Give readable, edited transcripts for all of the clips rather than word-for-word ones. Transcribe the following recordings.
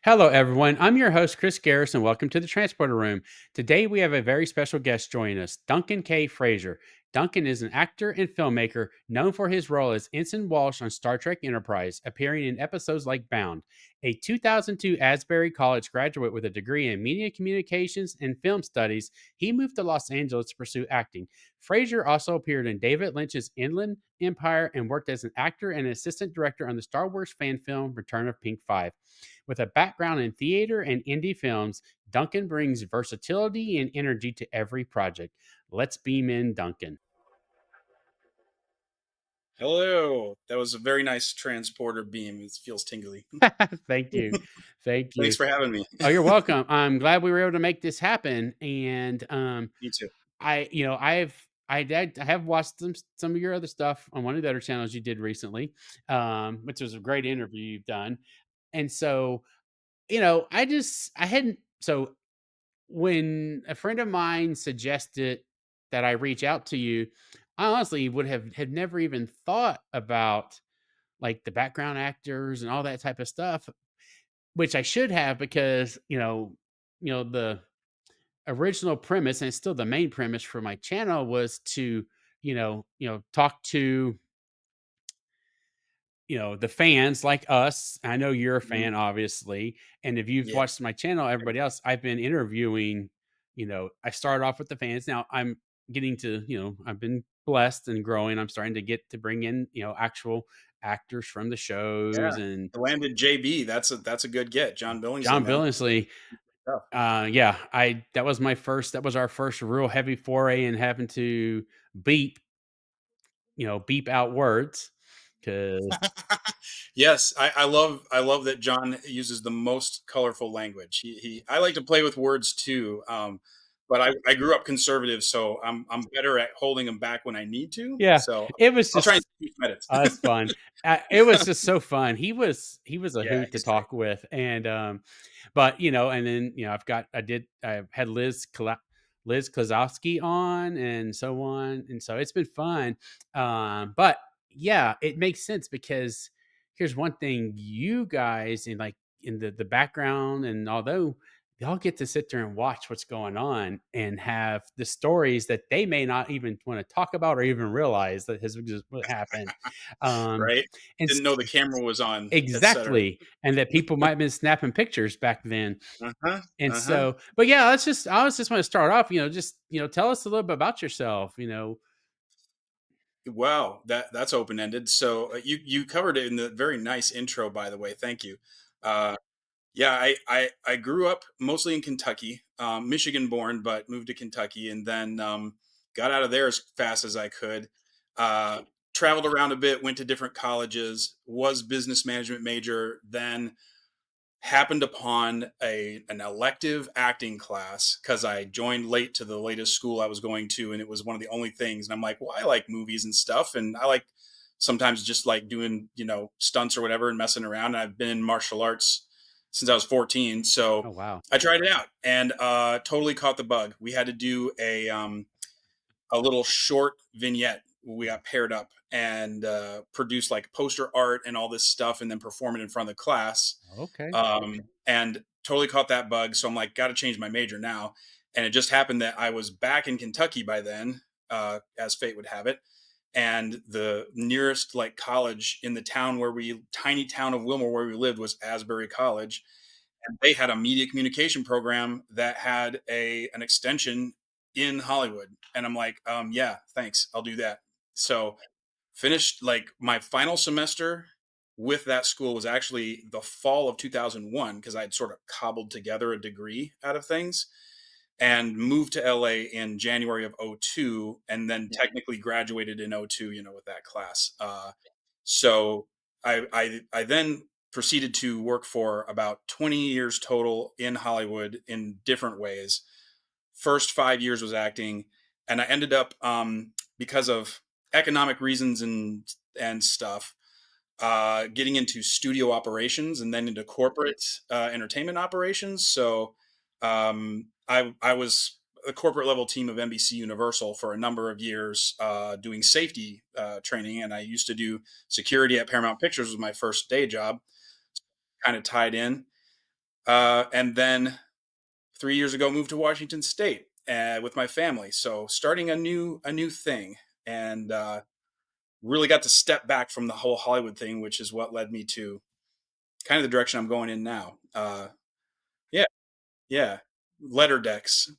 Hello, everyone. I'm your host, Chris Garrison. Welcome to the Transporter Room. Today, we have a very special guest joining us, Duncan K. Fraser. Duncan is an actor and filmmaker known for his role as Ensign Walsh on Star Trek Enterprise, appearing in episodes like Bound. A 2002 Asbury College graduate with a degree in media communications and film studies, he moved to Los Angeles to pursue acting. Fraser also appeared in David Lynch's Inland Empire and worked as an actor and assistant director on the Star Wars fan film Return of Pink 5. With a background in theater and indie films, Duncan brings versatility and energy to every project. Let's beam in Duncan. Hello. That was a very nice transporter beam. It feels tingly. Thank you. Thank Thanks you. for having me. Oh, you're welcome. I'm glad we were able to make this happen. And Me too. I have watched some of your other stuff on one of the other channels you did recently, which was a great interview you've done. And so, I hadn't so when a friend of mine suggested that I reach out to you, I honestly would have had never even thought about like the background actors and all that type of stuff, which I should have because, the original premise and it's still the main premise for my channel was to, talk to the fans like us. I know you're a Mhm. fan, obviously. And if you've Yeah. watched my channel, everybody else, I've been interviewing, I started off with the fans. Now I'm getting to, I've been blessed and growing. I'm starting to get to bring in, actual actors from the shows Yeah. and The landed JB. That's a good get. John Billingsley, John man. Billingsley. Yeah. Yeah, that was our first real heavy foray in having to beep, beep out words because Yes, I love that John uses the most colorful language. I like to play with words too. But I grew up conservative, so I'm better at holding them back when I need to. yeah, So it was I'll try and just keep credits. That's fun. It was just so fun. He was a Yeah, hoot to he's great. talk with, and but and then I had Liz Kozowski on, and so on, and so it's been fun. But yeah, it makes sense because here's one thing: you guys in the background, and although y'all get to sit there and watch what's going on and have the stories that they may not even want to talk about or even realize that has just what happened. Um, Right? and Didn't know the camera was on, etc. exactly, and that people might have been snapping pictures back then. Uh-huh. And Uh-huh. so, but yeah, I was just want to start off, just, tell us a little bit about yourself. Wow, that's open ended. So you covered it in the very nice intro, by the way. Thank you. Uh, yeah, I grew up mostly in Kentucky, Michigan born, but moved to Kentucky, and then got out of there as fast as I could. Uh, Traveled around a bit, went to different colleges, was business management major, then happened upon an elective acting class because I joined late to the latest school I was going to, and it was one of the only things. And I'm like, well, I like movies and stuff, and I like sometimes just like doing stunts or whatever and messing around. And I've been in martial arts since I was 14, so Oh, wow. I tried it out and totally caught the bug. We had to do a little short vignette. We got paired up and produced like poster art and all this stuff, and then perform it in front of the class, Okay. and totally caught that bug. So I'm like, got to change my major now. And it just happened that I was back in Kentucky by then, as fate would have it. And the nearest like college in the tiny town of Wilmore where we lived was Asbury College. And they had a media communication program that had an extension in Hollywood. And I'm like, yeah, thanks. I'll do that. So finished like my final semester with that school was actually the fall of 2001 because I had sort of cobbled together a degree out of things, and moved to LA in January of '02, and then technically graduated in '02, with that class. So I then proceeded to work for about 20 years total in Hollywood in different ways. First 5 years was acting, and I ended up, because of economic reasons and stuff, getting into studio operations and then into corporate entertainment operations. So I was a corporate level team of NBC Universal for a number of years, doing safety training, and I used to do security at Paramount Pictures was my first day job, kind of tied in. And then 3 years ago, moved to Washington State with my family. So starting a new thing, and really got to step back from the whole Hollywood thing, which is what led me to kind of the direction I'm going in now. Yeah, yeah, letter decks.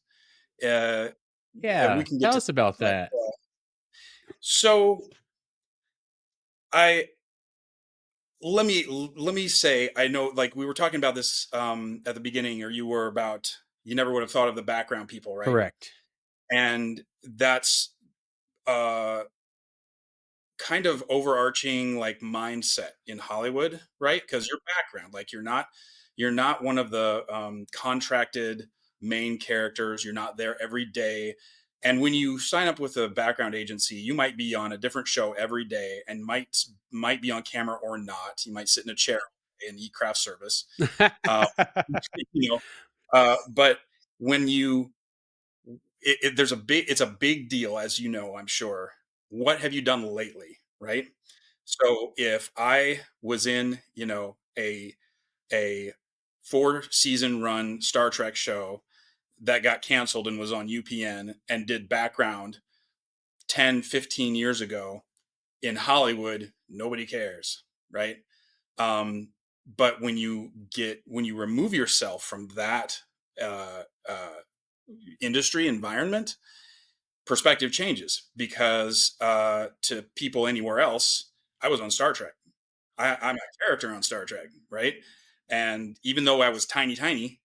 Uh, we Yeah, can get tell to us about that. that. So I let me say, I know, like we were talking about this at the beginning, or you were about, you never would have thought of the background people, right? Correct. And that's uh kind of overarching like mindset in Hollywood, right? Because your background, like you're not one of the contracted main characters. You're not there every day. And when you sign up with a background agency, you might be on a different show every day and might be on camera or not. You might sit in a chair and eat craft service. Uh, you know, but when you it's a big deal, as you know, I'm sure. What have you done lately, right? So if I was in, a 4 season run Star Trek show that got canceled and was on UPN and did background 10, 15 years ago in Hollywood, nobody cares, right? Um, but when you remove yourself from that uh, uh, industry environment, perspective changes, because to people anywhere else, I was on Star Trek. I'm a character on Star Trek, right? And even though I was tiny, tiny,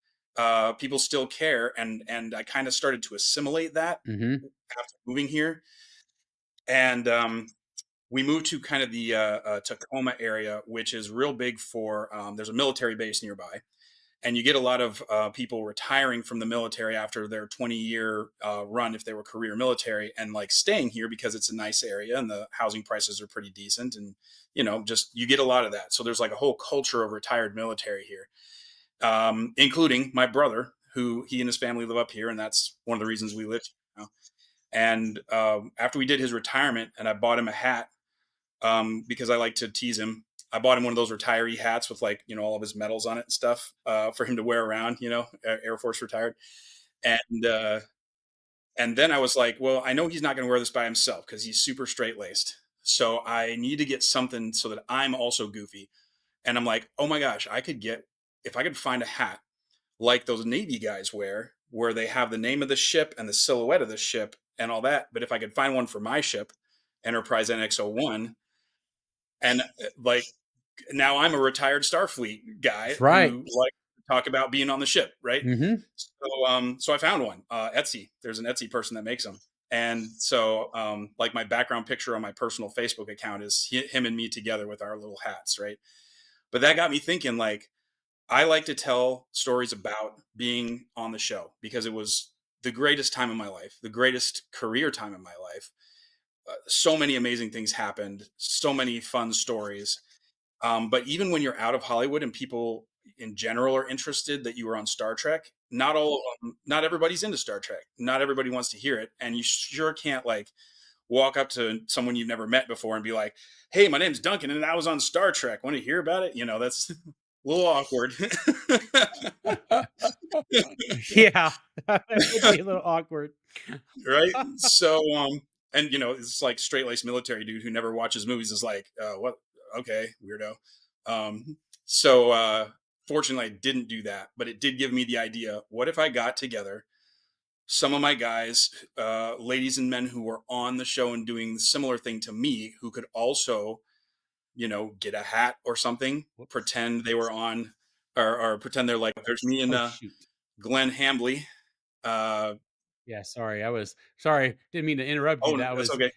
people still care, and I kind of started to assimilate that Hmm. after moving here. And we moved to kind of the Tacoma area, which is real big for. There's a military base nearby, and you get a lot of people retiring from the military after their 20-year run, if they were career military, and like staying here because it's a nice area and the housing prices are pretty decent, and just you get a lot of that. So there's like a whole culture of retired military here, including my brother, who he and his family live up here, and that's one of the reasons we live here now. And after we did his retirement, and I bought him a hat, because I like to tease him. I bought him one of those retiree hats with, like, all of his medals on it and stuff, for him to wear around, Air Force retired. And and then I was like, well, I know he's not going to wear this by himself because he's super straight laced. So I need to get something so that I'm also goofy. And I'm like, oh my gosh, if I could find a hat like those Navy guys wear, where they have the name of the ship and the silhouette of the ship and all that. But if I could find one for my ship, Enterprise NX-01, and like, now I'm a retired Starfleet guy Right. who like to talk about being on the ship, right? Hmm. So I found one, Etsy. There's an Etsy person that makes them. And so, like, my background picture on my personal Facebook account is him and me together with our little hats, right? But that got me thinking, like, I like to tell stories about being on the show because it was the greatest time of my life, the greatest career time of my life. So many amazing things happened, so many fun stories. But even when you're out of Hollywood and people in general are interested that you were on Star Trek, not everybody's into Star Trek. Not everybody wants to hear it, and you sure can't, like, walk up to someone you've never met before and be like, "Hey, my name's Duncan, and I was on Star Trek. Want to hear about it?" That's a little awkward, Yeah, that would be a little awkward. right? So, and it's like straight laced military dude who never watches movies is like, "What? Okay, weirdo." So fortunately, I didn't do that, but it did give me the idea. What if I got together some of my guys, ladies and men who were on the show and doing the similar thing to me, who could also, get a hat or something, Whoops. pretend they were on, or pretend they're like, there's me and Oh shoot. Glenn Hambley. Uh, Yeah, sorry. I was sorry. Didn't mean to interrupt you. oh, That that's was okay.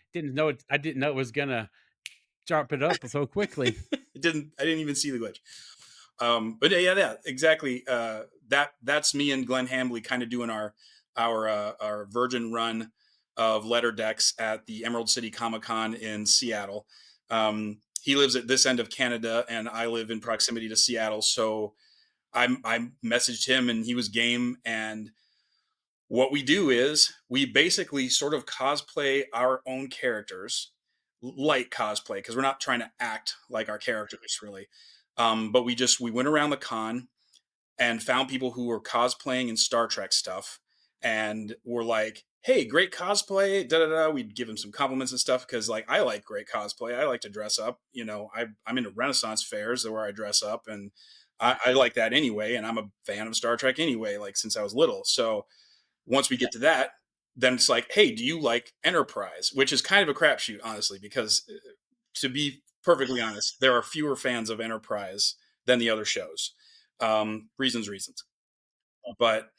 I didn't know it was gonna drop it up so quickly. I didn't even see the glitch. But yeah, yeah, yeah, exactly. That's me and Glenn Hambley kind of doing our Virgin run of letter decks at the Emerald City Comic Con in Seattle. He lives at this end of Canada, and I live in proximity to Seattle. So I messaged him, and he was game. And what we do is we basically sort of cosplay our own characters, light cosplay, because we're not trying to act like our characters really. But we went around the con. and found people who were cosplaying in Star Trek stuff and were like, "Hey, great cosplay!" Da da da. We'd give them some compliments and stuff because, like, I like great cosplay. I like to dress up. I'm into Renaissance fairs where I dress up, and I like that anyway. And I'm a fan of Star Trek anyway, like since I was little. So once we get to that, then it's like, "Hey, do you like Enterprise?" Which is kind of a crapshoot, honestly, because to be perfectly honest, there are fewer fans of Enterprise than the other shows. Reasons. But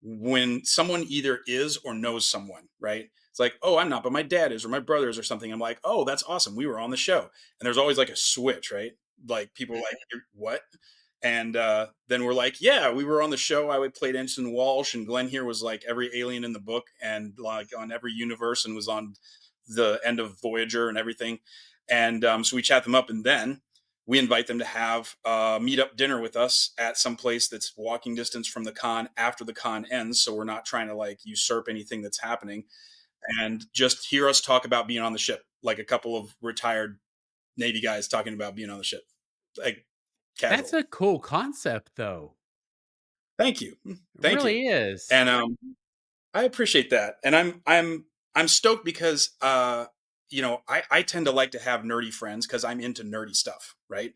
when someone either is or knows someone, right? It's like, "Oh, I'm not, but my dad is, or my brother is, or something." I'm like, "Oh, that's awesome. We were on the show." And there's always like a switch, right? Like people are like, "What?" And then we're like, "Yeah, we were on the show. I would played Ensign Walsh, and Glenn here was like every alien in the book, and like on every universe, and was on the end of Voyager and everything." And so we chat them up, and then we invite them to have a meet-up dinner with us at some place that's walking distance from the con after the con ends. So we're not trying to like usurp anything that's happening, and just hear us talk about being on the ship, like a couple of retired Navy guys talking about being on the ship, like That's casual. a cool concept, though. Thank you, It thank you, really is. and I appreciate that, and I'm stoked because I tend to like to have nerdy friends because I'm into nerdy stuff, right?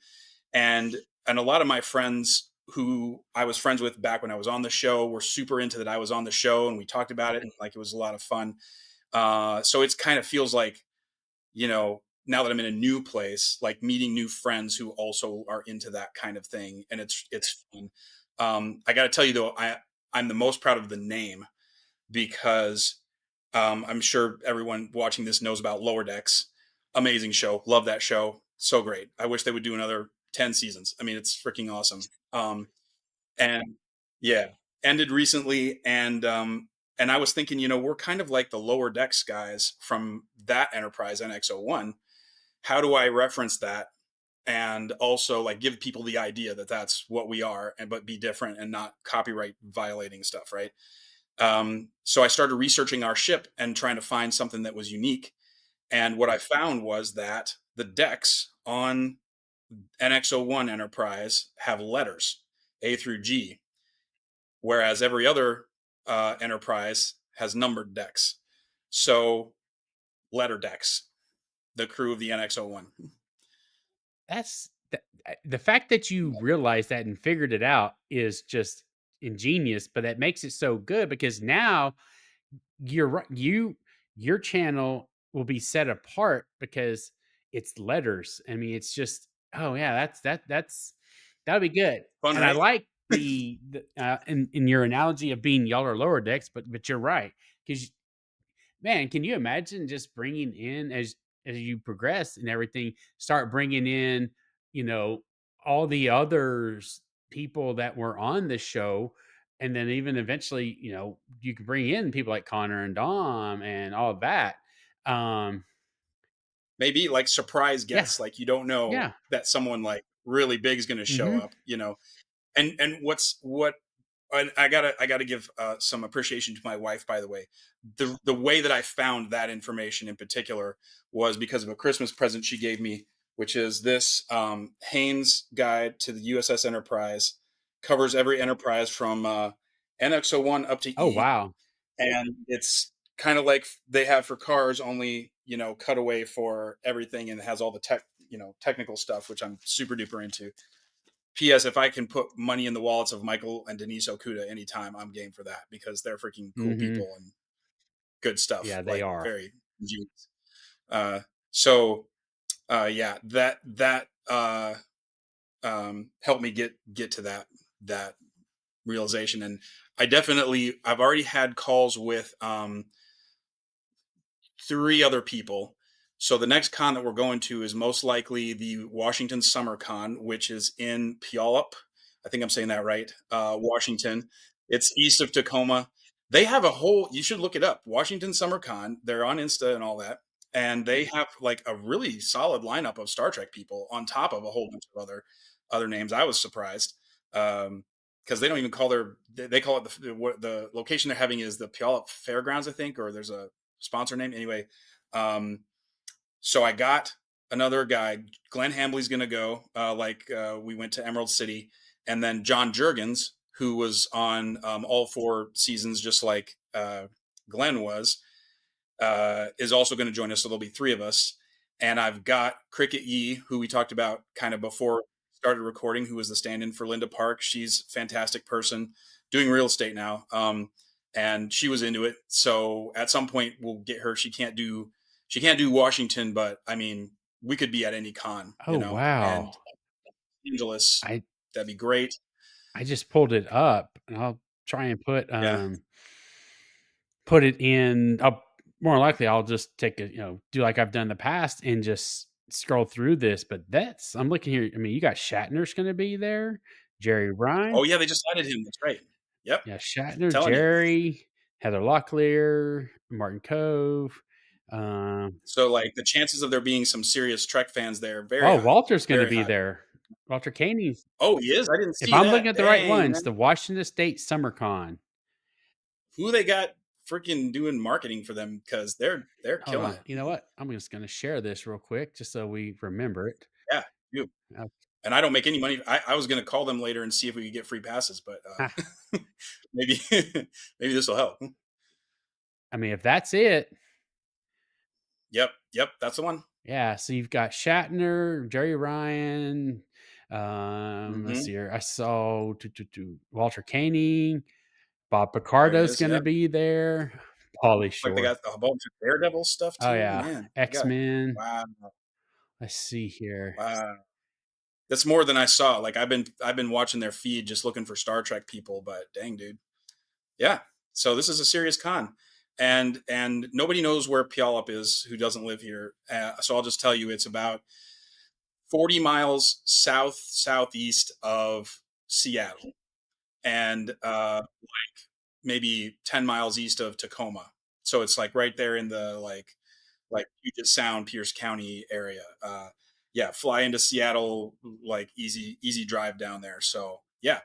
And and a lot of my friends who I was friends with back when I was on the show were super into that I was on the show, and we talked about it, and like it was a lot of fun. So it's kind of feels like, now that I'm in a new place, like meeting new friends who also are into that kind of thing, and it's fun. I got to tell you though, I'm the most proud of the name because I'm sure everyone watching this knows about Lower Decks. Amazing show. Love that show. So great. I wish they would do another 10 seasons. I mean, it's freaking awesome. And yeah, ended recently. And I was thinking, we're kind of like the Lower Decks guys from that Enterprise NX-01. How do I reference that? And also like give people the idea that that's what we are, and but be different and not copyright violating stuff, right? So I started researching our ship and trying to find something that was unique. And what I found was that the decks on NX-01 Enterprise have letters, A through G, whereas every other Enterprise has numbered decks. So letter decks, the crew of the NX-01. That's the fact that you realized that and figured it out is just ingenious, but that makes it so good because now you're right. Your channel will be set apart because it's letters. I mean, it's just oh yeah, that's that'll be good. Fun, And I right? like in your analogy of being y'all are lower decks, but you're right because man, can you imagine just bringing in as you progress and everything, start bringing in, you know, all the others people that were on the show, and then even eventually, you could bring in people like Connor and Dom and all of that. Um, Maybe like surprise yeah, guests, like you don't know yeah, that someone like really big is going to show hmm up. And what and I gotta give some appreciation to my wife, by the way. The way that I found that information in particular was because of a Christmas present she gave me, which is this Haynes guide to the USS Enterprise. Covers every Enterprise from NX-01 up to Oh E, wow, and it's kind of like they have for cars, only cutaway for everything, and it has all the technical stuff, which I'm super duper into. P.S. If I can put money in the wallets of Michael and Denise Okuda anytime, I'm game for that because they're freaking cool hmm people and good stuff. yeah, they Like are. very ingenious. So yeah, that helped me get to that realization, and I've already had calls with 3 other people. So the next con that we're going to is most likely the Washington Summer Con, which is in Puyallup. I think I'm saying that right. Washington. It's east of Tacoma. They have a whole. You should look it up. Washington Summer Con. They're on Insta and all that, and they have like a really solid lineup of Star Trek people on top of a whole bunch of other names. I was surprised because they don't even call they call it the location they're having is the Puyallup Fairgrounds, I think, or there's a sponsor name anyway. um so I got another guy. Glenn Hambley's gonna go, we went to Emerald City, and then John Jurgens, who was on all four seasons, just like Glenn was, is also going to join us. So there'll be three of us. And I've got Cricket Yee, who we talked about kind of before we started recording, who was the stand-in for Linda Park. She's a fantastic person, doing real estate now, and she was into it. So at some point we'll get her. She can't do Washington, but I mean we could be at any con, Oh, and wow. Angeles. I That'd be great. I just pulled it up, and I'll try and Yeah. put it in. I'll more likely I'll just take a do like I've done in the past and just scroll through this. But I'm looking here. I mean, you got Shatner's going to be there, Jerry Ryan, Oh yeah, they just added him. That's right. Yep. yeah, Shatner, Telling you. Jerry, Heather Locklear, Martin Cove. Um, So like the chances of there being some serious Trek fans there, very oh, high. Walter's going to Very be high. there. Walter Caney. Oh, he is? I didn't If see I'm looking that. at the right Dang, ones, man. the Washington State Summer Con. Who they got freaking doing marketing for them, because they're Hold killing on. it. You know what? I'm just going to share this real quick just so we remember it. Yeah, you. Uh, And I don't make any money. I was gonna call them later and see if we could get free passes, but ha, maybe maybe this will help. I mean, if that's it, Yep, that's the one. yeah. So you've got Shatner, Jerry Ryan. Let's Hmm. see here. I saw Walter Koenig, Bob There he Picardo's is. going to Yep. be there. Pauly Like they Shore. got a bunch of Daredevil stuff Oh too. yeah, Man, they X got Men. wow, Let's see here. wow. That's more than I saw. Like I've been watching their feed just looking for Star Trek people, but dang, dude. Yeah. So this is a serious con, and nobody knows where Puyallup is who doesn't live here. So I'll just tell you, it's about 40 miles south southeast of Seattle, and maybe 10 miles east of Tacoma. So it's like right there in the like Puget Sound, Pierce County area. Yeah, fly into Seattle, like easy drive down there. So yeah.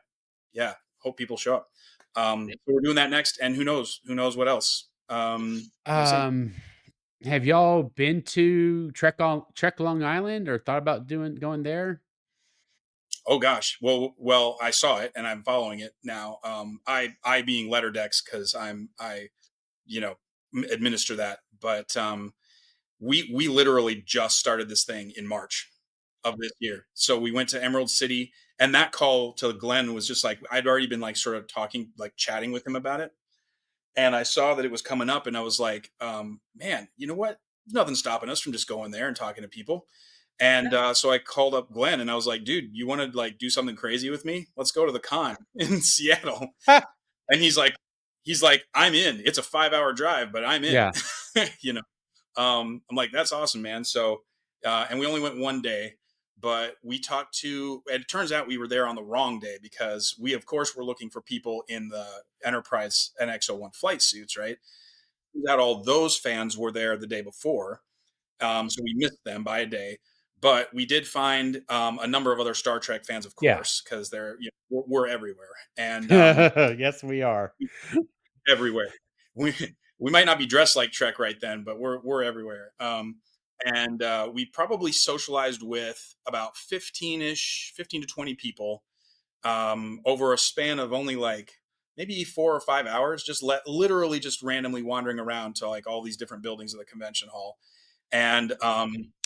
Hope people show up. So we're doing that next, and who knows what else. We'll see. Um, have y'all been to Trek Long Island or thought about doing going there? Oh gosh, well, I saw it and I'm following it now. I being Letterdex because I you know administer that, but we literally just started this thing in March of this year. So we went to Emerald City, and that call to Glenn was just like I'd already been like sort of talking, like chatting with him about it, and I saw that it was coming up, and I was like, man, you know what? There's nothing stopping us from just going there and talking to people. And so I called up Glenn, and I was like, dude, you want to like do something crazy with me? Let's go to the con in Seattle. And he's like, I'm in. It's a 5 hour drive, but I'm in. Yeah. you know, I'm like, that's awesome, man. So, and we only went one day, but we talked to, and it turns out we were there on the wrong day because we, of course, were looking for people in the Enterprise NX-01 flight suits, right? Turns out all those fans were there the day before. So we missed them by a day. But we did find a number of other Star Trek fans, of Yeah. course, because we're everywhere. And Yes, we are. everywhere. We we might not be dressed like Trek right then, but we're everywhere. And we probably socialized with about 15 to 20 people over a span of only like maybe 4 or 5 hours, just literally just randomly wandering around to like all these different buildings of the convention hall. And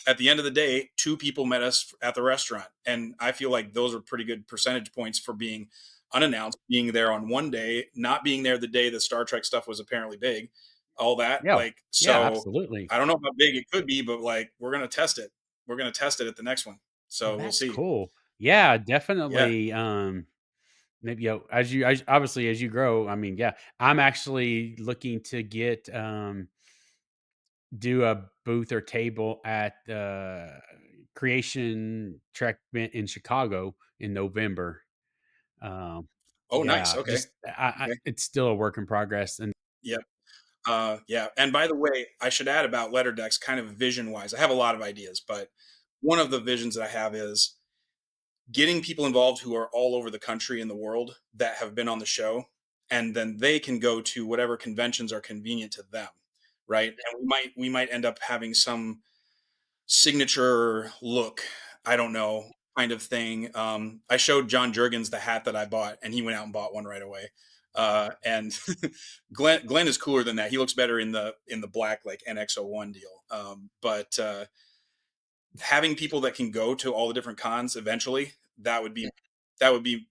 at the end of the day, two people met us at the restaurant. And I feel like those are pretty good percentage points for being unannounced, being there on one day, not being there the day the Star Trek stuff was apparently big, all that. Yeah. Like, Yeah, so absolutely. I don't know how big it could be, but like, we're going to test it. We're going to test it at the next one. Well, So we'll that's see. cool. Yeah, Yeah. definitely. Maybe as obviously as you grow. I mean, yeah, I'm actually looking to get do a booth or table at the Creation Trek event in Chicago in November. Um, Oh, nice. yeah, Okay. just Okay. it's still a work in progress, and Yep. Yeah. And by the way, I should add about Letterdex, kind of vision wise. I have a lot of ideas, but one of the visions that I have is getting people involved who are all over the country and the world that have been on the show, and then they can go to whatever conventions are convenient to them, right? And we might end up having some signature look. I don't know. kind of thing. I showed John Jurgens the hat that I bought, and he went out and bought one right away. And Glenn is cooler than that. He looks better in the black like NX01 deal. But having people that can go to all the different cons eventually, that would be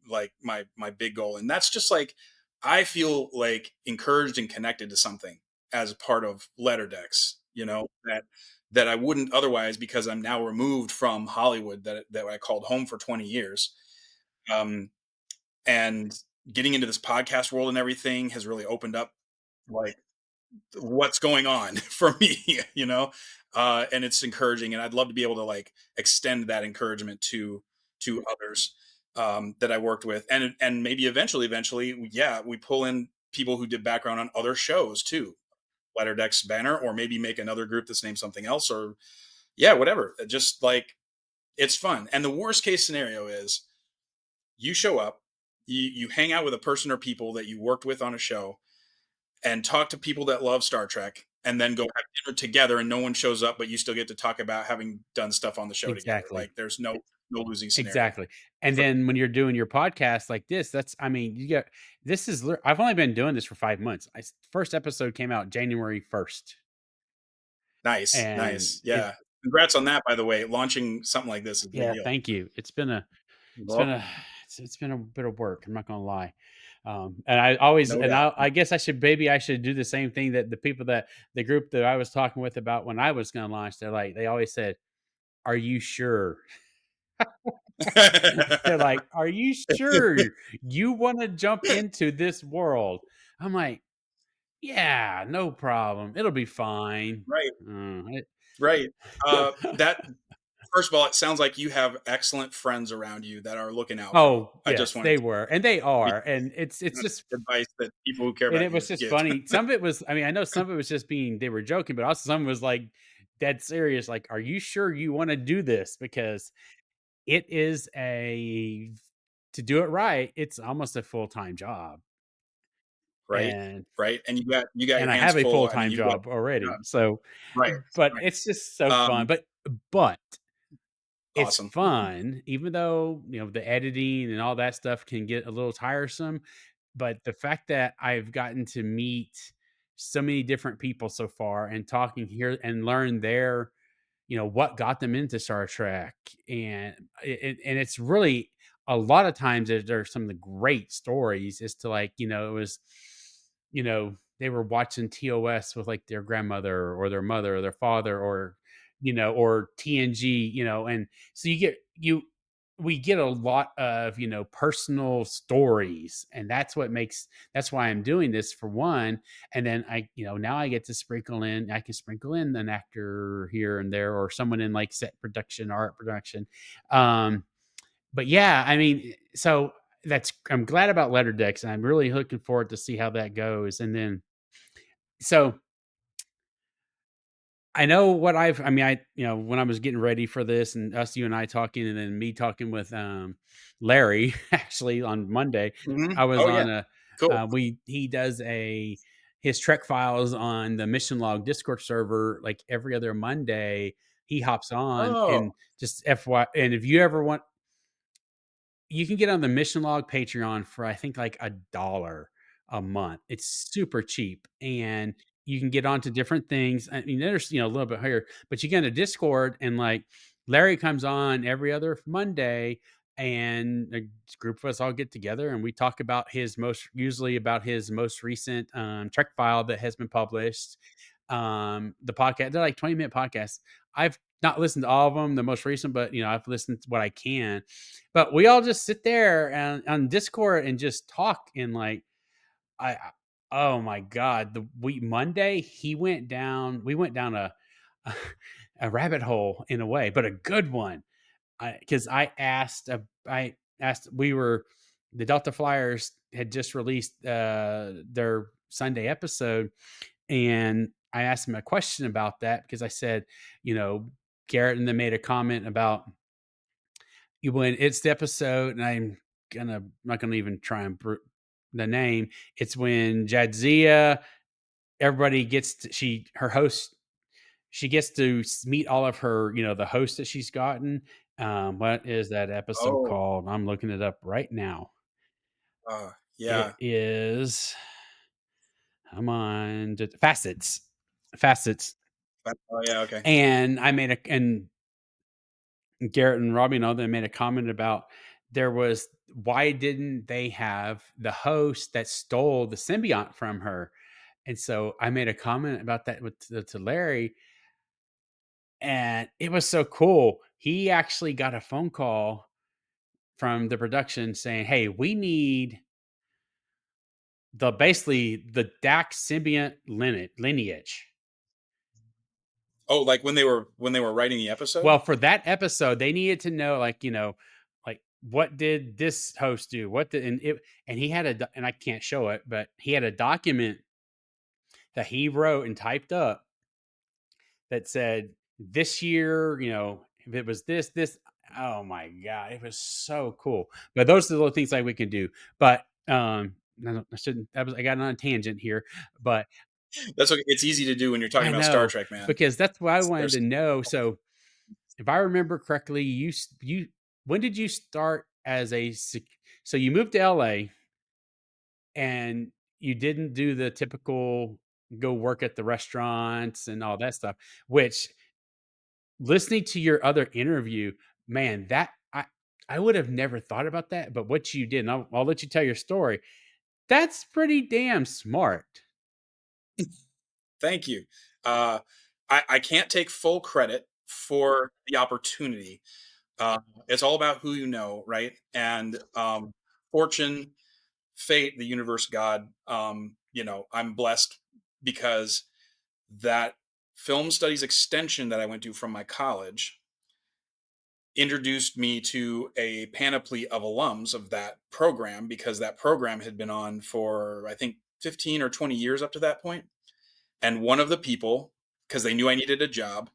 like my big goal. And that's just like I feel like encouraged and connected to something as a part of letter decks, that I wouldn't otherwise, because I'm now removed from Hollywood that I called home for 20 years. Um, and getting into this podcast world and everything has really opened up like what's going on for me, and it's encouraging, and I'd love to be able to like extend that encouragement to others that I worked with, and maybe eventually, yeah, we pull in people who did background on other shows too, Letter Decks banner, or maybe make another group that's named something else, or yeah, whatever. Just like it's fun. And the worst case scenario is you show up, you hang out with a person or people that you worked with on a show, and talk to people that love Star Trek, and then go have dinner together, and no one shows up, but you still get to talk about having done stuff on the show together. Exactly. Like there's no losing scenario. Exactly. And For, then when you're doing your podcast like this, I mean, you get this is I've only been doing this for 5 months. First episode came out January 1st. nice, And nice, yeah. Congrats on that, by the way. Launching something like this is a big yeah, deal. thank you. You're It's been welcome. a it's been a bit of work. I'm not gonna lie. And I always, No and doubt. I guess I should do the same thing that the group that I was talking with about when I was going to launch. They always said, "Are you sure?" They're like, "Are you sure you want to jump into this world?" I'm like, "Yeah, no problem. It'll be fine." Right, It right. That First of all, it sounds like you have excellent friends around you that are looking out for you. Oh, I just yes, wanted they to were, and they be are, and it's that's just advice that people who care and about it you was just give. funny. Some of it was, I mean, I know some of it was just being they were joking, but also some was like dead serious. Like, are you sure you want to do this? Because it is to do it right, it's almost a full time job, Right, and right, and you got your I hands have a full. full I mean, time you've got job already. yeah, So, right, but right. it's just so fun. Um, But it's awesome. fun, even though the editing and all that stuff can get a little tiresome. But the fact that I've gotten to meet so many different people so far and talking here and learn their, what got them into Star Trek, and and it's really a lot of times there's some of the great stories as to like it was, they were watching TOS with like their grandmother or their mother or their father or or TNG, and so we get a lot of personal stories, and that's why I'm doing this for one. And then now I can sprinkle in an actor here and there or someone in like set production, art production. um but yeah, I mean, so that's I'm glad about letter decks, and I'm really looking forward to see how that goes. And then so I know what I mean, when I was getting ready for this and you and I talking and then me talking with Larry actually on Monday, Mhm. I was Oh, yeah. on a Cool. he does his Trek files on the mission log Discord server like every other Monday. He hops on, Oh, and just FY, and if you ever want, you can get on the Mission Log Patreon for I think like $1 a month. It's super cheap, and you can get onto different things. I mean, there's a little bit higher, but you get into Discord, and like Larry comes on every other Monday, and a group of us all get together and we talk about usually about his most recent Trek file that has been published. The podcast, they're like 20-minute podcasts. I've not listened to all of them, the most recent, but I've listened to what I can. But we all just sit there and on Discord and just talk, and like I oh my god, the week Monday we went down a rabbit hole in a way, but a good one. Because I asked we were the Delta Flyers had just released their Sunday episode, and I asked him a question about that because I said, Garrett and then made a comment about when it's the episode, and not gonna even try and the name. It's when Jadzia, everybody gets to, her host, she gets to meet all of her, the hosts that she's gotten, What is that episode Oh, called? I'm looking it up right now. It yeah. is come on, Facets. Facets. Oh, yeah, okay. And I made a and Garrett and Robbie and all them made a comment about there was why didn't they have the host that stole the symbiont from her? And so I made a comment about that to Larry, and it was so cool. He actually got a phone call from the production saying, "Hey, we need the basically the Dax symbiont lineage." Oh, like when they were writing the episode? Well, for that episode, they needed to know, like what did this host do? What did and he had and I can't show it, but he had a document that he wrote and typed up that said this year, if it was this. Oh my god, it was so cool. But those are the little things like we can do. But no, I shouldn't. I got on a tangent here, but That's okay. It's easy to do when you're talking I about Star know Trek, man. because that's what I wanted There's to know. So if I remember correctly, you when did you start as so you moved to LA and you didn't do the typical go work at the restaurants and all that stuff, which listening to your other interview, man, that I would have never thought about that, but what you did, and I'll let you tell your story. That's pretty damn smart. Thank you. Uh, I can't take full credit for the opportunity. Uh, it's all about who you know, right? And fortune, fate, the universe, God. I'm blessed because that film studies extension that I went to from my college introduced me to a panoply of alums of that program because that program had been on for I think 15 or 20 years up to that point. And one of the people, because they knew I needed a job,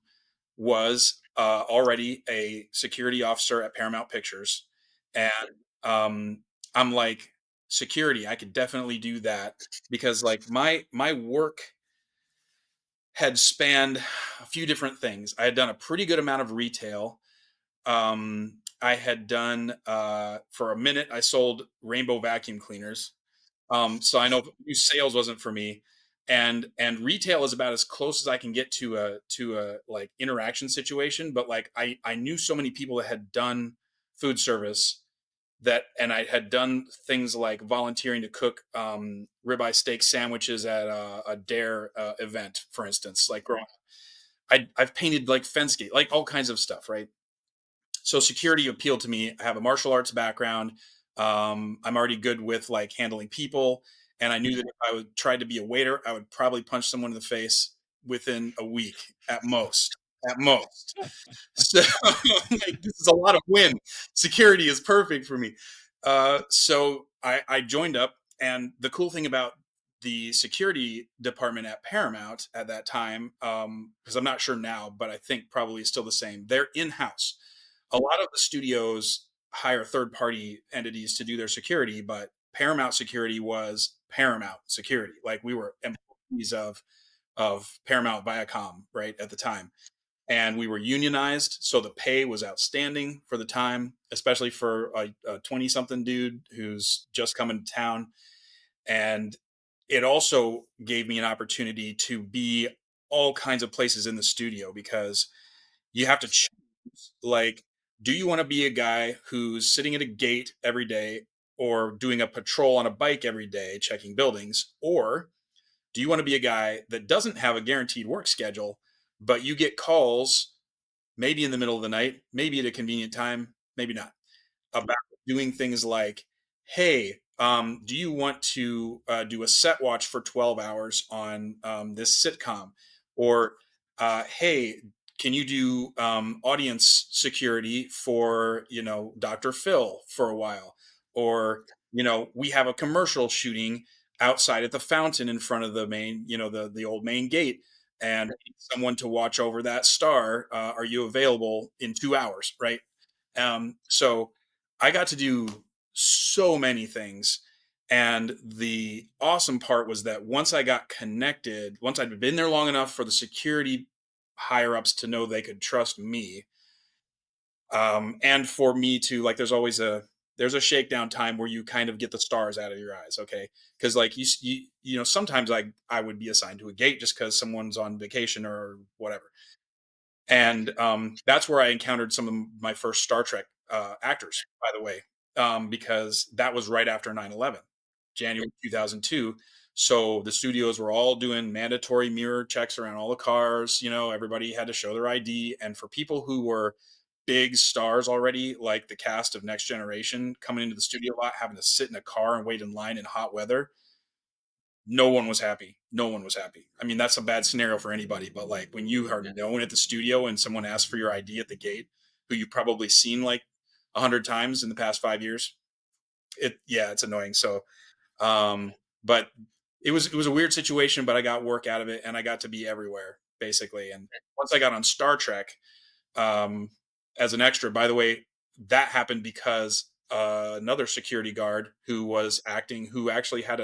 was already a security officer at Paramount Pictures. And I'm like, security, I could definitely do that because like my work had spanned a few different things. I had done a pretty good amount of retail. I had done for a minute. I sold rainbow vacuum cleaners. So I know new sales wasn't for me, and retail is about as close as I can get to a like interaction situation. But like I knew so many people that had done food service and I had done things like volunteering to cook ribeye steak sandwiches at a Dare event, for instance. Like growing up, I've painted like fence gate, like all kinds of stuff, right? So security appealed to me. I have a martial arts background. I'm already good with like handling people, and I knew that if I would try to be a waiter, I would probably punch someone in the face within a week at most. At most. So like, this is a lot of win. Security is perfect for me. So I joined up, and the cool thing about the security department at Paramount at that time, because I'm not sure now, but I think probably still the same. They're in house. A lot of the studios hire third party entities to do their security, but Paramount Security was Paramount Security. Like we were employees of Paramount Viacom, right at the time, and we were unionized, so the pay was outstanding for the time, especially for a 20 something dude who's just coming to town. And it also gave me an opportunity to be all kinds of places in the studio because you have to choose, like, do you want to be a guy who's sitting at a gate every day or doing a patrol on a bike every day checking buildings, or do you want to be a guy that doesn't have a guaranteed work schedule, but you get calls maybe in the middle of the night, maybe at a convenient time, maybe not, about doing things like, hey, do you want to do a set watch for 12 hours on this sitcom? Or, hey, can you do audience security for, Dr. Phil for a while? Or, we have a commercial shooting outside at the fountain in front of the main, the old main gate. And someone to watch over that star. Are you available in 2 hours? Right. So I got to do so many things. And the awesome part was that once I got connected, once I'd been there long enough for the security higher ups to know they could trust me, And for me to like, there's a shakedown time where you kind of get the stars out of your eyes, okay? Because like you know, sometimes I would be assigned to a gate just because someone's on vacation or whatever, and that's where I encountered some of my first Star Trek actors, by the way, because that was right after 9/11, January 2002. So the studios were all doing mandatory mirror checks around all the cars. You know, everybody had to show their ID, and for people who were big stars already, like the cast of Next Generation, coming into the studio lot, having to sit in a car and wait in line in hot weather, no one was happy. No one was happy. I mean, that's a bad scenario for anybody, but like when you are Yeah. known at the studio and someone asks for your ID at the gate, who you've probably seen like 100 times in the past 5 years, yeah, it's annoying. So, but it was a weird situation, but I got work out of it and I got to be everywhere basically. And once I got on Star Trek, um, as an extra. By the way, that happened because another security guard who was acting, who actually had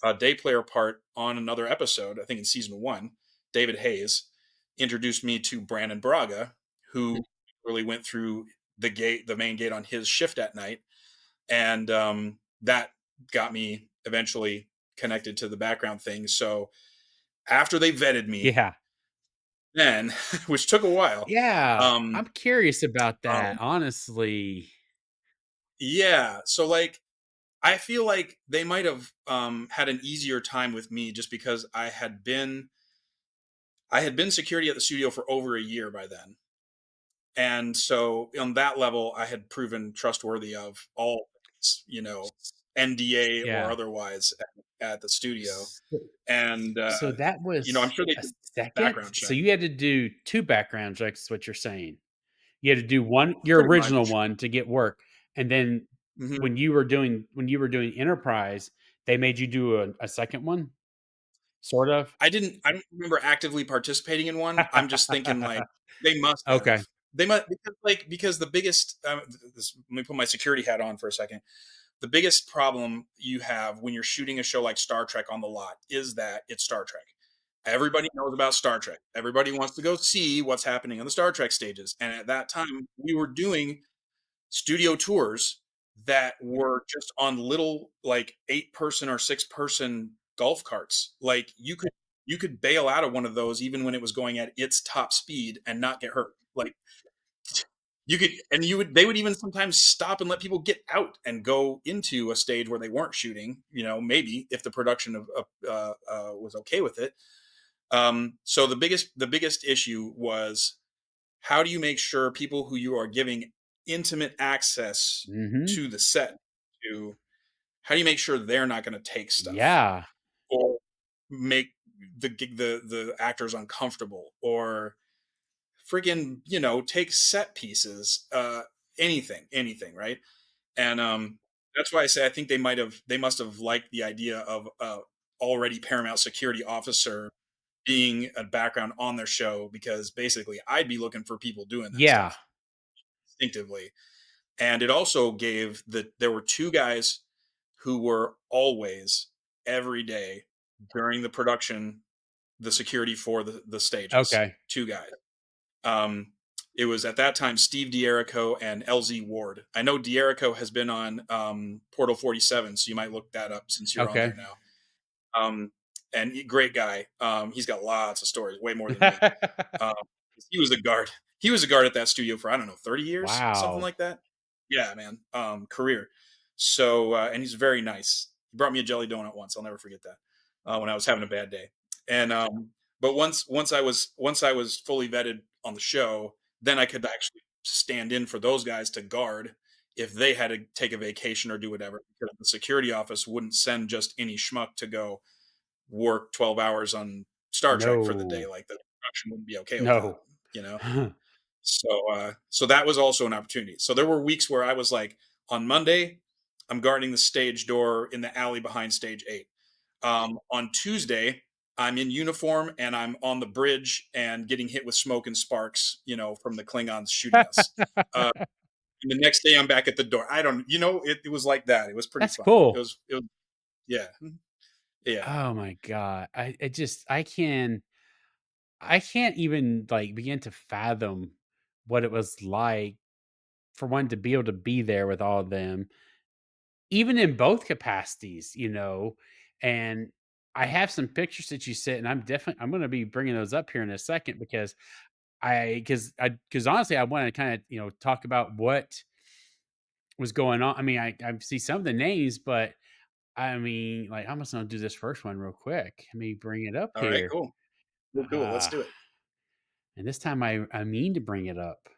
a day player part on another episode, I think in season one, David Hayes, introduced me to Brandon Braga, who really went through the main gate on his shift at night, and that got me eventually connected to the background thing. So after they vetted me, Yeah. then which took a while, Yeah. um, I'm curious about um, that, honestly. yeah. So like I feel like they might have had an easier time with me just because I had been security at the studio for over a year by then, and so on that level, I had proven trustworthy of all things, you know, NDA or Yeah. otherwise at the studio, So and so that you know, I'm was sure they a did second? background So check. you had to do 2 background checks is what you're saying. You had to do 1 your Pretty original much. one to get work, and then Hmm. when you were doing Enterprise, they made you do a second one? Sort of? I don't remember actively participating in one. I'm just thinking like they must have. Okay. They must because the biggest let me put my security hat on for a second. The biggest problem you have when you're shooting a show like Star Trek on the lot is that it's Star Trek. Everybody knows about Star Trek. Everybody wants to go see what's happening on the Star Trek stages. And at that time, we were doing studio tours that were just on little like 8-person or 6-person golf carts. Like you could bail out of one of those even when it was going at its top speed and not get hurt. Like you could, and you would, they would even sometimes stop and let people get out and go into a stage where they weren't shooting, you know, maybe if the production was okay with it. So the biggest issue was how do you make sure people who you are giving intimate access Mhm. to the set to, how do you make sure they're not going to take stuff Yeah. or make the actors uncomfortable or friggin', you know, take set pieces, anything, right? And that's why I say I think they must have liked the idea of already Paramount security officer being a background on their show because basically I'd be looking for people doing that Yeah. stuff instinctively. And it also gave that there were two guys who were always every day during the production, the security for the stages. Okay. Two guys. Um, it was at that time Steve D'Erico and LZ Ward. I know D'Erico has been on Portal 47, so you might look that up since you're on Okay. there now. Um, and great guy. He's got lots of stories, way more than me. Um, he was a guard. He was a guard at that studio for I don't know 30 years, something Wow. like that. Yeah, man. Career. So and he's very nice. He brought me a jelly donut once. I'll never forget that. When I was having a bad day. And but once I was fully vetted on the show, then I could actually stand in for those guys to guard if they had to take a vacation or do whatever. Because the security office wouldn't send just any schmuck to go work 12 hours on Star Trek for the day. No. Like the production wouldn't be okay with that, No. you know? So, so that was also an opportunity. So there were weeks where I was like, on Monday, I'm guarding the stage door in the alley behind stage 8. On Tuesday, I'm in uniform and I'm on the bridge and getting hit with smoke and sparks, you know, from the Klingons shooting us. Uh, and the next day, I'm back at the door. I don't, you know, it was like that. It was pretty That's fun. cool. It was, yeah, yeah. Oh my god. I just I can't even, like, begin to fathom what it was like. for one to be able to be there with all of them, even in both capacities, and I have some pictures that you sent, and I'm gonna be bringing those up here in a second because because honestly, I wanna kinda, talk about what was going on. I mean, I see some of the names, but I mean, like, I'm just gonna do this first one real quick. Let me bring it up All right, here. cool. Cool, cool. Let's Ah, do and this time I mean to bring it up.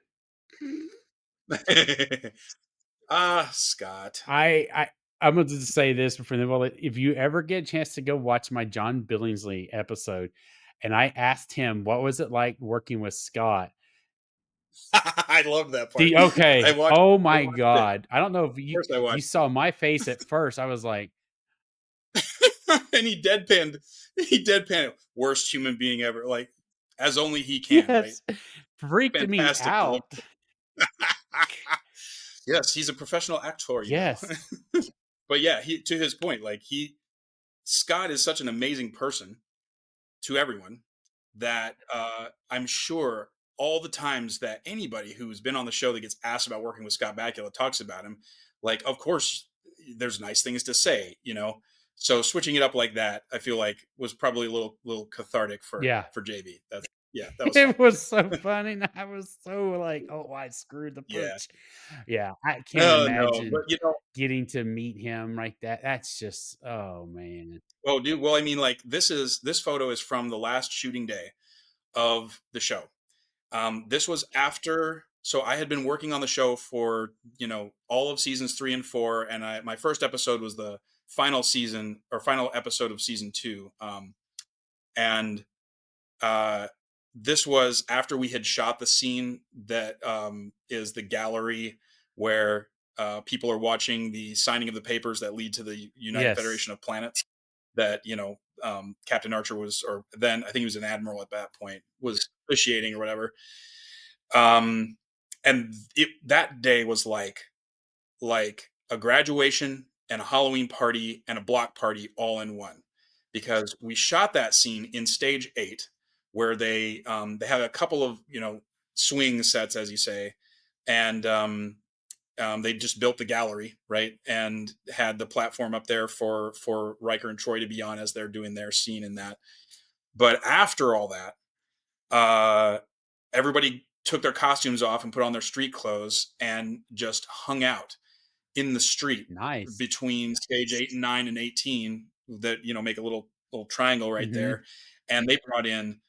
it. Ah, Scott. I I I'm going to just say this before then. Well, if you ever get a chance to go watch my John Billingsley episode, and I asked him what was it like working with Scott. I loved that part. The I okay, watched oh I my watched it. god. I don't know if Of course I you watched saw my face at first. I was like, it. And he deadpanned worst human being ever. Like, as only he can, right? yes, freaked me Fantastic delivery. out. Yes, he's a professional actor. Yes. But yeah, he to his point, like Scott is such an amazing person to everyone that I'm sure all the times that anybody who's been on the show that gets asked about working with Scott Bakula talks about him, like, of course, there's nice things to say. So switching it up like that, I feel like was probably a little cathartic for Yeah. JB. That was fun. It was so funny, and I was so like, "Oh, I screwed the Yeah. pooch." Yeah, I can't Oh no, but imagine getting to meet him like that. That's just oh, man. oh dude, well, I mean, like this photo is from the last shooting day of the show. This was after, so I had been working on the show for all of seasons 3 and 4, and my first episode was the final season or final episode of season 2, and uh, this was after we had shot the scene that is the gallery where people are watching the signing of the papers that lead to the United Yes. Federation of Planets. That Captain Archer was, or then I think he was an admiral at that point, was officiating or whatever. Um, and that day was like a graduation and a Halloween party and a block party all in one, because we shot that scene in stage 8, where they had a couple of swing sets, as you say, and they just built the gallery, right, and had the platform up there for Riker and Troy to be on as they're doing their scene in that. But after all that, uh, everybody took their costumes off and put on their street clothes and just hung out in the street Nice. between stage 8 and 9 and 18, that make a little triangle right Mhm. there. And they brought in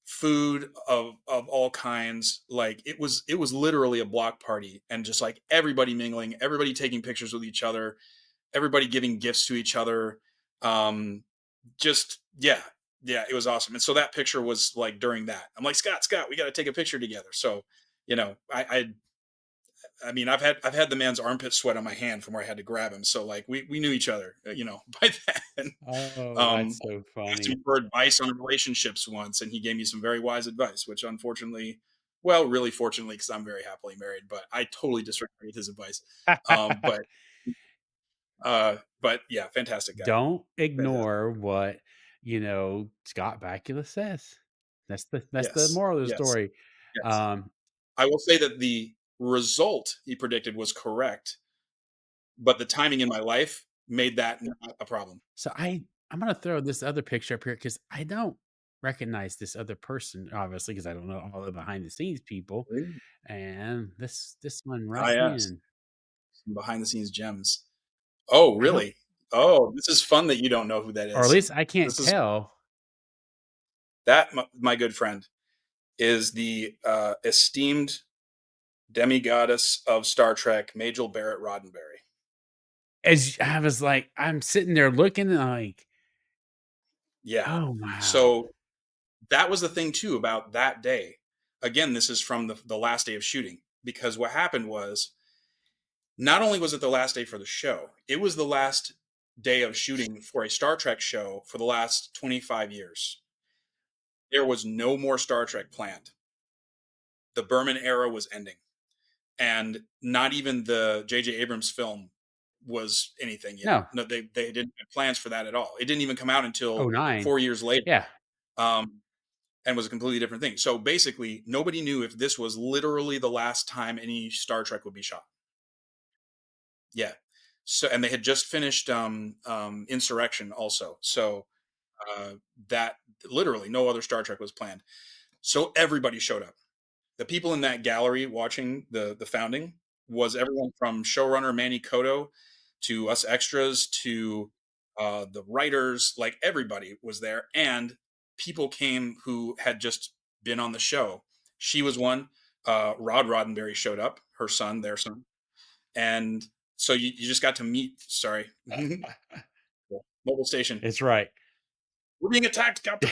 food of all kinds. Like, it was literally a block party, and just like everybody mingling, everybody taking pictures with each other, everybody giving gifts to each other. Um just yeah, it was awesome. And so that picture was like during that, I'm like, Scott, we got to take a picture together. So I mean, I've had the man's armpit sweat on my hand from where I had to grab him. So like we knew each other, by then. Oh, um that's so asked funny. him for advice on relationships once, and he gave me some very wise advice, which unfortunately, well, really fortunately, because I'm very happily married, but I totally disregarded his advice. But yeah, fantastic guy. Don't Fantastic. ignore what, Scott Bakula says. That's the Yes. moral of the Yes. story. Yes. Um, I will say that the result he predicted was correct, but the timing in my life made that not a problem. so I'm gonna throw this other picture up here because I don't recognize this other person, obviously, because I don't know all the behind the scenes people. Really? And this one Ah, right yes. here, Some behind the scenes gems. Oh, I don't, really? Oh, this is fun that you don't know who that or at is. least I can't This is tell. that my good friend is the esteemed demigoddess of Star Trek, Majel Barrett Roddenberry. As I was like, I'm sitting there looking and like, Yeah. oh wow, So that was the thing too about that day. Again, this is from the last day of shooting, because what happened was, not only was it the last day for the show, it was the last day of shooting for a Star Trek show for the last 25 years. There was no more Star Trek planned. The Berman era was ending, and not even the J.J. Abrams film was anything yet. no, No, they didn't have plans for that at all. It didn't even come out until oh nine, 4 years later. yeah, Um, and was a completely different thing. So basically, nobody knew if this was literally the last time any Star Trek would be shot. Yeah. So, and they had just finished Insurrection also. So uh, that literally no other Star Trek was planned. So everybody showed up. The people in that gallery watching the founding was everyone from showrunner Manny Koto to us extras to the writers. Like everybody was there, and people came who had just been on the show. She was one. Rod Roddenberry showed up, her son, their son, and so you just got to meet. Sorry, mobile station. It's right. We're being attacked, Captain.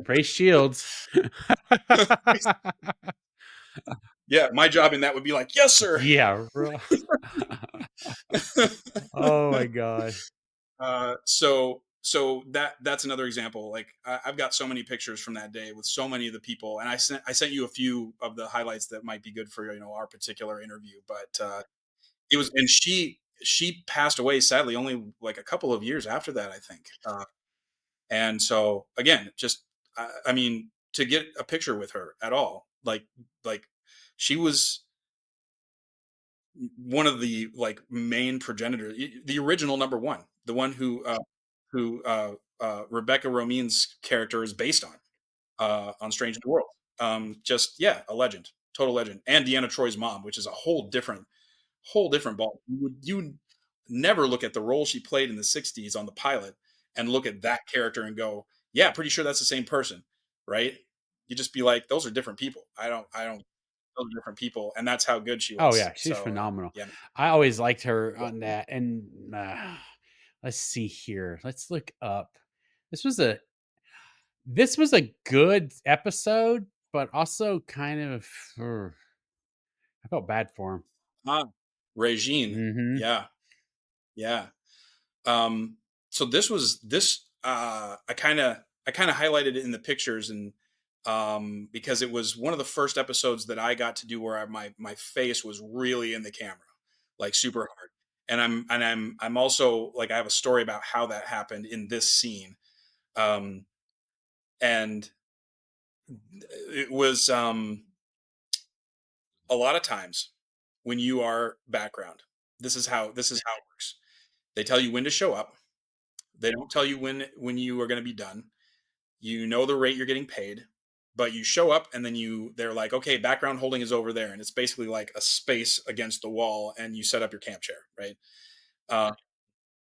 Praise shields. Yeah, my job in that would be like, yes, sir. Yeah. Oh my god. So that's another example. Like I've got so many pictures from that day with so many of the people, and I sent you a few of the highlights that might be good for our particular interview. But it was, and she passed away sadly only like a couple of years after that, I think. And so again, just I mean, to get a picture with her at all, like she was one of the like main progenitors, the original number one, the one who Rebecca Romijn's character is based on Strange New World. Just yeah, a legend, total legend, and Deanna Troy's mom, which is a whole different ball. You would never look at the role she played in the '60s on the pilot and look at that character and go, yeah, pretty sure that's the same person, right? You just be like, those are different people. I don't. Those are different people, and that's how good she Oh was. yeah, she's So phenomenal. yeah. I always liked her Yeah. on that. And let's see here. Let's look up. This was a this was a good episode, but also kind of I felt bad for him. Ah, Regine. Mhm. Yeah, yeah. Um, so I kind of highlighted it in the pictures, and because it was one of the first episodes that I got to do where my face was really in the camera, like super hard. And I'm also like I have a story about how that happened in this scene. Um, and it was a lot of times when you are background, this is how it works. They tell you when to show up. They don't tell you when you are going to be done. You know the rate you're getting paid, but you show up and then they're like, okay, background holding is over there, and it's basically like a space against the wall, and you set up your camp chair, right? Uh,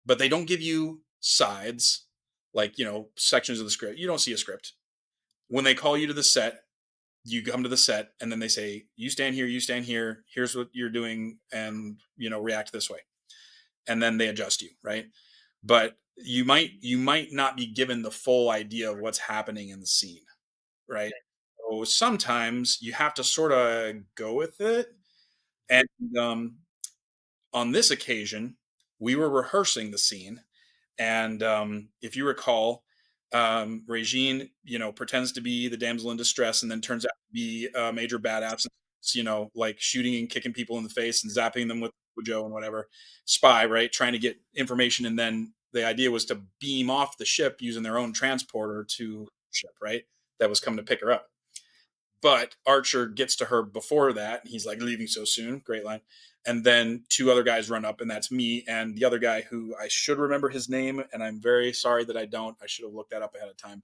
but they don't give you sides, like sections of the script. You don't see a script when they call you to the set. You come to the set, and then they say, you stand here, you stand here. Here's what you're doing, and react this way, and then they adjust you, right? But you might not be given the full idea of what's happening in the scene, right? So sometimes you have to sort of go with it. And on this occasion, we were rehearsing the scene, and if you recall, Regine, pretends to be the damsel in distress, and then turns out to be a major badass. Like shooting and kicking people in the face and zapping them with Joe and whatever. Spy, right? Trying to get information, and then the idea was to beam off the ship using their own transporter to ship, right? That was coming to pick her up. But Archer gets to her before that. He's like, leaving so soon. Great line. And then two other guys run up, and that's me and the other guy who I should remember his name, and I'm very sorry that I don't. I should have looked that up ahead of time.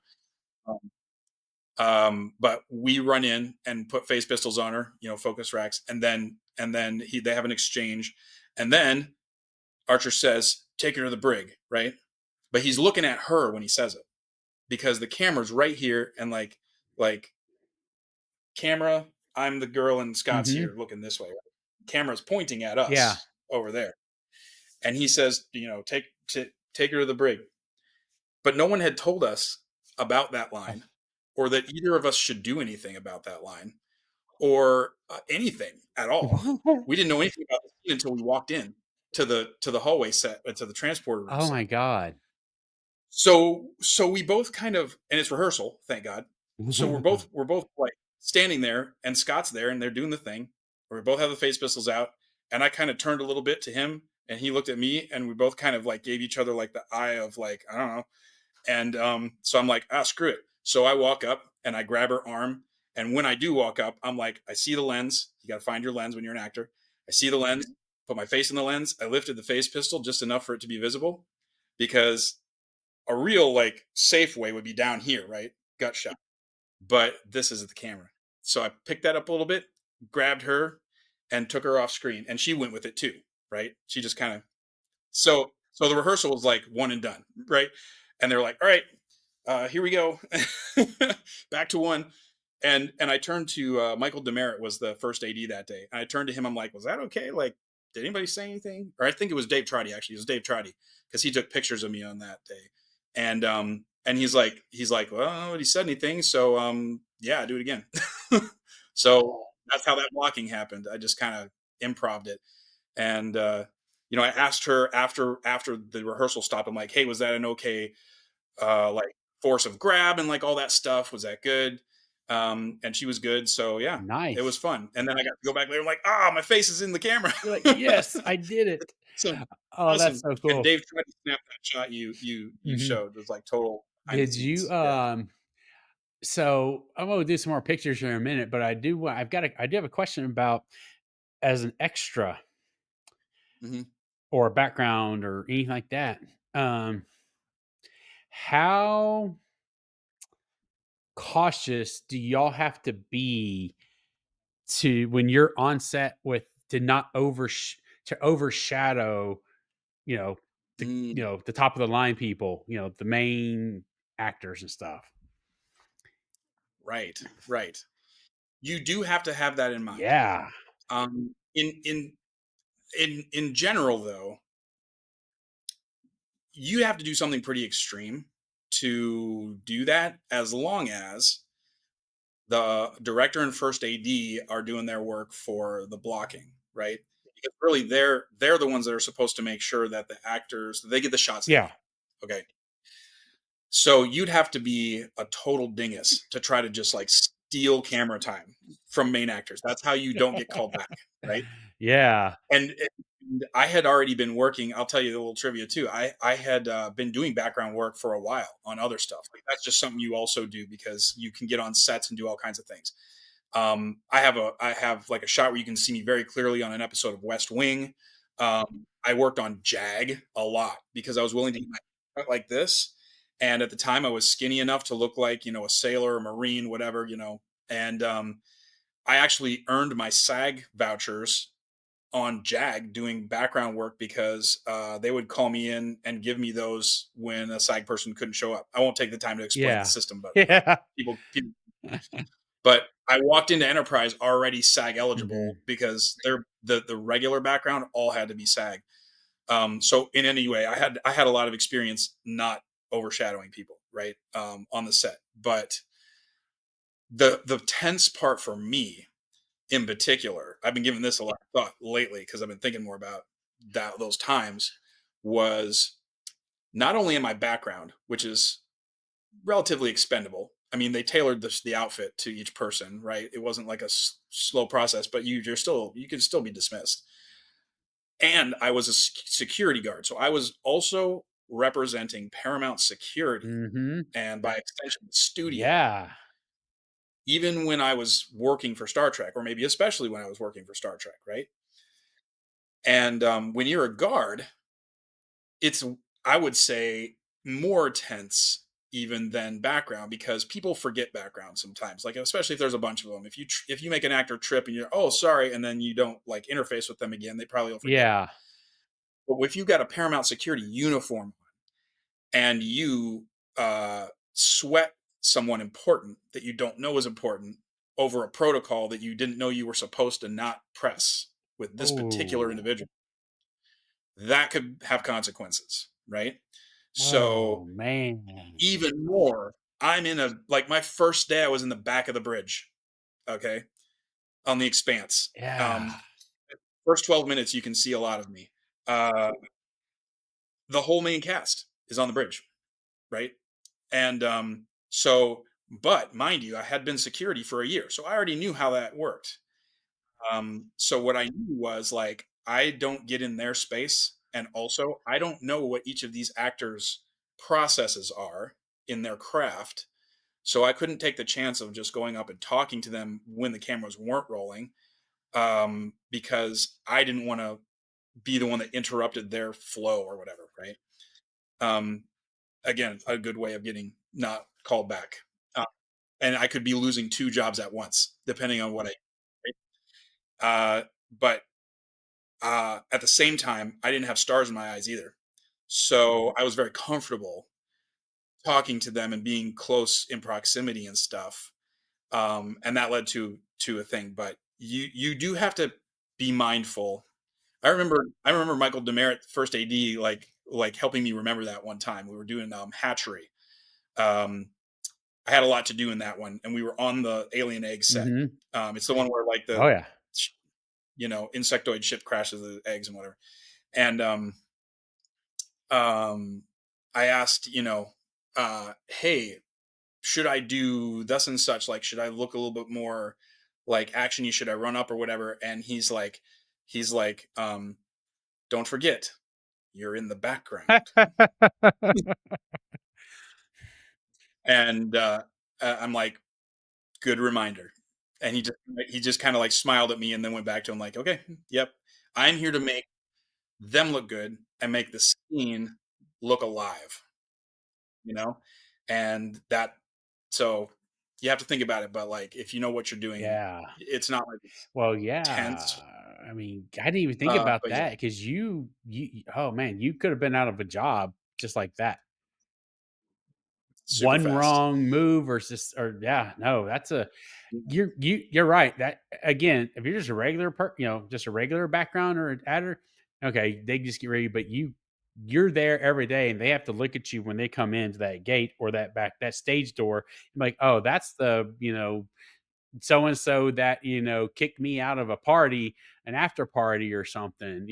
But we run in and put face pistols on her, focus racks, and then they have an exchange, and then Archer says, "Take her to the brig," right? But he's looking at her when he says it because the camera's right here, and like camera, I'm the girl and Scott's Mhm. here looking this way. Camera's pointing at Yeah. us over there. And he says, take her to the brig. But no one had told us about that Oh. line, or that either of us should do anything about that line, or anything at all. We didn't know anything about the scene until we walked in to the hallway set, to the transporter room Oh set. my god. So we both kind of, and it's rehearsal, thank God. So we're both like standing there, and Scott's there, and they're doing the thing. Where we both have the face pistols out, and I kind of turned a little bit to him, and he looked at me, and we both kind of like gave each other like the eye of like I don't know. And so I'm like, screw it. So I walk up and I grab her arm. And when I do walk up, I'm like, I see the lens. You got to find your lens when you're an actor. I see the lens, put my face in the lens. I lifted the face pistol just enough for it to be visible because a real like safe way would be down here, right? Gut shot. But this is the camera. So I picked that up a little bit, grabbed her, and took her off screen. And she went with it too, right? She just kind of so the rehearsal was like one and done, right? And they're like, all right, here we go. Back to one. And I turned to Michael Demerit was the first AD that day. And I turned to him, I'm like, was that okay? Like, did anybody say anything? Or I think it was Dave Trotty, actually. It was Dave Trotty, because he took pictures of me on that day. And he's like, well, I don't know if he said anything. So yeah, do it again. So that's how that blocking happened. I just kind of improved it. And I asked her after the rehearsal stopped, I'm like, hey, was that an okay like force of grab and like all that stuff? Was that good? And she was good. So yeah, it was Nice. fun. And then I got to go back later. I'm like, my face is in the camera. You're like, yes, I did it. So Oh, that's awesome. so And cool. Dave tried to snap that shot you Mhm. showed. It was like total behind the Did you, scenes. Yeah. so I'm gonna do some more pictures here in a minute, but I do have a question about as an extra Hmm. or a background or anything like that. Um, how cautious do y'all have to be to when you're on set with to not to overshadow, you know, Mm, the top of the line people, the main actors and stuff. right. Right. You do have to have that in mind. Yeah. Um, in in in general, though, you have to do something pretty extreme to do that, as long as the director and first AD are doing their work for the blocking, right? Because really, they're the ones that are supposed to make sure that the actors they get the shots they Yeah. need. Okay, so you'd have to be a total dingus to try to just like steal camera time from main actors. That's how you don't get called back, right? Yeah. And I had already been working. I'll tell you a little trivia too. I had been doing background work for a while on other stuff. Like that's just something you also do because you can get on sets and do all kinds of things. I have like a shot where you can see me very clearly on an episode of West Wing. I worked on Jag a lot because I was willing to get my cut like this, and at the time I was skinny enough to look like a sailor, a marine, whatever. And I actually earned my SAG vouchers on Jag doing background work because they would call me in and give me those when a SAG person couldn't show up. I won't take the time to explain the Yeah. system, but Yeah. people. But I walked into Enterprise already SAG eligible Mhm. because the regular background all had to be SAG. So in any way, I had a lot of experience not overshadowing people, right, on the set. But the tense part for me in particular, I've been giving this a lot of thought lately because I've been thinking more about those times, was not only in my background, which is relatively expendable. I mean, they tailored the outfit to each person, right? It wasn't like a slow process, but you can still be dismissed. And I was a security guard, so I was also representing Paramount Security Mhm. and by extension the studio. Yeah. Even when I was working for Star Trek, or maybe especially when I was working for Star Trek, right? And when you're a guard, it's, I would say, more tense even than background because people forget background sometimes, like especially if there's a bunch of them. If you make an actor trip and you're, oh, sorry, and then you don't like interface with them again, they probably will forget. Yeah. But if you've got a Paramount Security uniform and you sweat someone important that you don't know is important over a protocol that you didn't know you were supposed to not press with this particular Oh. individual, that could have consequences, right? Oh, So man. even more, I'm in a like my first day I was in the back of the bridge, okay, on the Expanse. Yeah. Um, First 12 minutes you can see a lot of me. Uh, the whole main cast is on the bridge, right? And but mind you, I had been security for a year, so I already knew how that worked. So what I knew was like I don't get in their space, and also I don't know what each of these actors' processes are in their craft. So I couldn't take the chance of just going up and talking to them when the cameras weren't rolling, because I didn't want to be the one that interrupted their flow or whatever, right? Um, Again, a good way of getting not called back. Uh, and I could be losing 2 jobs at once, depending on what I right? But, at the same time, I didn't have stars in my eyes either. So, I was very comfortable talking to them and being close in proximity and stuff, and that led to a thing, but you do have to be mindful. I remember Michael Demerit, first AD, like helping me remember that one time. We were doing, hatchery. Um, I had a lot to do in that one, and we were on the alien egg set. Mhm. It's the one where like Oh, the yeah. insectoid ship crashes the eggs and whatever. And um, I asked, hey, should I do thus and such? Like, should I look a little bit more like actiony? Should I run up or whatever? And he's like, don't forget, you're in the background. And I'm like, good reminder. And he just kind of like smiled at me and then went back to him like, okay, yep, I'm here to make them look good and make the scene look alive, you know, and that so you have to think about it. But like, if you know what you're doing, Yeah. it's not like it's Well, yeah. tense. I mean, I didn't even think about But yeah, that because oh man, you could have been out of a job just like that. super One fast. wrong move or just, or yeah, no, that's a, you're right. That again, if you're just a regular just a regular background or an adder, okay, they just get ready, but you're there every day and they have to look at you when they come into that gate or that stage door. Like, oh, that's the, so and so that, kicked me out of a party, an after party or something,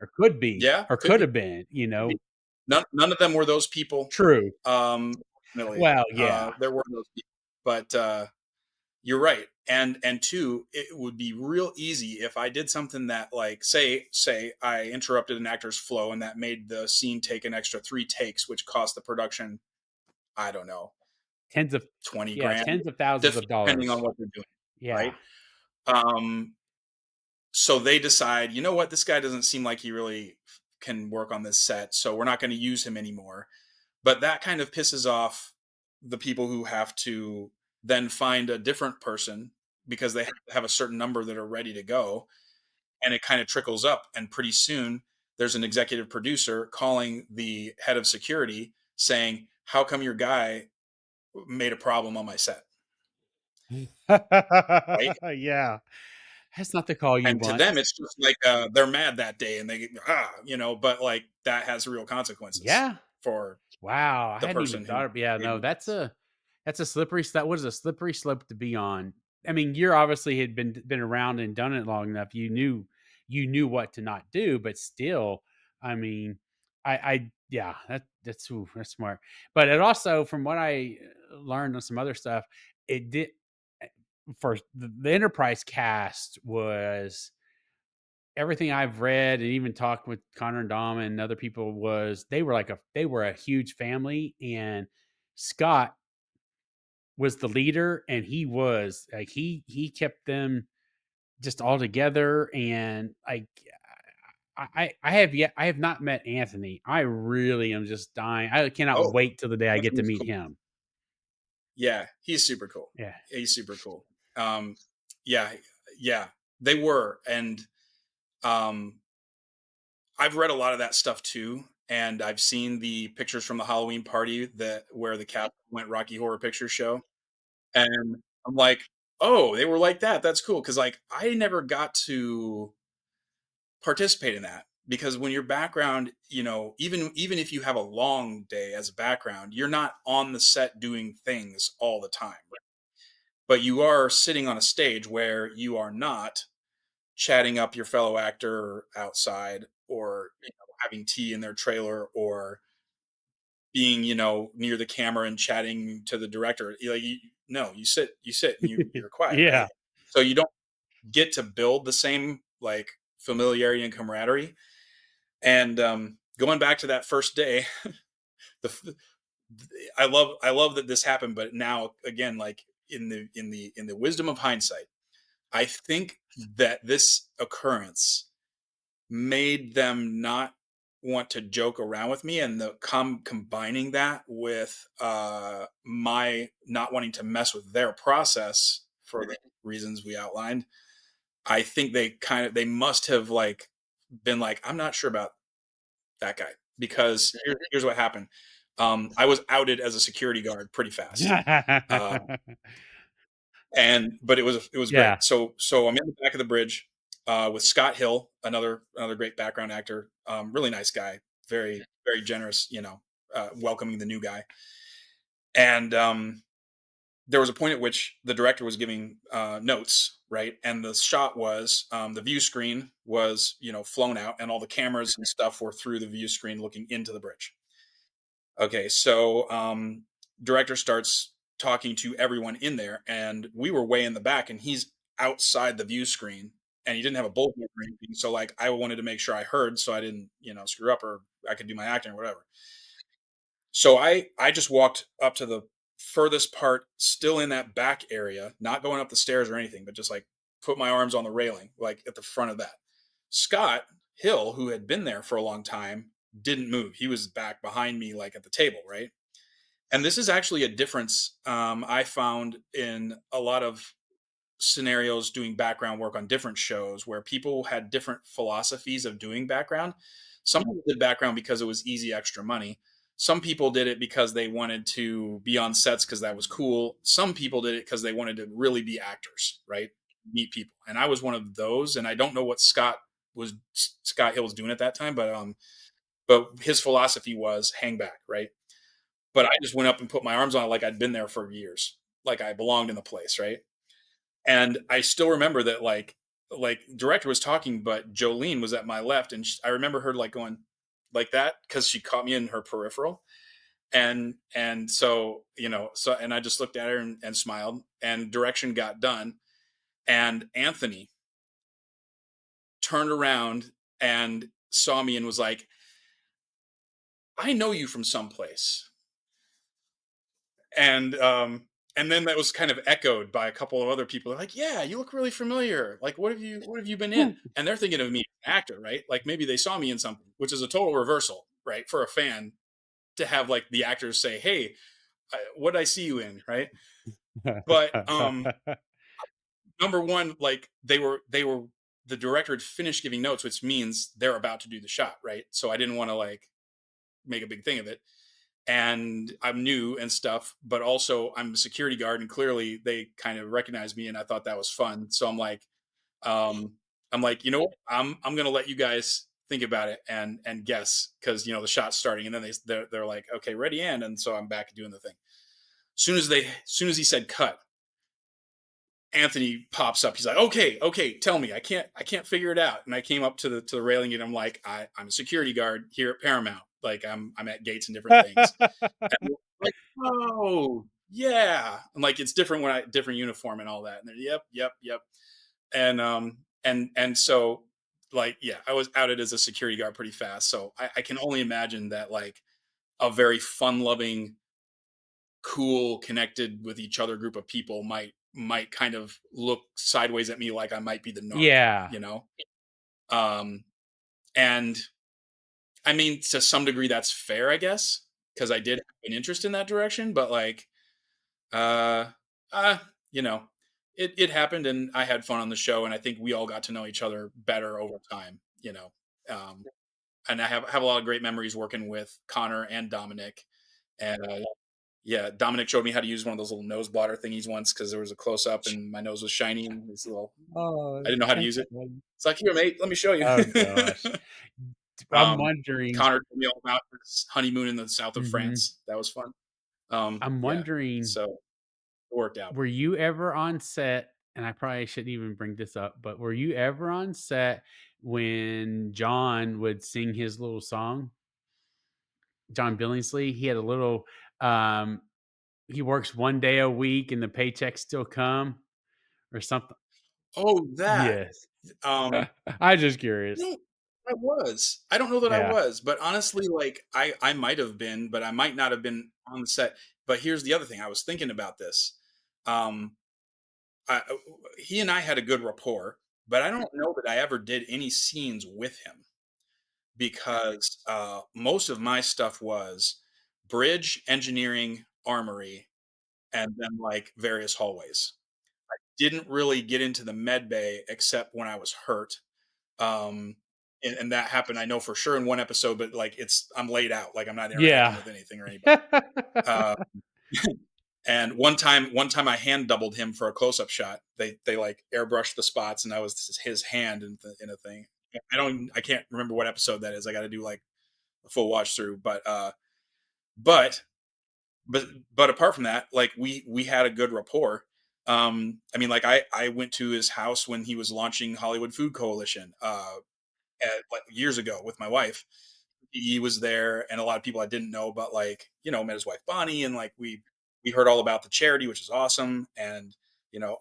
or could be, Yeah, or could could be. have been, Could be. None of them were those people. True. Fortunately, Well, yeah. there were those people, but you're right. And two, it would be real easy if I did something that, like, say I interrupted an actor's flow and that made the scene take an extra 3 takes, which cost the production, I don't know, Tens of 20 yeah, grand, tens of thousands of depending on dollars. what they're doing, Yeah. right? Um, so they decide, you know what, this guy doesn't seem like he really can work on this set, so we're not going to use him anymore. But that kind of pisses off the people who have to then find a different person because they have a certain number that are ready to go. And it kind of trickles up. And pretty soon there's an executive producer calling the head of security saying, how come your guy made a problem on my set? Right. Yeah. That's not the call you And to want. them, it's just like they're mad that day and but like that has real consequences Yeah. for Wow, I the hadn't even person who thought of, yeah, made no, the mess. that's a slippery slope. What is a slippery slope to be on? I mean, you're obviously had been around and done it long enough. You knew what to not do, but still, I mean, I yeah, that's smart. But it also, from what I learned on some other stuff, it did eh, for the Enterprise cast was everything I've read and even talked with Connor and Dom and other people was they were a huge family, and Scott was the leader, and he was like he kept them just all together, and like I have not met Anthony. I really am just dying. I cannot Oh, wait till the day I get to Anthony's meet cool. him. Yeah, he's super cool. Yeah. He's super cool. Um, yeah, yeah, they were, and um, I've read a lot of that stuff too, and I've seen the pictures from the Halloween party that where the cat went Rocky Horror Picture Show, and I'm like, oh, they were like that. That's cool because like I never got to participate in that because when your background, even if you have a long day as a background, you're not on the set doing things all the time, but you are sitting on a stage where you are not chatting up your fellow actor outside or having tea in their trailer or being near the camera and chatting to the director. No, you sit and you're quiet, right? Yeah. So you don't get to build the same like familiarity and camaraderie. And going back to that first day, the I love that this happened, but now again, like in the wisdom of hindsight, I think that this occurrence made them not want to joke around with me, and combining that with my not wanting to mess with their process for the reasons we outlined. I think they must have like been like, I'm not sure about that guy, because here's what happened. I was outed as a security guard pretty fast. Uh, and but it was great. Yeah. So I'm in the back of the bridge with Scott Hill, another great background actor, really nice guy, very generous, welcoming the new guy. And there was a point at which the director was giving notes, right? And the shot was the view screen was flown out, and all the cameras and stuff were through the view screen looking into the bridge. Okay, so director starts talking to everyone in there, and we were way in the back, and he's outside the view screen, and he didn't have a bullhorn or anything. So like, I wanted to make sure I heard, so I didn't, screw up, or I could do my acting or whatever. So I just walked up to the furthest part, still in that back area, not going up the stairs or anything, but just like put my arms on the railing, like at the front of that. Scott Hill, who had been there for a long time, didn't move. He was back behind me, like at the table, right? And this is actually a difference I found in a lot of scenarios doing background work on different shows, where people had different philosophies of doing background. Some people did background because it was easy extra money. Some people did it because they wanted to be on sets because that was cool. Some people did it because they wanted to really be actors, right? Meet people. And I was one of those. And I don't know what Scott Hill was doing at that time, but his philosophy was hang back, right? But I just went up and put my arms on it like I'd been there for years, like I belonged in the place, right? And I still remember that, like director was talking, but Jolene was at my left, and I remember her like going like that because she caught me in her peripheral, and and I just looked at her and smiled, and direction got done, and Anthony turned around and saw me and was like, "I know you from someplace," and and then that was kind of echoed by a couple of other people. They're like, "Yeah, you look really familiar. Like, what have you been in?" And they're thinking of me as an actor, right? Like maybe they saw me in something, which is a total reversal, right? For a fan to have like the actors say, "Hey, what did I see you in?" Right? But number one, like they were the director had finished giving notes, which means they're about to do the shot, right? So I didn't want to like make a big thing of it, and I'm new and stuff, but also I'm a security guard, and clearly they kind of recognized me, and I thought that was fun. So um, I'm like, I'm gonna let you guys think about it and guess, because the shot's starting, and then they're like, okay, ready, and so I'm back doing the thing. Soon as he said cut, Anthony pops up. He's like, okay, tell me. I can't figure it out. And I came up to the railing, and I'm like, I'm a security guard here at Paramount. Like I'm at gates and different things. And like, oh yeah, and like it's different when I different uniform and all that. And they're, yep. And so like yeah, I was outed as a security guard pretty fast. So I can only imagine that like a very fun loving, cool, connected with each other group of people might kind of look sideways at me like I might be the narc, Yeah. you know? Um and I mean, to some degree that's fair, I guess, because I did have an interest in that direction, but like uh uh you know, it happened, and I had fun on the show, and I think we all got to know each other better over time. Um and I have a lot of great memories working with Connor and Dominic. And yeah, Dominic showed me how to use one of those little nose blotter thingies once, because there was a close up and my nose was shiny, and it's a little Oh, I didn't know how to use that's it. funny. It's like, here, mate, let me show you. Oh gosh. I'm wondering. Connor told me all about his honeymoon in the south of Mhm. France. That was fun. I'm Yeah, wondering, so it worked out. were you ever on set? And I probably shouldn't even bring this up, but were you ever on set when John would sing his little song? John Billingsley, he had a little. Um, he works 1 day a week, and the paychecks still come, or something. Oh, that. Yes. Um, I just I curious. don't. I was. I don't know that I Yeah. was, but honestly, like I might have been, but I might not have been on the set. But here's the other thing. I was thinking about this. Um, he and I had a good rapport, but I don't know that I ever did any scenes with him because most of my stuff was bridge, engineering, armory, and then like various hallways. Didn't really get into the med bay except when I was hurt. Um, and that happened, I know for sure in one episode, but like I'm laid out, like I'm not interacting Yeah. with anything or anybody. Uh, and one time I hand doubled him for a close up shot. They like airbrushed the spots, and that was his hand in a thing. I can't remember what episode that is. I got to do like a full watch through, but but but apart from that, like we had a good rapport. I mean, like I went to his house when he was launching Hollywood Food Coalition like years ago with my wife. He was there, and a lot of people I didn't know, but like met his wife Bonnie, and like we heard all about the charity, which is awesome. And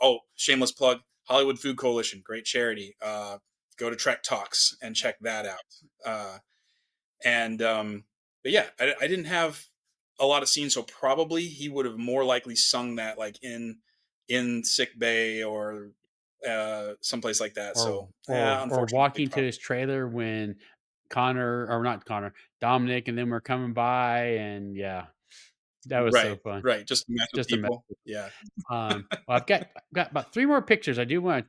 oh, shameless plug, Hollywood Food Coalition, great charity. Go to Trek Talks and check that out. And But yeah, I didn't have a lot of scenes, so probably he would have more likely sung that like in sick bay or someplace like that. So yeah, Or unfortunately, walking to probably his trailer when Connor, or not Connor, Dominic and them were coming by, and yeah, that was so right, fun. right. Just to mess with Just a mess. people. Yeah. Well, I've got about 3 more pictures I do wanna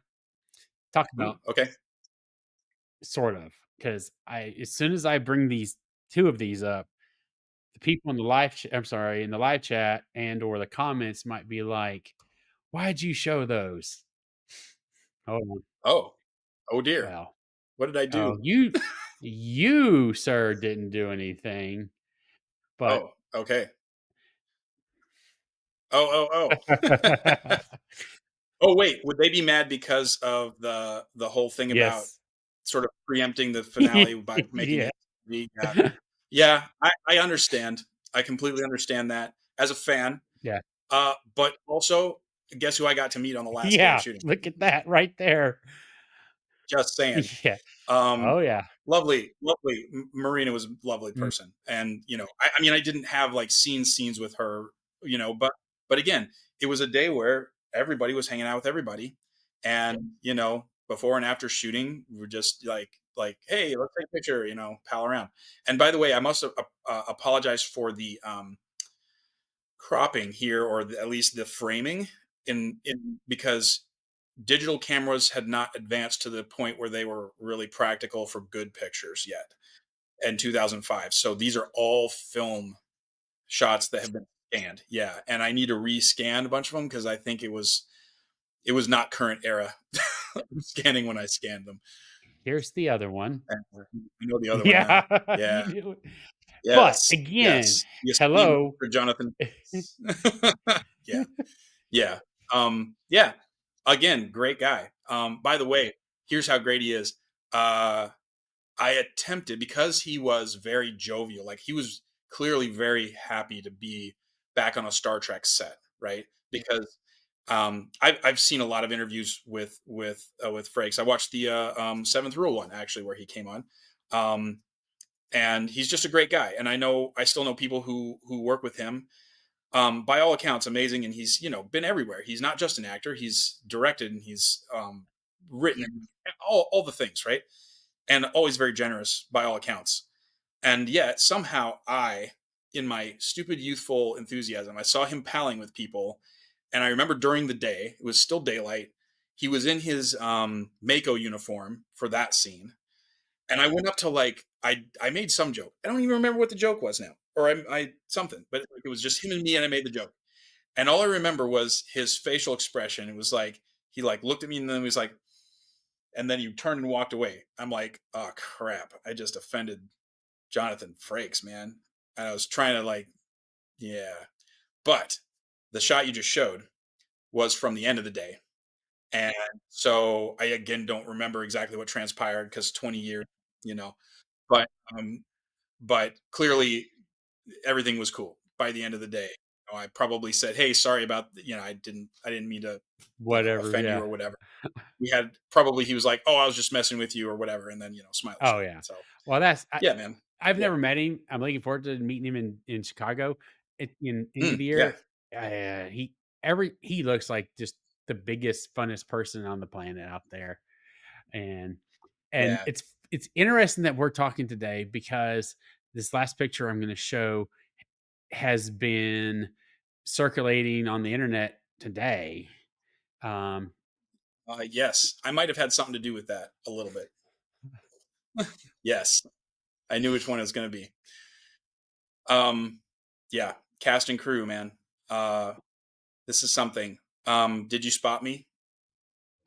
talk Ooh, about, okay. sort of, because I as soon as I bring these 2 of these up, the people in the I'm sorry, in the live chat and or the comments might be like, "Why'd you show those?" Hold on. Oh, oh dear. Well, What did I oh, do? you, sir, didn't do anything, but Oh, okay. Oh. Oh, wait, would they be mad because of the whole thing about yes. sort of preempting the finale by making Yeah. it yeah. Yeah, I understand. I completely understand that as a fan. Yeah. But also, guess who I got to meet on the last day of Yeah, shooting? look at that right there. Just saying. Yeah. Um, Oh, yeah. lovely. Marina was a lovely Mm, person, and I mean, I didn't have like scenes with her, but again, it was a day where everybody was hanging out with everybody, and before and after shooting, we were just like, hey, let's take a picture, pal around. And by the way, I must apologize for the cropping here, or at least the framing in because digital cameras had not advanced to the point where they were really practical for good pictures yet in 2005. So these are all film shots that have been scanned. Yeah, and I need to rescan a bunch of them because I think it was not current era scanning when I scanned them. here's the other one. And I know the other one now. Yeah, you Yeah. do it. But Yes. again, Yes. The esteemed hello. Mr. Jonathan. Yeah. Yeah. Yeah. Again, great guy. By the way, here's how great he is. Uh I attempted, because he was very jovial, like he was clearly very happy to be back on a Star Trek set, right? Because I've seen a lot of interviews with Frakes. I watched the Seventh Rule one actually, where he came on, um, and he's just a great guy. And I still know people who work with him. By all accounts, amazing, and he's been everywhere. He's not just an actor; he's directed and he's written all the things, right? And always very generous by all accounts. And yet somehow in my stupid youthful enthusiasm, I saw him palling with people. And I remember during the day, it was still daylight. He was in his Mako uniform for that scene. And I went up to like, I made some joke. I don't even remember what the joke was now, or I something, but it was just him and me, and I made the joke. And all I remember was his facial expression. It was like, he like looked at me and then he was like, and then he turned and walked away. I'm like, oh crap, I just offended Jonathan Frakes, man. And I was trying to like, yeah. But the shot you just showed was from the end of the day. And so I again don't remember exactly what transpired because 20 years, you know. But but clearly everything was cool by the end of the day. I probably said, "Hey, sorry about I didn't mean to, Whatever. offend you Yeah. or whatever." We had probably he was like, "Oh, I was just messing with you or whatever," and then smiley Oh, shot. yeah. So Well, yeah, man. I've Yeah. never met him. I'm looking forward to meeting him in Chicago at in end of the Yeah. year. He looks like just the biggest, funnest person on the planet out there, and Yeah. it's interesting that we're talking today because this last picture I'm gonna show has been circulating on the internet today. Um, Yes, I might have had something to do with that a little bit. Yes, I knew which one it was going to be. Um, yeah, cast and crew, man. Uh, this is something. Did you spot me?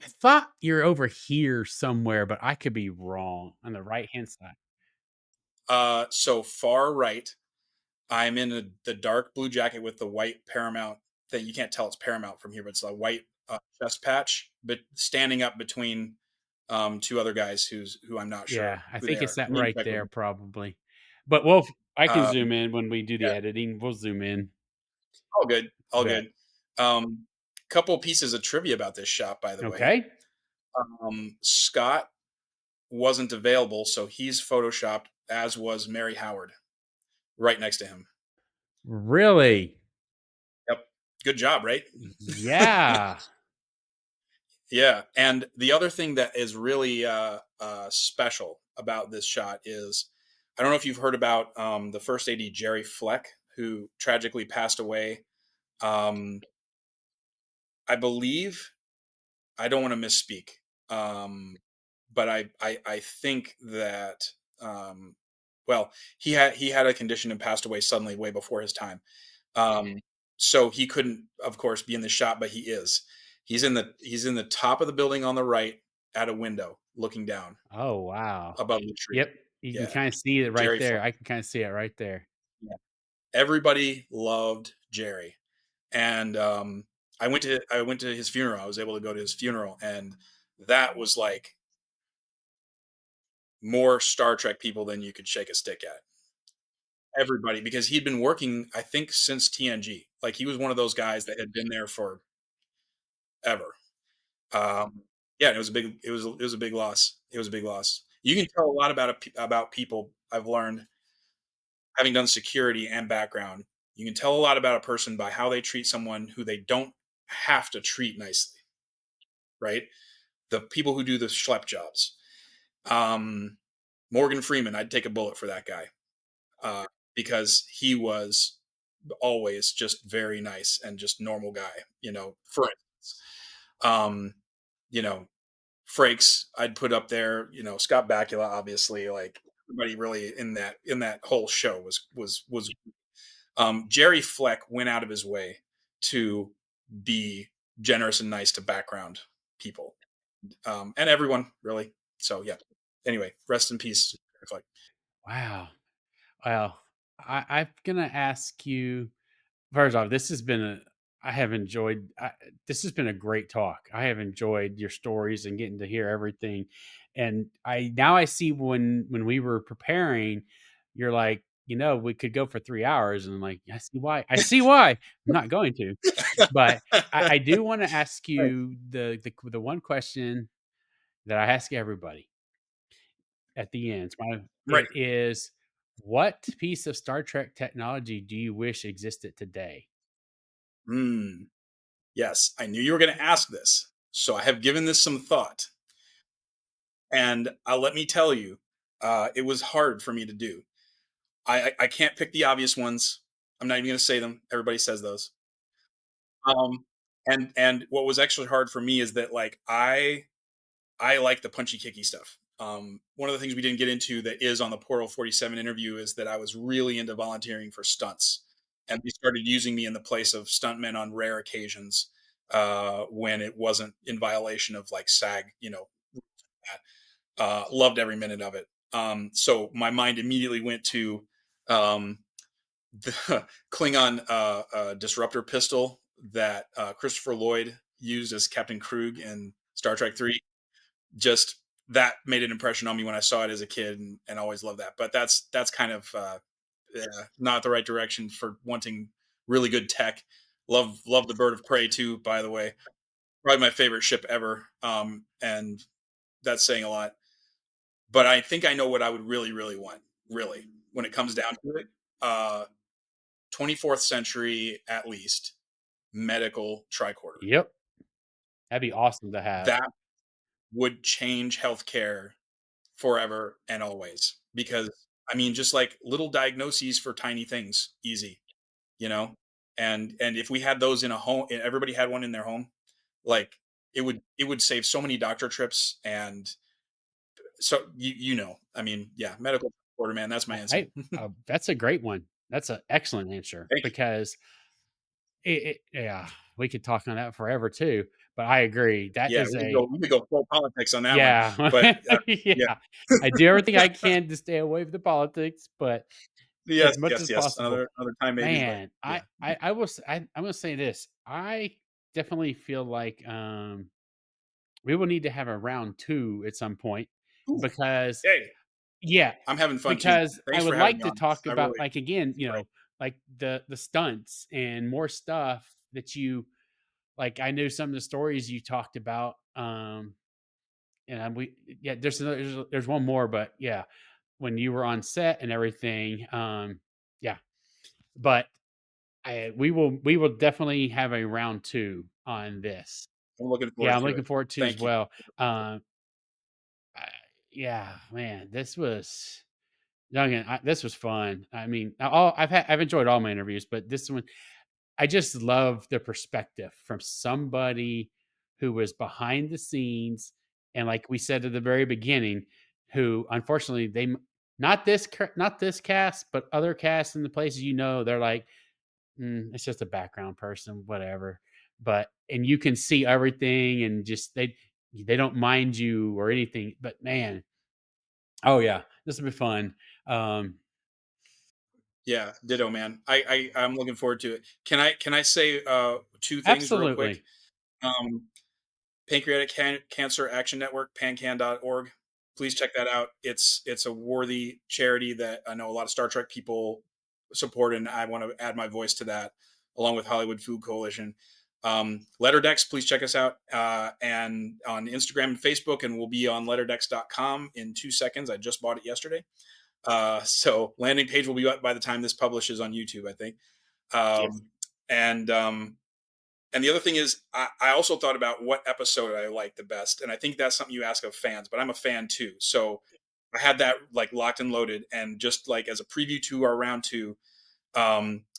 I thought you're over here somewhere, but I could be wrong on the right-hand side. So far right, I'm in the dark blue jacket with the white Paramount thing. You can't tell it's Paramount from here, but it's a white chest patch, but standing up between two other guys who I'm not Yeah, sure I who they think it's are. that You need to right check with there them. probably. But I can zoom in when we do Yeah, the editing. We'll zoom in. all good, all Bet. good. Couple pieces of trivia about this shot, by the way. Okay. Scott wasn't available, so he's photoshopped, as was Mary Howard, right next to him. Really? Yep. Good job, right? Yeah. Yeah. And the other thing that is really special about this shot is I don't know if you've heard about the first AD, Jerry Fleck, who tragically passed away. Um, I believe, I don't want to misspeak, but I think that, um, well, he had a condition and passed away suddenly way before his time. Um, so he couldn't, of course, be in the shot, but he is. He's in the top of the building on the right at a window looking down Oh, wow. above the tree. Yep. You can Yeah, kinda see it right Jerry there. Fleck. I can kinda see it right there. Yeah. Everybody loved Jerry, and I went to his funeral. I was able to go to his funeral, and that was like more Star Trek people than you could shake a stick at. Everybody, because he'd been working, I think, since TNG. Like he was one of those guys that had been there for ever. Um, yeah, it was a big loss. It was a big loss. You can tell a lot about people. I've learned, having done security and background. You can tell a lot about a person by how they treat someone who they don't have to treat nicely, right? The people who do the schlep jobs. Um, Morgan Freeman, I'd take a bullet for that guy, uh, because he was always just very nice and just normal guy. For instance, um, you know, Frakes, I'd put up there. Scott Bakula, obviously, like everybody really in that whole show was. Jerry Fleck went out of his way to be generous and nice to background people, and everyone really. So yeah. Anyway, rest in peace, Jerry Fleck. Wow. Well, I'm gonna ask you first off, this has been a I have enjoyed this has been a great talk. I have enjoyed your stories and getting to hear everything. And I see when we were preparing, you're like, we could go for 3 hours. And I'm like, I see why. I see why. I'm not going to. But I do want to ask Right. you the one question that I ask everybody at the end. I'm ready. It is, what piece of Star Trek technology do you wish existed today? Mm, yes, I knew you were going to ask this, so I have given this some thought, and let me tell you, it was hard for me to do. I can't pick the obvious ones. I'm not even going to say them. Everybody says those. Um, and what was actually hard for me is that, like, I like the punchy kicky stuff. One of the things we didn't get into that is on the Portal 47 interview is that I was really into volunteering for stunts, and they started using me in the place of stuntmen on rare occasions, when it wasn't in violation of like SAG. Loved every minute of it. So my mind immediately went to, um, the Klingon disruptor pistol that Christopher Lloyd used as Captain Krug in Star Trek 3. Just that made an impression on me when I saw it as a kid, and always loved that. But that's kind of, yeah, not the right direction for wanting really good tech. Love the Bird of Prey too, by the way. Probably my favorite ship ever. And that's saying a lot. But I think I know what I would really, really want, really, when it comes down to it. 24th century, at least, medical tricorder. Yep. That'd be awesome to have. That would change healthcare forever and always. Because, I mean, just like little diagnoses for tiny things, easy, you know? And if we had those in a home, and everybody had one in their home, like it would save so many doctor trips. And so I mean, yeah, medical tricorder, man, that's my answer. I That's a great one. That's an excellent answer Thank you. because yeah, we could talk on that forever too. But I agree. That Yeah, is we could a go we could go full politics on that one, yeah, but, yeah. yeah. I do everything I can to stay away from the politics, but Yes, as much yes, as yes, possible. another time maybe, but Man, yeah. I'm gonna say this. I definitely feel like we will need to have a round two at some point Ooh, because hey, yeah, I'm having fun too. because I Thanks would for having like me to on this. talk I about really like again, great. like the stunts and more stuff that you like. I knew some of the stories you talked about. And we yeah, there's one more, but yeah, when you were on set and everything, yeah. But we will definitely have a round two on this. I'm looking Yeah, forward I'm to looking it. forward to as Thank you. well. I, yeah, man, this was Duncan. This was fun. I mean, I've enjoyed all my interviews, but this one I just love the perspective from somebody who was behind the scenes, and like we said at the very beginning, who unfortunately not this cast, but other casts in the places they're like, it's just a background person, whatever. But and you can see everything, and just they don't mind you or anything. But man, oh yeah, this will be fun. Um, Yeah, ditto, man. I'm looking forward to it. Can I say, 2 things real quick? Absolutely, Um Pancreatic Cancer Action Network, pancan.org. Please check that out. It's a worthy charity that I know a lot of Star Trek people support, and I want to add my voice to that, along with Hollywood Food Coalition. Letterdex, please check us out, and on Instagram and Facebook, and we'll be on letterdex.com in 2 seconds. I just bought it yesterday. So landing page will be up by the time this publishes on YouTube, I think. yes. And and the other thing is, I also thought about what episode I like the best, and I think that's something you ask of fans. But I'm a fan too, so I had that like locked and loaded. And just like as a preview to our round two,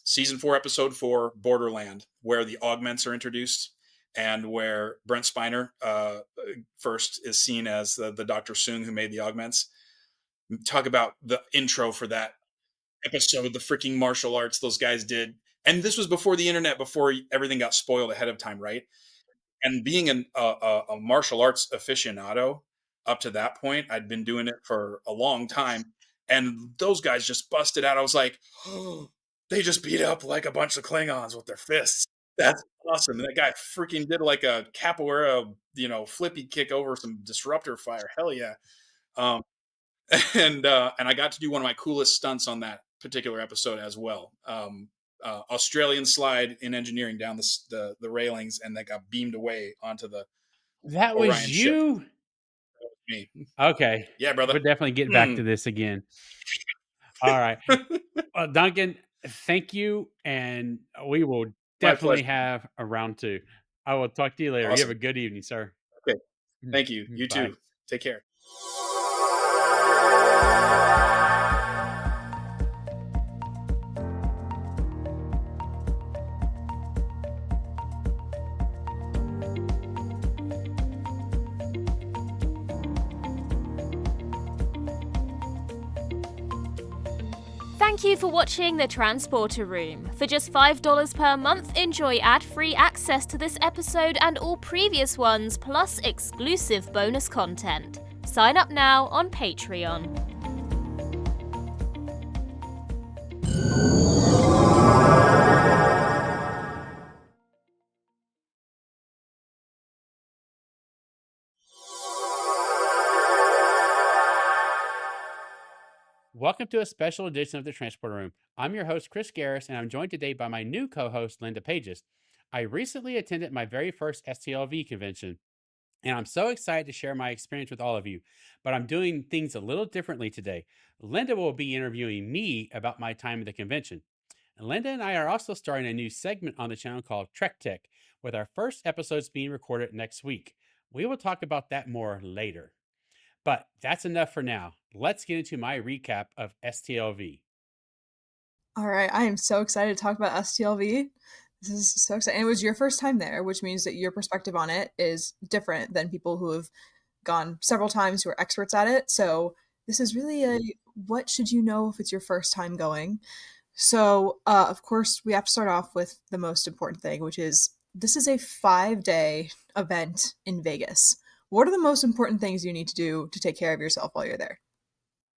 season 4, episode 4, Borderland, where the augments are introduced, and where Brent Spiner first is seen as the Dr. Soong who made the augments. Talk about the intro for that episode, the freaking martial arts those guys did. And this was before the internet, before everything got spoiled ahead of time, right? And being a martial arts aficionado up to that point, I'd been doing it for a long time. And those guys just busted out. I was like, oh, they just beat up like a bunch of Klingons with their fists. That's awesome. And that guy freaking did like a capoeira, flippy kick over some disruptor fire. Hell yeah. Um, and I got to do one of my coolest stunts on that particular episode as well. Australian slide in engineering down the railings, and that got beamed away onto the That Orion was ship. you. Me, Okay, yeah, brother. we'll definitely get back Hmm. to this again. All right. Duncan, thank you, and we will My definitely pleasure. have a round 2. I will talk to you later. You have a Awesome. good evening, sir. Okay. Thank you. You Bye. too. Take care. Thank you for watching The Transporter Room. For just $5 per month, enjoy ad-free access to this episode and all previous ones, plus exclusive bonus content. Sign up now on Patreon. Welcome to a special edition of the Transporter Room. I'm your host, Chris Garris, and I'm joined today by my new co host, Linda Pages. I recently attended my very first STLV convention, and I'm so excited to share my experience with all of you. But I'm doing things a little differently today. Linda will be interviewing me about my time at the convention. And Linda and I are also starting a new segment on the channel called Trek Tech, with our first episodes being recorded next week. We will talk about that more later. But that's enough for now. Let's get into my recap of STLV. All right, I am so excited to talk about STLV. This is so exciting. And it was your first time there, which means that your perspective on it is different than people who have gone several times who are experts at it. So this is really a what should you know if it's your first time going? So, of course, we have to start off with the most important thing, which is this is a 5-day event in Vegas. What are the most important things you need to do to take care of yourself while you're there?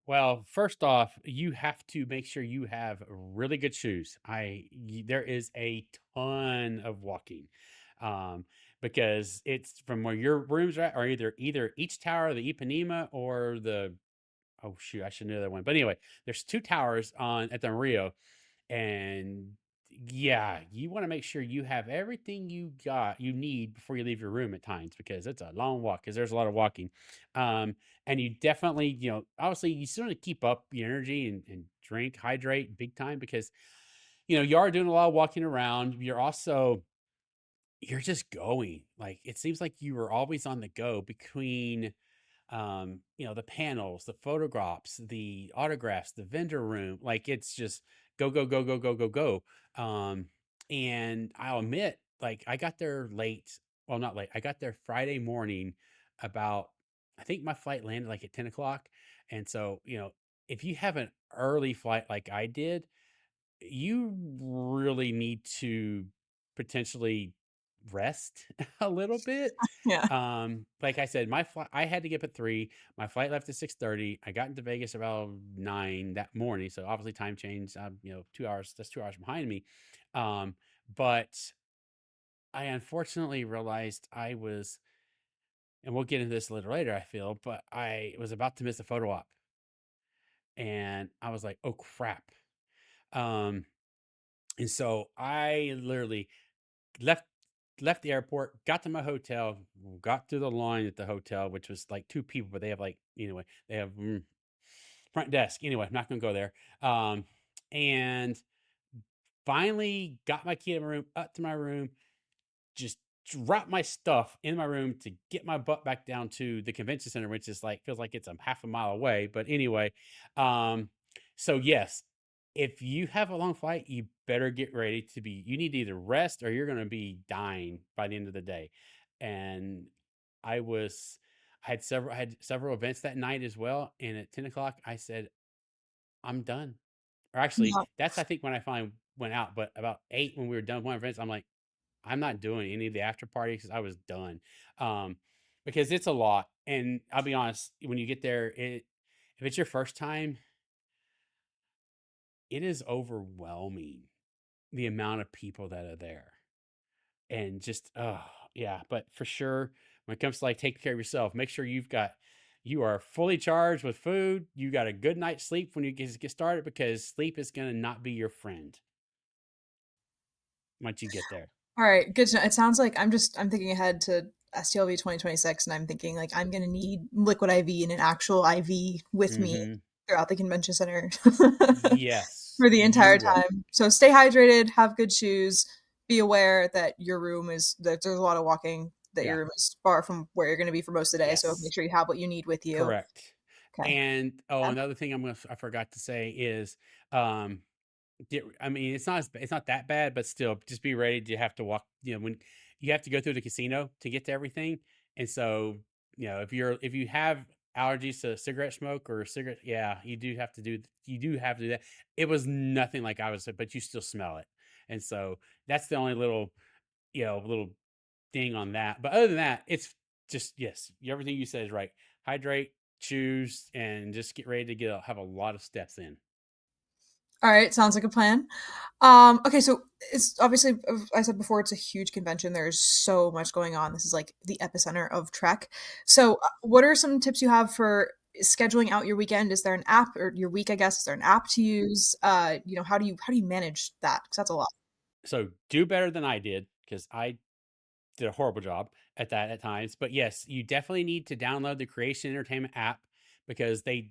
Well, first off, you have to make sure you have really good shoes. There is a ton of walking, um, because it's from where your rooms are at, or either each tower, the Ipanema, or the oh shoot, I should know that one. But anyway, there's two towers on at the Rio, and yeah, you want to make sure you have everything you need before you leave your room at times, because it's a long walk, because there's a lot of walking. And you definitely, obviously you still want to keep up your energy and drink, hydrate big time, because you are doing a lot of walking around. You're just going. Like, it seems like you were always on the go between the panels, the photographs, the autographs, the vendor room. Like, it's just go, go, go, go, go, go, go. And I'll admit, like, I got there late. Well, not late. I got there Friday morning about, I think my flight landed like at 10 o'clock. And so, if you have an early flight like I did, you really need to potentially rest a little bit. Yeah. Like I said, my flight, I had to get up at 3. My flight left at 6:30. I got into Vegas about 9 that morning. So obviously time change, 2 hours, that's 2 hours behind me. But I unfortunately realized and we'll get into this a little later, I feel, but I was about to miss a photo op, and I was like, oh crap. Um, and so I literally left left the airport, got to my hotel, got through the line at the hotel, which was like 2 people, but they have like, anyway, they have front desk. Anyway, I'm not going to go there. And finally got my key in my room, up to my room, just drop my stuff in my room to get my butt back down to the convention center, which is like, feels like it's a half a mile away. But anyway, so yes, if you have a long flight, you better get ready you need to either rest, or you're going to be dying by the end of the day. And I was, I had several events that night as well. And at 10 o'clock, I said, I'm done. Or actually, Yeah. that's, I think, when I finally went out. But about 8, when we were done with one event, I'm like, I'm not doing any of the after party, because I was done. Because it's a lot. And I'll be honest, when you get there, if it's your first time, it is overwhelming, the amount of people that are there. And just, oh, yeah. But for sure, when it comes to like taking care of yourself, make sure you are fully charged with food. You got a good night's sleep when you get started, because sleep is going to not be your friend once you get there. All right, good to know. It sounds like I'm thinking ahead to STLV 2026, and I'm thinking like I'm gonna need liquid IV and an actual IV with me Hmm. throughout the convention center Yes, for the you entire will. time. So stay hydrated, have good shoes, be aware that that there's a lot of walking, that Yeah. your room is far from where you're gonna be for most of the day. So make Yes. sure you have what you need with you. Correct. Okay. And Yeah. another thing I forgot to say is, um, I mean, it's not that bad, but still, just be ready to have to walk. When you have to go through the casino to get to everything, and so if you have allergies to cigarette smoke or cigarette, yeah, you do have to do that. It was nothing like I was, but you still smell it, and so that's the only little thing on that. But other than that, it's just, yes, everything you said is right. Hydrate, choose, and just get ready to have a lot of steps in. All right, sounds like a plan. Okay, so it's obviously, I said before, it's a huge convention. There's so much going on. This is like the epicenter of Trek. So, what are some tips you have for scheduling out your weekend? Is there an app, or your week, I guess, is there an app to use? How do you manage that? Because that's a lot. So do better than I did, because I did a horrible job at that at times. But yes, you definitely need to download the Creation Entertainment app, because they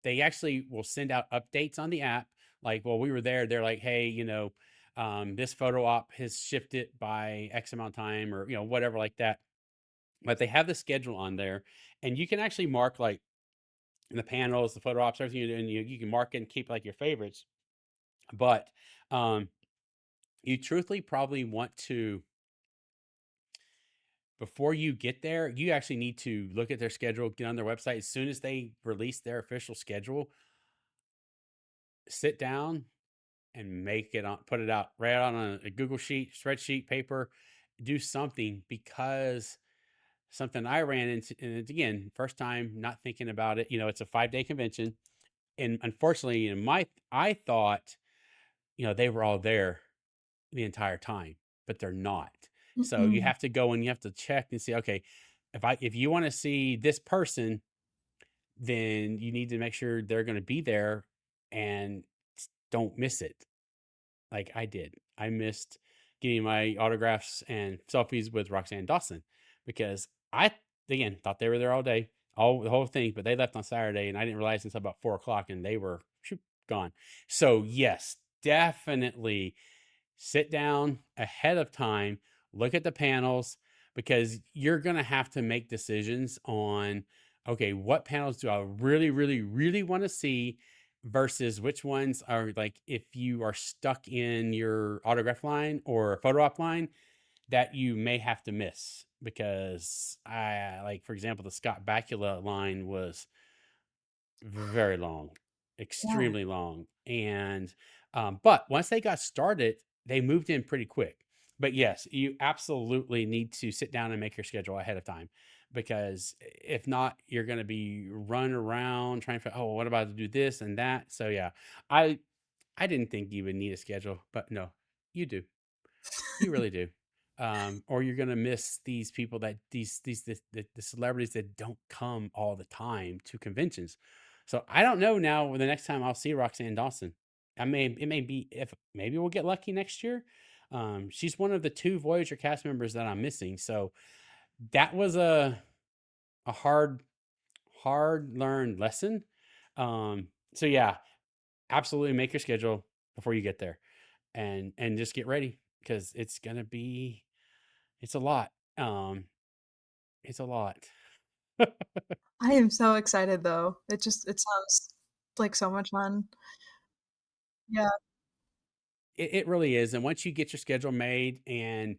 actually will send out updates on the app. Like, well, we were there. They're like, hey, this photo op has shifted by X amount of time, or whatever like that. But they have the schedule on there, and you can actually mark like the panels, the photo ops, everything, and you can mark it and keep like your favorites. But you truthfully probably want to, before you get there, you actually need to look at their schedule, get on their website. As soon as they release their official schedule, sit down and put it out, right out on a Google sheet, spreadsheet, paper, do something, because something I ran into, and it's, again, first time not thinking about it. It's a 5-day convention. And unfortunately, I thought, they were all there the entire time, but they're not. So you Mm-mm. have to go and you have to check and see, okay, if you want to see this person, then you need to make sure they're going to be there, and don't miss it. Like I did. I missed getting my autographs and selfies with Roxanne Dawson, because I, again, thought they were there all day, the whole thing, but they left on Saturday, and I didn't realize until about 4 o'clock, and they were gone. So yes, definitely sit down ahead of time, look at the panels, because you're going to have to make decisions on, okay, what panels do I really, really, really want to see, versus which ones are, like, if you are stuck in your autograph line or photo op line, that you may have to miss. Because like, for example, the Scott Bakula line was very long, Yeah. extremely long. And but once they got started, they moved in pretty quick. But yes, you absolutely need to sit down and make your schedule ahead of time, because if not, you're going to be running around trying to, oh, what about to do this and that. So yeah, I I didn't think you would need a schedule, but no, you do. You really do. Or you're gonna miss these people, that the celebrities that don't come all the time to conventions. So I don't know now the next time I'll see Roxanne Dawson. It may be, if maybe we'll get lucky next year. She's one of the 2 Voyager cast members that I'm missing. So that was a hard learned lesson. So yeah, absolutely make your schedule before you get there, and just get ready, because it's a lot. It's a lot. I am so excited though. It sounds like so much fun. Yeah. It really is. And once you get your schedule made, and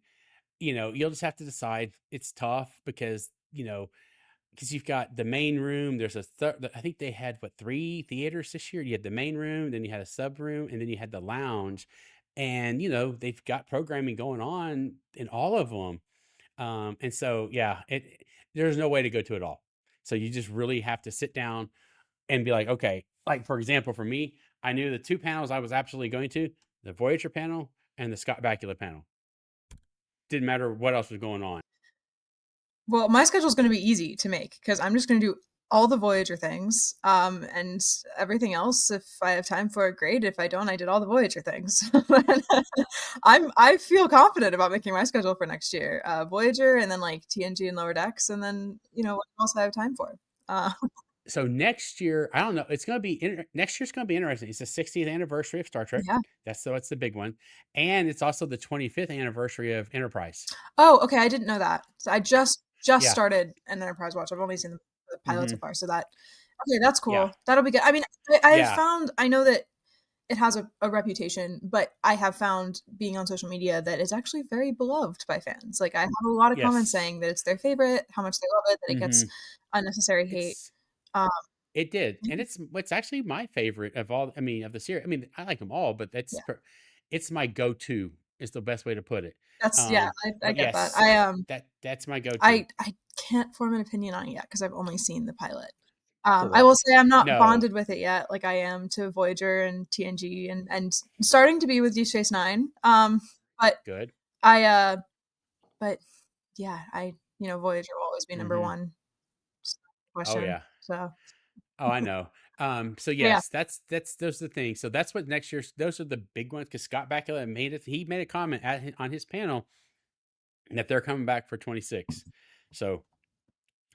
you'll just have to decide. It's tough, because you've got the main room. There's I think they had, what, 3 theaters this year. You had the main room, then you had a sub room, and then you had the lounge. And they've got programming going on in all of them. And so yeah, there's no way to go to it all. So you just really have to sit down and be like, okay, like, for example, for me, I knew the 2 panels I was absolutely going to: the Voyager panel and the Scott Bakula panel. Didn't matter what else was going on. Well, my schedule's gonna be easy to make because I'm just gonna do all the Voyager things, and everything else, if I have time for it, great. If I don't, I did all the Voyager things. I feel confident about making my schedule for next year. Voyager, and then like TNG and Lower Decks, and then what else I have time for. So next year, I don't know. It's going to be next year's going to be interesting. It's the 60th anniversary of Star Trek. Yeah. That's the big one, and it's also the 25th anniversary of Enterprise. Oh, okay. I didn't know that. So I just Yeah. started an Enterprise watch. I've only seen the pilot so Hmm. far. So okay, that's Yeah. cool. That'll be good. I mean, I've Yeah. found, I know that it has a reputation, but I have found, being on social media, that it's actually very beloved by fans. Like, I have a lot of comments Yes. saying that it's their favorite, how much they love it, that it gets Hmm. unnecessary hate. It's Um, It did, yeah, and it's actually my favorite of all. I mean, of the series. I mean, I like them all, but yeah. it's my go-to. Is the best way to put it. Yeah, I But get that. yes, that's my go-to. I can't form an opinion on it yet because I've only seen the pilot. I will Cool. say I'm not No, bonded with it yet, like I am to Voyager and TNG, and starting to be with Deep Space Nine. But good. I but yeah, Voyager will always be number Hmm. one. Oh Question. yeah. So Oh, I know. So Yeah. yes, that's those are the things. So that's what next year's those are the big ones because Scott Bakula made it. He made a comment on his panel that they're coming back for 26. So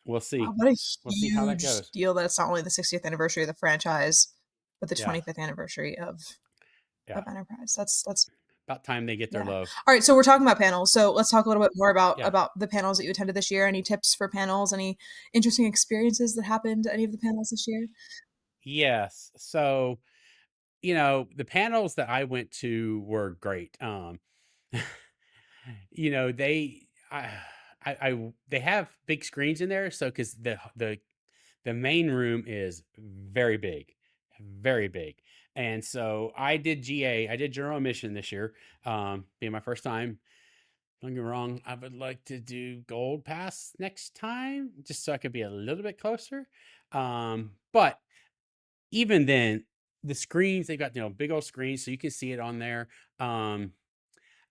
we'll Wow, see. what a We'll see how that huge goes. deal that it's not only the 60th anniversary of the franchise, but the Yeah, 25th anniversary yeah. of Enterprise. That's About time they get their yeah. love. All right, so we're talking about panels. So let's talk a little bit more Yeah. about the panels that you attended this year. Any tips for panels? Any interesting experiences that happened at any of the panels this year? Yes. So the panels that I went to were great. They they have big screens in there, so because the main room is very big, and so I did GA, I did general admission this year, being my first time. Don't get me wrong, I would like to do gold pass next time, just so I could be a little bit closer. But even then, the screens they got big old screens, so you can see it on there. Um,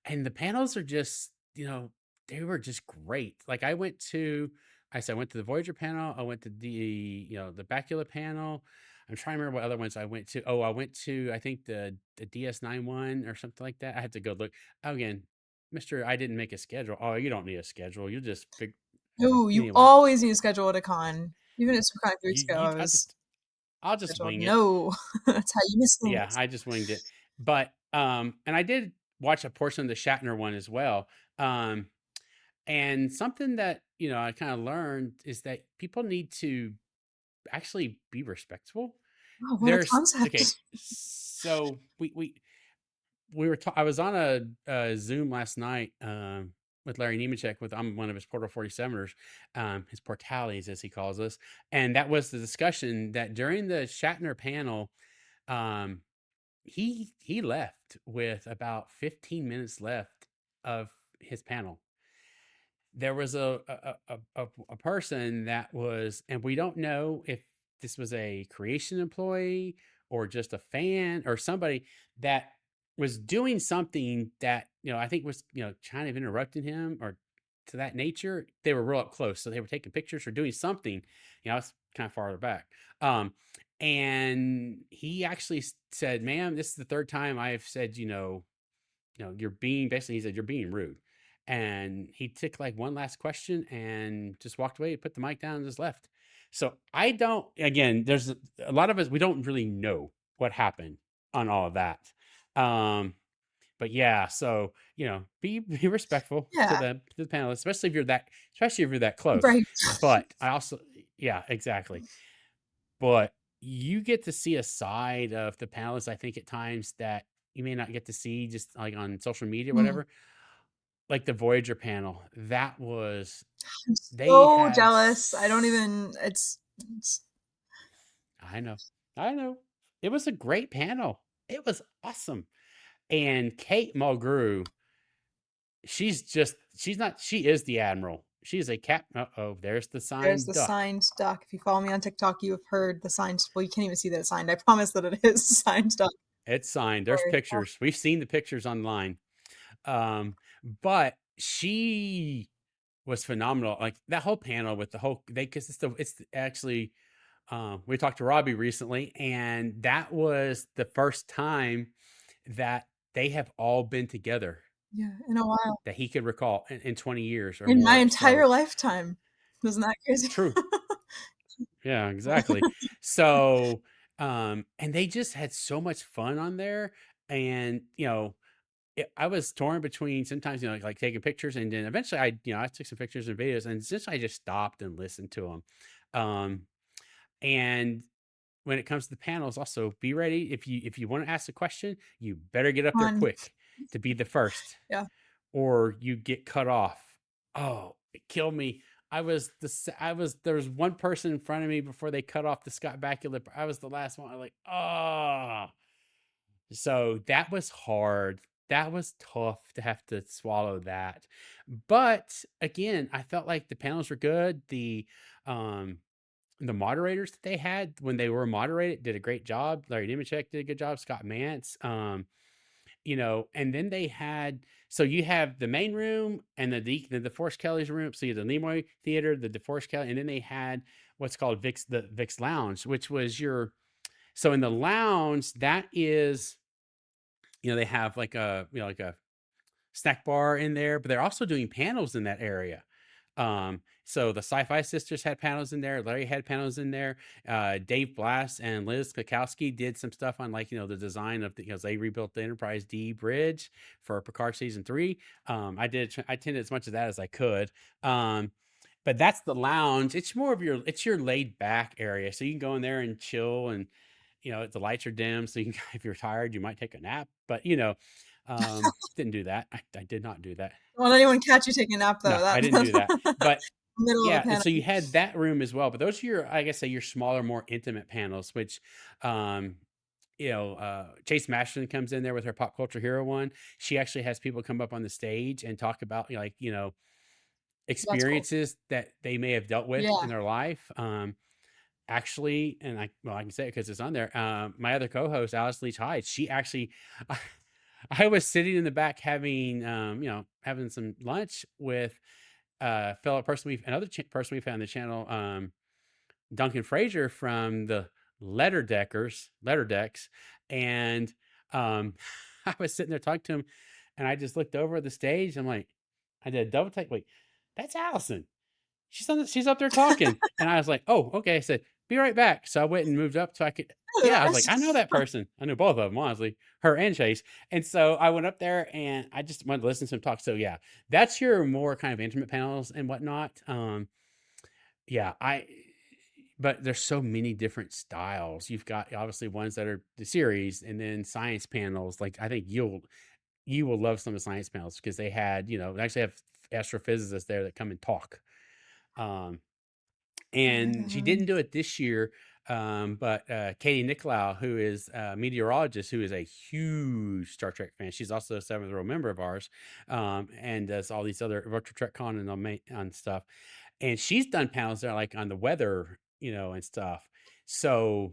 and the panels are just, they were just great. Like I went to the Voyager panel. I went to the Bacula panel. I'm trying to remember what other ones I went to. Oh, I went to, I think the DS91 or something like that. I had to go look again. Mister, I didn't make a schedule. Oh, you don't need a schedule. You just figure. No, you Anyway, always need to schedule at a con. Even at SuperCon 3 weeks ago, I was I'll just scheduled. wing it. No, that's how you miss Yeah, things. I just winged it. But and I did watch a portion of the Shatner one as well. Um, and something that, I kind of learned is that people need to actually be respectful. Oh, what a There's okay, concept. so we were I was on a Zoom last night with Larry Nemechek with I'm one of his Portal 47ers, his Portales as he calls us, and that was the discussion that during the Shatner panel, um, he left with about 15 minutes left of his panel. There was a person that was, and we don't know if this was a creation employee or just a fan or somebody that was doing something that I think was kind of interrupting him or to that nature. They were real up close, so they were taking pictures or doing something. It's kind of farther back. And he actually said, "Ma'am, this is the third time I've said, you're being basically," he said, "you're being rude." And he took like one last question and just walked away, put the mic down, and just left. So I don't, again, there's a lot of us, we don't really know what happened on all of that. But yeah, so, be respectful to Yeah, the panelists, especially if you're that close. right. But I also, yeah, exactly. But you get to see a side of the panelists, I think, at times that you may not get to see just like on social media, Mm. whatever. Like the Voyager panel, that was I'm they so had. jealous. I don't even. It's I know, I know. It was a great panel. It was awesome. And Kate Mulgrew, she's not. She is the admiral. She's a cap. Oh, there's the there's signed the duck. signed duck. If you follow me on TikTok, you have heard the signed. Well, you can't even see that it's signed. I promise that it is signed duck. It's signed. There's Sorry. pictures. We've seen the pictures online. But she was phenomenal. Like that whole panel with the whole because actually we talked to Robbie recently, and that was the first time that they have all been together Yeah, in a while. that he could recall in 20 years or In my more. entire So lifetime. Isn't that crazy? true. Yeah, exactly. So and they just had so much fun on there. And I was torn between sometimes, like taking pictures, and then eventually I took some pictures and videos, and since I just stopped and listened to them. And when it comes to the panels, also be ready. If you want to ask a question, you better get up there On. quick to be the first, Yeah. or you get cut off. Oh, it killed me. There was one person in front of me before they cut off the Scott Bakula. I was the last one. I'm like, oh. So that was hard. That was tough to have to swallow that. But again, I felt like the panels were good. The moderators that they had when they were moderated did a great job. Larry Nemechek did a good job. Scott Mantz. and then they had, so you have the main room and the DeForest Kelly's room. So you have the Nimoy Theater, the DeForest Kelly, and then they had what's called the Vic's Lounge, which was so in the lounge, that is, they have like a snack bar in there, but they're also doing panels in that area. So the Sci-Fi Sisters had panels in there. Larry had panels in there. Dave Blass and Liz Kakowski did some stuff on the design of they rebuilt the Enterprise D bridge for Picard season 3. I attended as much of that as I could. But that's the lounge. It's more of your laid back area. So you can go in there and chill, and the lights are dim. So you can, if you're tired, you might take a nap, but didn't do that. I did not do that. Won't anyone catch you taking a nap though? No, I didn't do that. But middle of a yeah, panel. so you had that room as well. But those are your smaller, more intimate panels, which Chase Masterson comes in there with her Pop Culture Hero one. She actually has people come up on the stage and talk about experiences that they may have dealt with in their life. Actually, and I can say it because it's on there. My other co-host, Alice Leach Hyde, she actually, I was sitting in the back having having some lunch with another person we found on the channel, Duncan Fraser from the Letter Decks, and I was sitting there talking to him, and I just looked over at the stage. I'm like, I did a double take. Wait, that's Allison. She's up there talking, and I was like, oh, okay. I said, be right back. So I went and moved up so I could. Yeah, I was like, I know that person. I knew both of them, honestly, her and Chase. And so I went up there and I just wanted to listen to him talk. So yeah, that's your more kind of intimate panels and whatnot. Yeah, but there's so many different styles. You've got obviously ones that are the series, and then science panels. Like I think you will love some of the science panels because they had, they actually have astrophysicists there that come and talk. And she didn't do it this year. But Katie Nicolau, who is a meteorologist, who is a huge Star Trek fan, she's also a 7th row member of ours, and does all these other virtual TrekCon and on stuff. And she's done panels there, like on the weather, and stuff. So,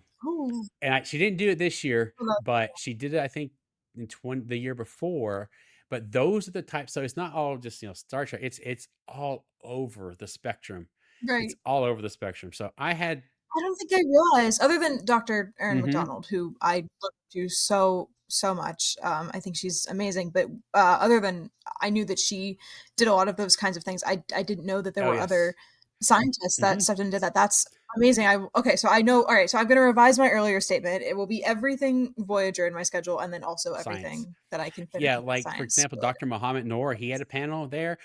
and she didn't do it this year, but she did it, I think, in the year before. But those are the types. So it's not all just Star Trek. It's all over the spectrum. Right. It's all over the spectrum. So I don't think I realized, other than Dr. Erin McDonald, who I look to so much. I think she's amazing. But other than, I knew that she did a lot of those kinds of things. I didn't know that there were other scientists that stepped in and did that. That's amazing. So I know. All right. So I'm going to revise my earlier statement. It will be everything Voyager in my schedule, and then also everything that I can fit. Yeah, like for example, Dr. Muhammad Noor, he had a panel there.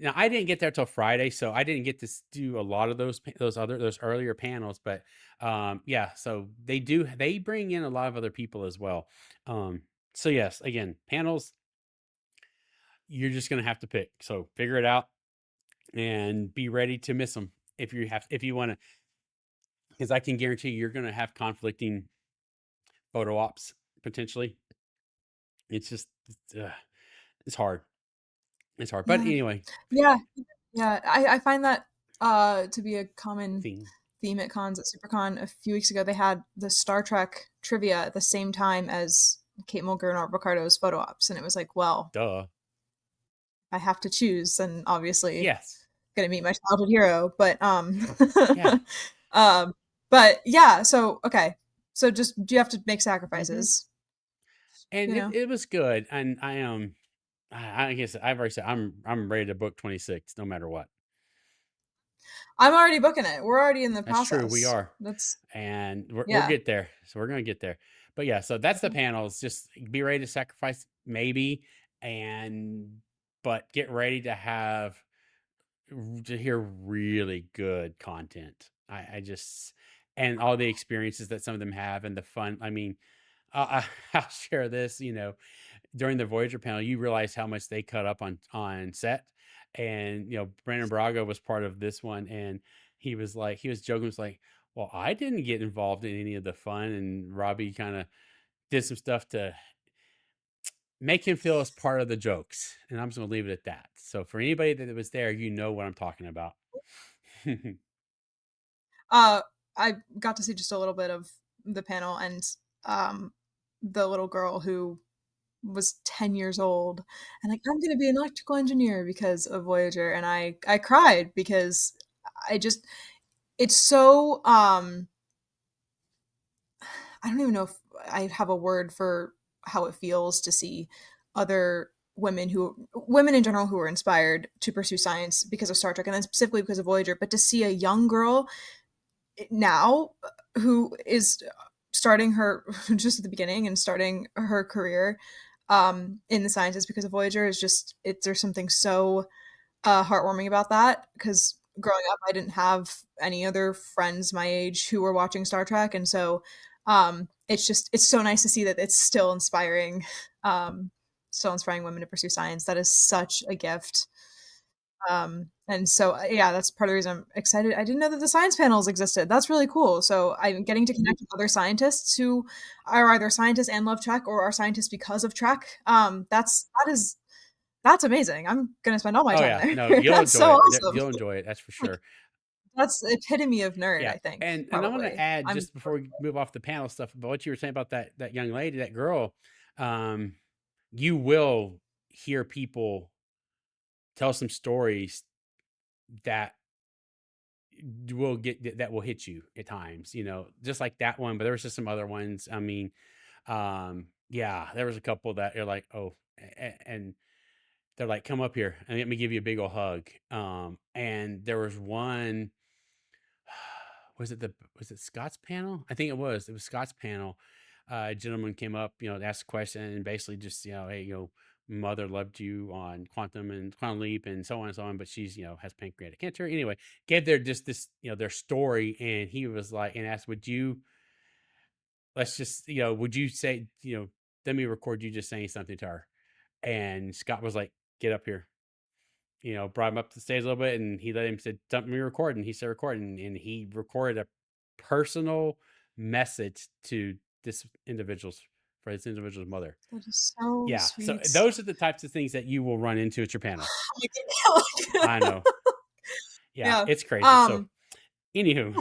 Now I didn't get there till Friday, so I didn't get to do a lot of those earlier panels. But yeah, so they bring in a lot of other people as well. So yes, again, panels, you're just gonna have to pick. So figure it out and be ready to miss them if you want to, because I can guarantee you're gonna have conflicting photo ops potentially. It's just it's hard. It's hard, but anyway. Yeah. I find that to be a common theme at cons. At SuperCon a few weeks ago, they had the Star Trek trivia at the same time as Kate Mulgrew and Art Ricardo's photo ops, and it was like, well, duh. I have to choose, and obviously, yes, gonna meet my childhood hero. But yeah. But yeah. So okay. So just you have to make sacrifices. And it was good, and I guess I've already said I'm ready to book 26 no matter what. I'm already booking it. We're already in the process. That's true. We are. We'll get there. So we're going to get there. But yeah, so that's the panels. Just be ready to sacrifice maybe, but get ready to hear really good content. And all the experiences that some of them have and the fun. I mean, I'll share this, during the Voyager panel, you realize how much they cut up on set. And, Brandon Braga was part of this one. And he was joking, was like, well, I didn't get involved in any of the fun. And Robbie kind of did some stuff to make him feel as part of the jokes. And I'm just going to leave it at that. So for anybody that was there, you know what I'm talking about. I got to see just a little bit of the panel, and the little girl who was 10 years old and like, I'm gonna be an electrical engineer because of Voyager, and I cried because I just it's so I don't even know if I have a word for how it feels to see other women in general who are inspired to pursue science because of Star Trek and then specifically because of Voyager, but to see a young girl now who is starting her just at the beginning and starting her career in the sciences because of Voyager is just there's something so heartwarming about that because growing up I didn't have any other friends my age who were watching Star Trek, and so it's so nice to see that it's um, still inspiring women to pursue science. That is such a gift. And so yeah, that's part of the reason I'm excited. I didn't know that the science panels existed. That's really cool. So I'm getting to connect with other scientists who are either scientists and love Trek or are scientists because of Trek. That's amazing. I'm gonna spend all my Oh time yeah, there. no, you'll That's enjoy so it. awesome. You'll enjoy it. That's for Like, sure. that's the epitome of nerd, Yeah, I think, and I want to probably. add just before we move off the panel stuff about what you were saying about that young lady, that girl. Um, you will hear people tell some stories that that will hit you at times, just like that one. But there was just some other ones. I mean, yeah, there was a couple that you're like, oh, and they're like, come up here and let me give you a big old hug. And there was one. Was it Scott's panel? I think it was. It was Scott's panel. A gentleman came up, to ask a question and basically just, hey, mother loved you on quantum and quantum leap and so on and so on, but she's, has pancreatic cancer. Anyway, gave their just this, their story, and he was like, and asked, let's just, would you say, let me record you just saying something to her. And Scott was like, get up here. Brought him up the stage a little bit, and he let him said, "Dump me recording." He said, "Recording," and he recorded a personal message to this individual's mother. That is so Yeah, so sweet. those are the types of things that you will run into at your panel. I know. Yeah, it's crazy. So, anywho,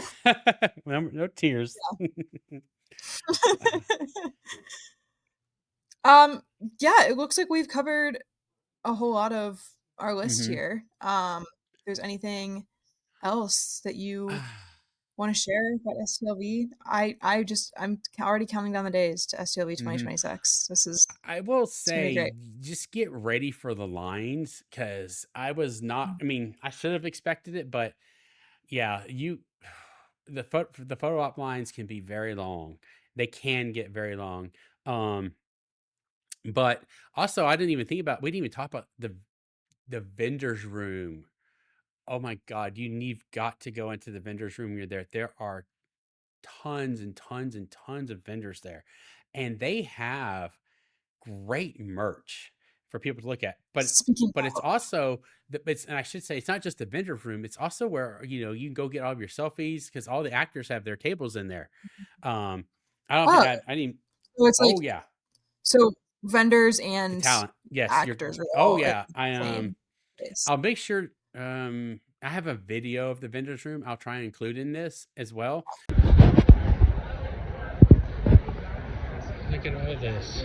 no tears. Yeah, it looks like we've covered a whole lot of our list Mhm. here. If there's anything else that you want to share about STLV? I'm already counting down the days to STLV Mhm. 2026. I will It's gonna be say, great. just get ready for the lines, because I was not. I mean, I should have expected it, but yeah, the photo op lines can be very long. They can get very long. Um, but also we didn't even talk about the vendor's room. Oh my God, you've got to go into the vendor's room when you're there. There are tons and tons and tons of vendors there, and they have great merch for people to look at. Speaking But it's of, also and I should say, it's not just the vendor room. It's also where you can go get all of your selfies, because all the actors have their tables in there. I don't think oh, I didn't. so it's like Oh yeah, so vendors the and talent. Yes, actors are Oh all in yeah, the same place. I'll make sure. I have a video of the vendors room. I'll try and include in this as well. Look at all this.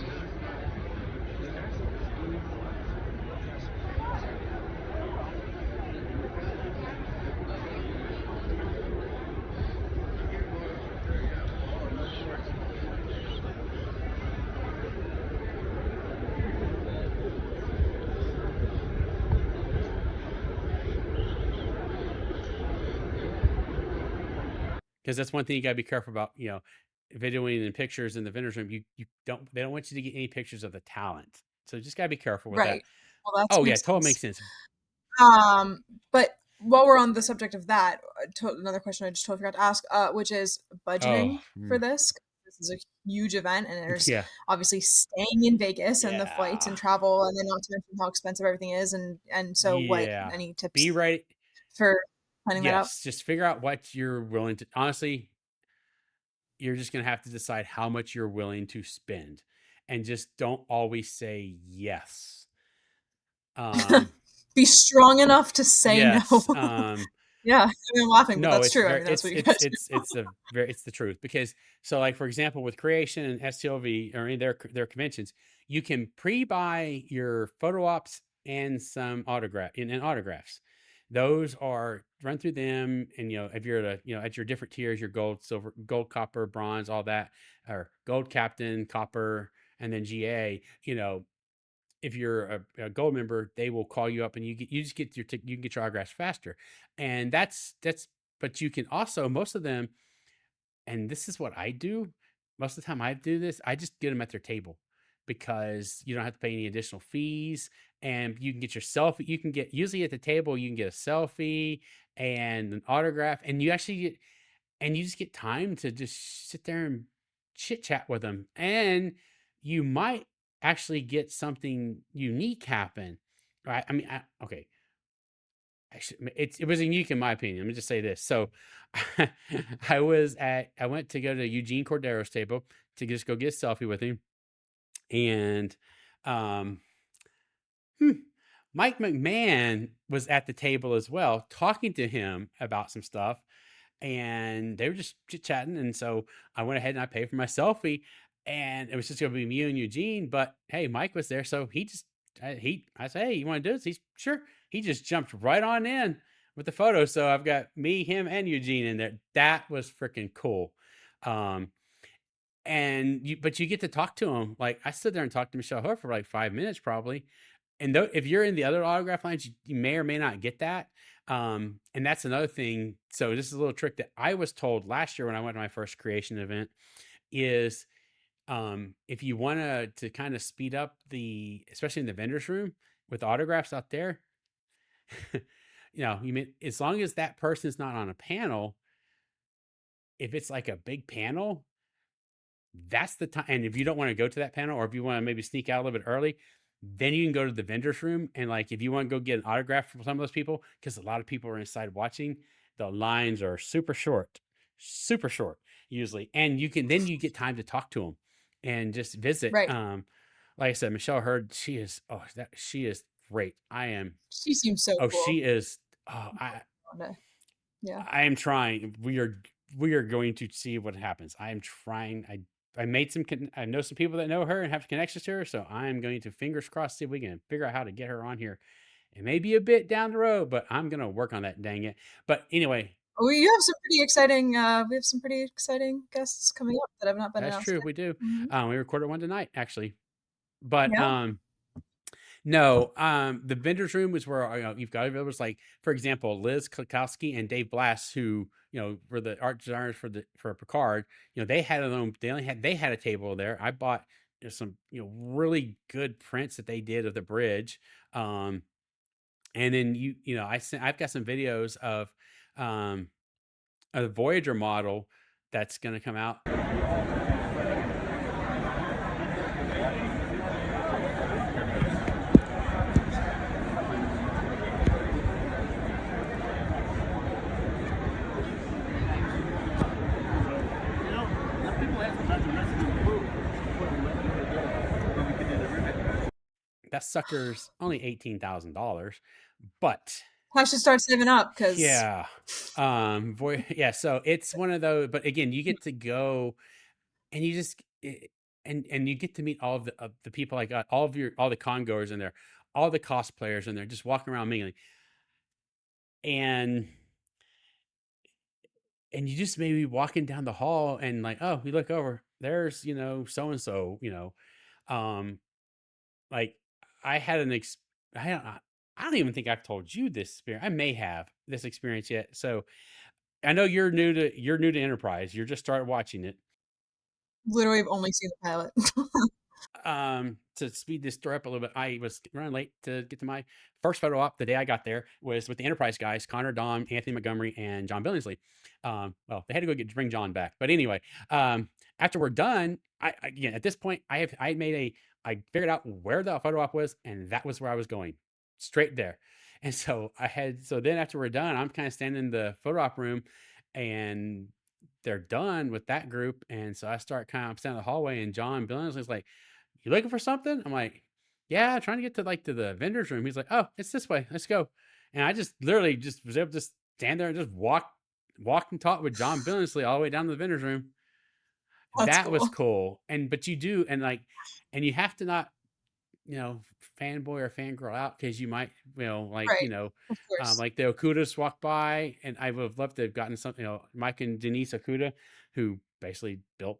Because that's one thing you got to be careful about, videoing and pictures in the vendors room. They don't want you to get any pictures of the talent. So just got to be careful with that. Right. Well, that Oh yeah, makes totally sense. makes sense. But while we're on the subject of that, another question I just totally forgot to ask, which is budgeting for this. This is a huge event, and there's yeah, obviously staying in Vegas and the flights yeah, and travel, and then not to mention how expensive everything is. And so, what yeah. any Be tips ready. for planning that out? Yes, just figure out what you're willing to. Honestly, you're just gonna have to decide how much you're willing to spend, and just don't always say yes. Be strong enough to say no. Yes. Yeah, I mean, I'm laughing, but No, that's it's true. I very mean, that's what you guys do. it's the truth, because so, like, for example, with Creation and STLV or any of their conventions, you can pre-buy your photo ops and some autographs. Those are run through them, and if you're at at your different tiers, your gold, silver, gold, copper, bronze, all that, or gold, captain, copper, and then GA. If you're a gold member, they will call you up, and you just get you can get your autographs faster, and that's. But you can also, most of them, and this is what I do. Most of the time I do this, I just get them at their table because you don't have to pay any additional fees, and you can get your selfie. You can get, usually at the table, you can get a selfie and an autograph, and you actually get, and you just get time to just sit there and chit chat with them. And you might actually get something unique happen. Right. I mean, okay. It was unique in my opinion. Let me just say this. So I went to go to Eugene Cordero's table to just go get a selfie with him. And um hmm, Mike McMahon was at the table as well, talking to him about some stuff, and they were just chit chatting. And so I went ahead and I paid for my selfie, and it was just going to be me and Eugene. But hey, Mike was there, so I said, hey, you want to do this? He's sure. He just jumped right on in with the photo. So I've got me, him, and Eugene in there. That was freaking cool. Um, but you get to talk to him. Like, I stood there and talked to Michelle Ho for like 5 minutes probably. And if you're in the other autograph lines, you may or may not get that. And that's another thing. So this is a little trick that I was told last year when I went to my first creation event is, if you want to kind of speed up especially in the vendor's room with autographs out there, you mean, as long as that person's not on a panel, if it's like a big panel, that's the time. And if you don't want to go to that panel, or if you want to maybe sneak out a little bit early, then you can go to the vendor's room. And like, if you want to go get an autograph from some of those people, because a lot of people are inside watching, the lines are super short usually. And you get time to talk to them and just visit. Right. Like I said, Michelle Hurd, she is great. She seems so cool. She is, yeah. I am trying. We are going to see what happens. I am trying. I know some people that know her and have connections to her, so I'm going to, fingers crossed, see if we can figure out how to get her on here. It may be a bit down the road, but I'm going to work on that, dang it. But anyway. You have some pretty exciting, we have some pretty exciting guests coming up that have not been announced. That's true, we do. We recorded one tonight, actually. But yeah. no, the vendor's room was where you've got, it was like, for example, Liz Klukowski and Dave Blass, who were the art designers for Picard. They had they had a table there. I bought some really good prints that they did of the bridge, and then I've got some videos of a Voyager model that's going to come out. That sucker's only $18,000, but I should start saving up because yeah, so it's one of those. But again, you get to go, and you just and you get to meet all of the people. Like all the con goers in there, all the cosplayers in there, just walking around mingling, and you just maybe walking down the hall and like, oh, we look over, there's so and so, like I had I don't even think I've told you this experience. I may have this experience yet. So I know you're new to Enterprise. You're just started watching it. Literally, I've only seen the pilot. To speed this story up a little bit, I was running late to get to my first photo op. The day I got there was with the Enterprise guys, Connor, Dom, Anthony Montgomery, and John Billingsley. Well, they had to go bring John back. But anyway, after we're done, again, at this point, I figured out where the photo op was, and that was where I was going, straight there. And so then after we're done, I'm kind of standing in the photo op room, and they're done with that group. And so I start kind of standing in the hallway, and John Billingsley's like, you looking for something? I'm like, yeah, trying to get to the vendor's room. He's like, oh, it's this way. Let's go. And I just literally just was able to stand there and just walk and talk with John Billingsley all the way down to the vendor's room. That cool. Was cool. But you do, and you have to not fanboy or fangirl out because you might, like, Right. Of course. like the Okudas walk by, and I would have loved to have gotten something, Mike and Denise Okuda, who basically built,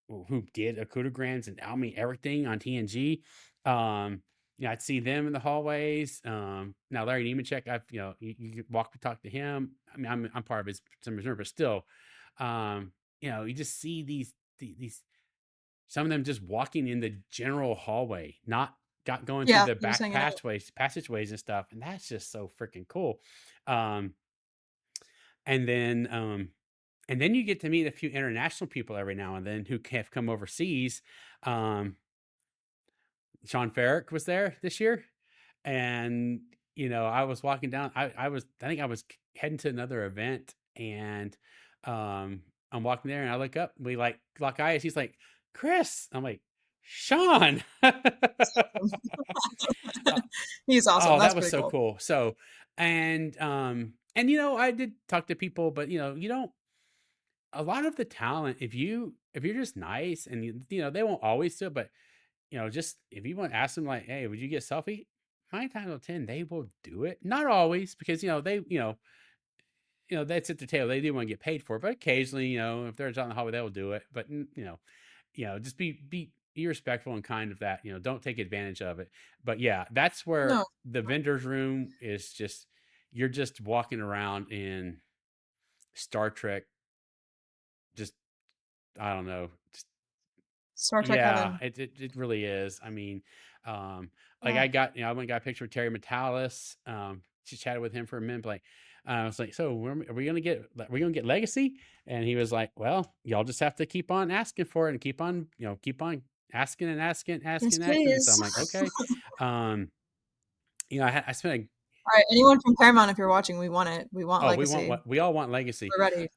who did Okudograms and I mean everything on TNG. I'd see them in the hallways. Now Larry Nemechek, I've, you could talk to him. I mean, I'm part of his some reserve, but still, you just see these some of them just walking in the general hallway, not got going through Yeah, the he was back hanging out. passageways and stuff, and that's just so freaking cool. Um, and then you get to meet a few international people every now and then who have come overseas. Um, Sean Ferrick was there this year, and I was walking down. I think I was heading to another event, and I'm walking there, and I look up. We like lock eyes. He's like, "Chris." I'm like, "Sean." Uh, He's awesome. oh, That's that was pretty so cool. cool. So, and I did talk to people, but you don't. A lot of the talent, if you're just nice, and they won't always do it, but just if you want to ask them like, "Hey, would you get a selfie?" 9 times out of 10, they will do it. Not always, because that's at the tail. They do want to get paid for it, but occasionally, if they're out in the hallway, they'll do it. But just be respectful and kind of that. Don't take advantage of it. But yeah, that's where No, the vendors room is just. You're just walking around in Star Trek. Just I don't know. Star Trek Yeah, heaven. it really is. I mean, like Yeah. I went and got a picture with Terry Metalis. She chatted with him for a minute. Like, I was like, "So, are we gonna get? Are we gonna get Legacy?" And he was like, "Well, y'all just have to keep on asking for it, and keep on asking and asking, Yes, asking, asking." And so please. I'm like, "Okay." Um, I spent. All right, anyone from Paramount, if you're watching, we want it. We want Oh, we want Legacy. what we all want Legacy, We're ready.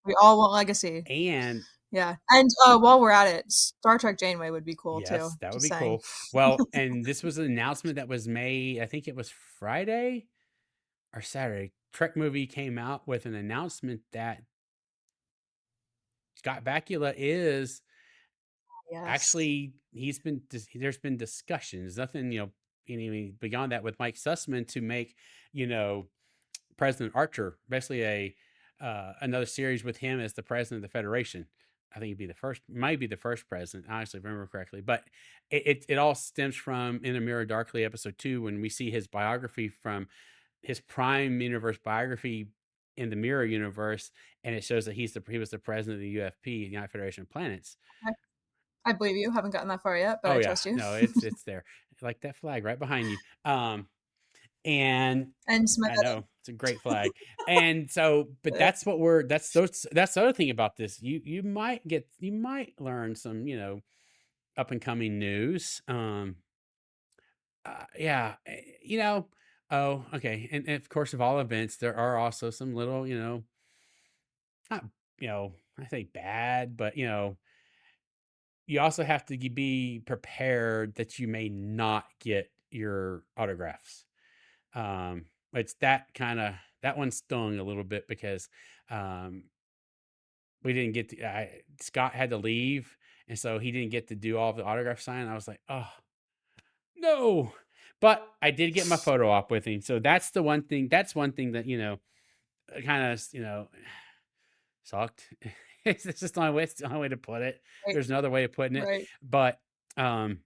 We all want Legacy. and Yeah. And while we're at it, Star Trek Janeway would be cool too. yes, that would Just be saying. cool. Well, and this was an announcement that was made. I think it was Friday or Saturday. Trek movie came out with an announcement that Scott Bakula is Yes. actually there's been discussions, nothing any beyond that, with Mike Sussman to make you know President Archer basically a another series with him as the president of the Federation. I think he'd be the first, might be the first president, honestly, if I remember correctly. But it all stems from In a Mirror Darkly episode 2, when we see his biography from his Prime universe biography in the Mirror universe, and it shows that he was the president of the UFP, United Federation of Planets. I believe you. Haven't gotten that far yet, but Oh I yeah, trust you. no, it's there, like that flag right behind you. And And Smith I know it's a great flag. And so, but that's the other thing about this. You might learn some up and coming news. Yeah, oh, okay, and of course, of all events, there are also some little not I say bad, but you also have to be prepared that you may not get your autographs. It's that one stung a little bit because um, we didn't get to. Scott had to leave, and so he didn't get to do all of the autograph signing. I was like, oh no, but I did get my photo op with him, so that's the one thing. That's one thing that kind of sucked. It's just the only way to put it. right, There's another way of putting it, right. but um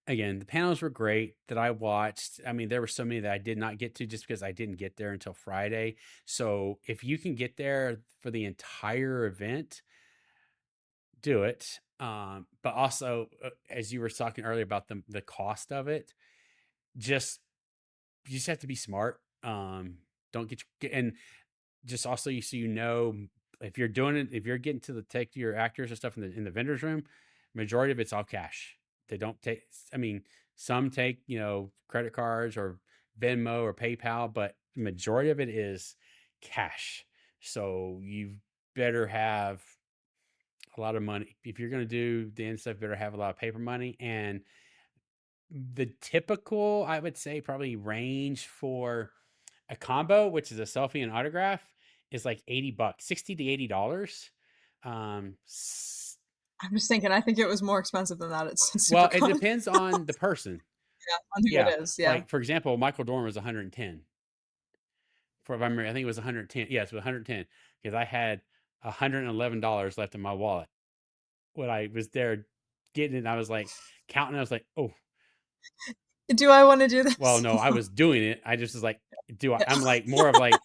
again, the panels were great that I watched. I mean, there were so many that I did not get to just because I didn't get there until Friday. So if you can get there for the entire event, do it. But also, as you were talking earlier about the cost of it, just you just have to be smart. Don't and just also so if you're doing it, if you're getting to take your actors and stuff in the vendors room, majority of it's all cash. They don't take. I mean, some take credit cards or Venmo or PayPal, but the majority of it is cash. So you better have a lot of money if you're going to do the end stuff. Better have a lot of paper money. And the typical, I would say, probably range for a combo, which is a selfie and autograph, is like $80, $60 to $80. I'm just thinking, I think it was more expensive than that. It's super Well, it common. depends on the person. Yeah, on who Yeah. it is. Yeah. Like, for example, Michael Dorn was 110. For if I remember, I think it was 110. Yes, it was 110 because I had $111 left in my wallet when I was there getting it. I was like counting. I was like, oh, Do I want to do well, this? no, I was doing it. I just was like, do I? Yeah. I'm like more of like,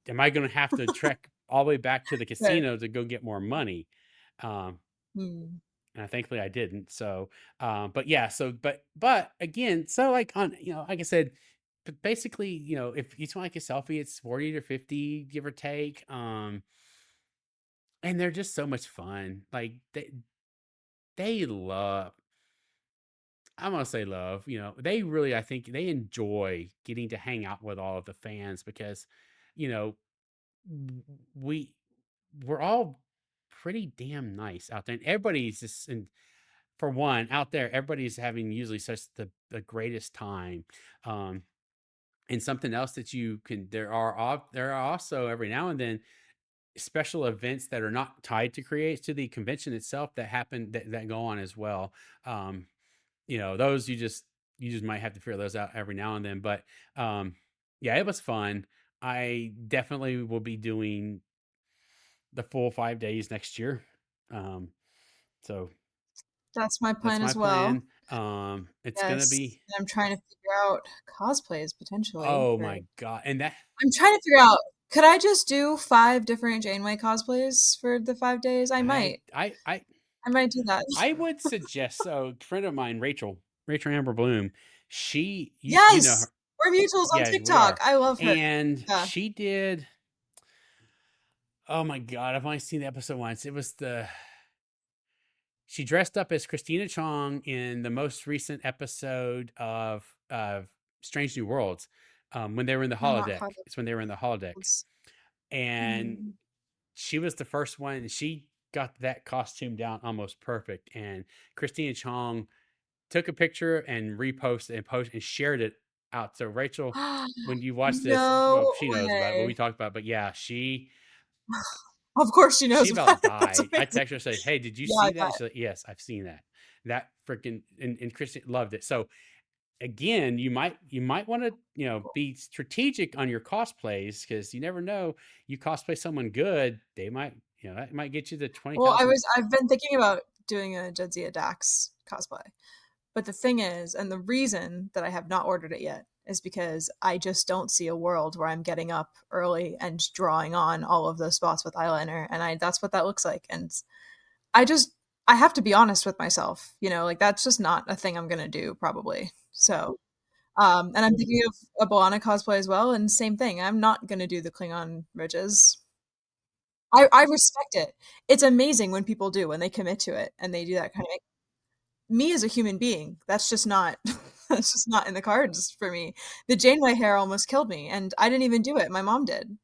am I going to have to trek all the way back to the Fair. casino to go get more money? Um, Hmm. and thankfully I didn't. So, but yeah, so, but again, so like on, like I said, basically, if you just want like a selfie, it's 40 to 50, give or take. And they're just so much fun. Like they love, I'm gonna say love, they really, I think they enjoy getting to hang out with all of the fans because, you know, w- we we're all pretty damn nice out there. And everybody's just for one, out there, everybody's having usually such the greatest time. Um, and something else that you can there are also every now and then special events that are not tied to create to the convention itself that happen that go on as well. Um, those you just might have to figure those out every now and then. But yeah, it was fun. I definitely will be doing the full 5 days next year. Um, so That's my that's plan my as well. plan. It's gonna Yes. be, And I'm trying to figure out cosplays potentially oh for. my god, and that I'm trying to figure out, could I just do 5 different Janeway cosplays for the 5 days? I I might. I I I might do that. I would suggest, so a friend of mine, Rachel Amber Bloom, you know Yes! her. We're mutuals on Yeah, we TikTok. are. I love her. And Yeah. she did, oh my god, I've only seen the episode once. It was she dressed up as Christina Chong in the most recent episode of Strange New Worlds, when they were in the I'm not holodeck. caught up. It's when they were in the holodeck. And Mm. she was the first one, and she got that costume down almost perfect. And Christina Chong took a picture and reposted and posted and shared it out. So Rachel, when you watch this, well, No she knows about it, but we way. talked about it. But yeah, Of course she she knows about about it. That's died. I amazing. texted her, say, "Hey, did you Yeah, I see that?" bet. She's like, "Yes, I've seen that." That freaking, and Christian loved it. So again, you might want to be strategic on your cosplays because you never know. You cosplay someone good, they might that might get you the twenty Well, thousand. I've been thinking about doing a Jadzia Dax cosplay. But the thing is, and the reason that I have not ordered it yet is because I just don't see a world where I'm getting up early and drawing on all of those spots with eyeliner, and I that's what that looks like. And I just I have to be honest with myself, like that's just not a thing I'm gonna do probably. So, and I'm thinking of a Bolana cosplay as well, and same thing. I'm not gonna do the Klingon ridges. I respect it. It's amazing when people do when they commit to it and they do that kind of me as a human being, that's just not that's just not in the cards for me. The Janeway hair almost killed me, and I didn't even do it, my mom did.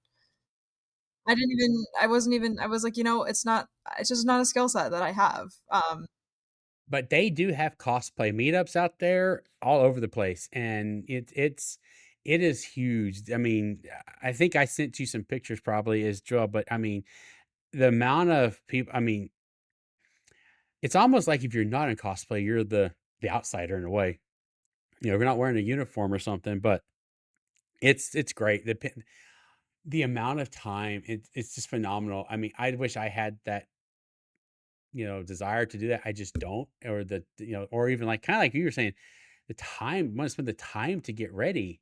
I wasn't even I was like, it's just not a skill set that I have. But they do have cosplay meetups out there all over the place, and it is huge. I mean, I think I sent you some pictures probably as Joel, but I mean, the amount of people. I mean, it's almost like if you're not in cosplay, you're the outsider in a way. If you're not wearing a uniform or something, but it's great. The amount of time, it's just phenomenal. I mean, I wish I had that desire to do that. I just don't, or or even like kind of like you were saying, the time, want to spend the time to get ready.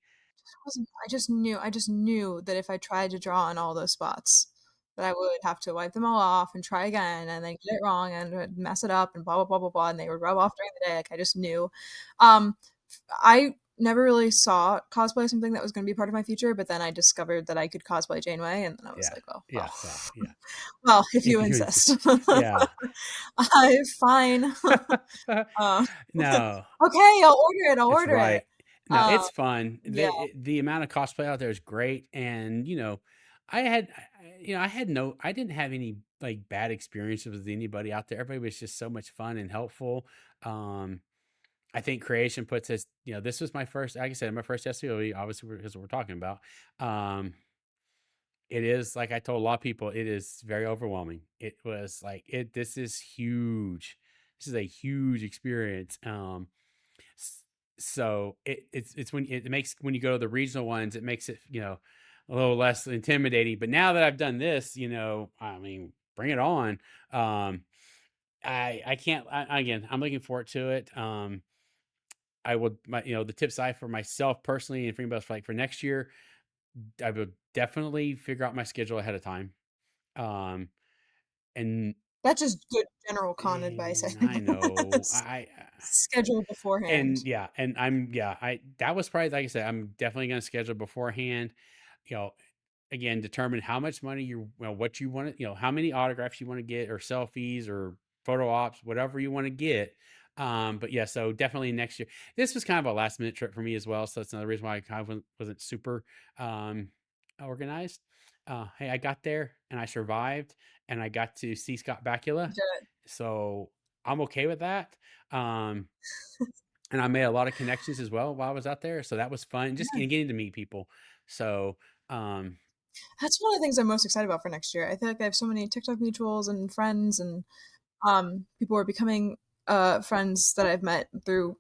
I just knew that if I tried to draw on all those spots, that I would have to wipe them all off and try again and then get it wrong and would mess it up and blah blah blah blah blah and they would rub off during the day. Like I just knew. Um, I never really saw cosplay something that was going to be part of my future, but then I discovered that I could cosplay Janeway, and then I was Yeah, like, oh, yeah, well, well, yeah. well, if you If you insist, insist, yeah. I'm fine. No, Okay, I'll order it. I'll it's order it. right. No, Um, it's fun. yeah. The amount of cosplay out there is great, and I didn't have any like bad experiences with anybody out there. Everybody was just so much fun and helpful. Um, I think creation puts us, this was my first, like I said, my first SEO, obviously, because we're talking about. Um, It is, like I told a lot of people, it is very overwhelming. It was like, this is huge. This is a huge experience. S so it's when it makes when you go to the regional ones, it makes it, a little less intimidating, but now that I've done this, I mean, bring it on. Um, I can't again, I'm looking forward to it. I would the tips I for myself personally and for anybody else, like, for next year, I would definitely figure out my schedule ahead of time. Um, and That's just good general con advice, I and think. I know Schedule beforehand. and yeah, and I'm yeah, I that was probably like I said, I'm definitely gonna schedule beforehand. You know, again, determine how much money what you want to, how many autographs you want to get or selfies or photo ops, whatever you want to get. But yeah, so definitely next year. This was kind of a last minute trip for me as well. So that's another reason why I kind of wasn't super um organized. Hey, I got there and I survived and I got to see Scott Bakula. Good. So I'm okay with that. Um, and I made a lot of connections as well while I was out there. So that was fun, just Yeah. getting to meet people. So, um, That's one of the things I'm most excited about for next year. I feel like I have so many TikTok mutuals and friends, and people are becoming friends that I've met through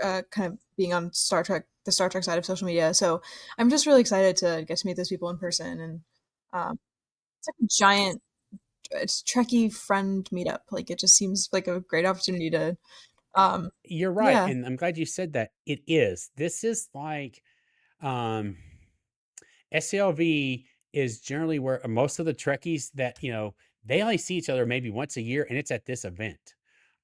kind of being on the Star Trek side of social media. So I'm just really excited to get to meet those people in person, and um, it's like a giant, it's Trekkie friend meetup. Like it just seems like a great opportunity to, um, you're right. yeah. And I'm glad you said that. It is. This is like, um, SLV is generally where most of the Trekkies that, they only see each other maybe once a year and it's at this event.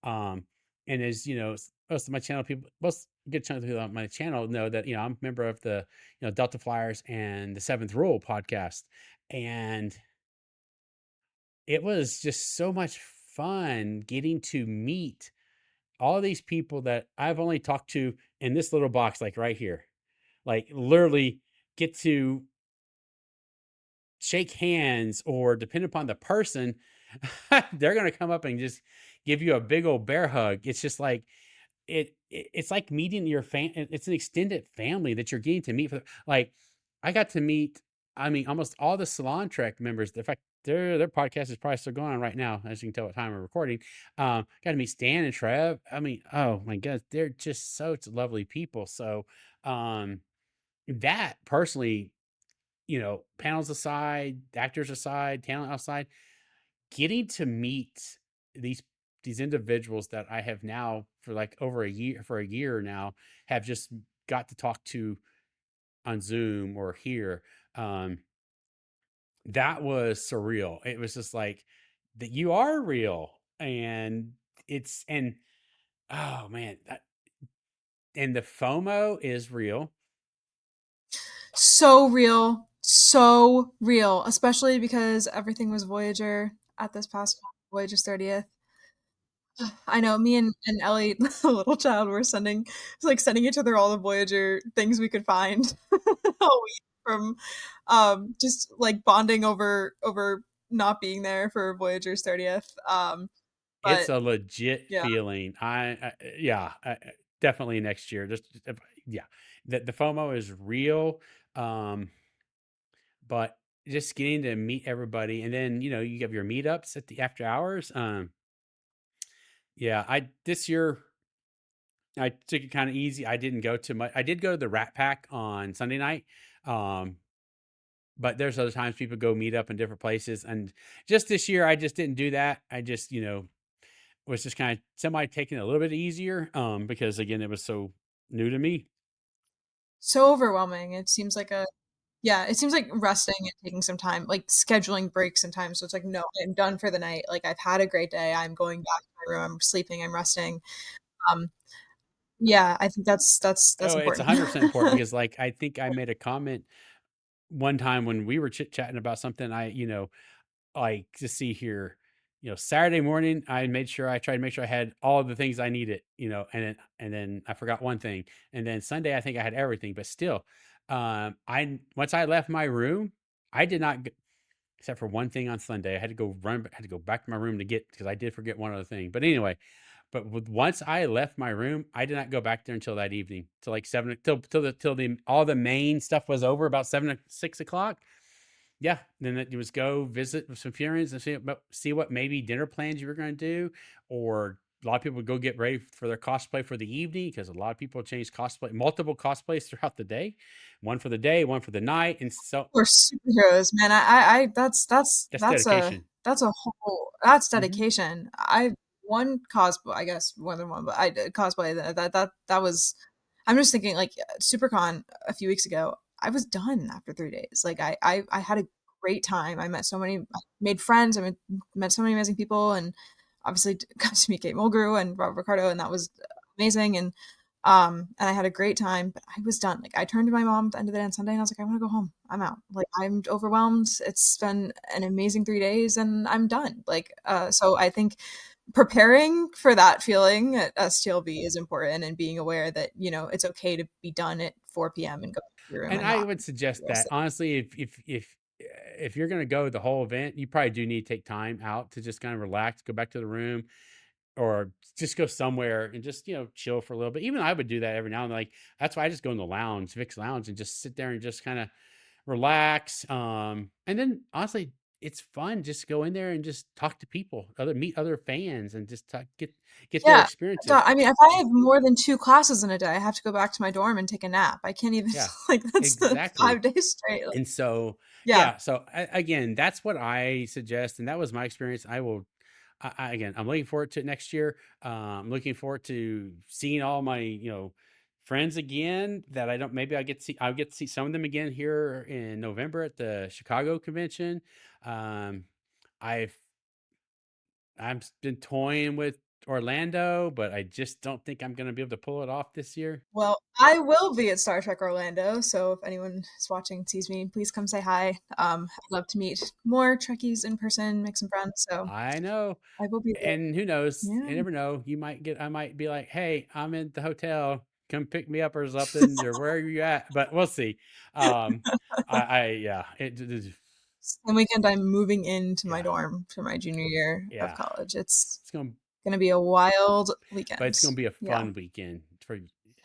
Um, and as most of my channel people, most good chunk of people on my channel know that, I'm a member of the, Delta Flyers and the Seventh Rule podcast. And it was just so much fun getting to meet all these people that I've only talked to in this little box, like right here, like literally get to shake hands or depending upon the person, they're going to come up and just give you a big old bear hug. It's just like it's like meeting your it's an extended family that you're getting to meet for like I got to meet I mean almost all the Salon Trek members. In fact, their podcast is probably still going on right now, as you can tell what time we're recording. Got to meet Stan and Trev. I mean, oh my god, they're just such lovely people. So um that personally, panels aside, actors aside, talent aside, getting to meet these individuals that I have now for like over a year now have just got to talk to on Zoom or here. Um, that was surreal. It was just like that you are real and and oh man, and the FOMO is real. So real, especially because everything was Voyager at this past Voyager's 30th. I know me and Ellie, the little child, were sending each other all the Voyager things we could find all week from just like bonding over not being there for Voyager's 30th. It's But a legit yeah. feeling. Yeah, definitely next year. Yeah, the FOMO is real. Um, but just getting to meet everybody, and then you have your meetups at the after hours. Yeah, I this year I took it kind of easy. I didn't go to much. I did go to the Rat Pack on Sunday night. Um, but there's other times people go meet up in different places, and just this year I just didn't do that. I just was just kind of semi taking it a little bit easier, because again, it was so new to me. So overwhelming. It seems like a Yeah, it seems like resting and taking some time, like scheduling breaks and time. So it's like, no, I'm done for the night. Like I've had a great day. I'm going back to my room. I'm sleeping. I'm resting. Um, yeah, I think that's Oh, it's important. 100% important because, like, I think I made a comment one time when we were chit chatting about something. Like to see here, Saturday morning, I tried to make sure I had all the things I needed, and then I forgot one thing, and then Sunday I think I had everything, but still, I once I left my room, I did not except for one thing on Sunday. Had to go back to my room to get because I did forget one other thing. But anyway, once I left my room, I did not go back there until that evening, till like 7, till the all the main stuff was over about 6 o'clock. yeah, then it was go visit with some friends and see what maybe dinner plans you were going to do, or a lot of people would go get ready for their cosplay for the evening because a lot of people change cosplay, multiple cosplays throughout the day, one for the day, one for the night, and so We're superheroes, man. that's dedication. That's a whole that's Hmm. dedication. I one cosplay, I guess more than one, but I did cosplay that was. I'm just thinking like SuperCon a few weeks ago. I was done after 3 days. Like I had a great time. I made friends. Met so many amazing people, and obviously got to meet Kate Mulgrew and Robert Ricardo, and that was amazing. And I had a great time, but I was done. Like I turned to my mom at the end of the day on Sunday and I was like, I want to go home. I'm out. Like I'm overwhelmed. It's been an amazing 3 days and I'm done. So I think preparing for that feeling at STLV is important and being aware that, it's okay to be done at 4 p.m. and go to your room And and I not would the suggest rest that of honestly, if you're going to go the whole event, you probably do need to take time out to just kind of relax, go back to the room, or just go somewhere and just chill for a little bit. Even I would do that every now and then. Like that's why I just go in the lounge, Vic's Lounge, and just sit there and just kind of relax. And then honestly, it's fun just go in there and just talk to people, meet other fans, and just get their Yeah. experiences. I mean, if I have more than 2 classes in a day, I have to go back to my dorm and take a nap. I can't even Yeah, like, that's the exactly. 5 days straight. Like, And so, yeah. yeah, so again, that's what I suggest, and that was my experience. I will, again, I'm looking forward to it next year. I'm looking forward to seeing all my, friends again that I don't. Maybe I'll get to see some of them again here in November at the Chicago convention. Um, I've I've been toying with Orlando, but I just don't think I'm going to be able to pull it off this year. Well, I will be at Star Trek Orlando, so if anyone is watching and sees me, please come say hi. I'd love to meet more Trekkies in person, make some friends, so I know. I will be there. And who knows? Yeah. You never know. I might be like, hey, I'm in the hotel. Come pick me up or something, or where are you at? But we'll see. Um, yeah, Same weekend I'm moving into my yeah, dorm for my junior year of yeah. college. It's It's going, gonna be a wild but weekend. it's going to be a Yeah. fun weekend.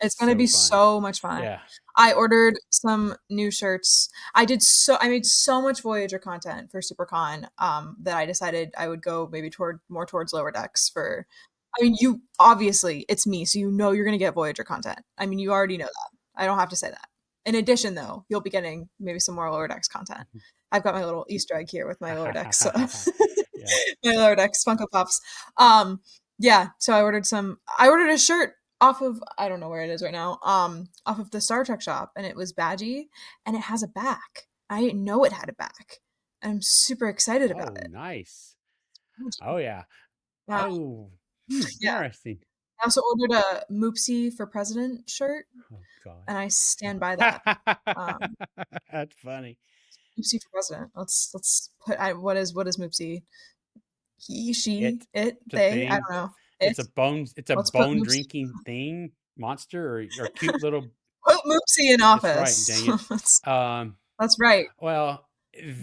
It's gonna So be fun. so much fun. Yeah. I ordered some new shirts. I made so much Voyager content for SuperCon, that I decided I would go maybe more towards Lower Decks for. I mean, you obviously it's me, so you're gonna get Voyager content. I mean, you already know that. I don't have to say that. In addition, though, you'll be getting maybe some more Lower Decks content. I've got my little Easter egg here with my Lower Decks, so Yeah. my Lower Decks Funko Pops. Um, yeah, so I ordered a shirt off of, I don't know where it is right now, off of the Star Trek shop, and it was badgy and it has a back. I didn't know it had a back. I'm super excited about Oh, it. nice. Oh, yeah. Uh, Oh, yeah. interesting. I also ordered a Moopsie for President shirt, Oh, God. and I stand by that. Um, That's funny. Moopsie for President. Let's put. What is Moopsie? He, she, It it, it's a they. I thing. don't know. It. It's a Let's put bone Moopsie. drinking thing, monster, or cute little. Put Moopsie in That's right, office. dang it. that's, Um, that's right. well,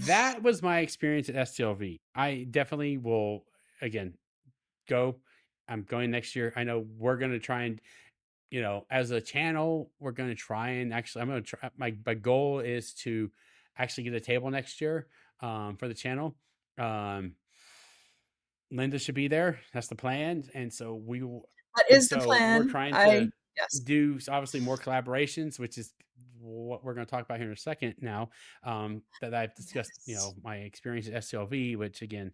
that was my experience at STLV. I definitely will again go. I'm going next year. I know we're gonna try and as a channel, we're gonna try and actually I'm gonna try my goal is to actually get a table next year for the channel. Um Linda should be there. That's the plan. And so That and is the so we're plan. trying to I Yes. do obviously more collaborations, which is what we're going to talk about here in a second now. That I've discussed, Yes. my experience at SLV, which again,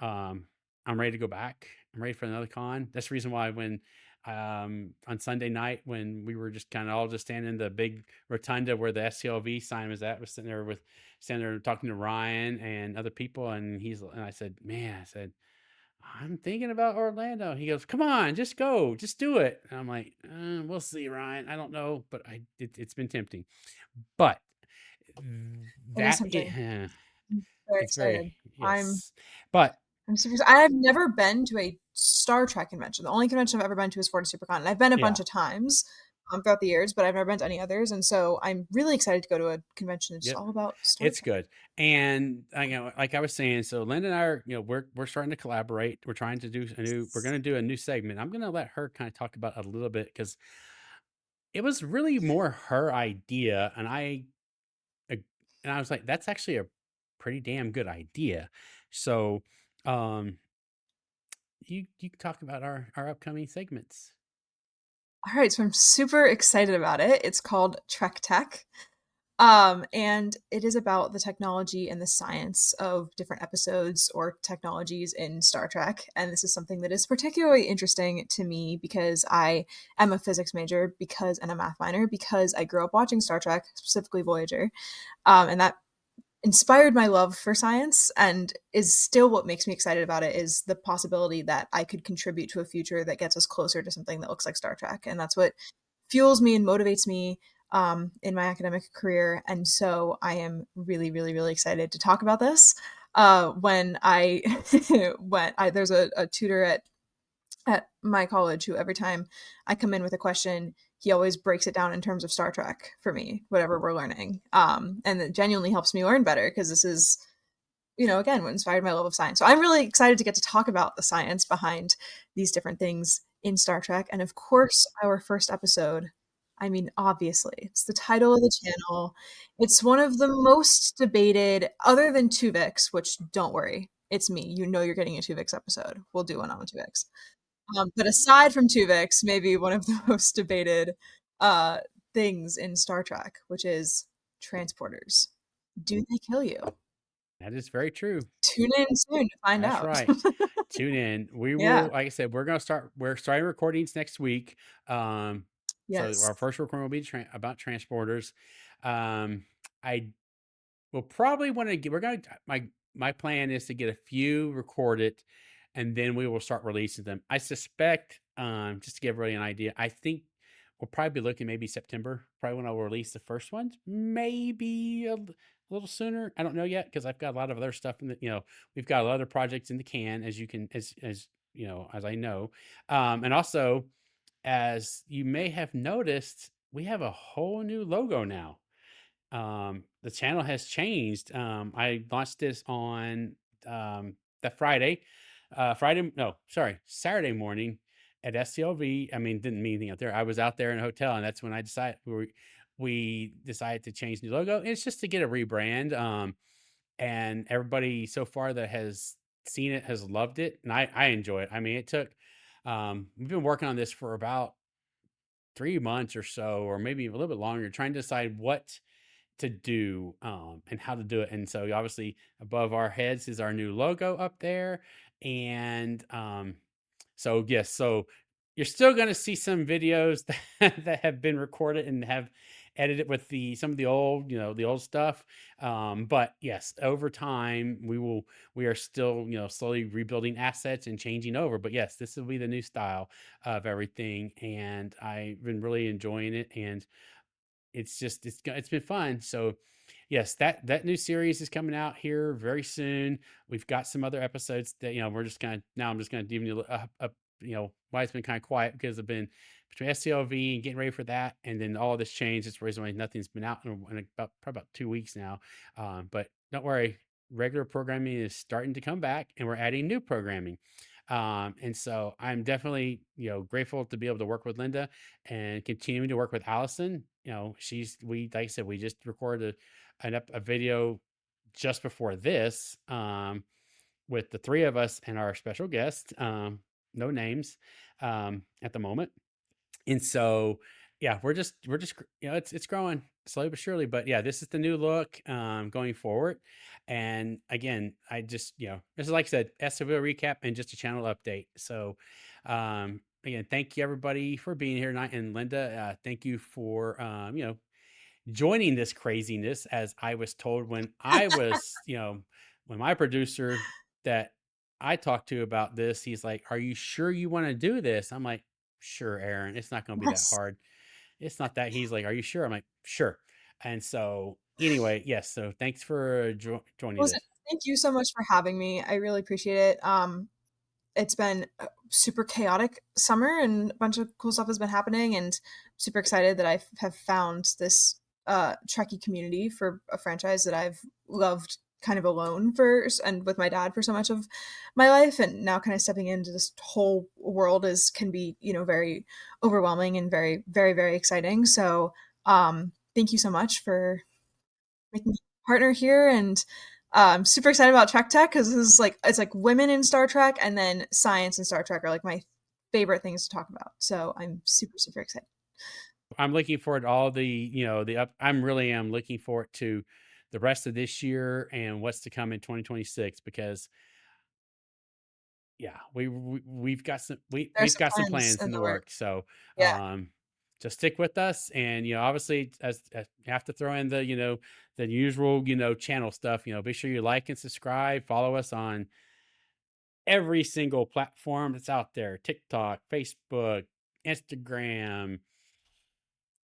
um, I'm ready to go back. I'm ready for another con. That's the reason why when on Sunday night when we were just kind of all just standing in the big rotunda where the SCLV sign was at, was standing there talking to Ryan and other people, and I said, man, I said, I'm thinking about Orlando. He goes, come on, just go, just do it. And I'm like, we'll see, Ryan. I don't know, but it's been tempting. But It is that something. eh, I'm very it's very excited. I'm yes, but I'm super excited. I've never been to a Star Trek convention. The only convention I've ever been to is Florida SuperCon. And I've been a yeah, bunch of times throughout the years, but I've never been to any others. And so I'm really excited to go to a convention that's just yep. all about Star It's Trek. good. And like I was saying, so Linda and I are, we're starting to collaborate. We're trying to do we're going to do a new segment. I'm going to let her kind of talk about it a little bit because it was really more her idea. And I was like, that's actually a pretty damn good idea. So, um, you can talk about our upcoming segments. All right, so I'm super excited about it. It's called Trek Tech. And it is about the technology and the science of different episodes or technologies in Star Trek. And this is something that is particularly interesting to me because I am a physics major and a math minor because I grew up watching Star Trek, specifically Voyager. And that inspired my love for science and is still what makes me excited about it is the possibility that I could contribute to a future that gets us closer to something that looks like Star Trek. And that's what fuels me and motivates me in my academic career. And so I am really, really, really excited to talk about this. When I there's a tutor at my college who every time I come in with a question, he always breaks it down in terms of Star Trek for me, whatever we're learning. And it genuinely helps me learn better because this is, again, what inspired my love of science. So I'm really excited to get to talk about the science behind these different things in Star Trek. And of course, our first episode, I mean, obviously, it's the title of the channel. It's one of the most debated, other than Tuvix, which don't worry, it's me. You're getting a Tuvix episode. We'll do one on Tuvix. But aside from Tuvix, maybe one of the most debated things in Star Trek, which is transporters. Do they kill you? That is very true. Tune in soon to find That's out. right. Tune in. We Yeah. will, like I said, we're starting recordings next week. So Yes. our first recording will be about transporters. I will probably want to get, my plan is to get a few recorded and then we will start releasing them. I suspect, just to give everybody an idea, I think we'll probably be looking maybe September, probably when I'll release the first ones, maybe a little sooner. I don't know yet because I've got a lot of other stuff in we've got a lot of other projects in the can, as you can, as as I know. And also, as you may have noticed, we have a whole new logo now. The channel has changed. I launched this on that Saturday morning at SCLV. I mean, didn't mean anything out there. I was out there in a hotel, and that's when I decided we decided to change the logo. It's just to get a rebrand. And everybody so far that has seen it has loved it, and I enjoy it. I mean, it took we've been working on this for about 3 months or so, or maybe a little bit longer, trying to decide what to do and how to do it. And so obviously above our heads is our new logo up there. And so yes, so you're still going to see some videos that have been recorded and have edited with some of the old, the old stuff. But yes, over time we are still, slowly rebuilding assets and changing over. But yes, this will be the new style of everything. And I've been really enjoying it. And it's been fun. So yes, that new series is coming out here very soon. We've got some other episodes that I'm just gonna give you why it's been kind of quiet because I've been between SCLV and getting ready for that, and then all this change. It's the reason why nothing's been out in probably about 2 weeks now. But don't worry, regular programming is starting to come back, and we're adding new programming. And so I'm definitely, grateful to be able to work with Linda and continuing to work with Allison. Like I said, we just recorded a video just before this, with the three of us and our special guest, no names, at the moment. And so, yeah, we're just, it's growing slowly but surely, but yeah, this is the new look, going forward. And again, I just, this is, like I said, SWO recap and just a channel update. So, again, thank you everybody for being here tonight. And Linda, thank you for, joining this craziness, as I was told when I was, when my producer that I talked to about this, he's like, "Are you sure you want to do this?" I'm like, "Sure, Aaron. It's not going to be that Yes. hard. It's not that." He's like, "Are you sure?" I'm like, "Sure." And so, anyway, yes. So, thanks for joining Listen, this. thank you so much for having me. I really appreciate it. It's been a super chaotic summer and a bunch of cool stuff has been happening, and super excited that I have found this Trekkie community for a franchise that I've loved kind of alone and with my dad for so much of my life, and now kind of stepping into this whole world can be, very overwhelming and very, very, very exciting. So thank you so much for making me a partner here, and I'm super excited about Trek Tech because this is like it's like women in Star Trek, and then science in Star Trek are like my favorite things to talk about. So I'm super excited. I'm looking forward to all the, the up. I'm really am looking forward to the rest of this year and what's to come in 2026 because yeah, we've got some There's we've some got some plans plans in in the the work. works. So Yeah. just stick with us, and obviously as you have to throw in the the usual channel stuff. Be sure you like and subscribe. Follow us on every single platform that's out there: TikTok, Facebook, Instagram,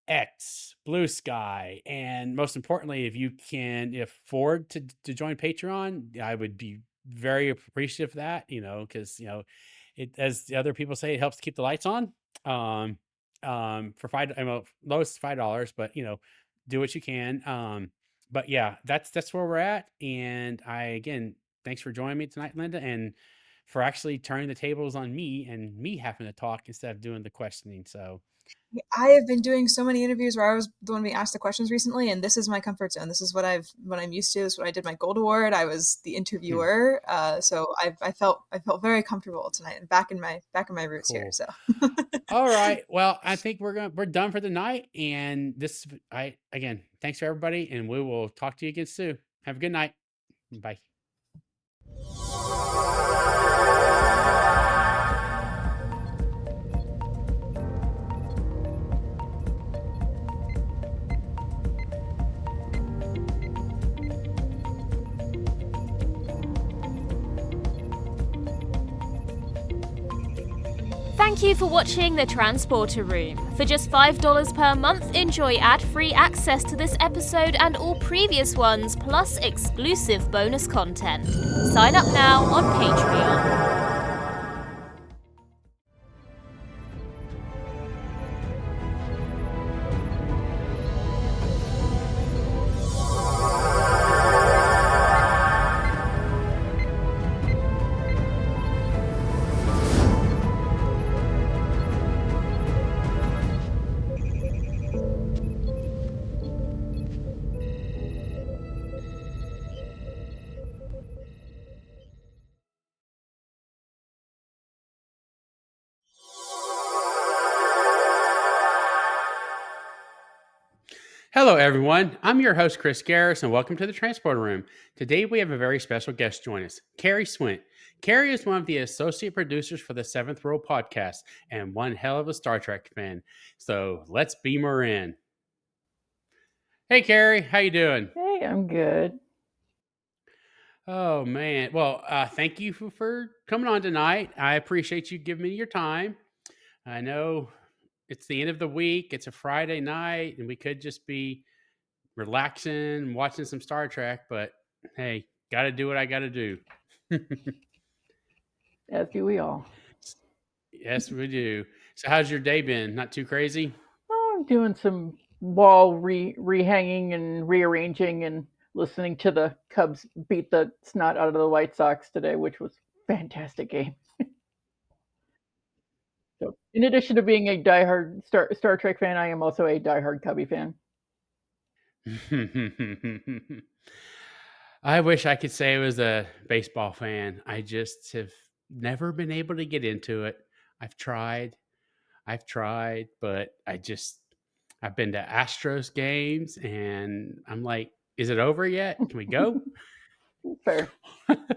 X, Blue Sky, and most importantly, if you can afford to join Patreon, I would be very appreciative of that. Because it, as the other people say, it helps to keep the lights on. Um, for five, lowest $5, but do what you can. But yeah, that's where we're at. And I again, thanks for joining me tonight, Linda, and for actually turning the tables on me and me having to talk instead of doing the questioning. So. I have been doing so many interviews where I was the one being asked the questions recently, and this is my comfort zone. This is what I'm used to. This is when I did my Gold Award. I was the Hmm. interviewer, so I felt very comfortable tonight and back in my roots here. Cool. So All right. Well, I think we're done for the night. And this I again, thanks for everybody, and we will talk to you again soon. Have a good night. Bye. Thank you for watching The Transporter Room. For just $5 per month, enjoy ad-free access to this episode and all previous ones, plus exclusive bonus content. Sign up now on Patreon. Hello, everyone. I'm your host, Chris Garris, and welcome to the Transporter Room. Today, we have a very special guest join us, Carrie Swint. Carrie is one of the associate producers for the Seventh Row podcast and one hell of a Star Trek fan. So let's beam her in. Hey, Carrie, how you doing? Hey, I'm good. Oh man. Well, thank you for coming on tonight. I appreciate you giving me your time. I know it's the end of the week. It's a Friday night, and we could just be relaxing, watching some Star Trek. But hey, got to do what I got to do. As do we all. Yes, we do. So, how's your day been? Not too crazy? Oh, I'm doing some wall rehanging and rearranging and listening to the Cubs beat the snot out of the White Sox today, which was a fantastic game. So, in addition to being a diehard Star Trek fan, I am also a diehard Cubby fan. I wish I could say I was a baseball fan. I just have never been able to get into it. I've tried. But I've been to Astros games and I'm like, is it over yet? Can we go? Fair.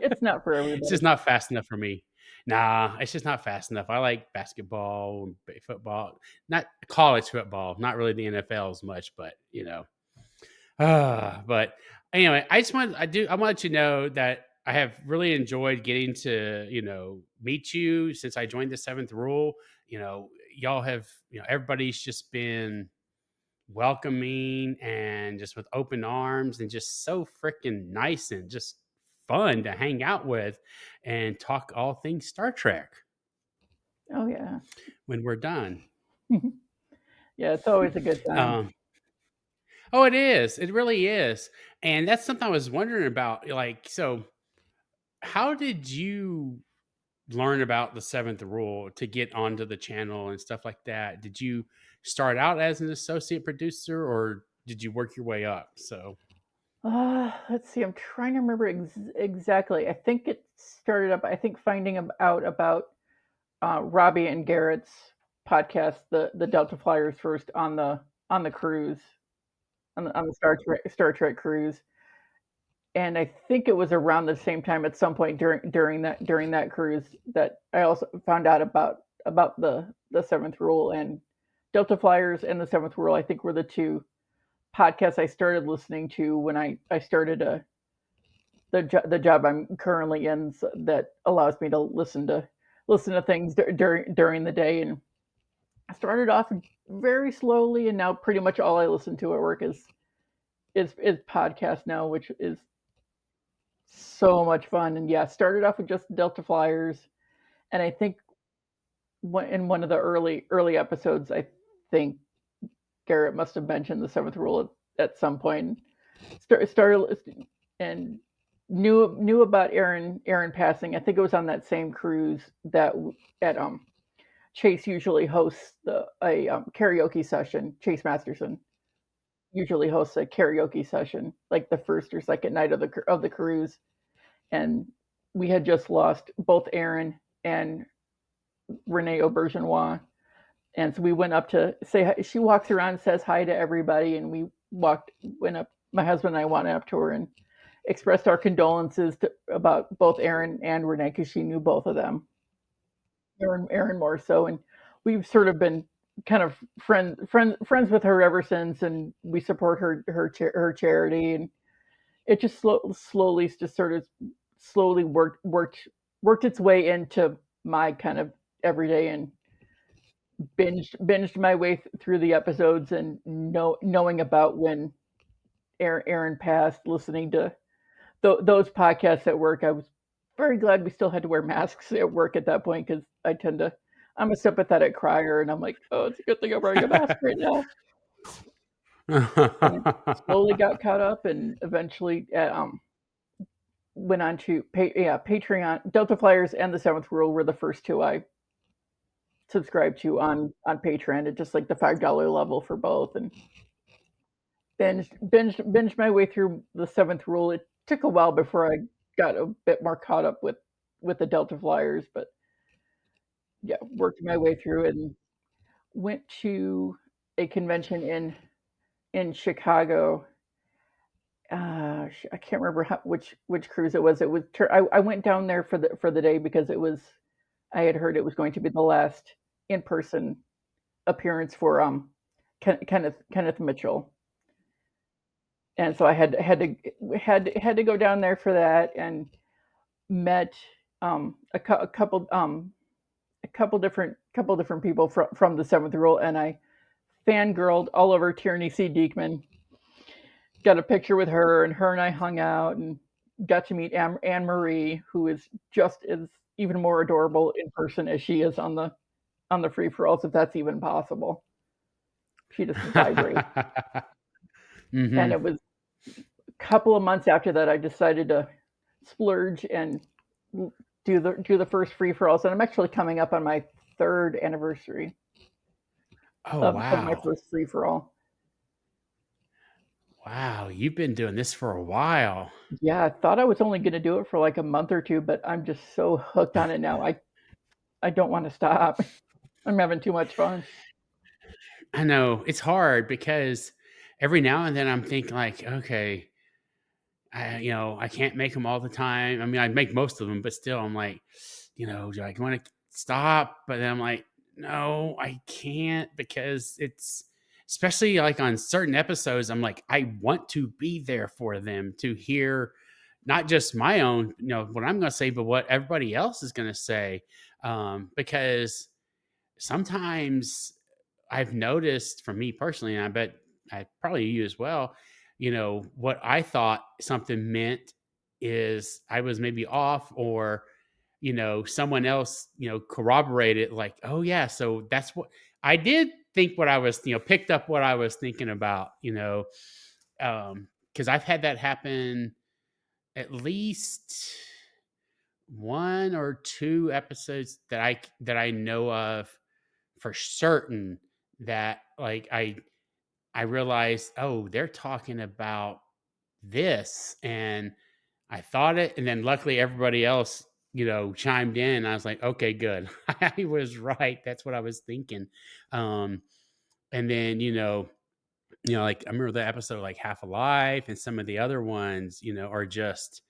It's not for It's everybody. just not fast enough for me. Nah, it's just not fast enough. I like basketball, football, not college football, not really the NFL as much, but but anyway, I want to let you know that I have really enjoyed getting to, meet you since I joined the Seventh Rule. Y'all have, everybody's just been welcoming and just with open arms and just so freaking nice and just fun to hang out with and talk all things Star Trek Oh yeah. when we're done. Yeah, it's always a good time. Oh, it is. It really is. And that's something I was wondering about. Like, so how did you learn about the seventh rule to get onto the channel and stuff like that? Did you start out as an associate producer or did you work your way up? So, Let's see. I'm trying to remember exactly. I think it started up. I think finding out about Robbie and Garrett's podcast, the Delta Flyers, first on the cruise, on the Star Trek cruise, and I think it was around the same time at some point during that cruise that I also found out about the Seventh Rule, and Delta Flyers and the Seventh Rule. I think were the two podcasts I started listening to when I started the job I'm currently in, so that allows me to listen to things during the day. And I started off very slowly, and now pretty much all I listen to at work is podcast now, which is so much fun. And yeah, started off with just Delta Flyers, and I think in one of the early episodes, I think Garrett must have mentioned the Seventh Rule at some point. Started and knew about Aaron passing. I think it was on that same cruise that at Chase usually hosts a karaoke session. Chase Masterson usually hosts a karaoke session, like the first or second night of the cruise, and we had just lost both Aaron and Renee Aubergenois, and so we went up to say hi. She walks around, says hi to everybody, and went up. My husband and I went up to her and expressed our condolences about both Aaron and Renee, because she knew both of them. Aaron more so, and we've sort of been kind of friends with her ever since, and we support her charity, and it just slowly just sort of slowly worked its way into my kind of everyday, and binged my way through the episodes, and knowing about when Aaron passed, listening to those podcasts at work. I was very glad we still had to wear masks at work at that point, because I'm a sympathetic crier, and I'm like, oh, it's a good thing I'm wearing a mask right now. And slowly got caught up, and eventually went on to Patreon. Delta Flyers and the Seventh Rule were the first two I subscribed to on Patreon at just like the $5 level for both, and binged my way through the Seventh Rule. It took a while before I got a bit more caught up with the Delta Flyers, but yeah, worked my way through it, and went to a convention in Chicago. I can't remember which cruise it was. It was I went down there for the day, because I had heard it was going to be the last in person appearance for Kenneth Mitchell, and so I had to go down there for that, and met a couple different people from the Seventh Rule, and I fangirled all over Tierney C. Diekman. Got a picture with her, and I hung out, and got to meet Anne Marie, who is just as even more adorable in person as she is on the free for alls, if that's even possible. She just vibrates. Mm-hmm. And it was a couple of months after that I decided to splurge and do the first free for alls, and I'm actually coming up on my 3rd anniversary of my first free for all. Wow, you've been doing this for a while. Yeah, I thought I was only going to do it for like a month or two, but I'm just so hooked on it now. I don't want to stop. I'm having too much fun. I know it's hard, because every now and then I'm thinking like, okay, I can't make them all the time. I mean, I make most of them, but still I'm like, do I want to stop? But then I'm like, no, I can't, because it's, especially like on certain episodes, I'm like, I want to be there for them to hear not just my own, what I'm going to say, but what everybody else is going to say. Because sometimes I've noticed, from me personally, and I bet probably you as well, what I thought something meant is I was maybe off, or someone else, corroborated, like, oh yeah, so that's what I did think, what I was, picked up what I was thinking about, because I've had that happen at least 1 or 2 episodes that I know of for certain, that like I realized, oh, they're talking about this? And I thought it, and then luckily everybody else, chimed in. I was like, okay, good. I was right. That's what I was thinking. Um, and then, like I remember the episode like Half Alive, and some of the other ones, are just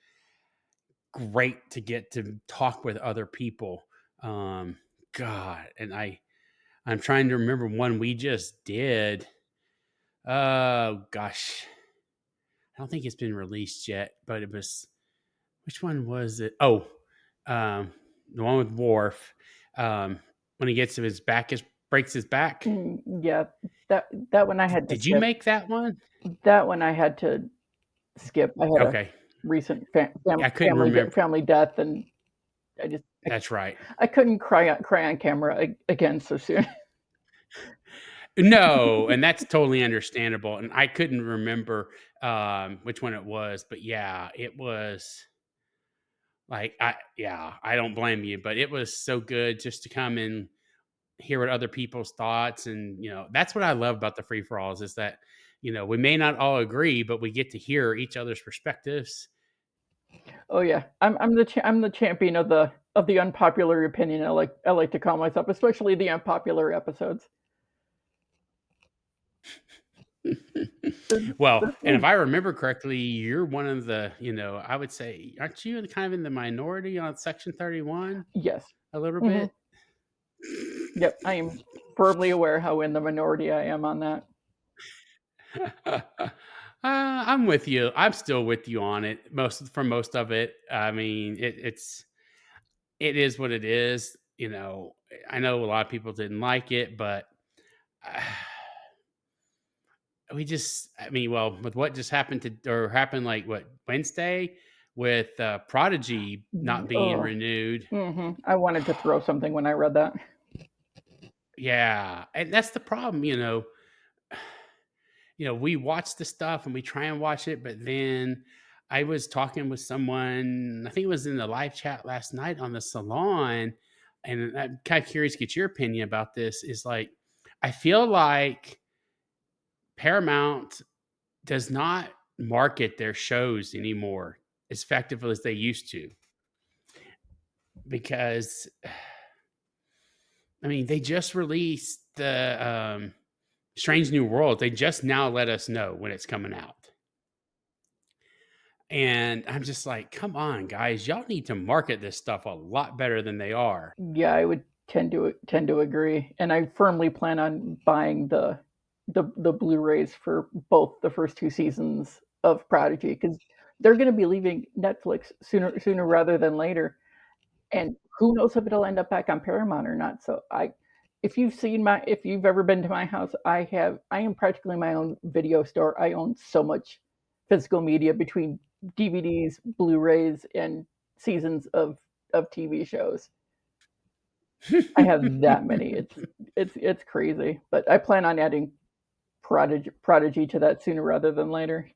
great to get to talk with other people. God, and I'm trying to remember one we just did. Oh gosh, I don't think it's been released yet, but it was, which one was it? Oh, the one with Worf. When he gets to his back, breaks his back. Yeah, that one I had to Did you skip. make that one? That one I had to skip. I had a Okay, recent I couldn't remember. family death, and That's right. I couldn't cry on camera again so soon. No, and that's totally understandable. And I couldn't remember which one it was, but yeah, it was like I don't blame you, but it was so good just to come and hear what other people's thoughts, and that's what I love about the free for alls is that we may not all agree, but we get to hear each other's perspectives. Oh yeah, I'm the champion of the unpopular opinion. I like to call myself, especially the unpopular episodes. Well, and if I remember correctly, you're one of the, I would say, aren't you kind of in the minority on Section 31 Yes, a little bit? Yep, I am firmly aware how in the minority I am on that. I'm with you. I'm still with you on it. For most of it. I mean, it is what it is. I know a lot of people didn't like it, but with what just happened like what Wednesday with Prodigy not being renewed. I wanted to throw something when I read that. Yeah, and that's the problem. We watch the stuff and we try and watch it, but then I was talking with someone, I think it was in the live chat last night on the Salon, and I'm kind of curious to get your opinion about this. Is like, I feel like Paramount does not market their shows anymore as effectively as they used to, because I mean, they just released the Strange New World. They just now let us know when it's coming out. And I'm just like, come on, guys, y'all need to market this stuff a lot better than they are. Yeah, I would tend to agree, and I firmly plan on buying the Blu-rays for both the first two seasons of Prodigy, because they're going to be leaving Netflix sooner rather than later, and who knows if it'll end up back on Paramount or not. So if you've ever been to my house, I am practically my own video store. I own so much physical media between DVDs, Blu-rays, and seasons of TV shows. I have that many. It's crazy, but I plan on adding Prodigy to that sooner rather than later.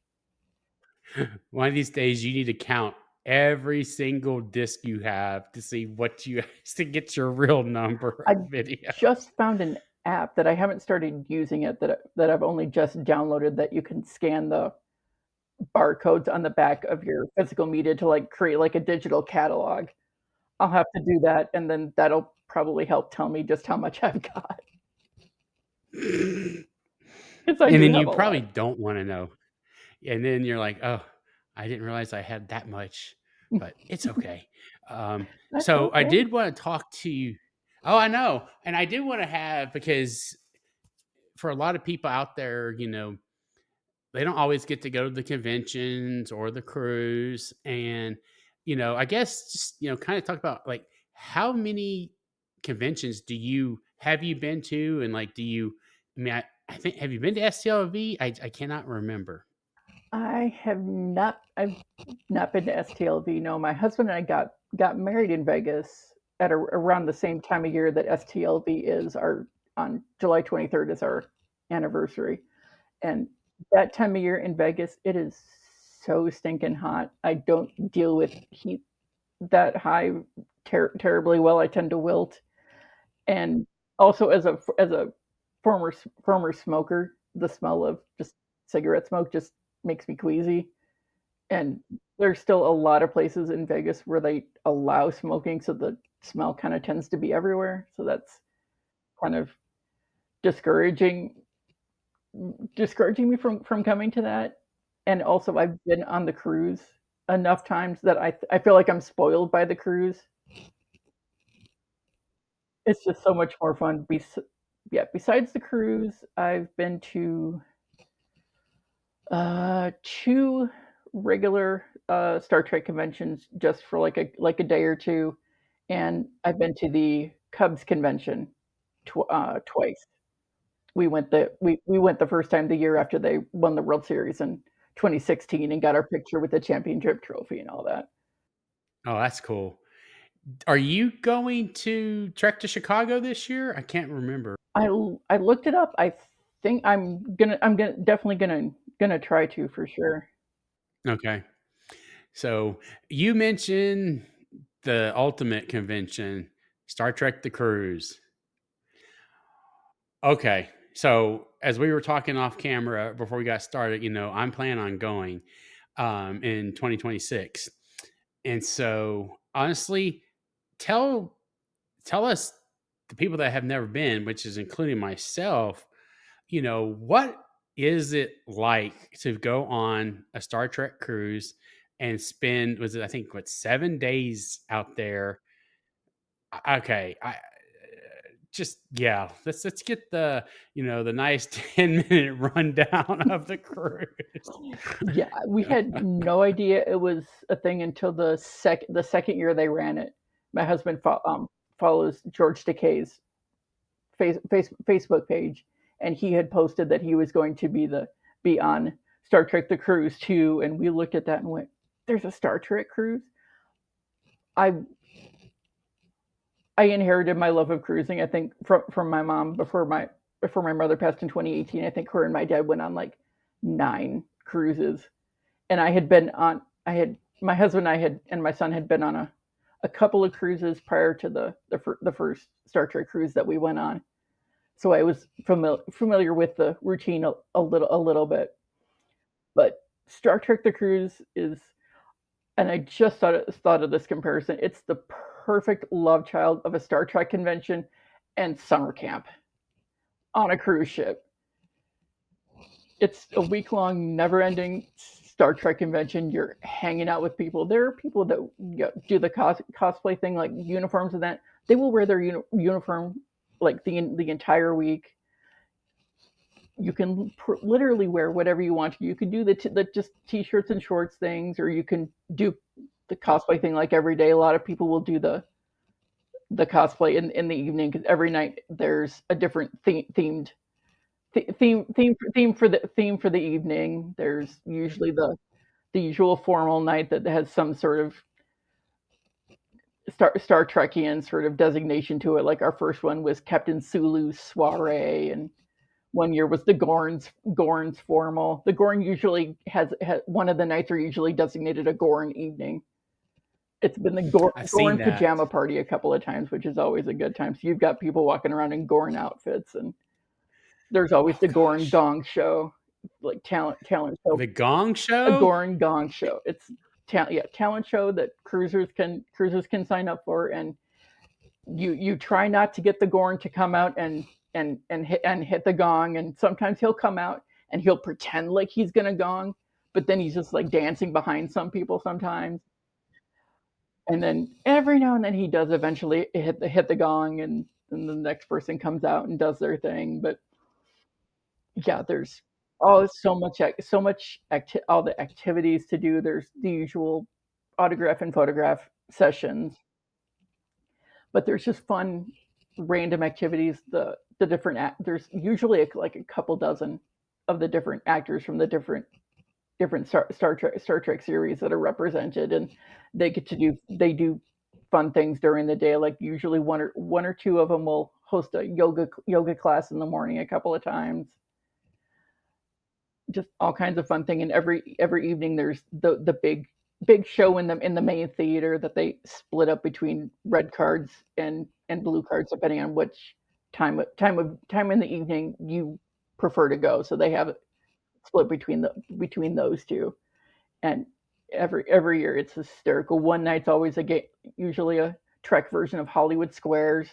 One of these days, you need to count every single disc you have to see what you to get your real number of video. Just found an app that I haven't started using it, that I've only just downloaded, that you can scan the barcodes on the back of your physical media to like create like a digital catalog. I'll have to do that, and then that'll probably help tell me just how much I've got. And then you probably don't want to know. And then you're like, oh, I didn't realize I had that much, but it's okay. So okay. I did want to talk to you. Oh, I know. And I did want to have, because for a lot of people out there, they don't always get to go to the conventions or the cruise. And, I guess just, kind of talk about like, how many conventions have you been to? And like, I think, have you been to STLV? I cannot remember. I've not been to STLV. No, my husband and I got married in Vegas at around the same time of year that STLV is. On July 23rd is our anniversary, and that time of year in Vegas, it is so stinking hot. I don't deal with heat that high terribly well. I tend to wilt, and also as a former smoker, the smell of just cigarette smoke just makes me queasy. And there's still a lot of places in Vegas where they allow smoking, so the smell kind of tends to be everywhere. So that's kind of discouraging discouraging me from coming to that. And also, I've been on the cruise enough times that I feel like I'm spoiled by the cruise. It's just so much more fun. Yeah, besides the cruise, I've been to two regular Star Trek conventions just for like a day or two, and I've been to the Cubs convention twice. We went the first time the year after they won the World Series in 2016 and got our picture with the championship trophy and all that. Oh, that's cool. Are you going to Trek to Chicago this year? I can't remember. I looked it up. I think I'm gonna definitely gonna try to for sure. Okay. So you mentioned the ultimate convention, Star Trek The Cruise. Okay. So as we were talking off camera before we got started, I'm planning on going in 2026. And so honestly, tell tell us, the people that have never been, which is including myself, what is it like to go on a Star Trek cruise and spend, was it, I think, what, 7 days out there? Okay, just, yeah, let's get the nice 10-minute rundown of the cruise. Yeah, we had no idea it was a thing until the second year they ran it. My husband follows George Takei's Facebook page, and he had posted that he was going to be on Star Trek The Cruise too, and we looked at that and went, "There's a Star Trek cruise." I I inherited my love of cruising, I think, from my mom before my mother passed in 2018. I think her and my dad went on like 9 cruises, and my husband and I had and my son had been on a couple of cruises prior to the first Star Trek cruise that we went on. So I was familiar with the routine a little bit. But Star Trek the Cruise is, and I just thought of this comparison. It's the perfect love child of a Star Trek convention and summer camp on a cruise ship. It's a week long, never ending Star Trek convention. You're hanging out with people. There are people that do the cosplay thing, like uniforms and that. They will wear their uniform like the entire week. You can literally wear whatever you want. You can do the just t-shirts and shorts things, or you can do the cosplay thing like every day. A lot of people will do the cosplay in the evening because every night there's a different theme for the evening. There's usually the usual formal night that has some sort of Star Trekian sort of designation to it. Like our first one was Captain Sulu's soiree, and one year was the Gorn's formal. The Gorn usually has one of the nights are usually designated a Gorn evening. It's been the Gorn pajama party a couple of times, which is always a good time. So you've got people walking around in Gorn outfits, and there's always the Gorn Gong show, like talent show. The Gong Show? A Gorn Gong show. It's talent show that cruisers can sign up for, and you try not to get the Gorn to come out and hit the gong, and sometimes he'll come out and he'll pretend like he's gonna gong, but then he's just like dancing behind some people sometimes. And then every now and then he does eventually hit the gong, and then the next person comes out and does their thing. But yeah, there's all all the activities to do. There's the usual autograph and photograph sessions, but there's just fun random activities. The different there's usually like a couple dozen of the different actors from the different Star Trek series that are represented, and they do fun things during the day. Like usually one or two of them will host a yoga class in the morning a couple of times. Just all kinds of fun thing, and every evening there's the big show in the main theater that they split up between red cards and blue cards depending on which time in the evening you prefer to go. So they have it split between those two, and every year. It's hysterical. One night's always usually a Trek version of Hollywood Squares.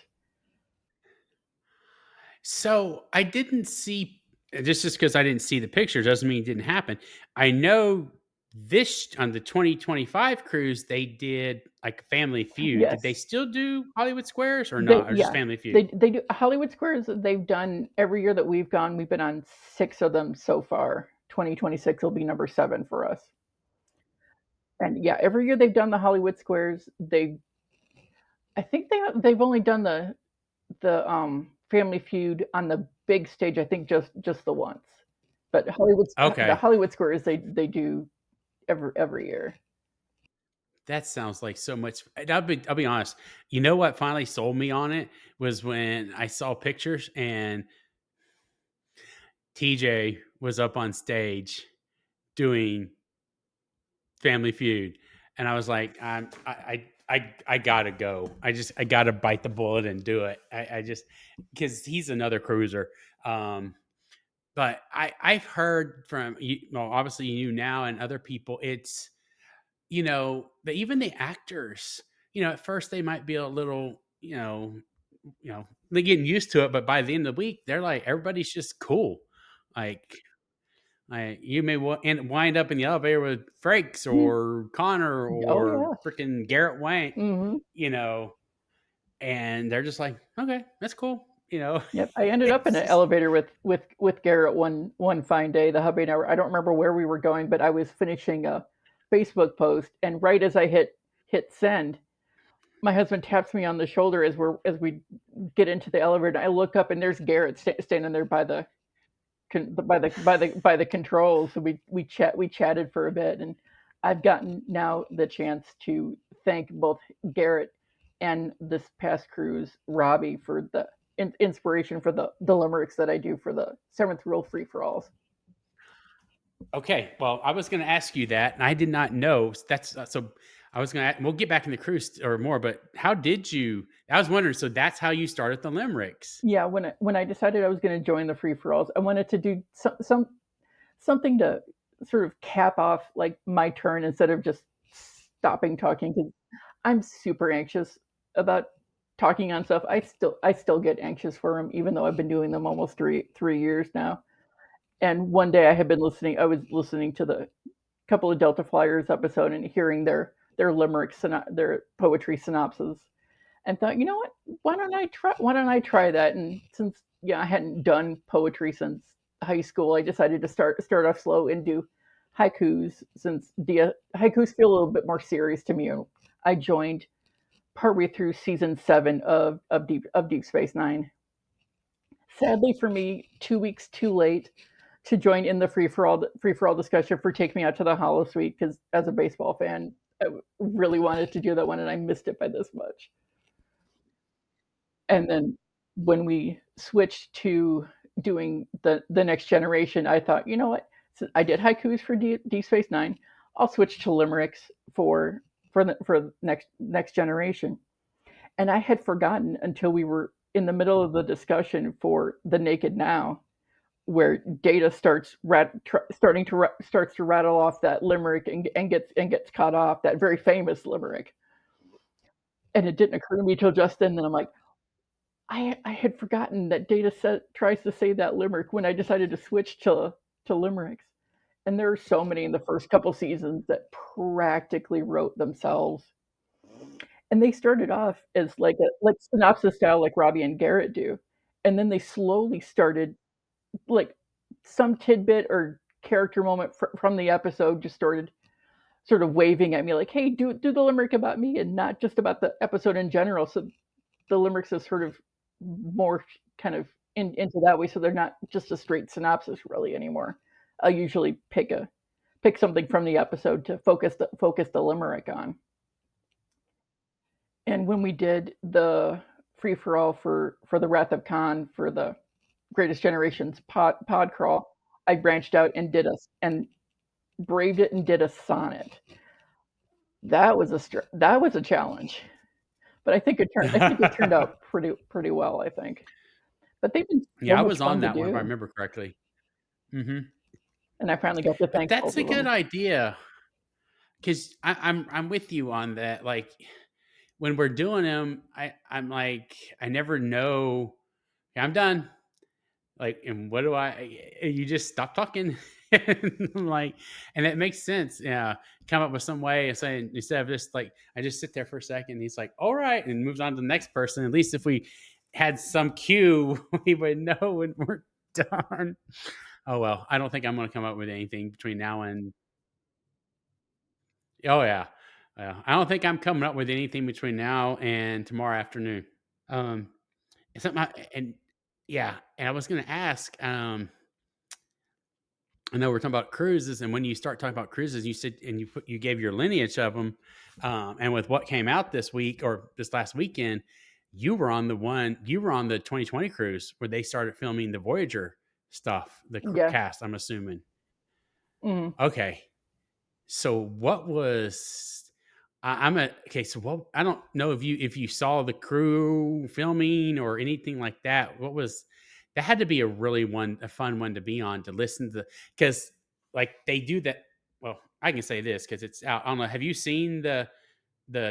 So I didn't see just because I didn't see the picture doesn't mean it didn't happen. I know this on the 2025 cruise they did like Family Feud. Did they Yes, still do Hollywood Squares or not, or just yeah, Family Feud? they do Hollywood Squares. They've done every year that we've gone. We've been on 6 of them so far. 2026 will be number 7 for us. And yeah, every year they've done the Hollywood Squares. I think they've only done the Family Feud on the big stage. I think just the once. But the Okay. Hollywood Squares they do every year. That sounds like so much. I'll be honest. You know what finally sold me on it was when I saw pictures and TJ was up on stage doing Family Feud, and I was like, I gotta go. I gotta bite the bullet and do it. I just because he's another cruiser. But I've heard from you. Well, obviously you now and other people. It's even the actors. At first they might be a little they're getting used to it, but by the end of the week they're like everybody's just cool. Like you may wind up in the elevator with Frakes or Connor Oh or yeah. freaking Garrett Wayne, Hmm. you know, and they're just like, okay, that's cool. Yep. I ended up in It's an just, elevator with Garrett one fine day. The hubby and I don't remember where we were going, but I was finishing a Facebook post, and right as I hit send, my husband taps me on the shoulder as we get into the elevator. I look up and there's Garrett standing there by the controls. So we chatted for a bit, and I've gotten now the chance to thank both Garrett and this past cruise Robbie for the inspiration for the limericks that I do for the seventh rule free for alls. okay. Well, I was going to ask you that, and I did not know. That's so. I was going to. We'll get back in the cruise or more, but how did you? I was wondering. So that's how you started the limericks. Yeah, when I decided I was going to join the free for alls, I wanted to do something to sort of cap off like my turn instead of just stopping talking, because I'm super anxious about talking on stuff. I still get anxious for them, even though I've been doing them almost three years now. And one day I was listening to the couple of Delta Flyers episode and hearing their limericks, their poetry synopsis, and thought, you know what, why don't I try that? And since I hadn't done poetry since high school, I decided to start off slow and do haikus, since haikus feel a little bit more serious to me. I joined partway through season 7 of Deep Space Nine. Sadly for me, 2 weeks too late to join in the free for all discussion for Take Me Out to the Hollow Suite, because as a baseball fan, I really wanted to do that one and I missed it by this much. And then when we switched to doing the next generation, I thought, you know what? Since I did haikus for Deep Space Nine, I'll switch to limericks for next generation. And I had forgotten until we were in the middle of the discussion for the Naked Now, where Data starts to rattle off that limerick and gets caught off, that very famous limerick. And it didn't occur to me till just then that I'm like, I had forgotten that tries to say that limerick when I decided to switch to limericks. And there are so many in the first couple seasons that practically wrote themselves. And they started off as like synopsis style, like Robbie and Garrett do. And then they slowly started, like, some tidbit or character moment from the episode just started sort of waving at me like, hey, do the limerick about me and not just about the episode in general. So the limericks is sort of more kind of into that way, so they're not just a straight synopsis really anymore. I'll usually pick something from the episode to focus the limerick on. And when we did the free for all for the Wrath of Khan for the Greatest Generations pod crawl, I branched out and and braved it and did a sonnet. That was a challenge, but I think it turned out pretty well. I think, but they've been so Yeah, I much was on fun to that one if I do, remember correctly. Hmm. and I finally got to But thank that's both a of good them. idea. because I'm with you on that. Like when we're doing them, I'm like I never know. "Yeah, I'm done. Like, and what do you just stop talking. And I'm like, and it makes sense. Yeah. Come up with some way of saying, instead of just like, I just sit there for a second. And he's like, all right. And moves on to the next person. At least if we had some cue, we would know when we're done. Oh, well, I don't think I'm going to come up with anything between now and, oh, yeah. I don't think I'm coming up with anything between now and tomorrow afternoon. Um, something and yeah. And I was going to ask, I know we're talking about cruises, and when you start talking about cruises, you said, and you gave your lineage of them, and with what came out this week or this last weekend, you were on the 2020 cruise where they started filming the Voyager stuff, the Yeah. cast. I'm assuming. Mhm. Okay, so what was? I'm a okay. So what? I don't know if you saw the crew filming or anything like that. What was that? Had to be a fun one to be on to listen to because like they do that. Well, I can say this because it's out. I don't know. Have you seen the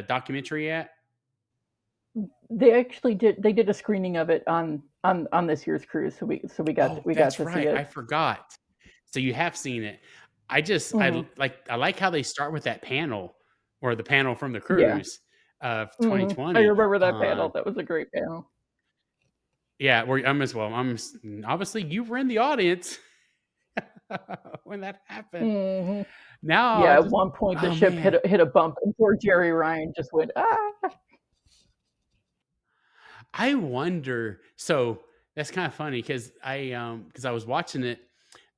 documentary yet? They actually did. They did a screening of it on this year's cruise, so Oh, we got that's to see right. I it. forgot. So you have seen it. Hmm. I like how they start with that panel or the panel from the Yeah. cruise of I 2020 remember that panel. on That was a great panel. yeah, where I'm as well. Obviously you were in the audience when that happened. Hmm. Now Yeah. I At just one point, the oh ship man. hit a bump, and poor Jerry Ryan just went ah. I wonder so that's kind of funny because I was watching it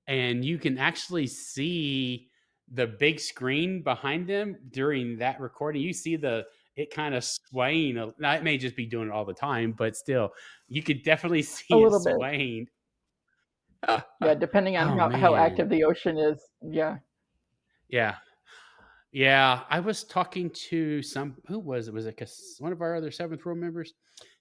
and you can actually see the big screen behind them during that recording. You see the it kind of swaying. Now it may just be doing it all the time, but still, you could definitely A see it little bit. swaying. Yeah, depending on Oh how man, active the ocean is. Yeah. yeah, yeah. I was talking to who was it? Was it one of our other seventh row members?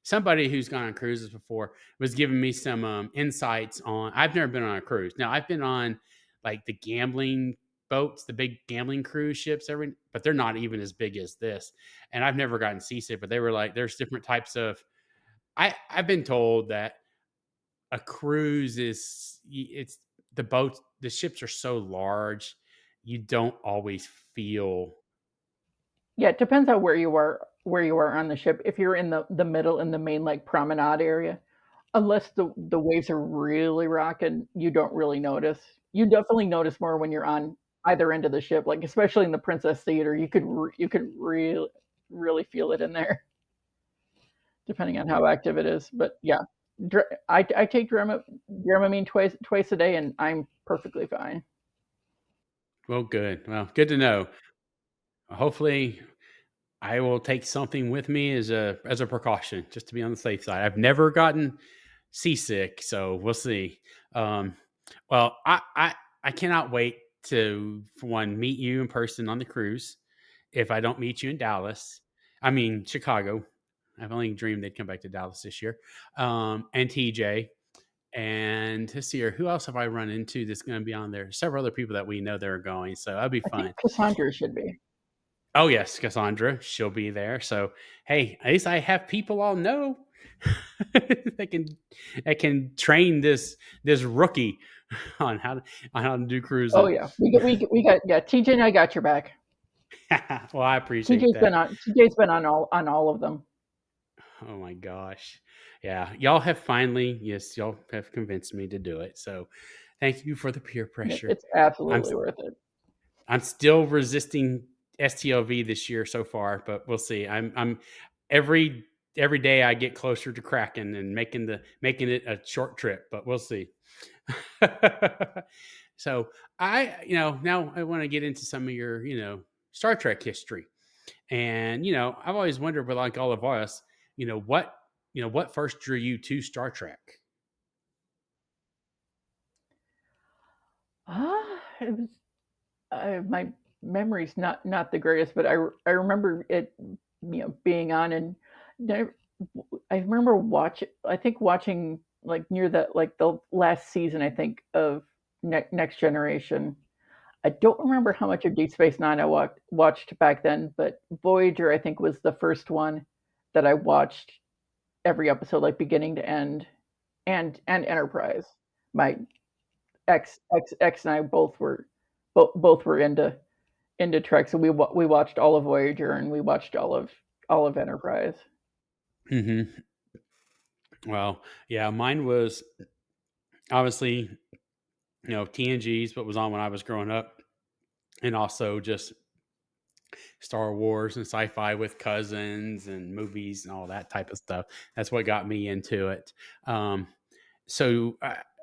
Somebody who's gone on cruises before was giving me some insights on. I've never been on a cruise. Now I've been on like the gambling boats, the big gambling cruise ships, but they're not even as big as this. And I've never gotten seasick, but they were like, there's different types of. I've been told that a cruise it's the ships are so large, you don't always feel. Yeah, it depends on where you are on the ship. If you're in the middle in the main like promenade area, unless the waves are really rocking, you don't really notice. You definitely notice more when you're on either end of the ship, like especially in the Princess Theater, you could really feel it in there, depending on how active it is. But yeah, I take Dramamine twice a day, and I'm perfectly fine. Well, good. Well, good to know. Hopefully, I will take something with me as a precaution, just to be on the safe side. I've never gotten seasick, so we'll see. Um, well, I cannot wait to for one meet you in person on the cruise. If I don't meet you in Dallas, I mean Chicago. I've only dreamed they'd come back to Dallas this year. And TJ and this year, who else have I run into that's going to be on there? Several other people that we know that are going, so that'll be I think fun. Cassandra should be. Oh yes, Cassandra, she'll be there. So hey, at least I have people I'll know that can train this rookie on how to do Oh cruising. yeah, we got yeah. TJ and I got your back. Well, I appreciate that. TJ's been on all of them. Oh my gosh, yeah, y'all have finally y'all have convinced me to do it. So thank you for the peer pressure. It's I'm absolutely worth it. I'm still resisting STLV this year so far, but we'll see. I'm every every day I get closer to cracking and making it a short trip, but we'll see. So now I want to get into some of your Star Trek history, and I've always wondered, but like all of us, what first drew you to Star Trek? It was my memory's not the greatest, but I remember it, being on, and I remember watching like near the last season, I think, of Next Generation. I don't remember how much of Deep Space Nine I watched back then, but Voyager I think was the first one that I watched every episode, like beginning to end, and Enterprise. My ex and I both were into Trek, so we watched all of Voyager and we watched all of Enterprise. Mm-hmm. Well, yeah, mine was obviously, TNG's what was on when I was growing up, and also just Star Wars and sci-fi with cousins and movies and all that type of stuff. That's what got me into it. Um, so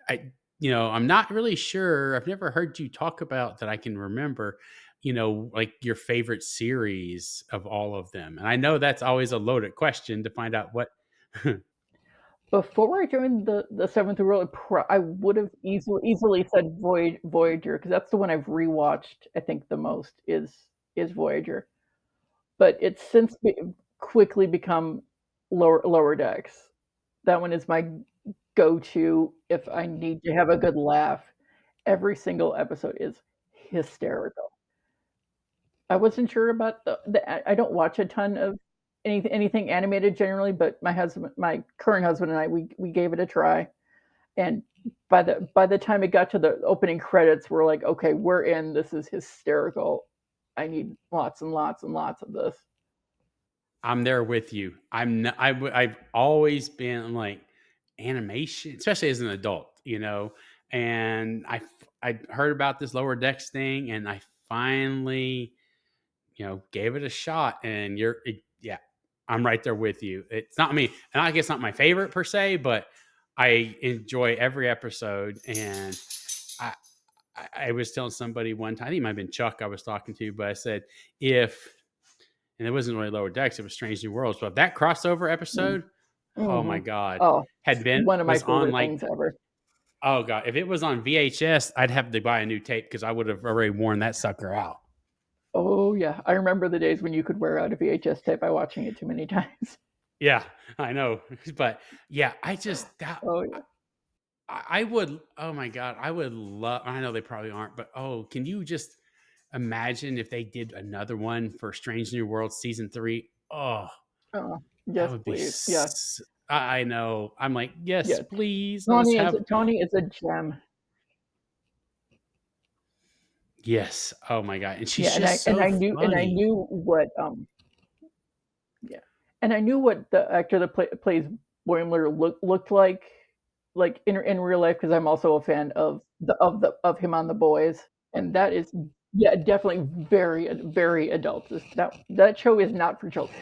I'm not really sure. I've never heard you talk about that I can remember. Like your favorite series of all of them, and I know that's always a loaded question to find out what. Before I joined the Seventh World, I would have easily said Voyager, because that's the one I've rewatched. I think the most is Voyager, but it's since quickly become Lower Decks. That one is my go-to if I need to have a good laugh. Every single episode is hysterical. I wasn't sure about I don't watch a ton of anything animated generally, but my current husband and I, we gave it a try, and by the time it got to the opening credits, we're like, okay, we're in. This is hysterical. I need lots and lots and lots of this. I'm there with you. I've always been like animation, especially as an adult, and I heard about this Lower Decks thing, and I finally, gave it a shot. And yeah, I'm right there with you. It's not me, and I guess not my favorite per se, but I enjoy every episode. And I I was telling somebody one time, I think it might have been Chuck I was talking to, but I said and it wasn't really Lower Decks, it was Strange New Worlds. But if that crossover episode, oh my Mm-hmm. God, Oh, had been one of my was on favorite like, things ever. oh God, if it was on VHS, I'd have to buy a new tape because I would have already worn that sucker out. Oh yeah, I remember the days when you could wear out a VHS tape by watching it too many times. Yeah, I know. But yeah, I just, Oh yeah. I would, oh my God, I would love, I know they probably aren't, but oh, can you just imagine if they did another one for Strange New Worlds season 3? Oh, Oh, that yes, would be, please. Yeah, I know. I'm like, yes, yeah. please. Let us have, Tony is a gem. yes. Oh my God. And she's Yeah, just so and I funny. knew what yeah, and I knew what the actor that plays Boimler looked like in real life, because I'm also a fan of him on The Boys, and that is, yeah, definitely very adult. That show is not for children.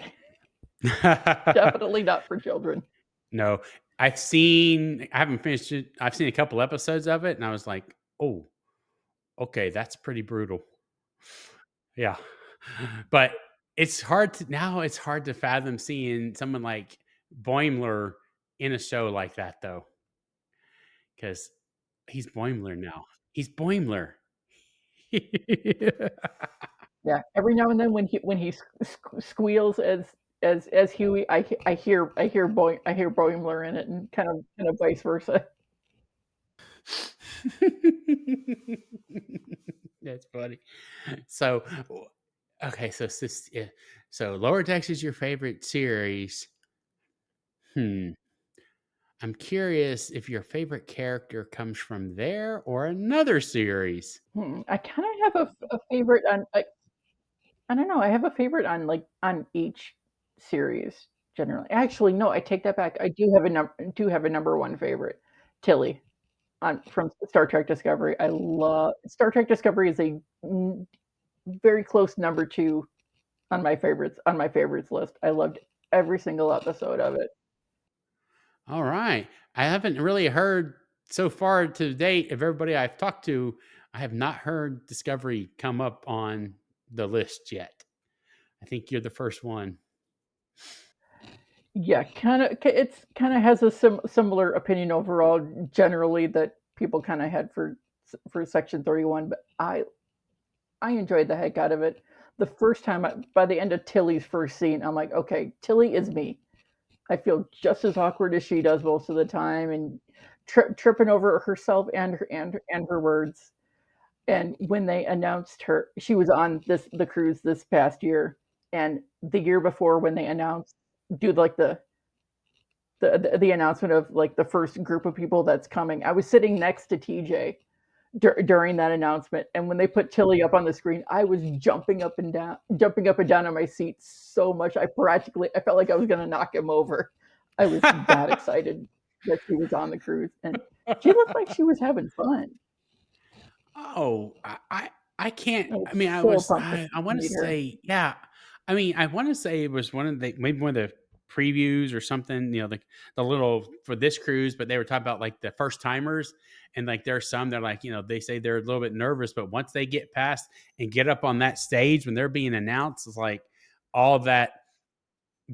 Definitely not for children. No, I haven't finished it. I've seen a couple episodes of it and I was like, oh, okay, that's pretty brutal. Yeah. But it's hard to fathom seeing someone like Boimler in a show like that though, because he's Boimler now. He's Boimler. Yeah, every now and then when he squeals as Huey, I hear Boimler in it, and kind of vice versa. That's funny. So, okay, so Lower Decks is your favorite series. Hmm. I'm curious if your favorite character comes from there or another series. I kind of have a favorite on. I don't know. I have a favorite on on each series generally. Actually, no, I take that back. I do have a number one favorite, Tilly, on from Star Trek Discovery. I love Star Trek Discovery is a very close number two on my favorites list. I loved every single episode of it. All right. I haven't really heard so far to date of everybody I've talked to. I have not heard Discovery come up on the list yet. I think you're the first one. Yeah, it's kind of has a similar opinion overall generally that people kind of had for Section 31, but I enjoyed the heck out of it. The first time, by the end of Tilly's first scene, I'm like, okay, Tilly is me. I feel just as awkward as she does most of the time, and tripping over herself and her words. And when they announced her, she was on the cruise this past year, and the year before when they announced do like the announcement of like the first group of people that's coming, I was sitting next to TJ during that announcement, and when they put Tilly up on the screen, I was jumping up and down on my seat so much I felt like I was going to knock him over. I was that excited that she was on the cruise, and she looked like she was having fun. Oh, I can't. I was I mean, so pumped I to want to meet her. say, yeah. I mean, I want to say it was one of the maybe one of the previews or something. You know, the little for this cruise, but they were talking about like the first timers, and like there are some that like they say they're a little bit nervous, but once they get past and get up on that stage when they're being announced, it's like all that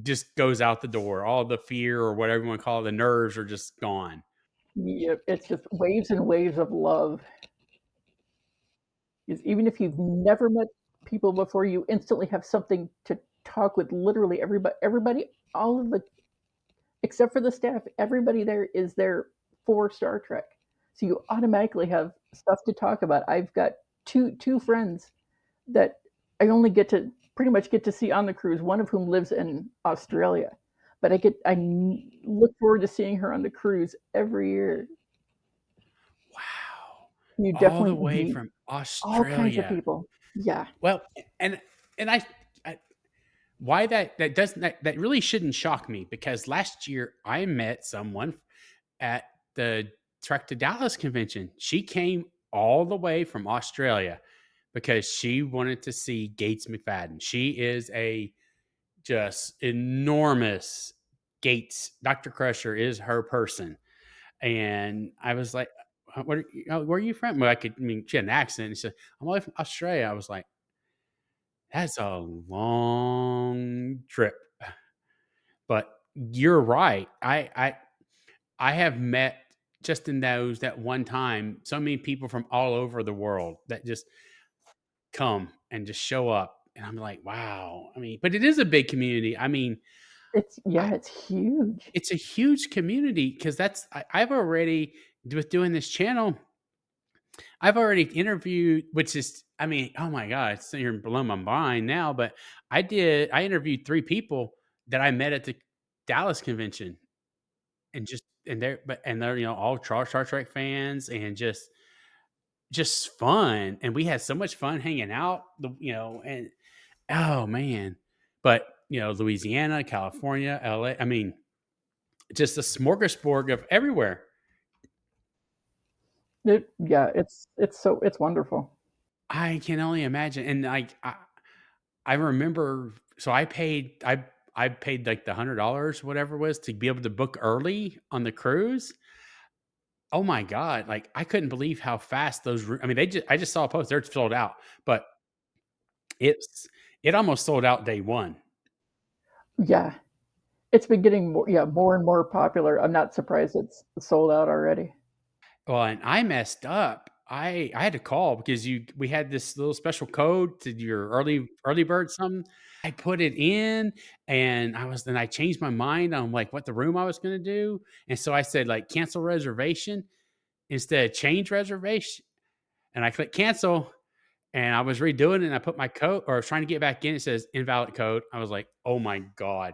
just goes out the door. All the fear or whatever you want to call it, the nerves are just gone. Yep, it's just waves and waves of love. Is even if you've never met people before, you instantly have something to talk with literally everybody, all of the except for the staff, everybody there is there for Star Trek. So you automatically have stuff to talk about. I've got two friends that I only get to pretty much get to see on the cruise, one of whom lives in Australia. But I look forward to seeing her on the cruise every year. Wow, You all the definitely way meet from all kinds of Australia. people. Yeah. Well, and and I why that doesn't that really shouldn't shock me because last year I met someone at the Trek to Dallas convention. She came all the way from Australia because she wanted to see Gates McFadden. She is a just enormous Gates. Dr. Crusher is her person. And I was like, where are you from? Well, I mean, she had an accent. And she said, I'm all from Australia. I was like, that's a long trip. But you're right. I have met just in those that one time so many people from all over the world that just come and just show up. And I'm like, wow. I mean, but it is a big community. I mean, I, It's huge. it's a huge community because I've already with doing this channel. I've already interviewed, which is, I mean, oh my God, it's you're blowing my mind now. But I interviewed 3 people that I met at the Dallas convention, and they're all Star Trek fans and just fun, and we had so much fun hanging out. And oh man, but Louisiana, California, LA. I mean, just a smorgasbord of everywhere. Yeah, it's wonderful. I can only imagine, and I remember. So I paid like the $100 whatever it was to be able to book early on the cruise. Oh my god, like, I couldn't believe how fast I mean, I just saw a post, they're sold out, but it's it almost sold out day 1. Yeah, it's been getting more and more popular. I'm not surprised it's sold out already. Well, and I messed up. I had to call because we had this little special code to your early bird something. I put it in, and I changed my mind on, like, what the room I was gonna do, and so I said, like, "Cancel reservation," instead of "change reservation," and I clicked "cancel," and I was redoing it, and I put my code or I was trying to get back in, it says, "Invalid code." I was like, "Oh my god.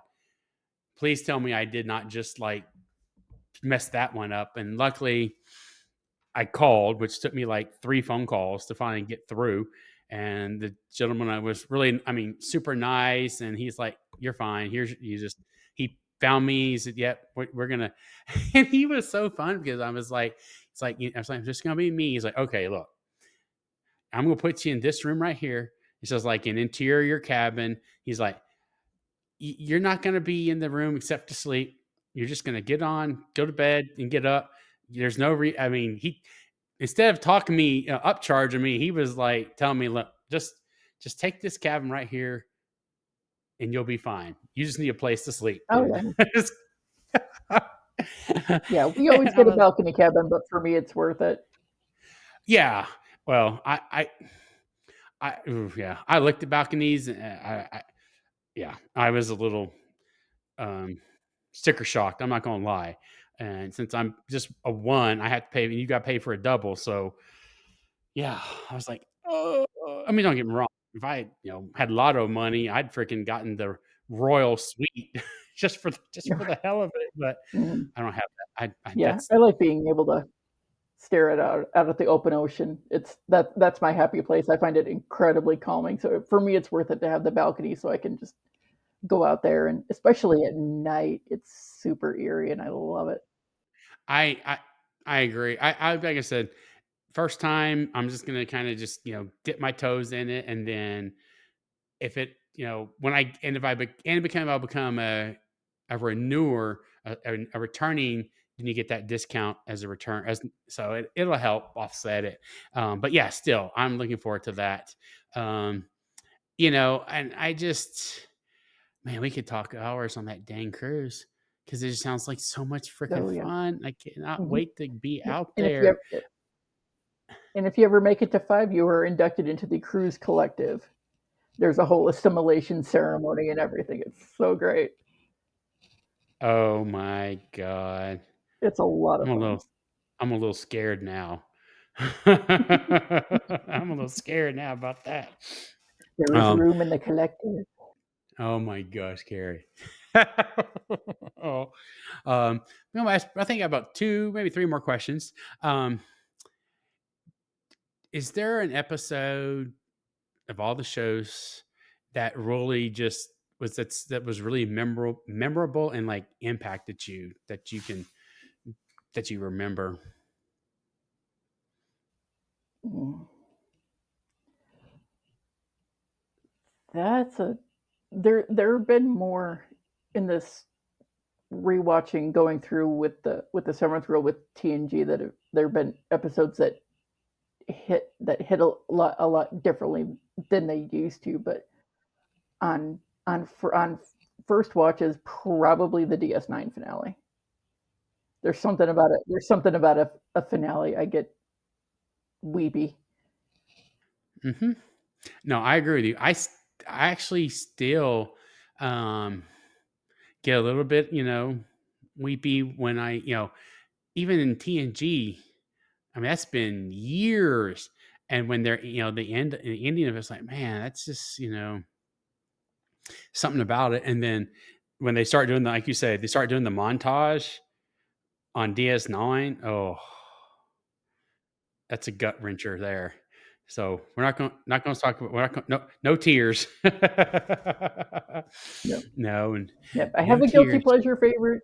Please tell me I did not just, like, mess that one up," and luckily, I called, which took me, like, 3 phone calls to finally get through, and the gentleman I was really I mean, super nice, and he's like, "You're fine. Here's you just" he found me, he said, "Yep, we're gonna" and he was so fun because I was like it's like, I was like, "It's just gonna be me." He's like, "Okay, look, I'm gonna put you in this room right here." He says, like, an interior cabin. He's like, You're not going to be in the room except to sleep. You're just going to get on, go to bed, and get up. There's no I mean, he instead of talking me upcharging me, he was like telling me, "Look, just take this cabin right here, and you'll be fine. You just need a place to sleep." Oh And, yeah, yeah. We always and I get a was, balcony cabin, but for me, it's worth it. yeah. Well, yeah. I looked at balconies. And yeah, I was a little um, sticker shocked. I'm not gonna lie. And since I'm just a one, I have to pay. You got to pay for a double. So Yeah, I was like, "Oh," I mean, don't get me wrong. If I, had lotto money, I'd freaking gotten the royal suite just for the hell of it, but Mhm. I don't have that. I Yeah, that's I like being able to stare it out at the open ocean. That's my happy place. I find it incredibly calming. So for me, it's worth it to have the balcony so I can just go out there, and especially at night, it's super eerie and I love it. I I I agree. I like I said, first time, I'm just gonna kinda just, dip my toes in it, and then if it when I and if I be and become I'll become a renewer, a returning, then you get that discount as a return as so it'll help offset it. But yeah, still, I'm looking forward to that. Um, and I just man, we could talk hours on that dang cruise because it just sounds like so much freaking Oh yeah. fun. I cannot Hmm. wait to be out And if you there. ever, and if you ever make it to five, you are inducted into the cruise collective. There's a whole assimilation ceremony and everything. It's so great. Oh my god. It's a lot I'm of a fun. little I'm a little scared now. I'm a little scared now about that. There is Um, room in the collective. oh my gosh, Carrie. Oh, I think I have about two, maybe three more questions. Um, is there an episode of all the shows that really just that was really memorable and like impacted you that you remember? Mm. That's a there have been more in this rewatching going through with the seventh rule with TNG there have been episodes that hit a lot differently than they used to, but on on first watch is probably the DS9 finale. There's something about it. There's something about a finale. I get weepy. Hmm. No, I agree with you. I actually still um, get a little bit, weepy when even in TNG. I mean, that's been years. And when they're, the ending of it's like, man, that's just, something about it. And then when they start doing like you said, they start doing the montage on DS9. Oh, that's a gut wrencher there. So we're not going to talk about, no tears. Yeah, No, and yeah. I have no a guilty tears. pleasure favorite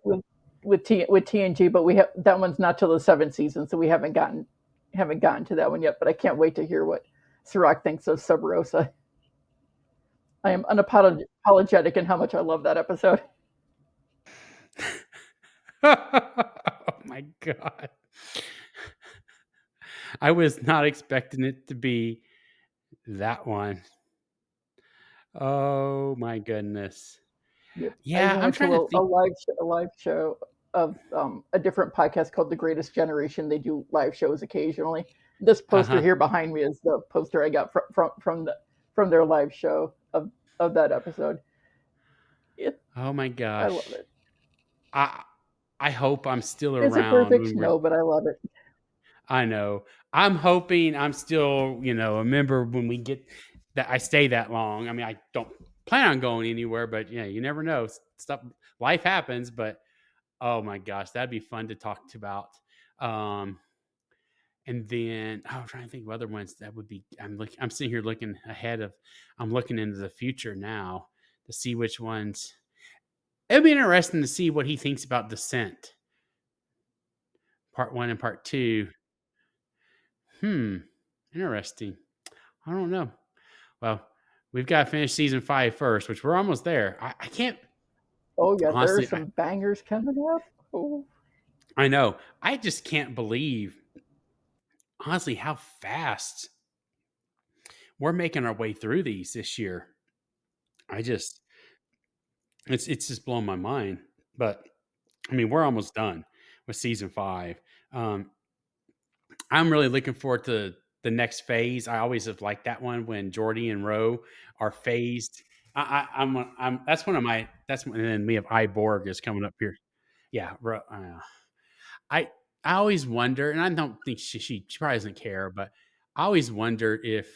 with TNG, but we have that one's not till the seventh season, so we haven't gotten to that one yet. But I can't wait to hear what Sirach thinks of Sub Rosa. I am unapologetic in how much I love that episode. Oh my God. I was not expecting it to be that one. Oh my goodness. Yep. I Yeah, even I'm went trying to to a think. live show of a different podcast called The Greatest Generation. They do live shows occasionally. This poster Uh-huh. here behind me is the poster I got from their live show of that episode. It, Oh my I love gosh. it. I I hope I'm still Is it around perfect? when we're No, but I love it. I know. I'm hoping I'm still, a member when we get that I stay that long. I mean, I don't plan on going anywhere, but yeah, you never know. Stuff life happens, but oh my gosh, that'd be fun to talk to about. Um And then I'm trying to think of other ones that would be. I'm sitting here looking ahead of. I'm looking into the future now to see which ones. It'd be interesting to see what he thinks about Descent, Part One and Part Two. Hmm, interesting. I don't know. Well, we've got to finish season 5 first, which we're almost there. I can't Oh yeah, there are honestly. some bangers coming up. Oh, I know. I just can't believe honestly how fast we're making our way through these this year. I just it's just blown my mind. But I mean, we're almost done with season 5. Um, I'm really looking forward to the next phase. I always have liked that one when Jordy and Roe are phased. I'm that's one of my that's one, and then we have Iborg is coming up here. Yeah, I I always wonder, and I don't think she probably doesn't care, but I always wonder if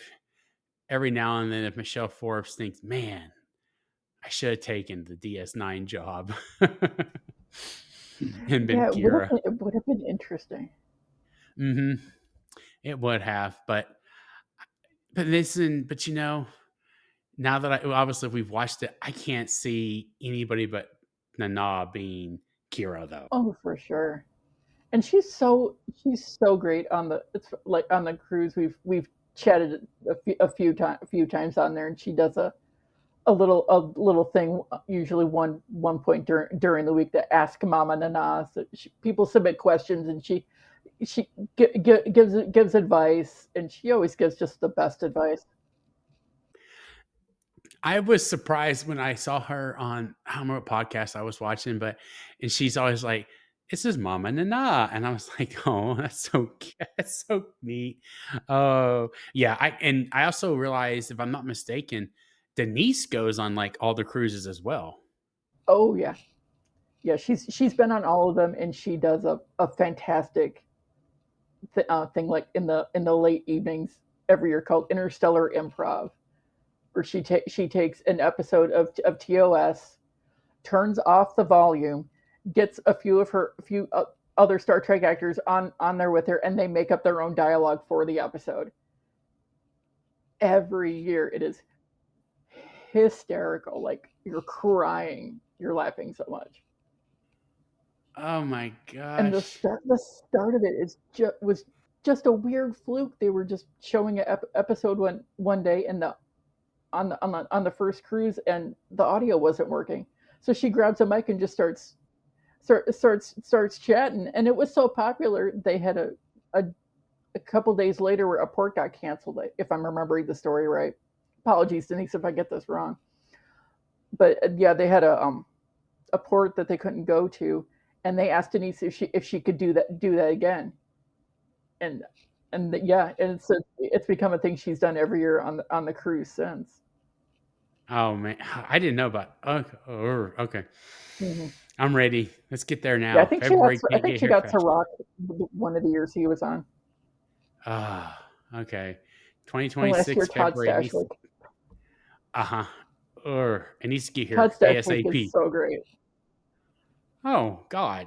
every now and then if Michelle Forbes thinks, man, I should have taken the DS9 job and been Yeah, Kira. it would have been interesting. Hmm. It would have, but listen, but now that obviously we've watched it, I can't see anybody but Nana being Kira though. Oh, for sure. And she's so great on the it's like on the cruise. We've chatted a few times on there, and she does a little thing usually one point during the week to ask Mama Nana. So people submit questions, and she gives advice, and she always gives just the best advice. I was surprised when I saw her on I don't remember what podcast I was watching, and she's always like, "This is Mama Nana," and I was like, "Oh, that's so neat." Oh, yeah. I also realized, if I'm not mistaken, Denise goes on like all the cruises as well. Oh yeah, yeah. She's been on all of them, and she does a fantastic thing like in the late evenings every year called Interstellar Improv, where she takes an episode of TOS, turns off the volume, gets a few other Star Trek actors on there with her, and they make up their own dialogue for the episode. Every year, it is hysterical. Like you're crying, you're laughing so much. Oh my And gosh. the start of it was just a weird fluke. They were just showing an episode one day, and on the first cruise, and the audio wasn't working. So she grabs a mic and just starts chatting, and it was so popular they had a, a couple days later where a port got canceled. If I'm remembering the story right. Apologies, Denise, if I get this wrong. But yeah, they had a port that they couldn't go to, and they asked Denise if she could do that again, and yeah, and it's become a thing she's done every year on the cruise since. Oh man, I didn't know about. Okay, okay. Hmm. I'm ready. Let's get there Yeah, now. February I can't think get she here got fast. Tarak one of the years he was on. Ah, okay. And last year 2026 Todd February needs. Stashwick. Uh huh. Or it needs to get Todd here Stashwick is ASAP. so great. Oh God.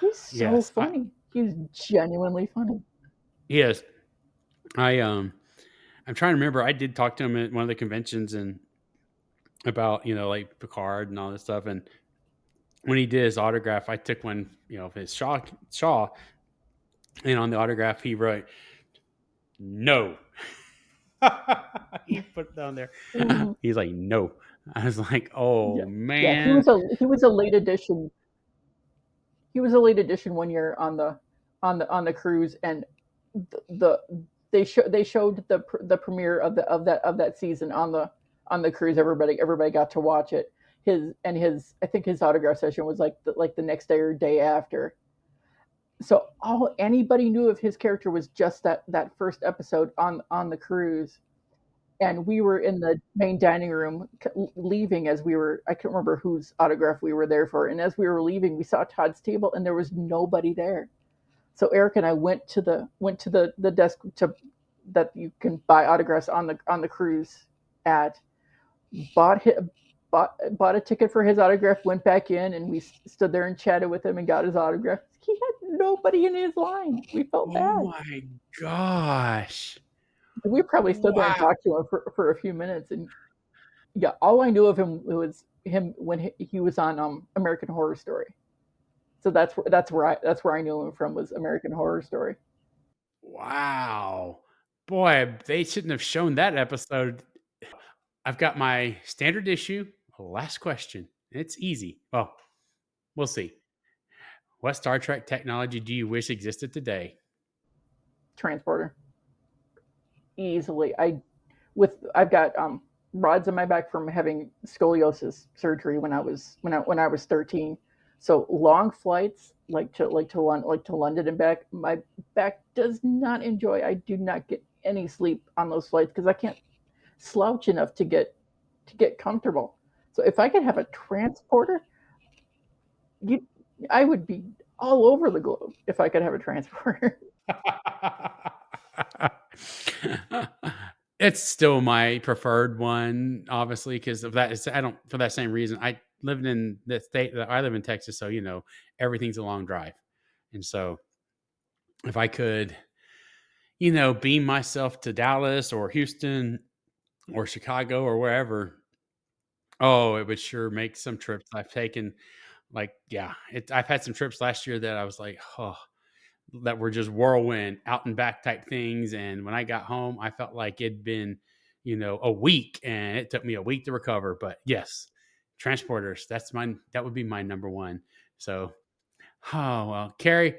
He's so Yes. funny. He's genuinely funny. Yes. I I'm trying to remember. I did talk to him at one of the conventions and about like Picard and all this stuff. And when he did his autograph, I took one of his Shaw, and on the autograph he wrote no. He put it down there. Mhm. He's like no. I was like, oh Yeah, yeah. man. He was a late addition. He was a late addition one year on the cruise, and the they showed the premiere of that season on the cruise. Everybody got to watch it. His I think his autograph session was like the next day or day after. So all anybody knew of his character was just that first episode on the cruise, and we were in the main dining room leaving as we were. I can't remember whose autograph we were there for, and as we were leaving we saw Todd's table and there was nobody there. So Eric and I went to the desk to that you can buy autographs on the cruise at, bought bought a ticket for his autograph, went back in, and we stood there and chatted with him and got his autograph. He had nobody in his line. We felt Oh bad. my gosh. We probably stood there and Wow. talked to him for a few minutes, and yeah, all I knew of him was him when he was on American Horror Story. So that's where I knew him from, was American Horror Story. Wow. Boy, they shouldn't have shown that episode. I've got my standard issue. Last question. It's easy. Well, we'll see. What Star Trek technology do you wish existed today? Transporter, easily. I've got rods in my back from having scoliosis surgery when I was 13. So long flights like to London and back, my back does not enjoy. I do not get any sleep on those flights because I can't slouch enough to get comfortable. So if I could have a transporter, you I would be all over the globe if I could have a transporter. It's still my preferred one, obviously, because of that. I don't for that same reason. I lived in the state that I live in Texas, so everything's a long drive, and so if I could, beam myself to Dallas or Houston or Chicago or wherever, oh, it would sure make some trips I've taken. Like, yeah, I've had some trips last year that I was like, oh, that were just whirlwind out and back type things. And when I got home, I felt like it'd been, a week, and it took me a week to recover. But yes, transporters, that would be my number one. So, oh, well, Carrie,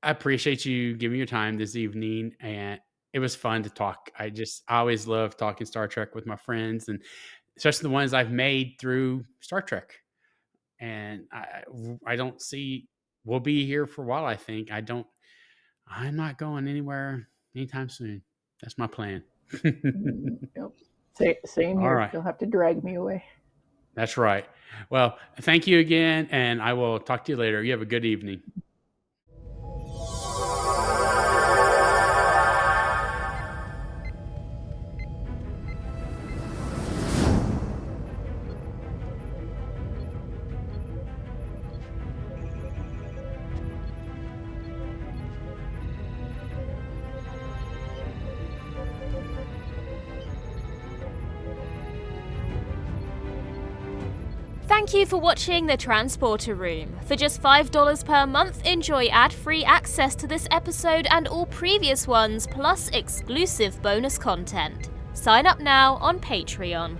I appreciate you giving your time this evening, and it was fun to talk. I always love talking Star Trek with my friends, and especially the ones I've made through Star Trek. And I don't see we'll be here for a while. I think I'm not going anywhere anytime soon. That's my plan. Yep. Same All here. right. You'll have to drag me away. That's right. Well, thank you again, and I will talk to you later. You have a good evening. Thank you for watching The Transporter Room. For just $5 per month, enjoy ad-free access to this episode and all previous ones, plus exclusive bonus content. Sign up now on Patreon.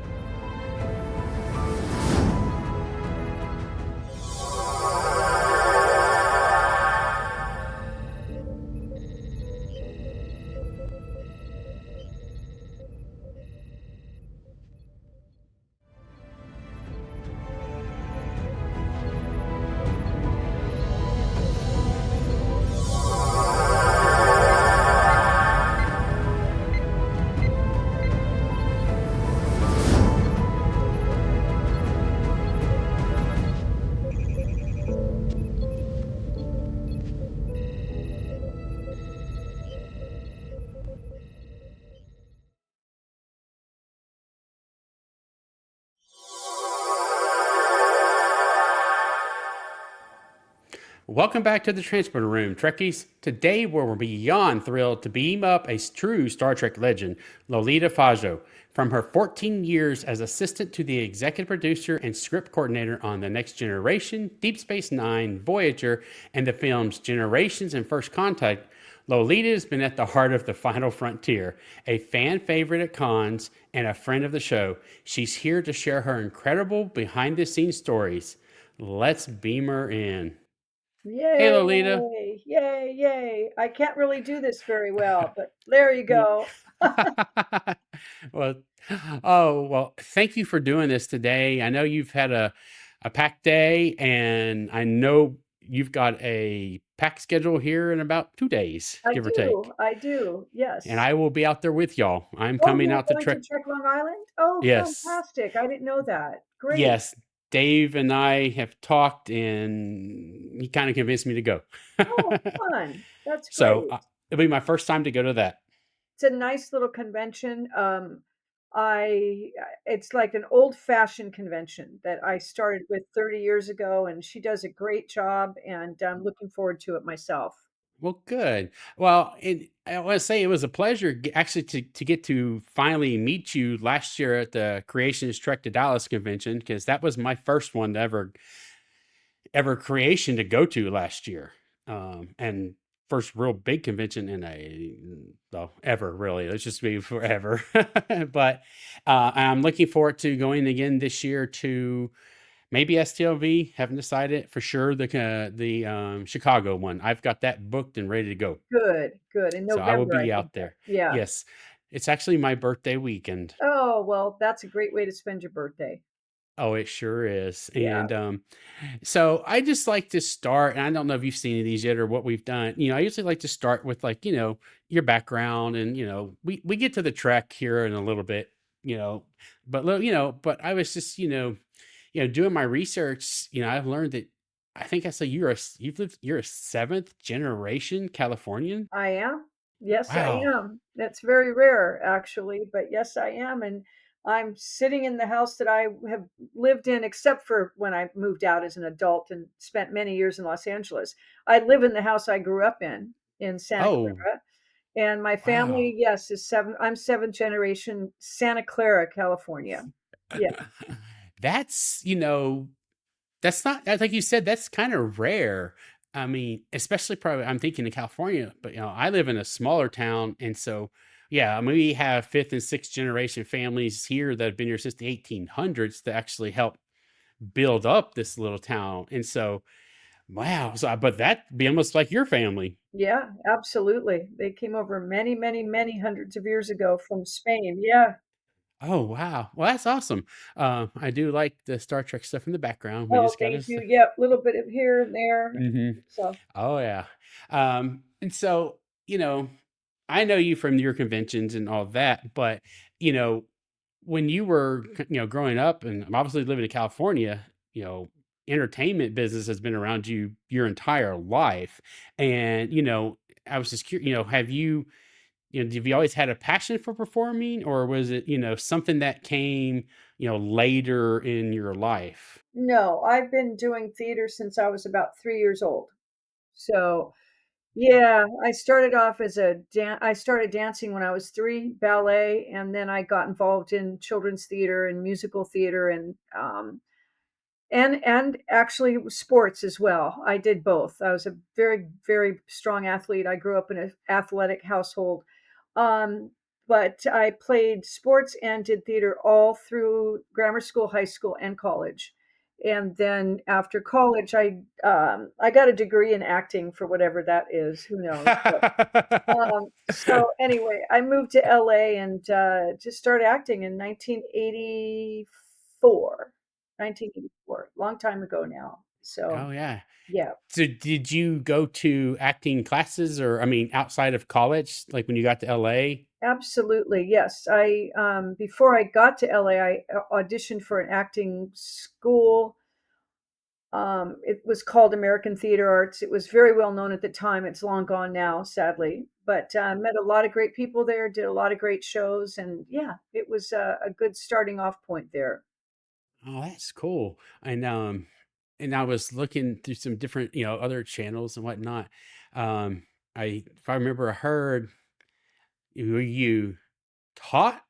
Welcome back to the Transporter Room, Trekkies. Today, we're beyond thrilled to beam up a true Star Trek legend, Lolita Fajo, from her 14 years as assistant to the executive producer and script coordinator on The Next Generation, Deep Space Nine, Voyager, and the films Generations and First Contact. Lolita has been at the heart of The Final Frontier, a fan favorite at cons and a friend of the show. She's here to share her incredible behind-the-scenes stories. Let's beam her in. Hey, Lolita. Yay, yay, yay. I can't really do this very well, but there you go. Well, thank you for doing this today. I know you've had a packed day, and I know you've got a pack schedule here in about 2 days, give or take. I do, yes. And I will be out there with y'all. I'm Oh, coming you're out to going Trek. to Trek Long Island? Oh, Yes. fantastic. I didn't know that. Great. Yes. Dave and I have talked, and he kind of convinced me to go. Oh, fun. That's great. So it'll be my first time to go to that. It's a nice little convention. It's like an old-fashioned convention that I started with 30 years ago, and she does a great job, and I'm looking forward to it myself. Well, good. Well, I want to say it was a pleasure actually to get to finally meet you last year at the Creationist Trek to Dallas convention, because that was my first one to ever creation to go to last year, and first real big convention ever, really. Let's just be forever. But I'm looking forward to going again this year to maybe STLV. Haven't decided for sure. The Chicago one, I've got that booked and ready to go. Good. In November, So I will be think. out there. Yeah. Yes, it's actually my birthday weekend. Oh, well, that's a great way to spend your birthday. Oh, it sure is. Yeah. And so I just like to start, and I don't know if you've seen any of these yet or what we've done. I usually like to start with your background, and we get to the Trek here in a little bit, but I was just doing my research. I've learned that I think I saw you're a seventh generation Californian. I am. Yes, I Wow. am. That's very rare, actually, but yes, I am. And I'm sitting in the house that I have lived in, except for when I moved out as an adult and spent many years in Los Angeles. I live in the house I grew up in Santa Oh, Clara. And my wow. family, yes, is I'm seventh generation Santa Clara, California. Yeah. That's, that's not like you said, that's kind of rare. I mean, especially probably I'm thinking in California, but I live in a smaller town, and so yeah, I mean, we have fifth and sixth generation families here that have been here since the 1800s to actually help build up this little town. And so, wow, so but that be almost like your family. Yeah, absolutely. They came over many, many, many hundreds of years ago from Spain. Yeah. Oh, wow. Well, that's awesome. I do like the Star Trek stuff in the background. We Oh, just got thank to. you. Yeah, a little bit of here and there. Mhm. So, Oh, yeah. And so, I know you from your conventions and all that, but, you know, when you were, growing up and obviously living in California, you know, entertainment business has been around you your entire life. And, I was just curious, have you always had a passion for performing, or was it, something that came, later in your life? no, I've been doing theater since I was about 3 years old. So, yeah, I started off as I started dancing when I was three, ballet, and then I got involved in children's theater and musical theater and actually sports as well. I did both. I was a very, very strong athlete. I grew up in an athletic household. Um, but I played sports and did theater all through grammar school, high school, and college. And then after college, I got a degree in acting for whatever that is. Who knows? But so anyway, I moved to LA and just started acting in 1984. 1984, long time ago now. So Oh, yeah. yeah, So did you go to acting classes, or I mean, outside of college, like when you got to LA? absolutely. Yes. I before I got to LA, I auditioned for an acting school. It was called American Theater Arts. It was very well known at the time. It's long gone now, sadly. But met a lot of great people there, did a lot of great shows, and yeah, it was a good starting off point there. Oh, that's cool. And I was looking through some different, other channels and whatnot. If I remember, I heard you taught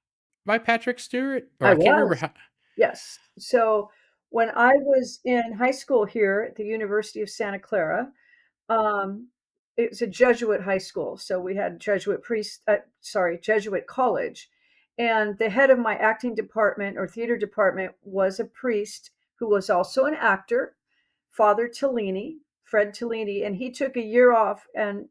by Patrick Stewart, or I I can't remember was. how. Yes. So when I was in high school here at the University of Santa Clara, um, it's a Jesuit high school. So we had Jesuit college. And the head of my acting department or theater department was a priest who was also an actor, Father Tellini, Fred Tellini. And he took a year off and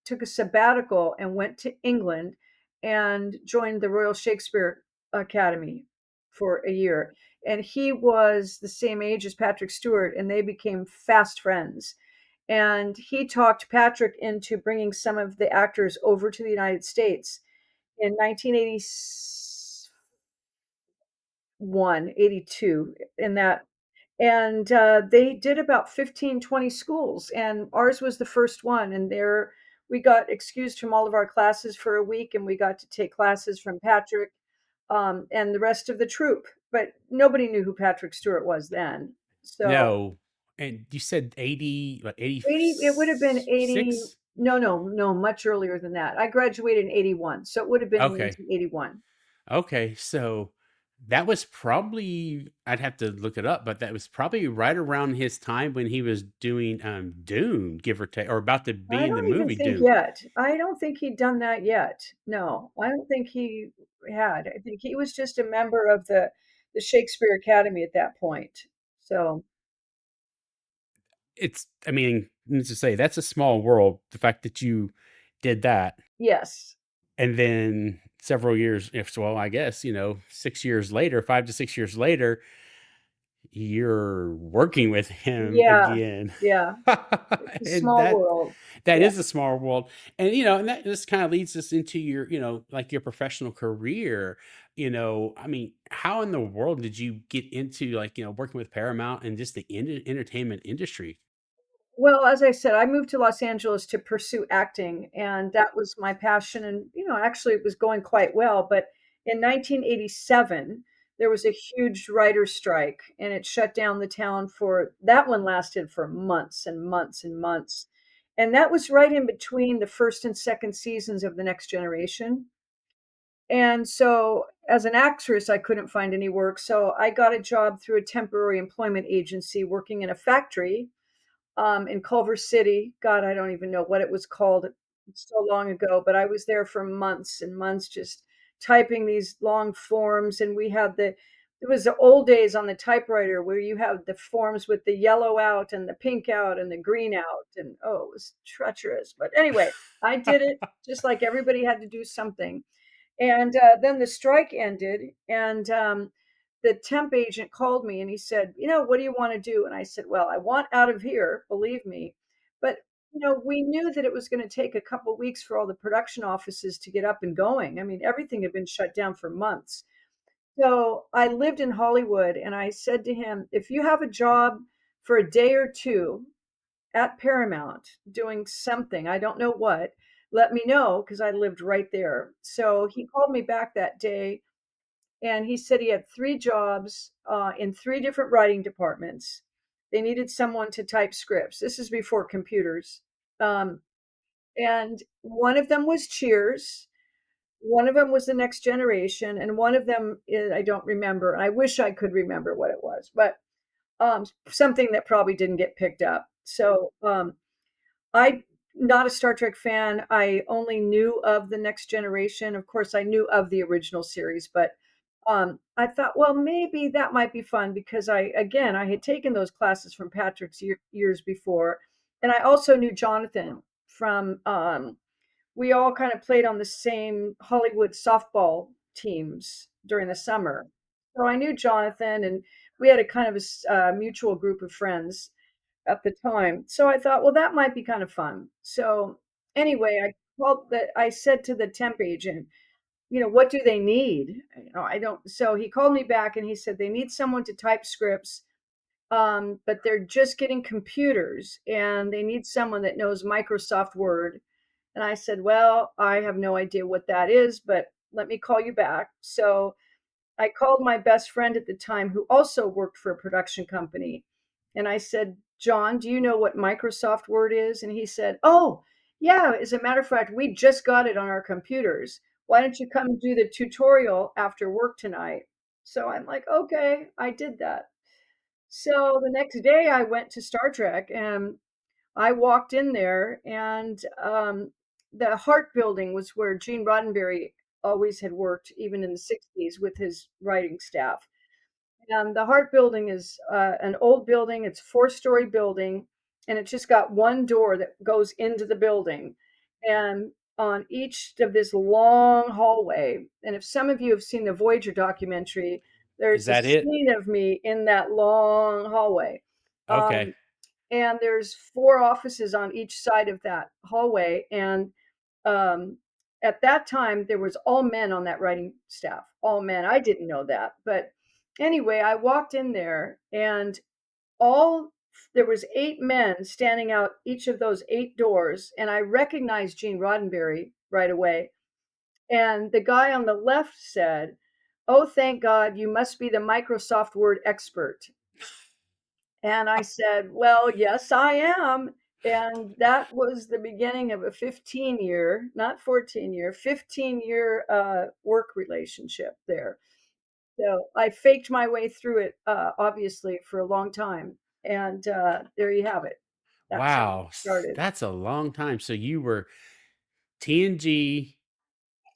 took a sabbatical and went to England and joined the Royal Shakespeare Academy for a year. And he was the same age as Patrick Stewart, and they became fast friends. And he talked Patrick into bringing some of the actors over to the United States in 1981, 82, in that. And they did about 15, 20 schools, and ours was the first one. And there we got excused from all of our classes for a week, and we got to take classes from Patrick and the rest of the troupe. But nobody knew who Patrick Stewart was then. So No. And you said 80, what, 80, it would have been 80. 86? No, no, no, much earlier than that. I graduated in 81. So it would have been in Okay. 1981. Okay. So that was probably, I'd have to look it up, but that was probably right around his time when he was doing Dune, give or take, or about to be I in the don't even movie think Dune. yet. I don't think he'd done that yet. No, I don't think he had. I think he was just a member of the Shakespeare Academy at that point. So, I mean, let's just say that's a small world. The fact that you did that, yes. and then several years, if well, I guess, 6 years later, 5 to 6 years later, you're working with him Yeah, again. yeah. It's a And small world. that Yeah. is a small world. And and that this kind of leads us into your, like your professional career. I mean, how in the world did you get into like, working with Paramount and just the entertainment industry? Well, as I said, I moved to Los Angeles to pursue acting, and that was my passion. And, actually, it was going quite well. But in 1987, there was a huge writer's strike, and it shut down the town for that one lasted for months and months and months. And that was right in between the first and second seasons of The Next Generation. And so, as an actress, I couldn't find any work. So, I got a job through a temporary employment agency working in a factory in Culver City. God, I don't even know what it was called. It's so long ago, but I was there for months and months just typing these long forms. And we had it was the old days on the typewriter where you have the forms with the yellow out and the pink out and the green out. And oh, it was treacherous. But anyway, I did it just like everybody had to do something. And then the strike ended, and the temp agent called me and he said, what do you want to do? And I said, well, I want out of here, believe me. But, we knew that it was going to take a couple weeks for all the production offices to get up and going. I mean, everything had been shut down for months. So I lived in Hollywood and I said to him, if you have a job for a day or two at Paramount doing something, I don't know what, let me know because I lived right there. So he called me back that day and he said he had 3 jobs in 3 different writing departments. They needed someone to type scripts. This is before computers. Um, and one of them was Cheers. One of them was The Next Generation. And one of them is, I don't remember. I wish I could remember what it was, but something that probably didn't get picked up. So I not a Star Trek fan. I only knew of The Next Generation. Of course, I knew of the original series, but I thought, well, maybe that might be fun because I had taken those classes from Patrick's years before, and I also knew Jonathan from. We all kind of played on the same Hollywood softball teams during the summer, so I knew Jonathan, and we had a kind of a mutual group of friends at the time. So I thought, well, that might be kind of fun. So anyway, I said to the temp agent, what do they need? I don't. So he called me back and he said they need someone to type scripts, but they're just getting computers and they need someone that knows Microsoft Word. And I said, well, I have no idea what that is, but let me call you back. So I called my best friend at the time who also worked for a production company. And I said, John, do you know what Microsoft Word is? And he said, oh, yeah, as a matter of fact, we just got it on our computers. Why don't you come do the tutorial after work tonight? So I'm like, okay, I did that. So the next day I went to Star Trek and I walked in there, and the Hart Building was where Gene Roddenberry always had worked, even in the 60s, with his writing staff. And the Hart Building is an old building. It's a 4-story building, and it's just got one door that goes into the building. And on each of this long hallway, and if some of you have seen the Voyager documentary, Is there's a that it? scene of me in that long hallway. Okay. Um, and there's 4 offices on each side of that hallway. And um, at that time, there was all men on that writing staff, all men. I didn't know that, but anyway, I walked in there, and all there was 8 men standing out each of those 8 doors, and I recognized Gene Roddenberry right away. And the guy on the left said, "Oh, thank God, you must be the Microsoft Word expert." And I said, well, yes, I am. And that was the beginning of a 15-year, not 14-year, 15-year work relationship there. So I faked my way through it, obviously, for a long time. And there you have it. That's how it Wow. started. That's a long time. So you were TNG,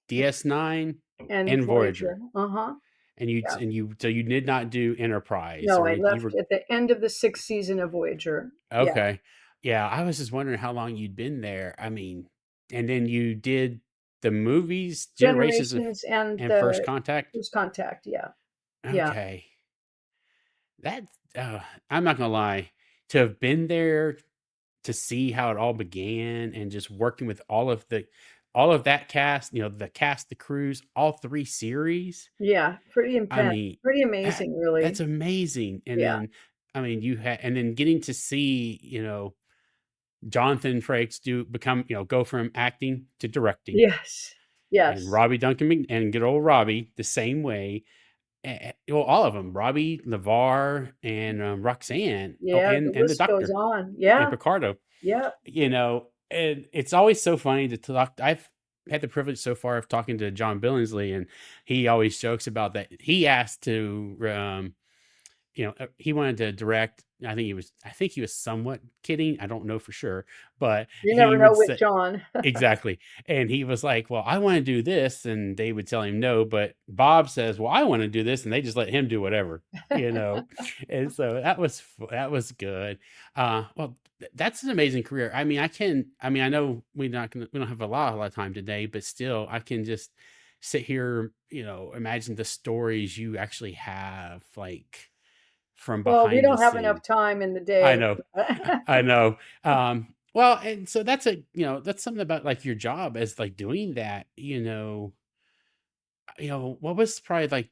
DS9, And and Voyager. Voyager. Uh-huh. Yeah. So you did not do Enterprise No, or I anything. You left were at the end of the 6th season of Voyager. Yeah. okay. Yeah, I was just wondering how long you'd been there. I mean, and then you did the movies, Generations Generations and and First the Contact. First Contact. Yeah. Yeah. Okay. That I'm not gonna lie, to have been there to see how it all began and just working with all of that cast, the cast, the crews, all 3 series. Yeah, pretty I intense, mean, pretty that amazing, that's really. amazing. And Yeah. then, I mean, and then getting to see, Jonathan Frakes become, go from acting to directing, Yes. and Yes. Robbie Duncan and good old Robbie the same way. Well, all of them, Robbie, LeVar, and Roxanne. Oh, Yeah, the and the list goes doctor on. and Yeah. Picardo. Yep. And it's always so funny to talk. I've had the privilege so far of talking to John Billingsley, and he always jokes about that. He asked to, he wanted to direct. I think he was somewhat kidding. I don't know for sure, but You never he know would with say, John. exactly. And he was like, "Well, I want to do this." And they would tell him no. But Bob says, "Well, I want to do this." And they just let him do whatever, you know? And so that was good. Well, that's an amazing career. I know we don't have a lot of time today, but still I can just sit here, imagine the stories you actually have, like from Well, we behind the don't have enough scene. time in the I day. know. I know. Well, and so that's something about like your job as like doing that, what was probably like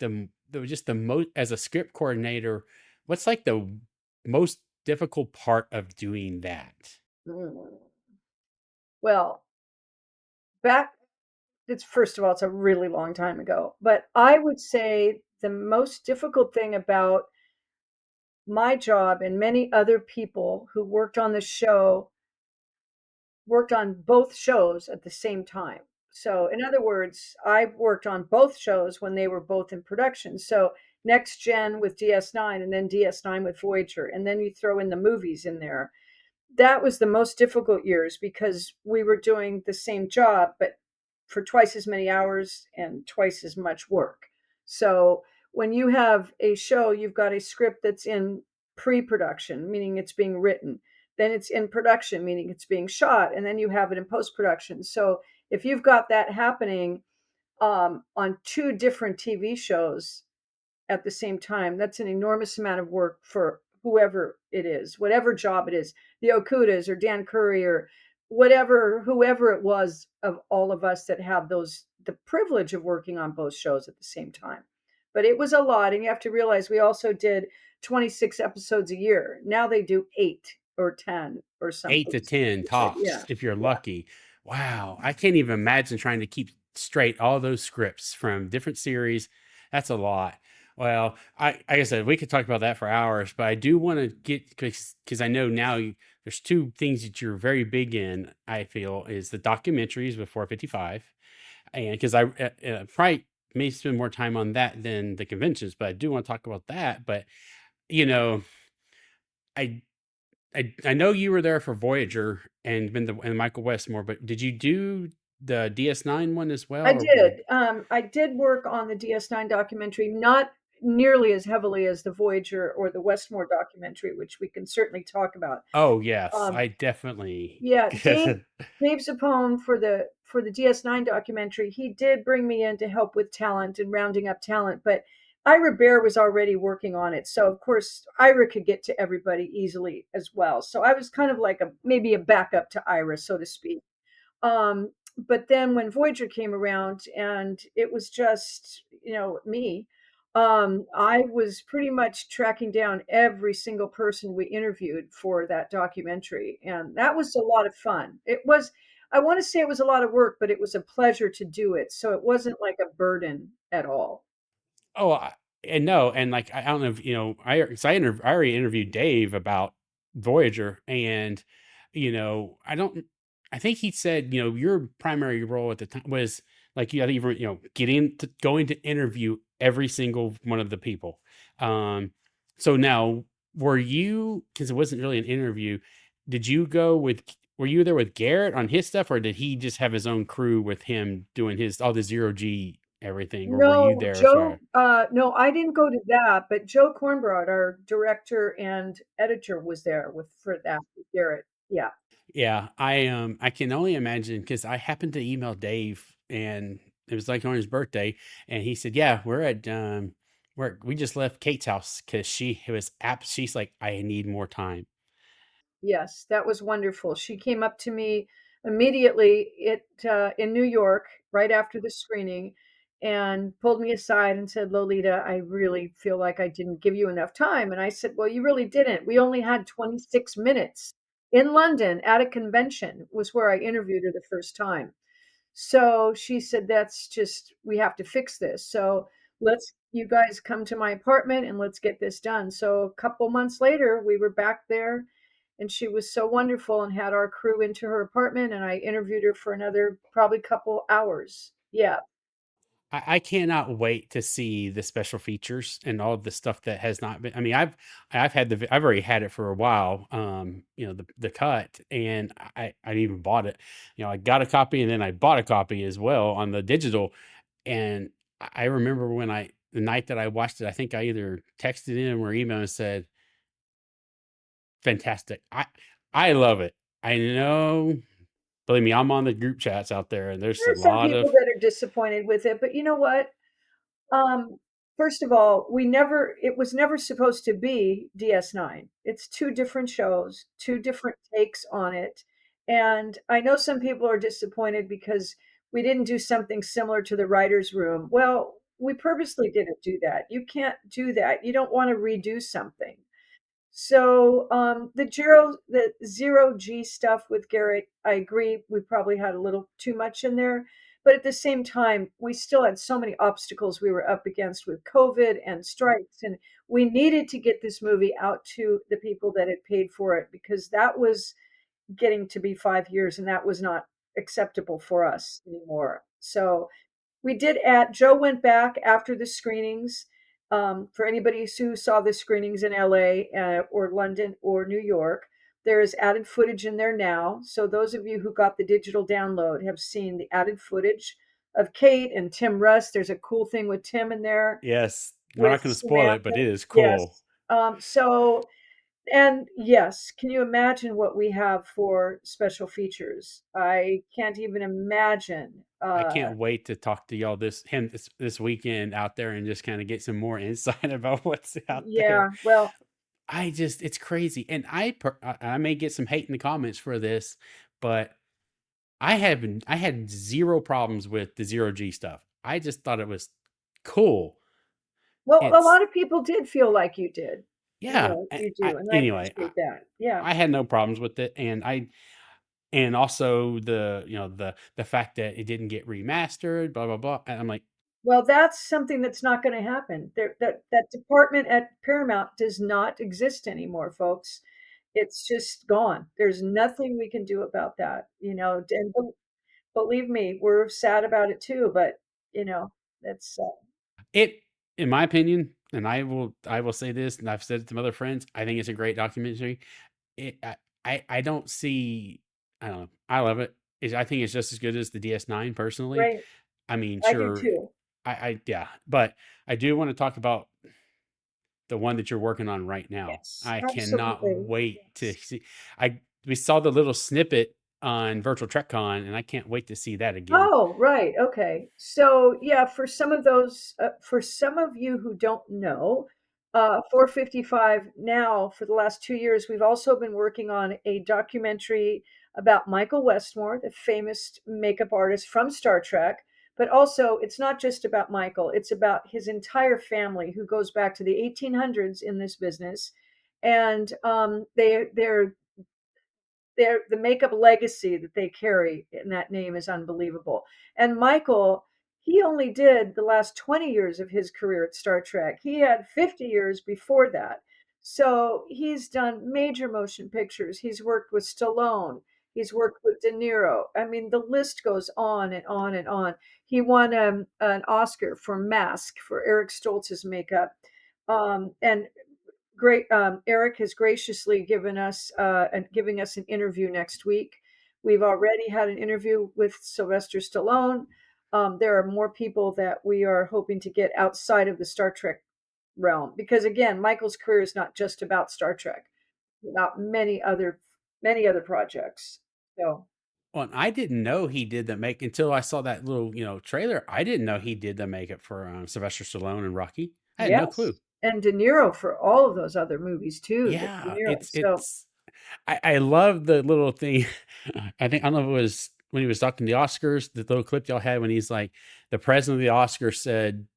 just the most as a script coordinator, what's like the most difficult part of doing that? Mm. Well, back it's first of all, it's a really long time ago, but I would say the most difficult thing about my job and many other people who worked on the show worked on both shows at the same time. So, in other words, I worked on both shows when they were both in production. So, Next Gen with DS9 and then DS9 with Voyager, and then you throw in the movies in there. That was the most difficult years because we were doing the same job, but for twice as many hours and twice as much work. So when you have a show, you've got a script that's in pre production, meaning it's being written. Then it's in production, meaning it's being shot. And then you have it in post production. So if you've got that happening on two different TV shows, at the same time. That's an enormous amount of work for whoever it is, whatever job it is, the Okudas or Dan Curry or whatever, whoever it was of all of us that have the privilege of working on both shows at the same time. But it was a lot. And you have to realize we also did 26 episodes a year. Now they do 8 or 10 or 8 to something. 10 Yeah. tops if you're Yeah. lucky. Wow, I can't even imagine trying to keep straight all those scripts from different series. That's a lot. Well, like I said, we could talk about that for hours, but I do want to get because I know now there's two things that you're very big in. I feel is the documentaries with 455, and because I probably may spend more time on that than the conventions, but I do want to talk about that. But you know, I I know you were there for Voyager and been and Michael Westmore, but did you do the DS9 one as well, I or did did. I did work on the DS9 documentary, not nearly as heavily as the Voyager or the Westmore documentary, which we can certainly talk about. Oh, yes, Um, I definitely yeah, Dave Zapone for the DS9 documentary, he did bring me in to help with talent and rounding up talent, but Ira Bear was already working on it, so of course Ira could get to everybody easily as well. So I was kind of like a maybe a backup to Ira, so to speak. But then when Voyager came around and it was just, me, I was pretty much tracking down every single person we interviewed for that documentary. And that was a lot of fun. I want to say it was a lot of work, but it was a pleasure to do it. So it wasn't like a burden at all. Oh, and no, and like I don't know if I already interviewed Dave about Voyager, and I don't. I think he said your primary role at the time was like you had to even getting to going to interview every single one of the people. Um, so now were you because it wasn't really an interview? Did you go with? Were you there with Garrett on his stuff, or did he just have his own crew with him doing his all the zero G everything, or were you No, there as Joe, well? no, I didn't go to that, but Joe Cornbroad, our director and editor, was there for that with Garrett. Yeah. Yeah, I can only imagine because I happened to email Dave and it was like on his birthday, and he said, "Yeah, we're at where we just left Kate's house because she's like, I need more time. Yes, that was wonderful. She came up to me immediately in New York right after the screening and pulled me aside and said, Lolita, I really feel like I didn't give you enough time. And I said, well, you really didn't. We only had 26 minutes in London at a convention, was where I interviewed her the first time. So she said, that's just, we have to fix this. So you guys come to my apartment and let's get this done. So a couple months later, we were back there and she was so wonderful and had our crew into her apartment and I interviewed her for another probably couple hours. Yeah. I cannot wait to see the special features and all of the stuff that has not been. I mean, I've already had it for a while. The cut, and I even bought it. I got a copy, and then I bought a copy as well on the digital. And I remember the night that I watched it, I think I either texted him or emailed and said, "Fantastic! I love it. I know." Believe me, I'm on the group chats out there, and there's There a are some lot people of. that are disappointed with it, but you know what? Um, First of all, it was never supposed to be DS9. It's two different shows, two different takes on it. And I know some people are disappointed because we didn't do something similar to the writer's room. Well, we purposely didn't do that. You can't do that. You don't want to redo something. So the zero G stuff with Garrett, I agree. We probably had a little too much in there, but at the same time, we still had so many obstacles we were up against with COVID and strikes, and we needed to get this movie out to the people that had paid for it because that was getting to be 5 years, and that was not acceptable for us anymore. So we did add, Joe went back after the screenings. For anybody who saw the screenings in LA or London or New York, there is added footage in there now. So those of you who got the digital download have seen the added footage of Kate and Tim Russ. There's a cool thing with Tim in there Yes, we're with not going to spoil it, but Samantha. it is cool. Yes. So, and yes, can you imagine what we have for special features? I can't even imagine. I can't wait to talk to y'all this weekend out there and just kind of get some more insight about what's out there. Yeah, well, It's crazy, and I may get some hate in the comments for this, but I had zero problems with the zero G stuff. I just thought it was cool. well, a It's lot of people did feel like you did. You Yeah. know, you I do, and I anyway, appreciate that. Yeah. I had no problems with it, and also the fact that it didn't get remastered, blah blah blah. And I'm like, Well, that's something that's not going to happen. That department at Paramount does not exist anymore, folks. It's just gone. There's nothing we can do about that, and believe me, we're sad about it too, but that's it, in my opinion, and I will say this, and I've said it to other friends. I think it's a great documentary. It I don't see. I don't know. I love it. I think it's just as good as the DS9 personally. great. I mean, I do sure. too. Yeah, but I do want to talk about the one that you're working on right now. Yes, I cannot absolutely. wait to Yes. see. We saw the little snippet on Virtual TrekCon, and I can't wait to see that again. Oh, right. Okay. So, yeah, for some of you who don't know, 455 now, for the last 2 years, we've also been working on a documentary about Michael Westmore, the famous makeup artist from Star Trek. But also, it's not just about Michael, it's about his entire family who goes back to the 1800s in this business. And the makeup legacy that they carry in that name is unbelievable. And Michael, he only did the last 20 years of his career at Star Trek. He had 50 years before that. So he's done major motion pictures. He's worked with Stallone. He's worked with De Niro. I mean, the list goes on and on and on. He won an Oscar for Mask for Eric Stoltz's makeup. And great Eric has graciously giving us an interview next week. We've already had an interview with Sylvester Stallone. There are more people that we are hoping to get outside of the Star Trek realm because again, Michael's career is not just about Star Trek, about many other projects. So Well, and I didn't know he did the make until I saw that little trailer. I didn't know he did the makeup for Sylvester Stallone and Rocky. I had no clue. Yes. And De Niro for all of those other movies too. De Yeah, Niro. So, it's I love the little thing. I don't know if it was when he was talking the Oscars, the little clip y'all had when he's like, the president of the Oscars said,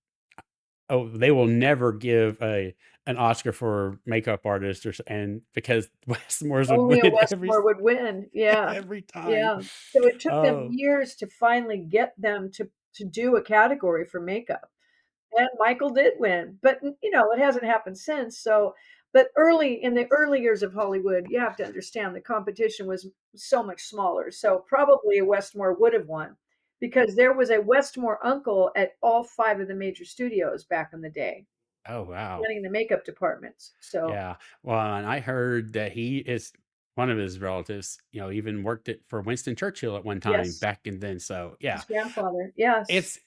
"Oh, they will never give an Oscar for makeup artist," and because Westmore's would only a win every Westmore would win. Yeah. every time. Yeah. So it took them Oh, years to finally get them to do a category for makeup. And Michael did win, but, it hasn't happened since, so but early in the early years of Hollywood, you have to understand the competition was so much smaller, so probably a Westmore would have won because there was a Westmore uncle at all 5 of the major studios back in the day, oh wow. running the makeup departments, so Yeah. Well, and I heard that he is one of his relatives, even worked it for Winston Churchill at one time yes, back in then. So yeah, his grandfather, yes.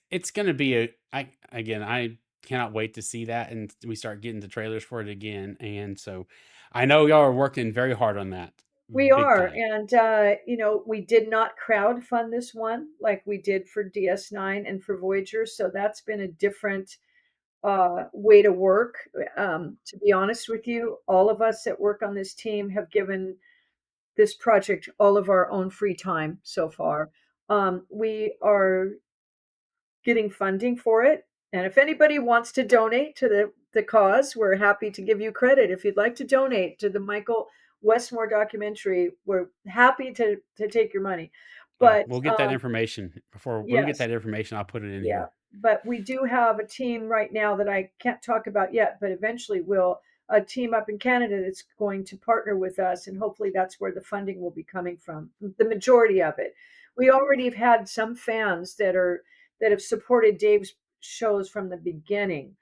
it's gonna be I cannot wait to see that and we start getting the trailers for it again. And so I know y'all are working very hard on that. We Big are, time. and, we did not crowdfund this one like we did for DS9 and for Voyager, so that's been a different way to work. To be honest with you, all of us that work on this team have given this project all of our own free time so far. We are getting funding for it. And if anybody wants to donate to the cause, we're happy to give you credit. If you'd like to donate to the Michael Westmore documentary, we're happy to take your money. Well, But we'll get that information before when we get yes, that information, I'll put it in yeah, here. but we do have a team right now that I can't talk about yet, but eventually will, a team up in Canada that's going to partner with us, and hopefully that's where the funding will be coming from, the majority of it. We already have had some fans that have supported Dave's shows from the beginning.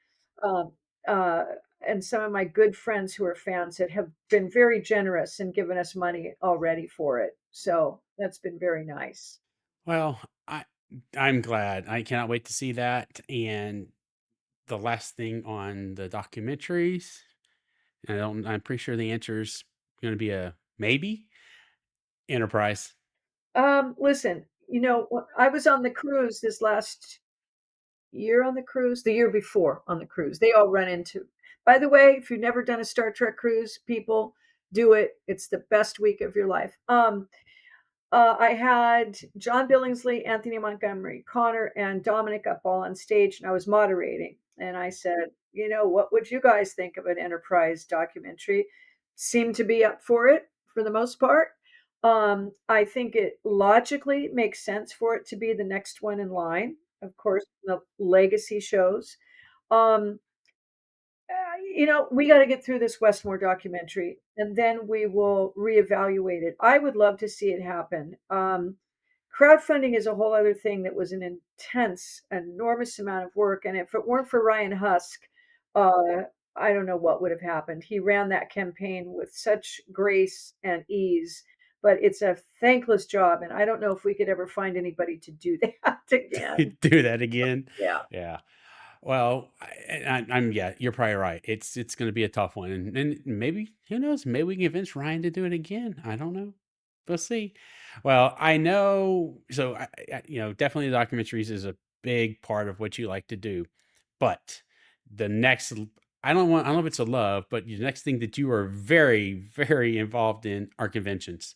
Um, uh, and some of my good friends who are fans that have been very generous and given us money already for it. So that's been very nice. Well, I'm glad. I cannot wait to see that. And the last thing on the documentaries, I'm pretty sure the answer is going to be a maybe. Enterprise. Listen, I was on the cruise this last year on the cruise, the year before on the cruise. They all run into. By the way, if you've never done a Star Trek cruise, people do it. It's the best week of your life. I had John Billingsley, Anthony Montgomery, Connor, and Dominic up all on stage, and I was moderating. And I said, what would you guys think of an Enterprise documentary? Seemed to be up for it for the most part. I think it logically makes sense for it to be the next one in line, of course, the legacy shows. Um, we got to get through this Westmore documentary and then we will reevaluate it. I would love to see it happen. Crowdfunding is a whole other thing that was an intense, enormous amount of work. And if it weren't for Ryan Husk, uh, I don't know what would have happened. He ran that campaign with such grace and ease, but it's a thankless job. And I don't know if we could ever find anybody to do that again. Do that again. Yeah. Yeah. Well, I'm yeah, you're probably right. It's going to be a tough one, and maybe who knows? Maybe we can convince Ryan to do it again. I don't know. We'll see. Well, I know. So definitely the documentaries is a big part of what you like to do, but the next. I don't know if it's a love, but the next thing that you are very, very involved in are conventions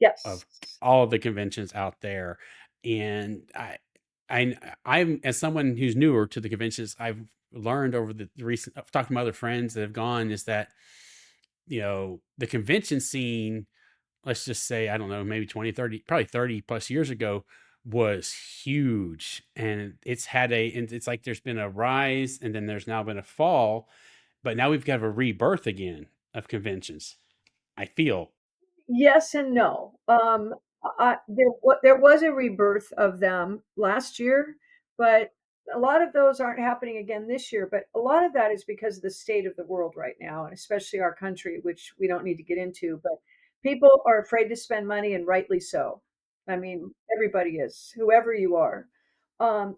Yes. of all of the conventions out there. And I'm as someone who's newer to the conventions, I've learned over the recent talking to other friends that have gone is that, the convention scene, let's just say, I don't know, maybe 20, 30, probably 30 plus years ago was huge. And it's like there's been a rise and then there's now been a fall, but now we've got a rebirth again of conventions. I feel. Yes and no. There was a rebirth of them last year, but a lot of those aren't happening again this year. But a lot of that is because of the state of the world right now, and especially our country, which we don't need to get into. But people are afraid to spend money, and rightly so. I mean, everybody is, whoever you are.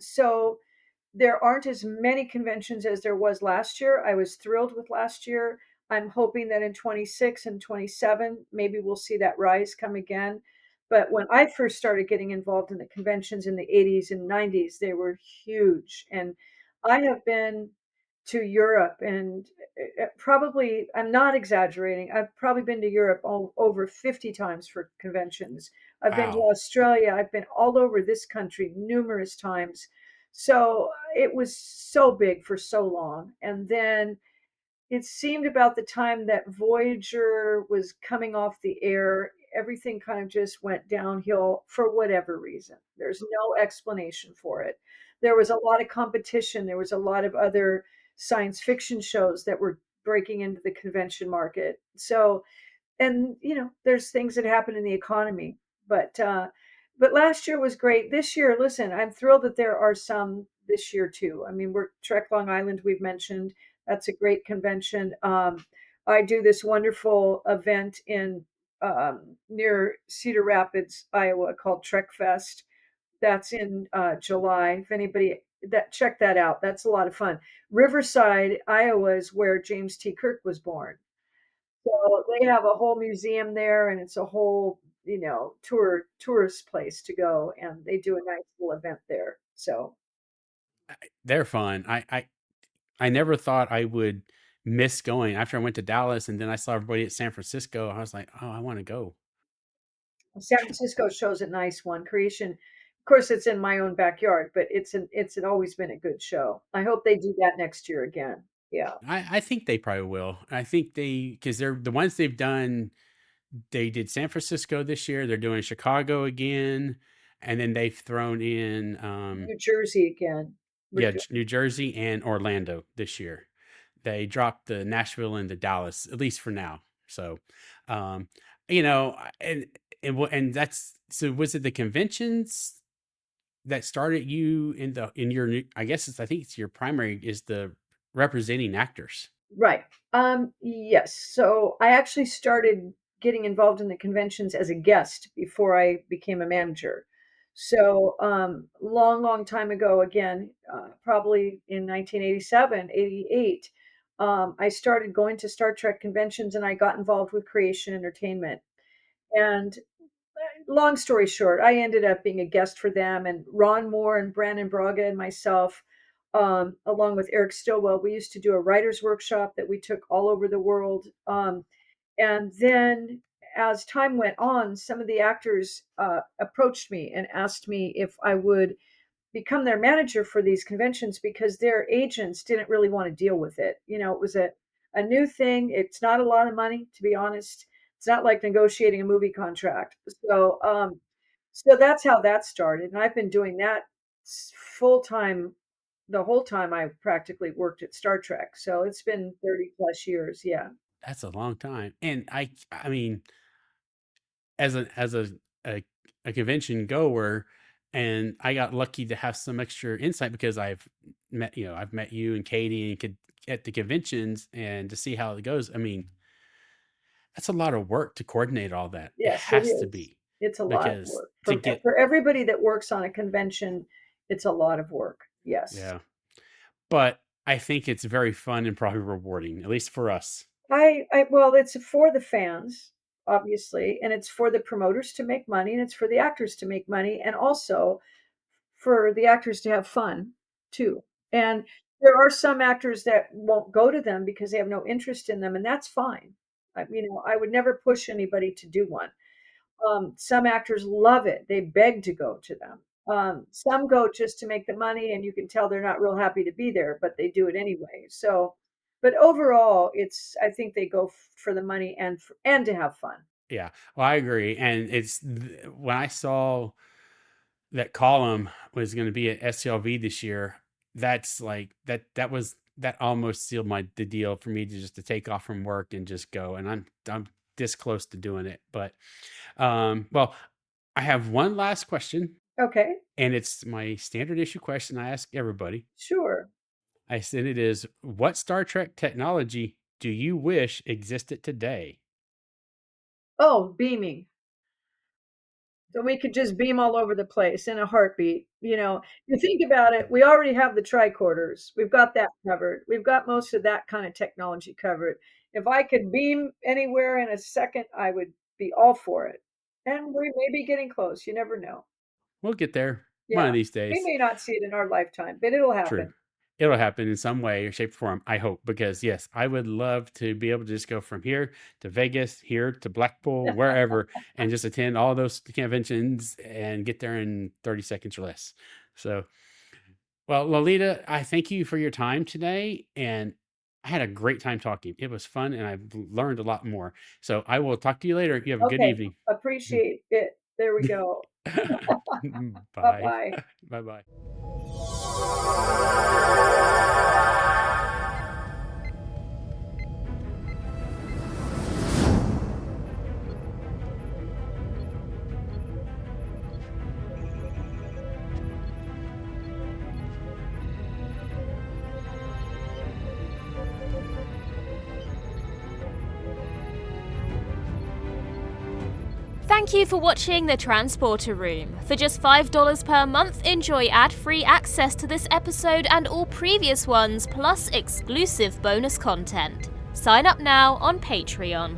So there aren't as many conventions as there was last year. I was thrilled with last year. I'm hoping that in 26 and 27, maybe we'll see that rise come again. But when I first started getting involved in the conventions in the 80s and 90s, they were huge. And I have been to Europe, and probably, I'm not exaggerating, I've probably been to Europe over 50 times for conventions. I've been to Wow. Australia, I've been all over this country numerous times. So it was so big for so long. And then it seemed about the time that Voyager was coming off the air, everything kind of just went downhill for whatever reason. There's no explanation for it. There was a lot of competition. There was a lot of other science fiction shows that were breaking into the convention market. So, and there's things that happen in the economy, but last year was great. This year, listen, I'm thrilled that there are some this year too. I mean, we're Trek Long Island, we've mentioned, that's a great convention. I do this wonderful event in near Cedar Rapids, Iowa, called Trek Fest. That's in July. If anybody that check that out, that's a lot of fun. Riverside, Iowa, is where James T. Kirk was born. So they have a whole museum there, and it's a whole, tourist place to go, and they do a nice little event there. So They're fun. I never thought I would miss going after I went to Dallas and then I saw everybody at San Francisco. I was like, oh, I want to go. San Francisco shows a nice one. Creation, of course, it's in my own backyard, but it's always been a good show. I hope they do that next year again. Yeah. I think they probably will. I think because they're the ones they've done. They did San Francisco this year. They're doing Chicago again. And then they've thrown in, New Jersey again. We're yeah, doing, New Jersey and Orlando this year. They dropped the Nashville and the Dallas, at least for now. So, um, and that's so. Was it the conventions that started you in your I guess I think it's your primary is the representing actors. right. Yes. So I actually started getting involved in the conventions as a guest before I became a manager. So long, long time ago, again, probably in 1987, 88, I started going to Star Trek conventions, and I got involved with Creation Entertainment. And long story short, I ended up being a guest for them, and Ron Moore and Brandon Braga and myself, along with Eric Stillwell, we used to do a writer's workshop that we took all over the world. And then as time went on, some of the actors approached me and asked me if I would become their manager for these conventions, because their agents didn't really want to deal with it. It was a new thing. It's not a lot of money, to be honest. It's not like negotiating a movie contract. So that's how that started. And I've been doing that full time the whole time I practically worked at Star Trek. So it's been 30 plus years. Yeah. That's a long time. And I mean, as a convention goer, and I got lucky to have some extra insight because I've met you and Katie and could at the conventions and to see how it goes. I mean, that's a lot of work to coordinate all that. It Yes, it has to is. be It's a lot of because work. to For get for everybody that works on a convention, it's a lot of work. Yes. yeah. But I think it's very fun and probably rewarding, at least for us. I well, it's for the fans, obviously, and it's for the promoters to make money, and it's for the actors to make money, and also for the actors to have fun too. And there are some actors that won't go to them because they have no interest in them, and that's fine. I would never push anybody to do one. Some actors love it. They beg to go to them. Some go just to make the money, and you can tell they're not real happy to be there, but they do it anyway. So, but overall, I think they go for the money and to have fun. Yeah. Well, I agree. And when I saw that column was going to be at SCLV this year, that's like that almost sealed the deal for me to just to take off from work and just go. And I'm this close to doing it. But well, I have one last question, Okay, and it's my standard issue question I ask everybody. sure. I said it is, what Star Trek technology do you wish existed today? Oh, beaming. So we could just beam all over the place in a heartbeat. You think about it, we already have the tricorders. We've got that covered. We've got most of that kind of technology covered. If I could beam anywhere in a second, I would be all for it. And we may be getting close. You never know. We'll get there one Yeah. of these We days. may not see it in our lifetime, but it'll True. happen. it'll happen in some way or shape or form, I hope, because yes, I would love to be able to just go from here to Vegas, here to Blackpool, wherever, and just attend all those conventions and get there in 30 seconds or less. So, well, Lolita, I thank you for your time today, and I had a great time talking. It was fun, and I've learned a lot more. So I will talk to you later. You have a good Okay, evening. appreciate it. There we go. Bye Bye. bye. Bye bye. Thank you for watching The Transporter Room. For just $5 per month, enjoy ad-free access to this episode and all previous ones, plus exclusive bonus content. Sign up now on Patreon.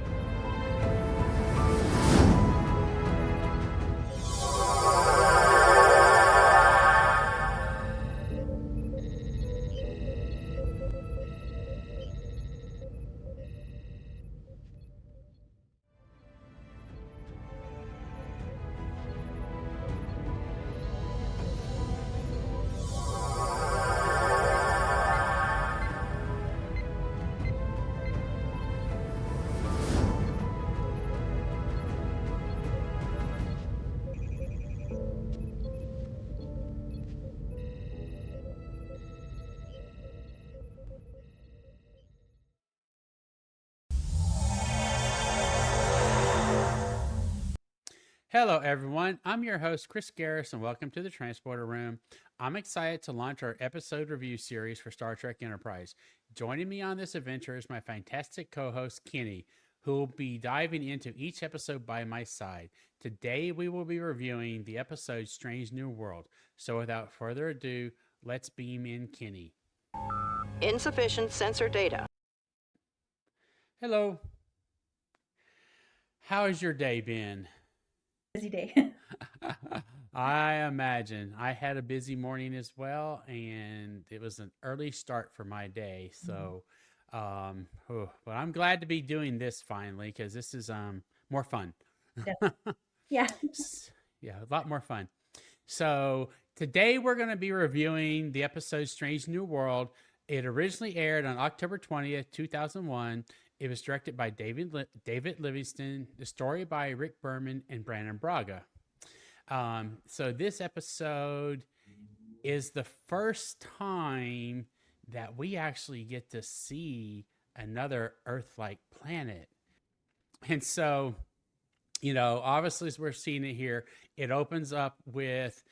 Hello, everyone. I'm your host, Chris Garris, and welcome to the Transporter Room. I'm excited to launch our episode review series for Star Trek Enterprise. Joining me on this adventure is my fantastic co host, Kenny, who will be diving into each episode by my side. Today, we will be reviewing the episode Strange New World. So, without further ado, let's beam in Kenny. Insufficient sensor data. Hello. How has your day been? Busy day. I imagine. I had a busy morning as well, and it was an early start for my day. So, but I'm glad to be doing this finally because this is more fun. Yeah. Yeah, a lot more fun. So today we're going to be reviewing the episode Strange New World. It originally aired on October 20th, 2001. It was directed by David Livingston, the story by Rick Berman and Brandon Braga. So this episode is the first time that we actually get to see another Earth-like planet. And so, obviously as we're seeing it here, it opens up with,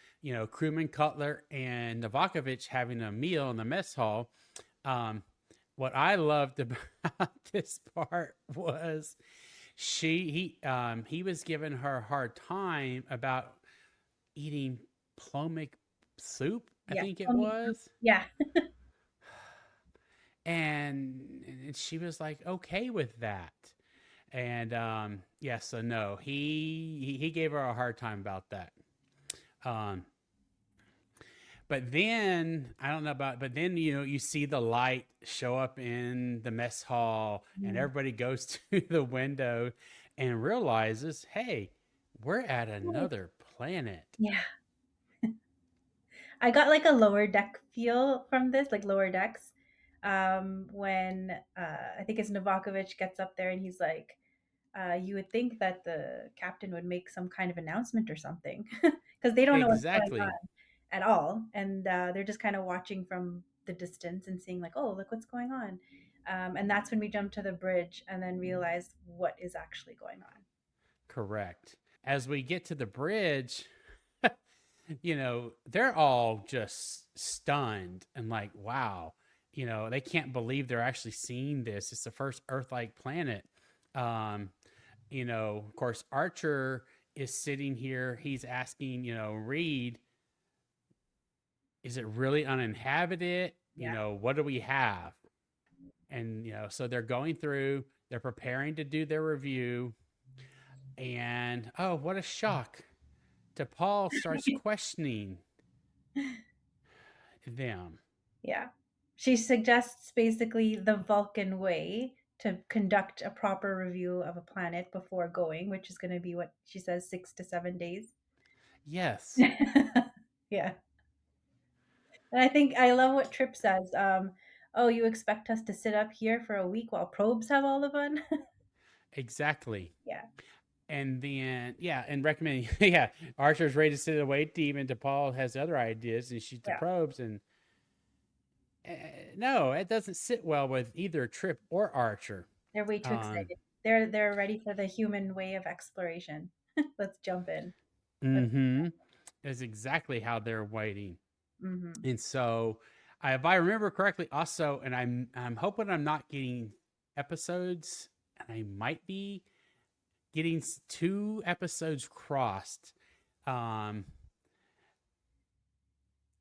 crewman Cutler and Novakovich having a meal in the mess hall. What I loved about this part was he was giving her a hard time about eating plomic soup, I think it was. Yeah. And she was like okay with that. And so no, he gave her a hard time about that. But then I don't know about, but then you see the light show up in the mess hall, and everybody goes to the window and realizes, hey, we're at another planet. Yeah. I got like a lower deck feel from this, like lower decks. When I think it's Novakovich gets up there and he's like, you would think that the captain would make some kind of announcement or something because they don't know what's going on at all, and they're just kind of watching from the distance and seeing like, oh, look what's going on, and that's when we jump to the bridge and then realize what is actually going on. Correct. As we get to the bridge, they're all just stunned and like, wow, they can't believe they're actually seeing this. It's the first Earth-like planet. Of course, Archer is sitting here. He's asking, Reed, is it really uninhabited? Yeah. What do we have? And, so they're going through, they're preparing to do their review. And, oh, what a shock. T'Pol starts questioning them. Yeah. She suggests basically the Vulcan way to conduct a proper review of a planet before going, which is going to be what she says 6 to 7 days. Yes. Yeah. And I think I love what Trip says. Oh, you expect us to sit up here for a week while probes have all the fun? Exactly. Yeah. And then, yeah, and recommending, yeah, Archer's ready to sit away deep, and DePaul has other ideas and shoot the Yeah. probes. And no, it doesn't sit well with either Trip or Archer. They're way too excited. They're ready for the human way of exploration. Let's jump in. Mm-hmm. Is exactly how they're waiting. Mm-hmm. And so, if I remember correctly, also, and I'm hoping I'm not getting episodes, and I might be getting 2 episodes crossed.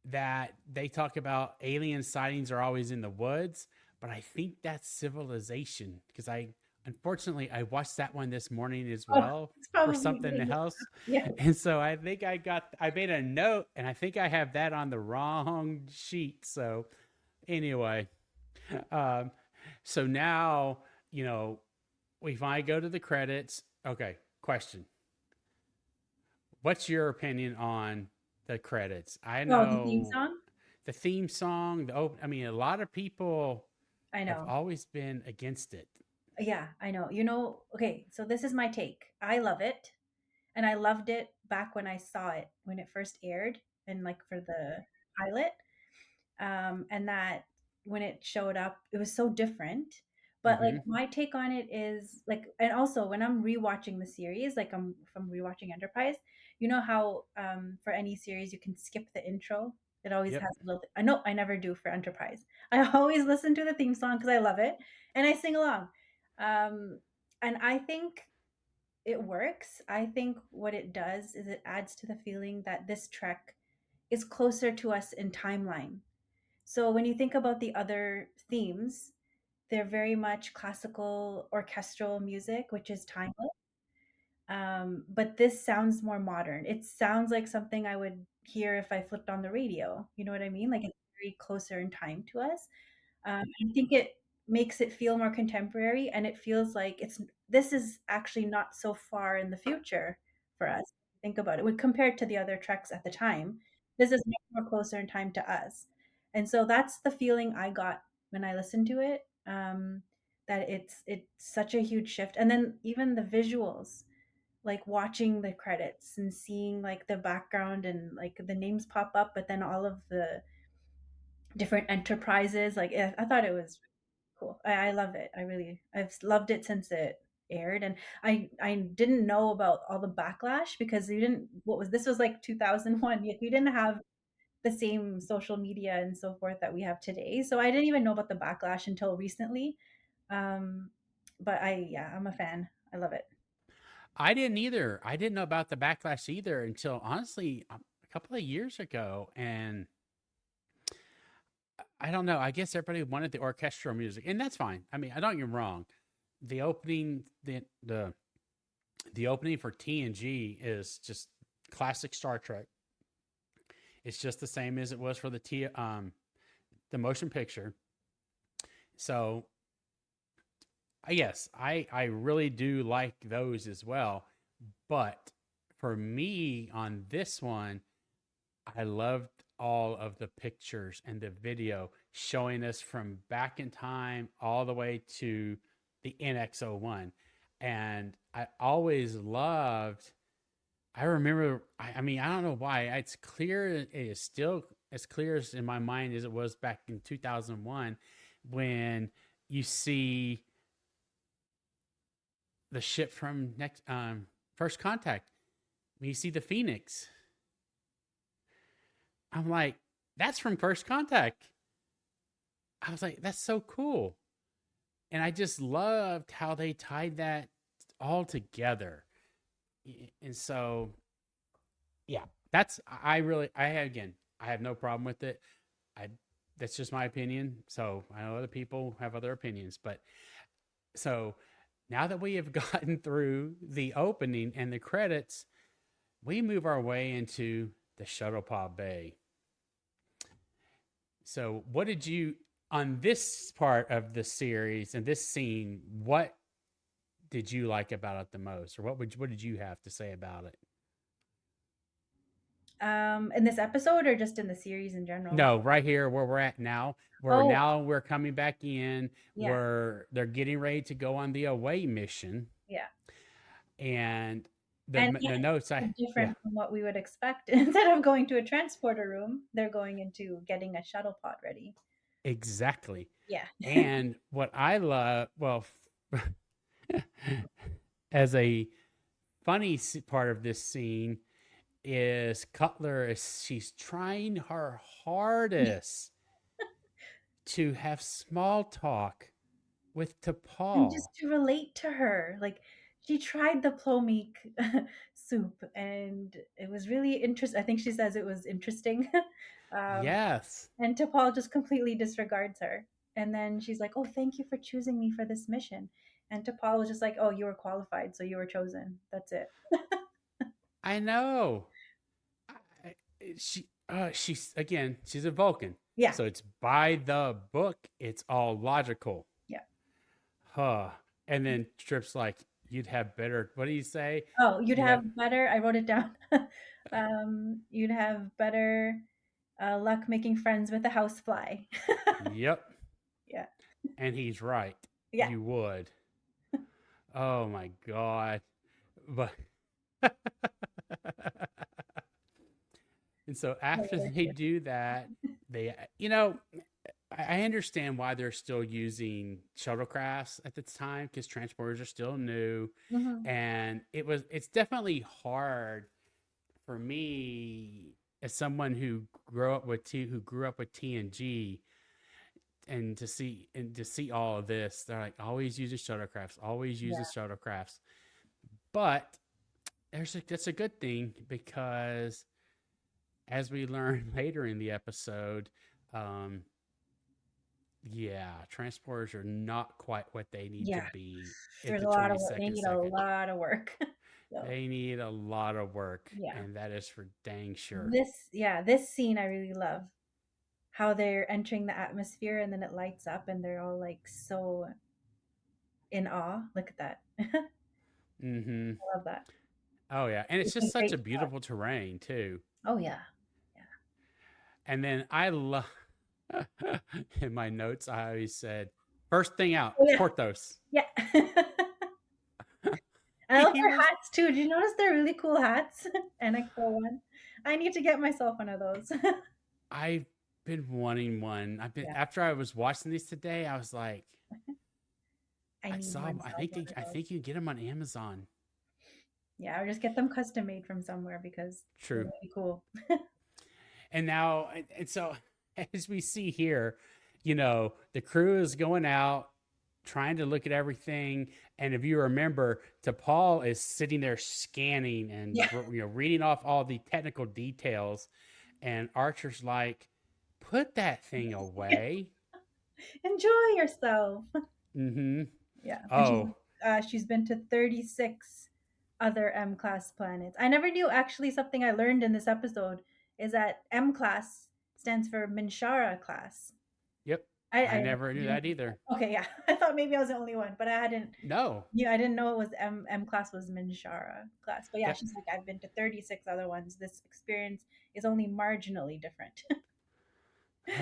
That they talk about alien sightings are always in the woods, but I think that's civilization, because unfortunately I watched that one this morning as well It's for probably something else. Yeah. And so I think I made a note, and I think I have that on the wrong sheet. So anyway, so now, we finally go to the credits. Okay, question. What's your opinion on the credits? I know the theme song. The theme song. I mean, a lot of people I have know. always been against it. Yeah, I know. Okay, so this is my take. I love it, and I loved it back when I saw it when it first aired, and like for the pilot, and that when it showed up, it was so different. But like my take on it is like, and also when I'm rewatching the series, like from rewatching Enterprise, you know how for any series you can skip the intro. It always Yep. has a little. I know I never do for Enterprise. I always listen to the theme song because I love it and I sing along. And I think it works. I think what it does is it adds to the feeling that this Trek is closer to us in timeline. So when you think about the other themes, they're very much classical orchestral music, which is timeless. But this sounds more modern. It sounds like something I would hear if I flipped on the radio. You know what I mean? Like it's very closer in time to us. I think it makes it feel more contemporary, and it feels like this is actually not so far in the future for us. Think about it. When compared to the other treks at the time, this is much more closer in time to us. And so that's the feeling I got when I listened to it. That it's such a huge shift. And then even the visuals, like watching the credits and seeing like the background and like the names pop up, but then all of the different enterprises, like I thought it was cool. I love it. I've loved it since it aired, and I didn't know about all the backlash because you didn't. This was like 2001. We didn't have the same social media and so forth that we have today, so I didn't even know about the backlash until recently. But I'm a fan. I love it. I didn't either. I didn't know about the backlash either until honestly a couple of years ago, and I don't know. I guess everybody wanted the orchestral music, and that's fine. I mean, I don't get me wrong. The opening, the opening for TNG is just classic Star Trek. It's just the same as it was for the motion picture. So, yes, I really do like those as well. But for me on this one, I loved all of the pictures and the video showing us from back in time all the way to the NX-01. And I always loved, I remember, I mean, I don't know why. It's clear, it is still as clear as in my mind as it was back in 2001 when you see the ship from First Contact. When you see the Phoenix, I'm like, that's from First Contact. I was like, that's so cool. And I just loved how they tied that all together. And so, yeah, again, I have no problem with it. That's just my opinion. So I know other people have other opinions, but so now that we have gotten through the opening and the credits, we move our way into the shuttle pod bay. So what did you, on this part of the series and this scene, what did you like about it the most, or what did you have to say about it? In this episode or just in the series in general? No, right here where we're at now. Oh, We're coming back in. yeah, Where they're getting ready to go on the away mission, yeah. and And the notes it's I yeah, different from what we would expect. Instead of going to a transporter room, they're going into getting a shuttle pod ready. exactly. Yeah. And what I love, well, as a funny part of this scene is Cutler is she's trying her hardest to have small talk with And T'Pol. just to relate to her, like she tried the plomeek soup, and it was really interesting. I think she says it was interesting. Yes. And T'Pol just completely disregards her. And then she's like, "Oh, thank you for choosing me for this mission." And T'Pol was just like, "Oh, you were qualified, so you were chosen. That's it." I know. She's again, she's a Vulcan. Yeah. So it's by the book. It's all logical. Yeah. Huh. And then Trip's like, you'd have better. What do you say? Oh, you'd You have better. I wrote it down. You'd have better luck making friends with a housefly. Yep. Yeah. And he's right. Yeah. You would. Oh my God. But and so after they do that, they, I understand why they're still using shuttlecrafts at this time because transporters are still new, Mhm. and it's definitely hard for me as someone who grew up with TNG and to see all of this. They're like always using shuttlecrafts, always using shuttlecrafts, but that's a good thing because as we learn later in the episode, transporters are not quite what they need to be at There's the a lot of work. They 22nd need a second. lot of work. So, They need a lot of work, Yeah. and that is for dang sure. this scene I really love. How they're entering the atmosphere and then it lights up and they're all like so in awe. Look at that. Mm-hmm. I love that. Oh yeah, and it's It's just a such great a shot. beautiful terrain too. Oh yeah. And then I love in my notes I always said first thing out, Oh, yeah. Porthos. Yeah. And I love He their was- hats too. Did you notice they're really cool hats? NX01. I need to get myself one of those. I've been wanting one. Yeah. After I was watching these today, I was like, I need saw. myself one of I those. think you can get them on Amazon. Yeah, or just get them custom made from somewhere because True. they're really cool. And now, and so as we see here, the crew is going out trying to look at everything. And if you remember, T'Pol is sitting there scanning and reading off all the technical details. And Archer's like, put that thing away. Enjoy yourself. Mm-hmm. Yeah. Oh. And she's been to 36 other M-class planets. I never knew actually something I learned in this episode is that M-class stands for Minshara class. Yep. I never knew that either. Okay, yeah. I thought maybe I was the only one, but I hadn't. No. Yeah, I didn't know it was M class was Minshara class. But yeah, Yep. she's like, I've been to 36 other ones. This experience is only marginally different.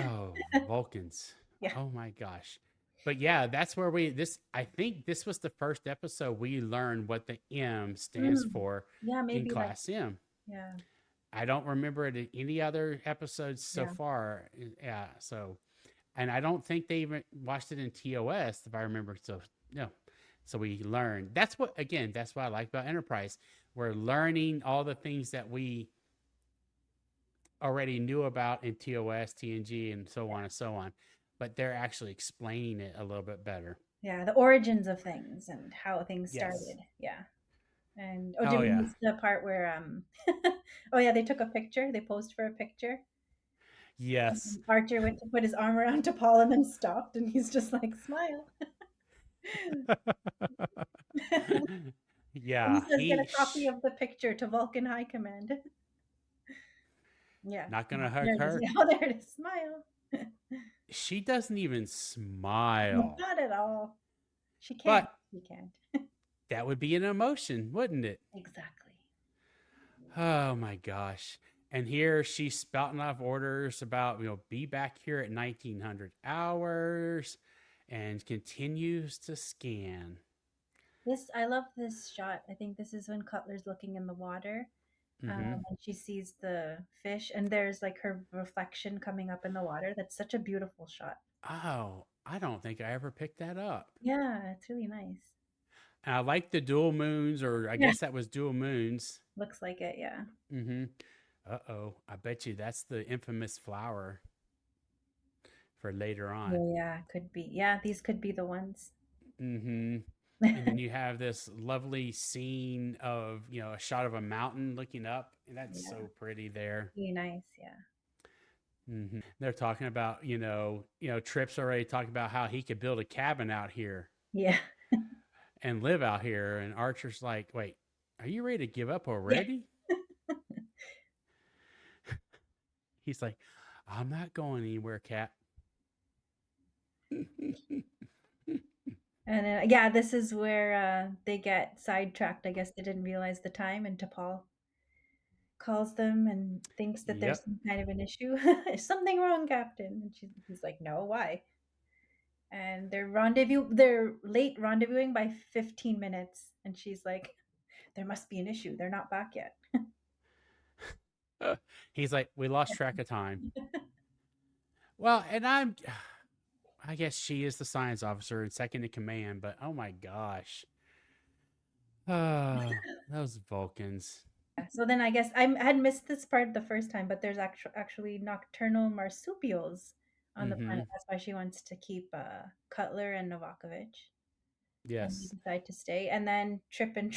Oh, Vulcans. Yeah. Oh my gosh. But yeah, that's where I think this was the first episode we learned what the M stands for maybe in Class M. Yeah. I don't remember it in any other episodes so far. Yeah. So, and I don't think they even watched it in TOS, if I remember. So, no. So we learned. That's what I like about Enterprise. We're learning all the things that we already knew about in TOS, TNG, and so on and so on. But they're actually explaining it a little bit better. Yeah, the origins of things and how things started. Yes. Yeah. And did we miss the part where they took a picture, they posed for a picture? Yes. And Archer went to put his arm around T'Pol and then stopped and he's just like, smile. Yeah. He says, get a copy of the picture to Vulcan High Command. Yeah. Not gonna hurt her. Oh, there it is. Smile. she doesn't even smile. Not at all. She can't. But She can't. that would be an emotion, wouldn't it? Exactly. Oh my gosh. And here she's spouting off orders about, be back here at 1900 hours and continues to scan. I love this shot. I think this is when Cutler's looking in the water, Mm-hmm. and she sees the fish, and there's like her reflection coming up in the water. That's such a beautiful shot. Oh, I don't think I ever picked that up. Yeah, it's really nice. And I like the dual moons, or I Yeah, guess that was dual moons. looks like it. Yeah. Mm-hmm. Uh-oh. I bet you that's the infamous flower for later on. Oh yeah, could be. Yeah, these could be the ones. Mm-hmm. And then you have this lovely scene of, a shot of a mountain looking up. And that's Yeah, so pretty there. really nice. Yeah. Mm-hmm. They're talking about, Tripp's already talking about how he could build a cabin out here Yeah. and live out here. And Archer's like, wait, are you ready to give up Yeah. already? He's like, I'm not going anywhere, Cap. And yeah, this is where they get sidetracked. I guess they didn't realize the time, and T'Pol calls them and thinks that there's Yep. some kind of an issue. Is something wrong, Captain? And he's like, no, why? And they're late rendezvousing by 15 minutes. And she's like, there must be an issue. They're not back yet. He's like, we lost track of time. Well, and I guess she is the science officer and second in command, but oh my gosh. Those Vulcans. So then I guess I had missed this part the first time, but there's actually nocturnal marsupials on the Mm-hmm. planet. That's why she wants to keep Cutler and Novakovich. And they Yes. decide to stay. And then Trip and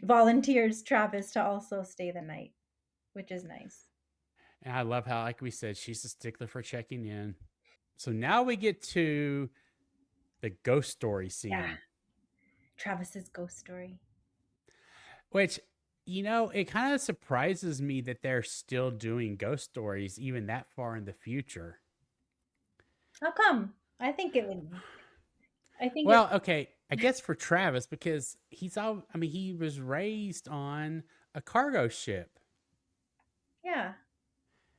volunteers Travis to also stay the night, which is nice. And I love how, like we said, she's a stickler for checking in. So now we get to the ghost story scene. Yeah. Travis's ghost story. Which, it kind of surprises me that they're still doing ghost stories even that far in the future. How come? I think it would. Well, okay, I guess for Travis, because he was raised on a cargo ship. Yeah.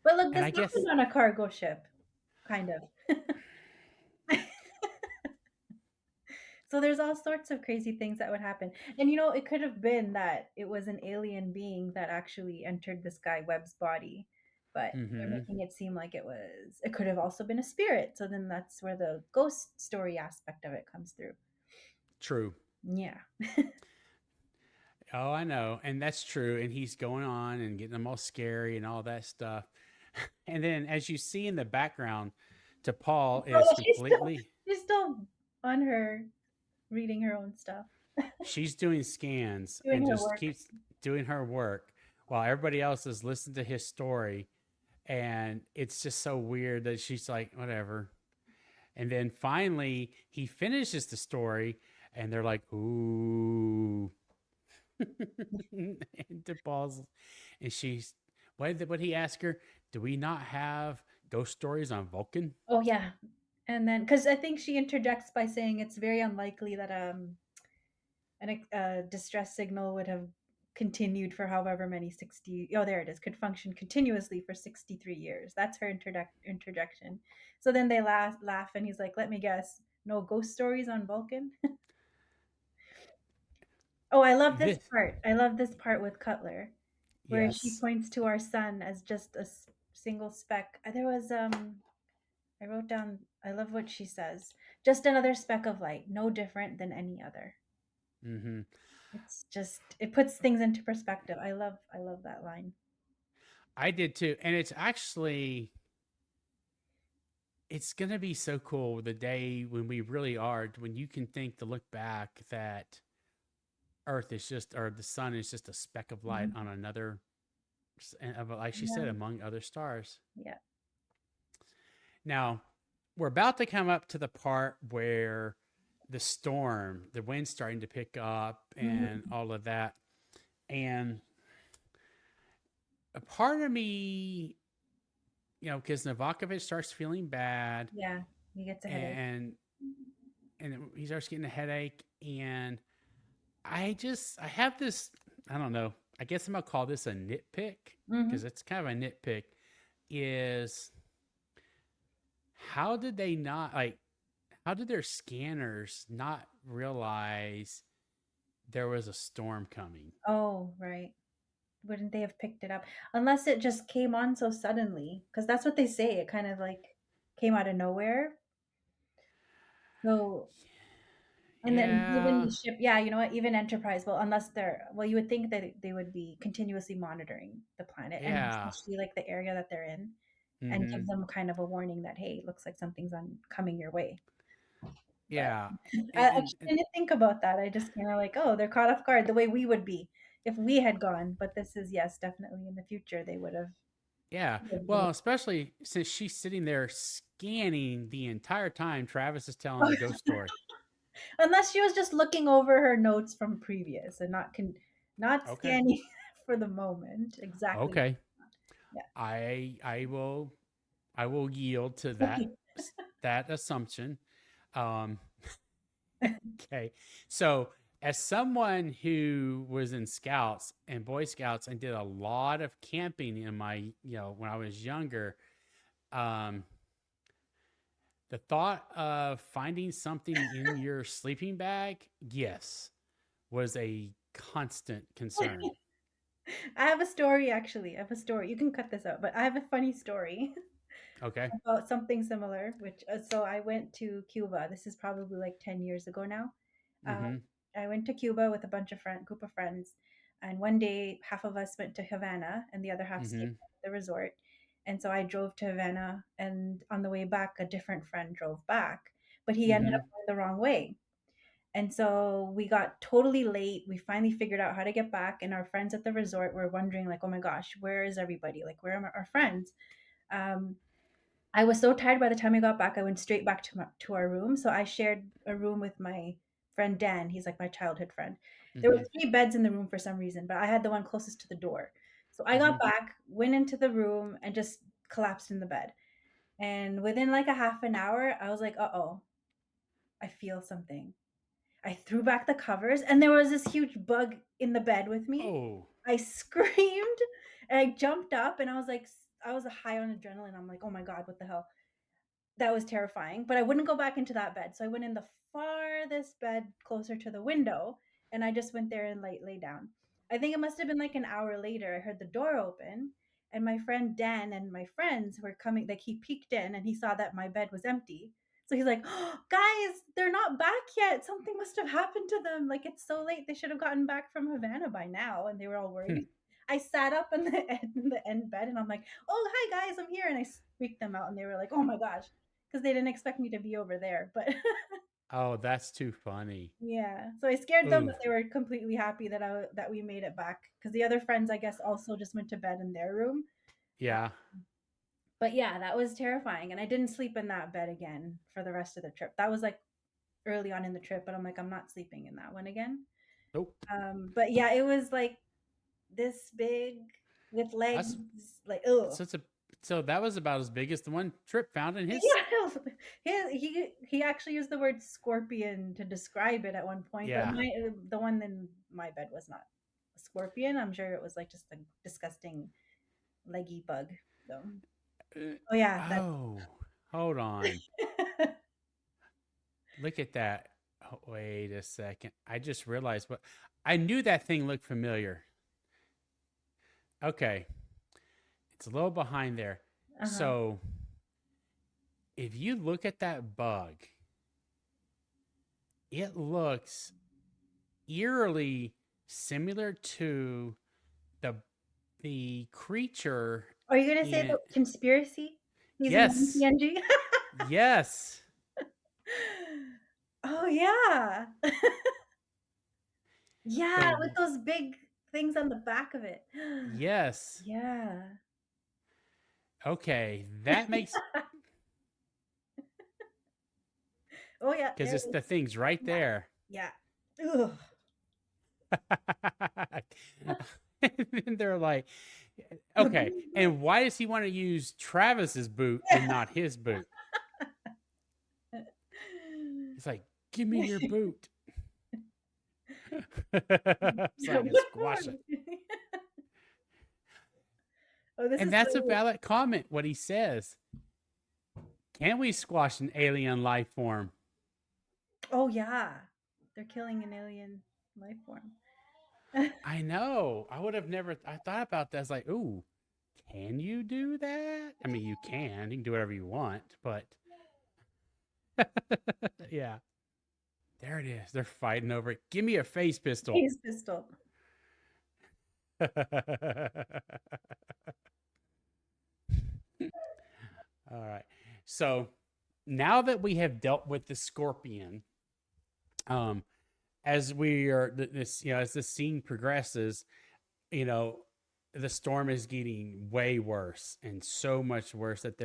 But look, And this I guess happened on a cargo ship, kind of. So there's all sorts of crazy things that would happen. And it could have been that it was an alien being that actually entered this guy Webb's body. But they're Mhm. making it seem like it could have also been a spirit. So then that's where the ghost story aspect of it comes through. True. Yeah. Oh, I know. And that's true. And he's going on and getting them all scary and all that stuff. And then as you see in the background, Paul is Oh, completely she's still on her reading her own stuff. she's doing scans Doing and her just work. keeps doing her work while everybody else is listening to his story. And it's just so weird that she's like, whatever. And then finally he finishes the story and they're like, ooh. And DePaul's, and she's, what did he ask her? Do we not have ghost stories on Vulcan? Oh yeah. And then because I think she interjects by saying it's very unlikely that a distress signal would have continued for however many 60, oh there it is, could function continuously for 63 years. That's her interjection. So then they laugh and he's like, let me guess, no ghost stories on Vulcan? Oh, I love this part. I love this part with Cutler where she Yes. points to our sun as just a single speck. There was I wrote down, I love what she says. Just another speck of light, no different than any other. Mm-hmm. It's just, it puts things into perspective. I love that line. I did too. And it's going to be so cool the day when we really are, when you can think to look back that Earth is just, or the sun is just a speck of light on another, like she said, among other stars. Yeah. Now, we're about to come up to the part where the wind's starting to pick up and all of that. And a part of me because Novakovic starts feeling bad, Yeah, he gets a headache. and he starts getting a headache, and I have this, I don't know, I guess I'm gonna call this a nitpick because it's kind of a nitpick. Is how did they not how did their scanners not realize there was a storm coming? Oh, right. Wouldn't they have picked it up? Unless it just came on so suddenly, because that's what they say. It kind of like came out of nowhere. So, and then even Yeah, the ship, yeah, you know what? Even Enterprise, well, unless well, you would think that they would be continuously monitoring the planet and yeah. especially like the area that they're in and Mm-hmm. give them kind of a warning that, hey, it looks like something's coming your way. But Yeah. I And, and, actually and didn't think about that. I just kind of like, oh, they're caught off guard the way we would be if we had gone. But this is, yes, definitely in the future they would have. yeah. Well, especially since she's sitting there scanning the entire time Travis is telling the ghost story. Unless she was just looking over her notes from previous and not Okay. scanning for the moment exactly. Okay. Yeah. I will yield to that assumption. Um, okay. So, as someone who was in Scouts and Boy Scouts and did a lot of camping in my, when I was younger, um, the thought of finding something in your sleeping bag, yes, was a constant concern. I have a story actually. I have a story. You can cut this out, but I have a funny story Okay. about something similar. Which so I went to Cuba. This is probably like 10 years ago now. Um, Mm-hmm. I went to Cuba with a group of friends, and one day half of us went to Havana and the other half stayed Mm-hmm. at the resort. And so I drove to Havana, and on the way back, a different friend drove back, but he ended Mm-hmm. up going the wrong way. And so we got totally late. We finally figured out how to get back, and our friends at the resort were wondering, like, "Oh my gosh, where is everybody? Like, where are our friends?" Um, I was so tired by the time I got back. I went straight back to our room. So I shared a room with my friend Dan. He's like my childhood friend. There were Mm-hmm. 3 beds in the room for some reason, but I had the one closest to the door. So I Mm-hmm. got back, went into the room, and just collapsed in the bed. And within like a half an hour, I was like, "Uh oh, I feel something." I threw back the covers, and there was this huge bug in the bed with me. Oh. I screamed, and I jumped up, and I was like, I was high on adrenaline. I'm like, "Oh my god, what the hell?" That was terrifying, but I wouldn't go back into that bed. So I went in the farthest bed closer to the window, and I just went there and lay down. I think it must have been like an hour later. I heard the door open, and my friend Dan and my friends were coming. Like he peeked in and he saw that my bed was empty. So he's like, oh, "Guys, they're not back yet. Something must have happened to them. Like it's so late. They should have gotten back from Havana by now." And they were all worried. I sat up in the end bed, and I'm like, "Oh, hi guys, I'm here." And I freaked them out, and they were like, "Oh my gosh," because they didn't expect me to be over there. But Oh, that's too funny. yeah, so I scared them, Ooh. but they were completely happy that we made it back because the other friends, I guess, also just went to bed in their room. Yeah. But yeah, that was terrifying, and I didn't sleep in that bed again for the rest of the trip. That was like early on in the trip, but I'm like, I'm not sleeping in that one again. Nope. But yeah, it was like this big with legs, That's like oh so that was about as big as the one Trip found in his. yeah, he actually used the word scorpion to describe it at one point, but Yeah. the one in my bed was not a scorpion. I'm sure it was like just a disgusting leggy bug. So, oh yeah, that Oh, hold on. Look at that. Oh, wait a second. I just realized what I knew that thing looked familiar. Okay. It's a little behind there. uh-huh. So if you look at that bug, it looks eerily similar to the the creature Are you gonna say in the conspiracy? He's in yes. TNG. Yes. Oh yeah, yeah, with The those big things on the back of it. yes. Yeah. Okay, that makes Oh yeah, because there it it's is. the things right there. Yeah. Ugh. And then they're like, Okay, and why does he want to use Travis's boot and not his boot? It's like, give me your boot. So I can squash it. Oh, this And is that's a so- valid comment, what he says. Can we squash an alien life form? Oh yeah, they're killing an alien life form. I know. I would have never. I thought about that. I was like, ooh, can you do that? I mean, you can. You can do whatever you want, but yeah. There it is. They're fighting over it. Give me a face pistol. Face pistol. All right. So now that we have dealt with the scorpion, as we are this, as the scene progresses, the storm is getting way worse and so much worse that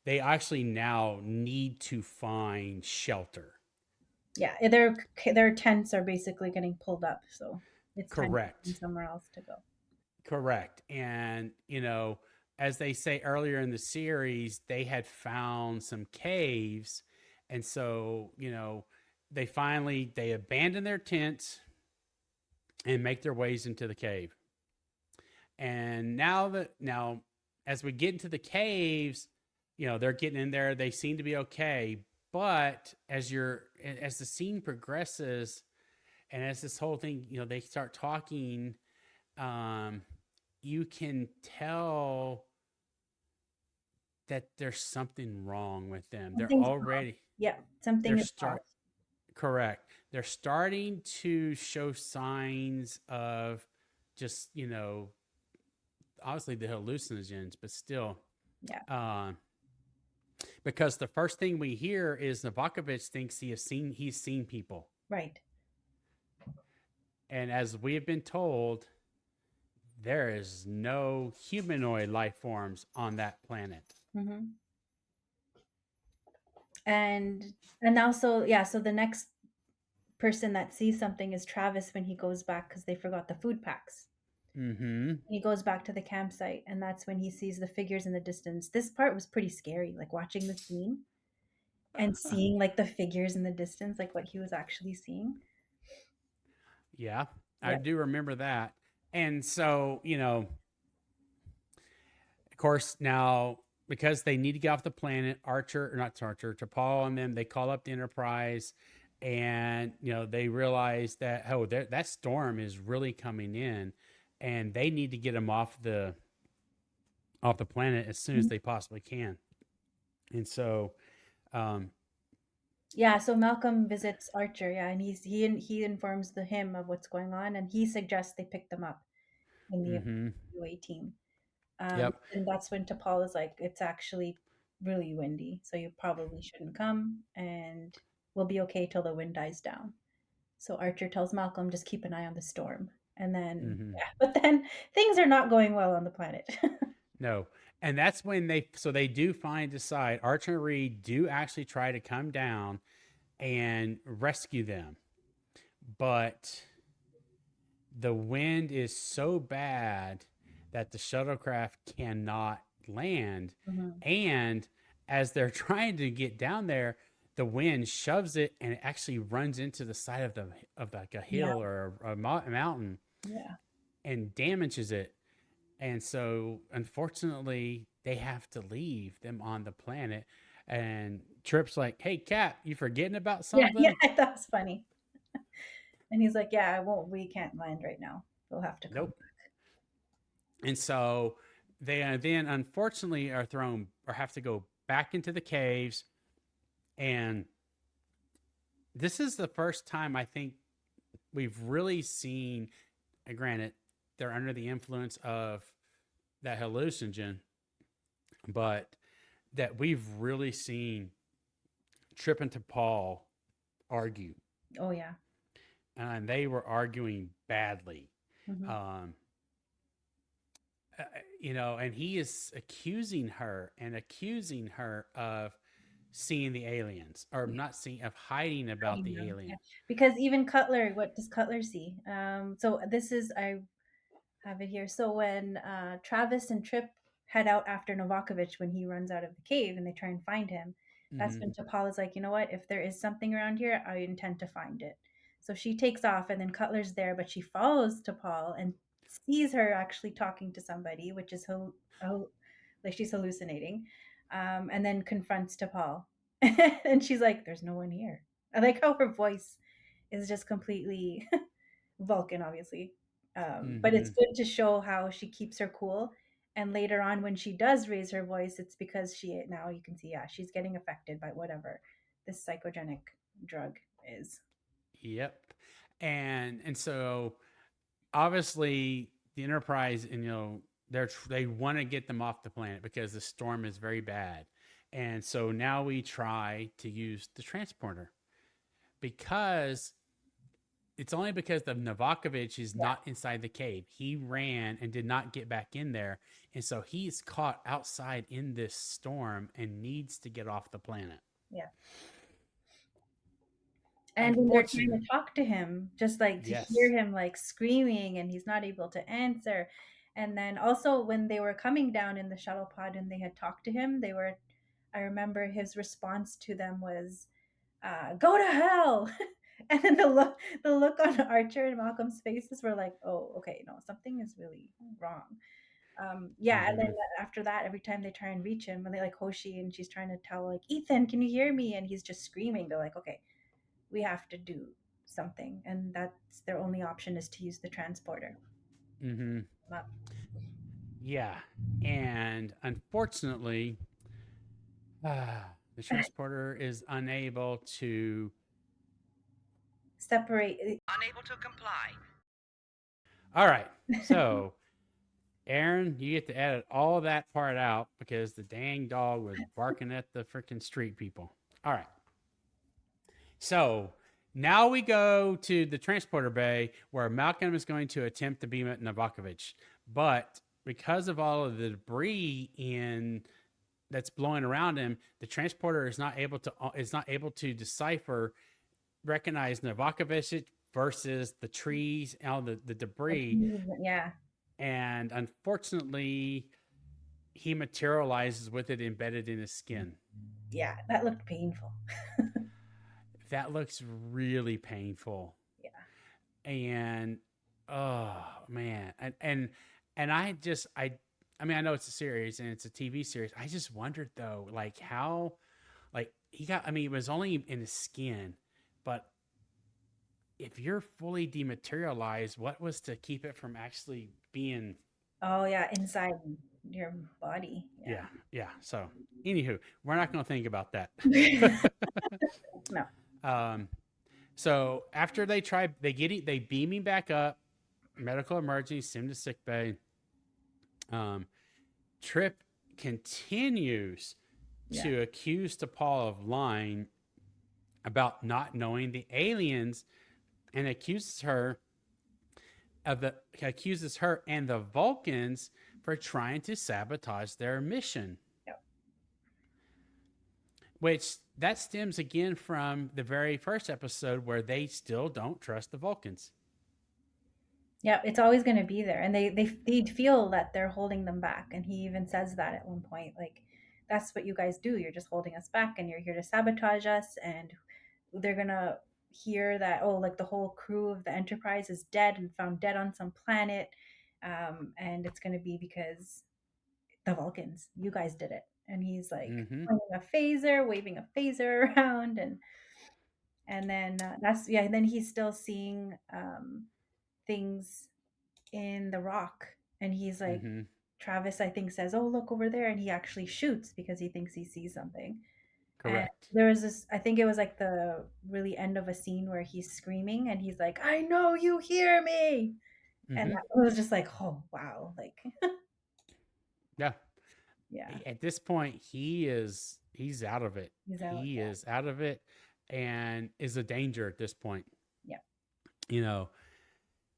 they actually now need to find shelter. Yeah, their tents are basically getting pulled up, so it's time to Correct. find somewhere else to go. Correct. And, as they say earlier in the series, they had found some caves. And so, they abandon their tents and make their ways into the cave. And now, as we get into the caves, they're getting in there. They seem to be okay. But as the scene progresses and as this whole thing, they start talking, you can tell that there's something wrong with them. They're Something's already wrong. Yeah, something is wrong. correct. They're starting to show signs of just, obviously the hallucinogens, but still. Yeah. Because the first thing we hear is Novakovich thinks he's seen people. Right. And as we have been told, there is no humanoid life forms on that planet. Mm-hmm. And also, so the next person that sees something is Travis when he goes back because they forgot the food packs. Mm-hmm. He goes back to the campsite, and that's when he sees the figures in the distance. This part was pretty scary, like watching the scene and seeing like the figures in the distance, like what he was actually seeing. Yeah, I do remember that. And so, of course, now because they need to get off the planet, T'Pol and them, they call up the Enterprise, and they realize that that storm is really coming in, and they need to get them off the planet as soon as they possibly can. And so, so Malcolm visits Archer, and he informs him of what's going on, and he suggests they pick them up in the UA team. Yep. And that's when T'Pol is like, it's actually really windy, so you probably shouldn't come, and we'll be okay till the wind dies down. So Archer tells Malcolm, just keep an eye on the storm. And then, but then things are not going well on the planet. No. And that's when they do decide, Archer and Reed do actually try to come down and rescue them. But the wind is so bad that the shuttlecraft cannot land. And as they're trying to get down there, the wind shoves it and it actually runs into the side of like a hill or a mountain and damages it. And so, unfortunately, they have to leave them on the planet. And Trip's like, "Hey, Cap, you forgetting about something?" Yeah, that was funny. And he's like, "Yeah, I won't. We can't land right now. We'll have to come back." And so they then, unfortunately, are thrown or have to go back into the caves. And this is the first time I think we've really seen. Granted, they're under the influence of that hallucinogen, but that we've really seen Trip and T'Pol argue. Oh yeah. And they were arguing badly. And he is accusing her of seeing the aliens, or not seeing, of hiding about the aliens. Because even Cutler, what does Cutler see? So this is, I have it here. So when Travis and Trip head out after Novakovich when he runs out of the cave and they try and find him, that's when T'Pol is like, you know what? If there is something around here, I intend to find it. So she takes off, and then Cutler's there, but she follows T'Pol and sees her actually talking to somebody, which is like she's hallucinating, and then confronts T'Pol, and she's like, "There's no one here." I like how her voice is just completely Vulcan, obviously. But it's good to show how she keeps her cool. And later on, when she does raise her voice, it's because now you can see, yeah, she's getting affected by whatever this psychogenic drug is. Yep. And so obviously the Enterprise, and they want to get them off the planet because the storm is very bad. And so now we try to use the transporter because it's only because the Novakovich is not inside the cave. He ran and did not get back in there. And so he's caught outside in this storm and needs to get off the planet. Yeah. And when they're trying to talk to him, just like to hear him like screaming and he's not able to answer. And then also when they were coming down in the shuttle pod and they had talked to him, I remember his response to them was, go to hell. And then the look on Archer and Malcolm's faces were like, oh, okay, no, something is really wrong. And then after that, every time they try and reach him, when they like Hoshi and she's trying to tell like, Ethan, can you hear me? And he's just screaming. They're like, okay, we have to do something, and that's their only option is to use the transporter. Yeah, and unfortunately, the transporter is unable to separate. Unable to comply. All right, so Aaron, you get to edit all of that part out because the dang dog was barking at the freaking street people. All right. So now we go to the transporter bay where Malcolm is going to attempt to beam at Novakovich. But because of all of the debris that's blowing around him, the transporter is not able to recognize Novakovich versus the trees and all the debris. Yeah. And unfortunately, he materializes with it embedded in his skin. Yeah, that looked painful. That looks really painful. Yeah. And oh man. And I mean, I know it's a series and it's a TV series. I just wondered though, like how, like it was only in his skin, but if you're fully dematerialized, what was to keep it from actually being? Oh yeah, inside your body. Yeah. So, anywho, we're not going to think about that. No. So after they beam him back up, medical emergency, send him to sick bay. Trip continues to accuse T'Pol of lying about not knowing the aliens, and accuses her and the Vulcans for trying to sabotage their mission. Yep. Which that stems again from the very first episode where they still don't trust the Vulcans. Yeah, it's always going to be there, and they feel that they're holding them back, and he even says that at one point, like, that's what you guys do. You're just holding us back, and you're here to sabotage us, and they're gonna hear that, oh, like the whole crew of the Enterprise is dead and found dead on some planet, and it's gonna be because the Vulcans, you guys did it. And he's like waving a phaser around, and then then he's still seeing things in the rock, and he's like, Travis, I think, says, oh, look over there, and he actually shoots because he thinks he sees something. Correct. And there was this, I think it was like the really end of a scene where he's screaming and he's like, I know you hear me. And that was just like, oh wow, like yeah. Yeah. At this point, he's out of it. He is out of it and is a danger at this point. Yeah.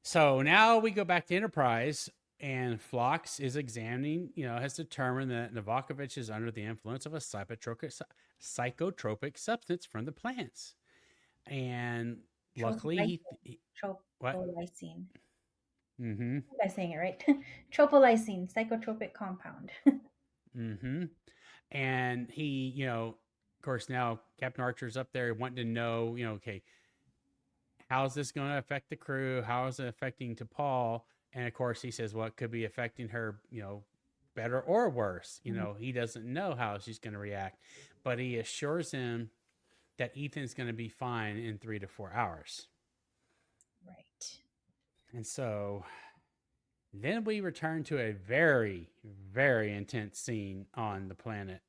So now we go back to Enterprise, and Phlox is examining, has determined that Novakovich is under the influence of a psychotropic substance from the plants. And luckily, Tropolysine. Mm-hmm. Am I saying it right? Tropolysine, psychotropic compound. Mm-hmm. And he, of course, now Captain Archer's up there wanting to know, okay, how's this going to affect the crew? How is it affecting to Paul? And of course, he says, well, it could be affecting her, better or worse. He doesn't know how she's going to react, but he assures him that Ethan's going to be fine in 3 to 4 hours. Right. And so then we return to a very, very intense scene on the planet.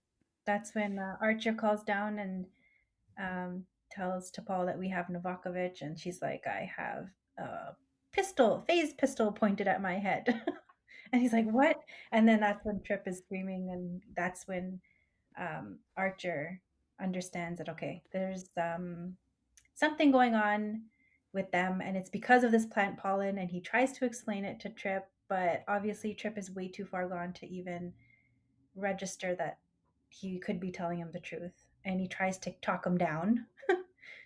That's when Archer calls down and tells T'Pol that we have Novakovich, and she's like, I have a phase pistol pointed at my head. And he's like, what? And then that's when Trip is screaming, and that's when Archer understands that, okay, there's something going on with them, and it's because of this plant pollen, and he tries to explain it to Trip, but obviously Trip is way too far gone to even register that he could be telling him the truth, and he tries to talk him down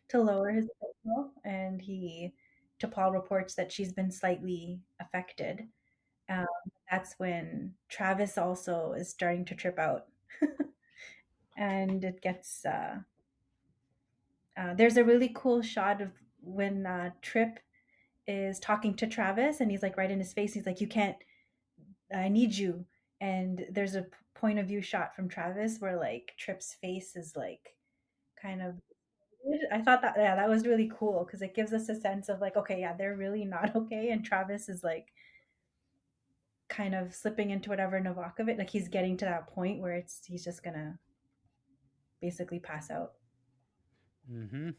to lower his signal, and T'Pol reports that she's been slightly affected. Um, that's when Travis also is starting to trip out, and it gets there's a really cool shot of when Trip is talking to Travis, and he's like right in his face. He's like, "You can't. I need you." And there's a point of view shot from Travis where like Trip's face is like kind of. I thought that that was really cool because it gives us a sense of like, okay, yeah, they're really not okay, and Travis is like kind of slipping into whatever Novakovic, like he's getting to that point where he's just gonna basically pass out. Mm-hmm.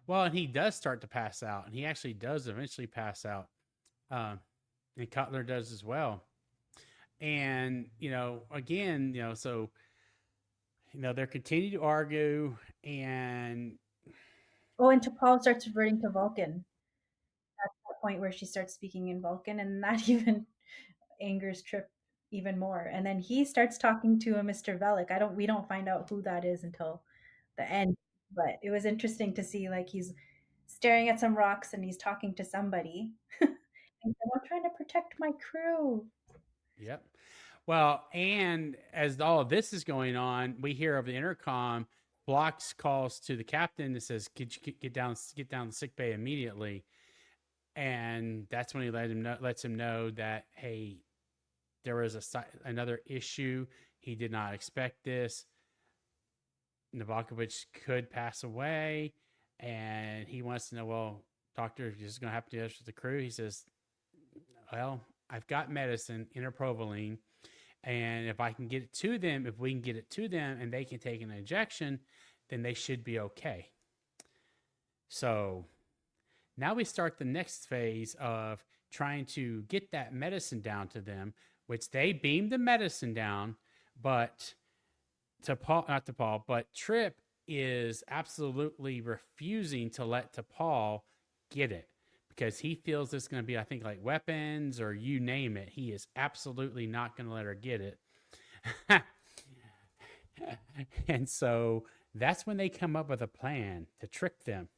Well, and he does start to pass out, and he actually does eventually pass out. And Cutler does as well. And, again, so, they're continuing to argue, and Oh, and T'Pol starts reverting to Vulcan at that point where she starts speaking in Vulcan, and that even angers Trip even more. And then he starts talking to a Mr. Velik. We don't find out who that is until the end, but it was interesting to see like he's staring at some rocks and he's talking to somebody. And I'm trying to protect my crew. yep. Well, and as all of this is going on, we hear over the intercom, Blocks calls to the captain that says, "Could you get down the sick bay immediately?" And that's when he lets him know that, hey, there was another issue. He did not expect this. Novakovic could pass away, and he wants to know, well, doctor, is this going to happen to us with the crew? He says, well, I've got medicine, interprovaline, and if we can get it to them and they can take an injection, then they should be okay. So now we start the next phase of trying to get that medicine down to them, which they beam the medicine down, but but Trip is absolutely refusing to let T'Pol get it because he feels it's going to be, I think, like weapons or you name it. He is absolutely not going to let her get it. And so that's when they come up with a plan to trick them.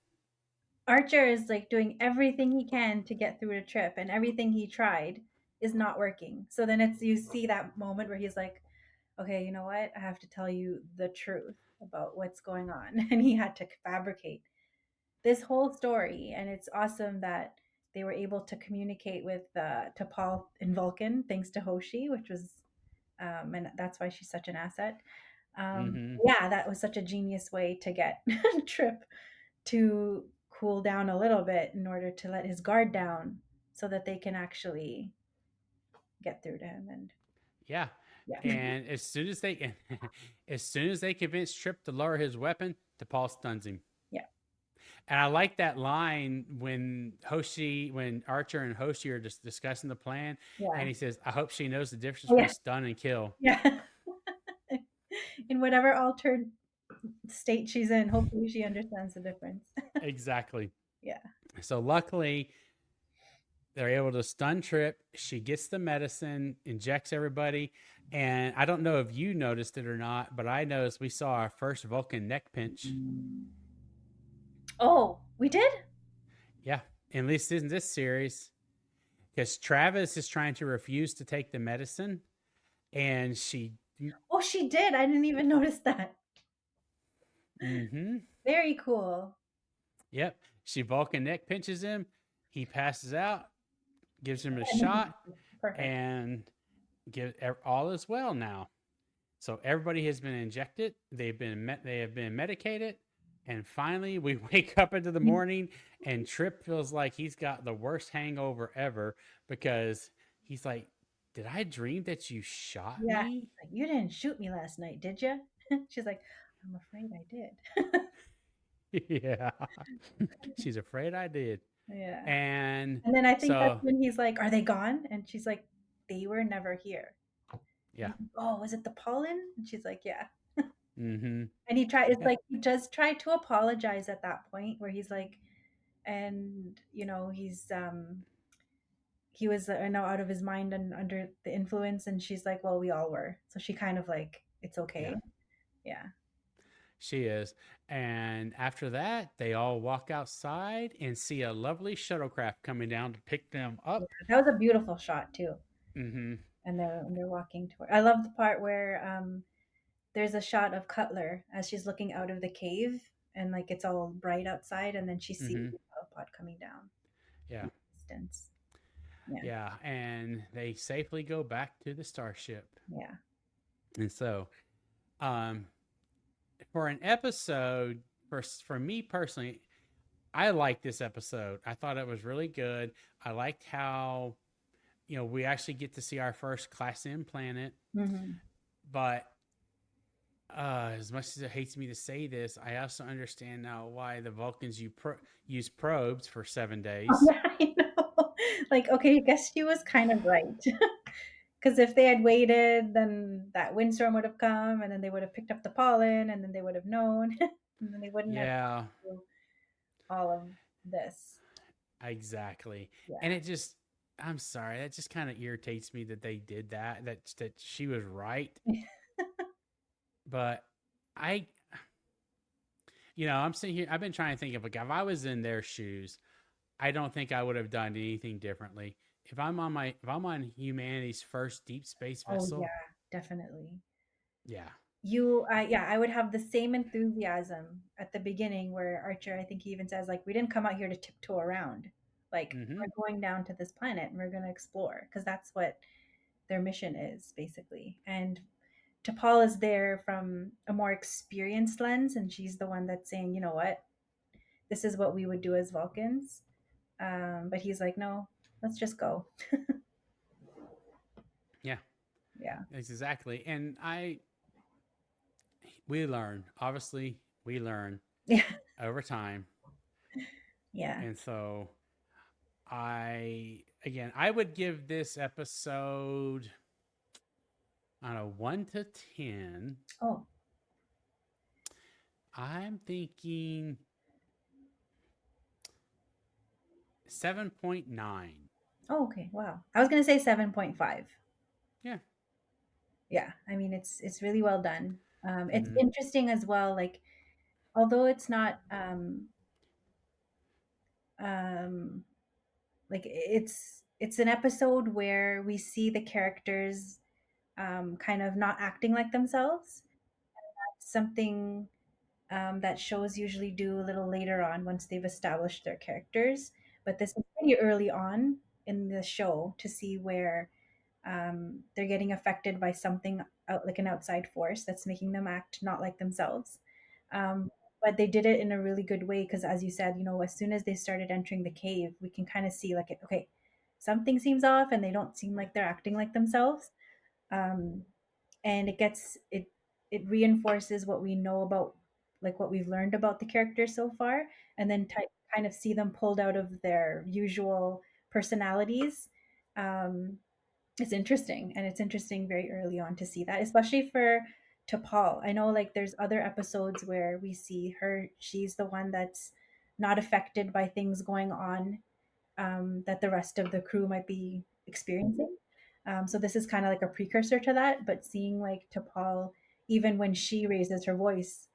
Archer is like doing everything he can to get through to Trip, and everything he tried is not working. So then you see that moment where he's like, okay, you know what? I have to tell you the truth about what's going on. And he had to fabricate this whole story. And it's awesome that they were able to communicate with T'Pol in Vulcan, thanks to Hoshi, which was, and that's why she's such an asset. Yeah, that was such a genius way to get Trip to cool down a little bit in order to let his guard down so that they can actually get through to him. And yeah. And as soon as they convince Trip to lower his weapon, T'Pol stuns him. Yeah. And I like that line when Archer and Hoshi are just discussing the plan, and he says, "I hope she knows the difference between stun and kill." Yeah. In whatever altered state she's in, hopefully she understands the difference. Exactly. Yeah. So luckily, they're able to stun Trip. She gets the medicine, injects everybody. And I don't know if you noticed it or not, but I noticed we saw our first Vulcan neck pinch. Oh, we did? Yeah. At least in this series. because Travis is trying to refuse to take the medicine, and she. Oh, she did. I didn't even notice that. Mm-hmm. Very cool. Yep. She Vulcan neck pinches him. He passes out, gives him a And then- shot, Perfect. and all is well now. So everybody has been injected. They have been medicated, and finally we wake up into the morning, and Trip feels like he's got the worst hangover ever because he's like, "Did I dream that you shot Yeah. me?" Like, you didn't shoot me last night, did you? She's like, I'm afraid I did. Yeah, she's afraid I did. Yeah. And then I think so that's when he's like, are they gone? And she's like, they were never here. yeah, Oh, was it the pollen? And she's like, yeah. mm-hmm. And he tried, it's Yeah. like, he just tried to apologize at that point where he's like, and, you know, he was out of his mind and under the influence. And she's like, well, we all were. So she kind of like, it's okay. Yeah. She is. And after that, they all walk outside and see a lovely shuttlecraft coming down to pick them up. That was a beautiful shot too. Mm-hmm. And they're walking toward. I love the part where there's a shot of Cutler as she's looking out of the cave, and like it's all bright outside, and then she sees Mm-hmm. the pod coming down. Yeah. In the distance. Yeah. And they safely go back to the starship. Yeah. And so, for an episode, for me personally, I liked this episode. I thought it was really good. I liked how, we actually get to see our first Class M planet. Mm-hmm. But as much as it hates me to say this, I also understand now why the Vulcans use probes for 7 days. Yeah, I know. Like, okay, I guess she was kind of right. Because if they had waited, then that windstorm would have come, and then they would have picked up the pollen, and then they would have known, and then they wouldn't have to do all of this. Exactly. Yeah. And it just, I'm sorry, that just kind of irritates me that they did that she was right. But I'm sitting here, I've been trying to think of, like, if I was in their shoes, I don't think I would have done anything differently. If I'm on humanity's first deep space vessel. Oh yeah, definitely. Yeah. I would have the same enthusiasm at the beginning where Archer, I think he even says, like, we didn't come out here to tiptoe around. Like, we're going down to this planet and we're going to explore, because that's what their mission is, basically. And T'Pol is there from a more experienced lens, and she's the one that's saying, you know what, this is what we would do as Vulcans. But he's like, no, let's just go. Yeah. Yeah. Exactly. And we learn. Obviously, we learn over time. Yeah. And so I would give this episode on a 1 to 10. Oh. I'm thinking 7.9. Oh, okay. Wow. I was going to say 7.5. Yeah. Yeah. I mean, it's really well done. It's interesting as well. Like, although it's not, like it's an episode where we see the characters, kind of not acting like themselves. And that's something that shows usually do a little later on once they've established their characters. But this is pretty early on in the show to see where they're getting affected by something like an outside force that's making them act not like themselves. But they did it in a really good way because, as you said, as soon as they started entering the cave, we can kind of see, like, okay, something seems off and they don't seem like they're acting like themselves. And it reinforces what we know about, like, what we've learned about the characters so far, and then kind of see them pulled out of their usual personalities. It's interesting, and it's interesting very early on to see that, especially for T'Pol. I know, like, there's other episodes where we see her, she's the one that's not affected by things going on, that the rest of the crew might be experiencing. So this is kind of like a precursor to that, but seeing, like, T'Pol, even when she raises her voice,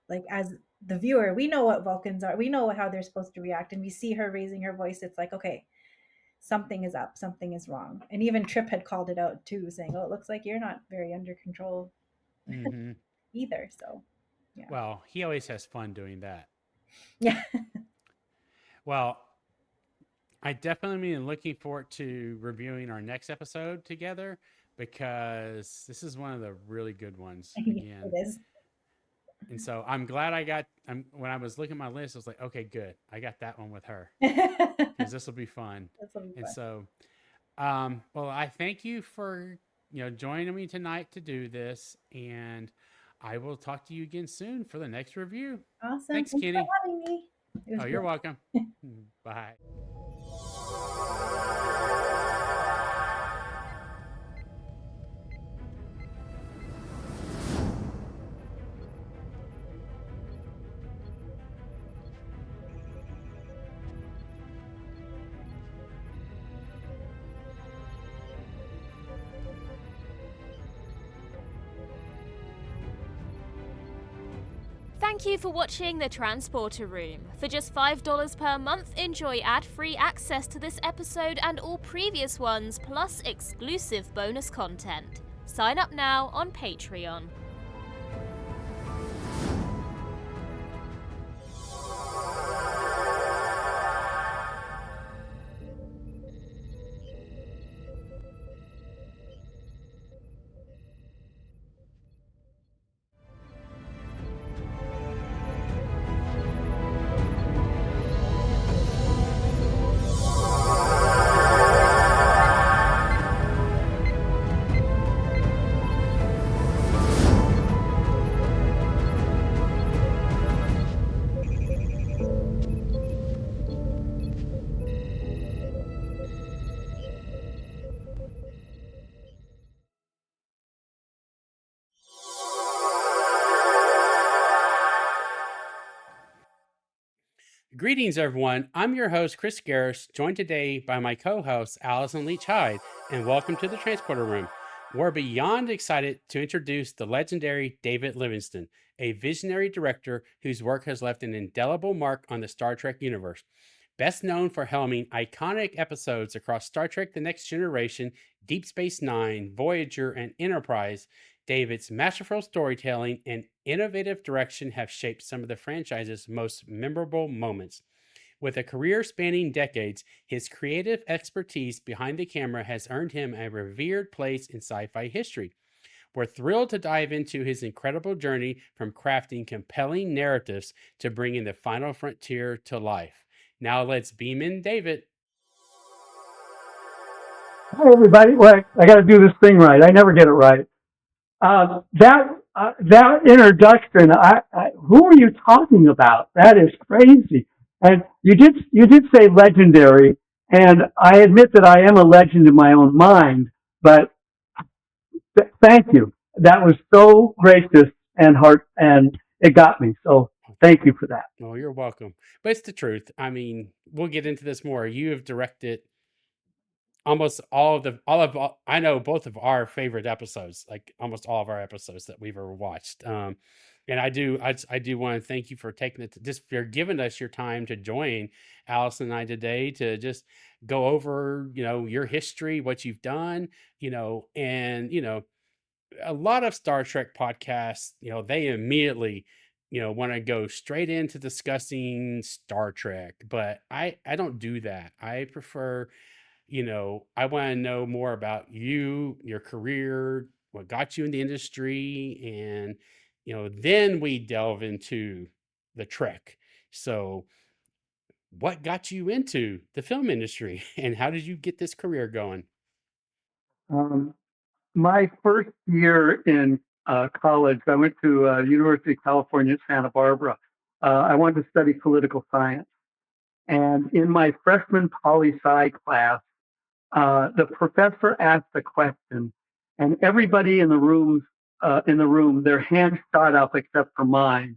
like, as the viewer, we know what Vulcans are, we know how they're supposed to react, and we see her raising her voice, it's like, okay, something is up, something is wrong. And even Trip had called it out too, saying, "Oh, it looks like you're not very under control Hmm. either." So, yeah. Well, he always has fun doing that. Yeah. Well, I definitely am looking forward to reviewing our next episode together because this is one of the really good ones again. It is. And so I'm glad when I was looking at my list, I was like, okay, good. I got that one with her That's because this will be fun. And fun. so, well, I thank you for, joining me tonight to do this. And I will talk to you again soon for the next review. Awesome. Thanks, Thanks Kenny. for having me. Oh, you're welcome. Bye. Thank you for watching The Transporter Room. For just $5 per month, enjoy ad-free access to this episode and all previous ones, plus exclusive bonus content. Sign up now on Patreon. Greetings, everyone. I'm your host, Chris Garris, joined today by my co-host, Allison Leach Hyde, and welcome to the Transporter Room. We're beyond excited to introduce the legendary David Livingston, a visionary director whose work has left an indelible mark on the Star Trek universe. Best known for helming iconic episodes across Star Trek The Next Generation, Deep Space Nine, Voyager, and Enterprise, David's masterful storytelling and innovative direction have shaped some of the franchise's most memorable moments. With a career spanning decades, his creative expertise behind the camera has earned him a revered place in sci-fi history. We're thrilled to dive into his incredible journey from crafting compelling narratives to bringing the final frontier to life. Now let's beam in David. Hi, everybody. Well, I got to do this thing right. I never get it right. That introduction, who are you talking about? That is crazy. And you did say legendary, and I admit that I am a legend in my own mind. But thank you. That was so gracious and and it got me. So thank you for that. Oh, you're welcome. But it's the truth. I mean, we'll get into this more. You have directed almost I know both of our favorite episodes, like almost all of our episodes that we've ever watched. And I do want to thank you for taking it just for giving us your time to join Allison and I today to just go over, your history, what you've done, and a lot of Star Trek podcasts, they immediately, want to go straight into discussing Star Trek, but I don't do that. I prefer, I want to know more about you, your career, what got you in the industry, and then we delve into the Trek. So, what got you into the film industry, and how did you get this career going? My first year in college, I went to University of California, Santa Barbara. I wanted to study political science. And in my freshman poli-sci class, the professor asked a question, and everybody in the room, their hands shot up except for mine.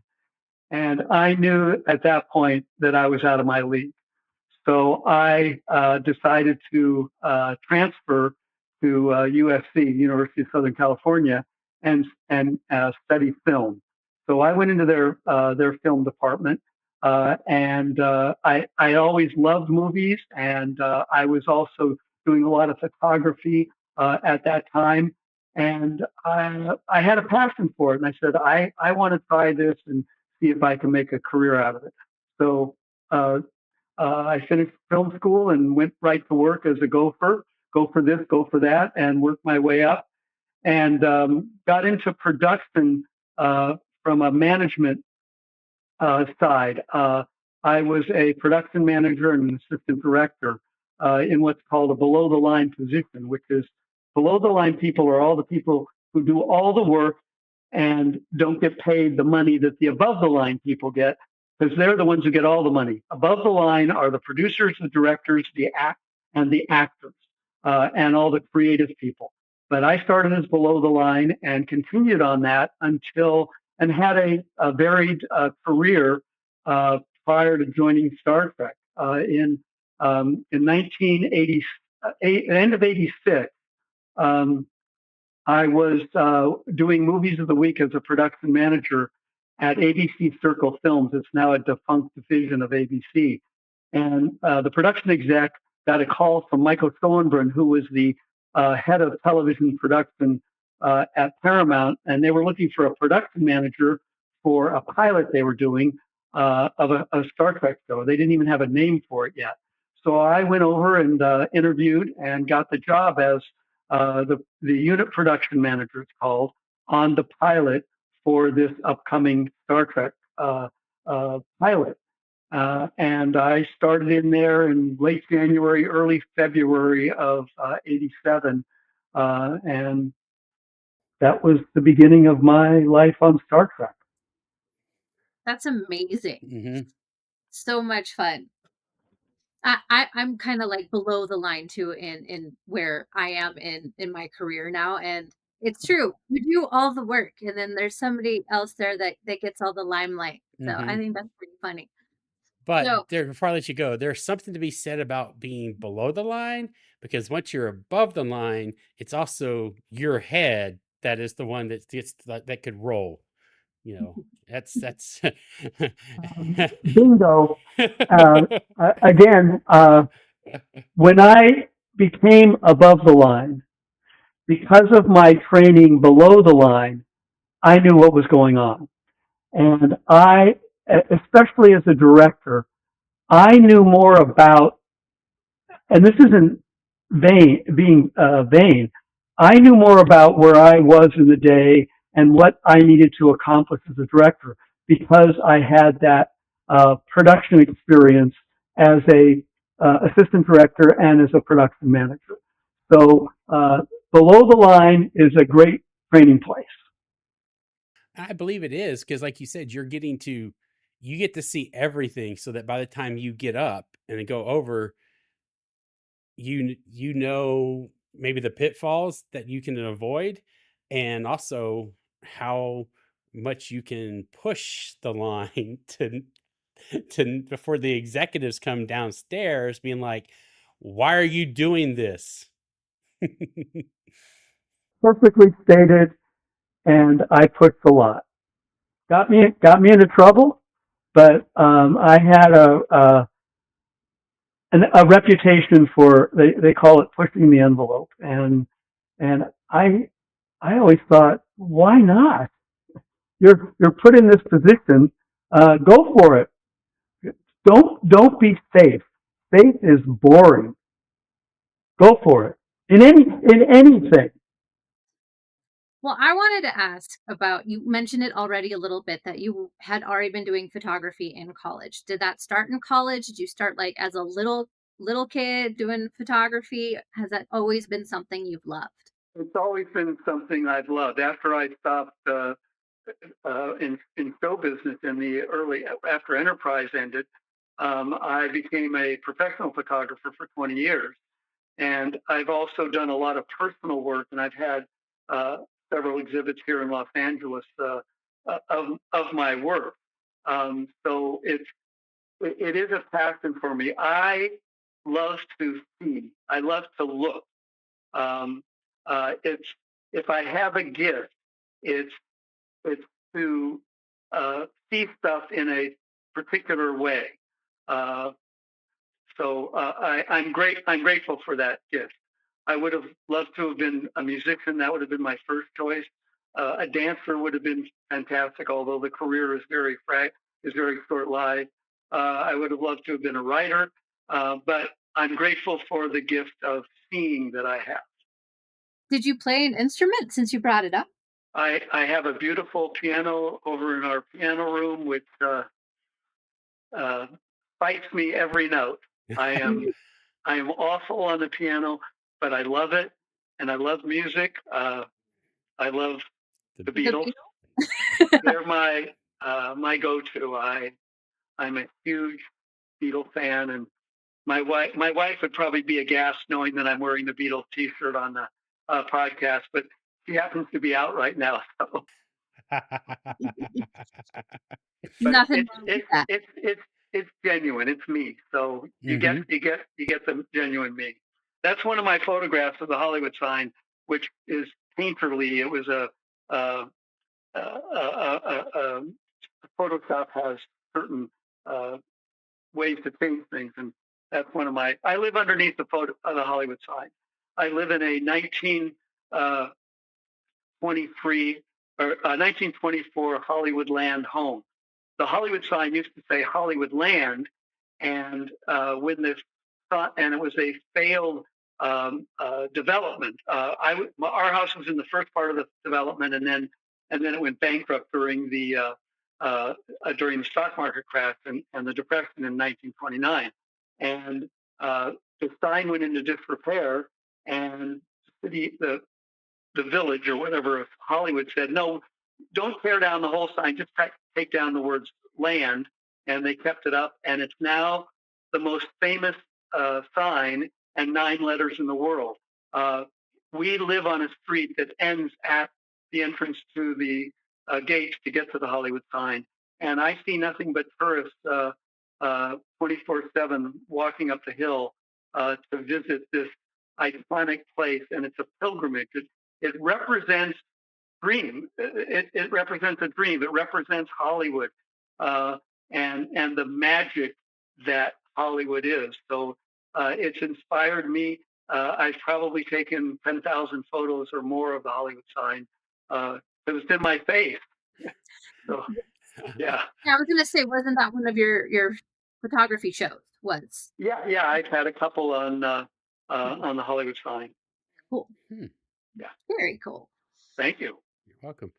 And I knew at that point that I was out of my league. So I decided to transfer to USC, University of Southern California, and study film. So I went into their film department. I always loved movies, and I was also doing a lot of photography at that time. And I had a passion for it, and I said, I want to try this and see if I can make a career out of it. So uh, I finished film school and went right to work as a gopher, go for this, go for that, and worked my way up and got into production from a management side. I was a production manager and an assistant director in what's called a below the line position, which is below the line people are all the people who do all the work and don't get paid the money that the above the line people get because they're the ones who get all the money. Above the line are the producers, the directors, and the actors, and all the creative people. But I started as below the line and continued on that until and had a varied career prior to joining Star Trek. In 1988, end of '86, um, I was doing movies of the week as a production manager at ABC Circle Films. It's now a defunct division of ABC. And the production exec got a call from Michael Schoenbrunn, who was the head of television production at Paramount, and they were looking for a production manager for a pilot they were doing of a Star Trek show. They didn't even have a name for it yet. So I went over and interviewed and got the job as the unit production manager, it's called, on the pilot for this upcoming Star Trek pilot. And I started in there in late January, early February of '87. And that was the beginning of my life on Star Trek. That's amazing. Mm-hmm. So much fun. I'm kind of like below the line too in where I am in my career now. And it's true. You do all the work and then there's somebody else there that gets all the limelight. So I Mm-hmm. think that's pretty funny. But So there, before I let you go, there's something to be said about being below the line because once you're above the line, it's also your head that is the one that gets that could roll. You know, that's Bingo. Again, when I became above the line, because of my training below the line, I knew what was going on. And I, especially as a director, I knew more about, and this isn't being vain, I knew more about where I was in the day and what I needed to accomplish as a director because I had that production experience as a assistant director and as a production manager. So below the line is a great training place. I believe it is because, like you said, you get to see everything, so that by the time you get up and then go over, you know maybe the pitfalls that you can avoid, and also how much you can push the line to before the executives come downstairs, being like, "Why are you doing this?" Perfectly stated, and I pushed a lot. Got me into trouble, but I had a reputation for they call it pushing the envelope, and I always thought, why not? You're put in this position, go for it. Don't be safe. Safe is boring. Go for it in anything. well, I wanted to ask about, you mentioned it already a little bit that you had already been doing photography in college. Did that start in college? Did you start like as a little kid doing photography? Has that always been something you've loved? It's always been something I've loved. After I stopped in show business in the early after Enterprise ended, I became a professional photographer for 20 years, and I've also done a lot of personal work, and I've had uh, several exhibits here in Los Angeles of my work. So it is a passion for me. I love to see. I love to look. Um, it's if I have a gift, it's it's to see stuff in a particular way. Uh, I'm grateful for that gift. I would have loved to have been a musician. That would have been my first choice. A dancer would have been fantastic, although the career is very short-lived. I would have loved to have been a writer, but I'm grateful for the gift of seeing that I have. Did you play an instrument since you brought it up? I have a beautiful piano over in our piano room, which fights me every note. I am awful on the piano, but I love it, and I love music. I love the Beatles. They're my go-to. I'm a huge Beatle fan, and my wife would probably be aghast knowing that I'm wearing the Beatles T-shirt on the podcast, but she happens to be out right now. So. Nothing wrong with that. It's genuine. It's me. So you get the genuine me. That's one of my photographs of the Hollywood sign, which is painterly. It was a Photoshop has certain ways to change things, and that's one of my. I live underneath the Hollywood sign. I live in a 1924 Hollywood Land home. The Hollywood sign used to say Hollywood Land, and and it was a failed development. Our house was in the first part of the development, and then it went bankrupt during the stock market crash and the depression in 1929, and the sign went into disrepair, and the village or whatever of Hollywood said, no, don't tear down the whole sign, just take down the words land. And they kept it up. And it's now the most famous sign and 9 letters in the world. We live on a street that ends at the entrance to the gates to get to the Hollywood sign. And I see nothing but tourists 24/7 walking up the hill to visit this iconic place. And it's a pilgrimage. It represents dream. It represents a dream. It represents Hollywood and the magic that Hollywood is. So it's inspired me. I've probably taken 10,000 photos or more of the Hollywood sign. It was in my face. So, yeah. I was going to say, wasn't that one of your photography shows? Was? Yeah. I've had a couple on the Hollywood sign. Cool. Yeah. Very cool. Thank you. You're welcome.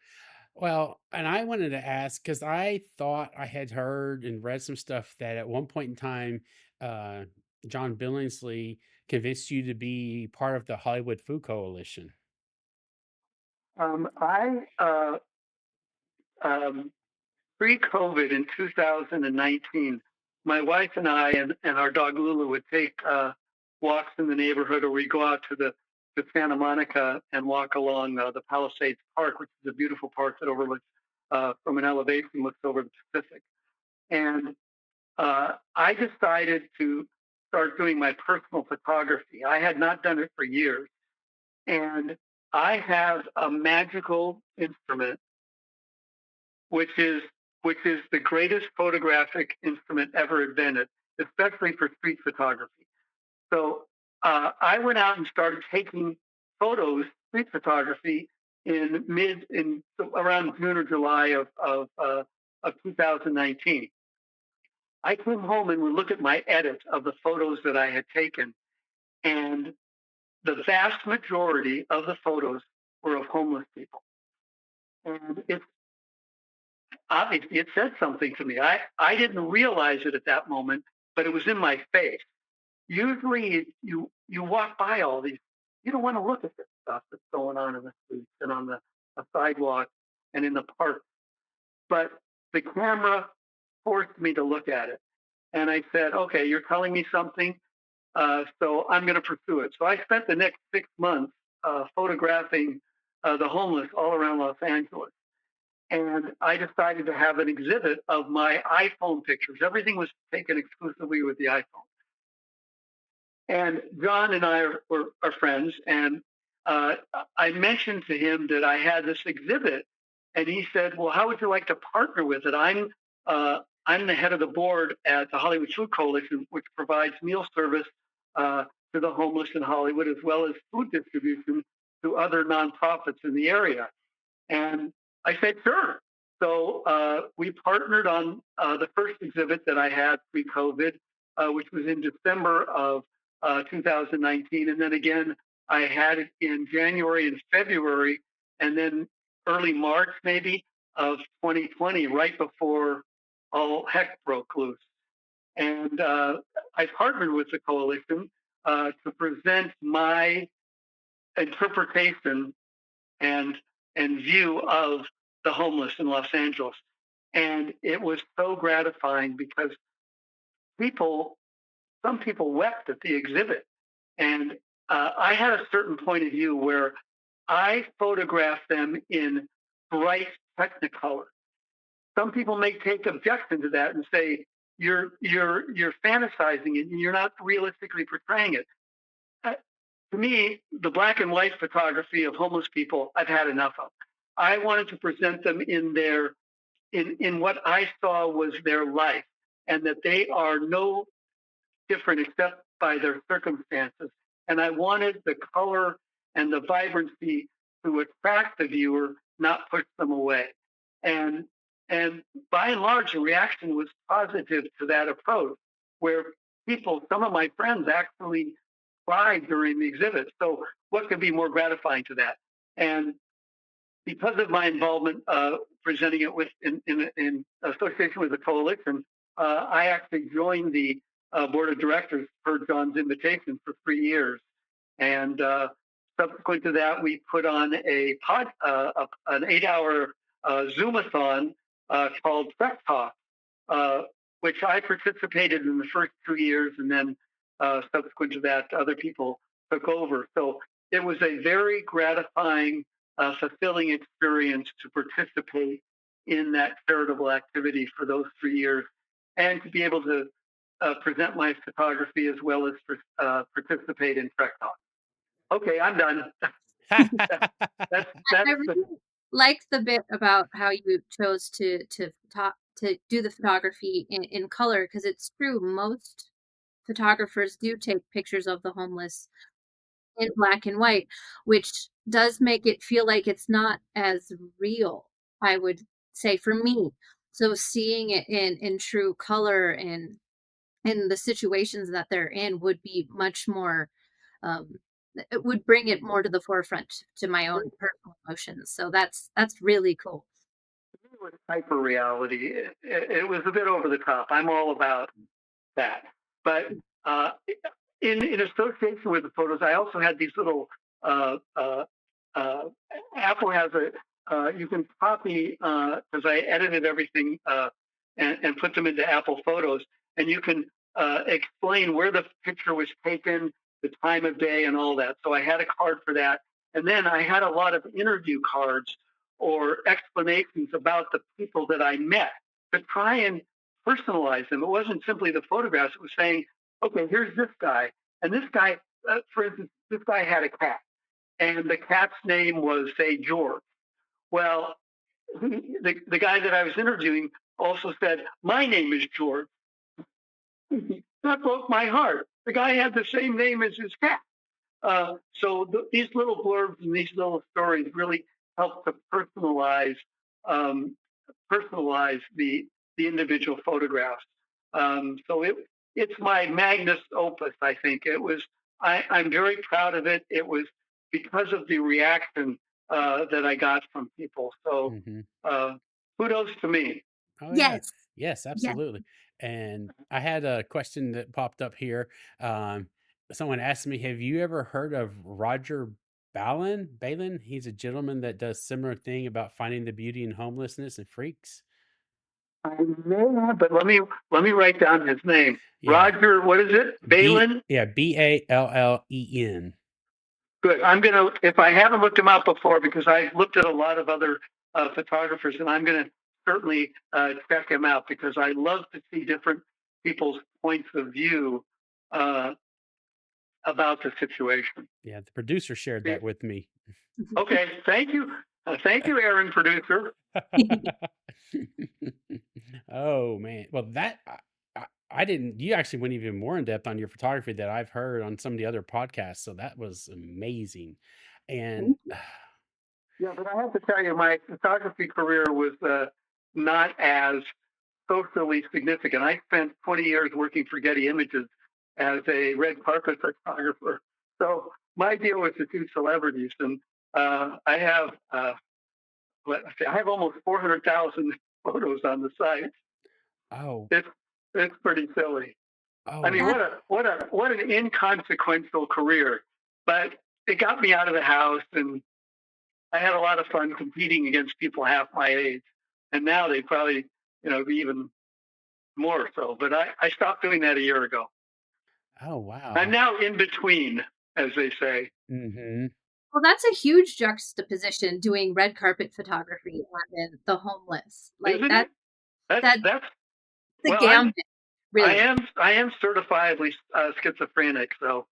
Well, and I wanted to ask because I thought I had heard and read some stuff that at one point in time, John Billingsley convinced you to be part of the Hollywood Food Coalition. Pre-COVID in 2019, my wife and I and our dog Lulu would take walks in the neighborhood, or we go out to Santa Monica and walk along the Palisades Park, which is a beautiful park that overlooks, from an elevation, looks over the Pacific. And I decided to start doing my personal photography. I had not done it for years. And I have a magical instrument, which is the greatest photographic instrument ever invented, especially for street photography. So I went out and started taking photos, street photography, around June or July of 2019. I came home and would look at my edit of the photos that I had taken, and the vast majority of the photos were of homeless people. And obviously it said something to me. I didn't realize it at that moment, but it was in my face. Usually you walk by all these, you don't want to look at this stuff that's going on in the streets and on the sidewalk and in the park. But the camera forced me to look at it. And I said, okay, you're telling me something, so I'm going to pursue it. So I spent the next 6 months photographing the homeless all around Los Angeles. And I decided to have an exhibit of my iPhone pictures. Everything was taken exclusively with the iPhone. And John and I are friends. And I mentioned to him that I had this exhibit. And he said, well, how would you like to partner with it? I'm the head of the board at the Hollywood Food Coalition, which provides meal service to the homeless in Hollywood, as well as food distribution to other nonprofits in the area. And I said, sure. So we partnered on the first exhibit that I had pre-COVID, which was in December of 2019. And then again, I had it in January and February, and then early March maybe of 2020, right before all heck broke loose. And I partnered with the coalition to present my interpretation and view of the homeless in Los Angeles. And it was so gratifying because some people wept at the exhibit. And I had a certain point of view where I photographed them in bright Technicolor. Some people may take objection to that and say, you're fantasizing it and you're not realistically portraying it. To me, the black and white photography of homeless people, I've had enough of. I wanted to present them in what I saw was their life, and that they are no different except by their circumstances. And I wanted the color and the vibrancy to attract the viewer, not push them away. And by and large, the reaction was positive to that approach, where some of my friends actually cried during the exhibit. So what could be more gratifying to that? And because of my involvement presenting it in association with the coalition, I actually joined the board of directors per John's invitation for 3 years. And subsequent to that, we put on an 8-hour Zoomathon called Trek Talk, which I participated in the first 2 years, and then subsequent to that, other people took over. So it was a very gratifying, fulfilling experience to participate in that charitable activity for those 3 years, and to be able to present my photography as well as participate in Trek Talk. Okay, I'm done. I really liked the bit about how you chose to do the photography in color, because it's true, most photographers do take pictures of the homeless in black and white, which does make it feel like it's not as real, I would say, for me. So seeing it in true color and in the situations that they're in would be much more, it would bring it more to the forefront to my own personal emotions. So that's really cool. It was hyper reality. It was a bit over the top. I'm all about that. But in association with the photos, I also had these little. Apple has you can copy because I edited everything and put them into Apple Photos, and you can explain where the picture was taken, the time of day, and all that. So I had a card for that, and then I had a lot of interview cards or explanations about the people that I met to try and personalize them. It wasn't simply the photographs. It was saying, okay, here's this guy. And this guy, for instance, this guy had a cat. And the cat's name was, say, George. Well, the guy that I was interviewing also said, my name is George. That broke my heart. The guy had the same name as his cat. So these little blurbs and these little stories really help to personalize the individual photographs. So it's my magnus opus. I think it was. I'm very proud of it. It was because of the reaction that I got from people. So kudos to me. Oh, Yes. Yes, absolutely. And I had a question that popped up here. Someone asked me, have you ever heard of Roger Balin? He's a gentleman that does similar thing about finding the beauty in homelessness and freaks. I may have, but let me write down his name. Yeah. Roger, what is it? Balin? Ballen. Good. I'm gonna, if I haven't looked him up before, because I've looked at a lot of other photographers, and I'm gonna certainly check him out, because I love to see different people's points of view about the situation. Yeah, the producer shared that with me. Okay, thank you, Aaron, producer. Oh man. Well, that I didn't. You actually went even more in depth on your photography that I've heard on some of the other podcasts. So that was amazing. And Yeah, but I have to tell you, my photography career was not as socially significant. I spent 20 years working for Getty Images as a red carpet photographer. So my deal was to shoot celebrities, and I have I have almost 400,000 photos on the site. oh, It's it's pretty silly. I oh, mean, That what an inconsequential career, but it got me out of the house, and I had a lot of fun competing against people half my age. And now they probably, be even more so. But I stopped doing that a year ago. oh, I'm wow. now in between, as they say. Mm-hmm. Well, that's a huge juxtaposition doing red carpet photography and the homeless. Like Isn't it? that's That's the well, gambit, really. I am certifiably schizophrenic. So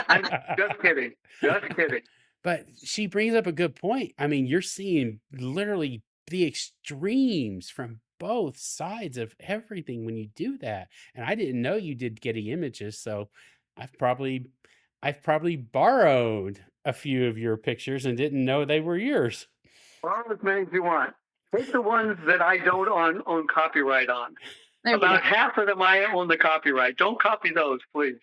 I'm just kidding. Just kidding. But she brings up a good point. I mean, you're seeing literally the extremes from both sides of everything when you do that. And I didn't know you did Getty Images, so I've probably I've probably borrowed a few of your pictures and didn't know they were yours. Borrow as many as you want. Take the ones that I don't own copyright on. There we go. About half of them I own the copyright. Don't copy those, please.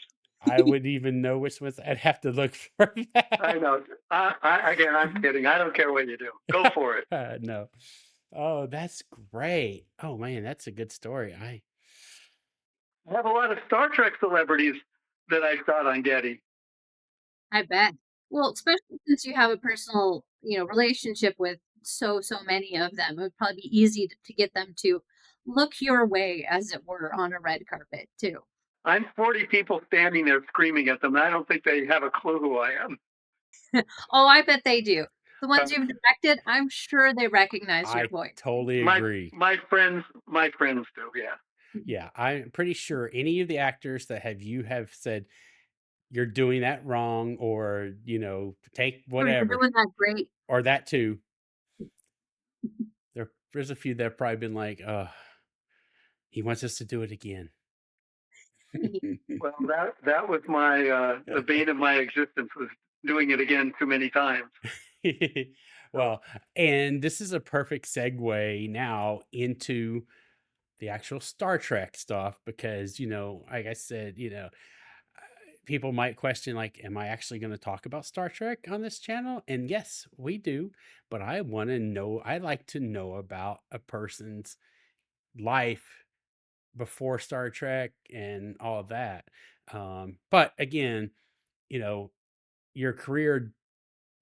I wouldn't even know which ones. I'd have to look for I that. know. Again, I'm kidding. I don't care what you do. Go for it. No. Oh, that's great. Oh man, that's a good story. I have a lot of Star Trek celebrities that I shot on Getty. I bet. Well, especially since you have a personal, relationship with so many of them, it would probably be easy to get them to look your way, as it were, on a red carpet too. I'm 40 people standing there screaming at them. And I don't think they have a clue who I am. Oh, I bet they do. The Uh, ones you've directed, I'm sure they recognize your I voice. totally my agree. my friends do. Yeah. Yeah, I'm pretty sure any of the actors that have said you're doing that wrong, or take Or you're whatever, doing that great. or that too. There's a few that have probably been like, he wants us to do it again. Well, that was my the bane of my existence was doing it again too many times. Well, and this is a perfect segue now into the actual Star Trek stuff because, like I said, people might question, like, am I actually going to talk about Star Trek on this channel? And yes, we do. But I like to know about a person's life before Star Trek and all of that. But again, your career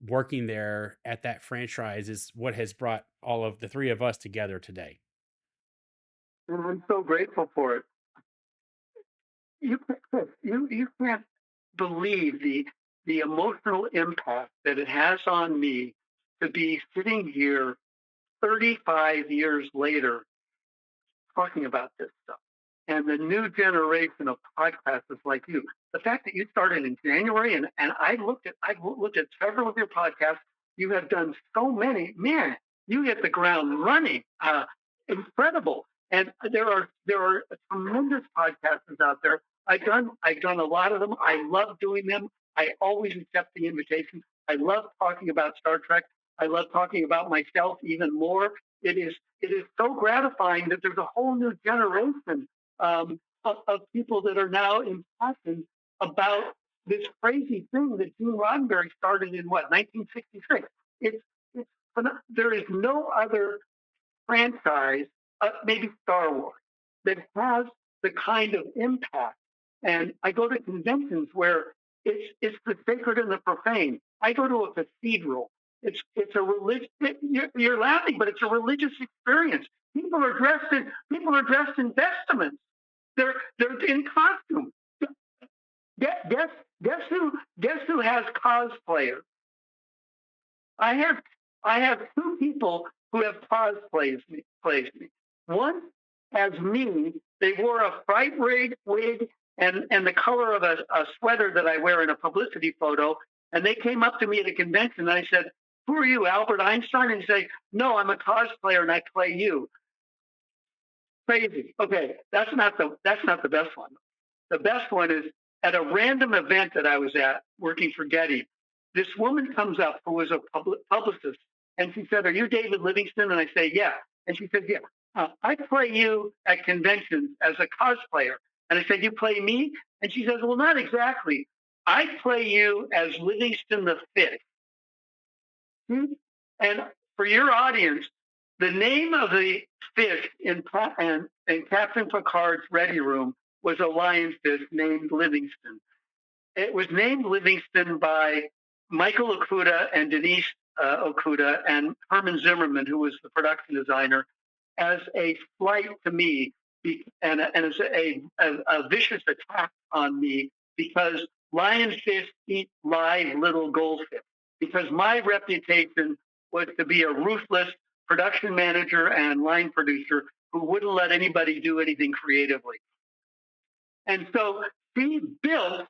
working there at that franchise is what has brought all of the three of us together today. And I'm so grateful for it. You can't believe the emotional impact that it has on me to be sitting here 35 years later talking about this stuff. And the new generation of podcasters like you, the fact that you started in January and I've looked at several of your podcasts. You have done so many. Man, you hit the ground running. Incredible. And there are tremendous podcasters out there. I've done a lot of them. I love doing them. I always accept the invitation. I love talking about Star Trek. I love talking about myself even more. It is so gratifying that there's a whole new generation of people that are now in passion about this crazy thing that Gene Roddenberry started in 1966. It's there is no other franchise, maybe Star Wars, that has the kind of impact. And I go to conventions where it's the sacred and the profane. I go to a cathedral. It's a religious. You're laughing, but it's a religious experience. People are dressed in vestments. They're in costume. Guess guess who has cosplayers? I have two people who have cosplayed me. One has me. They wore a fright wig and the color of a sweater that I wear in a publicity photo. And they came up to me at a convention and I said, "Who are you, Albert Einstein?" And he said, "No, I'm a cosplayer and I play you." crazy. Okay, that's not the best one. The best one is at a random event that I was at working for Getty. This woman comes up who was a publicist, and she said, "Are you David Livingston?" And I say, "Yeah." And she said, "Yeah, I play you at conventions as a cosplayer." And I said, "You play me?" And she says, "Well, not exactly. I play you as Livingston the Fifth." And for your audience, the name of the fish in Captain Picard's ready room was a lionfish named Livingston. It was named Livingston by Michael Okuda and Denise Okuda and Herman Zimmerman, who was the production designer, as a slight to me and as a vicious attack on me because lionfish eat live little goldfish. Because my reputation was to be a ruthless production manager and line producer who wouldn't let anybody do anything creatively. And so she built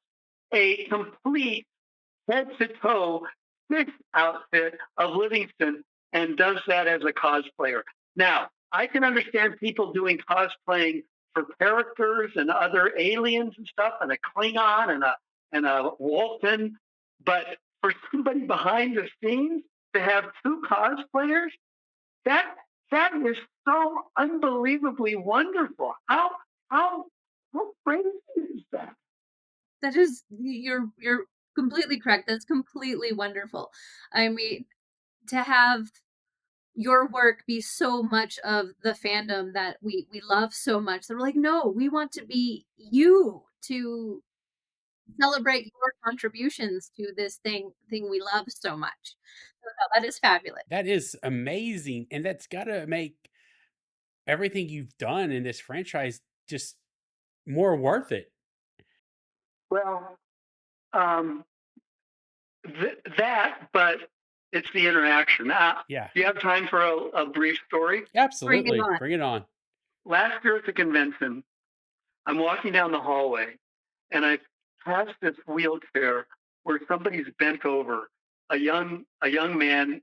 a complete head to toe fish outfit of Livingston and does that as a cosplayer. Now, I can understand people doing cosplaying for characters and other aliens and stuff, and a Klingon and a Vulcan, but for somebody behind the scenes to have two cosplayers, that is so unbelievably wonderful. How crazy is that? That is, you're completely correct. That's completely wonderful. I mean, to have your work be so much of the fandom that we love so much, that we're like, no, we want to be you, to celebrate your contributions to this thing we love so much. So, no, that is fabulous. That is amazing, and that's got to make everything you've done in this franchise just more worth it. Well, but it's the interaction. Yeah, Do you have time for a brief story? absolutely. on. Bring it on. Last year at the convention, I'm walking down the hallway and I pass this wheelchair where somebody's bent over, a young man,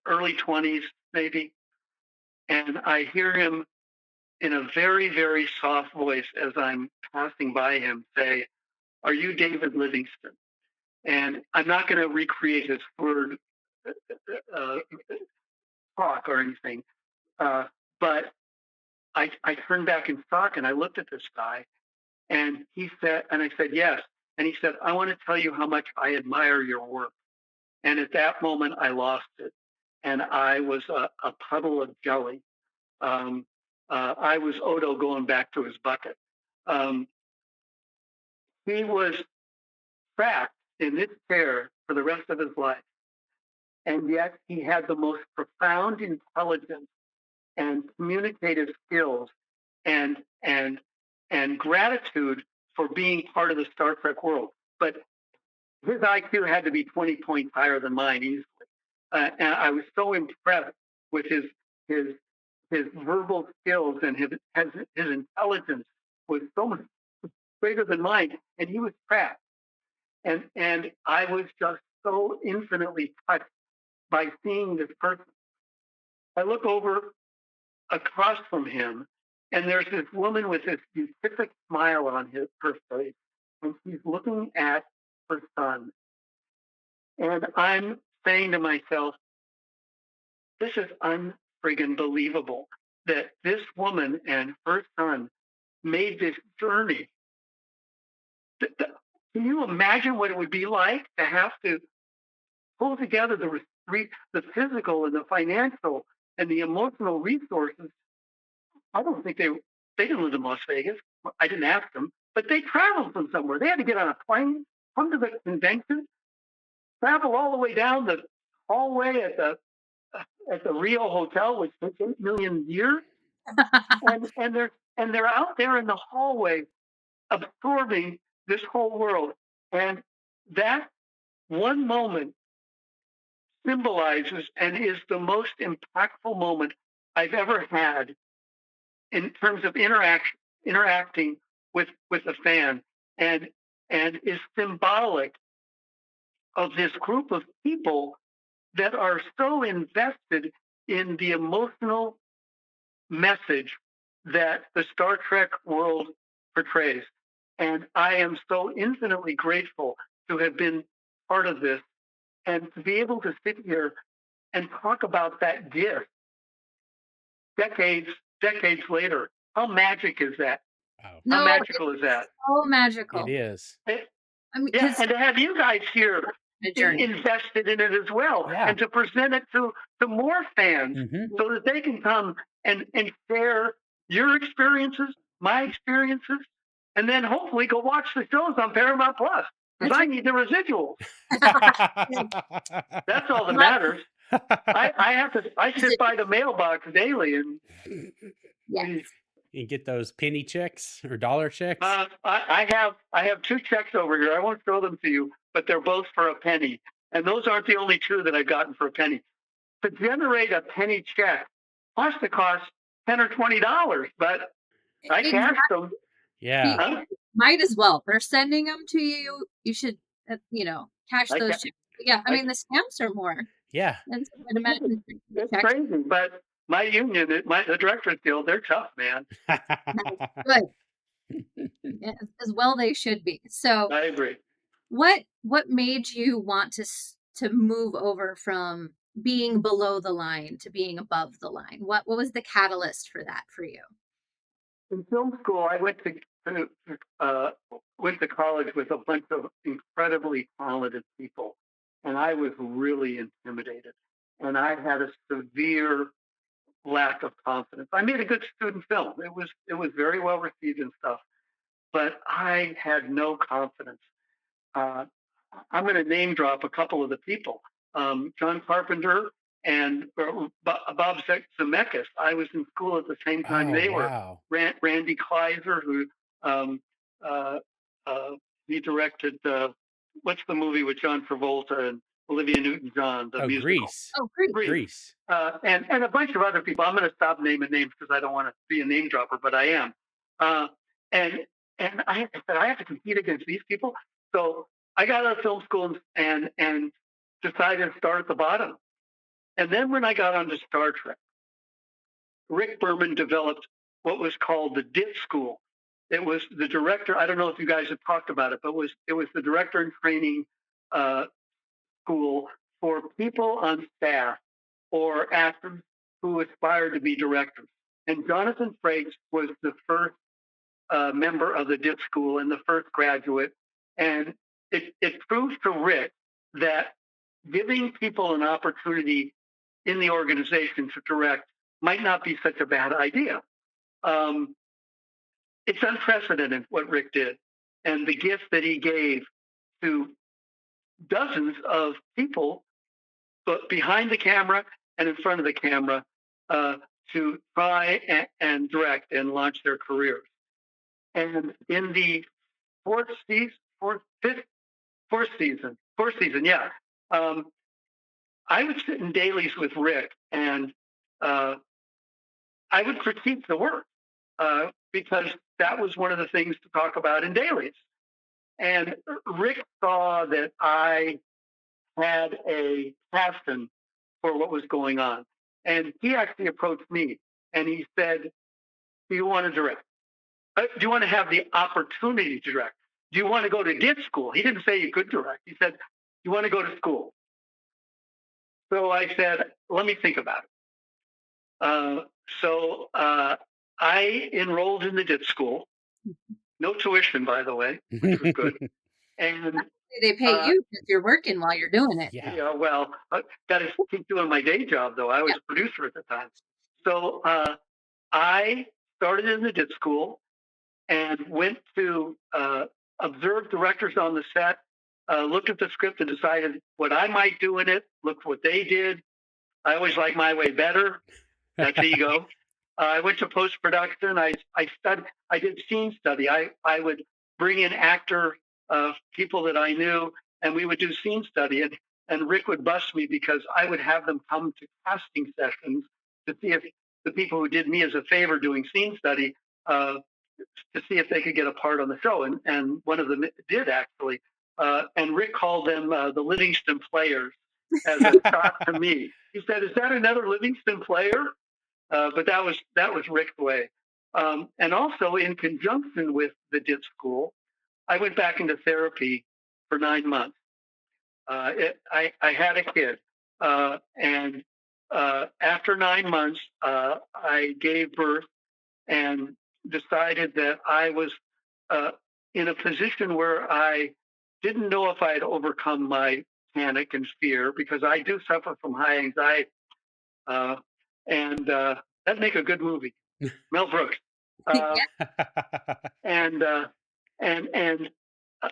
early 20s maybe, and I hear him in a very, very soft voice as I'm passing by him say, "Are you David Livingston?" And I'm not going to recreate his word talk or anything, but I turned back in shock and I looked at this guy, and he said, and I said, "Yes." And he said, "I want to tell you how much I admire your work." And at that moment, I lost it. And I was a puddle of jelly. I was Odo going back to his bucket. He was trapped in this chair for the rest of his life. And yet he had the most profound intelligence and communicative skills and gratitude for being part of the Star Trek world. But his IQ had to be 20 points higher than mine easily. And I was so impressed with his verbal skills, and his intelligence was so much greater than mine, and he was trapped. And I was just so infinitely touched by seeing this person. I look over across from him, and there's this woman with this beatific smile on her face, and she's looking at her son. And I'm saying to myself, this is unfriggin' believable that this woman and her son made this journey. Can you imagine what it would be like to have to pull together the physical and the financial and the emotional resources? I don't think they didn't live in Las Vegas. I didn't ask them, but they traveled from somewhere. They had to get on a plane, come to the convention, travel all the way down the hallway at the Rio Hotel, which took 8 million years, and they're out there in the hallway absorbing this whole world. And that one moment symbolizes and is the most impactful moment I've ever had in terms of interacting with a fan, and is symbolic of this group of people that are so invested in the emotional message that the Star Trek world portrays. And I am so infinitely grateful to have been part of this and to be able to sit here and talk about that gift decades later. How magic is that? Oh, How No, magical it's is that? so it magical. is. I mean, Yeah, because and to have you guys here a journey. invested in it as well, Yeah. and to present it to more fans hmm so that they can come and share your experiences, my experiences, and then hopefully go watch the shows on Paramount Plus because That's I right. need the residuals. That's all that Well, matters. I sit by the mailbox daily and yes. You get those penny checks or dollar checks. I have 2 checks over here. I won't show them to you, but they're both for a penny. And those aren't the only 2 that I've gotten for a penny. To generate a penny check must have cost $10 or $20, but I cashed them. Yeah. Huh? Might as well. They're sending them to you. You should, cash I those ca- checks. Yeah, I I- mean, the stamps are more. Yeah. And so I'd imagine the It's checks crazy, but my union, the Directors Guild, they're tough, man. are good. Yeah, as well they should be. So I agree. what made you want to move over from being below the line to being above the line? What was the catalyst for that for you? In film school, I went to college with a bunch of incredibly talented people, and I was really intimidated. And I had a severe lack of confidence. I made a good student film. It was very well received and stuff, but I had no confidence. Uh, I'm going to name drop a couple of the people. John Carpenter and Bob Zemeckis. I was in school at the same time Oh, they were. wow. Randy Kleiser, who uh, uh, he directed. What's the movie with John Travolta and Olivia Newton-John? The Oh, musical. Grease. Oh, great. Grease. And a bunch of other people. I'm going to stop naming names because I don't want to be a name dropper, but I am. And I said I have to compete against these people. So I got out of film school and decided to start at the bottom. And then when I got onto Star Trek, Rick Berman developed what was called the DIT School. It was the director. I don't know if you guys have talked about it, but it was the director in training school for people on staff or actors who aspired to be directors. And Jonathan Frakes was the first member of the DIT School and the first graduate. And it proves to Rick that giving people an opportunity in the organization to direct might not be such a bad idea. It's unprecedented what Rick did and the gift that he gave to dozens of people, but behind the camera and in front of the camera, to try and direct and launch their careers. And in the fourth season, yeah. I would sit in dailies with Rick, and I would critique the work because that was one of the things to talk about in dailies. And Rick saw that I had a passion for what was going on, and he actually approached me, and he said, "Do you want to direct? Do you want to have the opportunity to direct? Do you want to go to DIT school?" He didn't say you could direct. He said, "Do you want to go to school?" So I said, "Let me think about it." So I enrolled in the DIT school. No tuition, by the way, which was good. And They pay you because you're working while you're doing it. Yeah. well, got to keep doing my day job, though. I was a producer at the time. So I started in the DIT school and went to observe directors on the set, looked at the script and decided what I might do in it, looked what they did. I always like my way better. That's ego. I went to post-production. I did scene study. I would bring in actor people that I knew, and we would do scene study. And Rick would bust me because I would have them come to casting sessions to see if the people who did me as a favor doing scene study to see if they could get a part on the show. And one of them did, actually. And Rick called them the Livingston Players as a shot to me. He said, "Is that another Livingston player?" But that was Rick's way. And also, in conjunction with the DIP school, I went back into therapy for 9 months. I had a kid, and after 9 months, I gave birth and decided that I was in a position where I didn't know if I'd overcome my panic and fear, because I do suffer from high anxiety, uh, and that'd make a good movie. Mel Brooks. Uh, and and uh,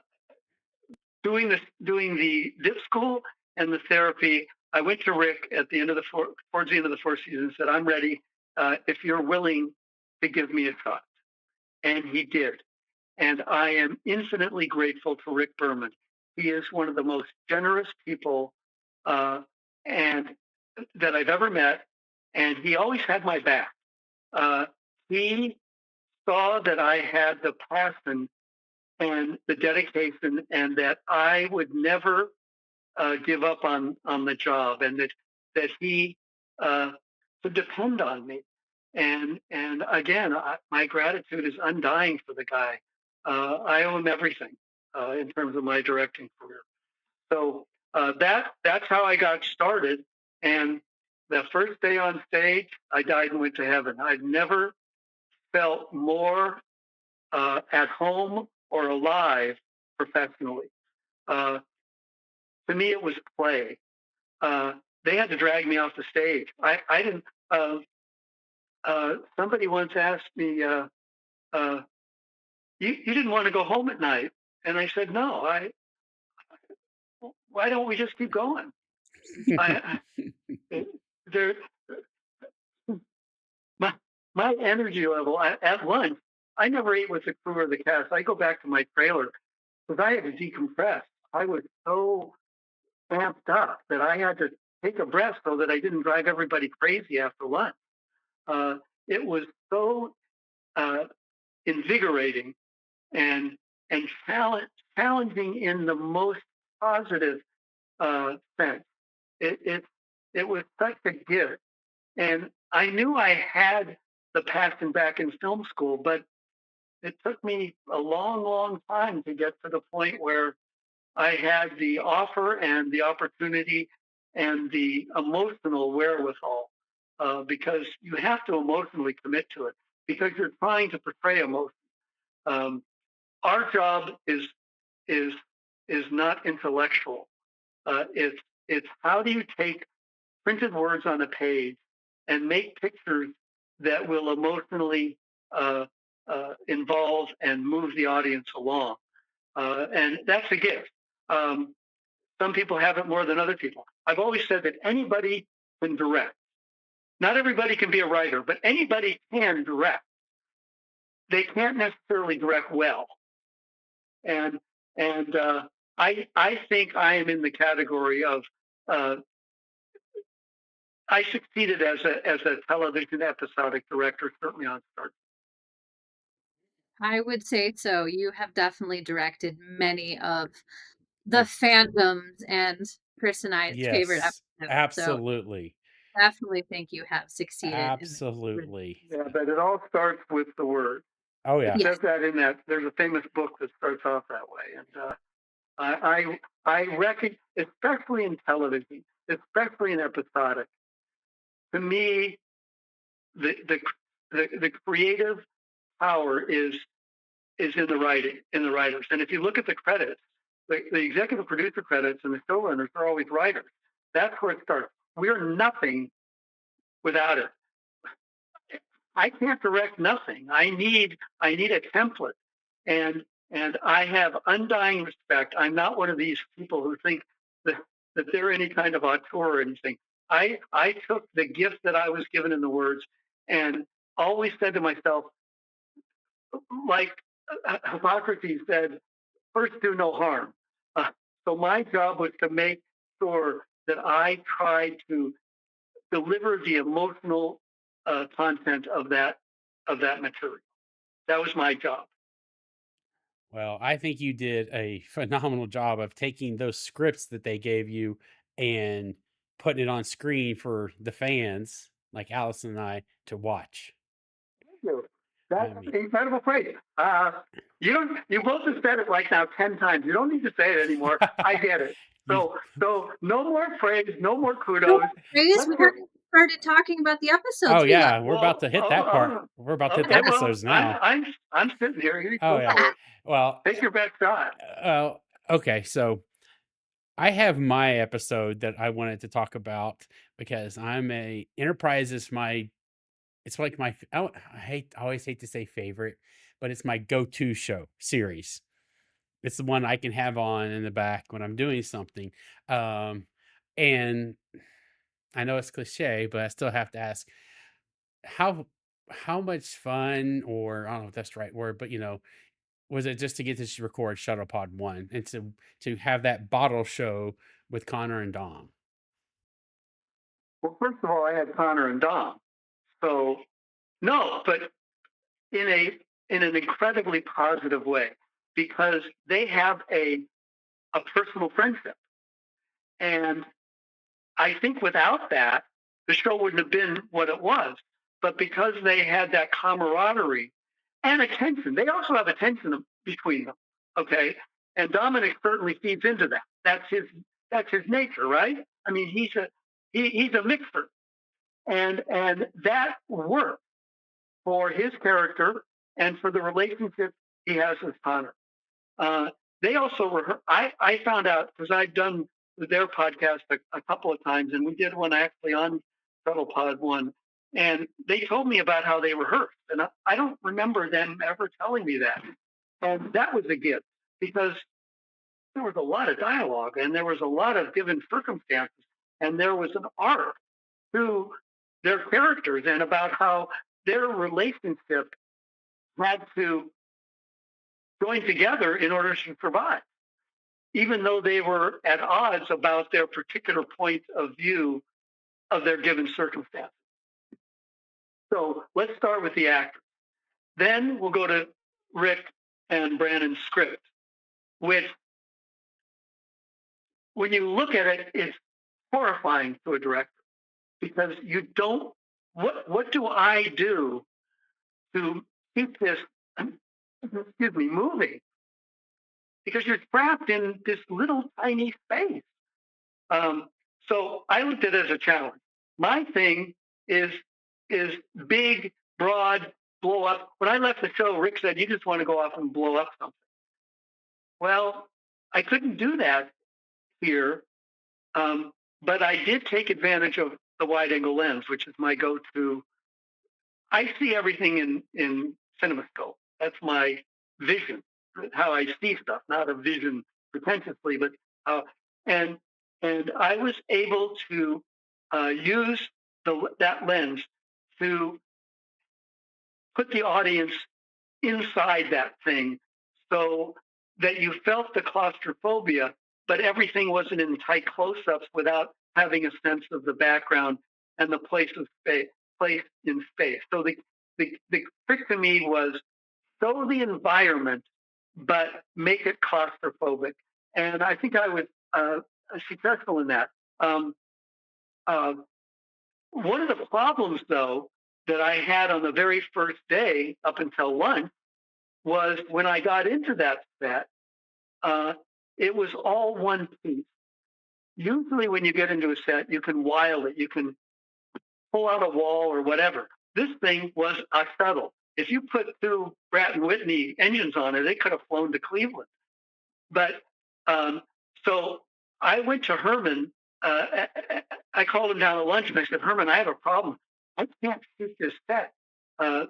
doing the dip school and the therapy, I went to Rick at the end of towards the end of the first season and said, "I'm ready. If you're willing to give me a shot," and he did. And I am infinitely grateful to Rick Berman. He is one of the most generous people uh, and that I've ever met, and he always had my back. He saw that I had the passion and the dedication, and that I would never give up on the job, and that he could depend on me. And again, my gratitude is undying for the guy. I owe him everything in terms of my directing career. So that's how I got started. And the first day on stage, I died and went to heaven. I've never felt more at home or alive professionally. Uh, to me, it was play. They had to drag me off the stage. I didn't. Somebody once asked me, "You didn't want to go home at night?" And I said, "No. Why don't we just keep going?" I, there, my my energy level at lunch. I never ate with the crew or the cast. I go back to my trailer because I had to decompress. I was so amped up that I had to take a breath so that I didn't drive everybody crazy after lunch. Uh, it was so uh, invigorating and and challenging in the most positive sense. It it was such a gift, and I knew I had the passion back in film school, but it took me a long, long time to get to the point where I had the offer and the opportunity and the emotional wherewithal, because you have to emotionally commit to it because you're trying to portray emotion. Um, our job is is not intellectual. It's how do you take printed words on a page and make pictures that will emotionally involve and move the audience along, and that's a gift. Um, some people have it more than other people. I've always said that anybody can direct. Not everybody can be a writer, but anybody can direct. They can't necessarily direct well. And I think I am in the category of uh, I succeeded as a television episodic director, certainly on Star. I would say so. You have definitely directed many of the fandoms and Chris and I's favorite Yes, episodes. So absolutely. definitely think you have succeeded in Absolutely. Yeah, but it all starts with the word. Oh, It yeah. says that in that. There's a famous book that starts off that way, and I reckon, especially in television, especially in episodic, to me, the the the creative power is in the writing, in the writers. And if you look at the credits, the executive producer credits and the showrunners are always writers. That's where it starts. We're nothing without it. I can't direct nothing. I need a template, and I have undying respect. I'm not one of these people who think that they're any kind of auteur or anything. I took the gift that I was given in the words and always said to myself, like Hippocrates said, first do no harm. So my job was to make sure that I tried to deliver the emotional content of that material. That was my job. Well, I think you did a phenomenal job of taking those scripts that they gave you and putting it on screen for the fans like Allison and I to watch. Thank you. That's I an mean, incredible phrase. You both have said it like now 10 times. You don't need to say it anymore. I get it. you, So no more praise, no more No kudos. praise. Let's We get haven't started talking about the episodes oh we love. yeah, we're about to hit that part. We're about to hit the okay. Well, episodes now. I'm sitting here. You Oh go yeah. for it. Well, Take your best shot. okay. So I have my episode that I wanted to talk about because Enterprise is it's like I always hate to say favorite, but it's my go-to show series. It's the one I can have on in the back when I'm doing something. And I know it's cliche, but I still have to ask how how much fun, or I don't know if that's the right word, but was it just to get to record Shuttlepod 1 and to have that bottle show with Connor and Dom? Well, first of all, I had Connor and Dom. So no, but in an incredibly positive way, because they have a personal friendship. And I think without that, the show wouldn't have been what it was. But because they had that camaraderie and attention, they also have attention between them. Okay. And Dominic certainly feeds into that. That's his nature, right? I mean, he's a mixer. And that works for his character and for the relationship he has with Connor. They also I found out because I've done their podcast a couple of times, and we did one actually on Shuttlepod 1, and they told me about how they rehearsed, and I don't remember them ever telling me that, and that was a gift because there was a lot of dialogue and there was a lot of given circumstances, and there was an arc to their characters and about how their relationship had to join together in order to survive, even though they were at odds about their particular point of view of their given circumstance. So let's start with the actors. Then we'll go to Rick and Brandon's script, which, when you look at it, it's horrifying to a director because you don't. What do I do to keep this, moving? Because you're trapped in this little tiny space. So I looked at it as a challenge. My thing is big, broad, blow up. When I left the show, Rick said, "You just want to go off and blow up something." Well, I couldn't do that here, but I did take advantage of the wide-angle lens, which is my go-to. I see everything in CinemaScope. That's my vision, how I see stuff, not a vision pretentiously, but and I was able to use that lens to put the audience inside that thing so that you felt the claustrophobia, but everything wasn't in tight close-ups without having a sense of the background and the place in space. So the trick to me was show the environment, but make it claustrophobic. And I think I was successful in that. One of the problems, though, that I had on the very first day up until lunch was when I got into that set, it was all one piece. Usually when you get into a set, you can wile it, you can pull out a wall or whatever. This thing was a shuttle. If you put two Pratt and Whitney engines on it, it could have flown to Cleveland. But so I went to Herman. I called him down at lunch and I said, "Herman, I have a problem. I can't shoot this set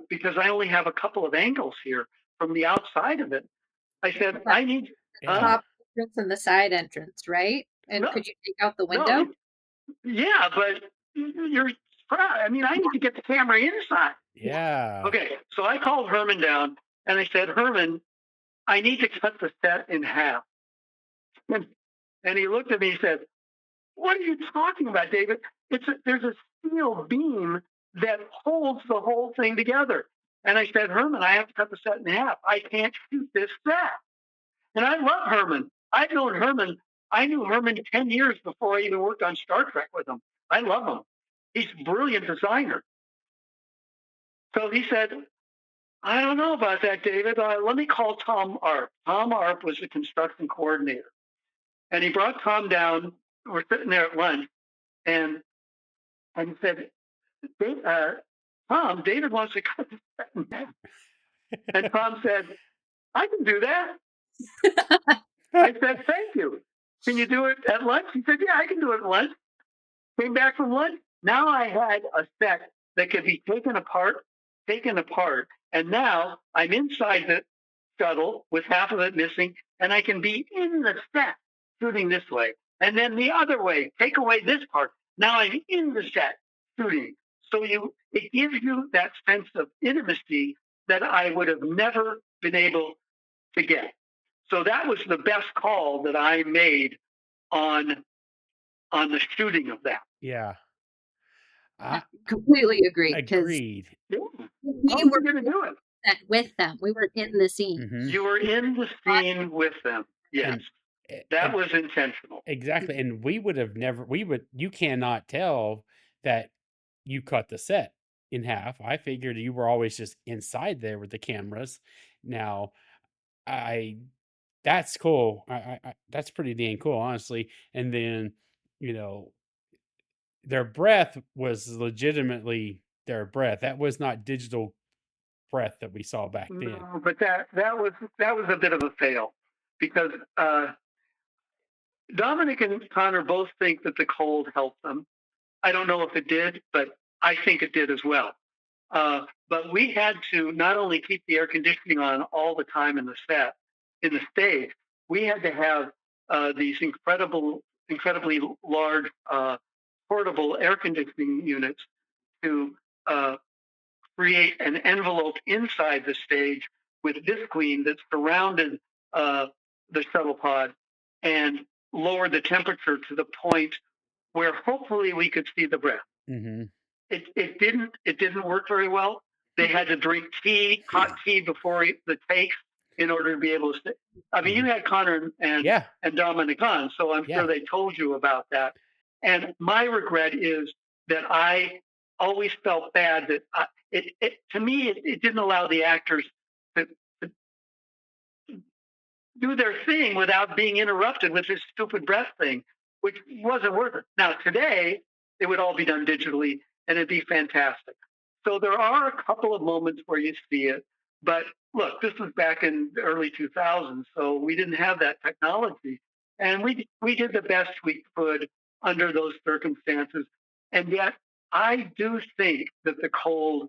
because I only have a couple of angles here from the outside of it." I said, "I need the top entrance and the side entrance, right? And no, could you take out the window?" no, yeah, but you're. I mean, I need to get the camera inside. Yeah. Okay, so I called Herman down and I said, "Herman, I need to cut the set in half." And he looked at me and said, "What are you talking about, David? There's a steel beam that holds the whole thing together." And I said, "Herman, I have to cut the set in half. I can't shoot this set." And I love Herman. I've known Herman. I knew Herman 10 years before I even worked on Star Trek with him. I love him. He's a brilliant designer. So he said, I don't know about that, David. Let me call Tom Arp. Tom Arp was the construction coordinator. And he brought Tom down. We're sitting there at lunch. And he said, Tom, David wants to cut this set in half. And Tom said, I can do that. I said, thank you. Can you do it at lunch? He said, yeah, I can do it at lunch. Came back from lunch. Now I had a set that could be taken apart. And now I'm inside the shuttle with half of it missing, and I can be in the set shooting this way. And then the other way, take away this part. Now I'm in the set shooting. So it gives you that sense of intimacy that I would have never been able to get. So that was the best call that I made on the shooting of that. Yeah. I completely agree. Agreed. Yeah. We were going to do it with them. We were in the scene. Mm-hmm. You were in the scene with them. Yes. That was intentional. Exactly. And we would have never, you cannot tell that you cut the set in half. I figured you were always just inside there with the cameras. Now, that's cool. That's pretty dang cool, honestly. And then, their breath was legitimately their breath. That was not digital breath that we saw back then. No, but that was a bit of a fail because Dominic and Connor both think that the cold helped them. I don't know if it did, but I think it did as well. But we had to not only keep the air conditioning on all the time in the stage, we had to have these incredibly large portable air conditioning units to create an envelope inside the stage with visqueen that surrounded the shuttle pod and lowered the temperature to the point where hopefully we could see the breath. Mm-hmm. It didn't work very well. They had to drink hot tea before the takes in order to be able to stay. I mean, you had Connor and Dominic on, so I'm sure they told you about that. And my regret is that I always felt bad that to me, it didn't allow the actors to do their thing without being interrupted with this stupid breath thing, which wasn't worth it. Now, today, it would all be done digitally, and it'd be fantastic. So there are a couple of moments where you see it. But look, this was back in the early 2000s, so we didn't have that technology. And we did the best we could under those circumstances. And yet, I do think that the cold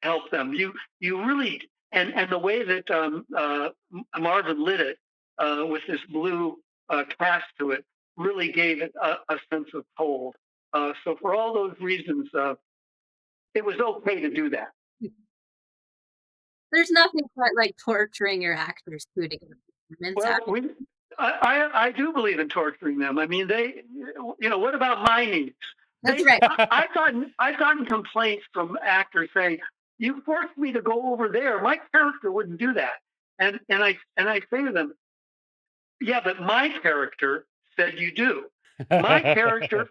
helped them. You really, and the way that Marvin lit it with this blue cast to it really gave it a sense of cold. So for all those reasons, it was okay to do that. There's nothing quite like torturing your actors to get a performance. Well, I do believe in torturing them. I mean, what about my needs? That's right. I've gotten complaints from actors saying, "You forced me to go over there. My character wouldn't do that." And I say to them, "Yeah, but my character said you do. My character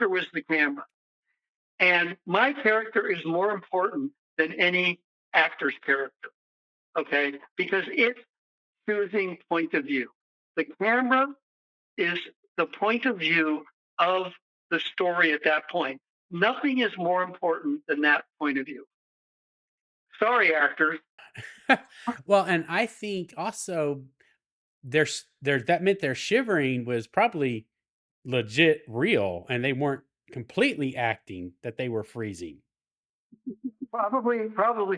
was the camera, and my character is more important than any actor's character. Okay, because it's choosing point of view. The camera is the point of view of the story at that point. Nothing is more important than that point of view. Sorry, actors." Well, and I think also that meant their shivering was probably legit real, and they weren't completely acting that they were freezing. Probably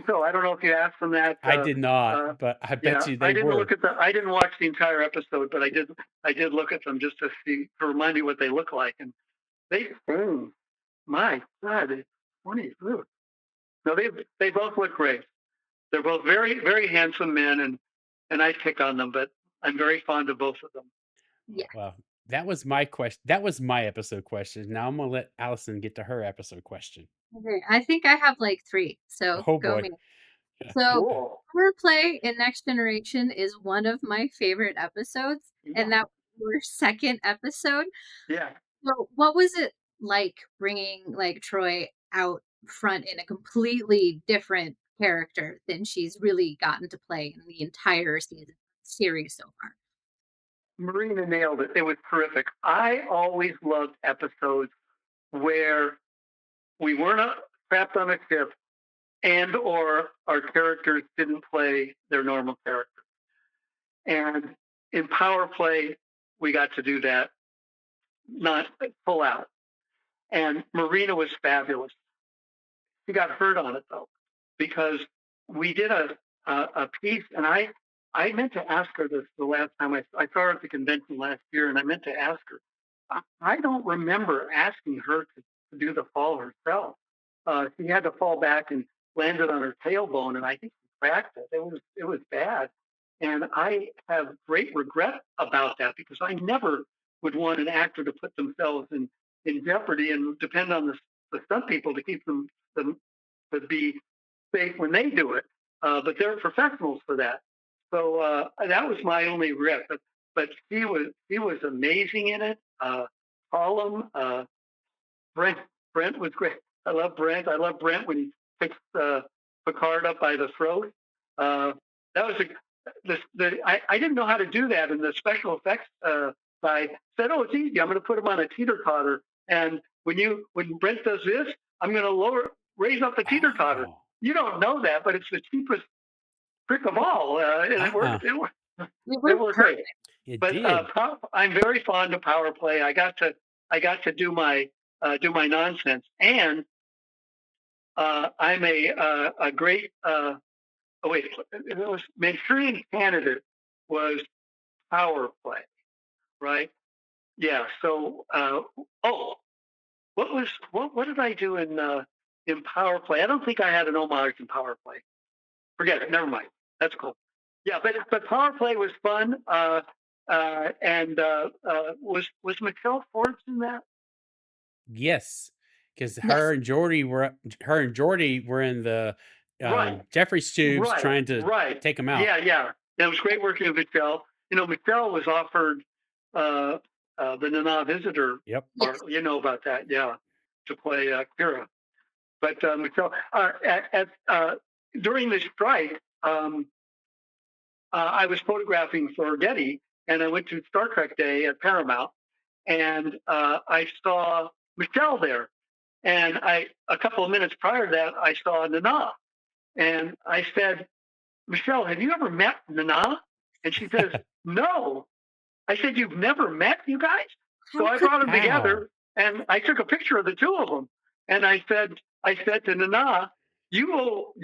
so. I don't know if you asked them that. I did not, but I bet you they were. I didn't watch the entire episode, but I did look at them just to remind me what they look like, and they my God, it's funny. No, they both look great. They're both very, very handsome men, and I pick on them, but I'm very fond of both of them. Yeah. Well, that was my question. That was my episode question. Now I'm gonna let Allison get to her episode question. Okay, I think I have like 3. So go boy. Me. So cool. Power Play in Next Generation is one of my favorite episodes, and that was your second episode. Yeah. So what was it like bringing like Troy out front in a completely different character than she's really gotten to play in the entire series so far. Marina nailed it. It was terrific. I always loved episodes where we weren't trapped on a ship and or our characters didn't play their normal character. And in Power Play, we got to do that, not full out. And Marina was fabulous. She got hurt on it though, because we did a piece, and I meant to ask her this the last time I saw her at the convention last year, and I meant to ask her. I don't remember asking her to do the fall herself. She had to fall back and landed on her tailbone, and I think she cracked it. It was bad, and I have great regret about that because I never would want an actor to put themselves in jeopardy and depend on the stunt people to keep them to be safe when they do it. But they're professionals for that. So that was my only regret. But she was amazing in it. Colum, Brent was great. I love Brent. I love Brent when he picks Picard up by the throat. That was I didn't know how to do that, and the special effects guy said, "Oh, it's easy. I'm going to put him on a teeter totter, and when Brent does this, I'm going to raise up the teeter totter." Oh. You don't know that, but it's the cheapest trick of all, and it worked. It worked great. It But did. I'm very fond of Power Play. I got to do my nonsense, and I'm a great. It was Manchurian Candidate was Power Play, right? Yeah. So what did I do in Power Play? I don't think I had an homage in Power Play. Forget it. Never mind. That's cool. Yeah, but Power Play was fun. And was Michelle Forbes in that? Yes, because Yes. her and Jordy were in the Right. Jeffrey's tubes Right. trying to take him out. Yeah. It was great working with Michelle. Michelle was offered the Nana Visitor. Yep. Yes. You know about that, yeah, to play Kira. But Michelle, during the strike, I was photographing for Getty, and I went to Star Trek Day at Paramount, and I saw Michelle there. And a couple of minutes prior to that, I saw Nana, and I said, "Michelle, have you ever met Nana?" And she says, "No." I said, "You've never met, you guys?" So I brought them together, and I took a picture of the two of them, and I said to Nana, "You owe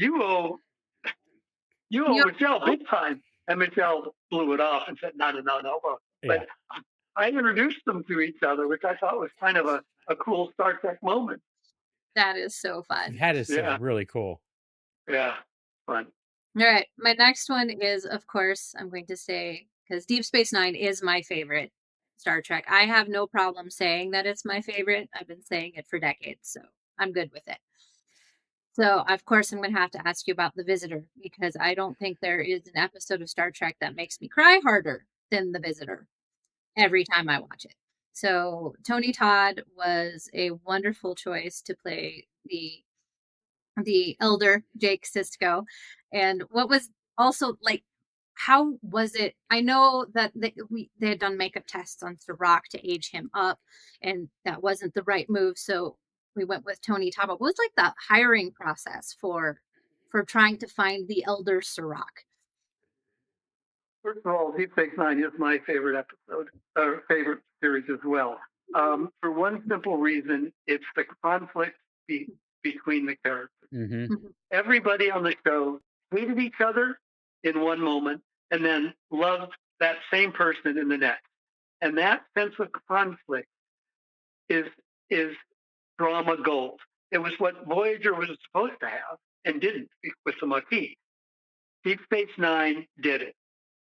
Michelle big time." And Michelle blew it off and said, "No. But I introduced them to each other, which I thought was kind of a cool Star Trek moment. That is so fun. That is really cool. Yeah, fun. All right. My next one is, of course, I'm going to say, because Deep Space Nine is my favorite Star Trek. I have no problem saying that it's my favorite. I've been saying it for decades, so I'm good with it. So, of course, I'm going to have to ask you about The Visitor, because I don't think there is an episode of Star Trek that makes me cry harder than The Visitor every time I watch it. So, Tony Todd was a wonderful choice to play the elder Jake Sisko. And what was also like, how was it? I know that they had done makeup tests on Sirach to age him up, and that wasn't the right move. So we went with Tony Todd. What was like the hiring process for trying to find the elder Sirach? First of all, Deep Space Nine is my favorite episode, or favorite series as well. For one simple reason, it's the conflict between the characters. Mm-hmm. Everybody on the show hated each other in one moment and then loved that same person in the next. And that sense of conflict is drama gold. It was what Voyager was supposed to have and didn't with the Maquis. Deep Space Nine did it.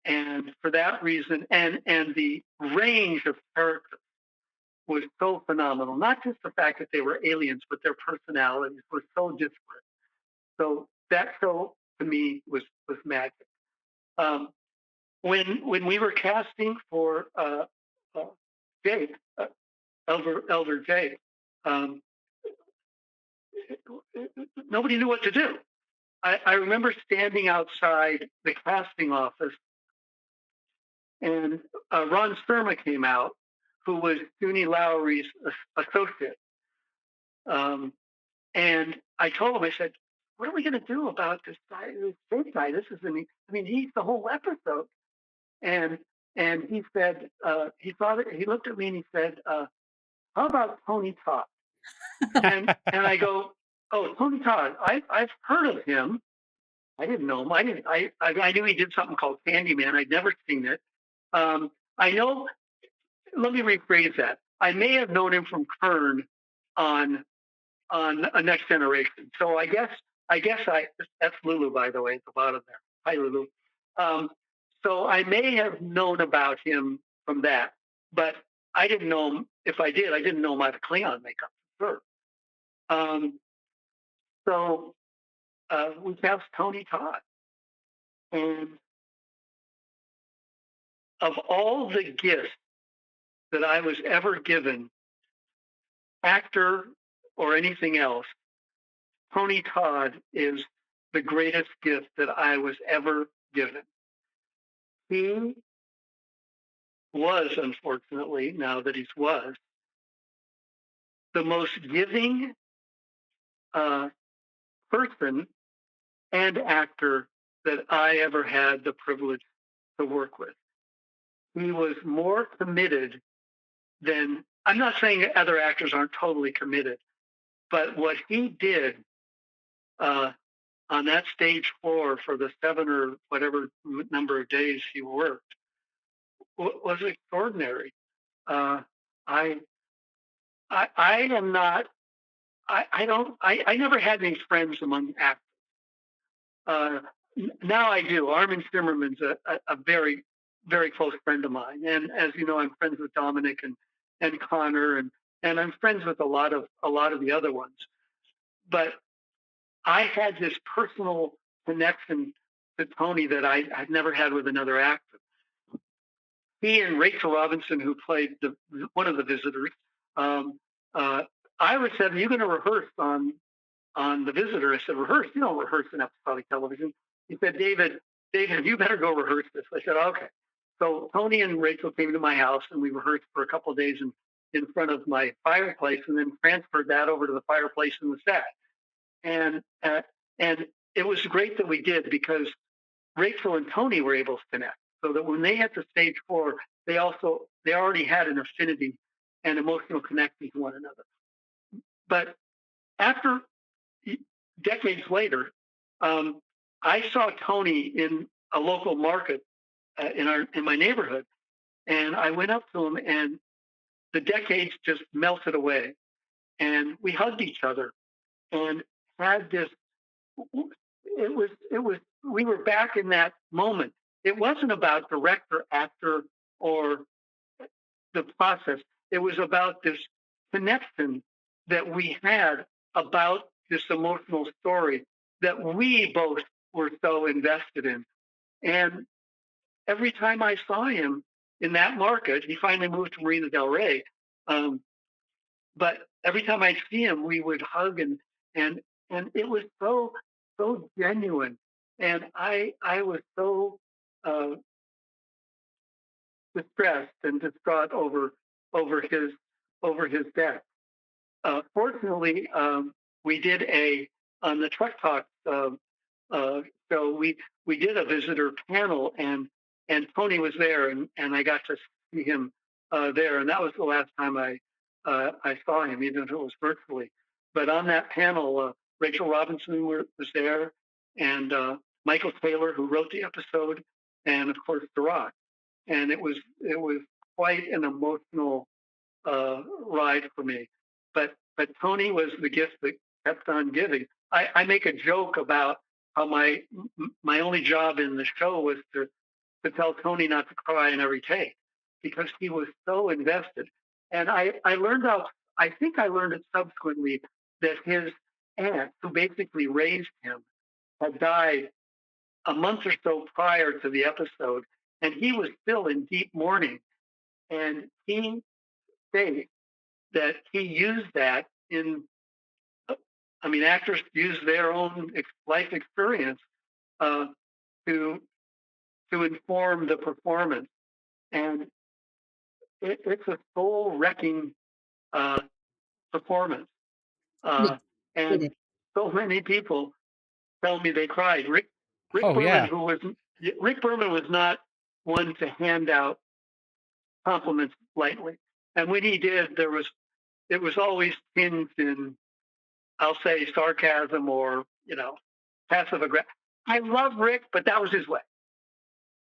And for that reason, and the range of characters was so phenomenal. Not just the fact that they were aliens, but their personalities were so disparate. So that show to me was magic. When we were casting for Jake, Elder Jake, nobody knew what to do. I remember standing outside the casting office, and Ron Surma came out, who was Junie Lowry's associate. And I told him, I said, what are we going to do about this guy, this big guy? This is, I mean, he's the whole episode. And he said, he looked at me and he said, how about Tony Todd? And I go, oh, Tony Todd, I've heard of him. I didn't know him. I knew he did something called Candyman. I'd never seen it. I know, let me rephrase that. I may have known him from Kern on A Next Generation. So I guess that's Lulu, by the way, at the bottom there. Hi, Lulu. So I may have known about him from that, but I didn't know him. If I did, I didn't know him out of Klingon makeup, for sure. So we cast Tony Todd. And of all the gifts that I was ever given, actor or anything else, Tony Todd is the greatest gift that I was ever given. He was, unfortunately, now that he's the most giving person and actor that I ever had the privilege to work with. He was more committed than, I'm not saying other actors aren't totally committed, but what he did on that stage floor for the 7 or whatever number of days he worked was extraordinary. I am not. I never had any friends among actors. Now I do. Armin Zimmerman's a very, very close friend of mine, and as you know, I'm friends with Dominic and Connor, and I'm friends with a lot of the other ones. But I had this personal connection to Tony that I'd never had with another actor. He and Rachel Robinson, who played one of the visitors, Ira said, "Are you going to rehearse on The Visitor?" I said, "Rehearse? You don't rehearse in episodic television." He said, David, you better go rehearse this." I said, "Okay." So Tony and Rachel came to my house, and we rehearsed for a couple of days in front of my fireplace, and then transferred that over to the fireplace in the set. And it was great that we did, because Rachel and Tony were able to connect, so that when they hit the stage 4, they already had an affinity and emotional connection to one another. But after decades later, I saw Tony in a local market in my neighborhood, and I went up to him, and the decades just melted away, and we hugged each other and had this. We were back in that moment. It wasn't about director, actor, or the process. It was about this connection that we had about this emotional story that we both were so invested in. And every time I saw him in that market, he finally moved to Marina Del Rey. But every time I'd see him, we would hug, and it was so genuine. And I was so distressed and distraught over his death. Fortunately, we did on the Trek Talk show. We did a visitor panel, and Tony was there, and I got to see him there, and that was the last time I saw him, even if it was virtually. But on that panel, Rachel Robinson was there, and Michael Taylor, who wrote the episode, and of course The Rock. And it was quite an emotional ride for me. But Tony was the gift that kept on giving. I make a joke about how my only job in the show was to tell Tony not to cry in every take, because he was so invested. And I learned out. I think I learned it subsequently that his aunt, who basically raised him, had died a month or so prior to the episode, and he was still in deep mourning. And he stated that he used that in I mean, actors use their own life experience to inform the performance, and it's a soul wrecking performance. Yes, it And is. so many people tell me they cried. Rick Oh Berman, yeah. Rick Berman was not one to hand out compliments lightly, and when he did, it was always tinged in, I'll say, sarcasm or passive aggression. I love Rick, but that was his way.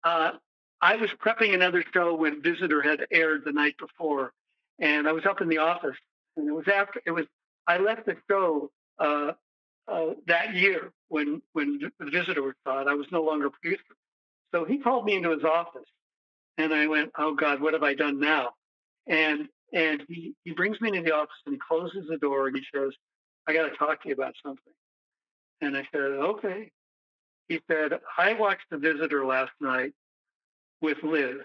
I was prepping another show when Visitor had aired the night before, and I was up in the office, and I left the show that year when the Visitor was shot. I was no longer producer, so he called me into his office, and I went, "Oh God, what have I done now?" And he brings me into the office and he closes the door and he says, "I got to talk to you about something." And I said, "Okay." He said, "I watched The Visitor last night with Liz."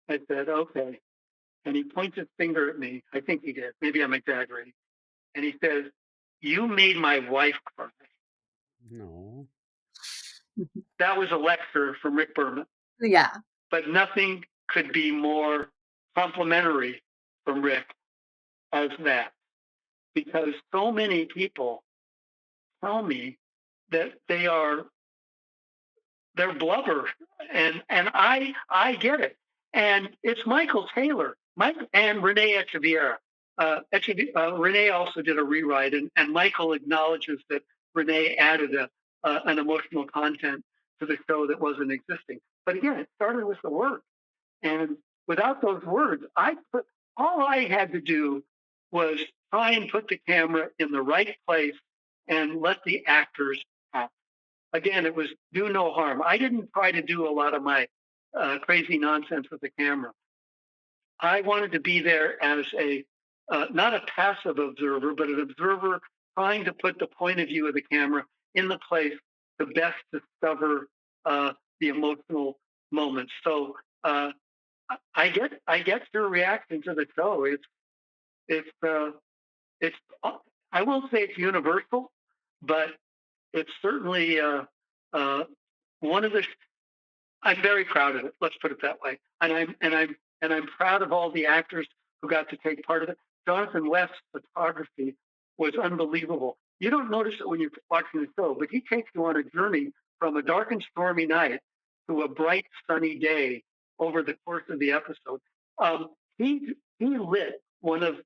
I said, "Okay." And he points his finger at me. I think he did. Maybe I'm exaggerating. And he says, "You made my wife cry." No. That was a lecture from Rick Berman. Yeah. But nothing could be more complimentary from Rick as that. Because so many people tell me that they're blubber, and I get it. And it's Michael Taylor, and Renee Echeverria. Renee also did a rewrite, and Michael acknowledges that Renee added an emotional content to the show that wasn't existing. But again, it started with the word, and without those words, all I had to do was try and put the camera in the right place and let the actors act. Again, it was do no harm. I didn't try to do a lot of my crazy nonsense with the camera. I wanted to be there as not a passive observer, but an observer trying to put the point of view of the camera in the place to best discover the emotional moments. So I get your reaction to the show. It's I won't say it's universal, but it's certainly one of the. I'm very proud of it. Let's put it that way. And I'm proud of all the actors who got to take part of it. Jonathan West's photography was unbelievable. You don't notice it when you're watching the show, but he takes you on a journey from a dark and stormy night to a bright sunny day over the course of the episode. He lit one of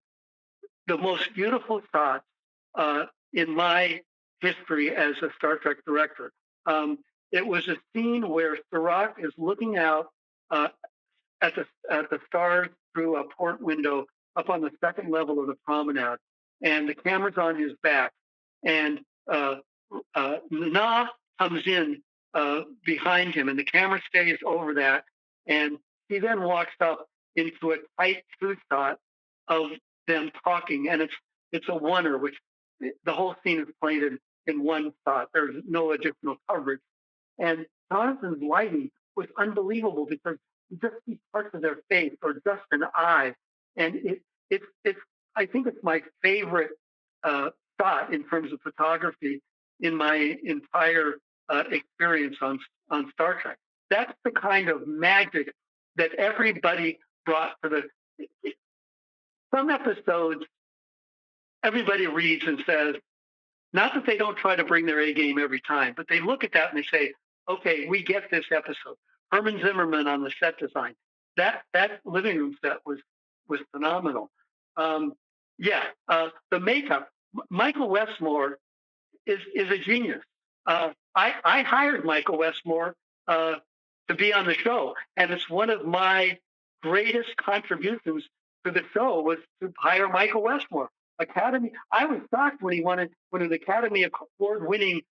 the most beautiful shots in my history as a Star Trek director. It was a scene where Sirach is looking out at the stars through a port window up on the second level of the promenade, and the camera's on his back, and Na comes in behind him, and the camera stays over that, and he then walks up into a tight true shot of them talking, and it's a oneer, which the whole scene is played in one shot. There's no additional coverage, and Jonathan's lighting was unbelievable because you just see parts of their face or just an eye, and it's I think it's my favorite shot in terms of photography in my entire experience on Star Trek. That's the kind of magic that everybody brought to the. Some episodes, everybody reads and says, not that they don't try to bring their A game every time, but they look at that and they say, okay, we get this episode. Herman Zimmerman on the set design. That living room set was phenomenal. The makeup. Michael Westmore is a genius. I hired Michael Westmore to be on the show, and it's one of my greatest contributions to the show was to hire Michael Westmore. Academy. I was shocked when an Academy Award-winning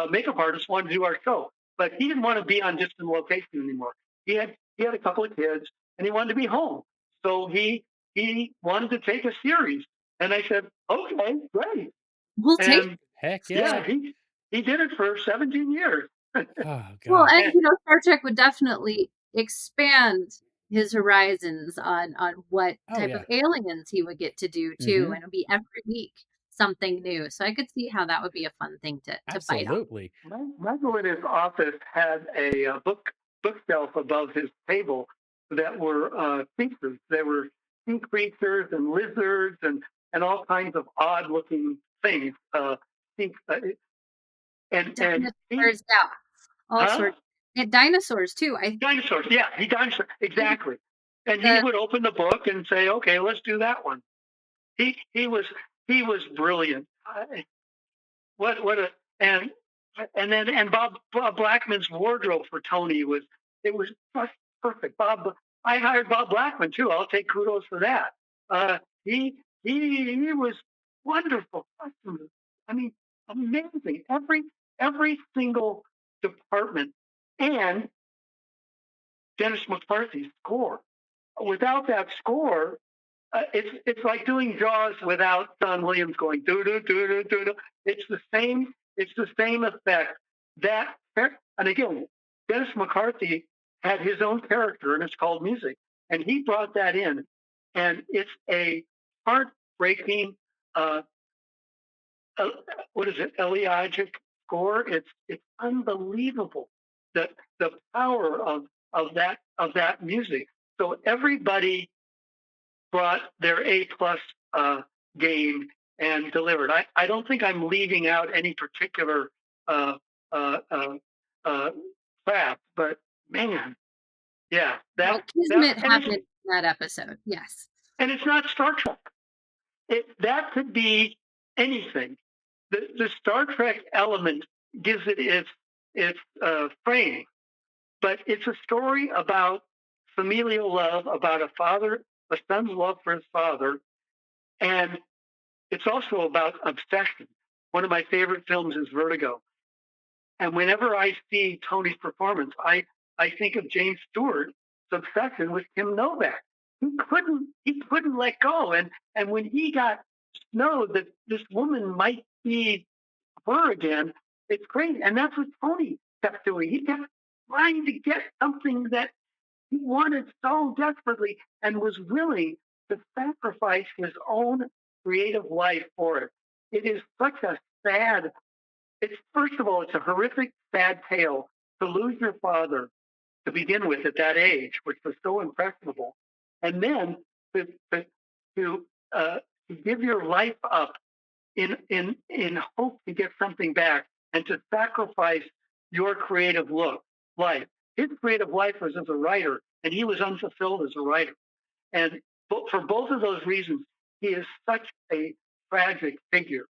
makeup artist wanted to do our show, but he didn't want to be on distant location anymore. He had a couple of kids, and he wanted to be home. So he wanted to take a series, and I said, "Okay, great." We'll take. Heck yeah. Yeah, he did it for 17 years. Oh God. Well, and Star Trek would definitely expand his horizons on what type of aliens he would get to do too, and it'd be every week. something new. So I could see how that would be a fun thing to bite on. Absolutely. Michael in his office had a bookshelf above his table that were creatures. There were sea creatures and lizards and all kinds of odd looking things. Sea, and Dinosaurs, yeah, all huh? sorts. And dinosaurs too. Dinosaurs, yeah, dinosaurs, exactly. And he The would open the book and say, "Okay, let's do that one." He was brilliant. What a and then Bob Blackman's wardrobe for Tony was just perfect. I hired Bob Blackman too. I'll take kudos for that. He was wonderful. I mean, amazing. Every single department, and Dennis McCarthy's score. Without that score, it's like doing Jaws without John Williams going doo doo doo doo doo doo. It's the same. It's the same effect. And again, Dennis McCarthy had his own character, and it's called music, and he brought that in, and it's a heartbreaking. What is it? Elegiac score. It's unbelievable. The power of that music. So everybody brought their A+ game and delivered. I don't think I'm leaving out any particular craft, but man, yeah, Kismet happened in that episode. Yes, and it's not Star Trek. That could be anything. The Star Trek element gives it its frame, but it's a story about familial love, about a son's love for his father, and it's also about obsession. One of my favorite films is Vertigo, and whenever I see Tony's performance, I think of James Stewart's obsession with Kim Novak. He couldn't let go, and when he got know that this woman might be her again, it's crazy, and that's what Tony kept doing. He kept trying to get something that he wanted so desperately and was willing to sacrifice his own creative life for it. It is such a sad, first of all, it's a horrific, sad tale to lose your father to begin with at that age, which was so impressionable. And then to give your life up in hope to get something back and to sacrifice your creative life. His creative life was as a writer, and he was unfulfilled as a writer. And for both of those reasons, he is such a tragic figure.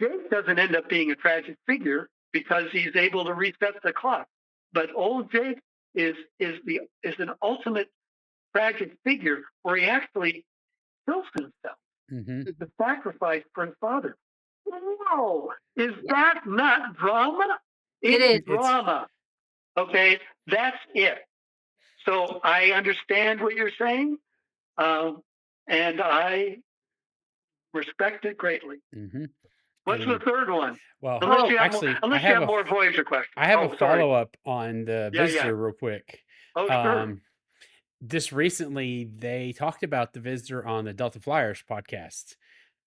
Jake doesn't end up being a tragic figure because he's able to reset the clock. But old Jake is an ultimate tragic figure where he actually kills himself to sacrifice for his father. Whoa! Is that not drama? It is drama. Okay, that's it. So I understand what you're saying, and I respect it greatly. What's the third one? Well, unless you have a more Voyager questions. I have a follow-up on the visitor real quick. Oh, sure. Just recently, they talked about the visitor on the Delta Flyers podcast,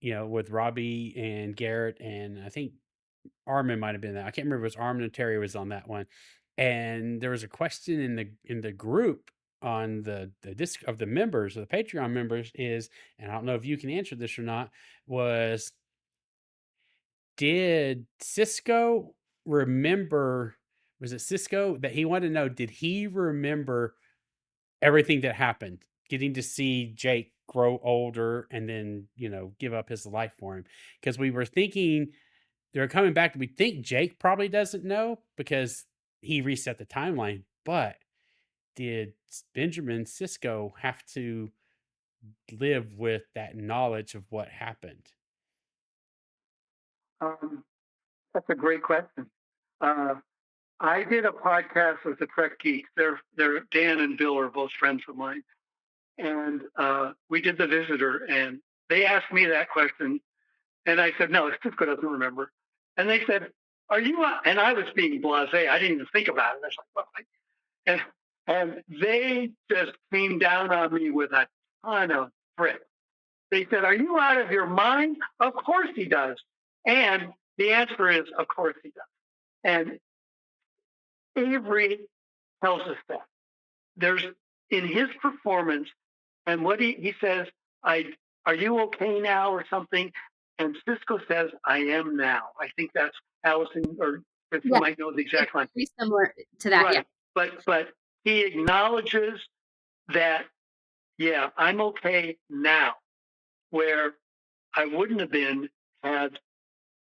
with Robbie and Garrett, and I think Armin might have been there. I can't remember if it was Armin and Terry was on that one. And there was a question in the group on the disc of the members, of the Patreon members, and I don't know if you can answer this or not, was did Cisco remember, was it Cisco that he wanted to know, did he remember everything that happened? Getting to see Jake grow older and then, give up his life for him. Because we were thinking they're coming back. We think Jake probably doesn't know because he reset the timeline. But did Benjamin Cisco have to live with that knowledge of what happened? That's a great question. I did a podcast with the Trek Geeks. They're Dan and Bill are both friends of mine, and we did the visitor, and they asked me that question, and I said, no, Cisco doesn't remember. And they said, are you? And I was being blasé. I didn't even think about it. I was like, well, and they just came down on me with a ton of bricks. They said, "Are you out of your mind?" Of course he does. And the answer is, of course he does. And Avery tells us that. There's in his performance, and what he says, "Are you okay now?" or something. And Cisco says, "I am now." I think that's Allison or Chris might know the exact line. Pretty similar to that, Right. yeah. But he acknowledges that, yeah, I'm okay now, where I wouldn't have been had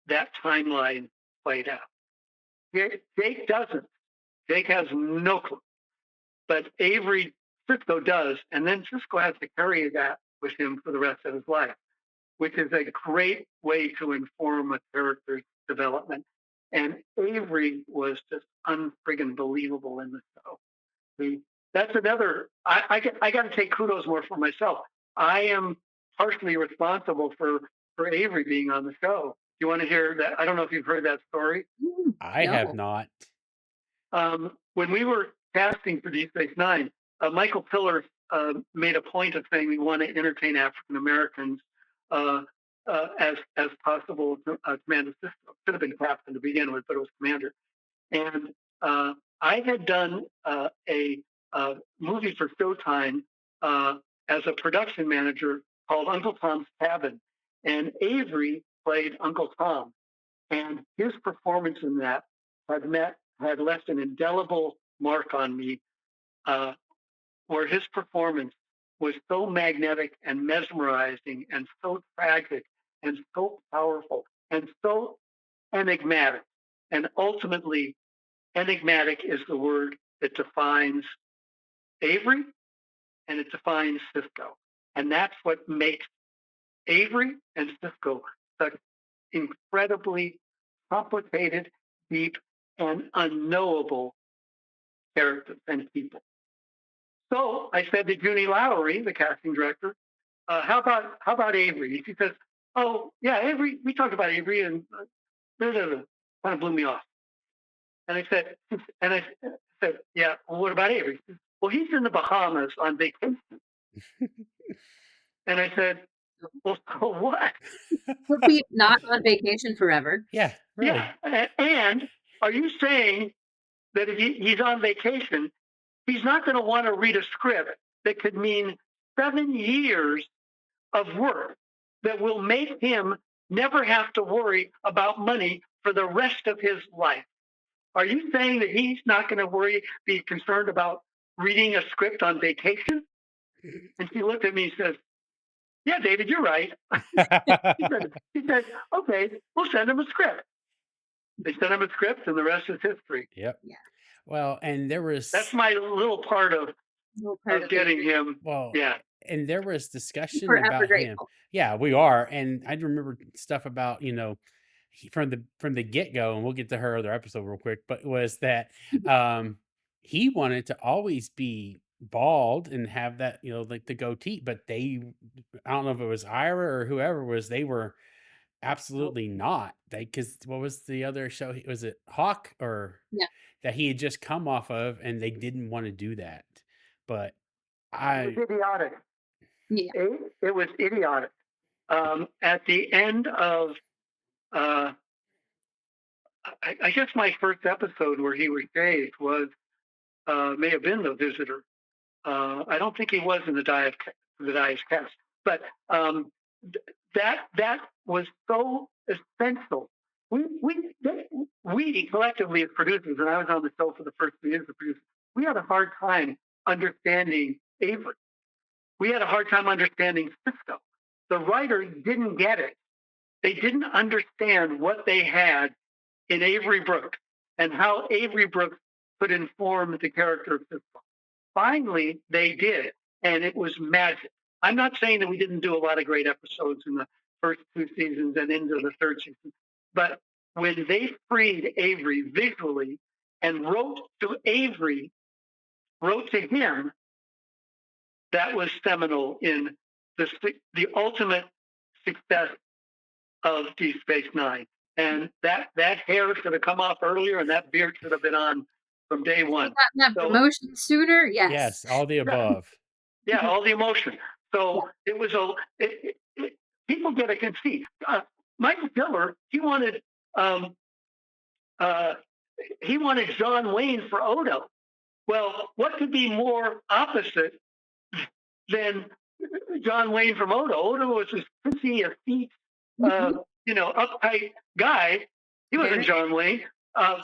that timeline played out. Jake doesn't. Jake has no clue. But Cisco does. And then Cisco has to carry that with him for the rest of his life, which is a great way to inform a character's development. And Avery was just unfriggin' believable in the show. That's another, I got to take kudos more for myself. I am partially responsible for Avery being on the show. Do you want to hear that? I don't know if you've heard that story. I have not. When we were casting for Deep Space Nine, Michael Piller made a point of saying we want to entertain African Americans as possible. Commander Cisco should have been captain to begin with, but it was commander. And I had done a movie for Showtime as a production manager called Uncle Tom's Cabin, and Avery played Uncle Tom, and his performance in that had left an indelible mark on me, where his performance was so magnetic and mesmerizing and so tragic and so powerful and so enigmatic. And ultimately, enigmatic is the word that defines Avery and it defines Cisco. And that's what makes Avery and Cisco such incredibly complicated, deep, and unknowable characters and people. So I said to Junie Lowry, the casting director, how about Avery? And she says, "Oh yeah, Avery. We talked about Avery, and kind of blew me off." And I said, "Yeah, well, what about Avery?" She said, "Well, he's in the Bahamas on vacation." And I said, "Well, so what?" He'll be not on vacation forever. Yeah, really. Yeah, and are you saying that if he's on vacation, he's not going to want to read a script that could mean 7 years of work that will make him never have to worry about money for the rest of his life? Are you saying that he's not going to be concerned about reading a script on vacation? And she looked at me and says, "Yeah, David, you're right." She said, "Okay, we'll send him a script." They sent him a script, and the rest is history. Yep. Yeah. Well, and that's my little part of getting him. Well, yeah. And there was discussion Forever about grateful. him. Yeah, we are. And I remember stuff about, from the get-go, and we'll get to her other episode real quick, but was that he wanted to always be bald and have that, like the goatee, but I don't know if it was Ira or whoever they were absolutely not. Because what was the other show? Was it Hawk or that he had just come off of, and they didn't want to do that. But it was idiotic. Yeah. It was idiotic. At the end of, I guess my first episode where he was shaved may have been The Visitor. I don't think he was in the Diet cast, but that was so essential. We collectively as producers, and I was on the show for the first 2 years as a producer, we had a hard time understanding Avery. We had a hard time understanding Cisco. The writers didn't get it. They didn't understand what they had in Avery Brooks and how Avery Brooks could inform the character of Cisco. Finally, they did, and it was magic. I'm not saying that we didn't do a lot of great episodes in the first 2 seasons and into the 3rd season, but when they freed Avery visually and wrote to him, that was seminal in the ultimate success of Deep Space Nine. And that hair should have come off earlier, and that beard should have been on from day one. That promotion sooner, yes. Yes, all the above. Yeah, all the emotion. So it was people get a conceit. Michael Piller, um, uh, he wanted John Wayne for Odo. Well, what could be more opposite than John Wayne from Odo? Odo was this prissy, effete, uptight guy. He wasn't John Wayne.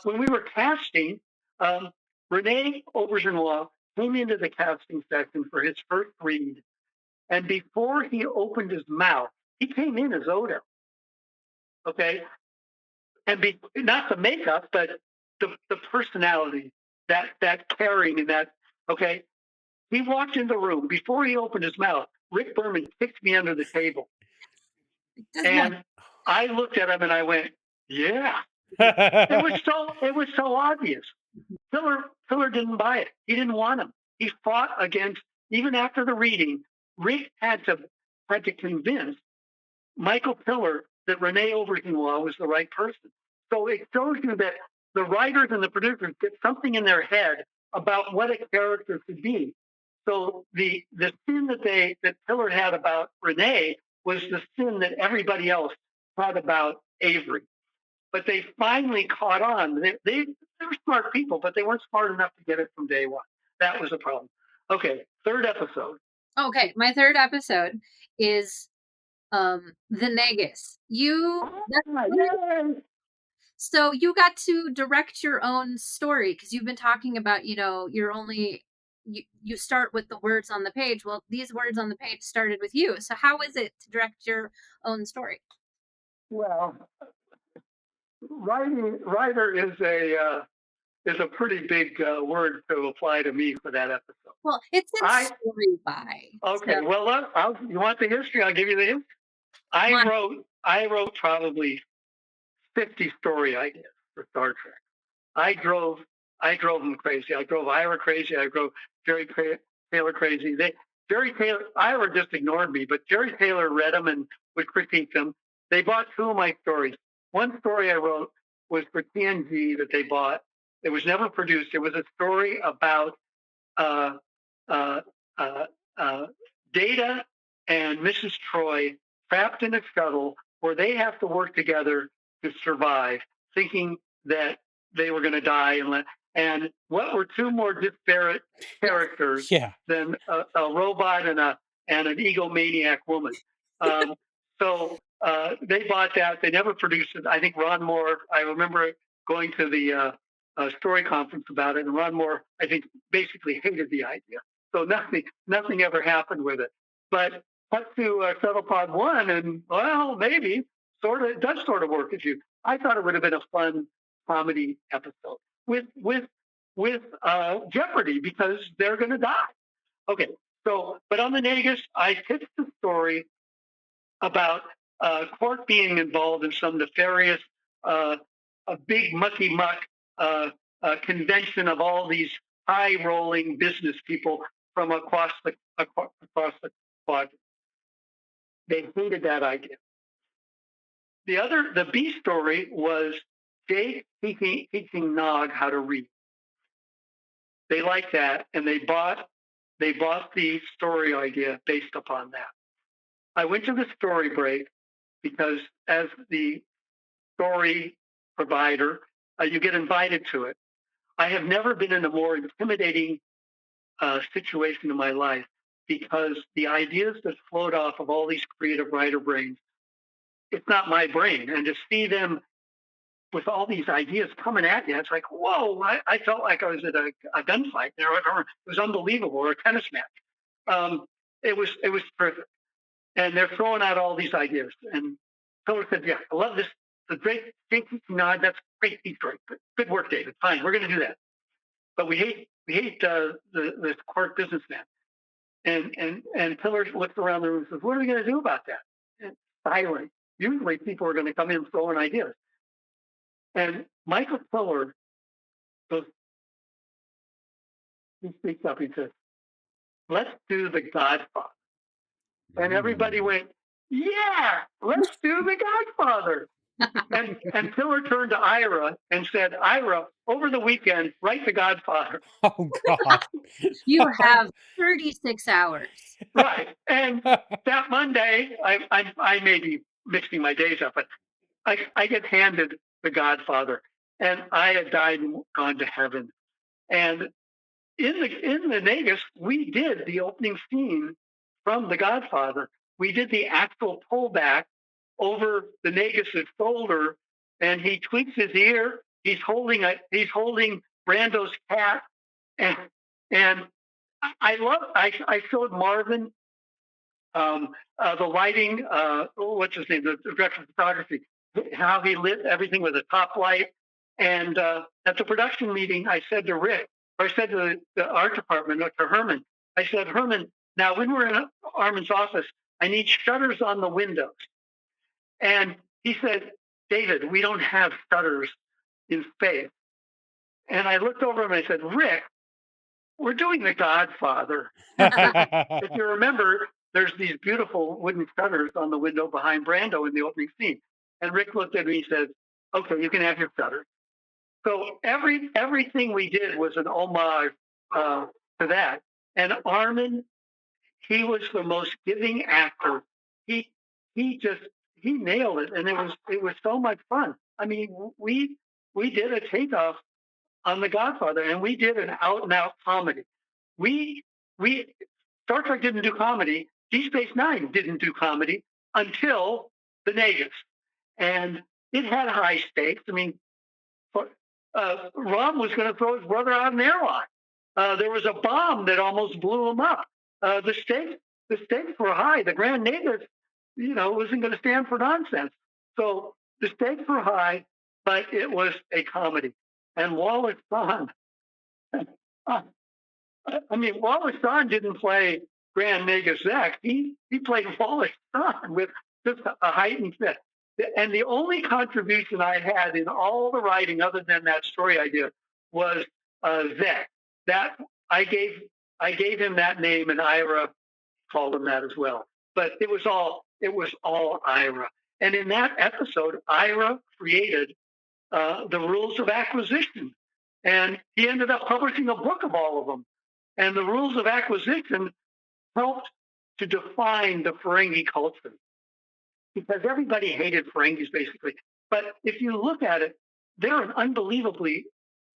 When we were casting, Rene Aubergenois came into the casting section for his first read, and before he opened his mouth, he came in as Odo. Okay, and not the makeup, but the personality, that caring, and that. Okay, he walked in the room before he opened his mouth. Rick Berman kicked me under the table, and I looked at him and I went, "Yeah." It was so obvious. Tiller didn't buy it. He didn't want him. He fought against, even after the reading. Rick had to convince Michael Piller that Rene Aubergenois was the right person. So it shows you that the writers and the producers get something in their head about what a character should be. So the sin that Piller had about Rene was the sin that everybody else had about Avery. But they finally caught on. They were smart people, but they weren't smart enough to get it from day one. That was a problem. Okay, third episode. Okay, my third episode is the Negus. So you got to direct your own story because you've been talking about, you're only you start with the words on the page. Well, these words on the page started with you. So how is it to direct your own story? Well, writer is a pretty big word to apply to me for that episode. Well, it's in story by. Okay, so. Well, you want the history? I'll give you the history. I wrote probably 50 story ideas for Star Trek. I drove them crazy. I drove Ira crazy. I drove Jerry Taylor crazy. Ira just ignored me, but Jerry Taylor read them and would critique them. They bought two of my stories. One story I wrote was for TNG that they bought. It was never produced. It was a story about Data and Mrs. Troy trapped in a shuttle where they have to work together to survive, thinking that they were going to die. And what were two more disparate characters than a robot and an egomaniac woman? So they bought that. They never produced it. I think Ron Moore, I remember going to the story conference about it, and Ron Moore, I think, basically hated the idea. So nothing ever happened with it. But cut to Shuttlepod 1, and well, maybe it does sort of work as you. I thought it would have been a fun comedy episode with Jeopardy because they're going to die. Okay, so but on the Negus, I pitched the story about Quark being involved in some nefarious, a big mucky muck convention of all these high rolling business people from across the quadrant. They hated that idea. The B story was Jake teaching Nog how to read. They liked that, and they bought the story idea based upon that. I went to the story break because as the story provider, you get invited to it. I have never been in a more intimidating situation in my life because the ideas that float off of all these creative writer brains, it's not my brain. And to see them with all these ideas coming at you, it's like, whoa, I felt like I was at a gunfight there. It was unbelievable, or a tennis match. It was perfect. And they're throwing out all these ideas. And Philip said, yeah, I love this. The great nod. That's great. Good work, David. Fine, we're going to do that. But we hate this Quark businessman. And Piller looks around the room and says, what are we going to do about that? And silent. Usually people are going to come in throwing ideas. And Michael Piller goes, he speaks up, he says, let's do The Godfather. And everybody went, yeah, let's do The Godfather. And Tiller turned to Ira and said, Ira, over the weekend, write The Godfather. Oh God. You have 36 hours. Right. And that Monday, I may be mixing my days up, but I get handed The Godfather, and I had died and gone to heaven. And in the Negus, we did the opening scene from The Godfather. We did the actual pullback over the Negus's shoulder, and he tweaks his ear. He's holding Brando's cat, and and I showed Marvin the lighting. What's his name? The director of photography. How he lit everything with a top light. And at the production meeting, I said to Rick, or I said to the art department, to Herman, I said, Herman, now when we're in Armin's office, I need shutters on the windows. And he said, David, we don't have shutters in space. And I looked over him and I said, Rick, we're doing The Godfather. If you remember, there's these beautiful wooden shutters on the window behind Brando in the opening scene. And Rick looked at me and said, okay, you can have your shutters. So everything we did was an homage to that. And Armin, he was the most giving actor. He nailed it, and it was so much fun. I mean, we did a takeoff on The Godfather, and we did an out and out comedy. We Star Trek didn't do comedy. Deep Space Nine didn't do comedy until the Negus, and it had high stakes. I mean, Rom was going to throw his brother out an airlock. There was a bomb that almost blew him up. The stakes were high. The Grand Negus, wasn't going to stand for nonsense. So the stakes were high, but it was a comedy. And Wallace Shawn, Wallace Shawn didn't play Grand Negus Zek. He played Wallace Shawn with just a heightened fit. And the only contribution I had in all the writing, other than that story idea, was Zek. That I gave him that name, and Ira called him that as well. But it was all Ira. And in that episode, Ira created the rules of acquisition, and he ended up publishing a book of all of them. And the rules of acquisition helped to define the Ferengi culture, because everybody hated Ferengis basically. But if you look at it, they're an unbelievably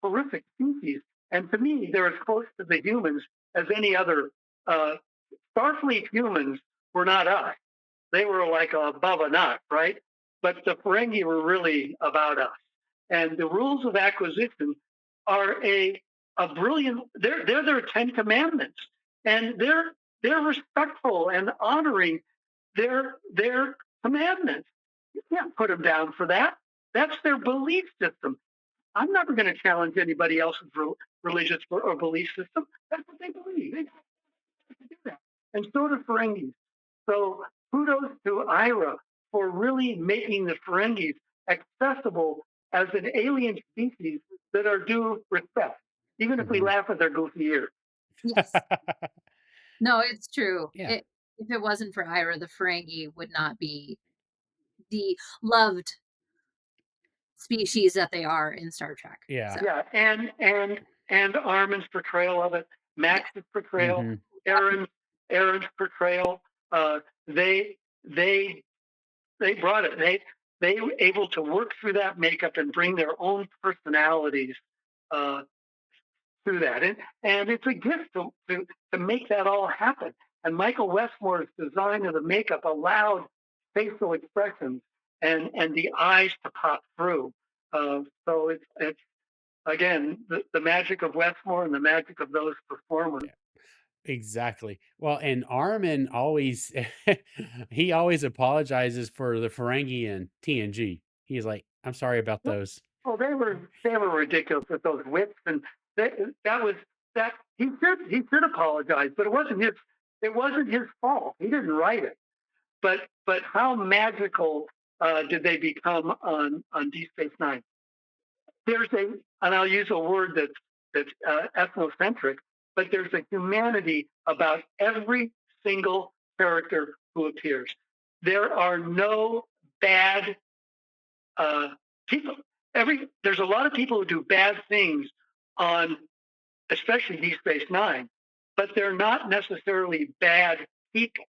horrific species. And to me, they're as close to the humans as any other. Starfleet humans were not us. They were like above and us, right? But the Ferengi were really about us. And the rules of acquisition are a brilliant, they're their 10 commandments. And they're respectful and honoring their commandments. You can't put them down for that. That's their belief system. I'm never going to challenge anybody else's religious or belief system. That's what they believe. They have to do that. And so do Ferengis. So kudos to Ira for really making the Ferengis accessible as an alien species that are due respect, even if we laugh at their goofy ears. Yes. No, it's true. Yeah. If it wasn't for Ira, the Ferengi would not be the loved species that they are in Star Trek. Yeah. So, Yeah, and Armin's portrayal of it, Max's portrayal, Aaron's portrayal. They brought it. They were able to work through that makeup and bring their own personalities through that. And it's a gift to make that all happen. And Michael Westmore's design of the makeup allowed facial expressions and the eyes to pop through. So it's again the magic of Westmore and the magic of those performers. Yeah. Exactly. Well, and Armin always he always apologizes for the Ferengi and TNG. He's like, I'm sorry about those. Oh, they were ridiculous with those whips, and that was he should apologize, but it wasn't his fault. He didn't write it. But how magical did they become on Deep Space Nine? And I'll use a word that's ethnocentric, but there's a humanity about every single character who appears. There are no bad people. There's a lot of people who do bad things on, especially Deep Space Nine, but they're not necessarily bad people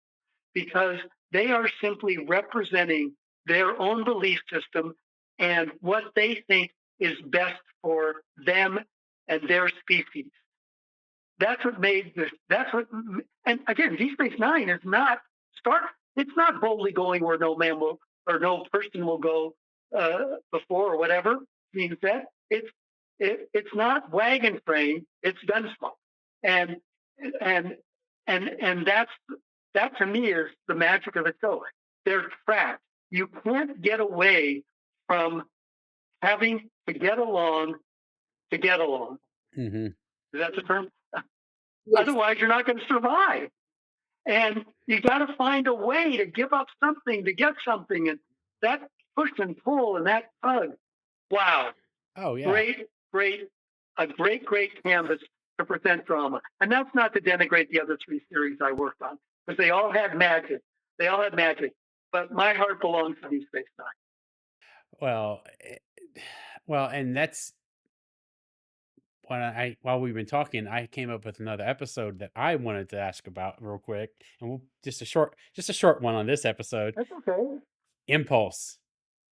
because they are simply representing their own belief system and what they think is best for them and their species. That's what made this. And again, Deep Space Nine is not start. It's not boldly going where no man will or no person will go before or whatever being said. It's not wagon train. It's Gunsmoke, and and and that to me is the magic of the show. They're trapped. You can't get away from having to get along to get along. Mm-hmm. Is that the term? Yes. Otherwise, you're not going to survive. And you got to find a way to give up something to get something. And that push and pull and that tug. Wow. Oh, yeah. Great canvas to present drama. And that's not to denigrate the other three series I worked on, because they all had magic. But my heart belongs to Deep Space Nine. Well, and that's while we've been talking, I came up with another episode that I wanted to ask about real quick, and we'll just a short one on this episode. That's okay. Impulse,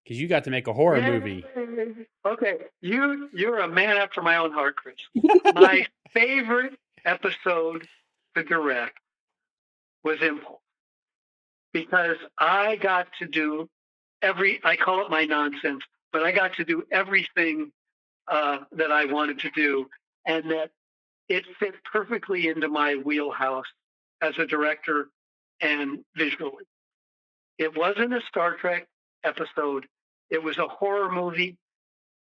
because you got to make a horror movie. Okay, you're a man after my own heart, Chris. My favorite episode to direct was Impulse, because I got to do I call it my nonsense, but I got to do everything that I wanted to do, and that it fit perfectly into my wheelhouse as a director and visually. It wasn't a Star Trek episode. It was a horror movie.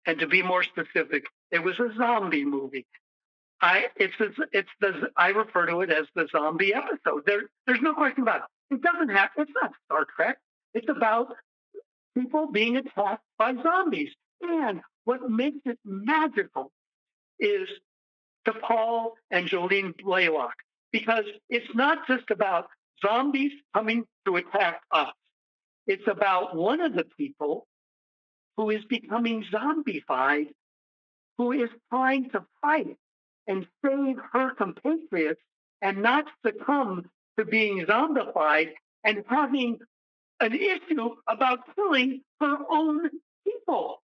And to be more specific, it was a zombie movie. I refer to it as the zombie episode. There's no question about it. It's not Star Trek. It's about people being attacked by zombies. And what makes it magical is Paul and Jolene Blaylock, because it's not just about zombies coming to attack us. It's about one of the people who is becoming zombified, who is trying to fight and save her compatriots and not succumb to being zombified and having an issue about killing her own people.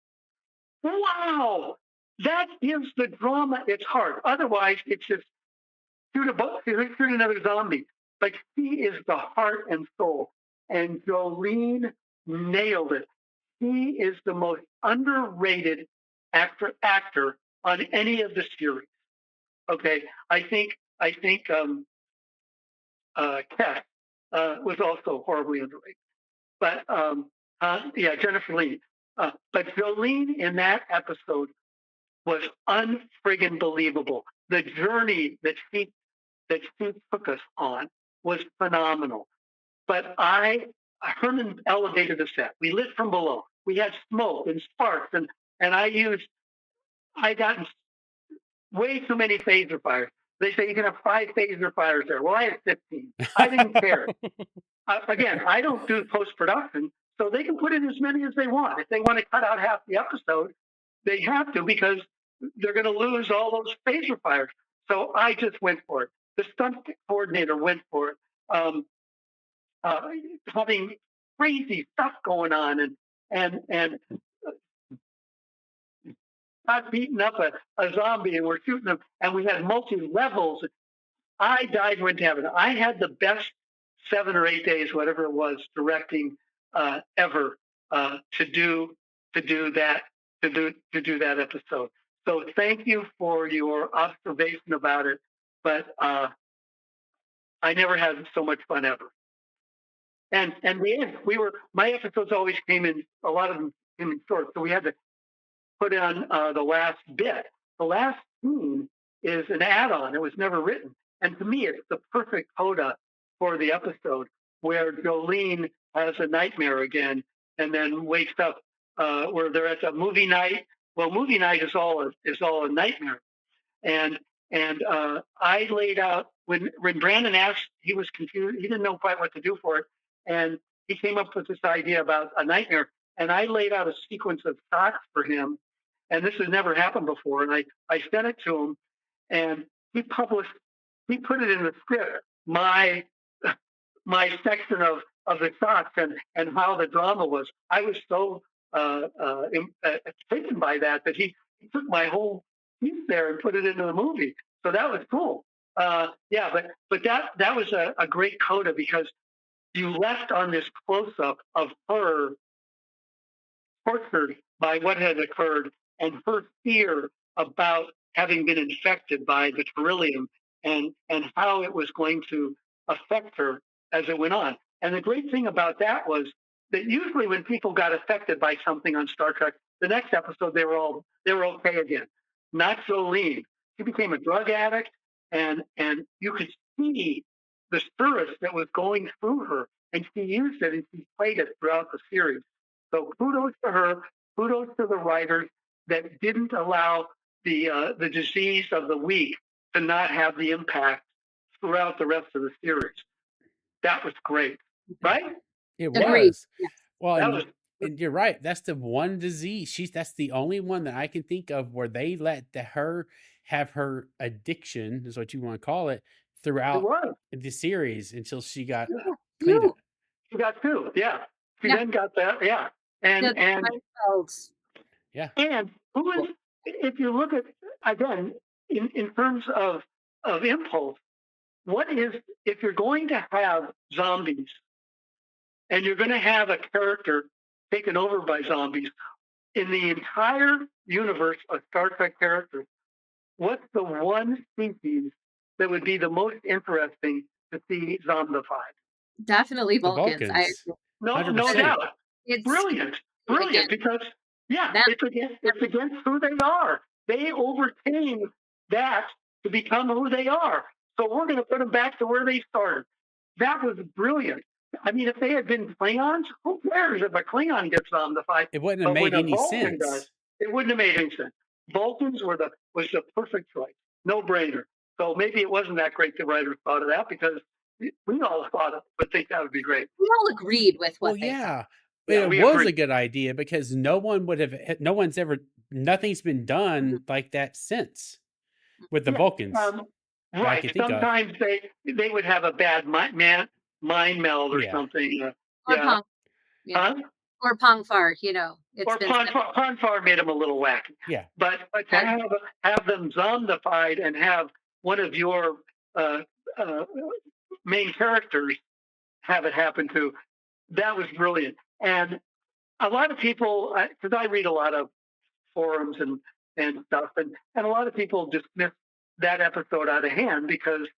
Wow! That gives the drama its heart. Otherwise, it's just shoot another zombie. But she is the heart and soul. And Jolene nailed it. He is the most underrated actor on any of the series. Okay, I think Tess was also horribly underrated. But Jennifer Lee. But Jolene in that episode was unfriggin' believable. The journey that she took us on was phenomenal. But Herman elevated the set. We lit from below. We had smoke and sparks, and I got way too many phaser fires. They say you can have 5 phaser fires there. Well, I had 15. I didn't care. Again, I don't do post-production, so they can put in as many as they want. If they want to cut out half the episode, they have to, because they're going to lose all those phaser fires. So I just went for it. The stunt coordinator went for it. Having crazy stuff going on and not beating up a zombie, and we're shooting them, and we had multi-levels. I died and went to heaven. I had the best 7 or 8 days, whatever it was, directing ever to do that episode. So thank you for your observation about it. But I never had so much fun ever. And the end, my episodes always came in, a lot of them came in short, so we had to put on the last bit. The last scene is an add-on. It was never written. And to me, it's the perfect coda for the episode, where Jolene has a nightmare again and then wakes up where they're at a movie night. Well, movie night is all a nightmare. And I laid out, when Brandon asked, he was confused. He didn't know quite what to do for it. And he came up with this idea about a nightmare. and I laid out a sequence of shots for him, and this has never happened before. And I sent it to him, and he put it in the script, my section of the shots and how the drama was. I was so taken by that he took my whole piece there and put it into the movie. So that was cool. Yeah, but that was a great coda because you left on this close up of her tortured by what had occurred and her fear about having been infected by the beryllium and how it was going to affect her as it went on. And the great thing about that was that usually when people got affected by something on Star Trek, the next episode they were okay again. Not Jolene. She became a drug addict, and you could see the stress that was going through her, and she used it and she played it throughout the series. So kudos to her, kudos to the writers that didn't allow the disease of the week to not have the impact throughout the rest of the series. That was great, right? It Agreed. was. Yes. Well, and you're right. That's the one disease. That's the only one that I can think of where they let her have her addiction, is what you want to call it, throughout the series until she got cleaned up. She got two, yeah. She Yeah. then got that, yeah. And yeah. And who is, if you look at, again, in terms of impulse, what is, if you're going to have zombies and you're going to have a character taken over by zombies, in the entire universe of Star Trek characters, what's the one species that would be the most interesting to see zombified? Definitely The Vulcans. I Vulcans. agree. No 100%. doubt. It's Brilliant, again, because it's against who they are. They overcame that to become who they are. So we're going to put them back to where they started. That was brilliant. I mean, if they had been Klingons, who cares if a Klingon gets zombified? It wouldn't have made any sense. It wouldn't have made any sense. Vulcans was the perfect choice, no brainer. So maybe it wasn't that great the writers thought of that because we all thought it, but think that would be great. We all agreed with what they yeah. thought. It was a good idea because nothing's been done like that since with the Vulcans. Right. Sometimes they would have a bad mind meld or something. Or or Pongfar, Or Ponfar made them a little wacky. Yeah. But to have them zombified and have one of your main characters have it happen to, that was brilliant. And a lot of people, because I read a lot of forums and stuff, and a lot of people dismiss that episode out of hand because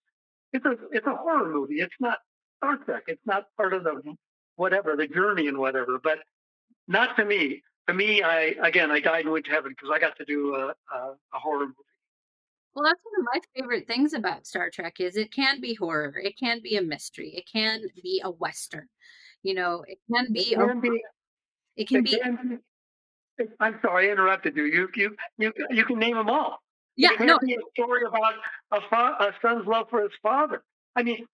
it's a horror movie. It's not Star Trek. It's not part of the journey and whatever. But not to me. To me, I died and went to heaven because I got to do a horror movie. Well, that's one of my favorite things about Star Trek is it can be horror, it can be a mystery, it can be a Western. It can be I'm sorry, I interrupted you. You can name them all. Yeah, it can be a story about a son's love for his father. I mean,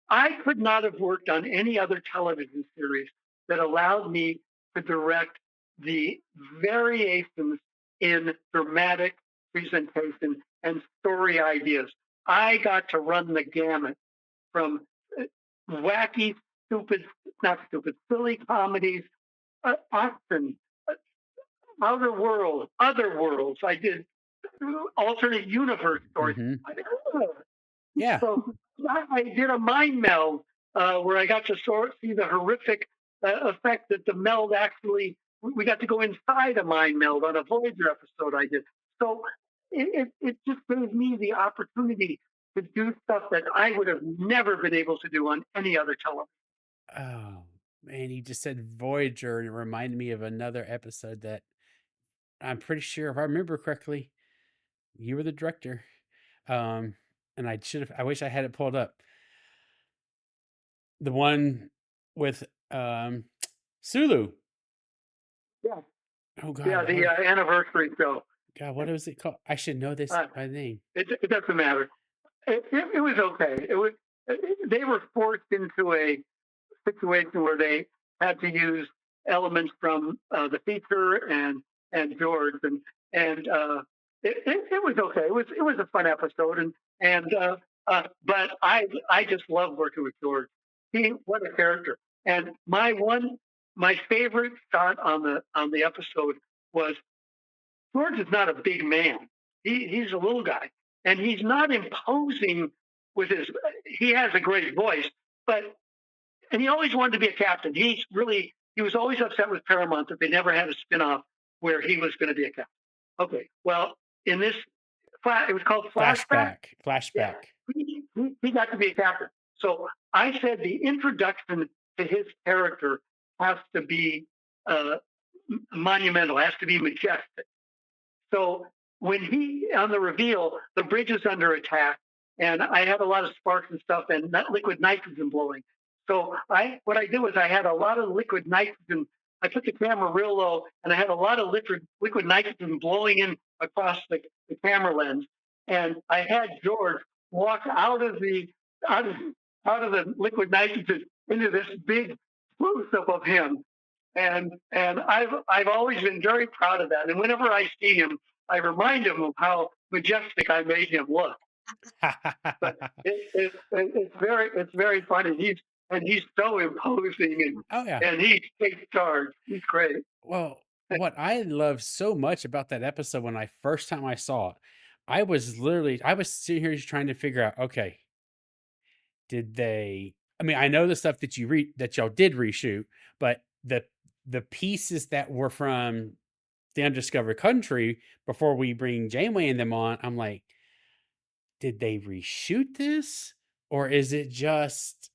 I could not have worked on any other television series that allowed me to direct the variations in dramatic presentation and story ideas. I got to run the gamut from wacky, silly comedies, action, other worlds. I did alternate universe stories. Mm-hmm. Yeah. So I did a mind meld where I got to see the horrific effect that the meld actually, we got to go inside a mind meld on a Voyager episode I did. So it just gave me the opportunity to do stuff that I would have never been able to do on any other television. Oh, man, you just said Voyager, and it reminded me of another episode that I'm pretty sure, if I remember correctly, you were the director. And I wish I had it pulled up. The one with Sulu. Yeah. Oh, God. Yeah, the anniversary show. God, what was it called? I should know this by name. It doesn't matter. It was okay. They were forced into a situation where they had to use elements from the feature and George, and it was okay. It was a fun episode, but I just love working with George. What a character! And my favorite shot on the episode was George is not a big man. He's a little guy, and he's not imposing with his. He has a great voice, but and he always wanted to be a captain. He was always upset with Paramount that they never had a spinoff where he was going to be a captain. Okay, well, in this, it was called Flashback. Yeah, Flashback. he got to be a captain. So I said the introduction to his character has to be uh, monumental, has to be majestic. So when on the reveal, the bridge is under attack, and I had a lot of sparks and stuff, and that liquid nitrogen blowing. So what I did was I had a lot of liquid nitrogen. I put the camera real low, and I had a lot of liquid nitrogen blowing in across the camera lens. And I had George walk out of out of the liquid nitrogen into this big close up of him. And I've always been very proud of that. And whenever I see him, I remind him of how majestic I made him look. But it's very funny. He's so imposing, Oh yeah. and he takes charge. He's great. Well, what I love so much about that episode when I first time I saw it, I was sitting here just trying to figure out, okay, did they I mean, I know the stuff that that y'all did reshoot, but the pieces that were from the Undiscovered Country before we bring Janeway and them on, I'm like, did they reshoot this? Or is it just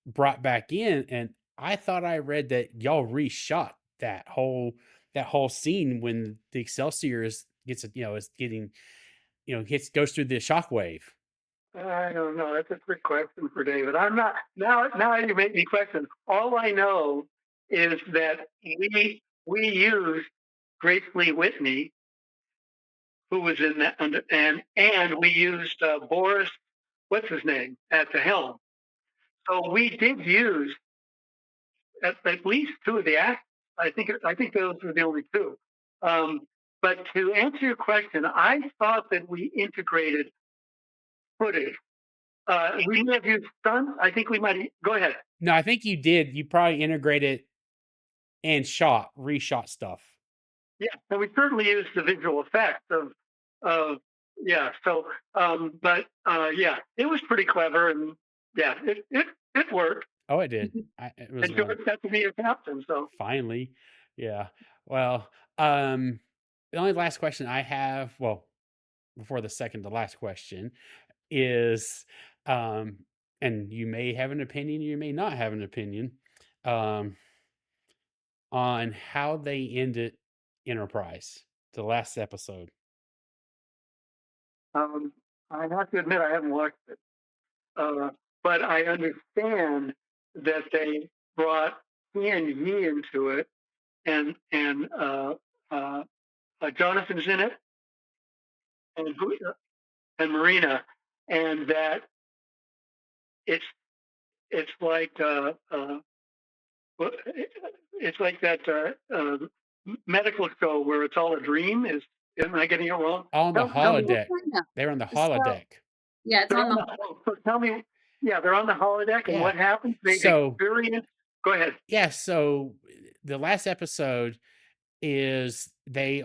brought back in? And I thought I read that y'all reshot that whole scene when the Excelsior is getting goes through the shockwave. I don't know. That's a trick question for David. I'm not now. Now you make me question. All I know is that we used Grace Lee Whitney, who was in that, and we used Boris, what's his name, at the helm. So we did use at least two of the actors. I think those were the only two. But to answer your question, I thought that we integrated footage. We may have used stunts. I think we might. Go ahead. No, I think you did. You probably integrated and reshot stuff. Yeah, and we certainly used the visual effects of yeah. So, yeah, it was pretty clever, and yeah, it worked. Oh, it did. It was And George got to be a captain. So finally, yeah. Well, the only last question I have, well, before the second to last question, is, and you may have an opinion, you may not have an opinion, um, on how they ended Enterprise, the last episode. I have to admit I haven't watched it, but I understand that they brought TNG into it, and Jonathan's in it, and Marina, and that it's it's like it's like that medical show where it's all a dream. Am I getting it wrong? On the holodeck. Yeah. They were on the holodeck. Yeah, it's on the. So tell me, yeah, they're on the holodeck, and Yeah. what happens? They So- experience. Go ahead. Yeah, so the last episode is they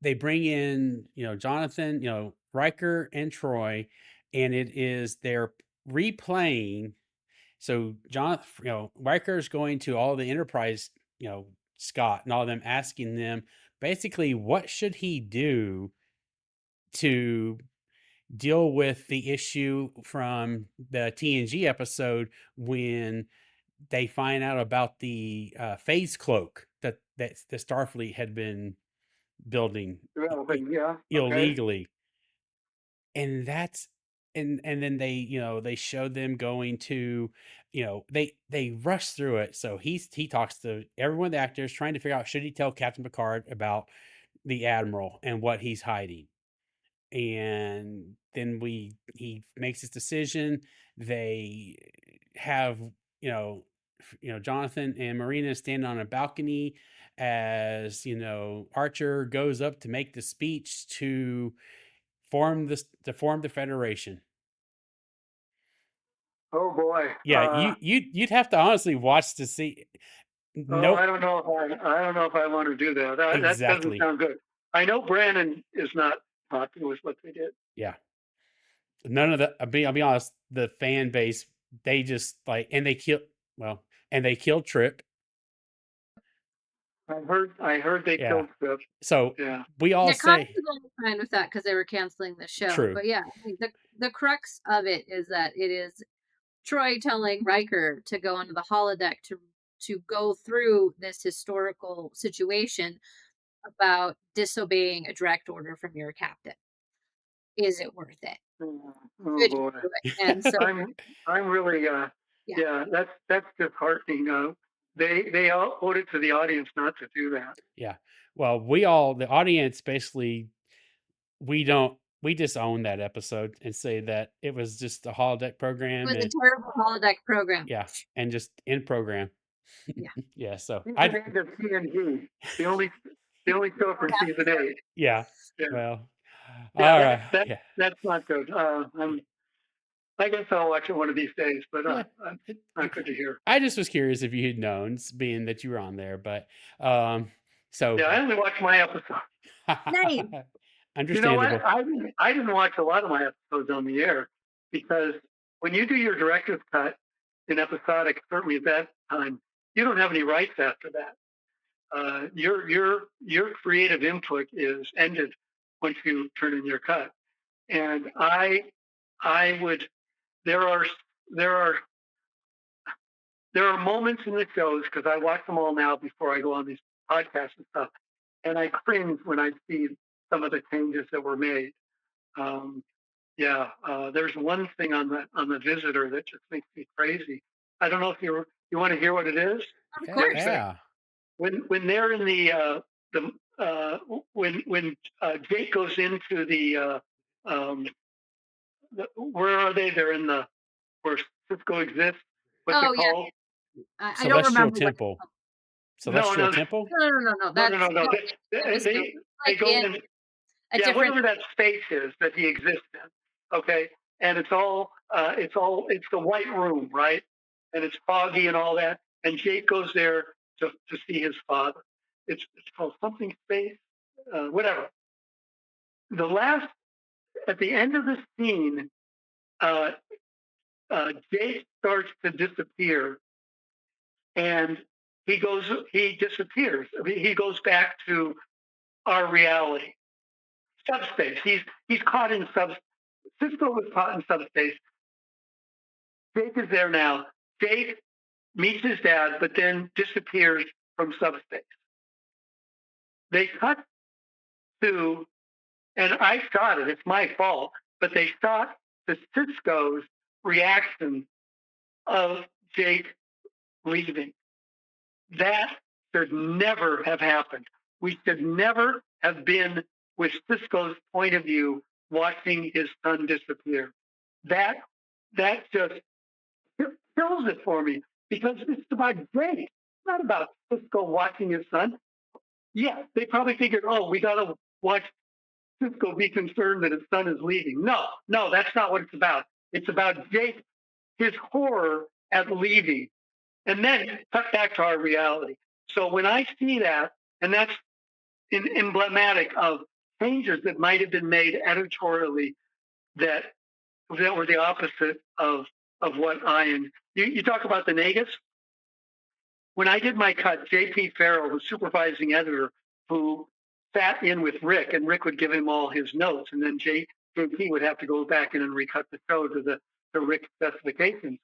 bring in, Jonathan, Riker and Troy, and they're replaying. So Riker's going to all the Enterprise, Scott and all of them, asking them basically what should he do to deal with the issue from the TNG episode when they find out about the phase cloak that the Starfleet had been building Developing, yeah. Okay. illegally. And that's and then they showed them going to, they rush through it. So he talks to everyone, the actors, trying to figure out, should he tell Captain Picard about the Admiral and what he's hiding. And then he makes his decision. They have, Jonathan and Marina stand on a balcony as Archer goes up to make the speech to form the Federation. Oh boy. Yeah, you'd have to honestly watch to see. No, I don't know if I want to do that. That doesn't exactly. sound good. I know Brannon is not happy with what they did. Yeah. None of the. I'll be honest. The fan base, they just and they killed Trip. I heard they Yeah. killed Trip. So Yeah. we all say fine with that because they were canceling the show. True. But yeah, I think the crux of it is that it is Troy telling Riker to go onto the holodeck to go through this historical situation about disobeying a direct order from your captain. Is it worth it? Oh Could you boy. do it? And so I'm really yeah, that's disheartening. They all owed it to the audience not to do that. Yeah. Well, the audience basically we disown that episode and say that it was just a holodeck program. It was a terrible holodeck program. Yeah, and just in program. Yeah. Yeah. So I named it TNG, the only show from season 8. Yeah. Yeah. Well. Yeah, all right. That's not good. I guess I'll watch it one of these days, but not good to hear. I just was curious if you had known, being that you were on there, but so yeah, I only watched my episode. Nice. Understandable. You know what? I didn't watch a lot of my episodes on the air because when you do your director's cut in episodic, certainly at that time, you don't have any rights after that. Your creative input is ended once you turn in your cut, and I would. There are moments in the shows because I watch them all now before I go on these podcasts and stuff, and I cringe when I see some of the changes that were made. There's one thing on the Visitor that just makes me crazy. I don't know if you want to hear what it is. Of course. Yeah. When they're in when Jake goes into the where are they? They're in where Cisco exists. What's it called? I don't remember. Temple. Celestial Temple? No. No. They go in. Yeah, whatever that space is that he exists in. Okay, and it's the white room, right? And it's foggy and all that. And Jake goes there to see his father. It's called something space, whatever. At the end of the scene, Jake starts to disappear, and he disappears. I mean, he goes back to our reality, subspace. He's caught in Cisco was caught in subspace. Jake is there now. Jake meets his dad, but then disappears from subspace. They cut to, and I shot it. It's my fault, but they shot the Cisco's reaction of Jake leaving. That should never have happened. We should never have been with Cisco's point of view watching his son disappear. That just kills it for me because it's about Jake. It's not about Cisco watching his son. Yeah, they probably figured, we got to watch Cisco be concerned that his son is leaving. No, that's not what it's about. It's about Jake, his horror at leaving, and then cut back to our reality. So when I see that, and that's emblematic of changes that might have been made editorially that were the opposite of what you talk about the Nagus. When I did my cut, J.P. Farrell, the supervising editor, who sat in with Rick, and Rick would give him all his notes, and then J.P. would have to go back in and recut the show to Rick specifications.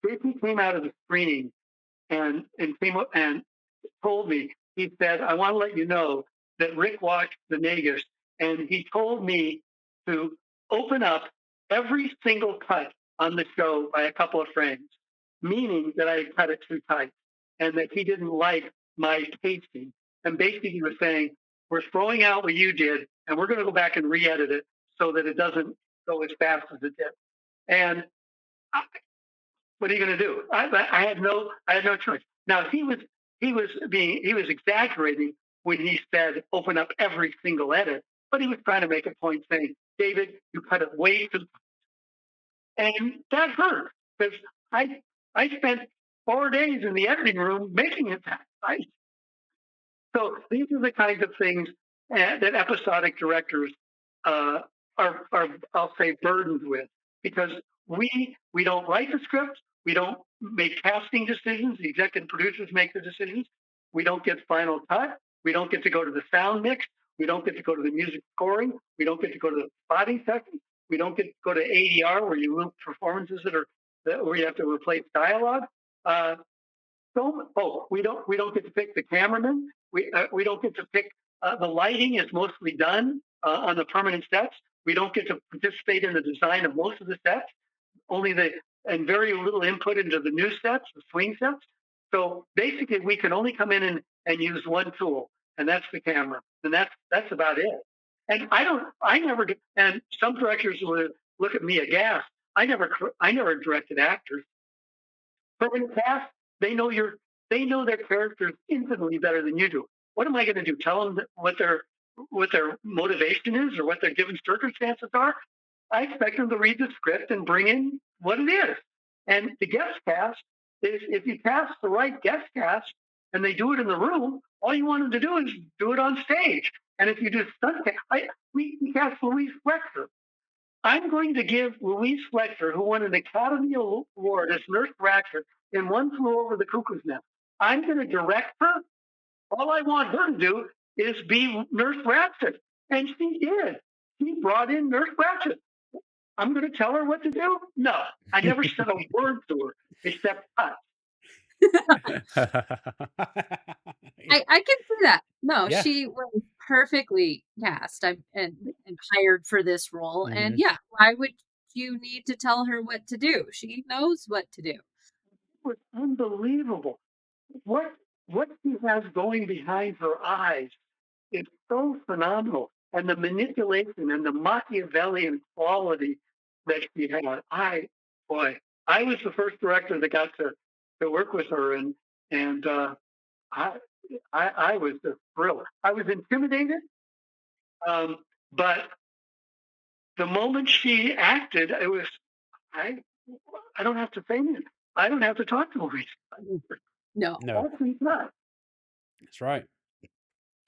J.P. came out of the screening and came up and told me, he said, I want to let you know that Rick watched the Nagus, and he told me to open up every single cut on the show by a couple of frames, meaning that I cut it too tight and that he didn't like my pacing. And basically he was saying, we're throwing out what you did, and we're going to go back and re-edit it so that it doesn't go as fast as it did. And What are you going to do? I had no choice. Now he was exaggerating when he said open up every single edit, but he was trying to make a point saying, David, you cut it way too, and that hurt because I spent 4 days in the editing room making it that right. So these are the kinds of things that episodic directors uh, are, I'll say, burdened with because we don't write the script, we don't make casting decisions. The executive producers make the decisions. We don't get final cut. We don't get to go to the sound mix. We don't get to go to the music scoring. We don't get to go to the spotting session. We don't get to go to ADR where you loop performances where you have to replace dialogue. We don't get to pick the cameraman. We don't get to pick the lighting is mostly done on the permanent sets. We don't get to participate in the design of most of the sets. And very little input into the new sets, the swing sets. So basically, we can only come in and use one tool, and that's the camera, and that's about it. And I never did. And some directors will look at me aghast. I never directed actors. Permanent cast, they know their characters infinitely better than you do. What am I going to do? Tell them what their motivation is or what their given circumstances are? I expect them to read the script and bring in what it is. And the guest cast is if you cast the right guest cast and they do it in the room, all you want them to do is do it on stage. And if you do stunt cast, we cast Louise Fletcher. I'm going to give Louise Fletcher, who won an Academy Award as Nurse Ratched in One Flew Over the Cuckoo's Nest. I'm going to direct her. All I want her to do is be Nurse Ratched. And she did. She brought in Nurse Ratched. I'm going to tell her what to do? No, I never said a word to her except cut. I can see that. No, Yeah. she was perfectly cast and hired for this role. Mhm. And yeah, why would you need to tell her what to do? She knows what to do. It was unbelievable. What she has going behind her eyes is so phenomenal. And the manipulation and the Machiavellian quality that she had. I was the first director that got to work with her, and I was just thrilled. I was intimidated, but the moment she acted, it was I don't have to say anything. I don't have to talk to Louise. No. That's right.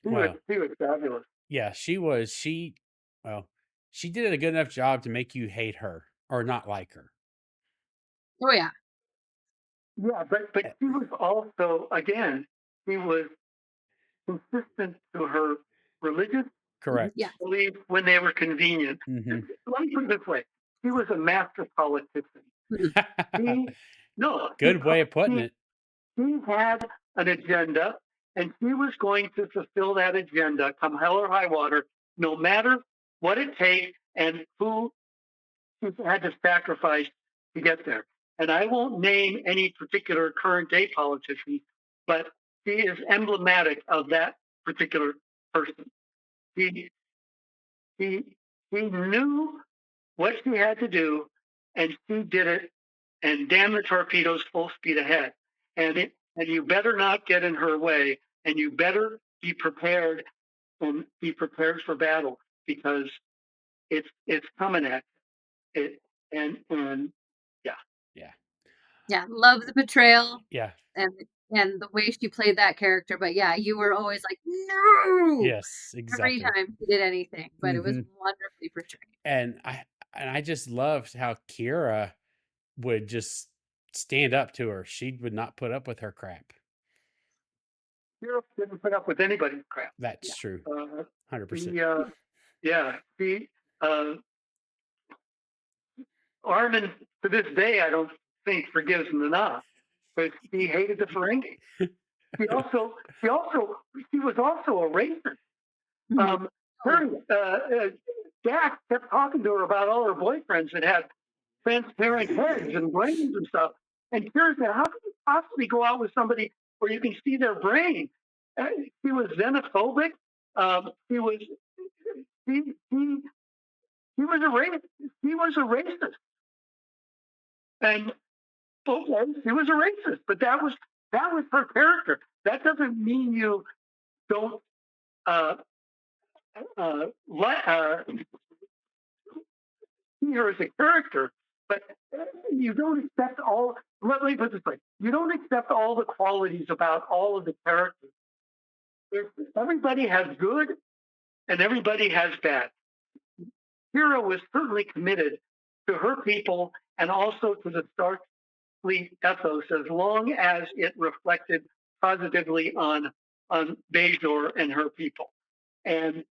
She was fabulous. Yeah, she was. She did a good enough job to make you hate her or not like her. Oh yeah. Yeah, but she was also, again, she was consistent to her religious beliefs when they were convenient. Mm-hmm. Let me put it this way: she was a master politician. Good way of putting it. She had an agenda, and she was going to fulfill that agenda, come hell or high water, no matter what it takes and who she had to sacrifice to get there. And I won't name any particular current day politician, but she is emblematic of that particular person. She knew what she had to do, and she did it. And damn the torpedoes, full speed ahead. And you better not get in her way, and you better be prepared and be prepared for battle because it's coming at it. And yeah, love the portrayal. Yeah. And the way she played that character, but yeah, you were always like, no. Yes, exactly. Every time she did anything, but it was wonderfully portrayed. And I just loved how Kira would just stand up to her. She would not put up with her crap. Kira didn't put up with anybody's crap. That's true. 100%. Armin, to this day, I don't think forgives Nana because he hated the Ferengi. She was also a racist. Jack kept talking to her about all her boyfriends that had transparent heads and brains and stuff. And Kira said, "How can you possibly go out with somebody where you can see their brain?" She was xenophobic. She was a racist. She was a racist. And okay, she was a racist, but that was her character. That doesn't mean you don't uh, see her as a character, but you don't accept all. Let me put it this way: you don't accept all the qualities about all of the characters. Everybody has good and everybody has bad. Hera was certainly committed to her people and also to the Starfleet ethos, as long as it reflected positively on Bajor and her people, and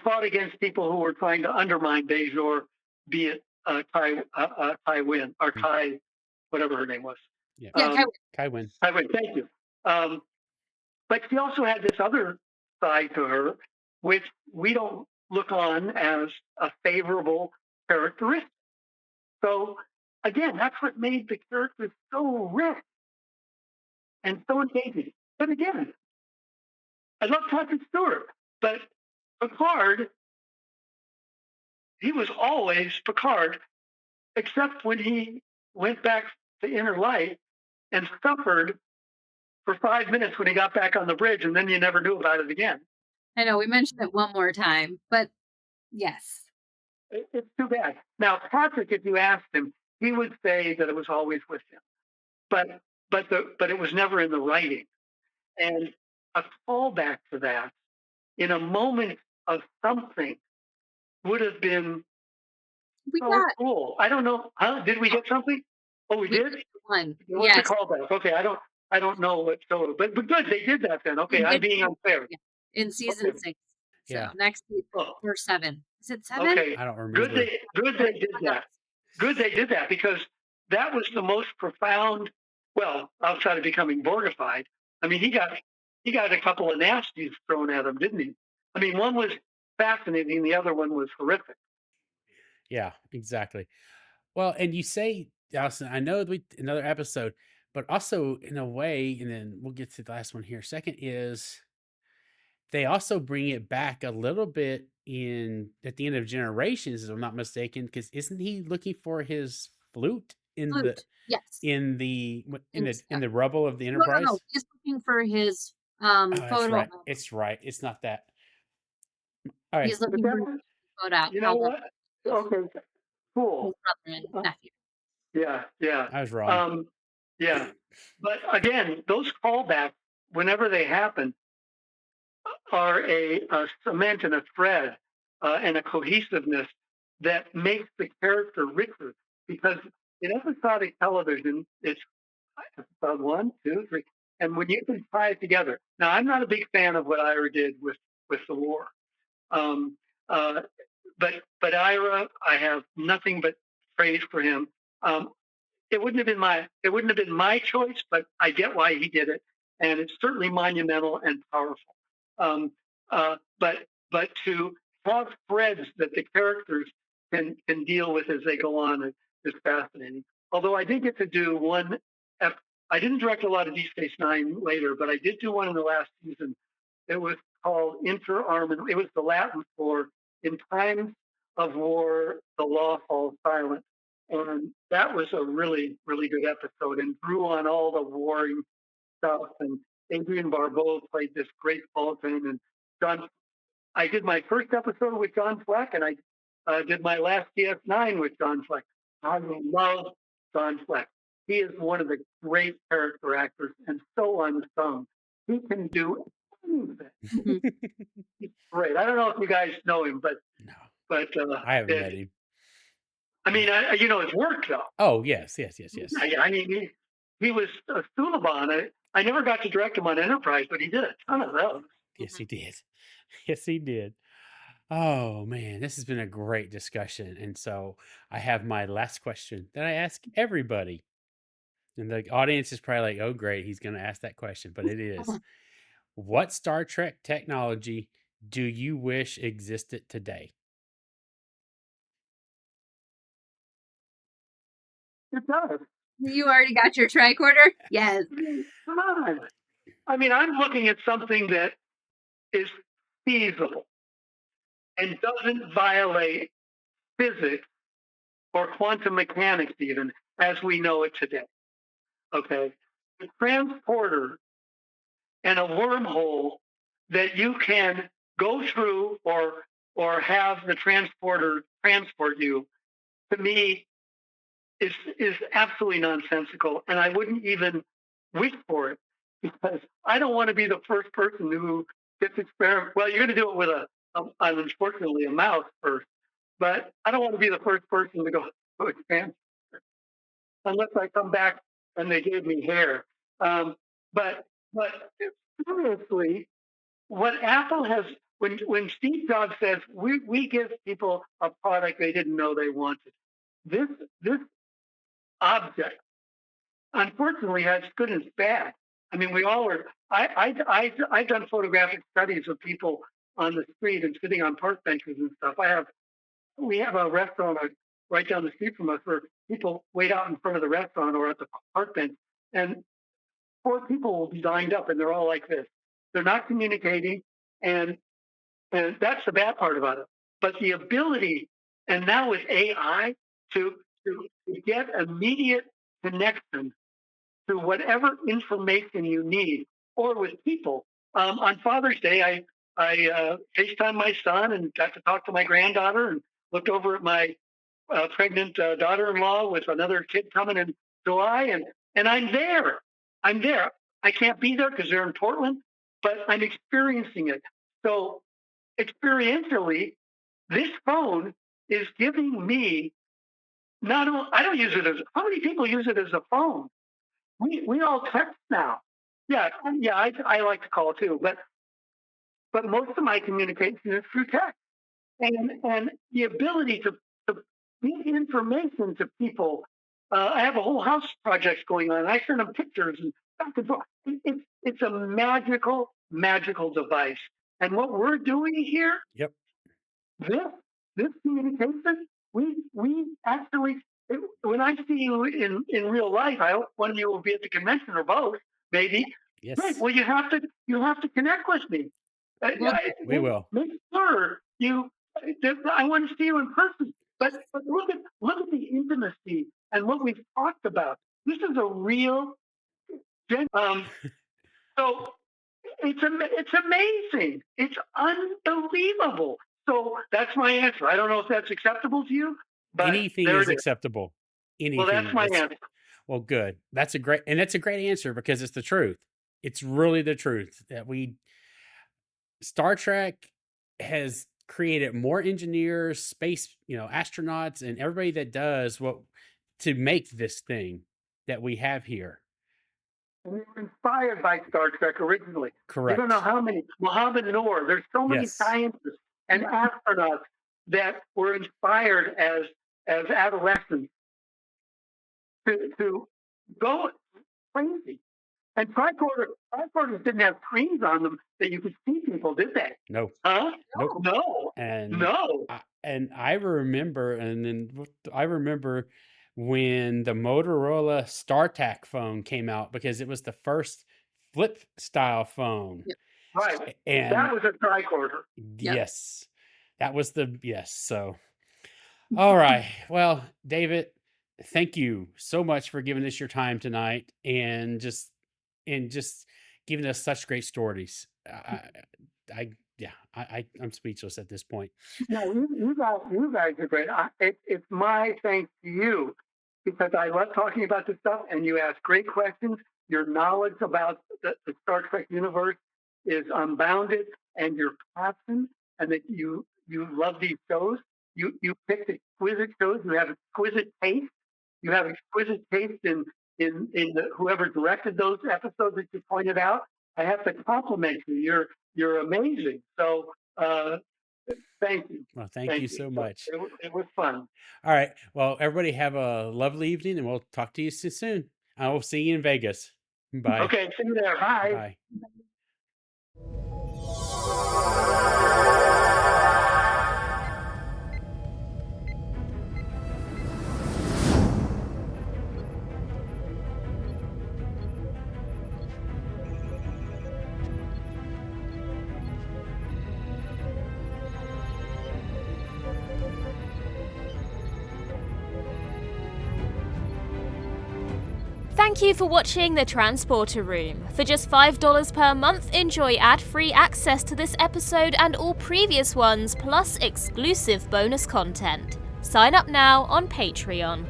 fought against people who were trying to undermine Bajor, be it Tai Wynn or Kai, whatever her name was. Yeah, Kai Wynn. Kai Wynn, thank you. But she also had this other side to her, which we don't look on as a favorable characteristic. So again, that's what made the character so rich and so engaging. But again, I love Patrick Stewart, but Picard, he was always Picard, except when he went back to inner light and suffered for 5 minutes when he got back on the bridge, and then you never knew about it again. I know we mentioned it one more time, but yes. It's too bad. Now, Patrick, if you asked him, he would say that it was always with him, but it was never in the writing. And a callback to that in a moment of something would have been cool. I don't know. Did we get something? Oh, we did? One. What's the callback? Okay, I don't know what show, but good, they did that then. Okay, I'm being unfair. In season 6. So Yeah. next week or 7. Is it 7? Okay. I don't remember. Good they did that. Good they did that, because that was the most profound, well, outside of becoming Borgified. I mean, he got a couple of nasties thrown at him, didn't he? I mean, one was fascinating, the other one was horrific. Yeah, exactly. Well, and you say, Allison, I know another episode, but also in a way, and then we'll get to the last one here. Second is they also bring it back a little bit at the end of Generations, if I'm not mistaken, because isn't he looking for his flute in the rubble of the Enterprise? No, he's looking for his photo. It's right. It's not that. All right. He's looking for his photo. You know what? Okay, cool. His brother and nephew. Yeah. I was wrong. Yeah. But again, those callbacks, whenever they happen, are a cement and a thread and a cohesiveness that makes the character richer. Because in episodic television, it's episode 1, 2, 3, and when you can tie it together. Now, I'm not a big fan of what Ira did with the war, but Ira, I have nothing but praise for him. It wouldn't have been my choice, but I get why he did it, and it's certainly monumental and powerful. But to have threads that the characters can deal with as they go on is fascinating. Although I did get to do one. I didn't direct a lot of Deep Space Nine later, but I did do one in the last season. It was called Inter Armament. It was the Latin for "In times of war, the law falls silent." And that was a really, really good episode and drew on all the warring stuff. And Adrian Barbeau played this great Vulcan. And I did my first episode with John Fleck, and I did my last DS9 with John Fleck. I love John Fleck. He is one of the great character actors and so unsung. He can do anything. He's great. I don't know if you guys know him, but I haven't met him. I mean, you know his work though. Oh yes. I mean, he was Suliban. I never got to direct him on Enterprise, but he did a ton of those. Yes, he did. Yes, he did. Oh man, this has been a great discussion, and so I have my last question that I ask everybody, and the audience is probably like, "Oh, great, he's going to ask that question," but it is: what Star Trek technology do you wish existed today? It does. You already got your tricorder? Yes. Come on. I mean, I'm looking at something that is feasible and doesn't violate physics or quantum mechanics even. as we know it today. Okay, the transporter and a wormhole that you can go through or have the transporter transport you, to me, is absolutely nonsensical, and I wouldn't even wish for it, because I don't want to be the first person who gets experiment. Well, you're going to do it with unfortunately a mouse first, but I don't want to be the first person to go to a transporter unless I come back and they gave me hair. But seriously, what Apple has, when Steve Jobs says we give people a product they didn't know they wanted, this object unfortunately has good and bad. I mean, we all are. I've done photographic studies of people on the street and sitting on park benches and stuff. We have a restaurant right down the street from us where people wait out in front of the restaurant or at the park bench, and 4 people will be lined up, and they're all like this. They're not communicating, and that's the bad part about it. But the ability, and now with AI, to get immediate connection to whatever information you need, or with people. On Father's Day, I FaceTimed my son and got to talk to my granddaughter, and looked over at my pregnant daughter-in-law with another kid coming in July, and I'm there. I can't be there because they're in Portland, but I'm experiencing it. So experientially, this phone is giving me not only, I don't use it as, how many people use it as a phone? We all text now. Yeah, I like to call too, but most of my communication is through text, and the ability to get information to people. I have a whole house projects going on. I send them pictures and back and forth. It's a magical device. And what we're doing here, Yep. This communication, we actually, when I see you in real life, I hope one of you will be at the convention or both, maybe. Yes. Right. Well, you have to connect with me. We will. Make sure I want to see you in person. But look at the intimacy and what we've talked about. This is a real. So it's amazing. It's unbelievable. So that's my answer. I don't know if that's acceptable to you, but anything is acceptable. Anything. Well, that's my answer. Well, good. That's a great answer because it's the truth. It's really the truth that Star Trek has created more engineers, space, astronauts, and everybody that does what to make this thing that we have here. We were inspired by Star Trek originally. Correct. You don't know how many. Mohammed Noor. There's so many scientists and astronauts that were inspired as adolescents to go crazy. And tricorders didn't have screens on them that you could see people, did they? No. Huh? Nope. No. And I remember when the Motorola StarTAC phone came out, because it was the first flip style phone. Yep. Right. And that was a tricorder. Yes. That was so. All right. Well, David, thank you so much for giving us your time tonight and just giving us such great stories. I'm speechless at this point. No, you guys are great. It's my thanks to you, because I love talking about this stuff, and you ask great questions. Your knowledge about the Star Trek universe is unbounded, and your passion, and that you love these shows. You picked exquisite shows. You have exquisite taste. You have exquisite taste in whoever directed those episodes that you pointed out. I have to compliment you. You're amazing. So thank you. Well, thank you so much. It was fun. All right. Well, everybody have a lovely evening, and we'll talk to you soon. I will see you in Vegas. Bye. Okay. See you there. Bye. Bye. Thank you for watching The Transporter Room. For just $5 per month, enjoy ad-free access to this episode and all previous ones, plus exclusive bonus content. Sign up now on Patreon.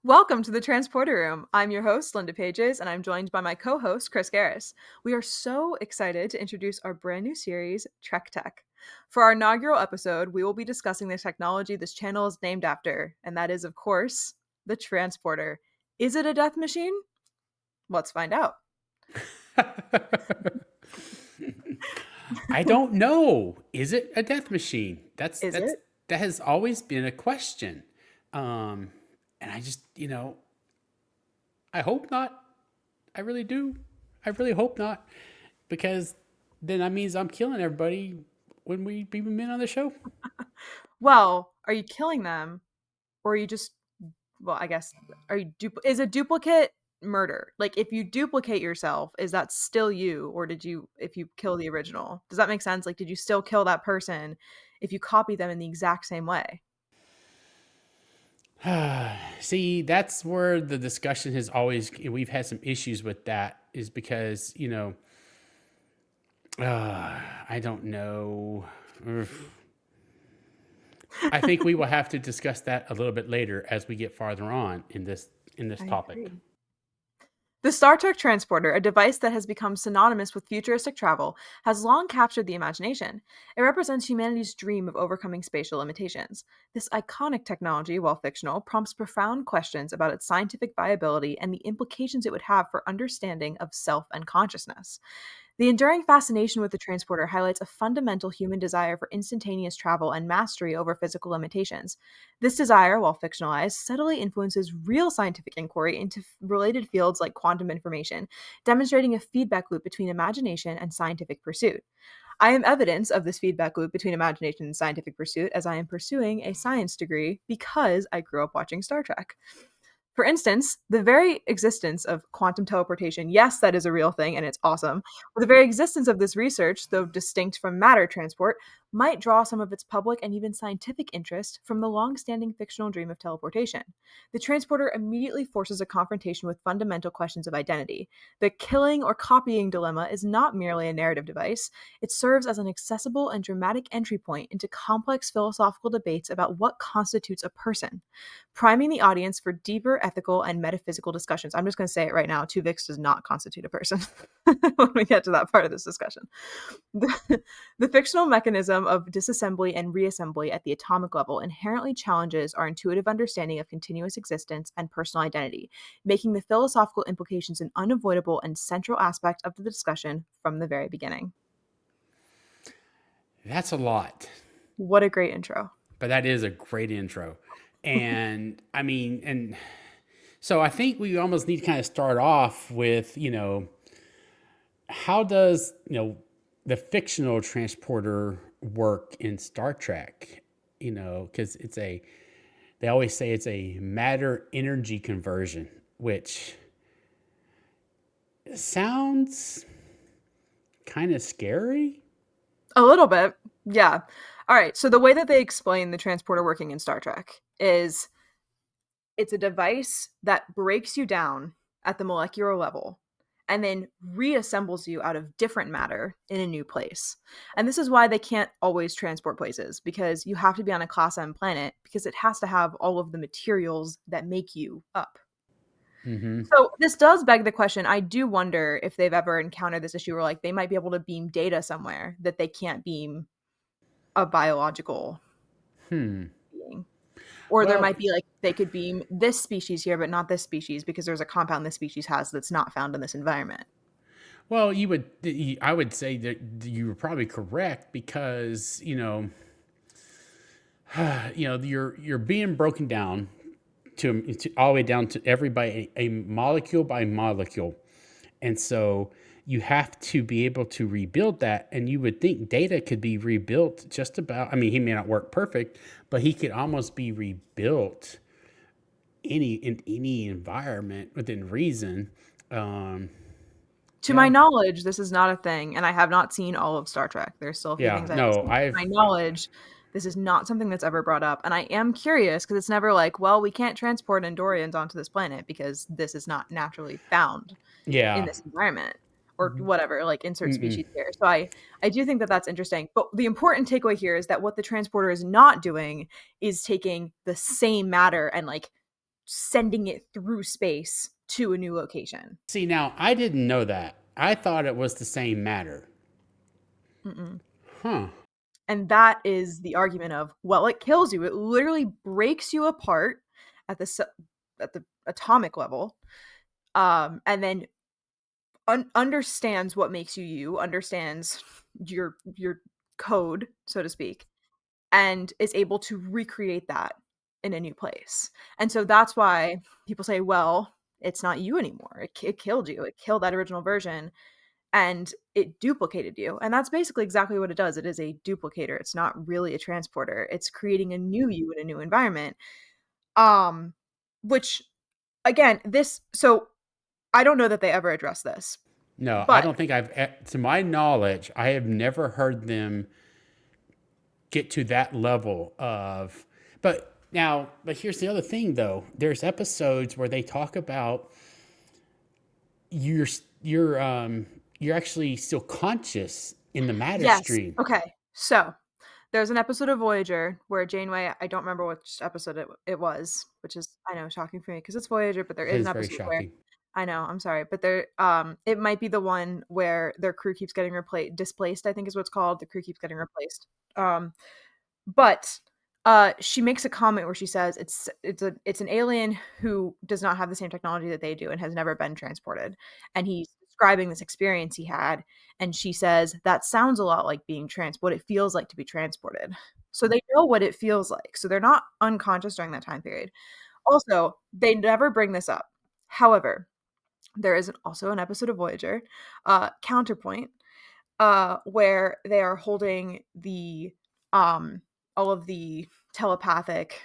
Welcome to the Transporter Room. I'm your host, Linda Pages, and I'm joined by my co-host, Chris Garris. We are so excited to introduce our brand new series, Trek Tech. For our inaugural episode, we will be discussing the technology this channel is named after, and that is, of course, the Transporter. Is it a death machine? Let's find out. I don't know. Is it a death machine? That has always been a question. And I just, I hope not. I really do. I really hope not. Because then that means I'm killing everybody when we bring them in on the show. Well, are you killing them? Or are you just, well, I guess, is a duplicate murder? Like, if you duplicate yourself, is that still you? Or if you kill the original? Does that make sense? Like, did you still kill that person if you copy them in the exact same way? See, that's where the discussion has always, we've had some issues with that, is because, I don't know. I think we will have to discuss that a little bit later as we get farther on in this topic. Agree. The Star Trek transporter, a device that has become synonymous with futuristic travel, has long captured the imagination. It represents humanity's dream of overcoming spatial limitations. This iconic technology, while fictional, prompts profound questions about its scientific viability and the implications it would have for understanding of self and consciousness. The enduring fascination with the transporter highlights a fundamental human desire for instantaneous travel and mastery over physical limitations. This desire, while fictionalized, subtly influences real scientific inquiry into related fields like quantum information, demonstrating a feedback loop between imagination and scientific pursuit. I am evidence of this feedback loop between imagination and scientific pursuit, as I am pursuing a science degree because I grew up watching Star Trek. For instance, the very existence of quantum teleportation, yes, that is a real thing and it's awesome, but the very existence of this research, though distinct from matter transport, might draw some of its public and even scientific interest from the long-standing fictional dream of teleportation. The transporter immediately forces a confrontation with fundamental questions of identity. The killing or copying dilemma is not merely a narrative device, it serves as an accessible and dramatic entry point into complex philosophical debates about what constitutes a person, priming the audience for deeper ethical and metaphysical discussions. I'm just going to say it right now, Tuvix does not constitute a person when we get to that part of this discussion. The fictional mechanism of disassembly and reassembly at the atomic level inherently challenges our intuitive understanding of continuous existence and personal identity, making the philosophical implications an unavoidable and central aspect of the discussion from the very beginning. That's a lot. What a great intro. But that is a great intro. And so I think we almost need to kind of start off with, how does, the fictional transporter work in Star Trek? Because they always say it's a matter energy conversion, which sounds kind of scary. A little bit. Yeah. All right. So the way that they explain the transporter working in Star Trek is it's a device that breaks you down at the molecular level and then reassembles you out of different matter in a new place. And this is why they can't always transport places, because you have to be on a Class M planet because it has to have all of the materials that make you up. Mm-hmm. So this does beg the question. I do wonder if they've ever encountered this issue where like they might be able to beam data somewhere that they can't beam a biological being. Or there might be like they could beam this species here, but not this species because there's a compound this species has that's not found in this environment. Well, I would say that you were probably correct because, you're being broken down to all the way down to everybody, a molecule by molecule. And so you have to be able to rebuild that. And you would think Data could be rebuilt just about, I mean, he may not work perfect, but he could almost be rebuilt in any environment within reason. To my knowledge, this is not a thing, and I have not seen all of Star Trek. There's still a few things I haven't seen. To my knowledge, this is not something that's ever brought up, and I am curious because it's never like, well, we can't transport Andorians onto this planet because this is not naturally found in this environment or whatever, like insert species here. So I do think that that's interesting. But the important takeaway here is that what the transporter is not doing is taking the same matter and like sending it through space to a new location. See, now I didn't know that. I thought it was the same matter. Mm-mm. Huh. And that is the argument of, well, it kills you. It literally breaks you apart at the atomic level, and then understands what makes you, understands your code, so to speak, and is able to recreate that in a new place. And so that's why people say, well, it's not you anymore. It killed you. It killed that original version and it duplicated you. And that's basically exactly what it does. It is a duplicator. It's not really a transporter. It's creating a new you in a new environment. Which again, so I don't know that they ever address this. No, I don't think to my knowledge, I have never heard them get to that level of, but here's the other thing though. There's episodes where they talk about you're actually still conscious in the matter stream. Okay. So there's an episode of Voyager where Janeway, I don't remember which episode it was, which is, I know, shocking for me because it's Voyager, but there is an episode where, I know, I'm sorry, but there, it might be the one where their crew keeps getting displaced, I think is what it's called. The crew keeps getting replaced. But she makes a comment where she says it's an alien who does not have the same technology that they do and has never been transported. And he's describing this experience he had. And she says, that sounds a lot like being what it feels like to be transported. So they know what it feels like. So they're not unconscious during that time period. Also, they never bring this up. However, there is also an episode of Voyager, Counterpoint, where they are holding the all of the telepathic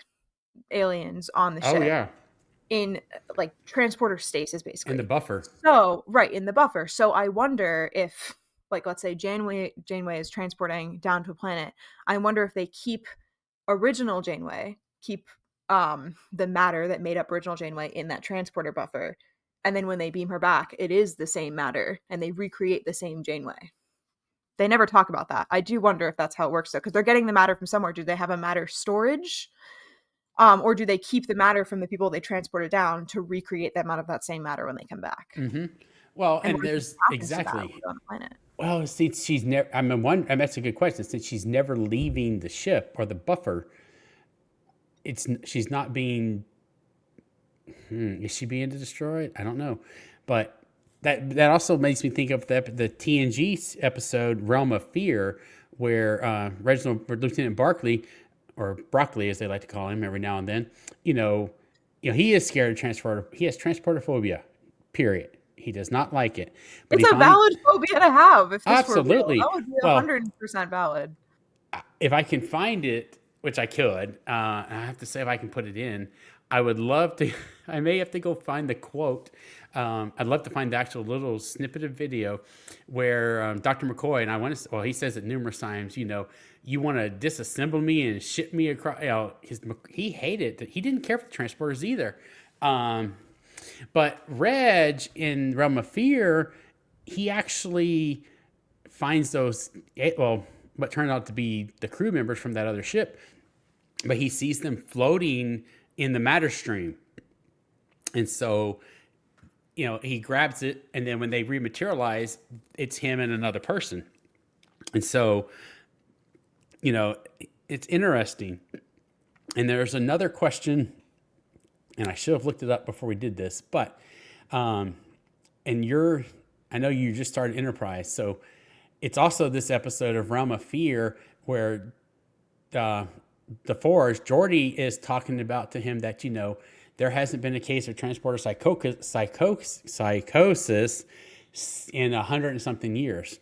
aliens on the ship. Oh yeah. In like transporter stasis, basically. In the buffer. So right, in the buffer. So I wonder if, like, let's say Janeway is transporting down to a planet. I wonder if they keep original Janeway, keep the matter that made up original Janeway in that transporter buffer. And then when they beam her back, it is the same matter and they recreate the same Janeway. They never talk about that. I do wonder if that's how it works though, because they're getting the matter from somewhere. Do they have a matter storage? Or do they keep the matter from the people they transported down to recreate them out of that same matter when they come back? Mm-hmm. Well, and there's exactly. On the planet? Well, see, she's never. And that's a good question. Since she's never leaving the ship or the buffer, she's not being. Is she being destroyed? I don't know, but that also makes me think of the TNG episode "Realm of Fear," where Lieutenant Barclay, or Broccoli as they like to call him every now and then, he is scared of transporter. He has transporter phobia. Period. He does not like it. But it's a valid phobia to have. If this absolutely, were real, that would be 100% valid. If I can find it, which I could, I have to say if I can put it in, I would love to. I may have to go find the quote. I'd love to find the actual little snippet of video where Dr. McCoy, and he says it numerous times, you want to disassemble me and ship me across. He hated that. He didn't care for the transporters either. But Reg in Realm of Fear, he actually finds those, what turned out to be the crew members from that other ship, but he sees them floating in the matter stream. And so, he grabs it, and then when they rematerialize, it's him and another person. And so, it's interesting. And there's another question, and I should have looked it up before we did this, but, and I know you just started Enterprise, so it's also this episode of Realm of Fear where the Forge, Geordi is talking about to him that, there hasn't been a case of transporter psychosis in 100 and something years.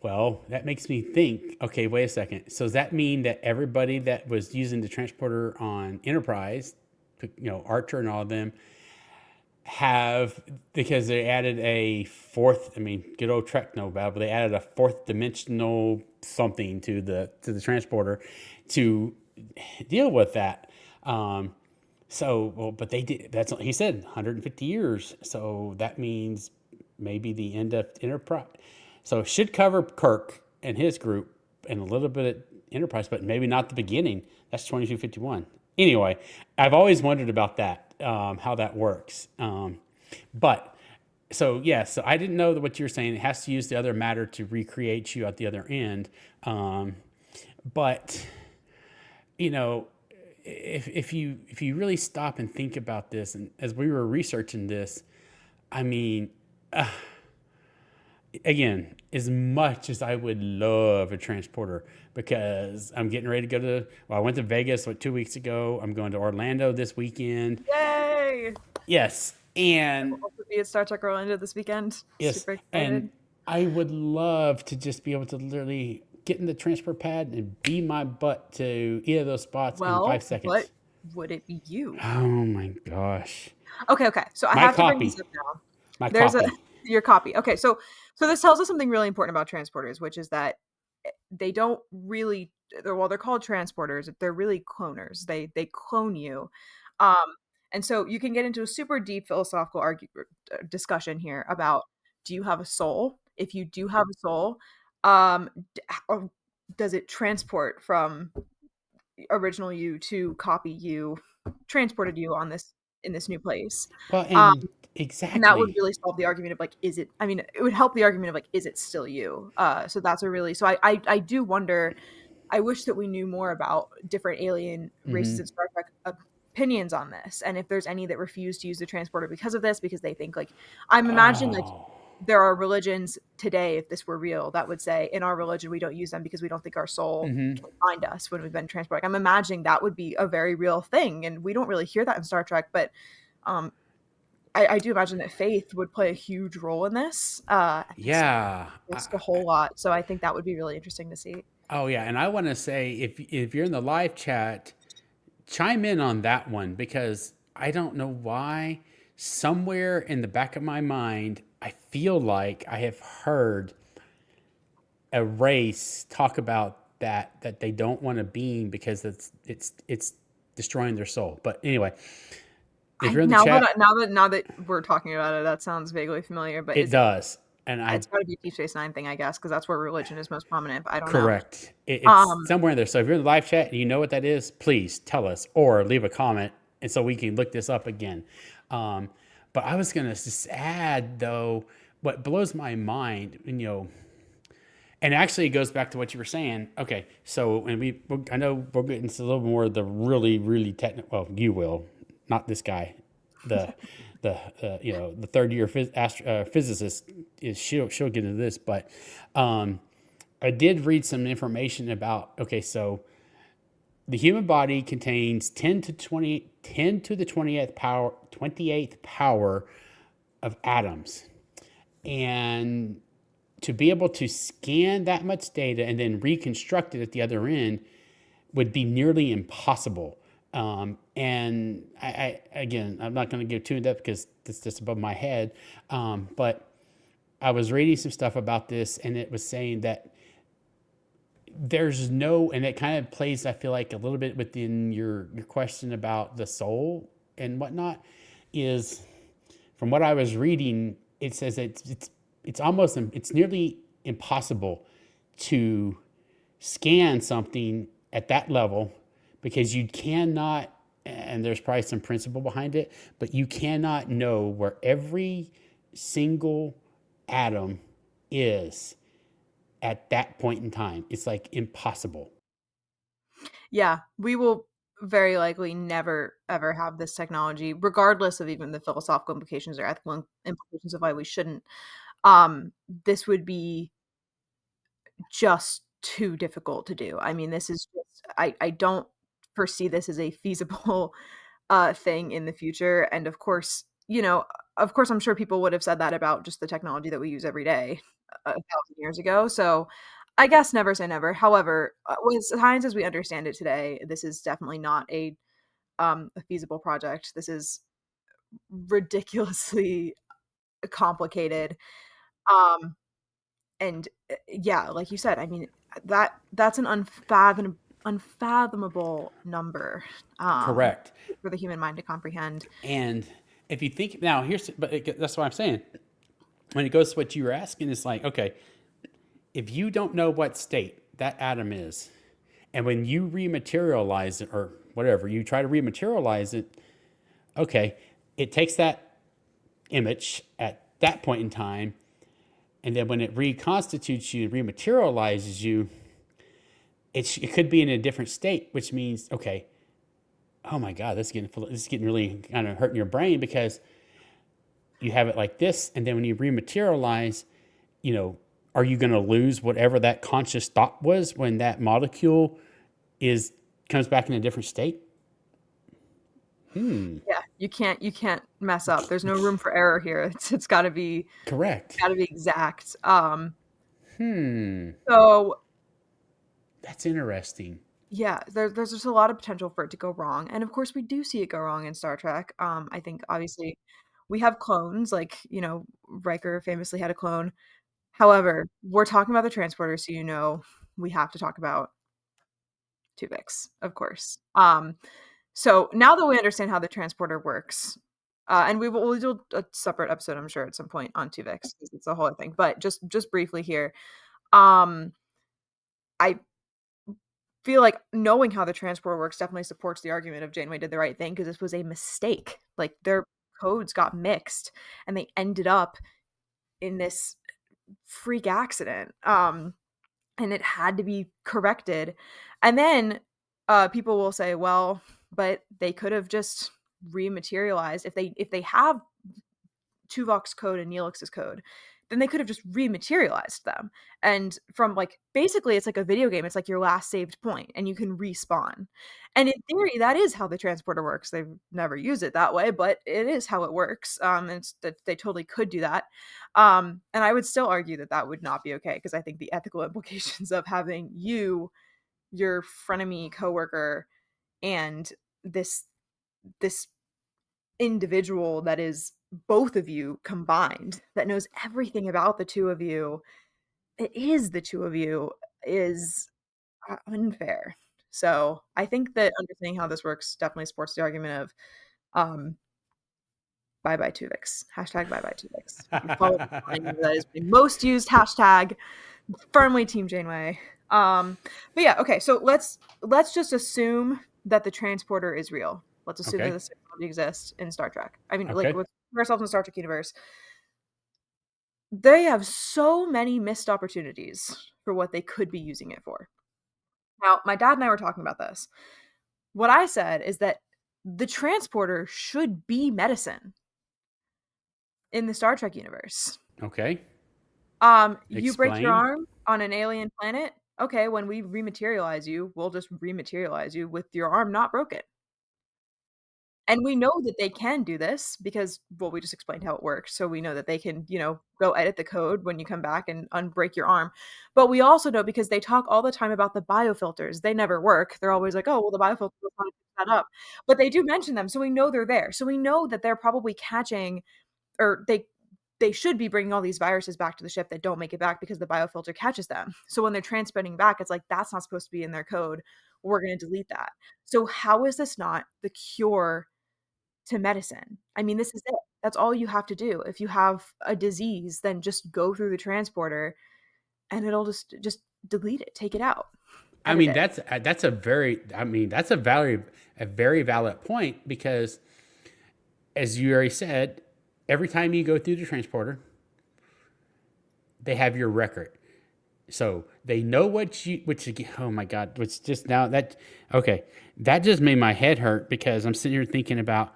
Well, that makes me think, okay, wait a second. So does that mean that everybody that was using the transporter on Enterprise, Archer and all of them, have, because they added a fourth, good old Trek know about, but they added a fourth dimensional something to the transporter to deal with that. But they did, that's what he said, 150 years. So that means maybe the end of Enterprise. So it should cover Kirk and his group and a little bit of Enterprise, but maybe not the beginning. That's 2251. Anyway, I've always wondered about that, how that works. So I didn't know that what you're saying. It has to use the other matter to recreate you at the other end. But if you really stop and think about this, and as we were researching this, again, as much as I would love a transporter, because I'm getting ready to go I went to Vegas 2 weeks ago. I'm going to Orlando this weekend. Yay! Yes. And we'll also be at Star Trek Orlando this weekend. Yes. Super excited. And I would love to just be able to literally get in the transport pad and beam my butt to either of those spots in 5 seconds. What would it be you? Oh my gosh. Okay. So I have to bring this up now. Your copy. Okay. So this tells us something really important about transporters, which is that they don't really, they're called transporters. They're really cloners. They clone you. And so you can get into a super deep philosophical discussion here about, do you have a soul? If you do have a soul, does it transport from original you to copy you, transported you in this new place? Well, exactly. And that would really solve the argument of is it, it would help the argument of is it still you? So that's I do wonder, I wish that we knew more about different alien races in Star Trek opinions on this, and if there's any that refuse to use the transporter because of this, because they think I'm imagining there are religions today, if this were real, that would say, in our religion we don't use them because we don't think our soul can find us when we've been transported. I'm imagining that would be a very real thing, and we don't really hear that in Star Trek, but I do imagine that faith would play a huge role in this. It's a whole lot, so I think that would be really interesting to see. Oh yeah, and I want to say, if you're in the live chat, chime in on that one, because I don't know why, somewhere in the back of my mind, I feel like I have heard a race talk about that they don't want to beam because it's destroying their soul. But anyway, if you're in the chat, now that we're talking about it, that sounds vaguely familiar. But it does. And it's got to be a Deep Space Nine thing, I guess, because that's where religion is most prominent. But I don't know. Correct. It's somewhere in there. So if you're in the live chat and you know what that is, please tell us or leave a comment, and so we can look this up again. But I was gonna just add, though, what blows my mind, and actually it goes back to what you were saying. Okay, so I know we're getting into a little more of the really, really technical. Well, you will, not this guy. The third year physicist is she'll get into this, but I did read some information about. Okay, so the human body contains 10 to the 28th power of atoms, and to be able to scan that much data and then reconstruct it at the other end would be nearly impossible. And I'm not going to go too in depth because it's just above my head. But I was reading some stuff about this, and it was saying that there's no, and it kind of plays, I feel like, a little bit within your question about the soul and whatnot, is from what I was reading, it says it's nearly impossible to scan something at that level, because you cannot, and there's probably some principle behind it, but you cannot know where every single atom is at that point in time. It's impossible. Yeah, we will very likely never, ever have this technology, regardless of even the philosophical implications or ethical implications of why we shouldn't. this would be just too difficult to do. I mean, this is just, I don't foresee this as a feasible thing in the future. And of course, I'm sure people would have said that about just the technology that we use every day 1,000 years ago. So I guess never say never. However, with science as we understand it today, this is definitely not a feasible project. This is ridiculously complicated. And yeah, like you said, I mean, that's an unfathomable number Correct. for the human mind to comprehend. And if you think now, that's what I'm saying. When it goes to what you were asking, it's like, okay, if you don't know what state that atom is, and when you rematerialize it or whatever, you try to rematerialize it, okay, it takes that image at that point in time, and then when it reconstitutes you, rematerializes you, it could be in a different state, which means, okay, oh my God, this is getting really kind of hurting your brain, because you have it like this, and then when you rematerialize, are you going to lose whatever that conscious thought was when that molecule comes back in a different state? Yeah, you can't mess up. There's no room for error here. It's got to be correct. Got to be exact. So that's interesting. Yeah, there's just a lot of potential for it to go wrong, and of course we do see it go wrong in Star Trek. I think obviously we have clones, like Riker famously had a clone. However, we're talking about the transporter, so we have to talk about Tuvix, of course. So now that we understand how the transporter works, and we'll do a separate episode, I'm sure, at some point on Tuvix, because it's a whole other thing. But just briefly here, I feel like knowing how the transporter works definitely supports the argument of Janeway did the right thing, because this was a mistake. Like, their codes got mixed, and they ended up in this freak accident. And it had to be corrected. And then people will say, well, but they could have just rematerialized. If they have Tuvok's code and Neelix's code, then they could have just rematerialized them. And from basically it's like a video game. It's like your last saved point and you can respawn. And in theory, that is how the transporter works. They've never used it that way, but it is how it works. And it's that they totally could do that. And I would still argue that would not be okay, because I think the ethical implications of having your frenemy coworker and this individual that is both of you combined, that knows everything about the two of you, it is the two of you, is unfair. So I think that understanding how this works definitely supports the argument of bye bye Tuvix. Hashtag bye bye Tuvix. Follow that is the most used hashtag. Firmly Team Janeway. But yeah, okay, so let's just assume that the transporter is real. Let's assume that this technology exists in Star Trek. I mean, let's put ourselves in the Star Trek universe. They have so many missed opportunities for what they could be using it for. Now, my dad and I were talking about this. What I said is that the transporter should be medicine in the Star Trek universe. Okay. You break your arm on an alien planet. Okay, when we rematerialize you, we'll just rematerialize you with your arm not broken. And we know that they can do this because, well, we just explained how it works. So we know that they can, go edit the code when you come back and unbreak your arm. But we also know, because they talk all the time about the biofilters. They never work. They're always like, oh, well, the biofilters will not pick that up. But they do mention them. So we know they're there. So we know that they're probably catching, or they should be bringing all these viruses back to the ship that don't make it back because the biofilter catches them. So when they're transmitting back, it's like, that's not supposed to be in their code. We're going to delete that. So how is this not the cure to medicine? I mean, this is it. That's all you have to do. If you have a disease, then just go through the transporter and it'll just delete it, take it out. I mean, that's a very valid point, because as you already said, every time you go through the transporter, they have your record. So they know oh my God, which just now that just made my head hurt, because I'm sitting here thinking about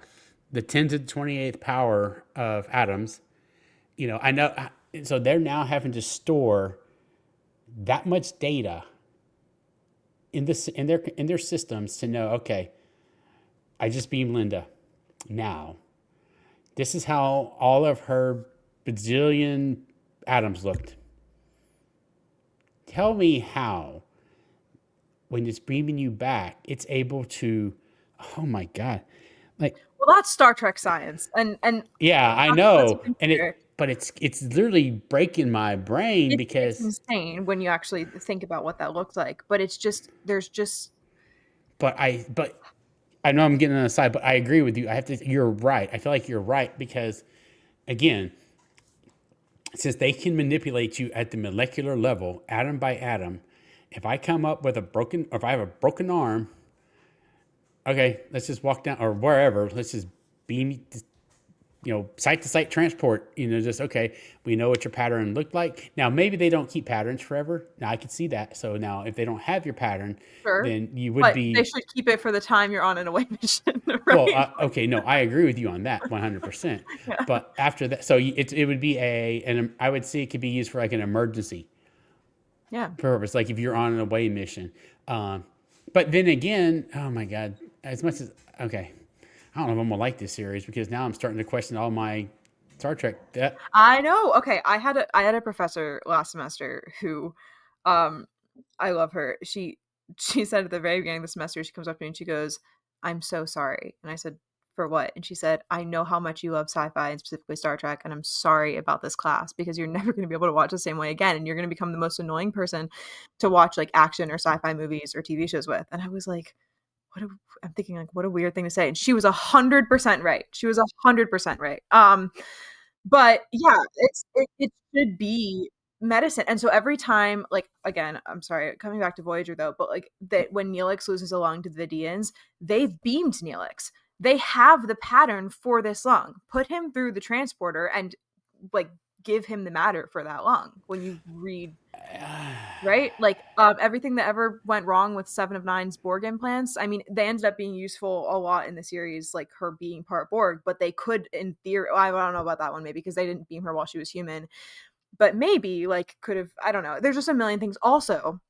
the 10 to the 28th power of atoms. I know so they're now having to store that much data in their systems to know, okay, I just beamed Linda. Now, this is how all of her bajillion atoms looked. Tell me how, when it's beaming you back, it's able to, oh my God. Like, well, that's Star Trek science. And yeah, I know. But it's literally breaking my brain because it's insane when you actually think about what that looks like. But it's just, there's just. But I know I'm getting on the side, but I agree with you. You're right. I feel like you're right because, again, since they can manipulate you at the molecular level, atom by atom, if I come up with if I have a broken arm, okay, let's just walk down or wherever, let's just beam, site to site transport, just, okay, we know what your pattern looked like. Now, maybe they don't keep patterns forever. Now I can see that. So now if they don't have your pattern, sure, then you would be. They should keep it for the time you're on an away mission. Right? Well, okay, no, I agree with you on that 100%. Yeah. But after that, so it would be I would see it could be used for like an emergency purpose, like if you're on an away mission. But then again, oh my God, as much as, okay, I don't know if I'm gonna like this series because now I'm starting to question all my Star Trek. I know. Okay, I had a professor last semester who, I love her. She said at the very beginning of the semester, she comes up to me and she goes, "I'm so sorry." And I said, "For what?" And she said, "I know how much you love sci-fi and specifically Star Trek, and I'm sorry about this class because you're never going to be able to watch the same way again, and you're going to become the most annoying person to watch like action or sci-fi movies or TV shows with." And I was like, I'm thinking like, what a weird thing to say. And she was 100% right. She was 100% right. But yeah, it should be medicine. And so every time, like, again, I'm sorry, coming back to Voyager though, but like that when Neelix loses a lung to the Vidians, they've beamed Neelix. They have the pattern for this lung. Put him through the transporter and like give him the matter for that lung. When you read, right? Like everything that ever went wrong with 7 of 9's Borg implants, I mean, they ended up being useful a lot in the series, like her being part Borg, but they could, in theory, I don't know about that one, maybe because they didn't beam her while she was human, but maybe like could have, I don't know. There's just a million things also.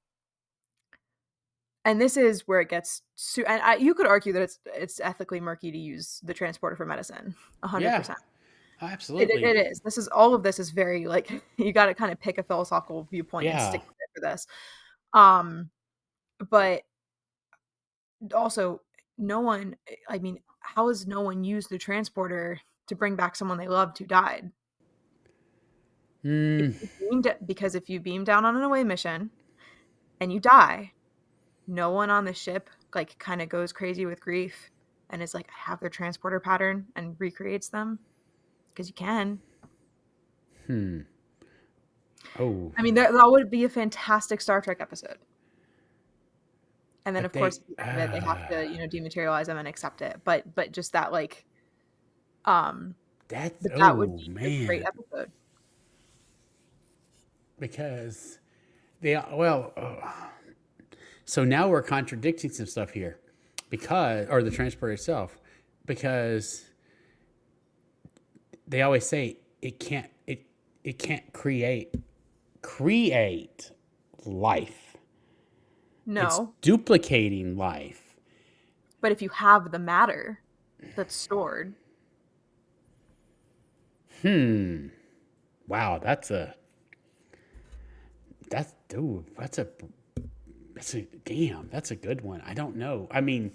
And this is where it gets you could argue that it's ethically murky to use the transporter for medicine. 100%. Yeah, absolutely. It is. This is, all of this is very like, you got to kind of pick a philosophical viewpoint and stick with it for this. But also how has no one used the transporter to bring back someone they loved who died? Because if you beam down on an away mission and you die, no one on the ship like kind of goes crazy with grief and is like, I have their transporter pattern and recreates them, because you can. Oh, I mean, that would be a fantastic Star Trek episode. And then, of course, they have to, dematerialize them and accept it. But just that, like, that would be a great episode. Because so now we're contradicting some stuff here, or the transporter itself, because they always say it can't create life. No. It's duplicating life. But if you have the matter that's stored. Wow, that's a good one. I don't know. I mean,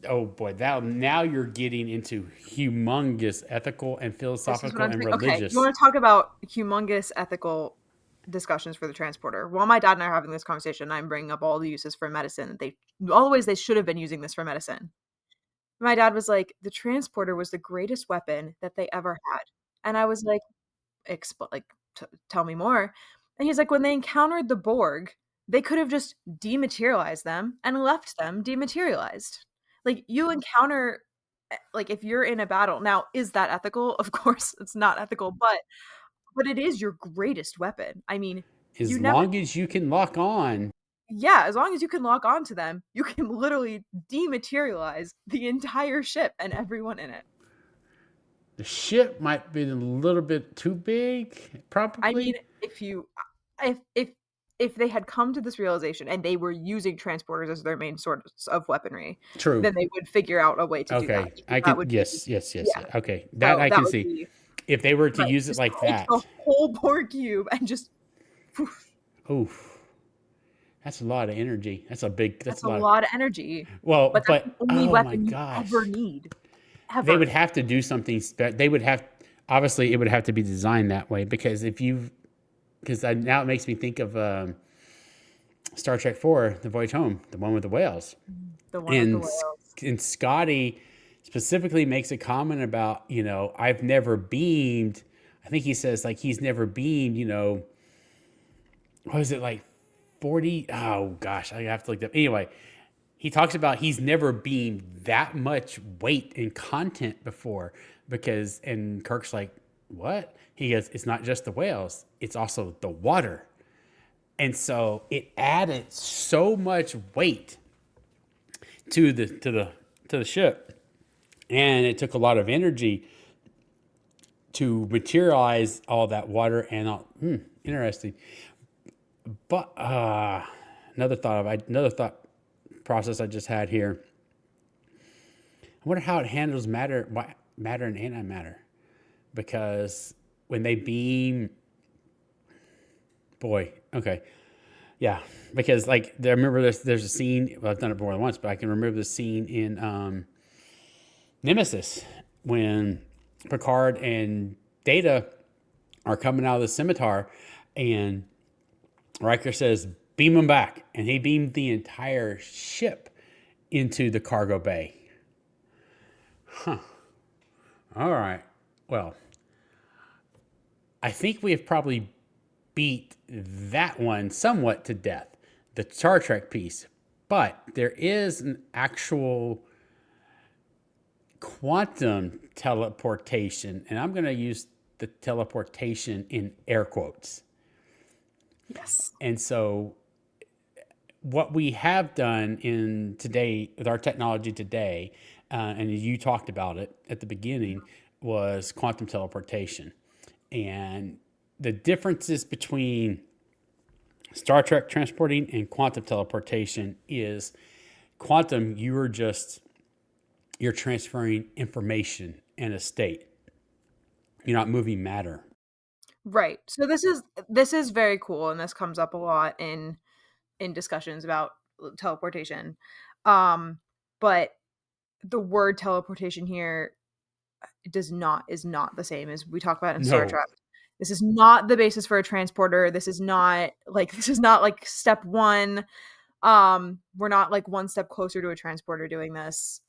oh boy, now you're getting into humongous ethical and philosophical and religious. Okay, you want to talk about humongous ethical discussions for the transporter? While my dad and I are having this conversation, I'm bringing up all the uses for medicine. All the ways they should have been using this for medicine. My dad was like, the transporter was the greatest weapon that they ever had. And I was like, tell me more. And he's like, when they encountered the Borg, they could have just dematerialized them and left them dematerialized. Like, you encounter, like, if you're in a battle. Now, is that ethical? Of course, it's not ethical, but it is your greatest weapon. I mean, as long as you can lock on. Yeah, as long as you can lock on to them, you can literally dematerialize the entire ship and everyone in it. The ship might be a little bit too big, probably. I mean, if they had come to this realization and they were using transporters as their main source of weaponry, True. then they would figure out a way to do that. Okay, I That can. would be, Yes. yeah. Okay, that So I that can would see. be If they were to right. use it Just like take that, the whole Borg cube and just. oof, that's a lot of energy. That's a big. That's That's a a lot. lot of energy. Well, But that's the only oh my weapon you gosh, ever need. Ever. they would have to do something. They would have. Obviously, it would have to be designed that way because now it makes me think of Star Trek 4, The Voyage Home, the one with the whales. The one with the whales. And Scotty specifically makes a comment about, I've never beamed. I think he says like he's never beamed, what was it like 40? Oh gosh, I have to look it up. Anyway, he talks about he's never beamed that much weight and content before and Kirk's like, what? He goes, it's not just the whales, it's also the water. And so it added so much weight to the ship, and it took a lot of energy to materialize all that water. And interesting. But another thought process I just had here. I wonder how it handles matter and antimatter, because when they beam. Boy, okay. Yeah, because I remember there's a scene, well, I've done it more than once, but I can remember the scene in Nemesis when Picard and Data are coming out of the scimitar and Riker says, beam them back. And he beamed the entire ship into the cargo bay. Huh. All right. Well, I think we have probably beat that one somewhat to death, the Star Trek piece, but there is an actual quantum teleportation, and I'm going to use the teleportation in air quotes. Yes. And so what we have done in today with our technology today, and you talked about it at the beginning, was quantum teleportation. And the differences between Star Trek transporting and quantum teleportation is quantum, you're transferring information in a state. You're not moving matter. Right. So this is very cool, and this comes up a lot in discussions about teleportation. But the word teleportation here is not the same as we talk about in Star Trek. This is not the basis for a transporter. This is not like step one. We're not like one step closer to a transporter doing this.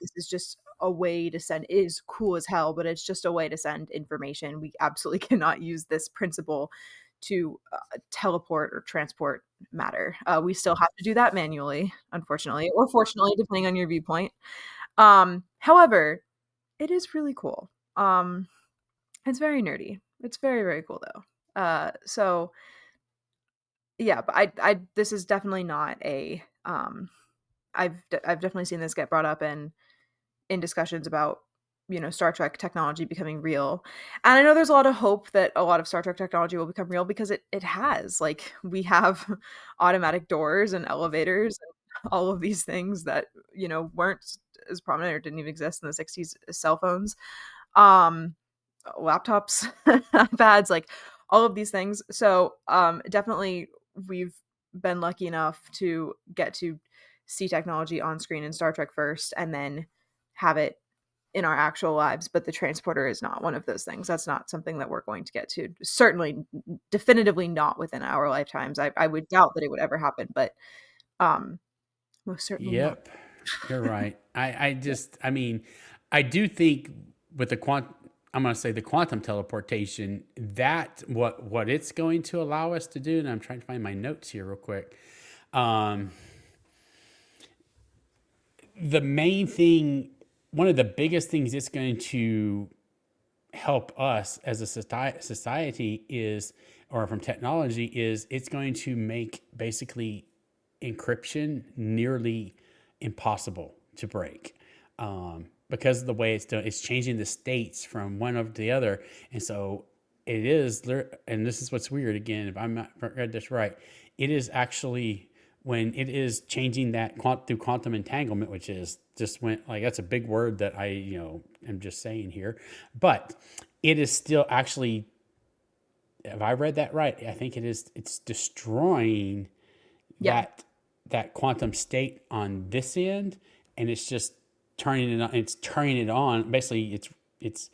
This is just a way to send. It is cool as hell, but it's just a way to send information. We absolutely cannot use this principle to teleport or transport matter. We still have to do that manually, unfortunately, or fortunately, depending on your viewpoint. However, it is really cool. It's very nerdy. It's very, very cool though. So yeah, but I this is definitely not a I've definitely seen this get brought up in discussions about Star Trek technology becoming real, and I know there's a lot of hope that a lot of Star Trek technology will become real, because it has. Like, we have automatic doors and elevators and all of these things that weren't as prominent or didn't even exist in the 60s. Cell phones, laptops, iPads, like all of these things. So definitely we've been lucky enough to get to see technology on screen in Star Trek first, and then have it in our actual lives. But the transporter is not one of those things. That's not something that we're going to get to. Certainly, definitively not within our lifetimes. I would doubt that it would ever happen, but most certainly Yep. not. You're right. I mean, I do think with the quantum teleportation, that what it's going to allow us to do, and I'm trying to find my notes here real quick. The main thing, one of the biggest things it's going to help us as a society is, or from technology, is it's going to make basically encryption nearly impossible to break. because of the way it's done, it's changing the states from one over to the other. And so it is, and this is what's weird again, if I'm not read this right, it is actually when it is changing that through quantum entanglement, which is just went like, that's a big word that I, am just saying here, but it is still actually, if I read that right, I think it's destroying that quantum state on this end, and it's just turning it on. It's turning it on. Basically, it's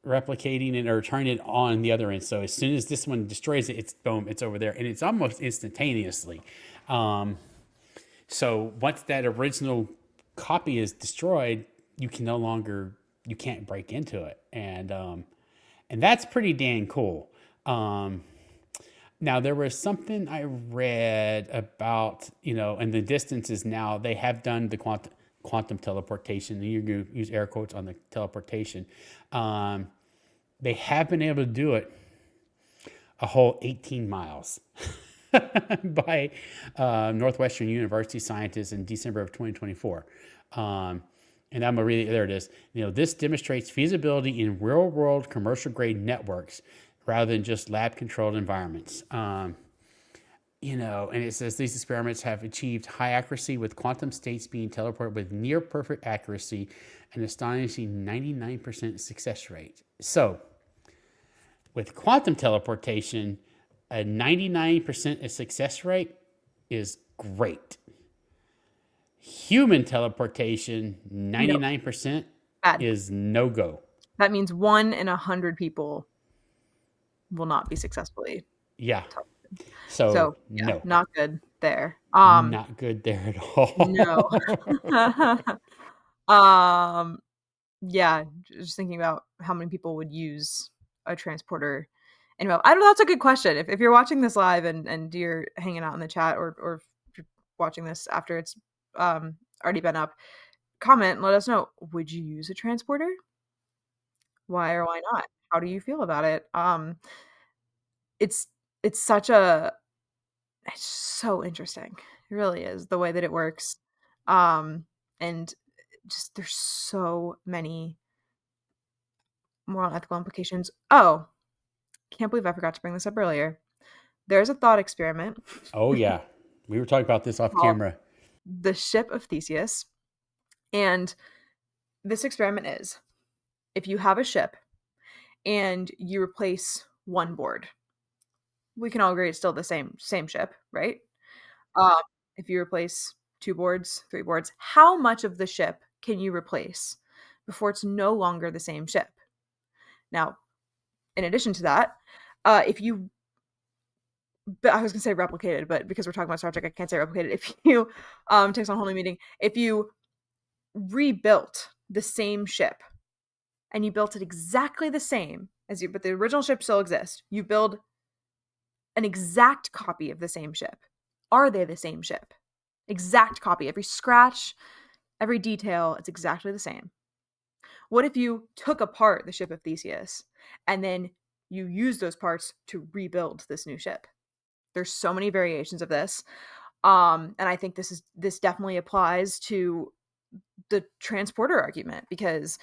replicating it or turning it on the other end. So as soon as this one destroys it, it's boom, it's over there, and it's almost instantaneously. So once that original copy is destroyed, you can't break into it, and that's pretty dang cool. Now, there was something I read about, and the distances now, they have done the quantum teleportation. And you use air quotes on the teleportation. They have been able to do it a whole 18 miles by Northwestern University scientists in December of 2024. And I'm going to read it. There it is. This demonstrates feasibility in real-world commercial-grade networks rather than just lab-controlled environments. And it says these experiments have achieved high accuracy with quantum states being teleported with near-perfect accuracy and astonishing 99% success rate. So, with quantum teleportation, a 99% success rate is great. Human teleportation, 99% is no-go. That means 1 in 100 people will not be successfully. Yeah. So no, not good there. Not good there at all. No. Yeah, just thinking about how many people would use a transporter. Anyway, I don't know. That's a good question. If you're watching this live and you're hanging out in the chat, or if you're watching this after it's already been up, comment and let us know. Would you use a transporter? Why or why not? How do you feel about it? It's so interesting. It really is, the way that it works. And just there's so many moral and ethical implications. Oh, can't believe I forgot to bring this up earlier. There's a thought experiment. Oh yeah. We were talking about this off camera. The ship of Theseus. And this experiment is, if you have a ship and you replace one board, we can all agree it's still the same ship, right? If you replace 2 boards, 3 boards, how much of the ship can you replace before it's no longer the same ship? Now, in addition to that, if you, I was going to say replicated, but because we're talking about Star Trek, I can't say replicated. If you, takes on a whole new meaning, if you rebuilt the same ship and you built it exactly the same as but the original ship still exists, you build an exact copy of the same ship. Are they the same ship? Exact copy. Every scratch, every detail, it's exactly the same. What if you took apart the ship of Theseus and then you use those parts to rebuild this new ship? There's so many variations of this. And I think this definitely applies to the transporter argument, because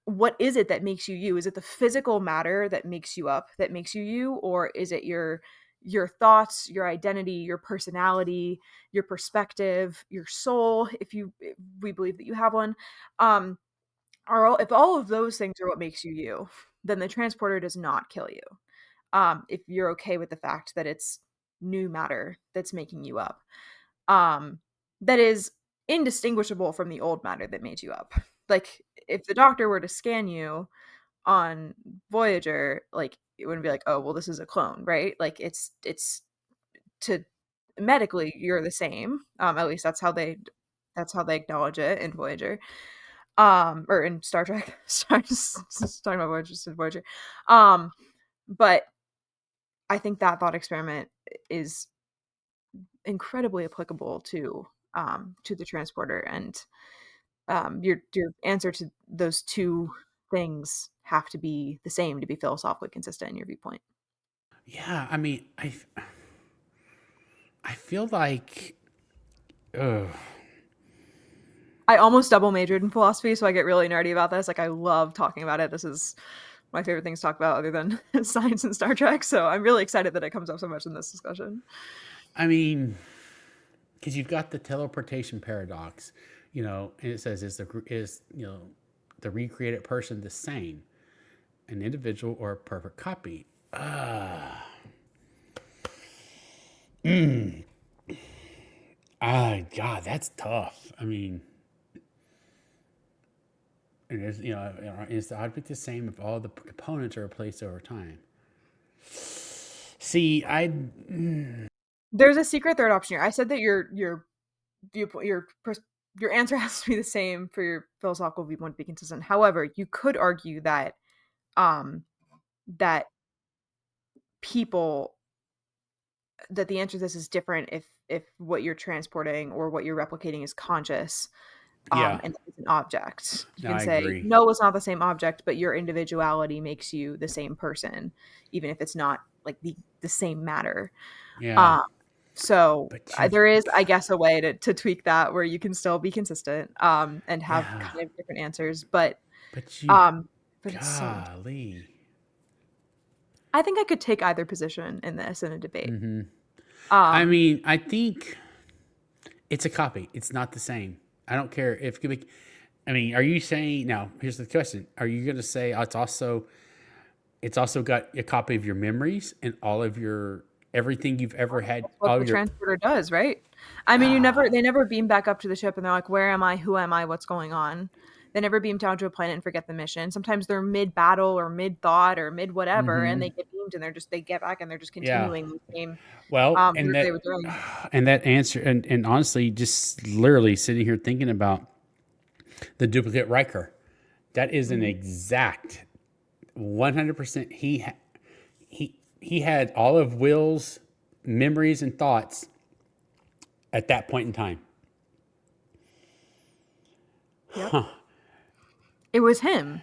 what is it that makes you you? Is it the physical matter that makes you up, that makes you you? Or is it your thoughts, your identity, your personality, your perspective, your soul, if we believe that you have one? If all of those things are what makes you you, then the transporter does not kill you. If you're okay with the fact that it's new matter that's making you up, that is indistinguishable from the old matter that made you up. Like, if the doctor were to scan you on Voyager, like, it wouldn't be like, oh, well, this is a clone, right? Like, it's to medically, you're the same. At least that's how they acknowledge it in Voyager, or in Star Trek. Sorry, just talking about Voyager, just in Voyager. But I think that thought experiment is incredibly applicable to the transporter, and your answer to those two things have to be the same to be philosophically consistent in your viewpoint. Yeah, I mean, I feel like, I almost double majored in philosophy, so I get really nerdy about this. Like, I love talking about it. This is my favorite things to talk about other than science and Star Trek. So I'm really excited that it comes up so much in this discussion. I mean, because you've got the teleportation paradox, and it says is the recreated person the same, an individual or a perfect copy? God, that's tough. I mean, and is the object the same if all the components are replaced over time? See, There's a secret third option here. I said that your viewpoint, your answer has to be the same for your philosophical viewpoint to be consistent. However, you could argue that that the answer to this is different if what you're transporting or what you're replicating is conscious. Yeah. And it's an object. You No, can I say, agree. no, it's not the same object, but your individuality makes you the same person, even if it's not like the same matter. Yeah. So But there is, I guess, a way to tweak that where you can still be consistent and have Yeah. kind of different answers. But it's so. golly. I think I could take either position in this in a debate. Mm-hmm. I mean, I think it's a copy. It's not the same. I don't care if. I mean, are you saying now? Here's the question: are you going to say it's also got a copy of your memories and all of your everything you've ever had? That's what the transporter does, right? I mean, they never beam back up to the ship and they're like, "Where am I? Who am I? What's going on?" They never beam down to a planet and forget the mission. Sometimes they're mid battle or mid thought or mid whatever, and they get beamed and they get back and they're just continuing the same. Well, and they were doing. And that answer, and honestly, just literally sitting here thinking about the duplicate Riker, that is an exact 100%. He had all of Will's memories and thoughts at that point in time. Yep. Huh. It was him.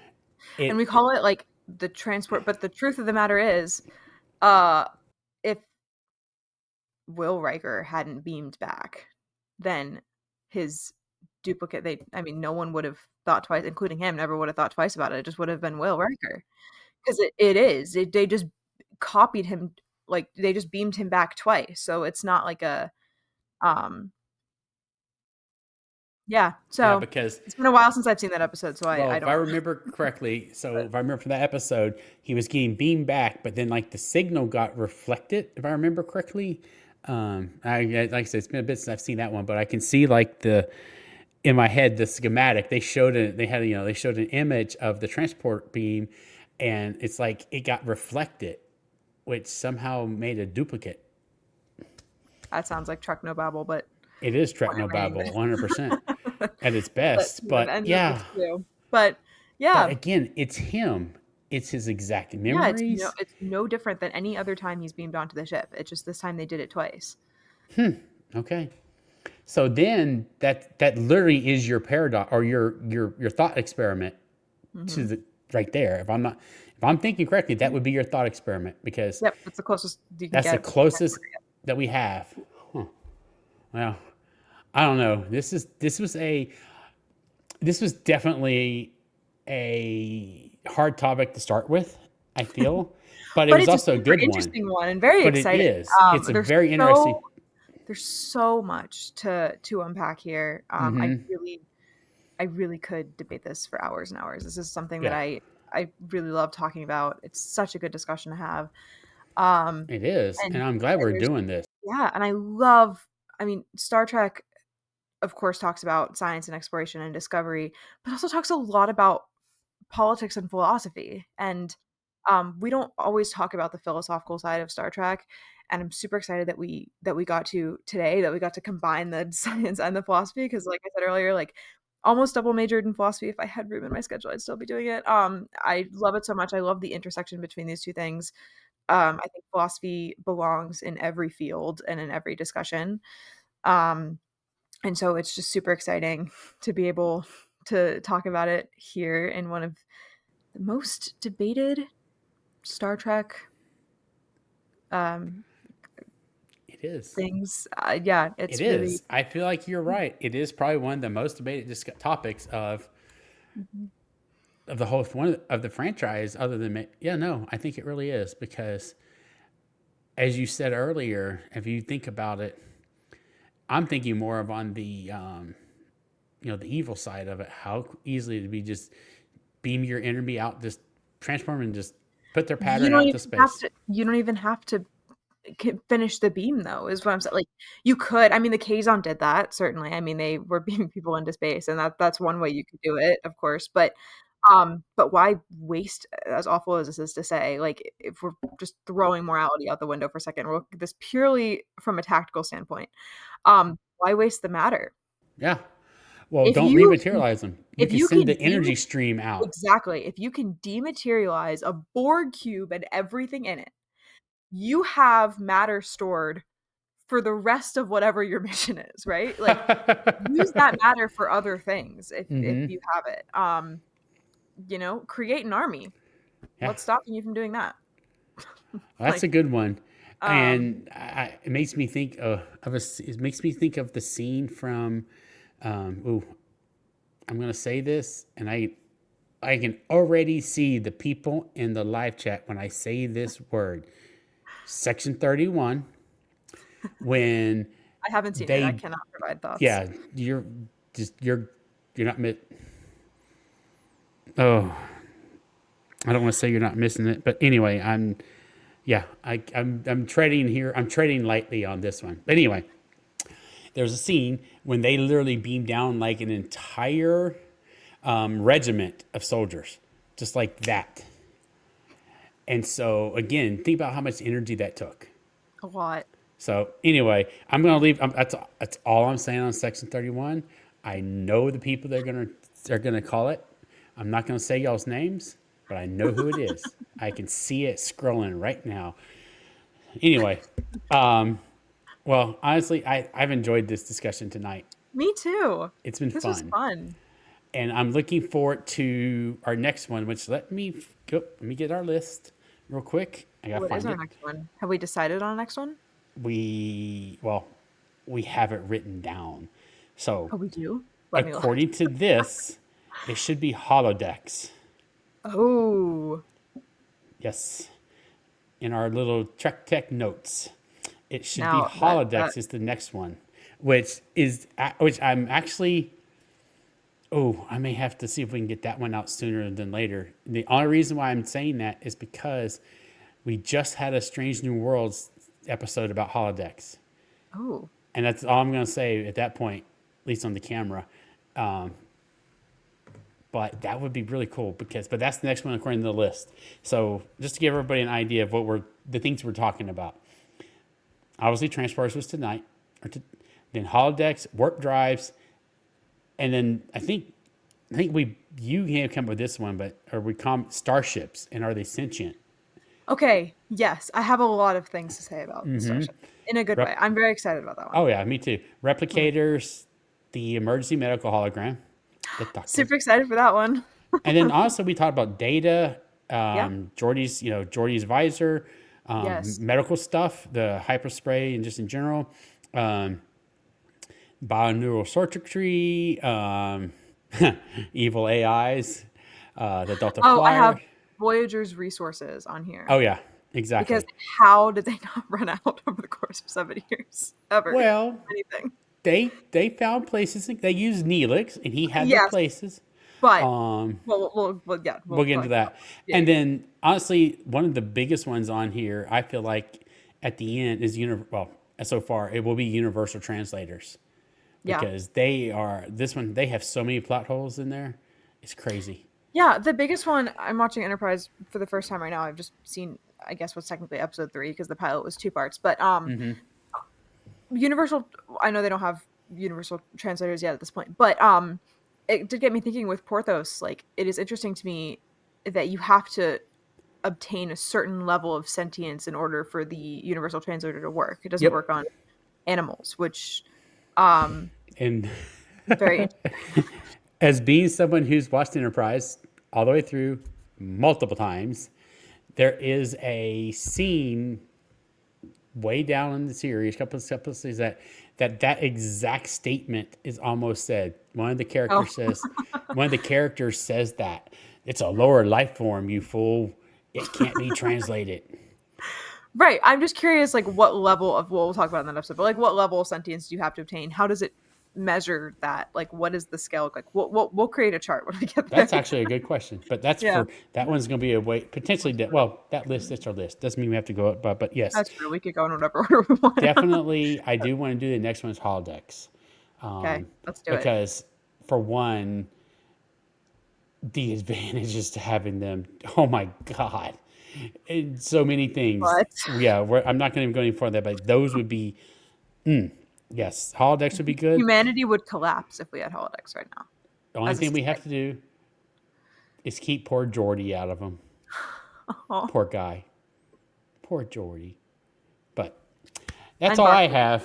And we call it like the transport, but the truth of the matter is, if Will Riker hadn't beamed back, then his duplicate, no one would have thought twice, including him, never would have thought twice about it. It just would have been Will Riker. Because they just copied him, like they just beamed him back twice. So it's not like a, because it's been a while since I've seen that episode, so I don't. If I remember correctly, if I remember from that episode, he was getting beamed back, but then like the signal got reflected. If I remember correctly, like I said, it's been a bit since I've seen that one, but I can see like in my head the schematic. They showed an image of the transport beam, and it's like it got reflected, which somehow made a duplicate. That sounds like Treknobabble, but. It is Treknobabble, 100% at its best. But yeah. But again, it's him. It's his exact memories. Yeah, it's no different than any other time he's beamed onto the ship. It's just this time they did it twice. Okay. So then that literally is your paradox or your thought experiment to right there. If I'm thinking correctly, that would be your thought experiment because that's the closest you can get. That's the closest that we have. Well, I don't know. This was definitely a hard topic to start with, I feel, but it was also a good one. Interesting one and very exciting. It is. It's a very interesting. There's so much to unpack here. I really could debate this for hours and hours. This is something that I really love talking about. It's such a good discussion to have. It is, and I'm glad we're doing this. Yeah, and Star Trek, of course, talks about science and exploration and discovery, but also talks a lot about politics and philosophy. And we don't always talk about the philosophical side of Star Trek. And I'm super excited that we got to today, that we got to combine the science and the philosophy. Because like I said earlier, like almost double majored in philosophy. If I had room in my schedule, I'd still be doing it. I love it so much. I love the intersection between these two things. I think philosophy belongs in every field and in every discussion. And so it's just super exciting to be able to talk about it here in one of the most debated Star Trek it is. things. Yeah, it's It really. is. I feel like you're right. It is probably one of the most debated topics of Mhm. the whole one of the franchise. Other than no, I think it really is because, as you said earlier, if you think about it, I'm thinking more of on the the evil side of it. How easily to be just beam your enemy out, just transform and just put their pattern out to space. You don't even have to finish the beam, though, is what I'm saying. Like, you could. I mean, the Kazon did that, certainly. I mean, they were beaming people into space, and that's one way you could do it, of course. But why waste, as awful as this is to say, like, if we're just throwing morality out the window for a second, we'll look at this purely from a tactical standpoint. Why waste the matter? Yeah. Well, If don't you rematerialize them. You if can you send can the energy stream out. exactly, if you can dematerialize a Borg cube and everything in it, you have matter stored for the rest of whatever your mission is, right? Like, use that matter for other things if you have it. Create an army. Yeah. What's stopping you from doing that? That's a good one. And um, it makes me think it makes me think of the scene from I'm going to say this, and I can already see the people in the live chat when I say this word. Section 31, when I haven't seen it. I cannot provide thoughts. Yeah, you're not oh, I don't want to say you're not missing it, but anyway, I'm treading here. I'm treading lightly on this one. But anyway, there's a scene when they literally beam down like an entire regiment of soldiers, just like that. And so again, think about how much energy that took. A lot. So anyway, I'm gonna leave. That's all I'm saying on Section 31. I know the people they're gonna call it. I'm not gonna say y'all's names, but I know who it is. I can see it scrolling right now. Anyway, well, honestly, I've enjoyed this discussion tonight. Me too. It's been This fun. was fun. And I'm looking forward to our next one, which let me get our list real quick. I gotta What find is our it. next one? Have we decided on a next one? We have it written down. So Oh, we do? according to this, it should be holodecks. Oh. Yes. In our little Trek Tech notes, it should Now, be holodecks is the next one, which I'm actually. Oh, I may have to see if we can get that one out sooner than later. The only reason why I'm saying that is because we just had a Strange New Worlds episode about holodecks. Oh. And that's all I'm going to say at that point, at least on the camera. But that would be really cool but that's the next one according to the list. So just to give everybody an idea of the things we're talking about. Obviously, transporters was tonight. Then holodecks, warp drives, and then I think you can't come up with this one, but are we starships, and are they sentient? Okay. Yes, I have a lot of things to say about Starship in a good way. I'm very excited about that one. Oh yeah, me too. Replicators, the emergency medical hologram. Super excited for that one. And then also we talked about data, Geordi's visor, Yes. medical stuff, the hyperspray, and just in general, bioneural circuitry, evil AIs, the Delta Flyer. I have Voyager's resources on here. Oh yeah, exactly. Because how did they not run out over the course of 7 years ever? Well, anything. They found places. They used Neelix, and he had the places. But we'll get into that. Yeah. And then honestly, one of the biggest ones on here, I feel like at the end is so far it will be universal translators. Because they have so many plot holes in there. It's crazy. Yeah, the biggest one, I'm watching Enterprise for the first time right now. I've just seen, I guess, what's technically episode 3 because the pilot was 2 parts. But Universal, I know they don't have universal translators yet at this point, but it did get me thinking with Porthos. Like, it is interesting to me that you have to obtain a certain level of sentience in order for the universal translator to work. It doesn't work on animals, which and very as being someone who's watched Enterprise all the way through multiple times, there is a scene way down in the series, a couple of episodes that exact statement is almost said. One of the characters says that it's a lower life form, you fool. It can't be translated. Right. I'm just curious, like, what level of, well, we'll talk about it in that episode, but like, what level of sentience do you have to obtain? How does it measure that? Like, what is the scale? Like, we'll create a chart when we get there. That's actually a good question, but that's for that one's going to be a way potentially. That list, it's our list. Doesn't mean we have to go up, but yes, that's true. We could go in whatever order we want. Definitely. I do want to do the next one's holodecks. Okay, let's do it. Because for one, the advantages to having them. Oh my God. And so many things. What? Yeah, I'm not going to even go any further, but those would be, yes, holodecks would be good. Humanity would collapse if we had holodecks right now. The only thing we have to do is keep poor Geordi out of them. Oh. Poor guy. Poor Geordi. But that's all I have.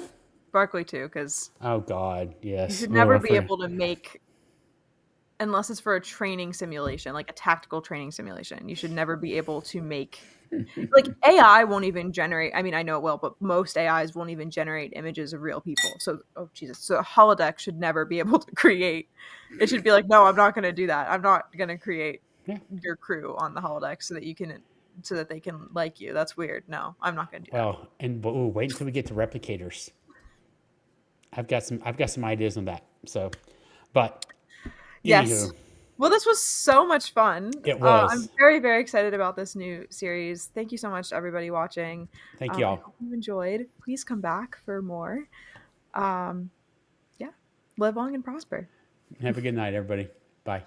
Barkley too, because oh God, yes. You should never be able to make, unless it's for a training simulation, like a tactical training simulation, you should never be able to make, like, AI won't even generate, I mean, I know it will, but most AIs won't even generate images of real people. So, oh Jesus. So a holodeck should never be able to create. It should be like, no, I'm not going to do that. I'm not going to create your crew on the holodeck so that they can like you. That's weird. No, I'm not going to do that. Well, and wait until we get to replicators. I've got some ideas on that. So, but yes. Anywho. Well, this was so much fun. It was. I'm very, very excited about this new series. Thank you so much to everybody watching. Thank y'all. I hope you enjoyed. Please come back for more. Live long and prosper. Have a good night, everybody. Bye.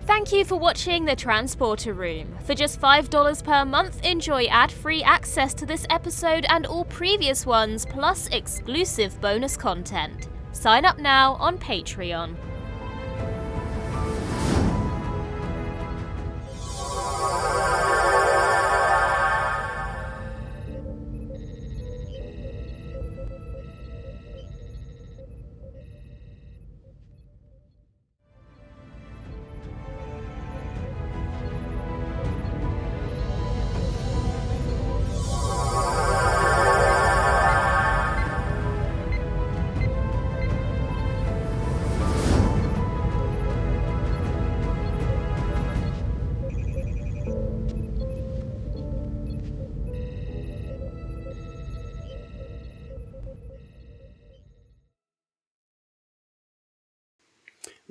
Thank you for watching The Transporter Room. For just $5 per month, enjoy ad-free access to this episode and all previous ones, plus exclusive bonus content. Sign up now on Patreon.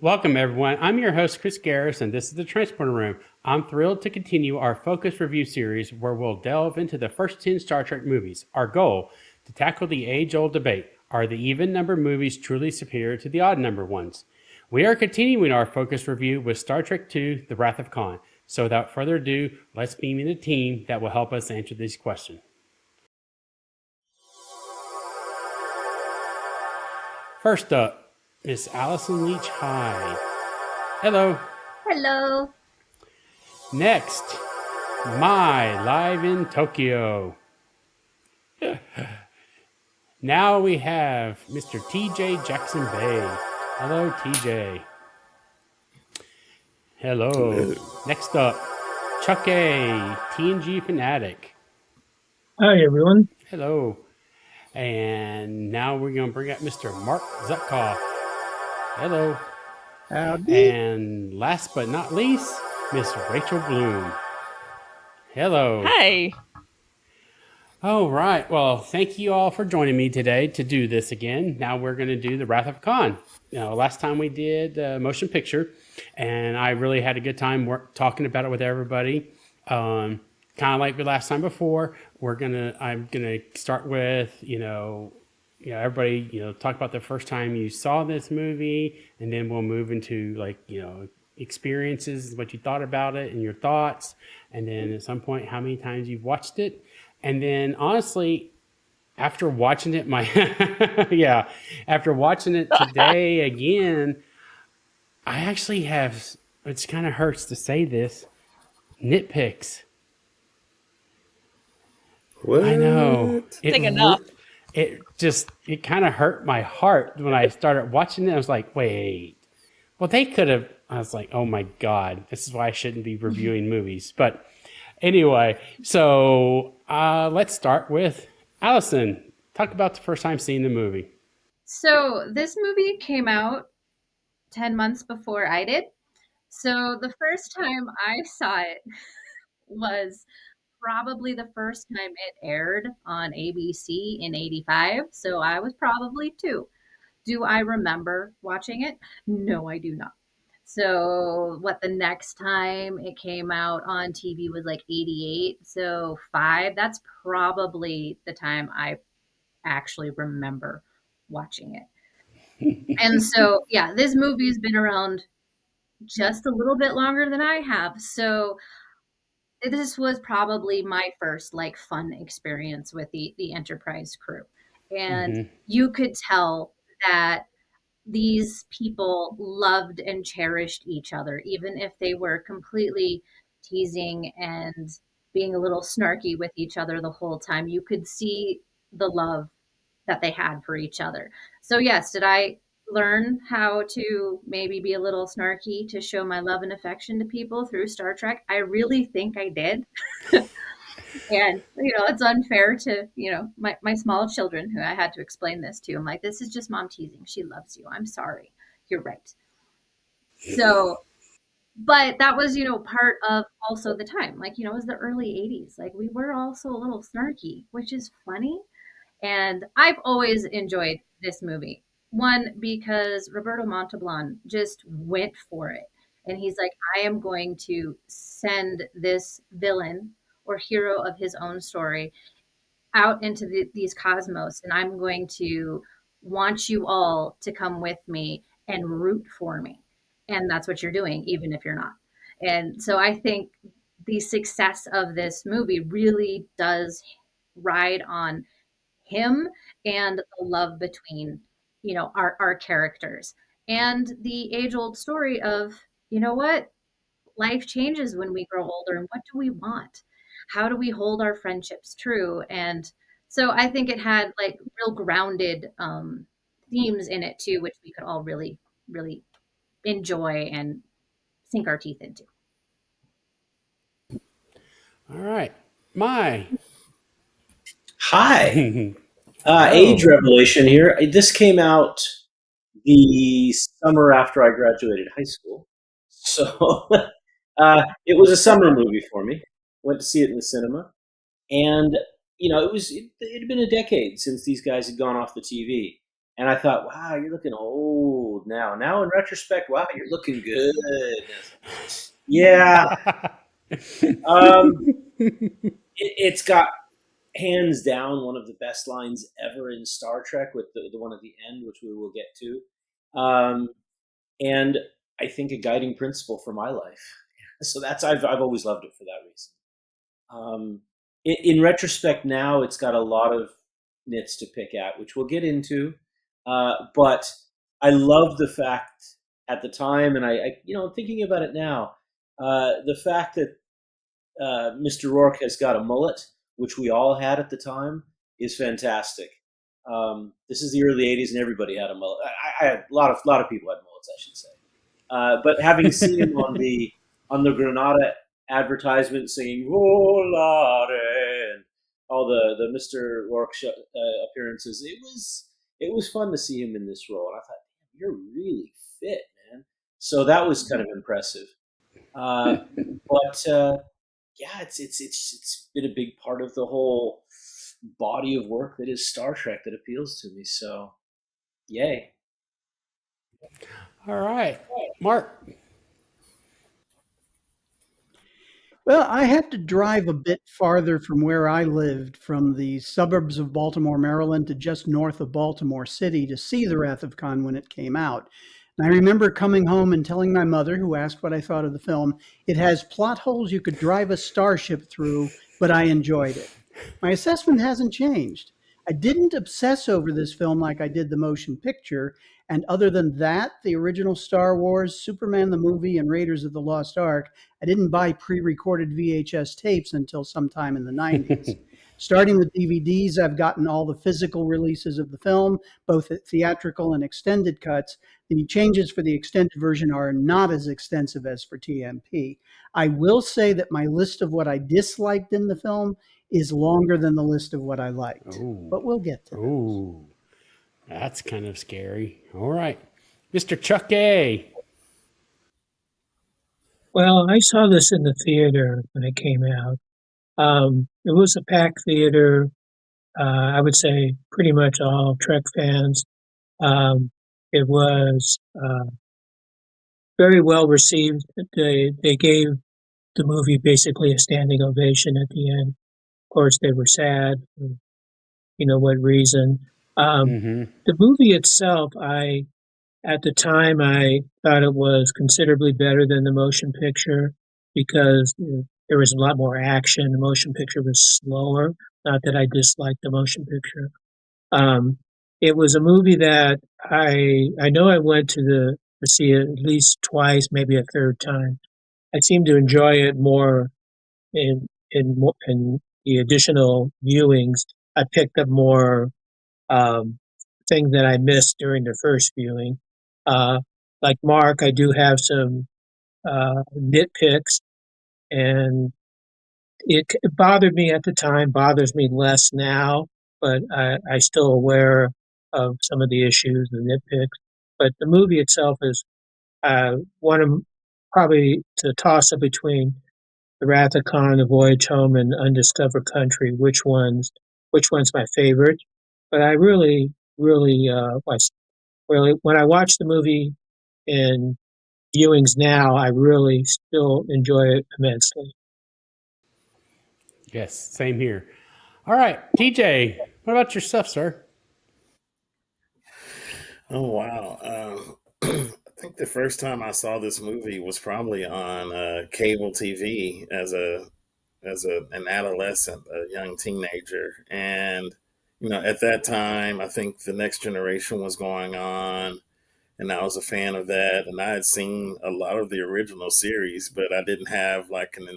Welcome, everyone. I'm your host, Chris Garris, and this is the Transporter Room. I'm thrilled to continue our focus review series where we'll delve into the first 10 Star Trek movies. Our goal, to tackle the age-old debate, are the even-number movies truly superior to the odd-number ones? We are continuing our focus review with Star Trek II, The Wrath of Khan. So without further ado, let's beam in a team that will help us answer this question. First up, Miss Allison Leach Hyde. Hello. Hello. Next, Mai, live in Tokyo. Now we have Mr. TJ Jackson Bay. Hello, TJ. Hello. Next up, Chuck A, TNG Fanatic. Hi, everyone. Hello. And now we're going to bring up Mr. Mark Zutkoff. Hello. Howdy. And last but not least, Miss Rachel Bloom. Hello. Hey. All right. Well, thank you all for joining me today to do this again. Now we're going to do The Wrath of Khan. Last time we did motion picture, and I really had a good time talking about it with everybody. Kind of like the last time before, I'm gonna start with everybody talk about the first time you saw this movie, and then we'll move into experiences, what you thought about it, and your thoughts, and then at some point how many times you've watched it, and then honestly, after watching it, after watching it today again, I actually have. It kind of hurts to say this. Nitpicks. What? I know. Take enough. It kind of hurt my heart when I started watching it. I was like, wait. Well, they could have. I was like, oh my God, this is why I shouldn't be reviewing movies. But anyway, so let's start with Allison. Talk about the first time seeing the movie. So this movie came out 10 months before I did. So the first time I saw it was probably the first time it aired on ABC in 85. So I was probably 2. Do I remember watching it? No, I do not. So the next time it came out on TV was like 88. So 5, that's probably the time I actually remember watching it. And so, yeah, this movie's been around just a little bit longer than I have. So this was probably my first like fun experience with the Enterprise crew. And you could tell that these people loved and cherished each other, even if they were completely teasing and being a little snarky with each other the whole time. You could see the love that they had for each other. So yes, did I learn how to maybe be a little snarky to show my love and affection to people through Star Trek? I really think I did. And, it's unfair to, my small children who I had to explain this to. I'm like, this is just mom teasing. She loves you. I'm sorry. You're right. So, but that was, part of also the time. Like, it was the early 80s. Like, we were also a little snarky, which is funny. And I've always enjoyed this movie. One, because Roberto Montalban just went for it. And he's like, I am going to send this villain or hero of his own story out into these cosmos. And I'm going to want you all to come with me and root for me. And that's what you're doing, even if you're not. And so I think the success of this movie really does ride on him and the love between, our characters. And the age-old story of, what? Life changes when we grow older, and what do we want? How do we hold our friendships true? And so I think it had like real grounded themes in it too, which we could all really, really enjoy and sink our teeth into. All right. Hi. Age revelation here. This came out the summer after I graduated high school. So it was a summer movie for me. Went to see it in the cinema. And, it had been a decade since these guys had gone off the TV. And I thought, wow, you're looking old now. Now in retrospect, wow, you're looking good. Yeah. It's got hands down one of the best lines ever in Star Trek, with the one at the end, which we will get to. And I think a guiding principle for my life. So I've always loved it for that reason. In retrospect now, it's got a lot of nits to pick at, which we'll get into. But I love the fact at the time, and I thinking about it now, the fact that Mr. Rourke has got a mullet, which we all had at the time, is fantastic. This is the early 80s, and everybody had a mullet. I had a lot of people had mullets, I should say. But having seen him on the Granada advertisement singing "Volare" and all the Mr. Rourke appearances, it was fun to see him in this role. And I thought, you're really fit, man. So that was kind of impressive. But yeah, it's been a big part of the whole body of work that is Star Trek that appeals to me. So, yay. All right. Mark. Well, I had to drive a bit farther from where I lived, from the suburbs of Baltimore, Maryland, to just north of Baltimore City to see The Wrath of Khan when it came out. And I remember coming home and telling my mother, who asked what I thought of the film, it has plot holes you could drive a starship through, but I enjoyed it. My assessment hasn't changed. I didn't obsess over this film like I did the motion picture. And other than that, the original Star Wars, Superman the movie, and Raiders of the Lost Ark, I didn't buy pre-recorded VHS tapes until sometime in the 90s. Starting with DVDs, I've gotten all the physical releases of the film, both theatrical and extended cuts. The changes for the extended version are not as extensive as for TMP. I will say that my list of what I disliked in the film is longer than the list of what I liked. Ooh. But we'll get to Ooh. That's kind of scary. All right. Mr. Chuck A. Well, I saw this in the theater when it came out. It was a packed theater. I would say pretty much all Trek fans. It was very well received. They gave the movie basically a standing ovation at the end. Of course, they were sad. For, what reason? The movie itself, at the time, I thought it was considerably better than the motion picture because there was a lot more action. The motion picture was slower. Not that I disliked the motion picture. It was a movie that I know I went to see it at least twice, maybe a third time. I seemed to enjoy it more in the additional viewings. I picked up more things that I missed during the first viewing. Like Mark, I do have some nitpicks, and it bothered me at the time, bothers me less now, but I still aware of some of the issues, the nitpicks. But the movie itself is one of probably to toss up between The Wrath of Khan, The Voyage Home, and Undiscovered Country. Which one's my favorite? But I really when I watch the movie in viewings now, I really still enjoy it immensely. Yes, same here. All right, TJ, what about yourself, sir? Oh wow! I think the first time I saw this movie was probably on cable TV as an adolescent, a young teenager, and at that time, I think The Next Generation was going on, and I was a fan of that, and I had seen a lot of the original series, but I didn't have like an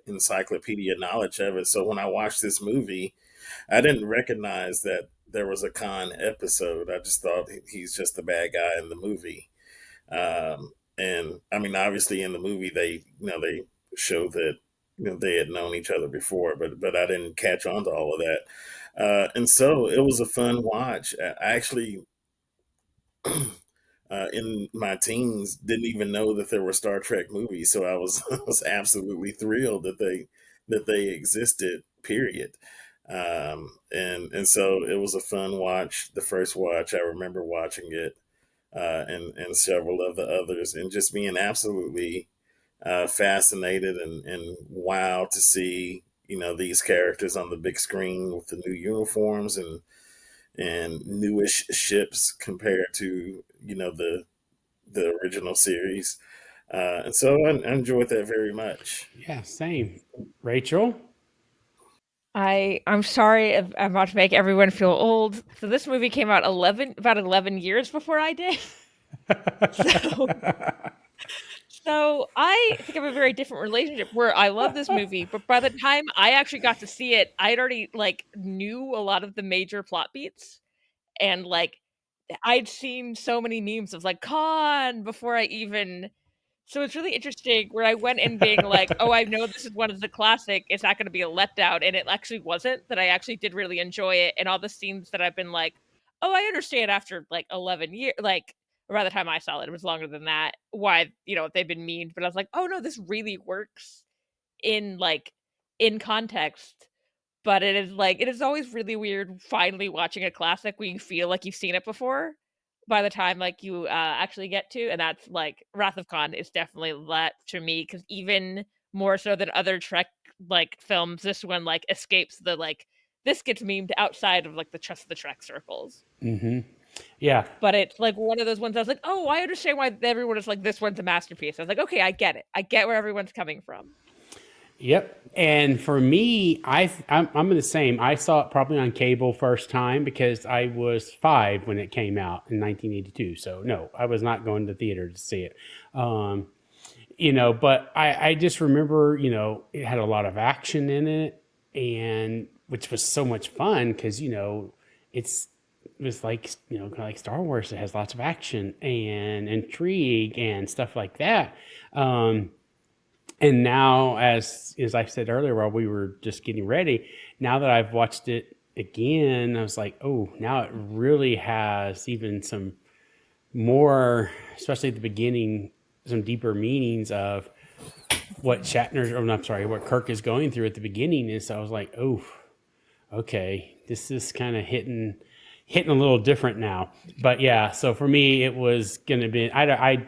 encyclopedia knowledge of it. So when I watched this movie, I didn't recognize that there was a Khan episode. I just thought he's just the bad guy in the movie. And I mean, obviously in the movie they show that they had known each other before, but I didn't catch on to all of that. And so it was a fun watch. I actually in my teens didn't even know that there were Star Trek movies, so I was I was absolutely thrilled that they existed. Period. And so it was a fun watch. The first watch, I remember watching it, and several of the others, and just being absolutely fascinated and wow to see these characters on the big screen with the new uniforms and newish ships compared to the original series. And so I enjoyed that very much. Yeah, same. Rachel? I'm sorry if I'm about to make everyone feel old. So this movie came out about 11 years before I did. So I think I have a very different relationship where I love this movie, but by the time I actually got to see it, I'd already knew a lot of the major plot beats, and I'd seen so many memes of Khan before I even. So it's really interesting where I went in being like, oh, I know this is one of the classic. It's not going to be a letdown. And it actually wasn't, that I actually did really enjoy it. And all the scenes that I've been like, oh, I understand after 11 years, around the time I saw it, it was longer than that, why, they've been mean. But I was like, oh, no, this really works in in context. But it is always really weird finally watching a classic where you feel like you've seen it before by the time you actually get to, and that's Wrath of Khan is definitely that to me, because even more so than other Trek films, this one escapes the this gets memed outside of the Trek circles. Yeah, but it's one of those ones I was like, oh, I understand why everyone is this one's a masterpiece. I was like, okay, I get it, I get where everyone's coming from. Yep. And for me, I'm the same. I saw it probably on cable first time because I was 5 when it came out in 1982. So no, I was not going to theater to see it. Um, but I just remember, it had a lot of action in it, and which was so much fun because, it's it was like, kind of like Star Wars. It has lots of action and intrigue and stuff like that. Um, and now, as I said earlier, while we were just getting ready, now that I've watched it again, I was like, oh, now it really has even some more, especially at the beginning, some deeper meanings of what Shatner, or I'm sorry, what Kirk is going through at the beginning. And so I was like, oh, okay, this is kind of hitting a little different now. But yeah, so for me, it was going to be, I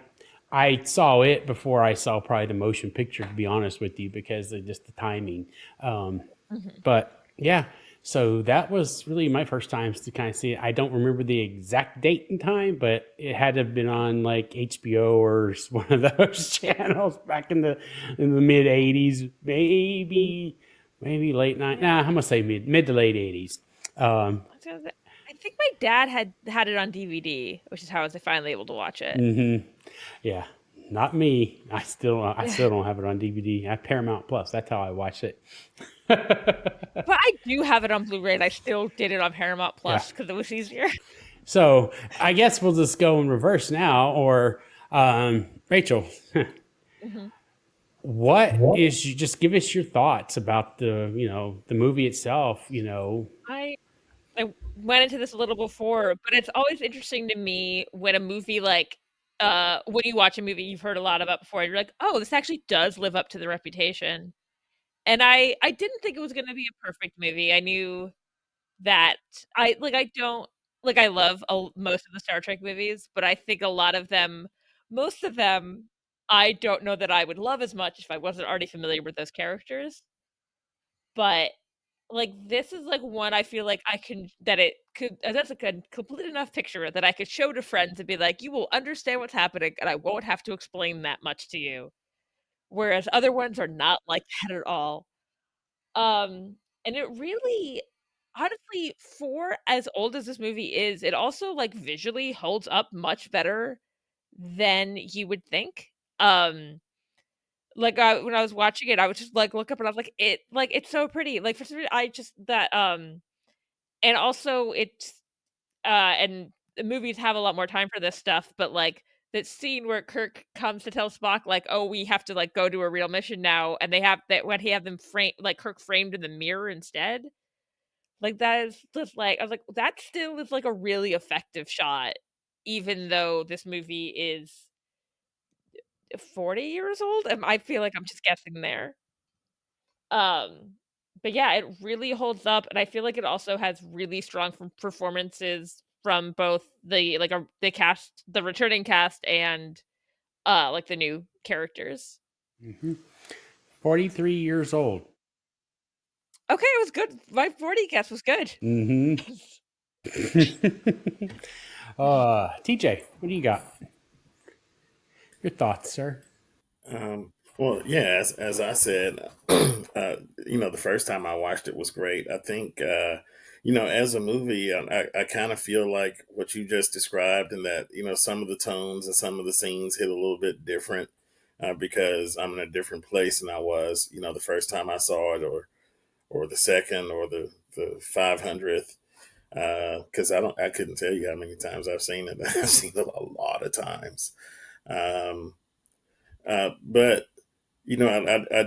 saw it before I saw probably the motion picture, to be honest with you, because of just the timing. But yeah, so that was really my first times to kind of see it. I don't remember the exact date and time, but it had to have been on like HBO or one of those channels back in the mid '80s, maybe late night. Nah, I'm gonna say mid to late '80s. I think my dad had it on DVD, which is how I was finally able to watch it. Mm-hmm. Yeah, not me. I still don't have it on DVD. I have Paramount Plus. That's how I watch it. But I do have it on Blu-ray, and I still did it on Paramount Plus because it was easier. So I guess we'll just go in reverse now. Or Rachel, what is you just give us your thoughts about the movie itself? I went into this a little before, but it's always interesting to me when a movie when you watch a movie you've heard a lot about before, and you're like, oh, this actually does live up to the reputation. And I didn't think it was going to be a perfect movie. I knew that I don't I love most of the Star Trek movies, but I think most of them, I don't know that I would love as much if I wasn't already familiar with those characters. But this is one I feel like that's like a complete enough picture that I could show to friends and be like, you will understand what's happening, and I won't have to explain that much to you. Whereas other ones are not like that at all. And it really, honestly, for as old as this movie is, it also visually holds up much better than you would think. When I was watching it, I would just look up and I was it's so pretty. For some reason, I just that and also it's and the movies have a lot more time for this stuff, but that scene where Kirk comes to tell Spock oh, we have to go do a real mission now, and they have that when he have them frame Kirk framed in the mirror instead. That is just I was like, that still is a really effective shot, even though this movie is 40 years old. I feel like I'm just guessing there. Um, but yeah, it really holds up, and I feel like it also has really strong performances from both the cast, the returning cast, and the new characters. 43 years old. Okay, it was good. My 40 guess was good. TJ, what do you got? Your thoughts, sir? Well, yeah, as I said, the first time I watched it was great. I think, as a movie, I kind of feel like what you just described, and that, some of the tones and some of the scenes hit a little bit different because I'm in a different place than I was, the first time I saw it, or the second, or the 500th. Because I couldn't tell you how many times I've seen it. I've seen it a lot of times. But I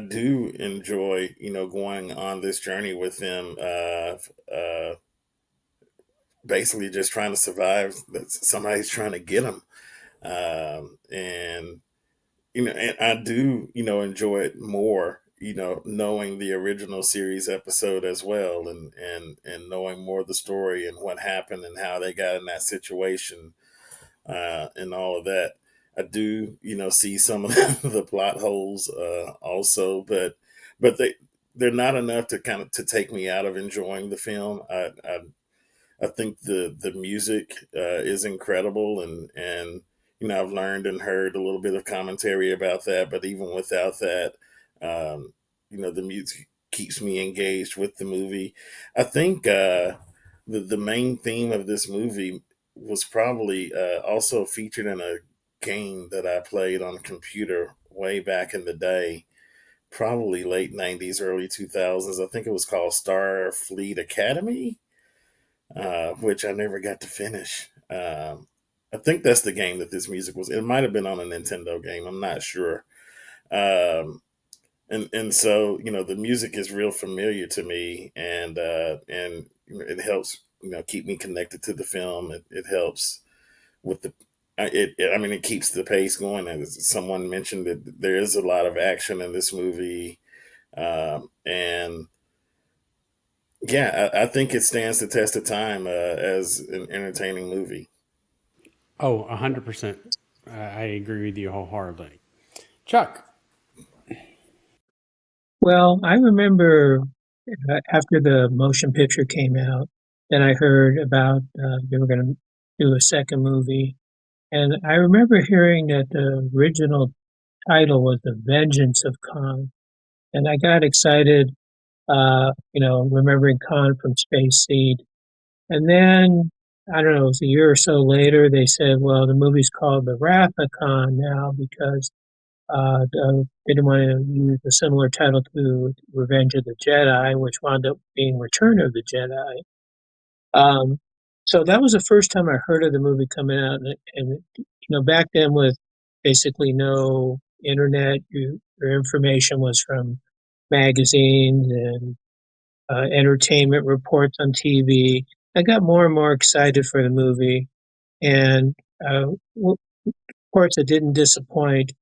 do enjoy, going on this journey with them, basically just trying to survive. That somebody's trying to get them. And, and I do, enjoy it more, knowing the original series episode as well, and knowing more of the story and what happened and how they got in that situation, and all of that. I do, see some of the plot holes also, but they're not enough to take me out of enjoying the film. I think the music is incredible, and I've learned and heard a little bit of commentary about that. But even without that, the music keeps me engaged with the movie. I think the main theme of this movie was probably also featured in a game that I played on a computer way back in the day, probably late 90s, early 2000s. I think it was called Starfleet Academy, which I never got to finish. I think that's the game that this music was. It might have been on a Nintendo game. I'm not sure. Um, and so the music is real familiar to me, and it helps keep me connected to the film. It helps with the I mean, it keeps the pace going. As someone mentioned, that there is a lot of action in this movie, and yeah, I think it stands the test of time as an entertaining movie. Oh, 100%. I agree with you wholeheartedly. Chuck. Well, I remember after the motion picture came out, then I heard about they were going to do a second movie. And I remember hearing that the original title was The Vengeance of Khan. And I got excited, remembering Khan from Space Seed. And then, I don't know, it was a year or so later, they said, well, the movie's called The Wrath of Khan now because they didn't want to use a similar title to Revenge of the Jedi, which wound up being Return of the Jedi. So that was the first time I heard of the movie coming out, and back then with basically no internet, your information was from magazines and entertainment reports on TV. I got more and more excited for the movie, and of course, it didn't disappoint.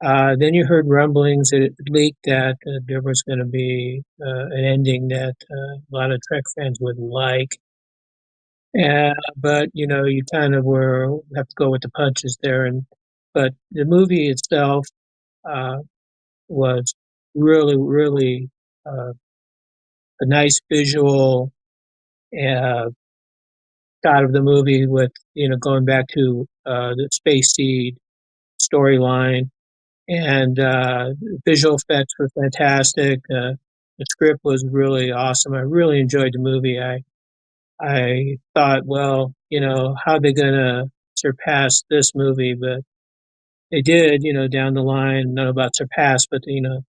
Then you heard rumblings that it leaked that there was going to be an ending that a lot of Trek fans wouldn't like. But you kind of have to go with the punches there. But the movie itself uh, was really, really a nice visual uh, shot of the movie with going back to the Space Seed storyline, and visual effects were fantastic. The script was really awesome. I really enjoyed the movie. I thought, well, how are they gonna surpass this movie? But they did, down the line, not about surpass, but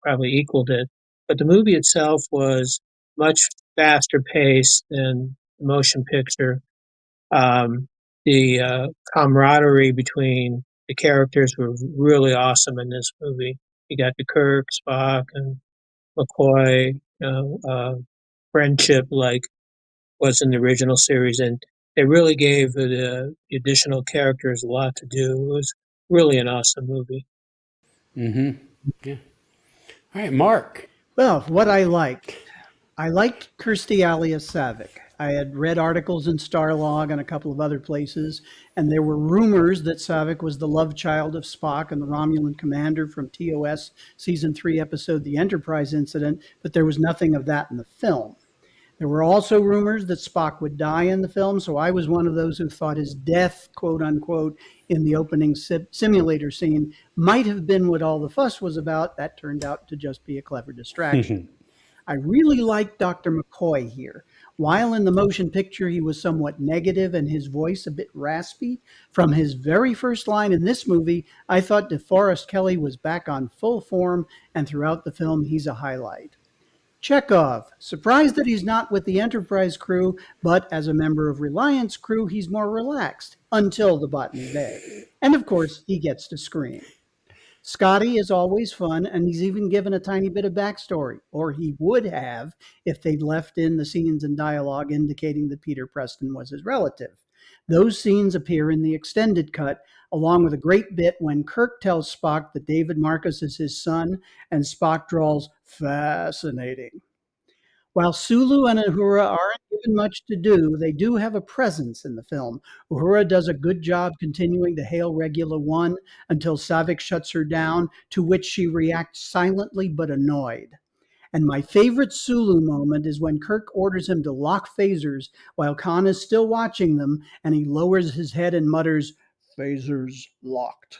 probably equaled it. But the movie itself was much faster paced than the motion picture. The camaraderie between the characters were really awesome in this movie. You got the Kirk, Spock, and McCoy, friendship like was in the original series, and they really gave the additional characters a lot to do. It was really an awesome movie. Mm-hmm. Yeah. All right, Mark. Well, what I liked Kirstie Alias Savick. I had read articles in Starlog and a couple of other places, and there were rumors that Savick was the love child of Spock and the Romulan commander from TOS Season 3 episode The Enterprise Incident, but there was nothing of that in the film. There were also rumors that Spock would die in the film, so I was one of those who thought his death, quote unquote, in the opening simulator scene might have been what all the fuss was about. That turned out to just be a clever distraction. I really liked Dr. McCoy here. While in the motion picture he was somewhat negative and his voice a bit raspy, from his very first line in this movie, I thought DeForest Kelley was back on full form, and throughout the film he's a highlight. Chekhov, surprised that he's not with the Enterprise crew, but as a member of Reliance crew, he's more relaxed until the Botany Bay. And of course, he gets to scream. Scotty is always fun, and he's even given a tiny bit of backstory, or he would have if they'd left in the scenes and dialogue indicating that Peter Preston was his relative. Those scenes appear in the extended cut, along with a great bit when Kirk tells Spock that David Marcus is his son, and Spock drawls, "Fascinating." While Sulu and Uhura aren't given much to do, they do have a presence in the film. Uhura does a good job continuing to hail Regula 1 until Savick shuts her down, to which she reacts silently but annoyed. And my favorite Sulu moment is when Kirk orders him to lock phasers while Khan is still watching them, and he lowers his head and mutters, "Phasers locked."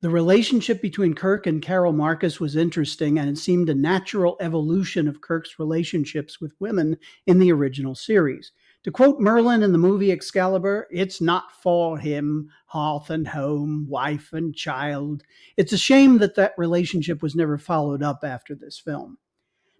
The relationship between Kirk and Carol Marcus was interesting, and it seemed a natural evolution of Kirk's relationships with women in the original series. To quote Merlin in the movie Excalibur, it's not for him, hearth and home, wife and child. It's a shame that that relationship was never followed up after this film.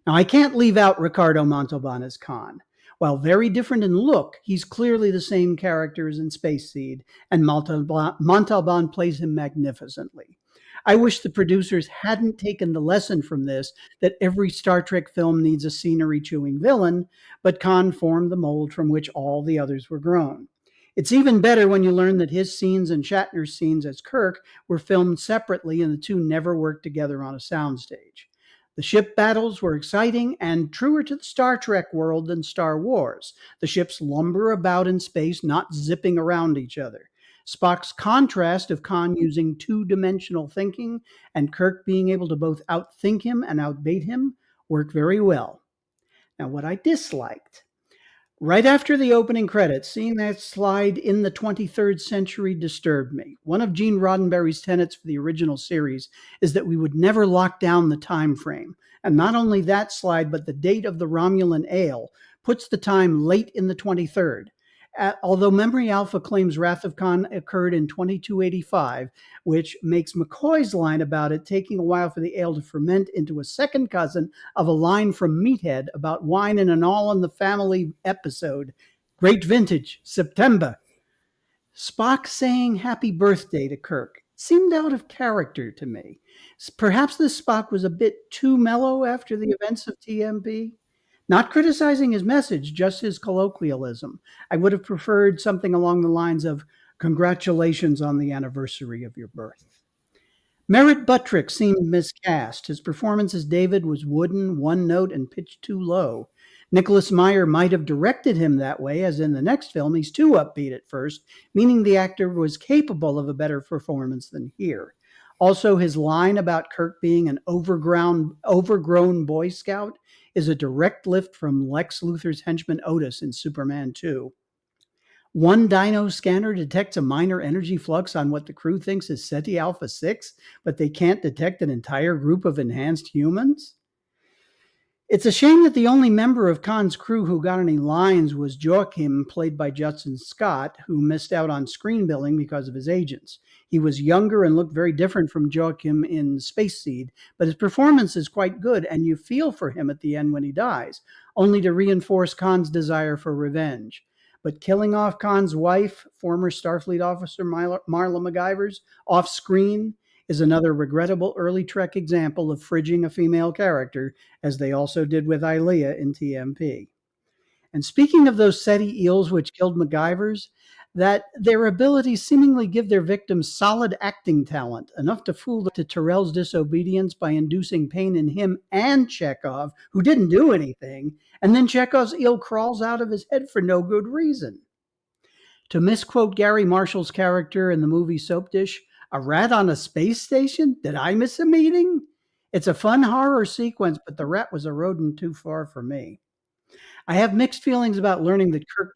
Now, I can't leave out Ricardo Montalban as Khan. While very different in look, he's clearly the same character as in Space Seed, and Montalban plays him magnificently. I wish the producers hadn't taken the lesson from this that every Star Trek film needs a scenery-chewing villain, but Khan formed the mold from which all the others were grown. It's even better when you learn that his scenes and Shatner's scenes as Kirk were filmed separately and the two never worked together on a soundstage. The ship battles were exciting and truer to the Star Trek world than Star Wars. The ships lumber about in space, not zipping around each other. Spock's contrast of Khan using two-dimensional thinking and Kirk being able to both outthink him and outbait him worked very well. Now, what I disliked, right after the opening credits, seeing that slide in the 23rd century disturbed me. One of Gene Roddenberry's tenets for the original series is that we would never lock down the time frame. And not only that slide, but the date of the Romulan ale puts the time late in the 23rd. Although Memory Alpha claims Wrath of Khan occurred in 2285, which makes McCoy's line about it taking a while for the ale to ferment into a second cousin of a line from Meathead about wine in an All in the Family episode. Great vintage, September. Spock saying happy birthday to Kirk seemed out of character to me. Perhaps this Spock was a bit too mellow after the events of TMP. Not criticizing his message, just his colloquialism. I would have preferred something along the lines of, congratulations on the anniversary of your birth. Merritt Buttrick seemed miscast. His performance as David was wooden, one note, and pitched too low. Nicholas Meyer might have directed him that way, as in the next film, he's too upbeat at first, meaning the actor was capable of a better performance than here. Also, his line about Kirk being an overgrown Boy Scout is a direct lift from Lex Luthor's henchman Otis in Superman 2. One dyno scanner detects a minor energy flux on what the crew thinks is Ceti Alpha 6, but they can't detect an entire group of enhanced humans? It's a shame that the only member of Khan's crew who got any lines was Joachim, played by Justin Scott, who missed out on screen billing because of his agents. He was younger and looked very different from Joachim in Space Seed, but his performance is quite good, and you feel for him at the end when he dies, only to reinforce Khan's desire for revenge. But killing off Khan's wife, former Starfleet officer Marla MacGyvers, off-screen is another regrettable early Trek example of fridging a female character, as they also did with Ilea in TMP. And speaking of those SETI eels which killed MacGyvers, that their abilities seemingly give their victims solid acting talent, enough to fool to Terrell's disobedience by inducing pain in him and Chekhov, who didn't do anything, and then Chekhov's eel crawls out of his head for no good reason. To misquote Gary Marshall's character in the movie Soap Dish, a rat on a space station? Did I miss a meeting? It's a fun horror sequence, but the rat was a rodent too far for me. I have mixed feelings about learning that Kirk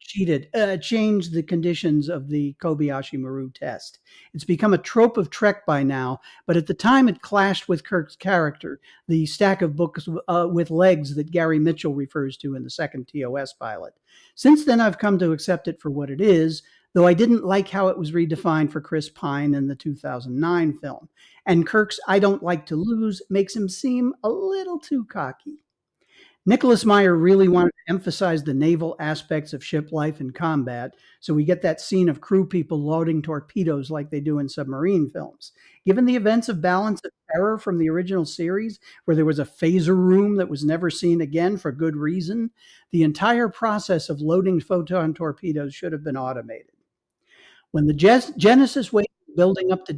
changed the conditions of the Kobayashi Maru test. It's become a trope of Trek by now, but at the time it clashed with Kirk's character, the stack of books with legs that Gary Mitchell refers to in the second TOS pilot. Since then, I've come to accept it for what it is, though I didn't like how it was redefined for Chris Pine in the 2009 film. And Kirk's I don't like to lose makes him seem a little too cocky. Nicholas Meyer really wanted to emphasize the naval aspects of ship life and combat, so we get that scene of crew people loading torpedoes like they do in submarine films. Given the events of Balance of Terror from the original series, where there was a phaser room that was never seen again for good reason, the entire process of loading photon torpedoes should have been automated. When the Genesis wave is building up to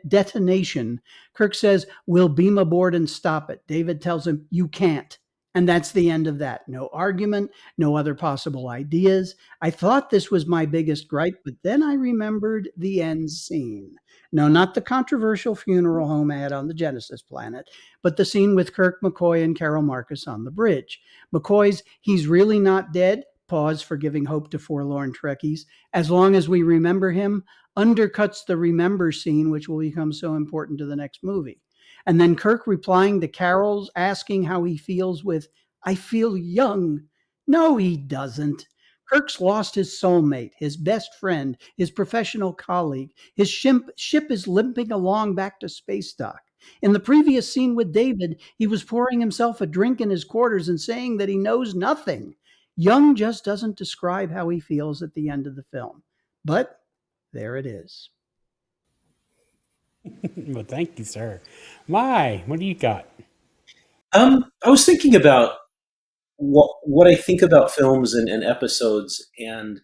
detonation, Kirk says, "We'll beam aboard and stop it." David tells him, "You can't." And that's the end of that. No argument, no other possible ideas. I thought this was my biggest gripe, but then I remembered the end scene. No, not the controversial funeral home ad on the Genesis planet, but the scene with Kirk, McCoy, and Carol Marcus on the bridge. McCoy's "He's really not dead," pause for giving hope to forlorn Trekkies, "as long as we remember him," undercuts the remember scene, which will become so important to the next movie. And then Kirk replying to Carol's asking how he feels with, "I feel young." No, he doesn't. Kirk's lost his soulmate, his best friend, his professional colleague. His ship is limping along back to space dock. In the previous scene with David, he was pouring himself a drink in his quarters and saying that he knows nothing. Young just doesn't describe how he feels at the end of the film. But there it is. Well, thank you, sir. What do you got? I was thinking about what I think about films and episodes, and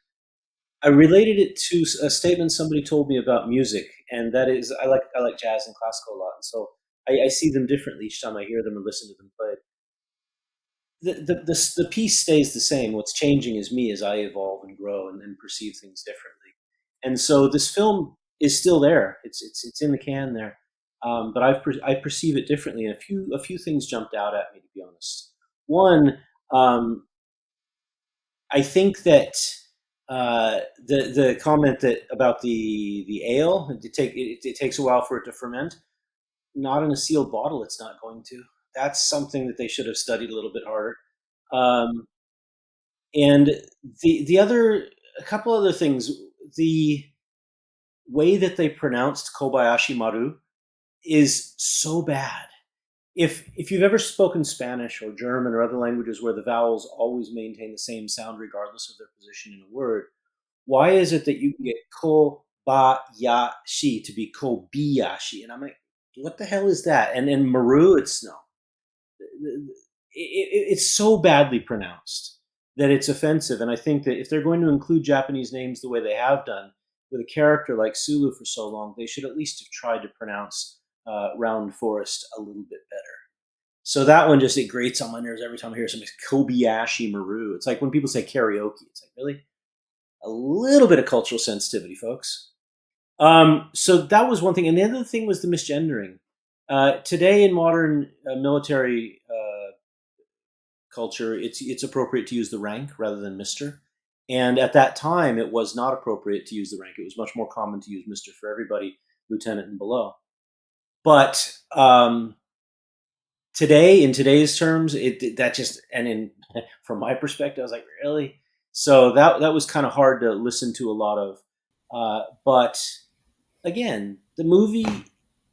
I related it to a statement somebody told me about music, and that is I like jazz and classical a lot, and so I see them differently each time I hear them or listen to them played. The piece stays the same. What's changing is me as I evolve and grow and perceive things differently. And so this film is still there. It's in the can there, but I perceive it differently. And a few things jumped out at me, to be honest. One, I think that the comment that about the ale, it takes a while for it to ferment. Not in a sealed bottle, it's not going to. That's something that they should have studied a little bit harder. And a couple other things, the way that they pronounced Kobayashi Maru is so bad. If you've ever spoken Spanish or German or other languages where the vowels always maintain the same sound regardless of their position in a word, why is it that you can get Kobayashi to be Kobayashi? And I'm like, what the hell is that? And in Maru, it's no. It's so badly pronounced that it's offensive. And I think that if they're going to include Japanese names the way they have done with a character like Sulu for so long, they should at least have tried to pronounce Round Forest a little bit better. So that one it grates on my nerves every time I hear something. Kobayashi Maru. It's like when people say karaoke. It's like, really? A little bit of cultural sensitivity, folks. So that was one thing. And the other thing was the misgendering. Today in modern military culture, it's appropriate to use the rank rather than Mr. And at that time, it was not appropriate to use the rank. It was much more common to use Mr. for everybody, lieutenant and below. But today, in today's terms, from my perspective, I was like, really? So that was kind of hard to listen to a lot of. But again, the movie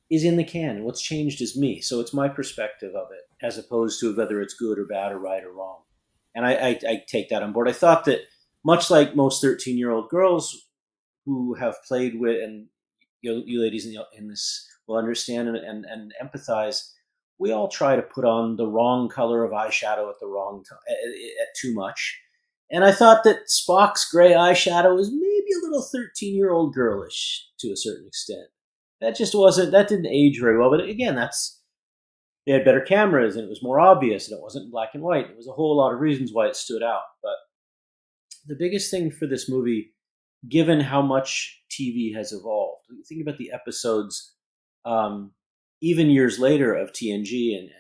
is in the can. What's changed is me. So it's my perspective of it, as opposed to whether it's good or bad or right or wrong. And I take that on board. I thought that much like most 13-year-old girls who have played with, and you ladies in this will understand and empathize, we all try to put on the wrong color of eyeshadow at the wrong time, at too much. And I thought that Spock's gray eyeshadow was maybe a little 13-year-old girlish to a certain extent. That didn't age very well. But again, they had better cameras and it was more obvious and it wasn't in black and white. There was a whole lot of reasons why it stood out. But the biggest thing for this movie, given how much TV has evolved, think about the episodes, even years later, of TNG and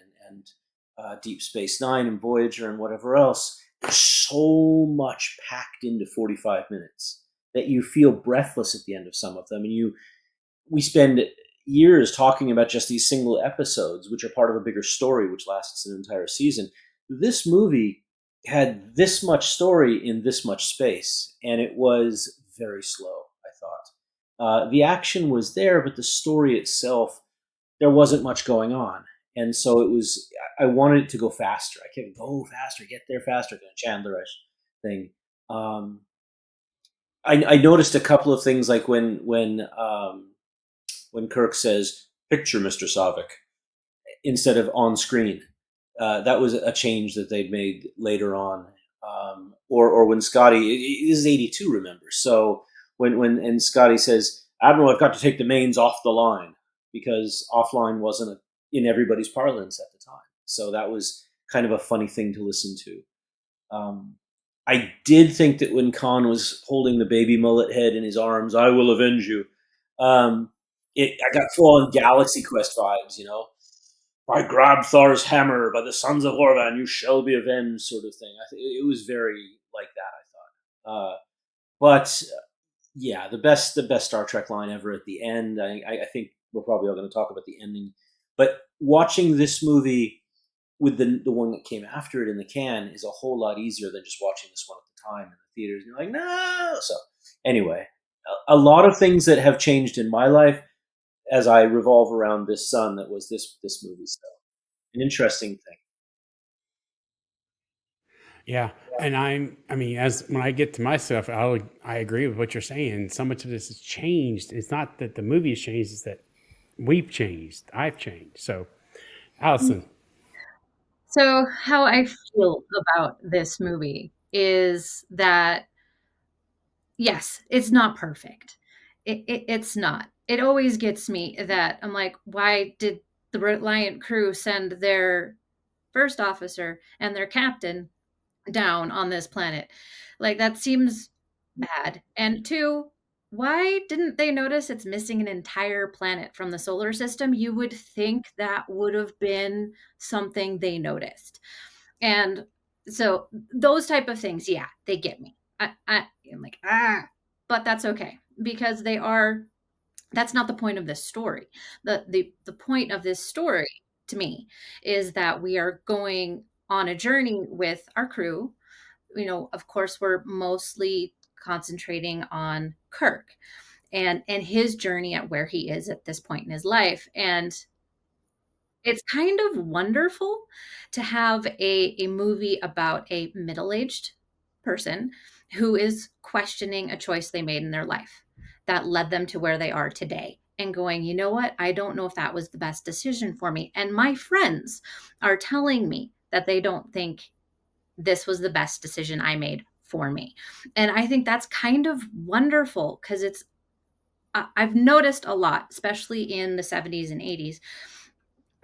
Deep Space Nine and Voyager and whatever else. There's so much packed into 45 minutes that you feel breathless at the end of some of them. And we spend years talking about just these single episodes, which are part of a bigger story, which lasts an entire season. This movie had this much story in this much space, and it was very slow, I thought. The action was there, but the story itself, there wasn't much going on. And so I wanted it to go faster. I kept go faster, get there faster, kind of Chandlerish thing. I noticed a couple of things, like when Kirk says, "Picture Mr. Savick," instead of "on screen." That was a change that they'd made later on. Or when Scotty, this is 82, remember? So when Scotty says, "Admiral, I've got to take the mains off the line," because offline wasn't in everybody's parlance at the time. So that was kind of a funny thing to listen to. I did think that when Khan was holding the baby mullet head in his arms, "I will avenge you," I got full on Galaxy Quest vibes, "By Grabthar's hammer, by the sons of Horvan, you shall be avenged," sort of thing. I think it was very like that, I thought. But yeah, the best Star Trek line ever at the end. I think we're probably all going to talk about the ending, but watching this movie with the one that came after it in the can is a whole lot easier than just watching this one at the time in the theaters. You're like, no. So anyway, a lot of things that have changed in my life as I revolve around this sun that was this movie. So an interesting thing. Yeah, and I mean, as when I get to myself, I agree with what you're saying. So much of this has changed. It's not that the movie has changed; it's that we've changed. I've changed. So, Allison, So, how I feel about this movie is that, yes, it's not perfect. It's not. It always gets me that I'm like, why did the Reliant crew send their first officer and their captain down on this planet? Like, that seems bad. And two, why didn't they notice it's missing an entire planet from the solar system? You would think that would have been something they noticed. And so those type of things, yeah, they get me. I'm like, but that's okay because that's not the point of this story. The point of this story to me is that we are going on a journey with our crew. Of course, we're mostly concentrating on Kirk and his journey at where he is at this point in his life. And it's kind of wonderful to have a movie about a middle-aged person who is questioning a choice they made in their life that led them to where they are today and going, you know what? I don't know if that was the best decision for me. And my friends are telling me that they don't think this was the best decision I made for me. And I think that's kind of wonderful because I've noticed a lot, especially in the 70s and 80s,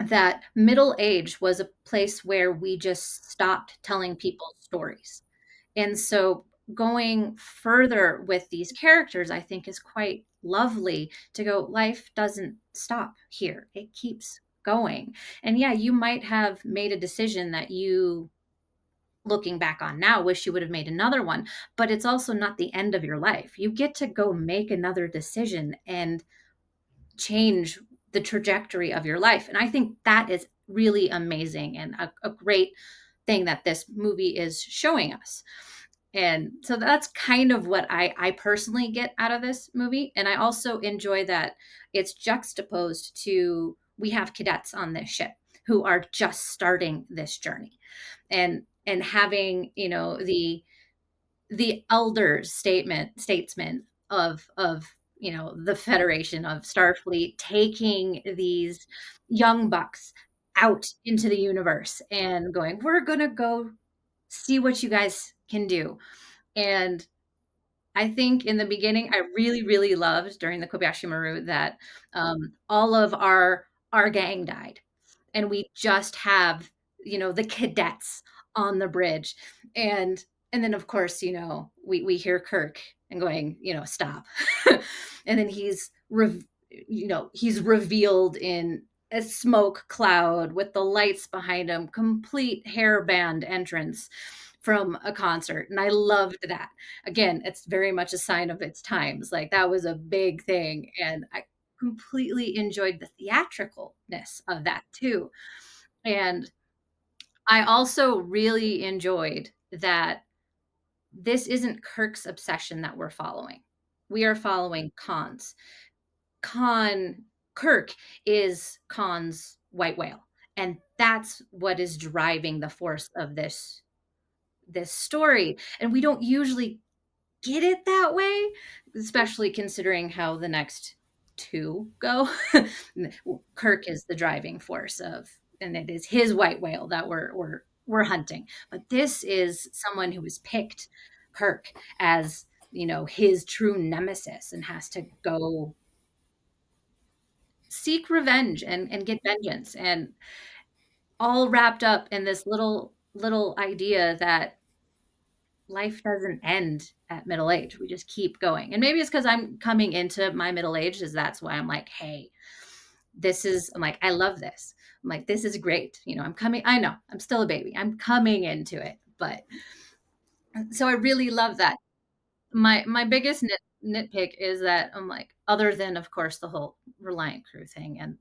that middle age was a place where we just stopped telling people stories. And so going further with these characters, I think is quite lovely to go, life doesn't stop here. It keeps going. And yeah, you might have made a decision that you, looking back on now, wish you would have made another one, but it's also not the end of your life. You get to go make another decision and change the trajectory of your life. And I think that is really amazing and a great thing that this movie is showing us. And so that's kind of what I personally get out of this movie. And I also enjoy that it's juxtaposed to, we have cadets on this ship who are just starting this journey and having, the elders statesmen of the Federation of Starfleet taking these young bucks out into the universe and going, we're gonna go see what you guys can do. And I think in the beginning, I really, really loved during the Kobayashi Maru that all of our gang died, and we just have the cadets on the bridge, and then of course we hear Kirk and going stop, and then he's revealed in a smoke cloud with the lights behind him, complete hairband entrance from a concert. And I loved that. Again, it's very much a sign of its times. Like that was a big thing. And I completely enjoyed the theatricalness of that too. And I also really enjoyed that this isn't Kirk's obsession that we're following. We are following Khan's. Kirk is Khan's white whale. And that's what is driving the force of this story. And we don't usually get it that way, especially considering how the next two go. Kirk is the driving force and it is his white whale that we're hunting. But this is someone who has picked Kirk as his true nemesis and has to go seek revenge and get vengeance, and all wrapped up in this little idea that life doesn't end at middle age. We just keep going. And maybe it's because I'm coming into my middle age, is that's why I'm like, hey, I'm like, I love this. I'm like, this is great. I know I'm still a baby. I'm coming into it. But so I really love that. My biggest nitpick is that I'm like, other than of course the whole Reliant crew thing and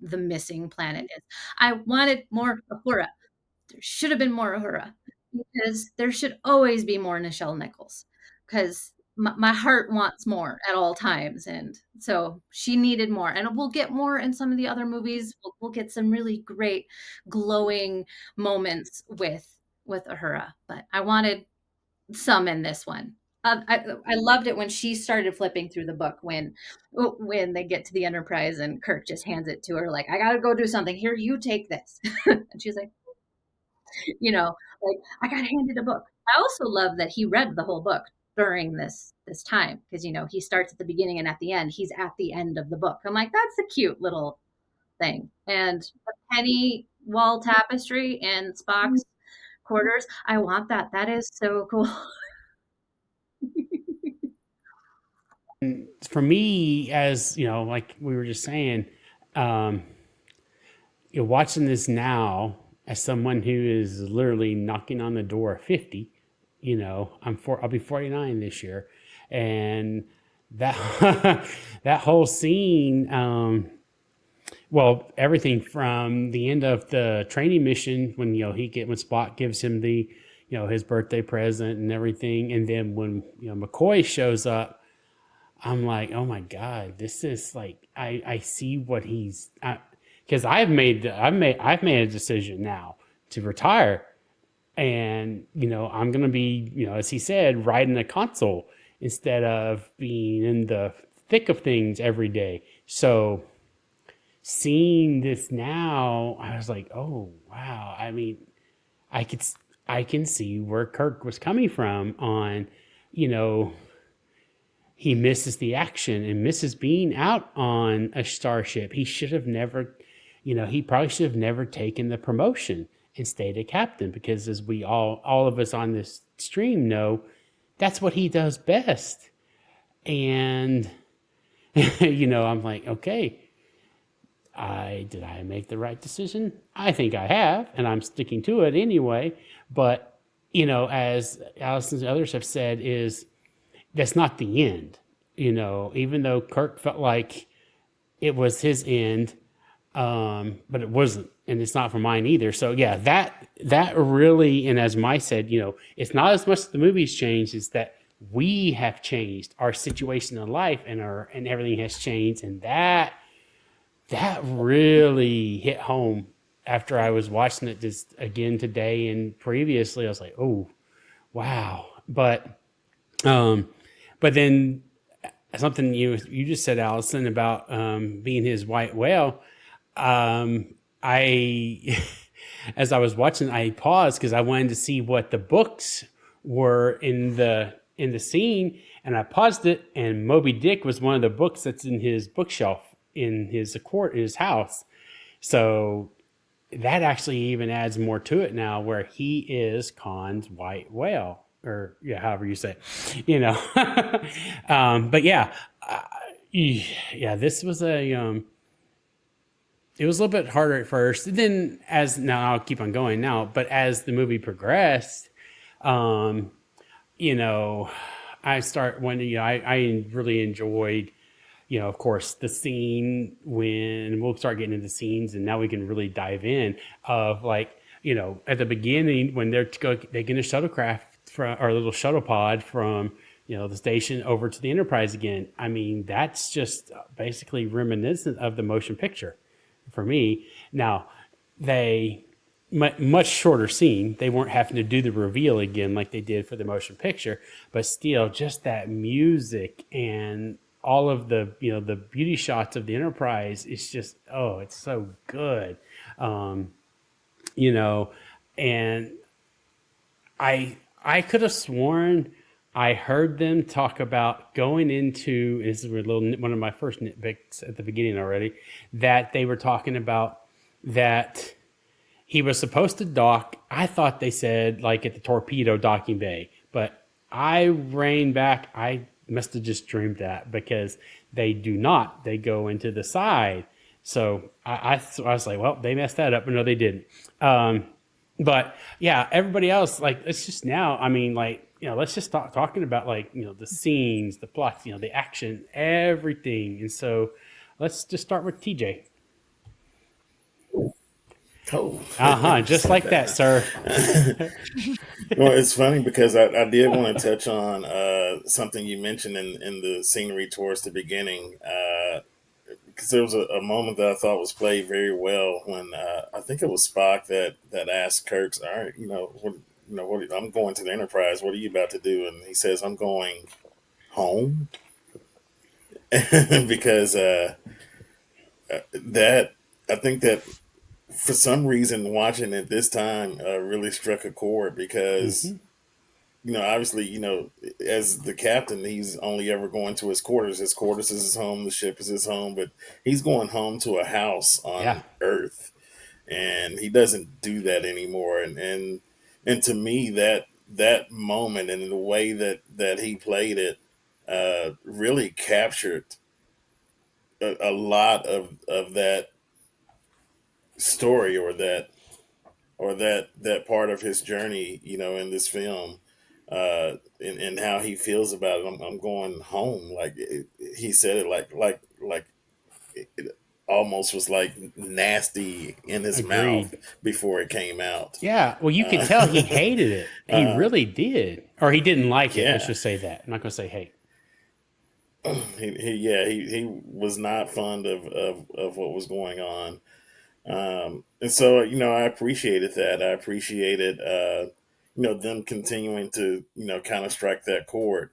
the missing planet is, I wanted more Uhura. There should have been more Uhura, because there should always be more Nichelle Nichols, because my heart wants more at all times, and so she needed more, and we'll get more in some of the other movies. We'll get some really great glowing moments with Uhura, but I wanted some in this one. I loved it when she started flipping through the book when they get to the Enterprise and Kirk just hands it to her like, I gotta go do something. Here, you take this. And she's like, like, I got handed a book. I also love that he read the whole book during this time, because he starts at the beginning and at the end. He's at the end of the book. I'm like, that's a cute little thing. And the penny wall tapestry in Spock's quarters, I want that. That is so cool. For me, as like we were just saying, you're watching this now as someone who is literally knocking on the door of 50. I'll be 49 this year, and that that whole scene, well, everything from the end of the training mission when when Spock gives him the his birthday present and everything, and then when McCoy shows up, I'm like, oh my God, this is like, I see what he's, because I've made a decision now to retire, and I'm gonna be, as he said, riding a console instead of being in the thick of things every day. So seeing this now, I was like, oh wow. I mean, I can see where Kirk was coming from on, he misses the action and misses being out on a starship. He should have never, he probably should have never taken the promotion and stayed a captain, because as we all of us on this stream know, that's what he does best. And, I'm like, okay, did I make the right decision? I think I have, and I'm sticking to it anyway. But, as Allison and others have said, that's not the end. Even though Kirk felt like it was his end, but it wasn't, and it's not for mine either. So yeah, that really, and as Mai said, it's not as much the movie's changed, it's that we have changed, our situation in life and everything has changed, and that really hit home after I was watching it just again today and previously. I was like, oh wow. But then something you just said, Allison, about being his white whale. I as I was watching, I paused because I wanted to see what the books were in the scene, and I paused it, and Moby Dick was one of the books that's in his bookshelf in his house. So that actually even adds more to it now, where he is Khan's white whale, or however you say it, but yeah, this was it was a little bit harder at first. Then now I'll keep on going now, but as the movie progressed, I start when I really enjoyed, of course, the scene when we'll start getting into scenes, and now we can really dive in of at the beginning when they get a shuttlecraft or a little shuttle pod from the station over to the Enterprise again. I mean, that's just basically reminiscent of the motion picture for me. Now, much shorter scene. They weren't having to do the reveal again like they did for the motion picture, but still, just that music and all of the the beauty shots of the Enterprise is just, oh, it's so good. And I could have sworn I heard them talk about going into, this is one of my first nitpicks at the beginning already, that they were talking about that he was supposed to dock. I thought they said like at the torpedo docking bay, but I reined back. I must have just dreamed that, because they do not. They go into the side. So I was like, well, they messed that up. But no, they didn't. But yeah, everybody else, like, it's just now, I mean, like, let's just start talking about like, the scenes, the plots, the action, everything. And so let's just start with TJ. Oh, Just like that, sir. Well, it's funny because I did want to touch on something you mentioned in the scenery towards the beginning. Because there was a moment that I thought was played very well when I think it was Spock that asked Kirk, "All right, I'm going to the Enterprise. What are you about to do?" And he says, "I'm going home," because that I think that for some reason watching it this time really struck a chord because obviously, as the captain, he's only ever going to his quarters. His quarters is his home. The ship is his home, but he's going home to a house Yeah. on Earth, and he doesn't do that anymore. And to me, that moment and the way that he played it really captured a lot of that story or that part of his journey, in this film, and how he feels about it. I'm going home. Like he said it like it almost was like nasty in his mouth Agreed. before it came out. Yeah. Well, you could tell he hated it. He really did. Or he didn't like it. Let's Yeah. just say that. I'm not going to say hate. He was not fond of what was going on. And so, I appreciated that. I appreciated, them continuing to, kind of strike that chord.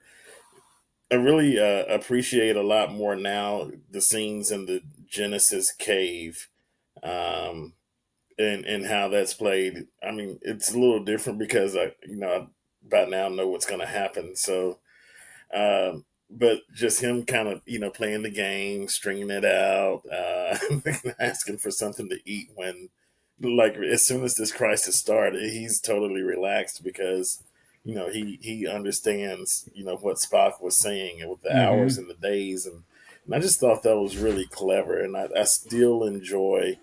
I really appreciate a lot more now the scenes in the Genesis cave, um, and how that's played. I mean, it's a little different because I by now know what's going to happen. So, but just him kind of, playing the game, stringing it out, asking for something to eat when, like, as soon as this crisis started, he's totally relaxed because, he understands, what Spock was saying and with the hours and the days. And I just thought that was really clever. And I still enjoy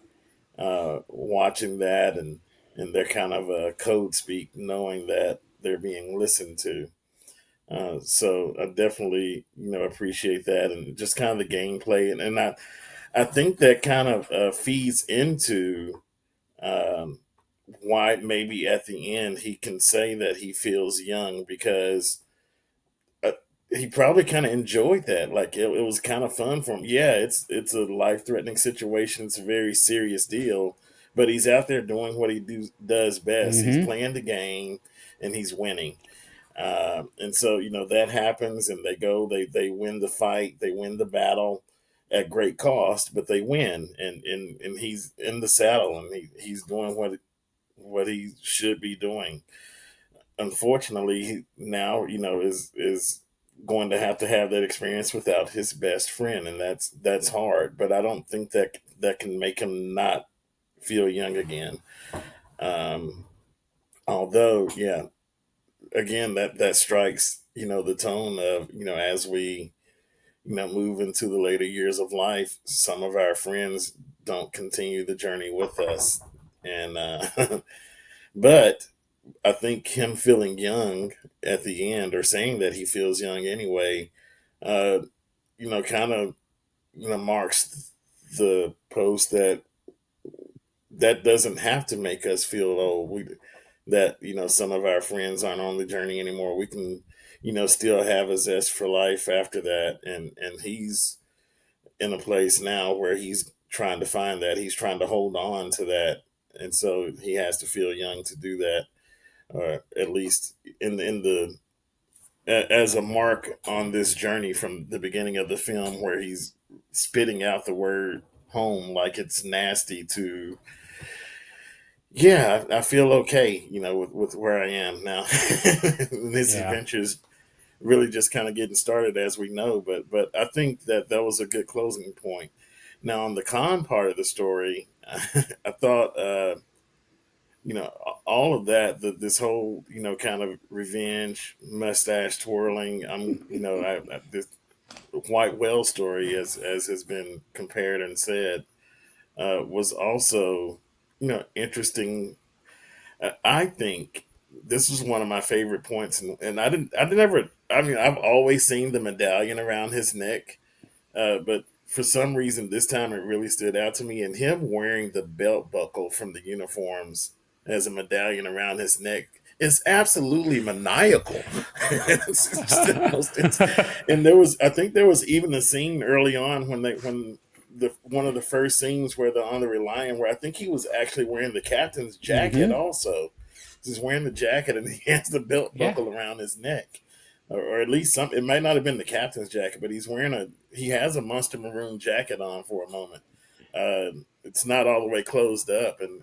watching that and their kind of code speak, knowing that they're being listened to. So I definitely, appreciate that and just kind of the gameplay. And I think that kind of feeds into um, why maybe at the end he can say that he feels young because uh, he probably kind of enjoyed that. Like it was kind of fun for him. Yeah, it's a life threatening situation. It's a very serious deal, but he's out there doing what he does best. He's playing the game and he's winning. And so, that happens and they win the fight, they win the battle at great cost, but they win and he's in the saddle and he's doing what he should be doing. Unfortunately, he now, is going to have that experience without his best friend. And that's hard, but I don't think that can make him not feel young again. Um, Although, yeah, again that strikes the tone of as we move into the later years of life, some of our friends don't continue the journey with us, and but I think him feeling young at the end or saying that he feels young anyway, uh kind of marks the post that doesn't have to make us feel old. That some of our friends aren't on the journey anymore. We can still have a zest for life after that, and he's in a place now where he's trying to find that. He's trying to hold on to that, and so he has to feel young to do that, or at least in the as a mark on this journey from the beginning of the film where he's spitting out the word home like it's nasty to. Yeah, I feel okay, with where I am now. This Yeah. adventure's really just kind of getting started, as we know. But I think that was a good closing point. Now, on the con part of the story, I thought, all of that, this whole, kind of revenge, mustache twirling. This white whale story, as has been compared and said, was also, interesting. I think this was one of my favorite points, and I've always seen the medallion around his neck, but for some reason this time it really stood out to me, and him wearing the belt buckle from the uniforms as a medallion around his neck is absolutely maniacal. It's just the and I think there was even a scene early on when the one of the first scenes where they're on the Reliant, where I think he was actually wearing the captain's jacket also. He's wearing the jacket and he has the belt buckle around his neck. Or at least it might not have been the captain's jacket, but he has a Munster Maroon jacket on for a moment. It's not all the way closed up. And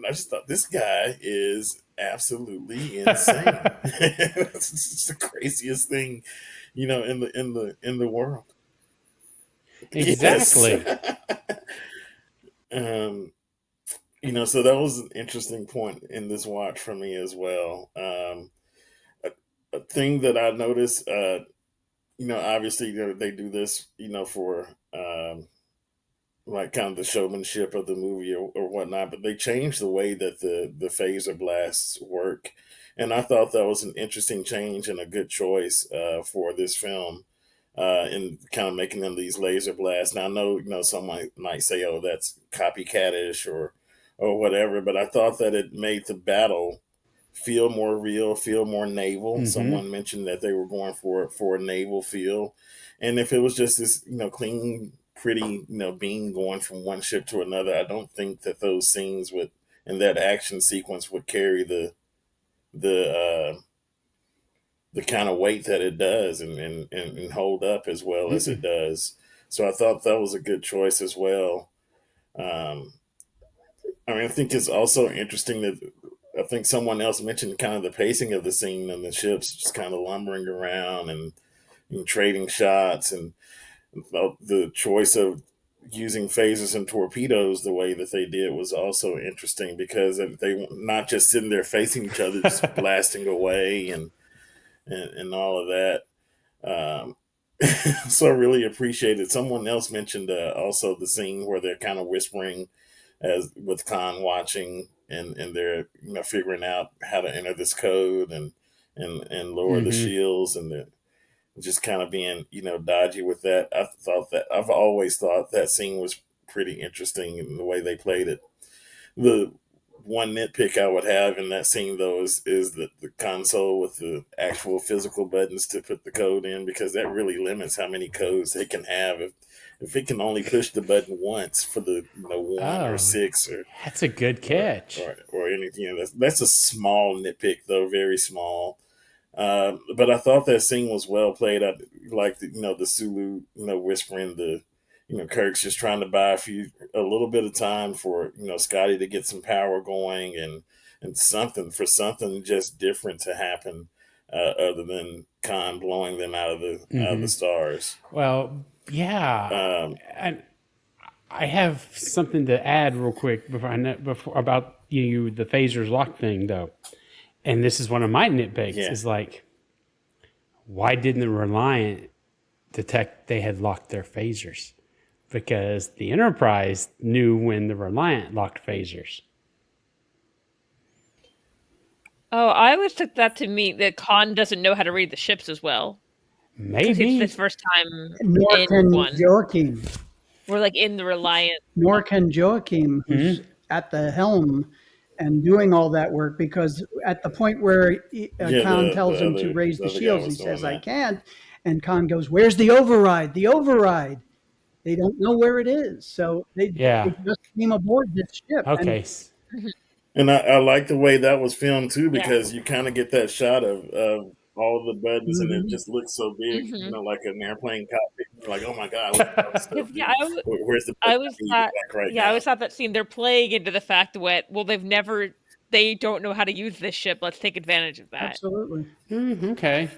I just thought, this guy is absolutely insane. It's the craziest thing, in the world. Exactly. Yes. So that was an interesting point in this watch for me as well. A thing that I noticed, obviously they do this, for like kind of the showmanship of the movie or whatnot, but they changed the way that the phaser blasts work. And I thought that was an interesting change and a good choice for this film, in kind of making them these laser blasts. Now I know, someone might say, oh, that's copycatish or whatever, but I thought that it made the battle feel more real, feel more naval. Mhm. Someone mentioned that they were going for a naval feel. And if it was just this, clean, pretty, beam going from one ship to another, I don't think that those scenes and that action sequence would carry the kind of weight that it does and hold up as well as it does. So I thought that was a good choice as well. I think it's also interesting that I think someone else mentioned kind of the pacing of the scene and the ships just kind of lumbering around and trading shots, and the choice of using phasers and torpedoes the way that they did was also interesting, because they were not just sitting there facing each other, just blasting away and all of that. So I really appreciated. Someone else mentioned also the scene where they're kind of whispering as with Khan watching, and they're figuring out how to enter this code and lower the Mhm. shields, and they're just kind of being dodgy with that. I've always thought that scene was pretty interesting in the way they played it. The one nitpick I would have in that scene, though, is the console with the actual physical buttons to put the code in, because that really limits how many codes they can have. If it can only push the button once for the 1 or Oh, 6 or that's a good catch. or anything, that's a small nitpick, though, very small. But I thought that scene was well played. I like the Sulu whispering Kirk's just trying to buy a little bit of time for Scotty to get some power going, and something just different to happen, other than Khan blowing them out of the stars. Well, yeah, Um, and I have something to add real quick before about the phasers lock thing though, and this is one of my nitpicks. Yeah. Is like, why didn't the Reliant detect they had locked their phasers? Because the Enterprise knew when the Reliant locked phasers. Oh, I always took that to mean that Khan doesn't know how to read the ships as well. Because Maybe. it's his first time Nor in can one. Joachim. We're like in the Reliant. Nor can Joachim, who's at the helm and doing all that work, because at the point where Khan tells him to raise the other guy shields, he was doing says, I that. can't. And Khan goes, where's the override? The override. They don't know where it is. So they just came aboard this ship. Okay. And I like the way that was filmed too, because you kind of get that shot of all the buttons, and it just looks so big, like an airplane cockpit. You're like, oh my god, look at all this stuff. Yeah, Where's the I button always I need thought, back right I now? always thought that scene they're playing into the fact that they don't know how to use this ship. Let's take advantage of that. Absolutely. Okay.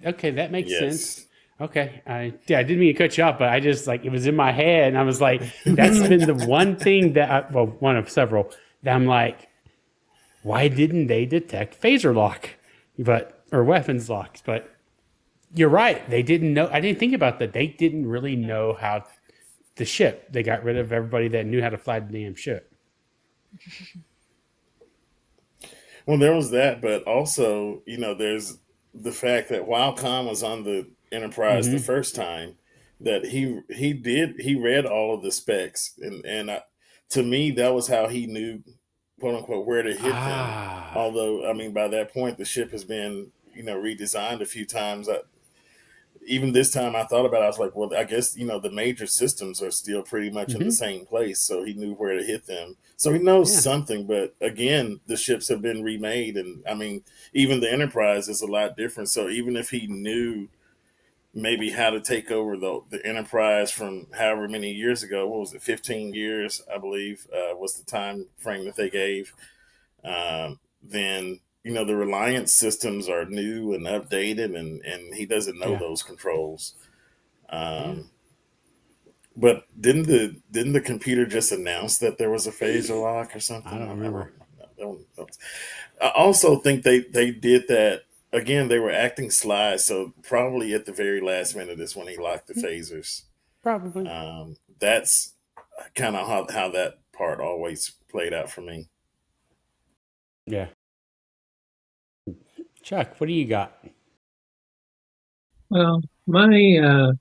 Okay, that makes Yes. sense. Okay. I didn't mean to cut you off, but I just it was in my head, and I was like, that's been the one thing that one of several that I'm like, why didn't they detect phaser lock, or weapons locks? But you're right. They didn't know. I didn't think about that. They didn't really know how the ship. They got rid of everybody that knew how to fly the damn ship. Well, there was that, but also, there's the fact that while Khan was on the Enterprise the Mm-hmm. first time, that he read all of the specs, and to me that was how he knew, quote unquote, where to hit them. Ah. Although, I mean, by that point the ship has been redesigned a few times. Even this time I thought about it, I was like, well, I guess, the major systems are still pretty much in the Mm-hmm. same place. So he knew where to hit them. So he knows Yeah. something, but again, the ships have been remade. And I mean, even the Enterprise is a lot different. So even if he knew maybe how to take over the Enterprise from however many years ago, what was it, 15 years, I believe, was the time frame that they gave, then the Reliance systems are new and updated, and he doesn't know Yeah. those controls. Yeah. But didn't the computer just announce that there was a phaser lock or something? I don't remember. I also think they did that again. They were acting sly, so probably at the very last minute is when he locked the phasers. Probably. That's kind of how that part always played out for me. Yeah. Chuck, what do you got? Well, my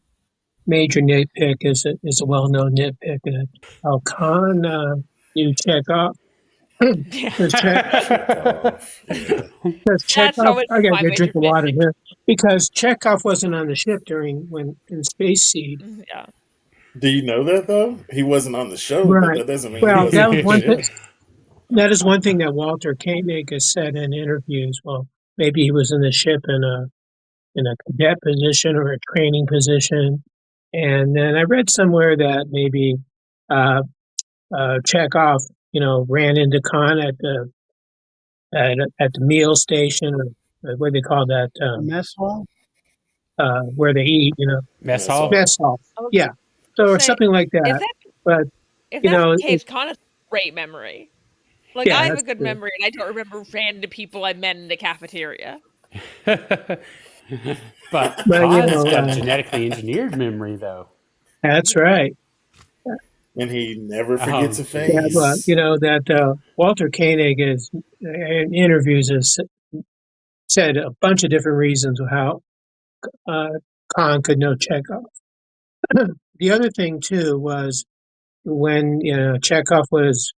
major nitpick is a well-known nitpick. How Khan knew Chekhov. Because Chekhov, yeah. That's Chekhov, always I gotta my get a drink major of water nitpick. here. Because Chekhov wasn't on the ship when in Space Seed. Yeah. Do you know that though? He wasn't on the show, but Right. that doesn't mean he Well, wasn't that on was the one thing. ship. That is one thing that Walter Koenig has said in interviews. Well, maybe he was in the ship in a cadet position or a training position, and then I read somewhere that maybe uh, Chekhov, ran into Khan at the meal station, or what do they call that? The mess hall? Where they eat, Mess That's hall? mess all. hall. I was Yeah, so gonna or say, something like if that. that But if you that's know, the case, Con has great memory. Like yeah, I have a that's good true. memory, and I don't remember random people I met in the cafeteria. But But Khan's got genetically engineered memory, though. that's right. And he never Oh, forgets a Yeah, geez. but face. that Walter Koenig is in interviews has said a bunch of different reasons of how uh, Khan could know Chekhov. The other thing too was when Chekhov was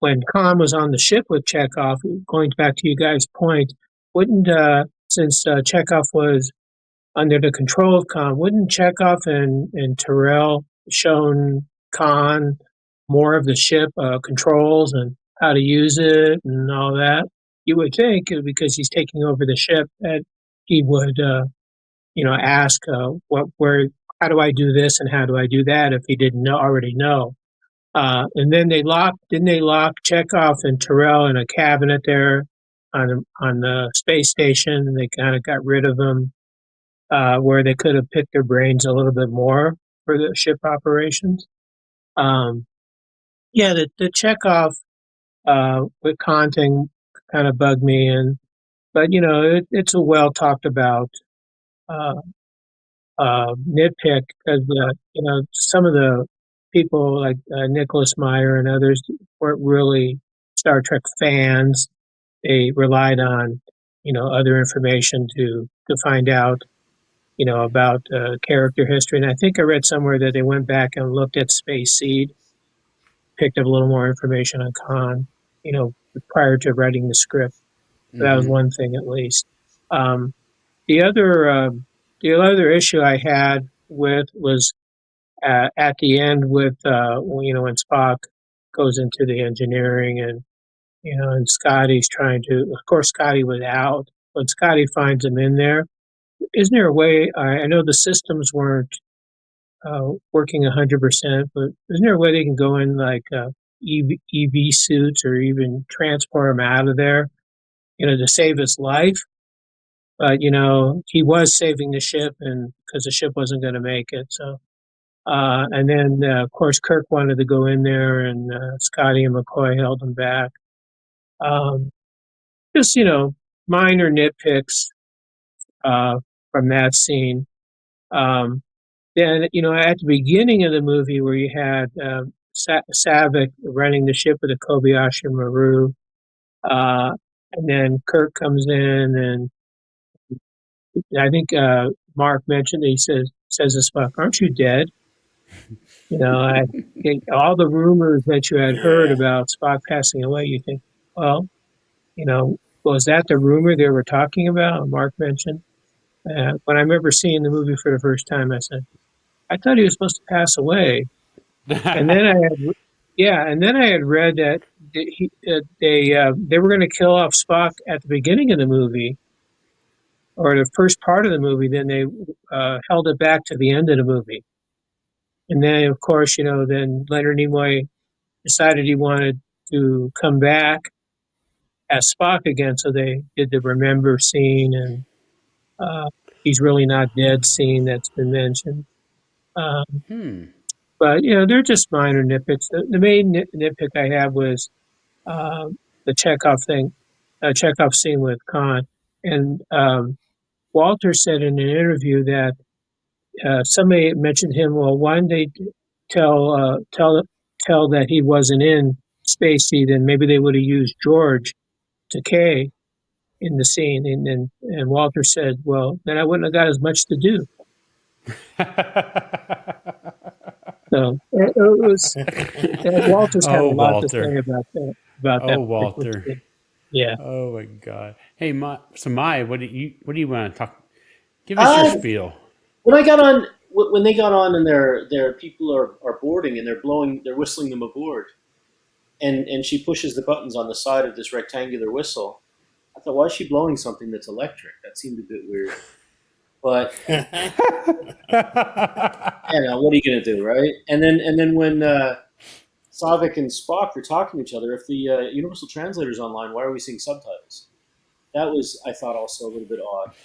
when Khan was on the ship with Chekhov. Going back to you guys' point, wouldn't since Chekhov was under the control of Khan, wouldn't Chekhov and Terrell shown Khan more of the ship controls and how to use it and all that? You would think because he's taking over the ship that he would, ask how do I do this and how do I do that if he didn't already know. And then didn't they lock Chekhov and Terrell in a cabinet there on the space station? And they kind of got rid of them where they could have picked their brains a little bit more for the ship operations. Um, yeah, the Chekhov with Conting kind of bugged me, but it's a well talked about uh, nitpick because some of the people like Nicholas Meyer and others weren't really Star Trek fans. They relied on other information to find out about character history. And I think I read somewhere that they went back and looked at Space Seed, picked up a little more information on Khan, prior to writing the script. So that was Mm-hmm. one thing, at least. Um, the other the other issue I had with was at the end with when Spock goes into the engineering and Scotty's trying to. Of course, Scotty was out, but Scotty finds him in there. Isn't there a way? I know the systems weren't working 100%, but isn't there a way they can go in like EV suits or even transport him out of there, to save his life? But he was saving the ship, and because the ship wasn't going to make it, so. And then, of course, Kirk wanted to go in there, and Scotty and McCoy held him back. Um, just minor nitpicks from that scene. Um, Then, at the beginning of the movie where you had Savick running the ship with a Kobayashi Maru, And then Kirk comes in, and I think Mark mentioned, he says to Spock, "Aren't you dead?" I think all the rumors that you had heard Yeah. about Spock passing away, you think, well, was that the rumor they were talking about? Mark mentioned. When I remember seeing the movie for the first time, I said, I thought he was supposed to pass away. And then I had read that they were going to kill off Spock at the beginning of the movie, or the first part of the movie. Then they held it back to the end of the movie. And then, of course, then Leonard Nimoy decided he wanted to come back as Spock again, so they did the remember scene and he's really not dead scene that's been mentioned. But they're just minor nitpicks. The main nitpick I had was the Chekhov scene with Khan, and Walter said in an interview that somebody mentioned him. Well, why didn't they tell that he wasn't in Spacey? Then maybe they would have used George Takei in the scene. And Walter said, well, then I wouldn't have got as much to do. So it was. Walter's had a lot to say about that. Walter. Yeah. Oh my God. Hey, Maya, what do you want to talk? Give us your spiel. When they got on, and their people are boarding, and they're whistling them aboard, and she pushes the buttons on the side of this rectangular whistle. I thought, why is she blowing something that's electric? That seemed a bit weird. But what are you gonna do, right? And then when Saavik and Spock are talking to each other, if the Universal Translator's online, why are we seeing subtitles? That was, I thought, also a little bit odd.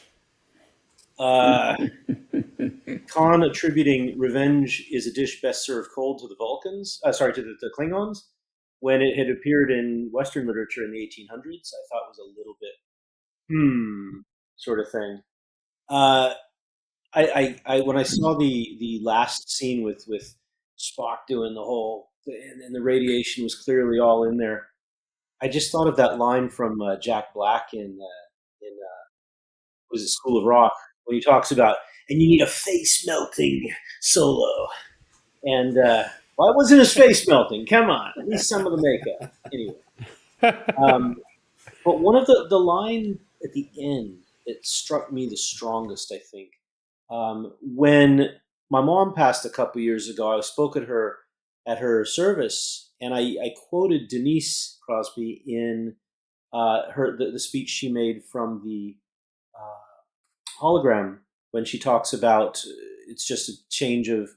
Khan attributing revenge is a dish best served cold to the Vulcans, to the Klingons, when it had appeared in Western literature in the 1800s, I thought was a little bit sort of thing. When I saw the last scene with Spock doing the whole, and the radiation was clearly all in there, I just thought of that line from Jack Black in was it School of Rock, when he talks about, and you need a face melting solo, and why wasn't his face melting? Come on, at least some of the makeup. Anyway, but one of the line at the end that struck me the strongest, I think, when my mom passed a couple years ago, I spoke at her service, and I quoted Denise Crosby in the speech she made from the hologram, when she talks about it's just a change of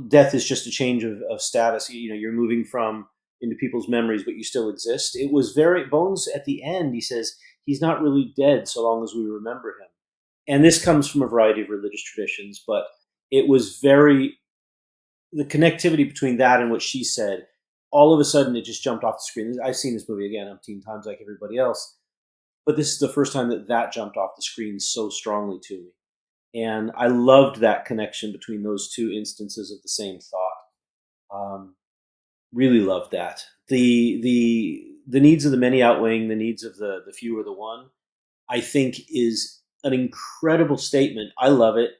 death is just a change of status. You're moving from into people's memories, but you still exist. It was very Bones at the end. He says he's not really dead so long as we remember him. And this comes from a variety of religious traditions, but it was the connectivity between that and what she said, all of a sudden it just jumped off the screen. I've seen this movie again umpteen times like everybody else, but this is the first time that jumped off the screen so strongly to me. And I loved that connection between those two instances of the same thought. Really loved that. The needs of the many outweighing the needs of the few or the one, I think, is an incredible statement. I love it.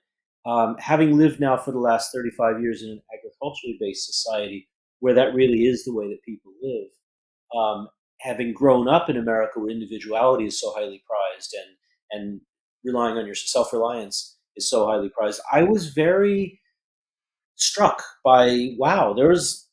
Having lived now for the last 35 years in an agriculturally based society where that really is the way that people live, having grown up in America where individuality is so highly prized and relying on your self-reliance is so highly prized, I was very struck by, wow, this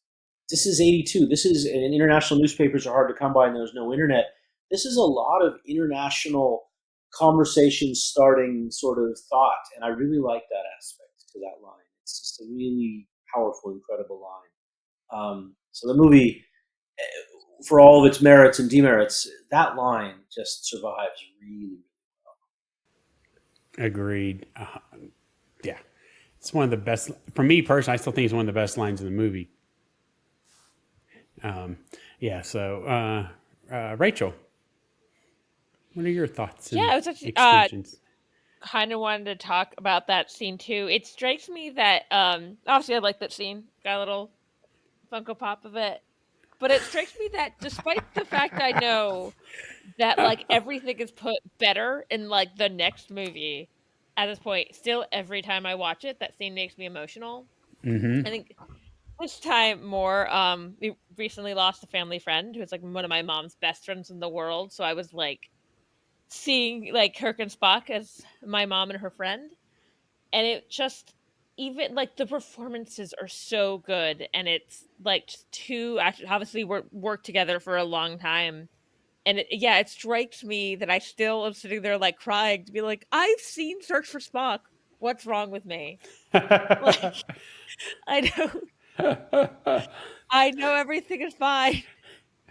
is 82. This is, and international newspapers are hard to come by, and there's no internet. This is a lot of international conversation starting sort of thought, and I really like that aspect to that line. It's just a really powerful, incredible line. So the movie, for all of its merits and demerits, that line just survives really well. Agreed. Yeah, it's one of the best. For me personally, I still think it's one of the best lines in the movie. So Rachel, what are your thoughts? Yeah, I was actually kind of wanted to talk about that scene too. It strikes me that obviously I like that scene. Got a little Funko Pop of it. But it strikes me that despite the fact I know that, like, everything is put better in, like, the next movie, at this point, still every time I watch it, that scene makes me emotional. I Mm-hmm. think this time more, we recently lost a family friend who's, like, one of my mom's best friends in the world, so I was, like, seeing, like, Kirk and Spock as my mom and her friend, and it just even, like, the performances are so good, and it's, like, just 2 actually obviously worked together for a long time, and it strikes me that I still am sitting there, like, crying to be like, "I've seen Search for Spock. What's wrong with me?" Like, I I know everything is fine,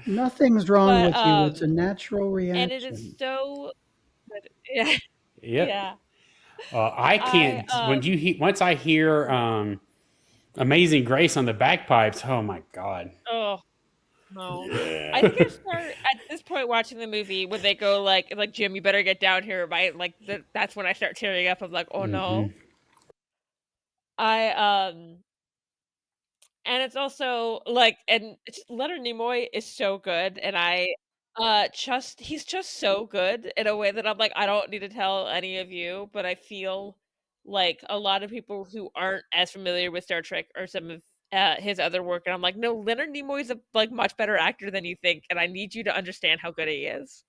Nothing's wrong but, with you. It's a natural and it is reaction. so good. Yeah. Yep. Yeah. I I, can't. When once I hear "Amazing Grace" on the bagpipes, oh my god. oh, no. I think I Yeah. start at this point watching the movie when they go like, "Jim, you better get down here," like, that's when I start tearing up. I'm like, "Oh, Mm-hmm. no." I, and it's also, like and it's Leonard Nimoy is so good, and he's just so good in a way that I'm like, I don't need to tell any of you, but I feel like a lot of people who aren't as familiar with Star Trek or some of, his other work, and I'm like, "No, Leonard Nimoy is a, like, much better actor than you think, and I need you to understand how good he is."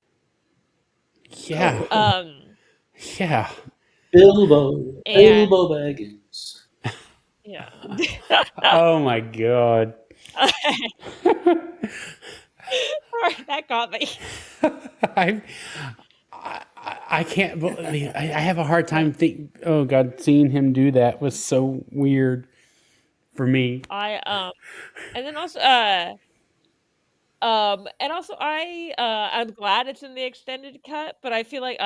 Yeah. Um, Yeah. and Bilbo Baggins. yeah. Oh my god. Sorry, that got me. I, I can't believe I have a hard time oh god, seeing him do that was so weird for me. And then also, and also I'm glad it's in the extended cut, but I feel like,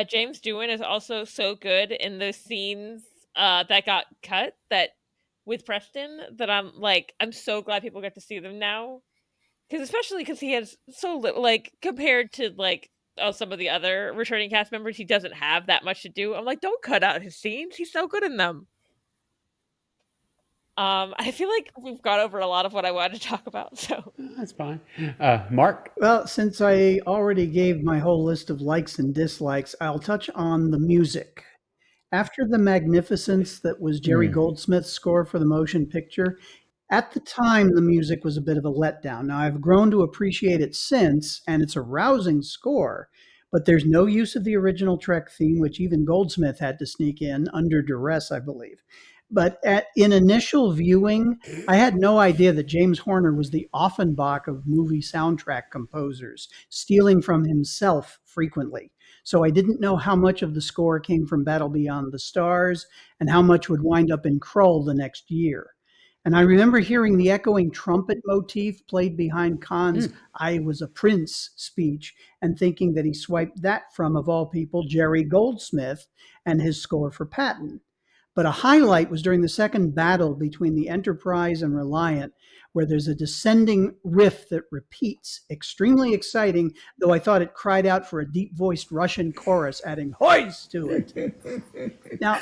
James Doohan is also so good in those scenes, that got cut that with Preston that I'm so glad people get to see them now. Especially because he has so little, like, compared to, like, some of the other returning cast members, he doesn't have that much to do. I'm like, "Don't cut out his scenes, he's so good in them." I feel like we've gone over a lot of what I wanted to talk about, so That's fine. Mark? Well, since I already gave my whole list of likes and dislikes, I'll touch on the music. After the magnificence that was Jerry Mm. Goldsmith's score for the motion picture, at the time the music was a bit of a letdown. Now I've grown to appreciate it since, and it's a rousing score, but there's no use of the original Trek theme, which even Goldsmith had to sneak in under duress, I believe. But in initial viewing, I had no idea that James Horner was the Offenbach of movie soundtrack composers, stealing from himself frequently. So I didn't know how much of the score came from Battle Beyond the Stars and how much would wind up in Krull the next year. And I remember hearing the echoing trumpet motif played behind Khan's Mm. "I was a prince" speech and thinking that he swiped that from, of all people, Jerry Goldsmith and his score for Patton. But a highlight was during the second battle between the Enterprise and Reliant, where there's a descending riff that repeats. Extremely exciting, though I thought it cried out for a deep voiced Russian chorus adding hoist to it. Now,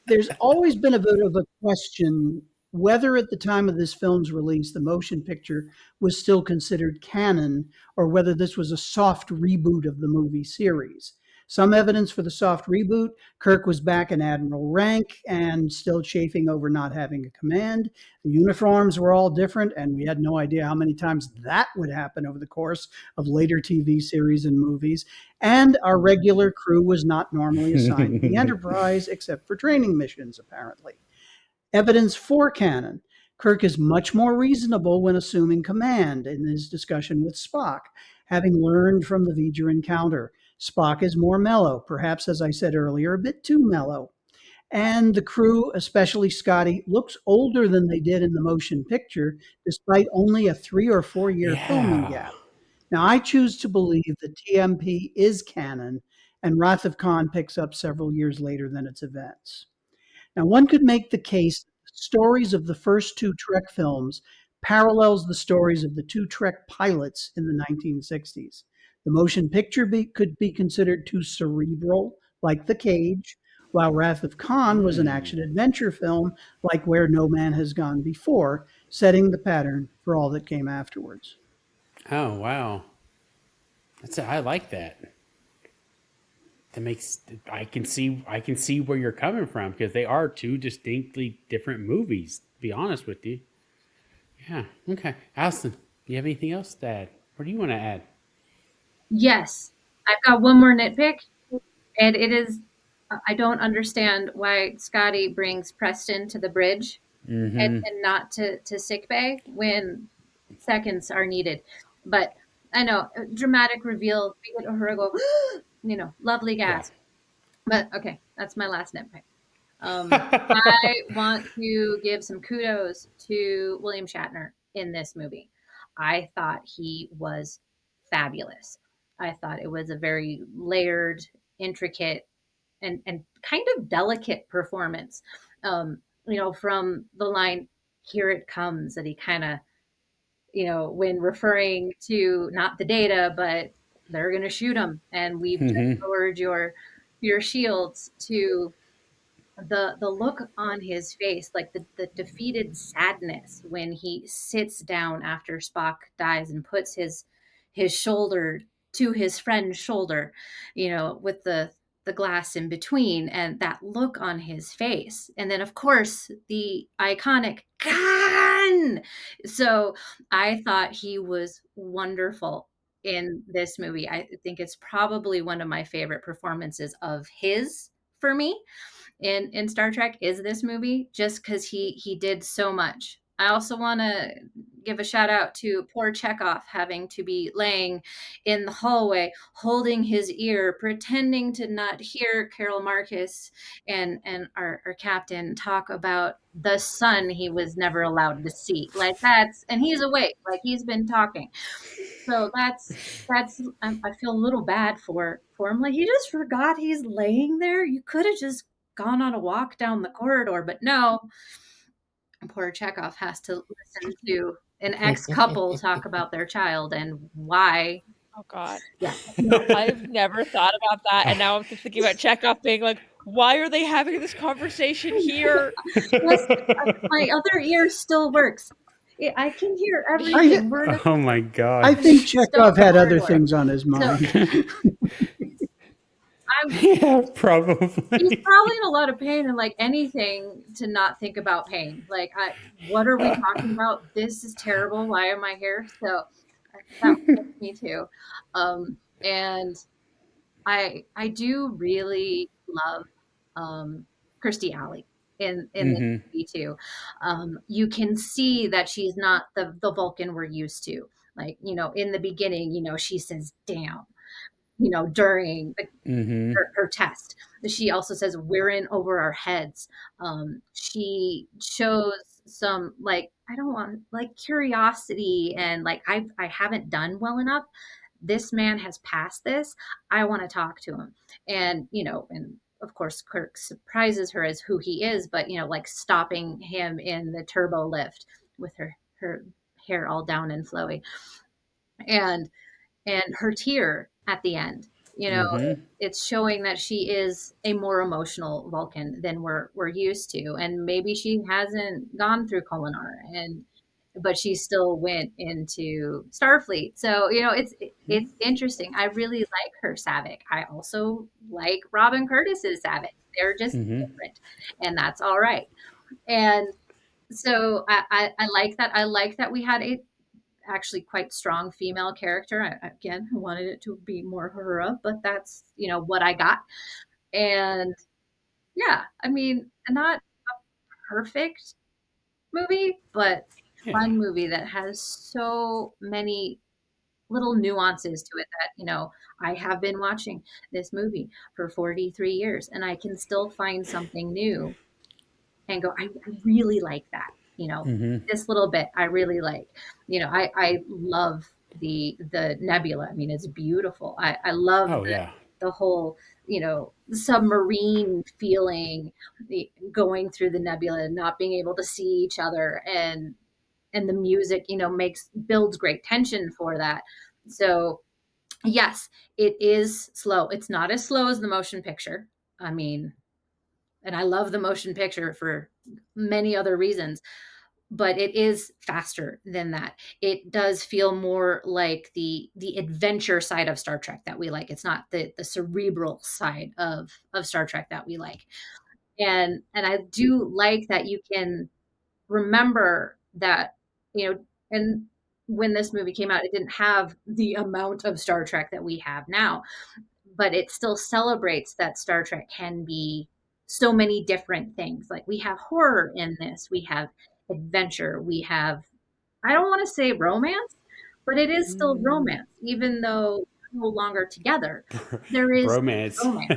there's always been a bit of a question whether at the time of this film's release, the motion picture was still considered canon or whether this was a soft reboot of the movie series. Some evidence for the soft reboot: Kirk was back in admiral rank and still chafing over not having a command. The uniforms were all different, and we had no idea how many times that would happen over the course of later TV series and movies. And our regular crew was not normally assigned to the Enterprise, except for training missions, apparently. Evidence for canon: Kirk is much more reasonable when assuming command in his discussion with Spock, having learned from the V'ger encounter. Spock is more mellow, perhaps, as I said earlier, a bit too mellow. And the crew, especially Scotty, looks older than they did in the motion picture, despite only a 3 or 4 year filming Yeah. gap. Now, I choose to believe that TMP is canon, and Wrath of Khan picks up several years later than its events. Now, one could make the case that the stories of the first 2 Trek films parallels the stories of the 2 Trek pilots in the 1960s. The motion picture could be considered too cerebral, like The Cage, while Wrath of Khan was an action-adventure film like Where No Man Has Gone Before, setting the pattern for all that came afterwards. Oh, wow. I like that. That makes I can see where you're coming from, because they are two distinctly different movies, to be honest with you. Yeah. Okay. Allison, do you have anything else to add? What do you want to add? Yes, I've got one more nitpick, and it is I don't understand why Scotty brings Preston to the bridge and not to sick bay when seconds are needed. But I know, a dramatic reveal, we get her go, lovely gasp. But okay, that's my last nitpick. I want to give some kudos to William Shatner in this movie. I thought he was fabulous. I thought it was a very layered, intricate, and kind of delicate performance. From the line "Here it comes," that he kind of, when referring to not the Data, but they're going to shoot him, and we've just lowered your shields, to the look on his face, like the defeated sadness when he sits down after Spock dies and puts his shoulder to his friend's shoulder, with the glass in between, and that look on his face. And then of course the iconic Khan. So I thought he was wonderful in this movie. I think it's probably one of my favorite performances of his, for me, in Star Trek, is this movie, just because he did so much. I also want to give a shout out to poor Chekhov, having to be laying in the hallway, holding his ear, pretending to not hear Carol Marcus and our captain talk about the sun he was never allowed to see. And he's awake, like he's been talking. So that's I feel a little bad for him. Like, he just forgot he's laying there. You could have just gone on a walk down the corridor, but no. Poor Chekhov has to listen to an ex-couple talk about their child and why. Oh God. Yeah. I've never thought about that, and now I'm thinking about Chekhov being like, why are they having this conversation here? Yes, my other ear still works. I can hear everything. Oh my God. I think Chekhov had other things on his mind. Yeah, probably. He's probably in a lot of pain, and like anything to not think about pain. Like, what are we talking about? This is terrible. Why am I here? So that was me too. And I do really love Kirstie Alley in this movie too. You can see that she's not the Vulcan we're used to. Like, in the beginning, she says "damn," during her test. She also says, "We're in over our heads." She shows some, like, I don't want, like, curiosity, and like, I haven't done well enough. This man has passed this. I want to talk to him. And, and of course Kirk surprises her as who he is, but like stopping him in the turbo lift with her hair all down and flowy. And her tear at the end, it's showing that she is a more emotional Vulcan than we're used to, and maybe she hasn't gone through Kolinar, but she still went into Starfleet. So it's interesting. I really like her Saavik. I also like Robin Curtis's Saavik. They're just different, and that's all right. And so I like that. I like that we had a actually quite strong female character. I wanted it to be more Uhura, but that's what I got. And yeah, I mean, not a perfect movie, but a fun movie that has so many little nuances to it that I have been watching this movie for 43 years, and I can still find something new and go, I really like that. This little bit I really like. I love the nebula. I mean, it's beautiful. I love the whole submarine feeling, going through the nebula and not being able to see each other, and the music builds great tension for that. So yes, it is slow. It's not as slow as the motion picture. I mean, and I love the motion picture for many other reasons, but it is faster than that. It does feel more like the adventure side of Star Trek that we like. It's not the cerebral side of Star Trek that we like. And I do like that you can remember that, and when this movie came out, it didn't have the amount of Star Trek that we have now, but it still celebrates that Star Trek can be so many different things. Like we have horror in this, we have adventure, we have, I don't want to say romance, but it is still romance, even though they're no longer together. There is Bromance. romance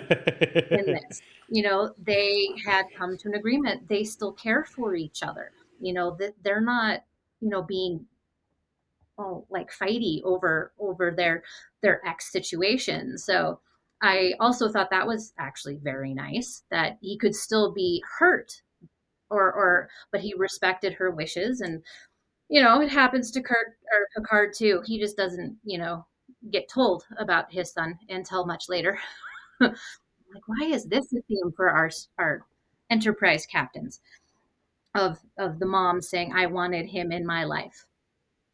in this. They had come to an agreement. They still care for each other. That they're not, being like fighty over their ex situation. So I also thought that was actually very nice that he could still be hurt but he respected her wishes. And it happens to Kirk or Picard too. He just doesn't, get told about his son until much later. Like, why is this a theme for our Enterprise captains of the mom saying, I wanted him in my life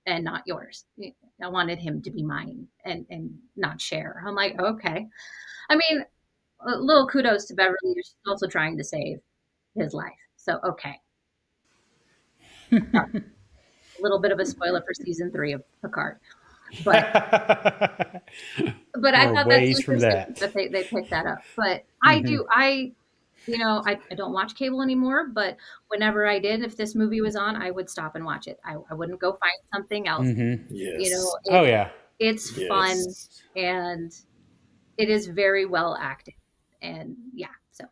and not yours. I wanted him to be mine and not share. I'm like, okay. I mean, a little kudos to Beverly. She's also trying to save his life. So, okay. A little bit of a spoiler for season 3 of Picard. But I thought that's interesting that they picked that up. But I do, I don't watch cable anymore, but whenever I did, if this movie was on, I would stop and watch it. I wouldn't go find something else. Yes. It's fun, and it is very well acted. And so.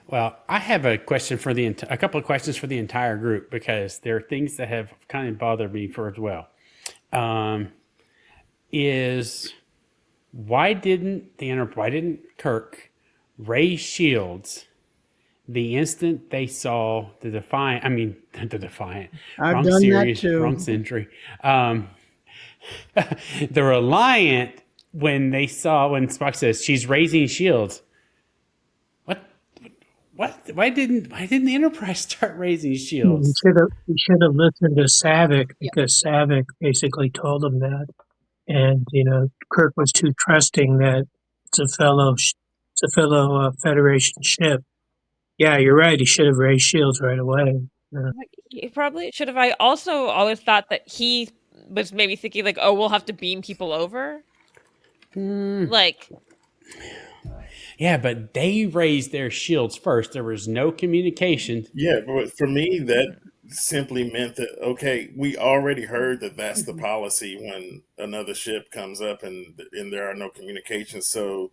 Well, I have a question for a couple of questions for the entire group, because there are things that have kind of bothered me as well. Is why didn't Kirk raise shields the instant they saw the Defiant? I've wrong done series, that too. wrong century. The Reliant, when Spock says she's raising shields, why didn't the Enterprise start raising shields? He should have listened to Savick, because Savick basically told him that. And, Kirk was too trusting that it's a fellow Federation ship. Yeah, you're right. He should have raised shields right away. He probably should have. I also always thought that he was maybe thinking like, oh, we'll have to beam people over. Like, yeah, but they raised their shields first. There was no communication. Yeah, but for me, that simply meant that, okay, we already heard that that's the policy when another ship comes up and there are no communications. So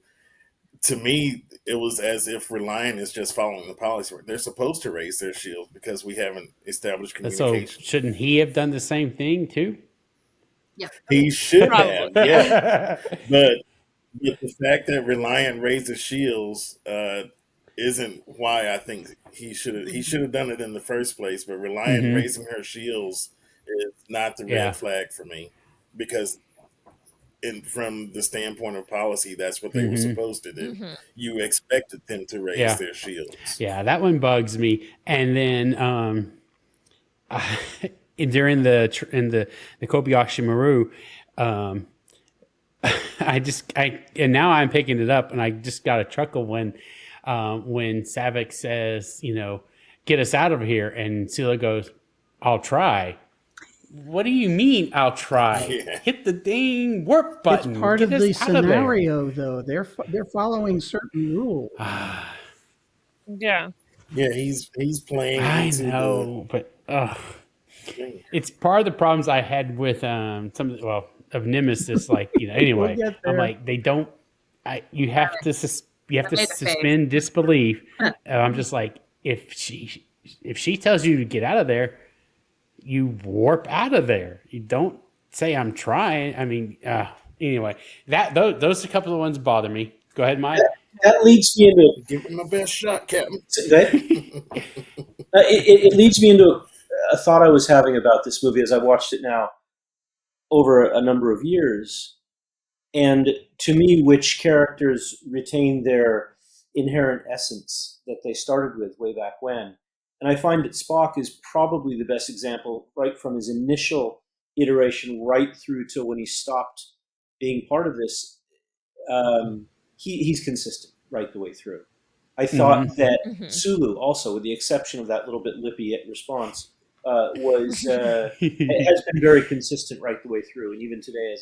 to me, it was as if Reliant is just following the policy. They're supposed to raise their shields because we haven't established communication. So shouldn't he have done the same thing too? Yeah, he should have. Yeah, but the fact that Reliant raised his shields isn't why I think he should have done it in the first place. But Reliant raising her shields is not the red flag for me, because from the standpoint of policy, that's what they were supposed to do. You expected them to raise their shields. Yeah, that one bugs me. And then during the Kobayashi Maru, and now I'm picking it up, and I just got a chuckle when Savick says, get us out of here, and Sela goes, I'll try. What do you mean, I'll try? Yeah. Hit the dang warp button. It's part of the scenario, though. They're following certain rules. Yeah. Yeah, he's playing. I know, but it's part of the problems I had with of Nemesis. Like, anyway, I'm like, they don't. You have to suspend disbelief. I'm just like, if she tells you to get out of there, you warp out of there. You don't say I'm trying. I mean, anyway, those a couple of ones bother me. Go ahead, Mike. That leads me into give it my best shot, Captain. It leads me into a thought I was having about this movie as I watched it now over a number of years, and to me, which characters retain their inherent essence that they started with way back when. And I find that Spock is probably the best example, right from his initial iteration right through to when he stopped being part of this. He's consistent right the way through. I thought that Sulu, also, with the exception of that little bit lippy response, has been very consistent right the way through, and even today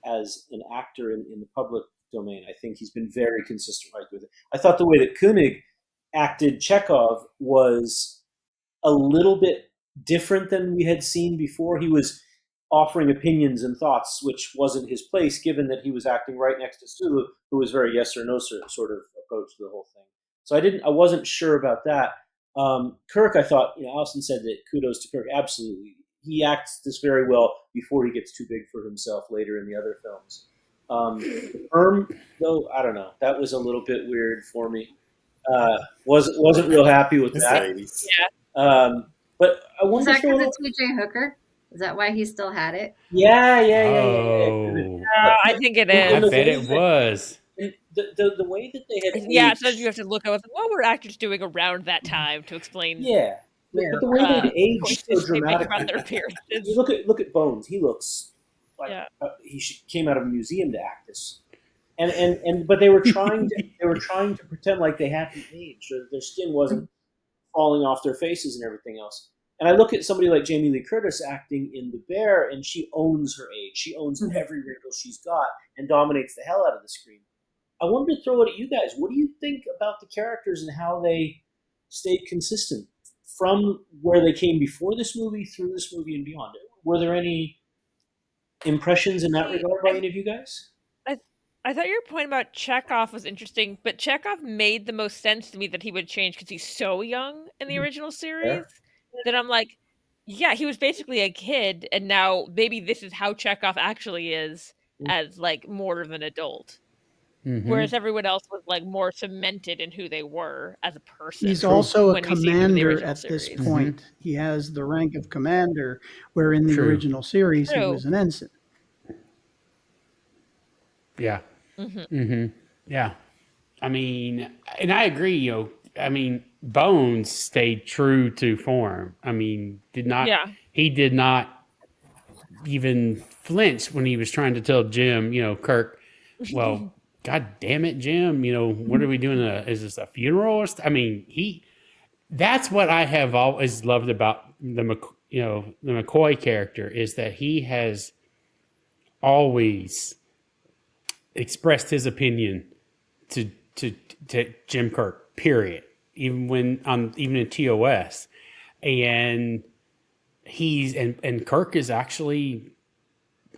as an actor in the public domain, I think he's been very consistent right with it. I thought the way that Koenig acted Chekhov was a little bit different than we had seen before. He was offering opinions and thoughts, which wasn't his place, given that he was acting right next to Sulu, who was very yes or no sort of approach to the whole thing. So I wasn't sure about that. Kirk, I thought, Allison said that kudos to Kirk. Absolutely. He acts this very well before he gets too big for himself later in the other films. Though, I don't know. That was a little bit weird for me. Wasn't real happy with that. Yeah. But I wonder is that because it's T.J. Hooker? Is that why he still had it? Yeah. I think it is. I bet it was. The way that they had yeah, so you have to look at what were actors doing around that time to explain. Yeah. But the way they'd aged so dramatically. About their appearances. You look at Bones. He looks like he came out of a museum to act this. But they were trying to pretend like they hadn't aged, or their skin wasn't falling off their faces and everything else. And I look at somebody like Jamie Lee Curtis acting in The Bear, and she owns her age. She owns every wrinkle she's got and dominates the hell out of the screen. I wanted to throw it at you guys. What do you think about the characters and how they stayed consistent from where they came before this movie through this movie and beyond? Were there any impressions in that regard by any of you guys? I thought your point about Chekhov was interesting, but Chekhov made the most sense to me that he would change because he's so young in the original series that I'm like, yeah, he was basically a kid, and now maybe this is how Chekhov actually is as like more of an adult. Whereas everyone else was like more cemented in who they were as a person. He's also a commander at this point. He has the rank of commander, where in the original series he was an ensign. Yeah. Yeah. I mean, and I agree, Bones stayed true to form. I mean, he did not even flinch when he was trying to tell Jim, Kirk, well, God damn it, Jim, what are we doing? Is this a funeral? I mean, that's what I have always loved about the McCoy character, is that he has always expressed his opinion to Jim Kirk, period. Even in TOS, and Kirk is actually,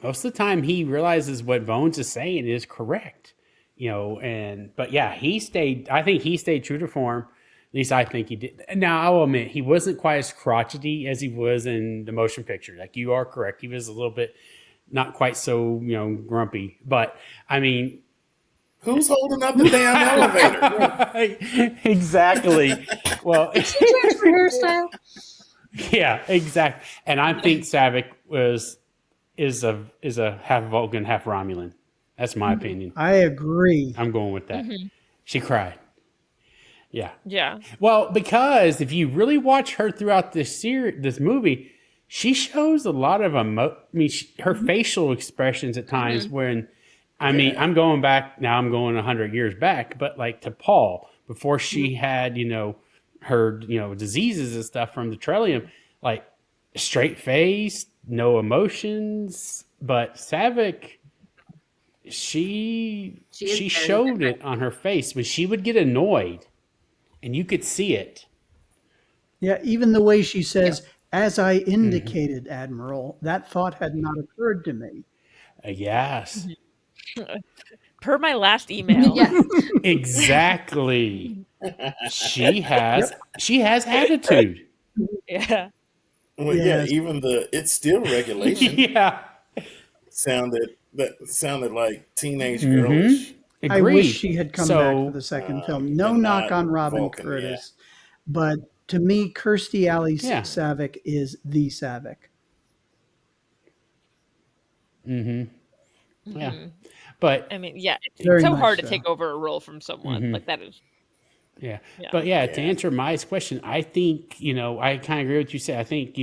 most of the time he realizes what Bones is saying is correct, but yeah, I think he stayed true to form. At least I think he did. Now I'll admit he wasn't quite as crotchety as he was in the motion picture. Like, you are correct, he was a little bit not quite so grumpy, but I mean, who's holding up the damn elevator? Exactly. Well, hairstyle. Yeah, exactly. And I think Saavik is a half Vulcan, half Romulan. That's my opinion. I agree. I'm going with that. She cried. Yeah. Yeah. Well, because if you really watch her throughout this movie, she shows a lot of her facial expressions at times when, I'm going back now. I'm going 100 years back, but like to Paul before she had, her, diseases and stuff from the Trellium, like straight face, no emotions. But Saavik, she showed it on her face when she would get annoyed, and you could see it. Yeah, even the way she says, "As I indicated, Admiral," that thought had not occurred to me. Yes. Per my last email. Yeah. Exactly. She has attitude. Yeah. Well, even the "it's still regulation." sounded like teenage girlish. I wish she had come back for the second film. No knock on Robin Vulcan, Curtis, but to me, Kirstie Alley Saavik is the Saavik. Yeah. But I mean, yeah, it's Very so much hard to so. take over a role from someone. Mhm. Like that is, Yeah. yeah. But yeah, to Yeah. answer Mai's question, I think, I kind of agree with what you said. I think,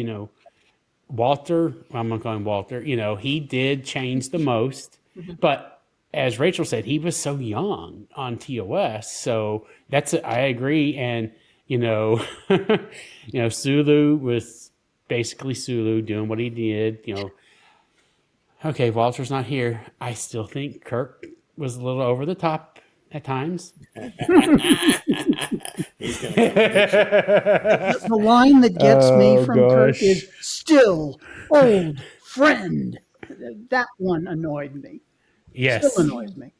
Walter, I'm going to call him Walter, he did change the most. But as Rachel said, he was so young on TOS. So I agree. And, Sulu was basically Sulu doing what he did. Okay, Walter's not here. I still think Kirk was a little over the top at times. He's gonna come get you. The line that gets me Oh, from Kirk gosh. is "still old friend." That one annoyed me. Yes. Still annoys me.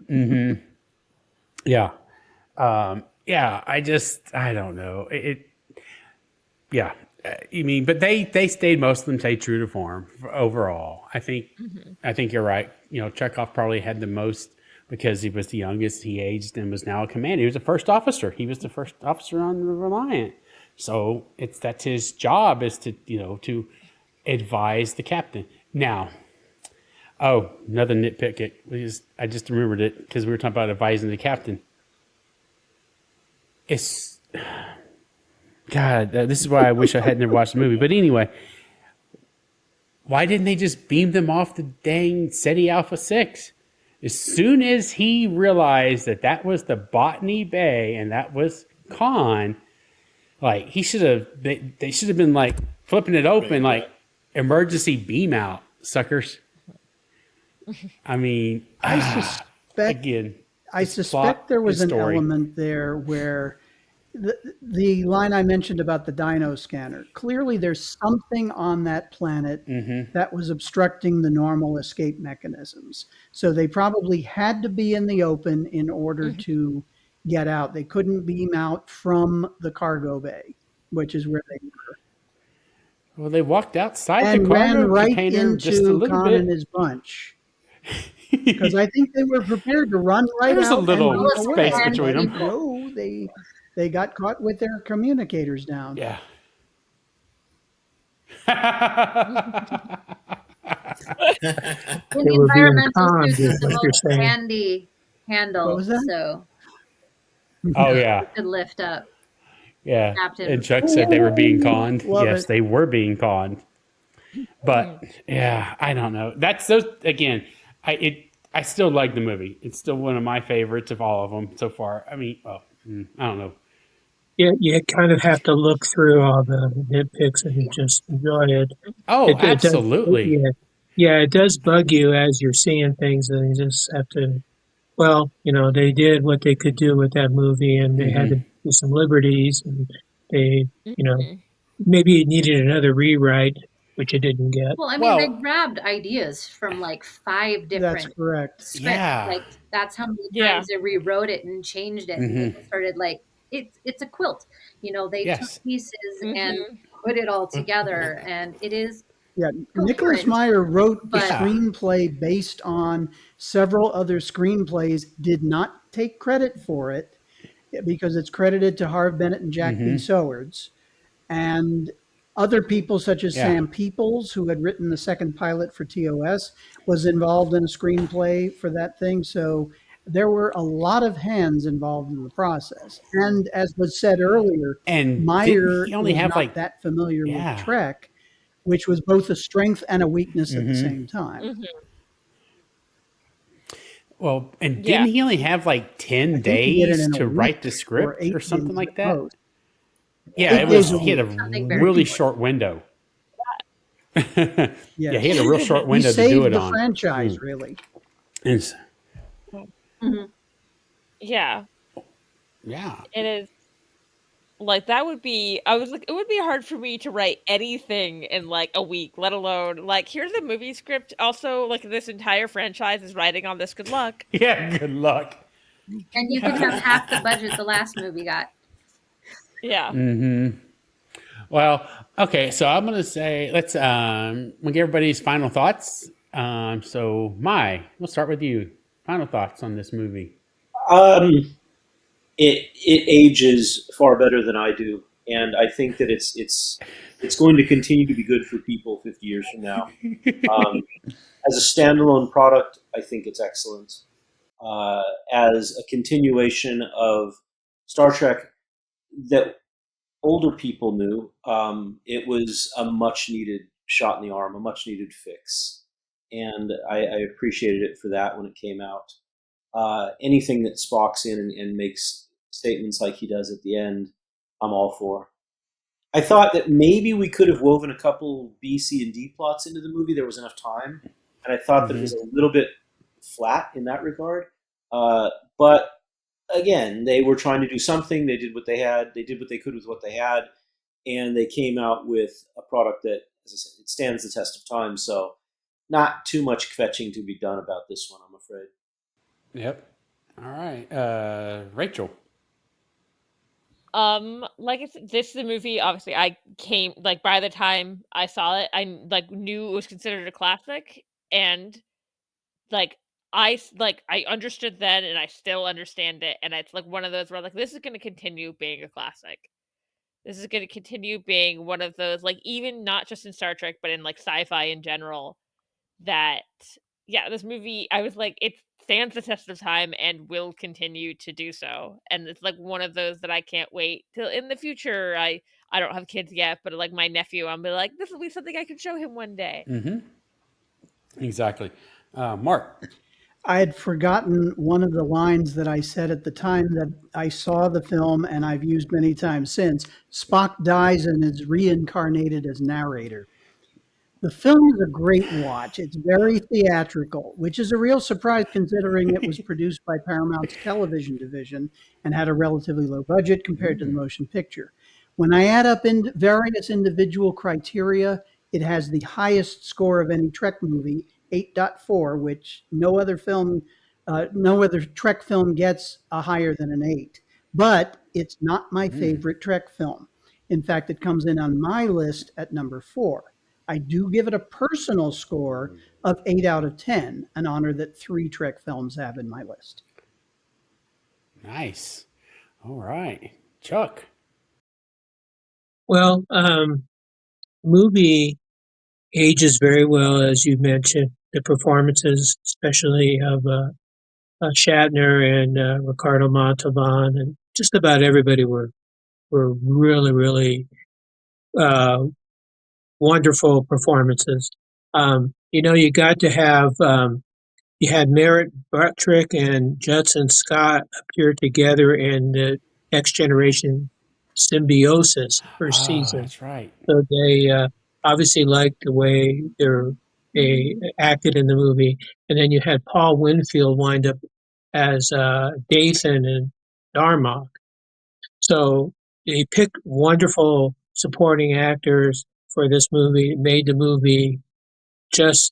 Mm-hmm. Yeah. Yeah. I don't know. Yeah. You mean, but they stayed, most of them stayed true to form overall. I think you're right. Chekhov probably had the most because he was the youngest. He aged and was now a commander. He was the first officer. He was the first officer on the Reliant. So that's his job, is to to advise the captain. Now, another nitpick. I just remembered it because we were talking about advising the captain. It's God. This is why I wish I had never watched the movie. But anyway, why didn't they just beam them off the dang SETI Alpha 6? As soon as he realized that was the Botany Bay and that was Khan, like they should have been like flipping it open, like emergency beam out, suckers. I mean, I suspect there was an element there where the line I mentioned about the dino scanner, clearly there's something on that planet that was obstructing the normal escape mechanisms. So they probably had to be in the open in order to get out. They couldn't beam out from the cargo bay, which is where they were. Well, they walked outside and the cargo ran right container just a into little Khan bit. and his bunch. Because I think they were prepared to run right There's out a little and leap away. space between them. No, they got caught with their communicators down. Yeah. In They the were being environmental conned, suits is is the what you're most saying. handy handle. What was that? So Oh yeah. you could lift up. Yeah. Captain. And Chuck said they were being conned. Love Yes, it. they were being conned. But yeah, I don't know. That's those again. I still like the movie. It's still one of my favorites of all of them so far. I mean, I don't know. Yeah, you kind of have to look through all the nitpicks and just enjoy it. Oh, It does, absolutely. it does bug you as you're seeing things, and you just have to. Well, they did what they could do with that movie, and they had to do some liberties, and they, maybe it needed another rewrite, which it didn't get. Well, I mean, they grabbed ideas from like 5 different That's correct. scripts. Yeah. Like that's how many times they rewrote it and changed it. And they started like it's a quilt. They took pieces and put it all together, and it is. Yeah, Nicholas Meyer wrote the but- screenplay based on several other screenplays, did not take credit for it because it's credited to Harv Bennett and Jack B. Sowards. And other people such as Sam Peoples, who had written the second pilot for TOS, was involved in a screenplay for that thing. So there were a lot of hands involved in the process. And as was said earlier, And Meyer he only was have not like that familiar with Trek, which was both a strength and a weakness at the Mm-hmm. same time. Well, and didn't he only have like 10 days to write the script or something like that? Yeah, it was. He had a really short window. Yeah, he had a real short window he to do it saved the on. franchise, really. It's- Yeah. Yeah. It is. Like that would be. I was like, it would be hard for me to write anything in like a week, let alone like here's a movie script. Also, like this entire franchise is riding on this. Good luck. Yeah, good luck. And you could have half the budget the last movie got. Yeah. Well, okay, so I'm gonna say let's we'll get everybody's final thoughts. So we'll start with you. Final thoughts on this movie. It ages far better than I do, and I think that it's It's going to continue to be good for people 50 years from now. As a standalone product, I think it's excellent. As a continuation of Star Trek that older people knew, it was a much needed shot in the arm, a much needed fix. And I appreciated it for that when it came out. Anything that Spock's in and makes statements like he does at the end, I'm all for. I thought that maybe we could have woven a couple B, C, and D plots into the movie. There was enough time. And I thought that it was a little bit flat in that regard. But again, they were trying to do something. They did what they had. They did what they could with what they had. And they came out with a product that, as I said, it stands the test of time. So not too much fetching to be done about this one, I'm afraid. Yep. All right. Rachel. Like I said, this is a movie, obviously I came, like, by the time I saw it, I like knew it was considered a classic, and like I understood then, and I still understand it, and it's like one of those where like this is going to continue being a classic. This is going to continue being one of those, like, even not just in Star Trek, but in like sci-fi in general, that yeah, this movie, I was like, it stands the test of time and will continue to do so. And it's like one of those that I can't wait till in the future. I don't have kids yet, but like my nephew, I'm be like, this will be something I can show him one day. Exactly. Mark. I had forgotten one of the lines that I said at the time that I saw the film, and I've used many times since. Spock dies and is reincarnated as narrator. The film is a great watch. It's very theatrical, which is a real surprise considering it was produced by Paramount's television division and had a relatively low budget compared to the motion picture. When I add up in various individual criteria, it has the highest score of any Trek movie, 8.4, which no other Trek film gets a higher than an 8. But it's not my favorite Trek film. In fact, it comes in on my list at number 4. I do give it a personal score of 8 out of 10, an honor that 3 Trek films have in my list. Nice. All right. Chuck. Well, movie ages very well, as you mentioned. The performances, especially of Shatner and Ricardo Montalban, and just about everybody were really, really wonderful performances. You got to have you had Merritt Buttrick and Judson Scott appear together in the Next Generation Symbiosis first season. That's right. So they obviously liked the way they acted in the movie. And then you had Paul Winfield wind up as Dathan and Darmok. So they picked wonderful supporting actors for this movie. It made the movie just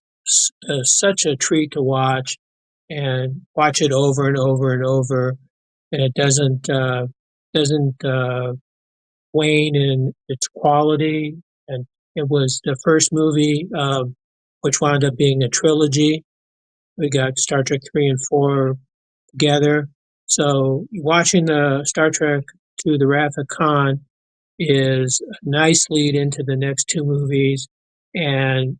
such a treat to watch, and watch it over and over and over. And it doesn't wane in its quality. And it was the first movie, which wound up being a trilogy. We got Star Trek 3 and 4 together. So watching the Star Trek to the Wrath of Khan is a nice lead into the next 2 movies. And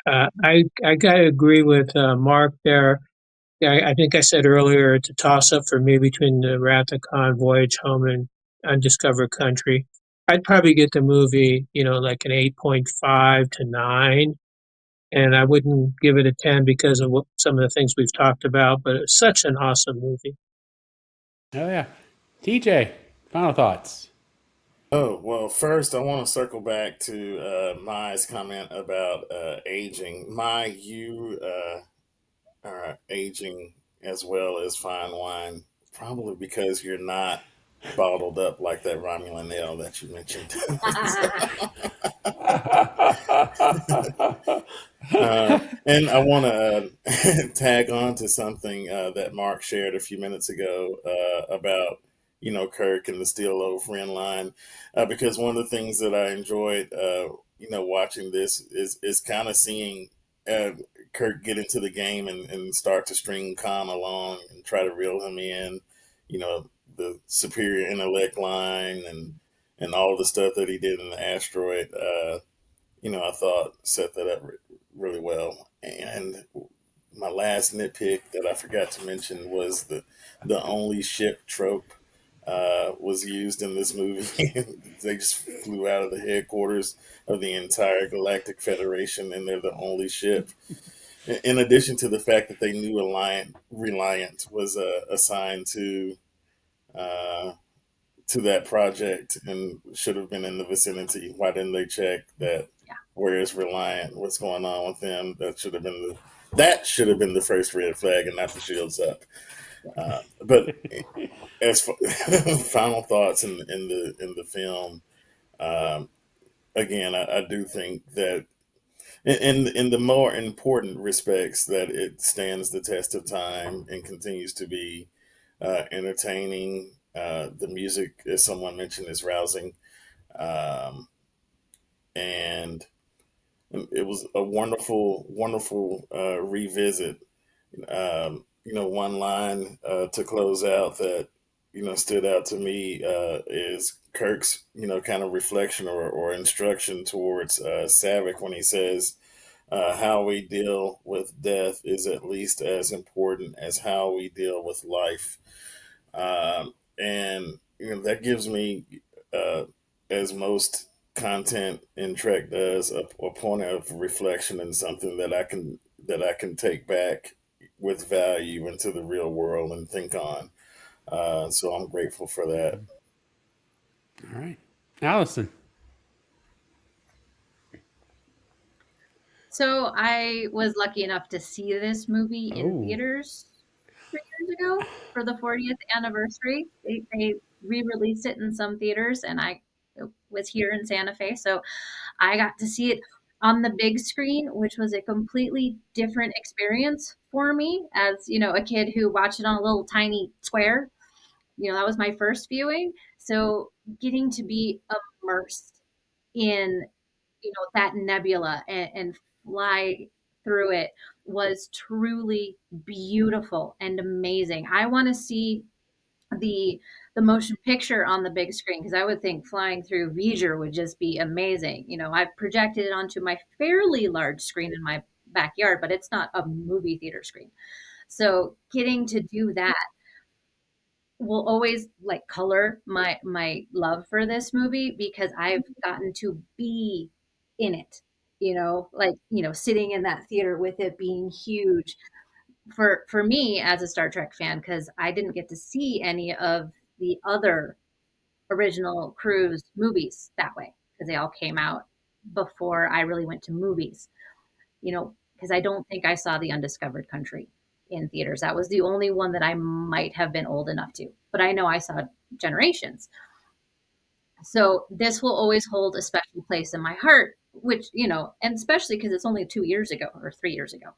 I got to agree with Mark there. I think I said earlier it's a toss-up for me between the Wrath of Khan, Voyage Home, and Undiscovered Country. I'd probably get the movie, like an 8.5 to 9, and I wouldn't give it a 10 because of some of the things we've talked about, but it's such an awesome movie. Oh, yeah. TJ, final thoughts. Oh, well, first, I want to circle back to Mai's comment about aging. Mai, you are aging as well as fine wine, probably because you're not bottled up like that Romulan ale that you mentioned. And I want to tag on to something that Mark shared a few minutes ago about Kirk and the steel loaf Ren line, because one of the things that I enjoyed watching this is kind of seeing Kirk get into the game and start to string Khan along and try to reel him in, the superior intellect line and all the stuff that he did in the asteroid, I thought set that up really well. And my last nitpick that I forgot to mention was the only ship trope was used in this movie. They just flew out of the headquarters of the entire Galactic Federation, and they're the only ship. In addition to the fact that they knew Reliant was assigned uh, to that project and should have been in the vicinity, why didn't they check that? Where is Reliant? What's going on with them? That should have been the first red flag, and not the shields up. But as final thoughts in the film, um, again, I do think that in the more important respects that it stands the test of time and continues to be entertaining. The music, as someone mentioned, is rousing, um, and it was a wonderful, wonderful revisit. One line to close out that stood out to me is Kirk's kind of reflection or instruction towards Savick when he says, "How we deal with death is at least as important as how we deal with life." And that gives me, as most content in Trek does, a point of reflection and something that I can take back with value into the real world and think on. So I'm grateful for that. All right, Allison. So I was lucky enough to see this movie in theaters 3 years ago for the 40th anniversary. They re-released it in some theaters, and I was here in Santa Fe, so I got to see it on the big screen, which was a completely different experience for me as, a kid who watched it on a little tiny square. That was my first viewing. So getting to be immersed in, that nebula and fly through it was truly beautiful and amazing. I want to see the motion picture on the big screen because I would think flying through V'ger would just be amazing. I've projected it onto my fairly large screen in my backyard, but it's not a movie theater screen. So getting to do that will always like color my love for this movie because I've gotten to be in it, sitting in that theater with it being huge for me as a Star Trek fan, because I didn't get to see any of the other original cruise movies that way because they all came out before I really went to movies, because I don't think I saw The Undiscovered Country in theaters. That was the only one that I might have been old enough to, but I know I saw Generations. So this will always hold a special place in my heart, which, and especially because it's only 2 years ago or 3 years ago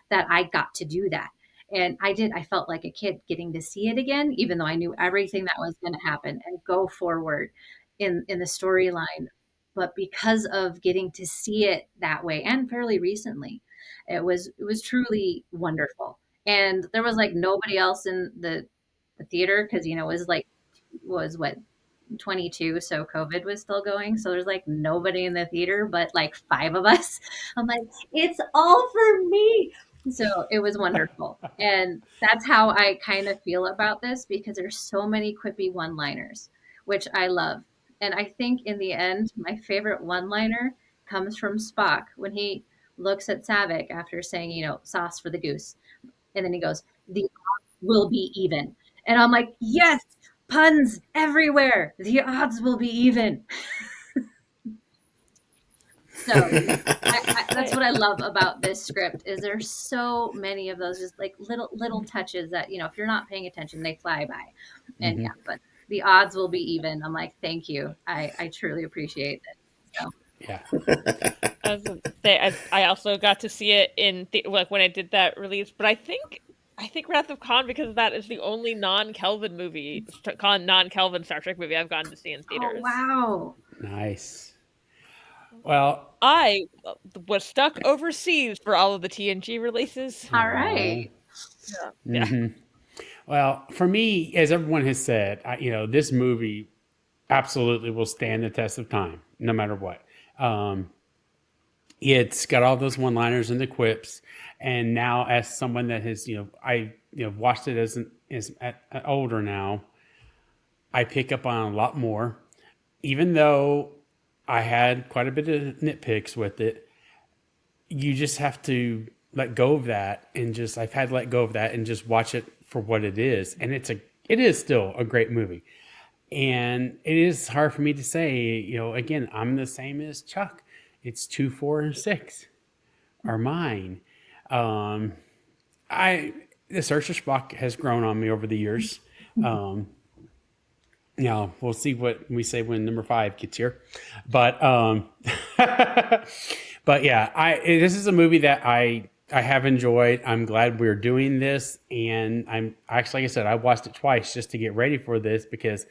that I got to do that. And I felt like a kid getting to see it again, even though I knew everything that was going to happen and go forward in the storyline. But because of getting to see it that way and fairly recently, it was truly wonderful. And there was like nobody else in the theater because, it was what 22, so COVID was still going, so there's like nobody in the theater but like 5 of us. I'm like, it's all for me. So it was wonderful, and that's how I kind of feel about this because there's so many quippy one-liners, which I love. And I think in the end my favorite one-liner comes from Spock when he looks at Savick after saying, sauce for the goose, and then he goes, the odds will be even. And I'm like, yes, puns everywhere. The odds will be even. So that's what I love about this script is there's so many of those just like little touches that, if you're not paying attention, they fly by. And yeah, but the odds will be even. I'm like, thank you. I truly appreciate it. So. Yeah. I also got to see it in like when I did that release, but I think Wrath of Khan, because that is the only non-Kelvin non-Kelvin Star Trek movie I've gone to see in theaters. Oh, wow. Nice. Well, I was stuck overseas for all of the TNG releases. All right. Yeah. Well, for me, as everyone has said, this movie, absolutely will stand the test of time, no matter what. It's got all those one-liners and the quips, and now as someone that has, watched it as older now, I pick up on a lot more. Even though I had quite a bit of nitpicks with it, you just have to let go of that, and I've had to let go of that and just watch it for what it is. And it is still a great movie. And it is hard for me to say, again, I'm the same as Chuck. It's 2, 4, and 6 are mine. The Search for Spock has grown on me over the years. We'll see what we say when number 5 gets here. But but yeah, this is a movie that I have enjoyed. I'm glad we're doing this, and I'm actually, like I said, I watched it twice just to get ready for this, because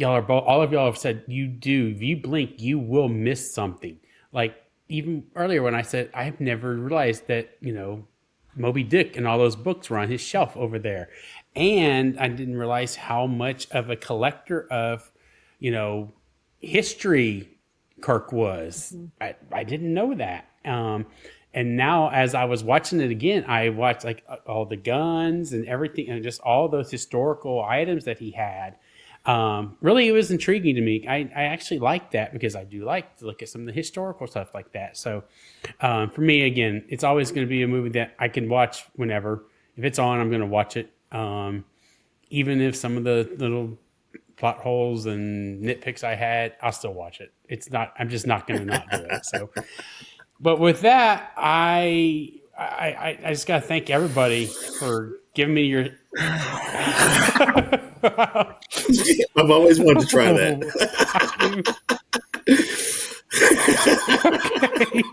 all of y'all have said if you blink, you will miss something. Like even earlier when I said I've never realized that Moby Dick and all those books were on his shelf over there, and I didn't realize how much of a collector of history Kirk was. I didn't know that. And now as I was watching it again, I watched like all the guns and everything, and just all those historical items that he had. Really, it was intriguing to me. I actually like that, because I do like to look at some of the historical stuff like that. So for me, again, it's always going to be a movie that I can watch whenever. If it's on, I'm going to watch it. Even if some of the little plot holes and nitpicks I had, I'll still watch it. I'm just not going to not do it. So, but with that, I just got to thank everybody for giving me your. I've always wanted to try that. Okay.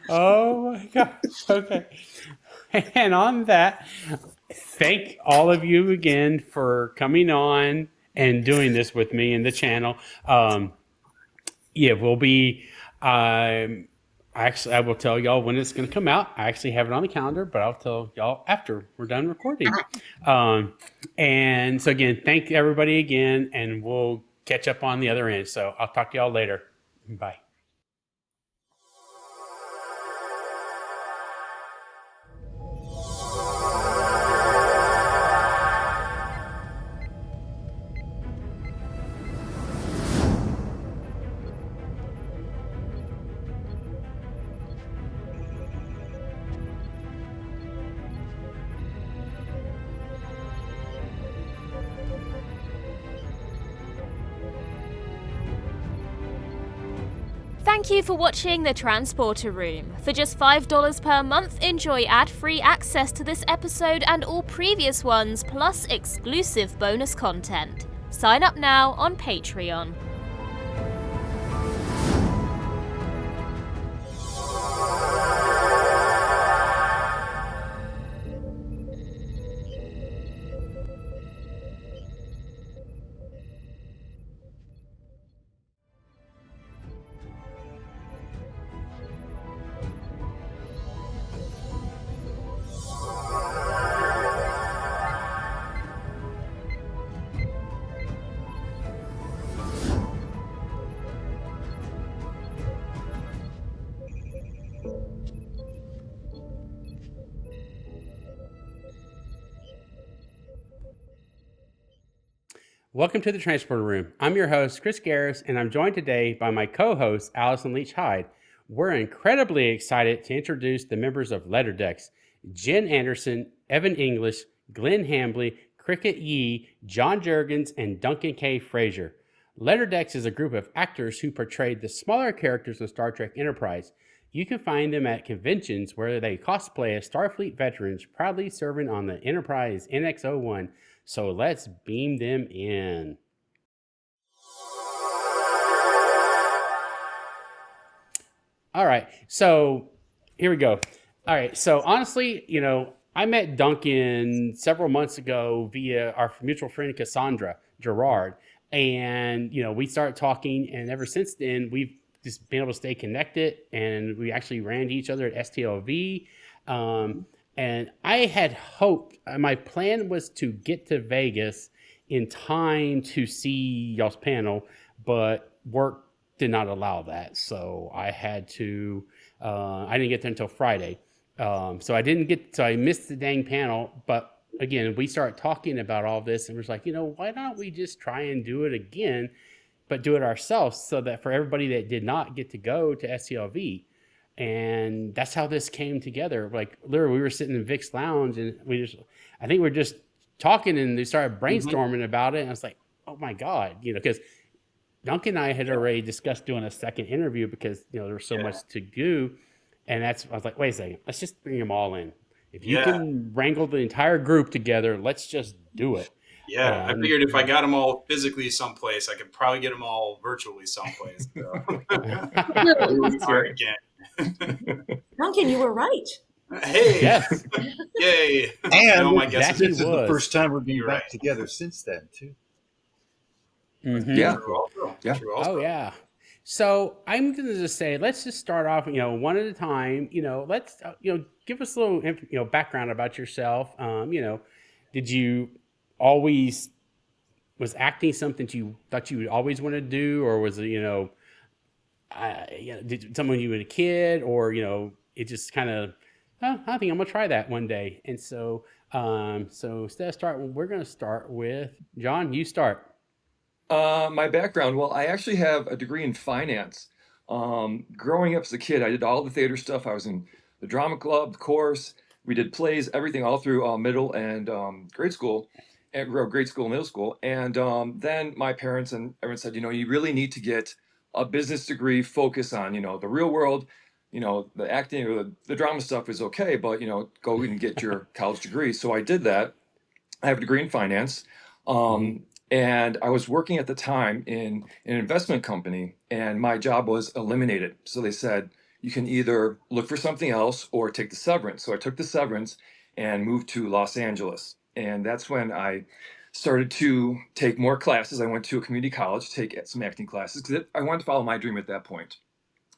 Oh my God. Okay. And on that, thank all of you again for coming on and doing this with me in the channel. We'll be. Actually, I will tell y'all when it's going to come out. I actually have it on the calendar, but I'll tell y'all after we're done recording. And so again, thank everybody again, and we'll catch up on the other end. So I'll talk to y'all later. Bye. Thank you for watching The Transporter Room. For just $5 per month, enjoy ad-free access to this episode and all previous ones, plus exclusive bonus content. Sign up now on Patreon. Welcome to the Transporter Room. I'm your host, Chris Garris, and I'm joined today by my co-host, Allison Leach Hyde. We're incredibly excited to introduce the members of Letterdex: Jen Anderson, Evan English, Glenn Hambley, Cricket Yee, John Jurgens, and Duncan K. Frazier. Letterdex is a group of actors who portrayed the smaller characters of Star Trek Enterprise. You can find them at conventions where they cosplay as Starfleet veterans proudly serving on the Enterprise NX-01. So let's beam them in. All right, so here we go. All right, so honestly, I met Duncan several months ago via our mutual friend Cassandra Gerard, and we started talking, and ever since then we've just been able to stay connected, and we actually ran to each other at STLV. And I had hoped, my plan was to get to Vegas in time to see y'all's panel, but work did not allow that. So I had to, I didn't get there until Friday. So I missed the dang panel. But again, we started talking about all this and was like, why don't we just try and do it again, but do it ourselves so that for everybody that did not get to go to STLV. And that's how this came together. Like literally we were sitting in Vic's lounge and I think we're just talking and they started brainstorming about it. And I was like, oh my God, because Duncan and I had already discussed doing a second interview because, there was so much to do. And I was like, wait a second, let's just bring them all in. If you can wrangle the entire group together, let's just do it. Yeah, I figured if I got them all physically someplace, I could probably get them all virtually someplace. So. Hard again. Duncan, you were right. Hey! Yes. Yay! And my guess this is the first time we're being back together since then, too. Mm-hmm. Yeah. True also. Oh, yeah. So I'm going to just say, let's just start off, one at a time. Let's, give us a little, background about yourself. Did you always, was acting something you thought you would always want to do, or was it, did someone you were a kid, or it just kind of, I think I'm gonna try that one day. And so, instead of we're gonna start with John. You start. My background, well, I actually have a degree in finance. Growing up as a kid, I did all the theater stuff. I was in the drama club, the chorus. We did plays, everything all through middle and grade school, middle school. And then my parents and everyone said, you really need to get a business degree, focus on, the real world. The acting or the drama stuff is okay, but, go and get your college degree. So I did that. I have a degree in finance. And I was working at the time in an investment company, and my job was eliminated. So they said, you can either look for something else or take the severance. So I took the severance and moved to Los Angeles. And that's when I started to take more classes. I went to a community college to take some acting classes because I wanted to follow my dream at that point.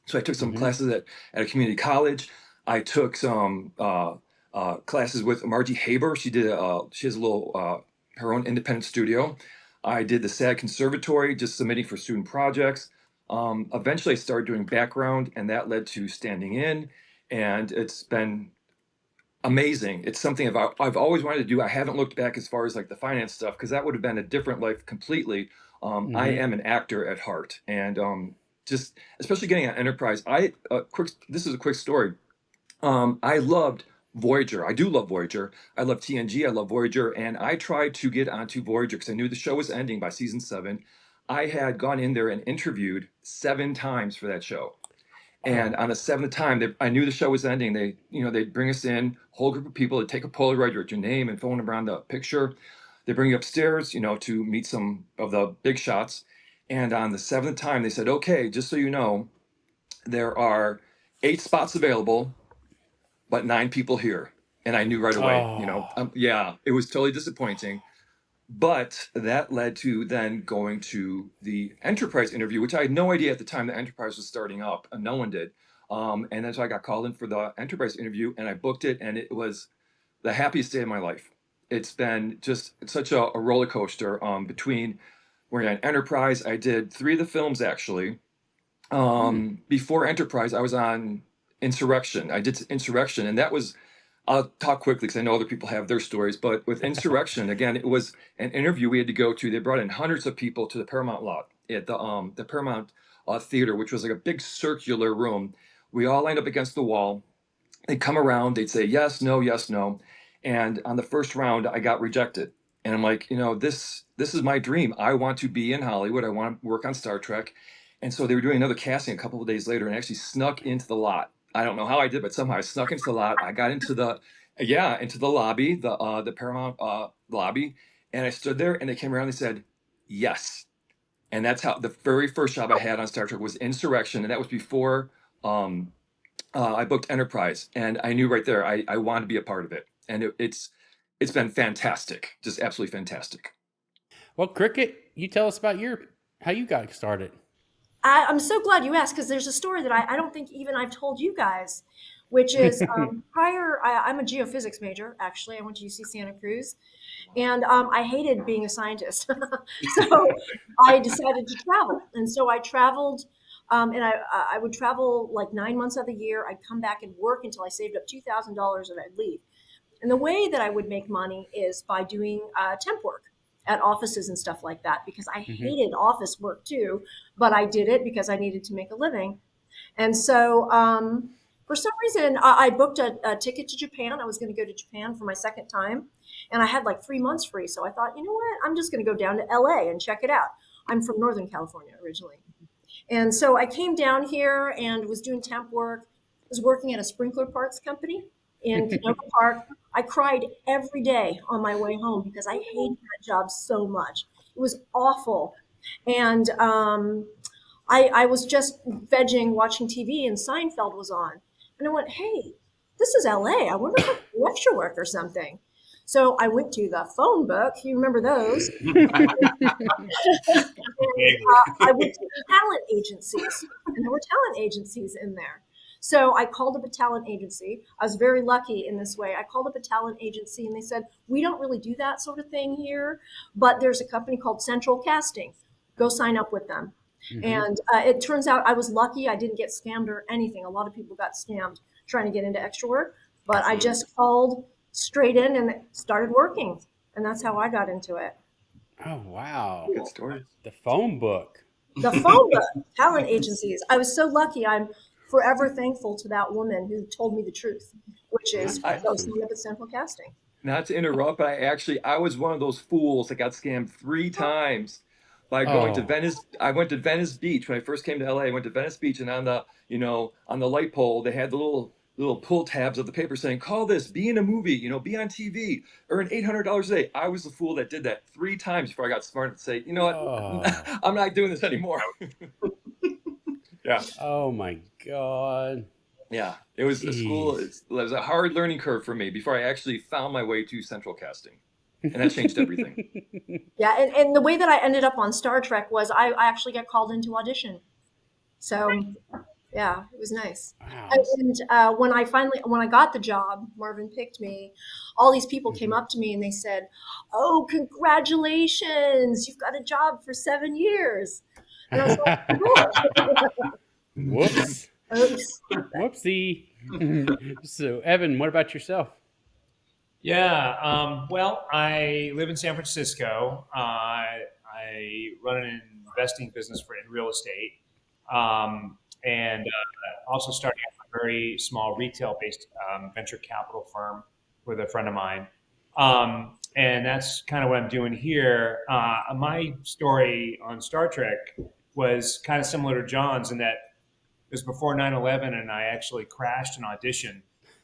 So I took some classes at a community college. I took some classes with Margie Haber. She has a little, her own independent studio. I did the SAG Conservatory, just submitting for student projects. Eventually I started doing background, and that led to standing in, and it's been amazing. It's something I've always wanted to do. I haven't looked back as far as like the finance stuff, because that would have been a different life completely. I am an actor at heart, and just especially getting on Enterprise. This is a quick story. I loved Voyager. I do love Voyager. I love TNG. I love Voyager. And I tried to get onto Voyager because I knew the show was ending by season 7. I had gone in there and interviewed 7 times for that show. And on the 7th time, I knew the show was ending. They'd bring us in, whole group of people. They'd take a Polaroid, write your name and phone number on the picture. They bring you upstairs, to meet some of the big shots. And on the 7th time, they said, okay, just so you know, there are 8 spots available, but 9 people here. And I knew right away, it was totally disappointing. But that led to then going to the Enterprise interview, which I had no idea at the time the Enterprise was starting up, and no one did. And then so I got called in for the Enterprise interview, and I booked it, and it was the happiest day of my life. It's been just such a roller coaster between we're on Enterprise. I did 3 of the films, actually. Before Enterprise, I was on Insurrection. I did Insurrection, and that was, I'll talk quickly because I know other people have their stories, but with Insurrection, again, it was an interview we had to go to. They brought in hundreds of people to the Paramount lot at the Paramount Theater, which was like a big circular room. We all lined up against the wall. They'd come around, they'd say yes, no, yes, no. And on the first round, I got rejected. And I'm like, this is my dream. I want to be in Hollywood. I want to work on Star Trek. And so they were doing another casting a couple of days later and actually snuck into the lot. I don't know how I did, but somehow I snuck into the lot. I got into the lobby, the Paramount lobby, and I stood there, and they came around and they said, yes. And that's how the very first job I had on Star Trek was Insurrection, and that was before I booked Enterprise. And I knew right there I wanted to be a part of it. And it's been fantastic, just absolutely fantastic. Well, Cricket, you tell us about how you got started. I'm so glad you asked, because there's a story that I don't think even I've told you guys. which is I'm a geophysics major, actually. I went to UC Santa Cruz, and I hated being a scientist. So I decided to travel. And so I traveled, and I would travel like 9 months of the year. I'd come back and work until I saved up $2,000 and I'd leave. And the way that I would make money is by doing temp work at offices and stuff like that, because I hated office work too, but I did it because I needed to make a living. And so for some reason, I booked a ticket to Japan. I was going to go to Japan for my second time, and I had like 3 months free. So I thought, you know what? I'm just going to go down to LA and check it out. I'm from Northern California originally. And so I came down here and was doing temp work. I was working at a sprinkler parts company in Canoga Park. I cried every day on my way home because I hated that job so much. It was awful. And I was just vegging, watching TV, and Seinfeld was on. And I went, hey, this is LA. I wonder if I can do extra work or something. So I went to the phone book. You remember those? And, I went to talent agencies, and there were talent agencies in there. So I called up a talent agency. I was very lucky in this way. I called up a talent agency, and they said, we don't really do that sort of thing here, but there's a company called Central Casting. Go sign up with them. And it turns out I was lucky. I didn't get scammed or anything. A lot of people got scammed trying to get into extra work, but I just called straight in and started working. And that's how I got into it. Oh, wow. Good story. The phone book. The phone book, talent agencies. I was so lucky. I'm forever thankful to that woman who told me the truth, which is go sign up at Central Casting. Not to interrupt, but I was one of those fools that got scammed 3 times by going to Venice. I went to Venice Beach when I first came to LA. I went to Venice Beach, and on the light pole they had the little pull tabs of the paper saying, call this, be in a movie, be on TV, earn $800 a day. I was the fool that did that 3 times before I got smart enough to say, you know what, I'm not doing this anymore. Yeah. Oh my God. Yeah. It was a school. It was a hard learning curve for me before I actually found my way to Central Casting. And that changed everything. Yeah. And the way that I ended up on Star Trek was I actually got called into audition. So yeah, it was nice. Wow. And when I got the job, Marvin picked me, all these people came up to me and they said, oh, congratulations, you've got a job for 7 years. And I was like, Whoops. Oops. Whoopsie. So, Evan, what about yourself? Yeah. Well, I live in San Francisco. I run an investing business in real estate. And also starting a very small retail-based venture capital firm with a friend of mine. And that's kind of what I'm doing here. My story on Star Trek was kind of similar to John's in that it was before 9/11, and I actually crashed an audition.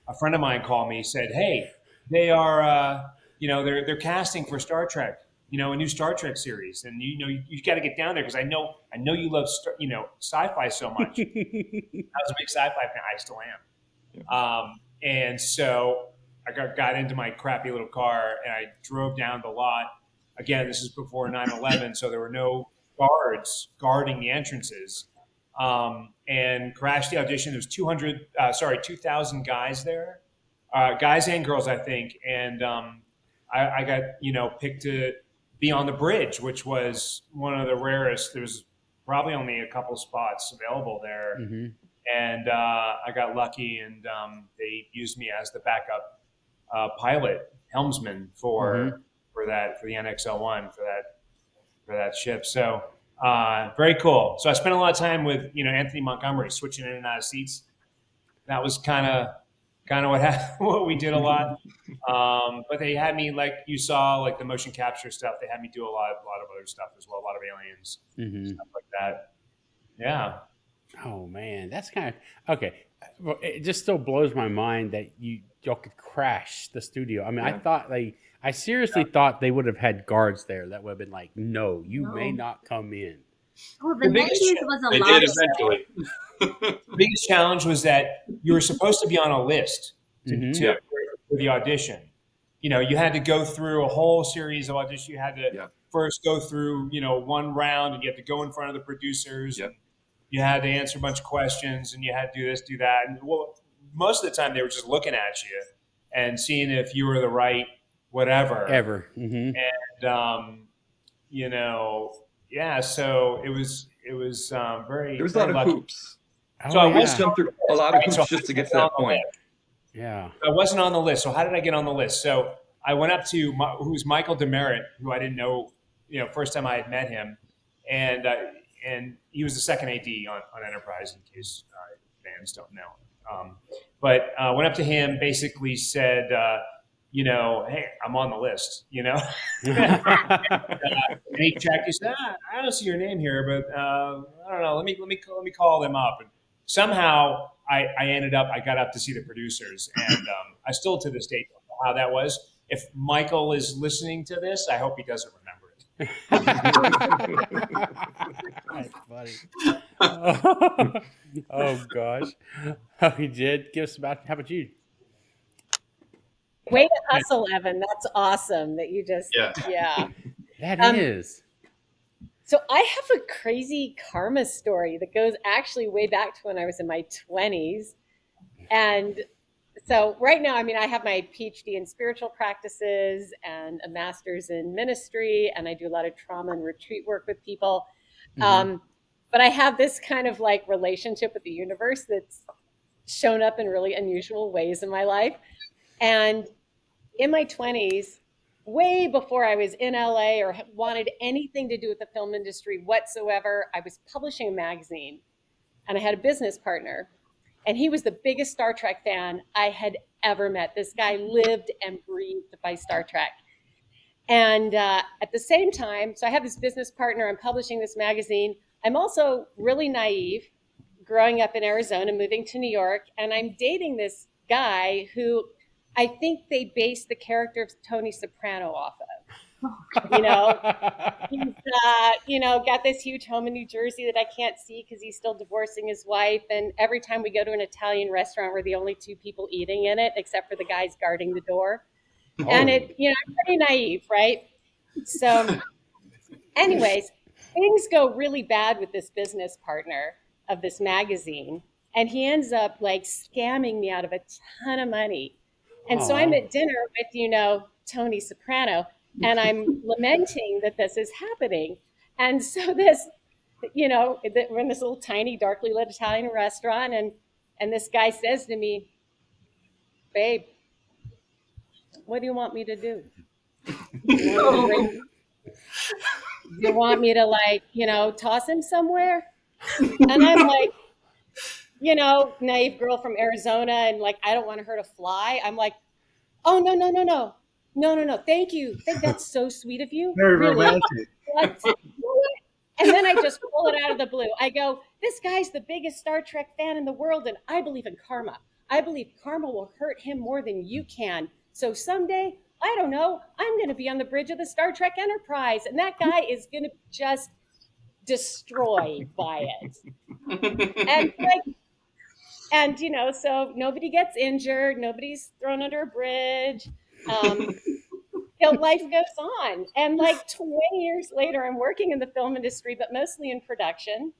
A friend of mine called me, said, hey, they are, they're casting for Star Trek, a new Star Trek series. And, you got to get down there because I know you love, sci-fi so much. I was a big sci-fi fan. I still am. And so I got into my crappy little car and I drove down the lot. Again, this is before 9/11, so there were no guards guarding the entrances. And crashed the audition. There was 2,000 guys there, guys and girls, I think. And I got, picked to be on the bridge, which was one of the rarest. There was probably only a couple spots available there. And I got lucky, and they used me as the backup pilot, helmsman for the NX-01 for that ship. So very cool. So I spent a lot of time with Anthony Montgomery, switching in and out of seats. That was kind of what we did a lot. But they had me, like you saw, like the motion capture stuff. They had me do a lot of other stuff as well, a lot of aliens, stuff like that. Yeah. Oh man, that's kind of okay. Well, it just still blows my mind that y'all could crash the studio. I mean, I seriously thought they would have had guards there that would have been like, no, you may not come in. Well, the 90s was a they lot did of eventually. The biggest challenge was that you were supposed to be on a list for the audition. You had to go through a whole series of auditions. You had to first go through, one round, and you had to go in front of the producers. You had to answer a bunch of questions, and you had to do this, do that. And most of the time they were just looking at you and seeing if you were the right whatever. Mm-hmm. And yeah. So it was very. There was a very lot of lucky. hoops. So I You had to wasn't jump on through the a list, lot of right? hoops So just to I get to wasn't that on the point. list. Yeah. I wasn't on the list. So how did I get on the list? So I went up to who's Michael Demerit, who I didn't know, first time I had met him, and he was the second AD on Enterprise, in case fans don't know. But went up to him, basically said, hey, I'm on the list, and he checked. He said, I don't see your name here, but I don't know. Let me call them up. And somehow I got up to see the producers, and I still to this day don't know how that was. If Michael is listening to this, I hope he doesn't remember it. That's funny. Oh gosh. Oh, he did. Give us about. How about you? Way to hustle, Evan. That's awesome that you just, yeah. That is. So I have a crazy karma story that goes actually way back to when I was in my 20s. And so right now, I have my PhD in spiritual practices and a master's in ministry, and I do a lot of trauma and retreat work with people. But I have this kind of like relationship with the universe that's shown up in really unusual ways in my life. And in my 20s, way before I was in LA or wanted anything to do with the film industry whatsoever, I was publishing a magazine, and I had a business partner, and he was the biggest Star Trek fan I had ever met. This guy lived and breathed by Star Trek. And at the same time, so I have this business partner, I'm publishing this magazine. I'm also really naive, growing up in Arizona, moving to New York, and I'm dating this guy who I think they based the character of Tony Soprano off of. He's got this huge home in New Jersey that I can't see because he's still divorcing his wife. And every time we go to an Italian restaurant, we're the only two people eating in it, except for the guys guarding the door. Oh. And I'm pretty naive, right? So anyways, things go really bad with this business partner of this magazine. And he ends up like scamming me out of a ton of money. And so I'm at dinner with, Tony Soprano, and I'm lamenting that this is happening. And so this, we're in this little tiny, darkly lit Italian restaurant, and this guy says to me, babe, what do you want me to do? You want me to toss him somewhere? And I'm like, naive girl from Arizona, and like, I don't want her to fly. I'm like, oh, no. Thank you. That's so sweet of you. Very really. romantic. And then I just pull it out of the blue. I go, this guy's the biggest Star Trek fan in the world, and I believe in karma. I believe karma will hurt him more than you can. So someday, I don't know, I'm going to be on the bridge of the Star Trek Enterprise, and that guy is going to just destroyed by it. And so nobody gets injured, nobody's thrown under a bridge. Life goes on. And like 20 years later, I'm working in the film industry, but mostly in production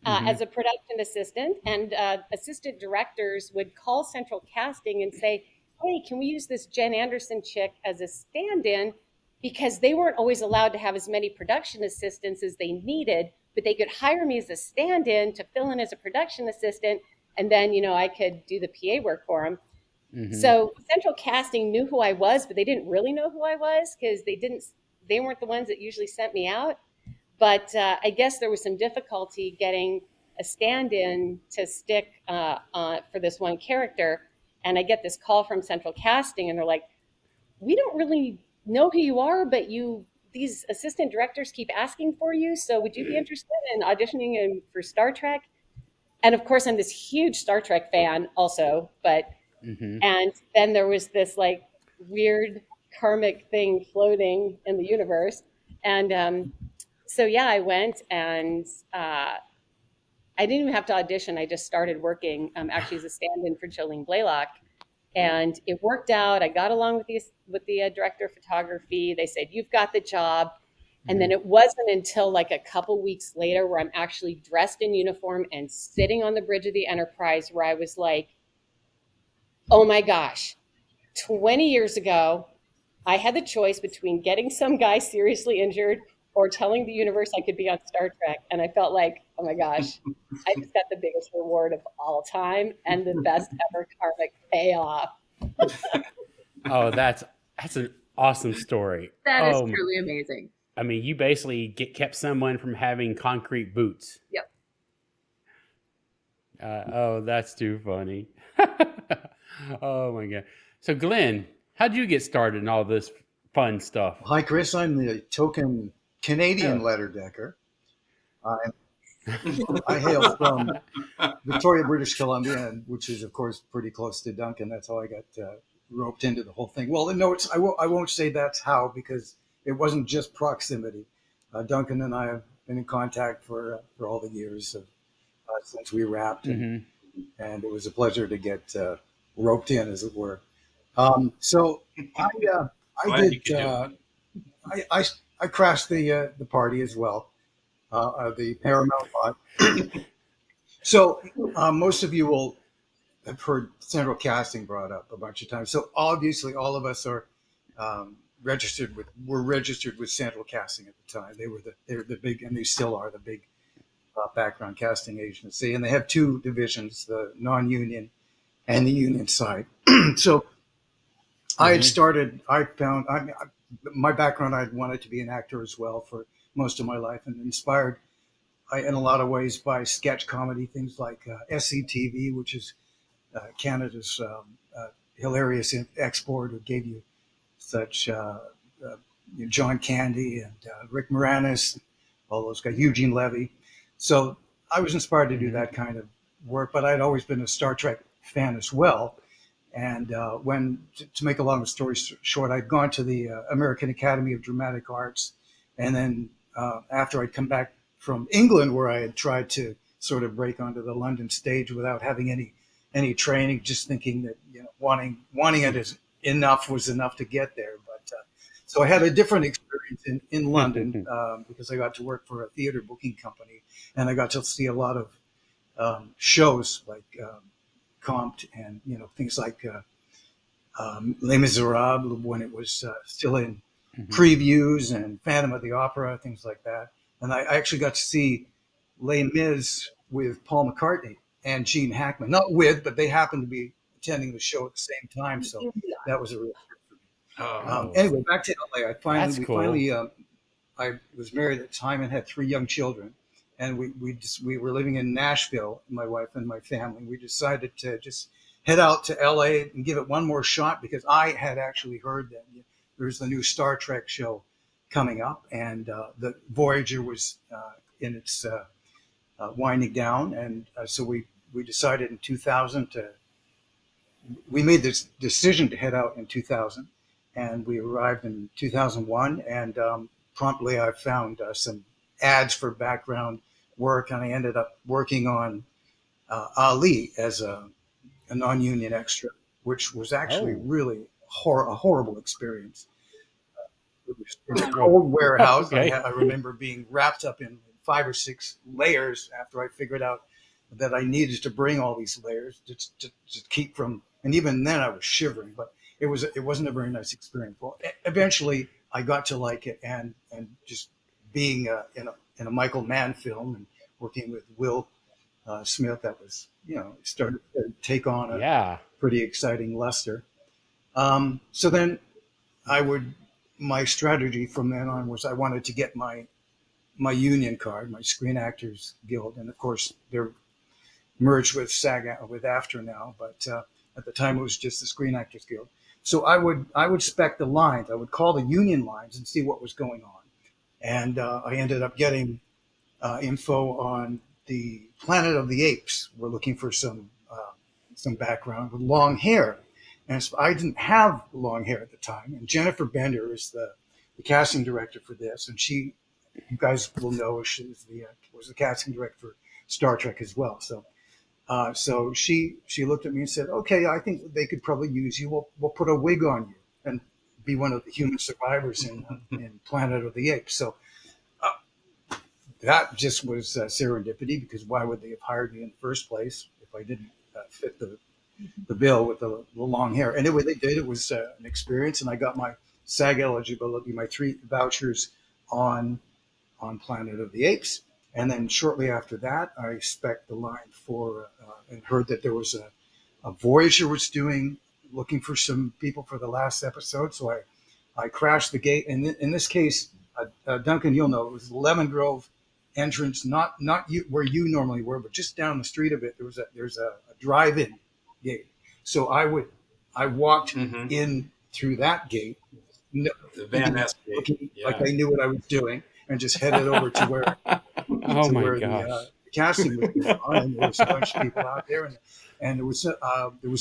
as a production assistant. And assistant directors would call central casting and say, hey, can we use this Jen Anderson chick as a stand-in? Because they weren't always allowed to have as many production assistants as they needed, but they could hire me as a stand-in to fill in as a production assistant. And then, I could do the PA work for them. So central casting knew who I was, but they didn't really know who I was because they weren't the ones that usually sent me out. But I guess there was some difficulty getting a stand-in to stick for this one character. And I get this call from central casting, and they're like, we don't really know who you are, but these assistant directors keep asking for you. So would you be interested in auditioning for Star Trek? And of course, I'm this huge Star Trek fan also, but and then there was this like weird karmic thing floating in the universe. And so, yeah, I went, and I didn't even have to audition. I just started working actually as a stand-in for Jolene Blaylock. And it worked out. I got along with the director of photography. They said, you've got the job. And then it wasn't until like a couple weeks later where I'm actually dressed in uniform and sitting on the bridge of the Enterprise where I was like, Oh my gosh. 20 years ago, I had the choice between getting some guy seriously injured or telling the universe I could be on Star Trek. And I felt like, oh my gosh, I just got the biggest reward of all time and the best ever karmic payoff. Oh, that's an awesome story. That is Oh, truly amazing. I mean, you basically kept someone from having concrete boots. Yep. Oh, that's too funny. Oh my god. So, Glenn, how'd you get started in all this fun stuff? Hi, Chris. I'm the token Canadian Oh. letter decker. I hail from Victoria, British Columbia, which is, of course, pretty close to Duncan. That's how I got roped into the whole thing. Well, no, I won't say that's how, because it wasn't just proximity. Duncan and I have been in contact for all the years since we wrapped, and it was a pleasure to get roped in, as it were. So I crashed the party as well, the Paramount lot. So most of you will have heard central casting brought up a bunch of times. So obviously, all of us are registered with central casting at the time. They were the big, and they still are the big background casting agency, and they have two divisions: the non-union and the union side. So I found my background. I wanted to be an actor as well for most of my life, and inspired in a lot of ways by sketch comedy, things like SCTV, which is Canada's hilarious export, who gave you such John Candy and Rick Moranis, all those guys, Eugene Levy. So I was inspired to do that kind of work, but I'd always been a Star Trek fan as well. And to make a long story short, I'd gone to the American Academy of Dramatic Arts. And then after I'd come back from England, where I had tried to sort of break onto the London stage without having any training, just thinking that wanting it was enough to get there. But so I had a different experience in London because I got to work for a theater booking company, and I got to see a lot of shows like Comte and things like Les Miserables when it was still in previews, and Phantom of the Opera, things like that. And I actually got to see Les Mis with Paul McCartney and Gene Hackman. Not with, but they happened to be attending the show at the same time. So that was a real treat for me. Anyway, back to LA. I was married at the time and had 3 young children. And we were living in Nashville, my wife and my family. We decided to just head out to LA and give it one more shot, because I had actually heard that there's the new Star Trek show coming up, and the Voyager was in its winding down. And so we decided in 2000 we made this decision to head out in 2000, and we arrived in 2001, and promptly I found some ads for background work, and I ended up working on Ali as a non-union extra, which was actually really a horrible experience. It was in a cold warehouse. Okay. I remember being wrapped up in 5 or 6 layers after I figured out that I needed to bring all these layers to keep from, and even then I was shivering, but it wasn't a very nice experience. Well, eventually I got to like it, and just being in a Michael Mann film and working with Will Smith, that was, started to take on a pretty exciting luster. So then my strategy from then on was I wanted to get my union card, my Screen Actors Guild, and of course they're merged with with AFTRA now, but at the time it was just the Screen Actors Guild. So I would spec the lines. I would call the union lines and see what was going on, and I ended up getting info on the Planet of the Apes. We're looking for some background with long hair, and so I didn't have long hair at the time. And Jennifer Bender is the casting director for this, and you guys will know she was the casting director for Star Trek as well. So she looked at me and said, "Okay, I think they could probably use you. We'll put a wig on you and be one of the human survivors in Planet of the Apes." So that just was serendipity, because why would they have hired me in the first place if I didn't fit the the bill with the long hair. Anyway, they did. It was an experience, and I got my SAG eligibility, my 3 vouchers on Planet of the Apes. And then shortly after that, I spec'd the line for and heard that there was a Voyager was looking for some people for the last episode. So I crashed the gate. And in this case, Duncan, you'll know, it was the Lemon Grove entrance, not you, where you normally were, but just down the street of it. There's a drive-in gate. So I walked in through that gate, The Van Ness gate. like I knew what I was doing, and just headed over to where Oh my where gosh. the casting was going on, and there was a bunch of people out there, and there was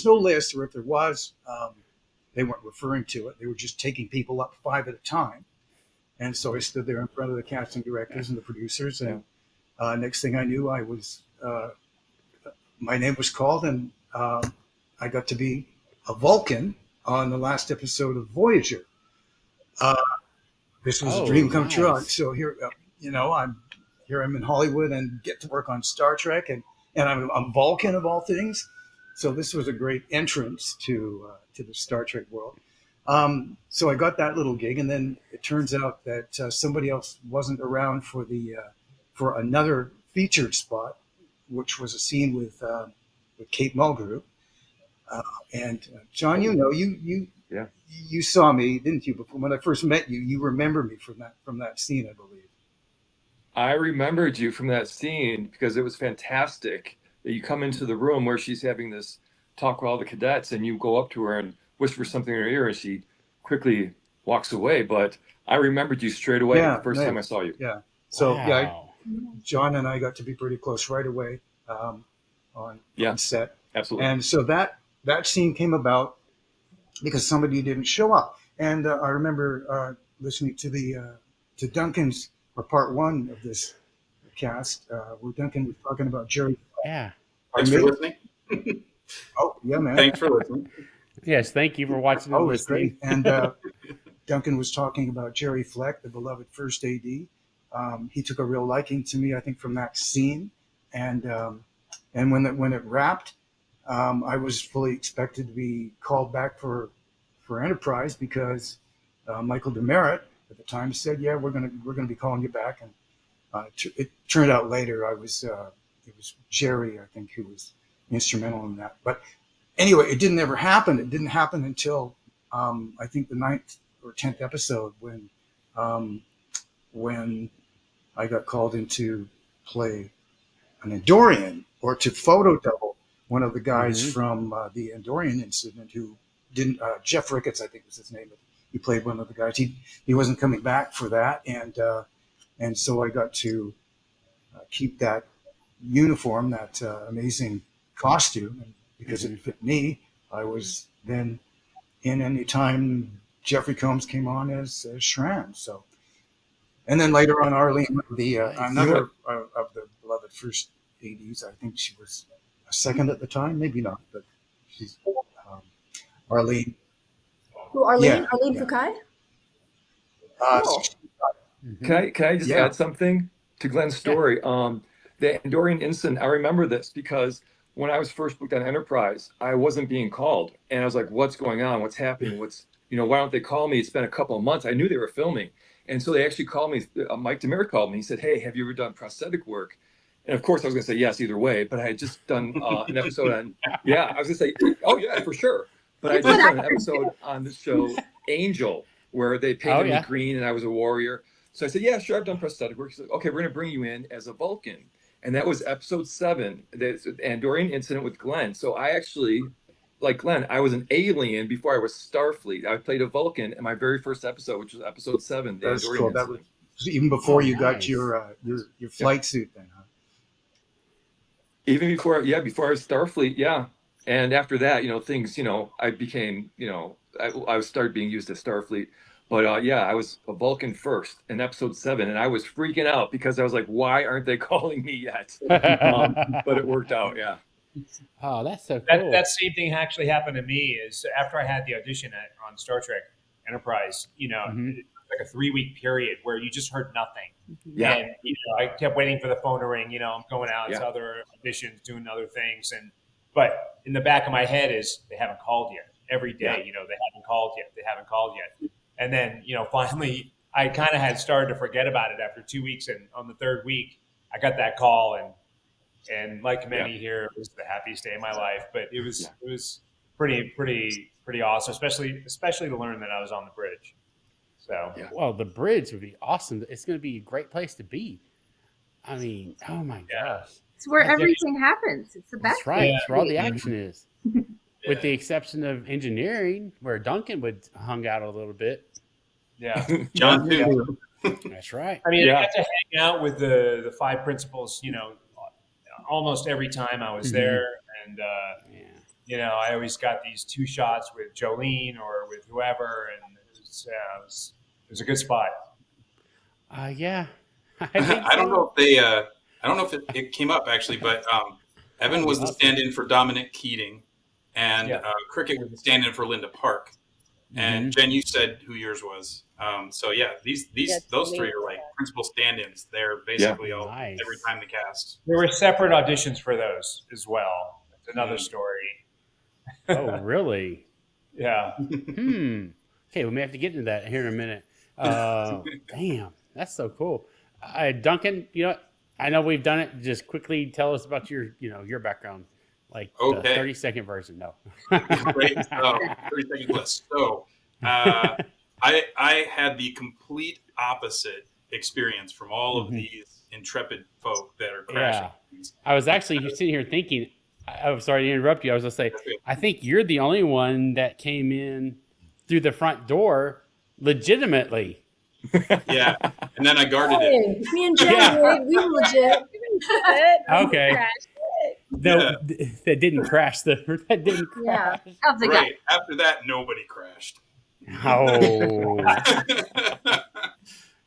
no list, or if there was, they weren't referring to it. They were just taking people up 5 at a time. And so I stood there in front of the casting directors and the producers, and next thing I knew, I was my name was called, and I got to be a Vulcan on the last episode of Voyager. This was a dream come true. So here, I'm in Hollywood and get to work on Star Trek, and I'm Vulcan of all things. So this was a great entrance to the Star Trek world. So I got that little gig, and then it turns out that somebody else wasn't around for for another featured spot, which was a scene with Kate Mulgrew. And John, you saw me, didn't you? Before, when I first met you, you remember me from that scene, I believe. I remembered you from that scene because it was fantastic that you come into the room where she's having this talk with all the cadets, and you go up to her and whisper something in her ear, and she quickly walks away. But I remembered you straight away the first time I saw you. Yeah. So John and I got to be pretty close right away on set. Absolutely. And so that scene came about because somebody didn't show up. And I remember listening to Duncan's, or part 1 of this cast, where Duncan was talking about Jerry. Yeah. Thanks for listening. Oh, yeah, man. Thanks for listening. Yes, thank you for watching and listening. And Duncan was talking about Jerry Fleck, the beloved first AD. He took a real liking to me, I think, from that scene. And when it wrapped, I was fully expected to be called back for Enterprise because Michael Demerit at the time said, "Yeah, we're gonna be calling you back." And it turned out later it was Jerry, I think, who was instrumental in that. But anyway, it didn't ever happen. It didn't happen until I think the 9th or 10th episode when I got called in to play an Andorian, or to photo double one of the guys from the Andorian incident who didn't, Jeff Ricketts, I think was his name. He played one of the guys. He wasn't coming back for that. And so I got to keep that uniform, that amazing costume. And because it fit me, I was then in any time Jeffrey Combs came on as Shran. So, and then later on, Arlene, another of the beloved first ADs, I think she was a second at the time, maybe not, but she's Arlene. Who, Arlene? Yeah, Arlene yeah. Fukai? Cool. Can I just add something to Glenn's story? The Andorian incident, I remember this because when I was first booked on Enterprise, I wasn't being called. And I was like, what's going on? What's happening? Why don't they call me? It's been a couple of months. I knew they were filming. And so they actually called me. Mike Demir called me. He said, "Hey, have you ever done prosthetic work?" And of course I was going to say yes either way, but I had just done an episode on, I was going to say, oh yeah, for sure. But I just done an episode on this show, Angel, where they painted me green and I was a warrior. So I said, yeah, sure, I've done prosthetic work. He said, okay, we're going to bring you in as a Vulcan. And that was episode 7, the Andorian incident with Glenn. So I actually, like Glenn, I was an alien before I was Starfleet. I played a Vulcan in my very first episode, which was episode 7, the That's Andorian cool. incident. That was even before you got your flight suit then, huh? Even before I was Starfleet, and after that, things, I became, I started being used as Starfleet, but I was a Vulcan first in episode 7, and I was freaking out because I was like, why aren't they calling me yet? But it worked out, Oh, that's so cool. That same thing actually happened to me. Is after I had the audition on Star Trek Enterprise, like a 3-week period where you just heard nothing. Yeah. And I kept waiting for the phone to ring. I'm going out to other auditions, doing other things, but in the back of my head is they haven't called yet. Every day, Yeah. they haven't called yet. They haven't called yet. And then, finally, I kind of had started to forget about it after 2 weeks. And on the third week, I got that call, and like many here, it was the happiest day of my life. But it was pretty awesome, especially to learn that I was on the bridge. So Well, the bridge would be awesome. It's going to be a great place to be. I mean, oh my gosh. It's where everything happens. It's the best. That's right. Yeah. It's where all the action is. With the exception of engineering, where Duncan would hung out a little bit. Yeah. John too. That's right. I mean, I got to hang out with the five principals, almost every time I was there. And, I always got these 2 shots with Jolene or with whoever. And it was a good spot. Yeah. I don't know if they, I don't know if it came up actually, but Evan was the stand-in for Dominic Keating, and Cricket was the stand-in for Linda Park. And Jen, you said who yours was. So yeah, those 3 are like principal stand-ins. They're basically every time the cast. There were separate auditions for those as well. It's another story. Oh, really? Yeah. Okay, we may have to get into that here in a minute. Damn, that's so cool. Duncan, I know we've done it. Just quickly tell us about your background, like the 30-second version. No. Great. 30-second list. So I had the complete opposite experience from all of these intrepid folk that are crashing. Yeah. I was actually sitting here thinking, I'm sorry to interrupt you. I was going to say, I think you're the only one that came in through the front door legitimately. Yeah. And then I guarded it. Me and Jen, we were legit. Okay. No, that didn't crash. That didn't crash. Yeah. Right. After that, nobody crashed. Oh.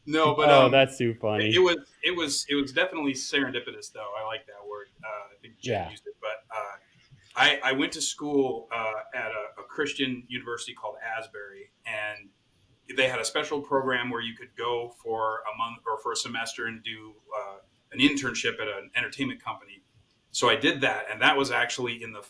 No, but that's too funny. It was definitely serendipitous, though. I like that word. I think Jen used it, but I went to school at a Christian university called Asbury, and they had a special program where you could go for a month or for a semester and do an internship at an entertainment company. So I did that, and that was actually in the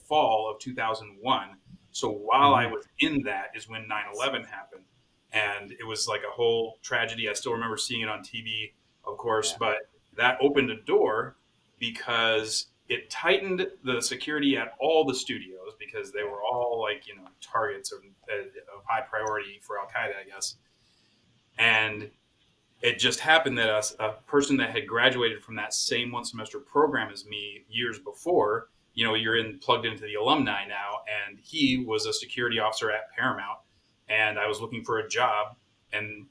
fall of 2001. So while I was in that is when 9/11 happened, and it was like a whole tragedy. I still remember seeing it on TV, of course, but that opened a door because it tightened the security at all the studios because they were all like, targets of high priority for Al-Qaeda, I guess. And it just happened that a person that had graduated from that same 1 semester program as me years before, you're plugged into the alumni now, and he was a security officer at Paramount, and I was looking for a job, and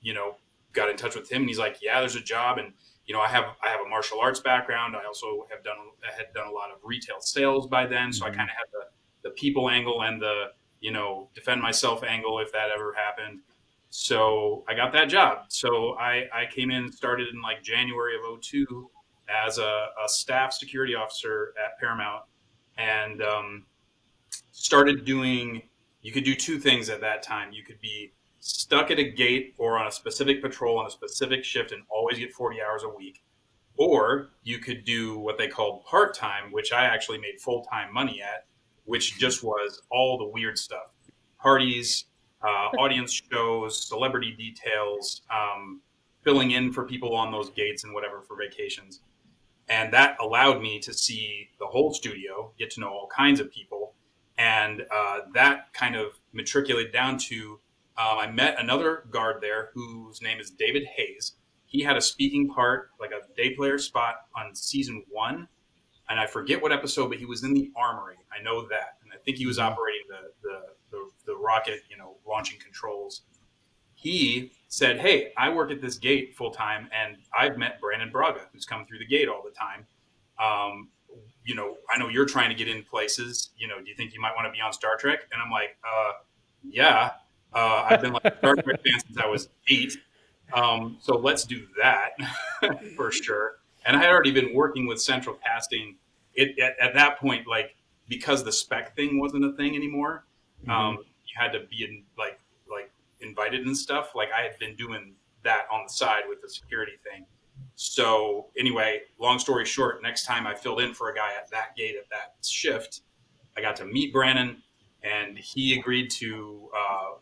got in touch with him, and he's like, yeah, there's a job, and I have a martial arts background. I also had done a lot of retail sales by then, so I kind of had the people angle and the defend myself angle if that ever happened. So I got that job. So I came in, started in like January of 2002 as a staff security officer at Paramount, and started doing. You could do 2 things at that time. You could be stuck at a gate or on a specific patrol on a specific shift and always get 40 hours a week. Or you could do what they called part-time, which I actually made full-time money at, which just was all the weird stuff. Parties, audience shows, celebrity details, filling in for people on those gates and whatever for vacations. And that allowed me to see the whole studio, get to know all kinds of people. And that kind of matriculated down to I met another guard there whose name is David Hayes. He had a speaking part, like a day player spot on season 1. And I forget what episode, but he was in the armory. I know that. And I think he was operating the rocket, launching controls. He said, hey, I work at this gate full time, and I've met Brandon Braga, who's come through the gate all the time. I know you're trying to get in places. Do you think you might want to be on Star Trek? And I'm like, yeah. I've been like a Star Trek fan since I was 8. So let's do that for sure. And I had already been working with central casting at that point, like, because the spec thing wasn't a thing anymore. You had to be invited and stuff. Like, I had been doing that on the side with the security thing. So anyway, long story short, next time I filled in for a guy at that gate at that shift, I got to meet Brannon, and he agreed to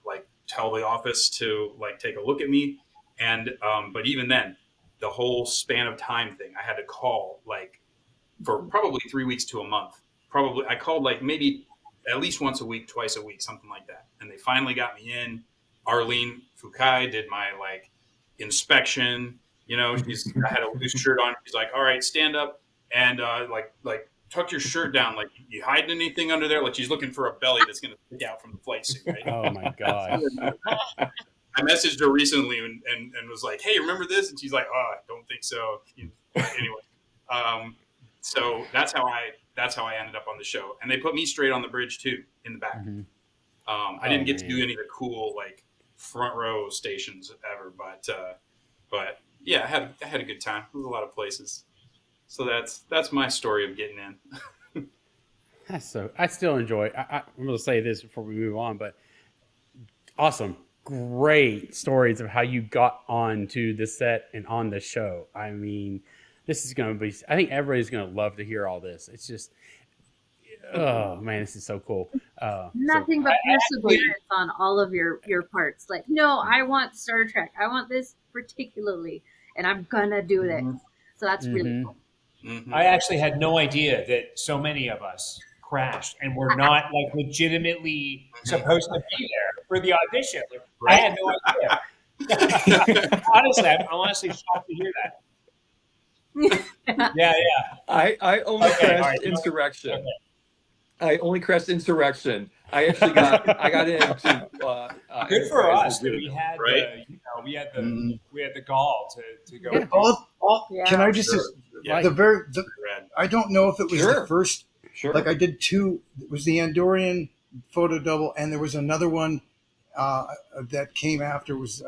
like tell the office to like take a look at me. And but even then, the whole span of time thing, I had to call like for probably 3 weeks to a month. Probably I called like maybe at least once a week, twice a week, something like that. And they finally got me in. Arlene Fukai did my like inspection. You know, I had a loose shirt on. She's like, "All right, stand up and like tuck your shirt down. Like you hiding anything under there? Like she's looking for a belly that's going to stick out from the flight suit." Right? Oh my gosh. I messaged her recently and was like, "Hey, remember this?" And she's like, "Oh, I don't think so." Anyway, so that's how I ended up on the show, and they put me straight on the bridge too, in the back. I didn't get to do any of the cool like front row stations ever, but yeah, I had a good time. There was a lot of places, so that's my story of getting in. I still enjoy. I'm going to say this before we move on, but awesome, great stories of how you got onto the set and on the show. I mean, this is going to be. I think everybody's going to love to hear all this. It's just, oh man, this is so cool. Nothing but perseverance on all of your parts. Like, no, I want Star Trek. I want this particularly, and I'm gonna do this. So that's really cool. I actually had no idea that so many of us crashed and were not like legitimately supposed to be there for the audition. I had no idea. Honestly, I'm honestly shocked to hear that. Yeah. I only crashed Insurrection. Okay. I only crashed Insurrection. I actually got into. Good for us that we had we had the gall to go. Can I just I don't know if it was the first. Sure. Like I did two. It was the Andorian photo double, and there was another one that came after. Was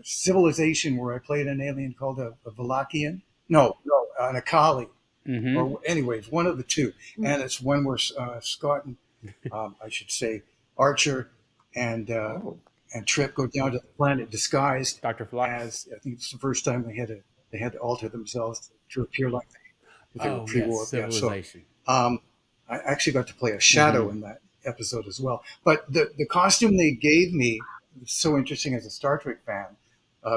Civilization, where I played an alien called a Valakian. No, an Akali. Or anyways, one of the two, and it's when we're Scott and I should say Archer and Trip go down to the planet disguised Dr. Flux. As I think it's the first time they had to alter themselves to appear like they were pre-war. Civilization. So, I actually got to play a shadow in that episode as well. But the costume they gave me was so interesting as a Star Trek fan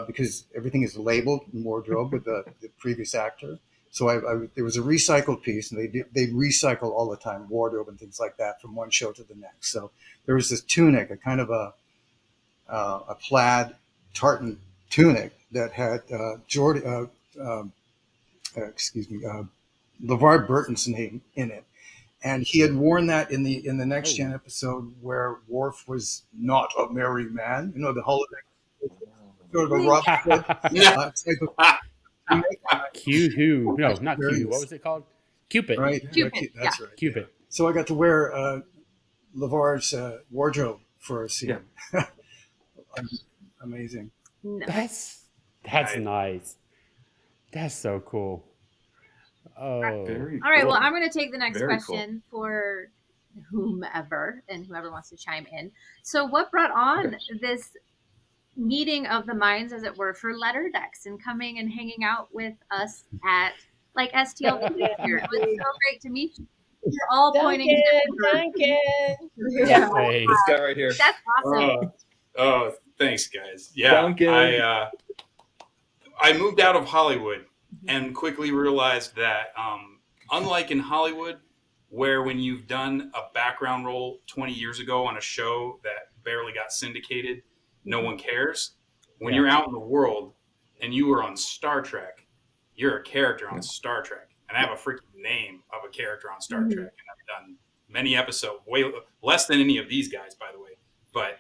because everything is labeled in wardrobe with the previous actor. So there was a recycled piece, and they recycle all the time, wardrobe and things like that from one show to the next. So there was this tunic, a kind of a plaid tartan tunic that had LeVar Burton's name in it, and he had worn that in the Next Gen episode where Worf was not a merry man. You know, the holodeck, sort of a rough type of. Q-Who. No, not Q. What was it called? Cupid. Right. Cupid. That's right. Cupid. So I got to wear LeVar's wardrobe for a scene. Yeah. Amazing. That's nice. That's so cool. Oh. Very all right. Cool. Well, I'm going to take the next question for whomever wants to chime in. So what brought on this meeting of the minds, as it were, for Letter Decks and coming and hanging out with us at like STLV here? It was so great to meet you. You're all pointing to Duncan. Yeah. Hey. This guy right here. That's awesome. Oh, thanks, guys. Yeah, Duncan. I moved out of Hollywood and quickly realized that unlike in Hollywood, where when you've done a background role 20 years ago on a show that barely got syndicated, no one cares. When you're out in the world and you are on Star Trek, you're a character on Star Trek. And I have a freaking name of a character on Star Trek. And I've done many episodes, way less than any of these guys, by the way. But,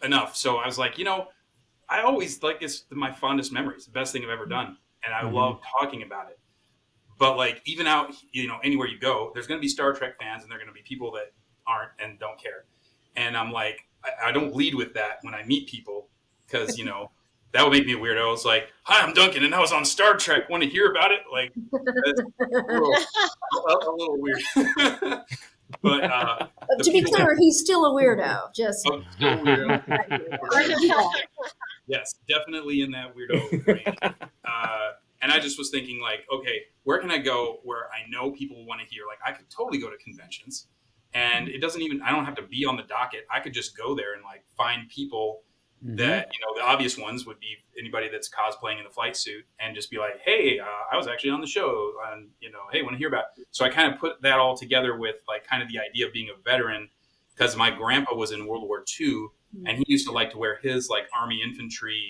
enough. So I was like, I always it's my fondest memories, the best thing I've ever done. And I love talking about it. But even out, anywhere you go, there's going to be Star Trek fans and there are going to be people that aren't and don't care. And I'm like, I don't lead with that when I meet people because, that would make me a weirdo. It's like, hi, I'm Duncan and I was on Star Trek. Want to hear about it? That's a little weird. But to be clear, he's still a weirdo. Just still a weirdo. Yes, definitely in that weirdo range. And I just was thinking okay, where can I go where I know people want to hear? I could totally go to conventions and it doesn't even, I don't have to be on the docket. I could just go there and like find people that, you know, the obvious ones would be anybody that's cosplaying in the flight suit and just be like, hey, I was actually on the show, and, you know, hey, want to hear about it? So I kind of put that all together with like kind of the idea of being a veteran, because my grandpa was in World War II, and he used to like to wear his like Army infantry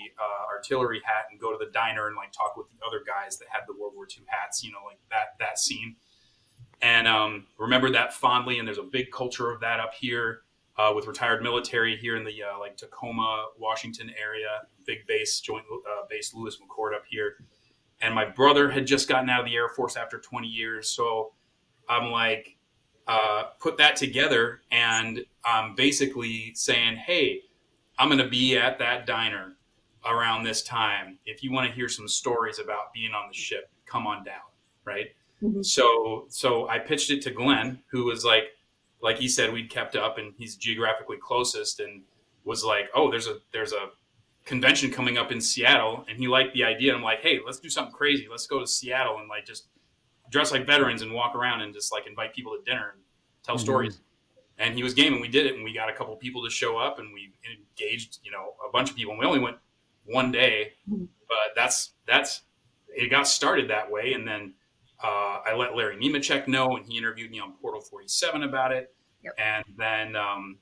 artillery hat and go to the diner and like talk with the other guys that had the World War II hats, you know, like that scene. And remember that fondly. And there's a big culture of that up here with retired military here in the like Tacoma, Washington area, big base, joint base Lewis McChord up here. And my brother had just gotten out of the Air Force after 20 years. So I'm like, put that together, and I'm basically saying, hey, I'm going to be at that diner around this time. If you want to hear some stories about being on the ship, come on down, right? So I pitched it to Glenn, who was like he said, we'd kept up, and he's geographically closest, and was like, oh, there's a convention coming up in Seattle, and he liked the idea. And I'm like, hey, let's do something crazy. Let's go to Seattle and like just dress like veterans and walk around and just like invite people to dinner and tell stories. And he was game, and we did it, and we got a couple people to show up, and we engaged, you know, a bunch of people. And we only went one day, but that's it got started that way. And then I let Larry Nemechek know, and he interviewed me on Portal 47 about it. And then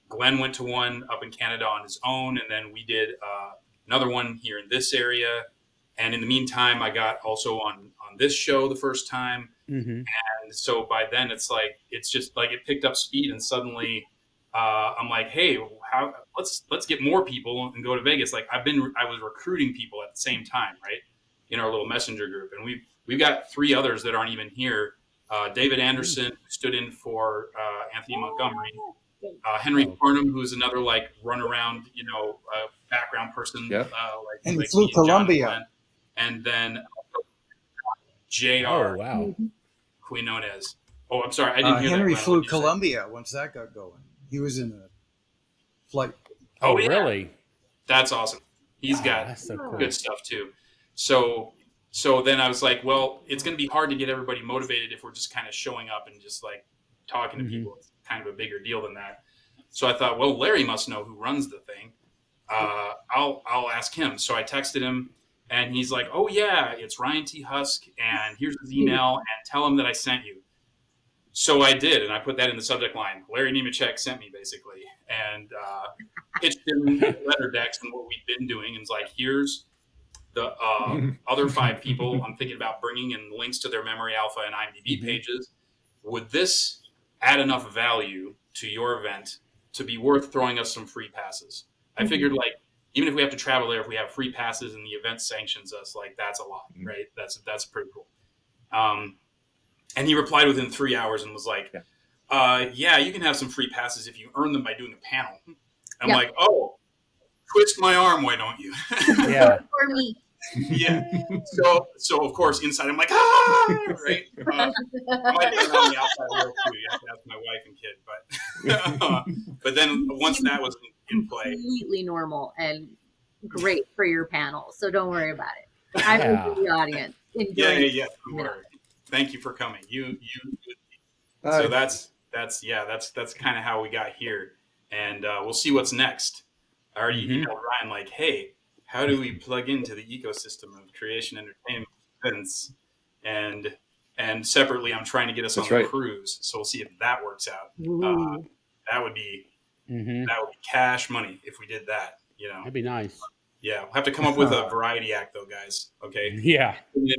Glenn went to one up in Canada on his own, and then we did another one here in this area. And in the meantime, I got also on this show the first time. And so by then it's just like it picked up speed, and suddenly I'm like, hey, let's get more people and go to Vegas. Like I was recruiting people at the same time, right, in our little messenger group. And we've got 3 others that aren't even here. David Anderson, who stood in for Anthony Montgomery, Henry Farnham, who's another like run around, you know, background person, and flew Columbia. And then JR, Oh, wow. who we known as. Oh, I'm sorry, I didn't hear Henry that. flew Columbia once that got going. He was in a flight. Oh, yeah. really? That's awesome. He's got that's so cool. good stuff too. So then I was like, well, it's going to be hard to get everybody motivated if we're just kind of showing up and just like talking to people. It's kind of a bigger deal than that. So I thought, well, Larry must know who runs the thing. I'll ask him. So I texted him, and he's like, oh yeah, it's Ryan T. Husk, and here's his email, and tell him that I sent you. So I did, and I put that in the subject line. Larry Nemechek sent me, basically, and pitched him letter decks and what we've been doing, and it's like, here's the other 5 people I'm thinking about bringing, and links to their Memory Alpha and IMDb pages. Would this add enough value to your event to be worth throwing us some free passes? I figured, like, even if we have to travel there, if we have free passes and the event sanctions us, like, that's a lot, right? That's pretty cool. And he replied within 3 hours and was like, yeah, you can have some free passes if you earn them by doing the panel. I'm like, oh, twist my arm, why don't you? Yeah. For me. Yeah. So of course, inside I'm like, right? I might have been on the outside world too. You have to ask my wife and kid. But then once that was in play. Completely normal and great for your panel. So don't worry about it. I was in the audience. Yeah. Thank you for coming. You. So that's kind of how we got here, and we'll see what's next. I already emailed Ryan like, hey, how do we plug into the ecosystem of creation entertainment events? And separately, I'm trying to get us on the cruise, so we'll see if that works out. That would be cash money if we did that. You know, that'd be nice. Yeah, we'll have to come up with a variety act though, guys. Okay. Yeah.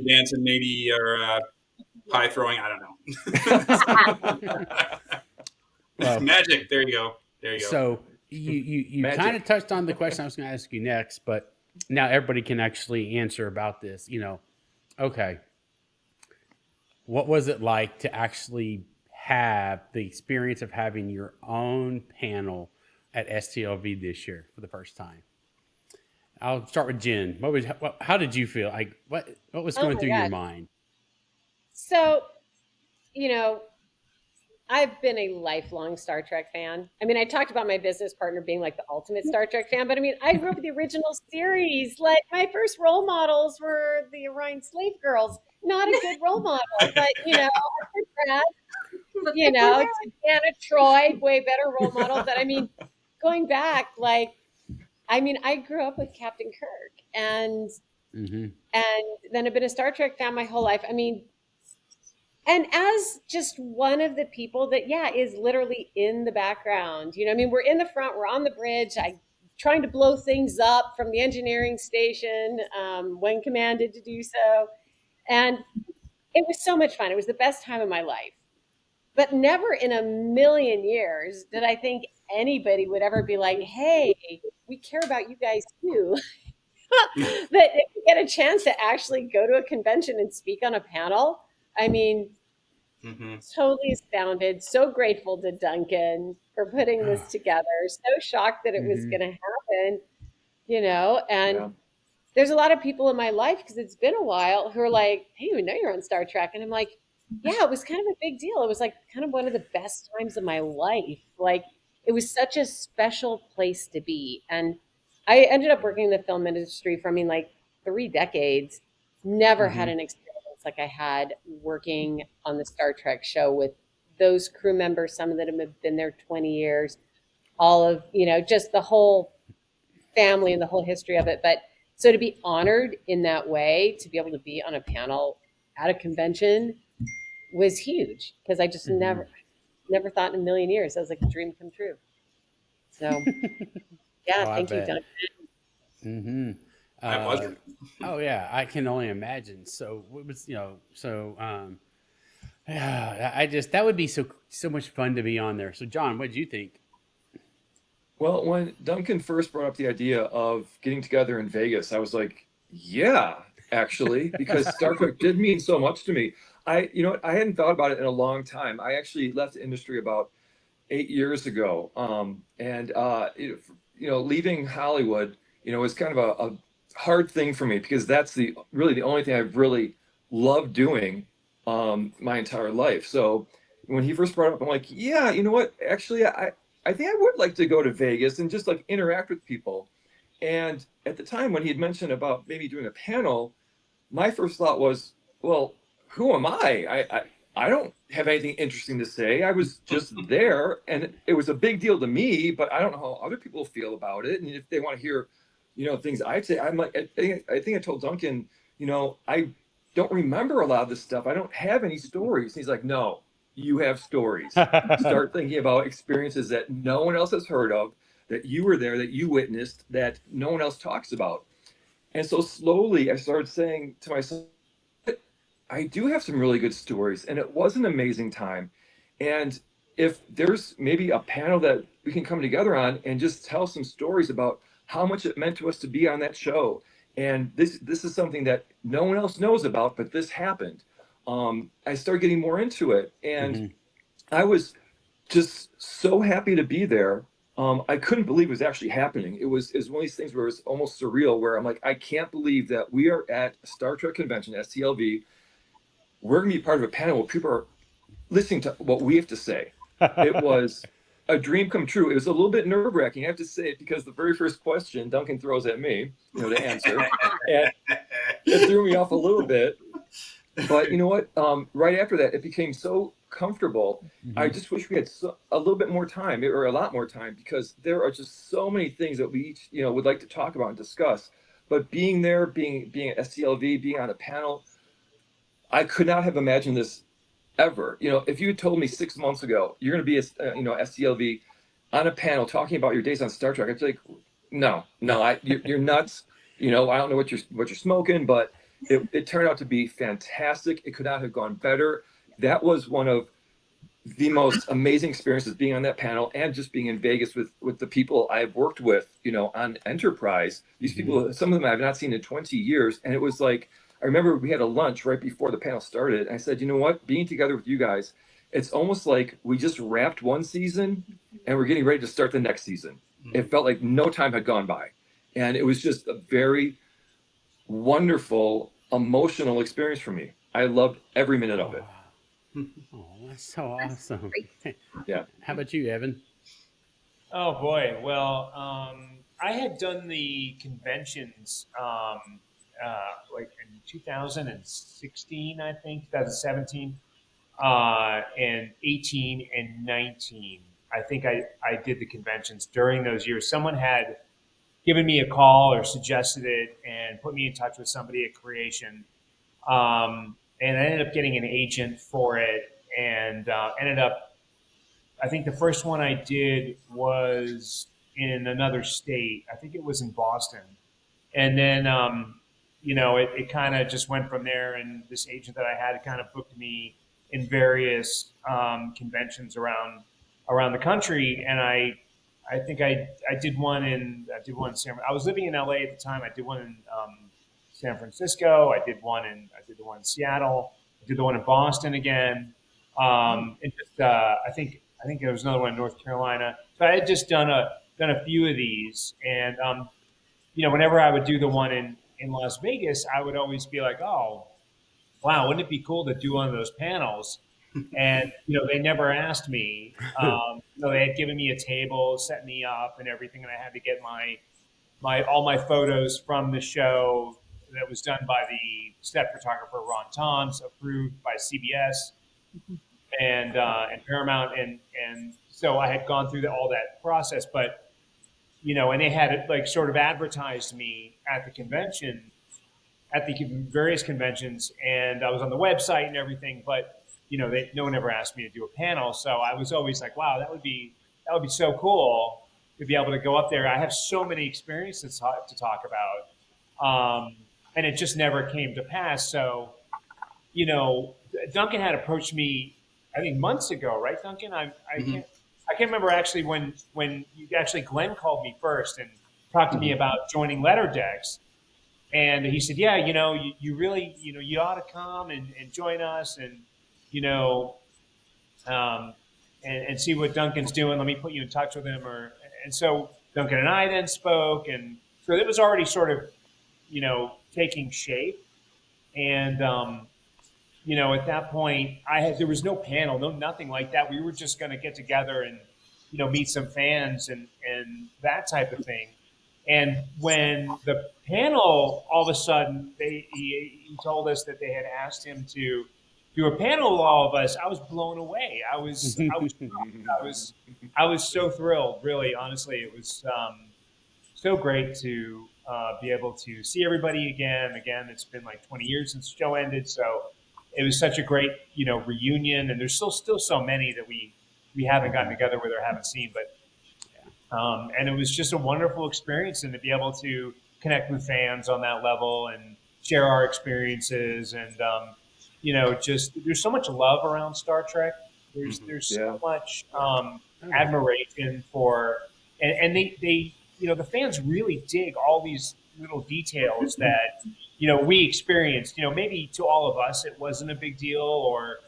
Dancing maybe, or pie throwing. I don't know. Well, magic. There you go. So you kind of touched on the question I was going to ask you next, but now everybody can actually answer about this. You know, okay, what was it like to actually have the experience of having your own panel at STLV this year for the first time? I'll start with Jen. How did you feel? Like what was going through your mind? So, you know, I've been a lifelong Star Trek fan. I mean, I talked about my business partner being like the ultimate Star Trek fan, but I mean, I grew up with the original series. Like my first role models were the Orion Slave Girls. Not a good role model, but you know, you know, to Deanna Troy, way better role model. But I mean, going back, like, I mean, I grew up with Captain Kirk, and then I've been a Star Trek fan my whole life. I mean, and as just one of the people that, yeah, is literally in the background, you know, I mean, we're in the front, we're on the bridge, trying to blow things up from the engineering station when commanded to do so. And it was so much fun. It was the best time of my life. But never in a million years did I think anybody would ever be like, hey, we care about you guys too. That if you get a chance to actually go to a convention and speak on a panel, I mean, totally astounded, so grateful to Duncan for putting this together, so shocked that it was going to happen, you know, and there's a lot of people in my life, because it's been a while, who are like, I didn't even know you're on Star Trek. And I'm like, yeah, it was kind of a big deal. It was like kind of one of the best times of my life. Like, it was such a special place to be. And I ended up working in the film industry for, I mean, like 3 decades. Never had an experience like I had working on the Star Trek show with those crew members, some of them have been there 20 years, all of, you know, just the whole family and the whole history of it. But so to be honored in that way, to be able to be on a panel at a convention was huge, because I just never thought in a million years. That was like a dream come true. So yeah, thank you, Duncan. My pleasure. Oh yeah, I can only imagine. So it was, you know, so yeah, I just, that would be so much fun to be on there. So John, what did you think? Well, when Duncan first brought up the idea of getting together in Vegas, I was like, yeah, actually, because Star Trek did mean so much to me. You know, I hadn't thought about it in a long time. I actually left the industry about 8 years ago. You know, leaving Hollywood, you know, was kind of a hard thing for me, because that's really the only thing I've really loved doing my entire life. So when he first brought it up, I'm like, yeah, you know what? Actually, I think I would like to go to Vegas and just like interact with people. And at the time when he had mentioned about maybe doing a panel, my first thought was, well, who am I don't have anything interesting to say. I was just there, and it was a big deal to me, but I don't know how other people feel about it. And if they want to hear, you know, things I'd say, I'm like, I think I told Duncan, you know, I don't remember a lot of this stuff. I don't have any stories. And he's like, no, you have stories. Start thinking about experiences that no one else has heard of, that you were there, that you witnessed, that no one else talks about. And so slowly I started saying to myself, I do have some really good stories, and it was an amazing time. And if there's maybe a panel that we can come together on and just tell some stories about how much it meant to us to be on that show. And this is something that no one else knows about, but this happened. I started getting more into it, and I was just so happy to be there. I couldn't believe it was actually happening. It was one of these things where it's almost surreal, where I'm like, I can't believe that we are at a Star Trek convention, STLV. We're going to be part of a panel where people are listening to what we have to say. It was a dream come true. It was a little bit nerve-wracking, I have to say it, because the very first question Duncan throws at me, you know, to answer, and it threw me off a little bit. But you know what? Right after that, it became so comfortable. I just wish we had a little bit more time, or a lot more time, because there are just so many things that we each, you know, would like to talk about and discuss. But being there, being at STLV, being on a panel, I could not have imagined this ever. You know, if you had told me 6 months ago you're going to be you know, STLV on a panel talking about your days on Star Trek, I'd be like, no, you're nuts. You know, I don't know what you're smoking, but it turned out to be fantastic. It could not have gone better. That was one of the most amazing experiences, being on that panel and just being in Vegas with the people I've worked with, you know, on Enterprise. These people, some of them I've not seen in 20 years. And it was like, I remember we had a lunch right before the panel started. And I said, you know what, being together with you guys, it's almost like we just wrapped one season and we're getting ready to start the next season. It felt like no time had gone by. And it was just a very wonderful, emotional experience for me. I loved every minute of it. Oh, that's so awesome. Yeah. How about you, Evan? Oh boy. Well, I had done the conventions like in 2016, I think, 2017. and 18 and 19. I think I did the conventions during those years. Someone had given me a call or suggested it and put me in touch with somebody at Creation. And I ended up getting an agent for it, and ended up, I think the first one I did was in another state. I think it was in Boston. And then, it kind of just went from there. And this agent that I had kind of booked me in various conventions around the country. And I think I did one in San. I was living in LA at the time. I did one in San Francisco. I did the one in Seattle. I did the one in Boston again. And just, I think there was another one in North Carolina. So I had just done a few of these, and whenever I would do the one in Las Vegas, I would always be like, oh, wow, wouldn't it be cool to do one of those panels? And they never asked me. They had given me a table, set me up, and everything, and I had to get all my photos from the show that was done by the set photographer Ron Toms, approved by CBS and Paramount, and so I had gone through all that process, but and they had like sort of advertised me at the convention, at the various conventions, and I was on the website and everything, but no one ever asked me to do a panel. So I was always like, wow, that would be so cool to be able to go up there. I have so many experiences to talk about, and it just never came to pass. So Duncan had approached me, I think months ago, right, Duncan? I can't remember actually when Glenn called me first and talked to me about joining Letter Decks. And he said, yeah, you really, you ought to come and join us and, and see what Duncan's doing. Let me put you in touch with him. And so Duncan and I then spoke. And so it was already sort of, taking shape. And, at that point, there was no panel, nothing like that. We were just going to get together and, meet some fans and that type of thing. And when the panel, all of a sudden, he told us that they had asked him to do a panel with all of us, I was blown away. I was so thrilled, really, honestly. It was so great to be able to see everybody again. Again, it's been like 20 years since the show ended, so it was such a great, reunion. And there's still so many that we haven't gotten together with or haven't seen, but and it was just a wonderful experience, and to be able to connect with fans on that level and share our experiences, and just there's so much love around Star Trek. There's so much admiration for, and they the fans really dig all these little details that we experienced. Maybe to all of us it wasn't a big deal, or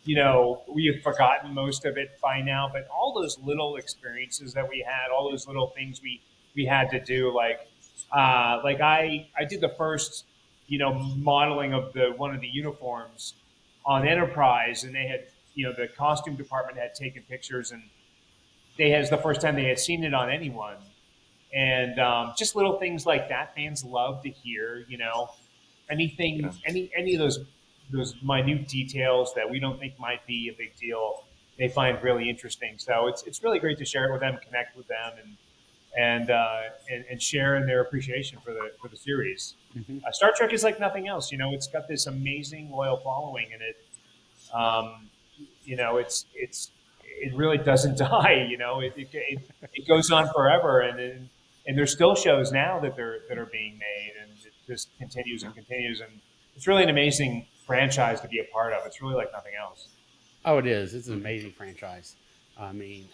we have forgotten most of it by now, but all those little experiences that we had, all those little things we had to do, like I did the first, modeling of one of the uniforms on Enterprise, and they had, the costume department had taken pictures, and it's the first time they had seen it on anyone. And just little things like that, fans love to hear, anything, any of those minute details that we don't think might be a big deal, they find really interesting. So it's really great to share it with them, connect with them, and share in their appreciation for the series. Star Trek is like nothing else. It's got this amazing loyal following, and it really doesn't die. It goes on forever, and there's still shows now that are being made, and it just continues and continues, and it's really an amazing franchise to be a part of. It's really like nothing else. Oh, it is. It's an amazing franchise. I mean,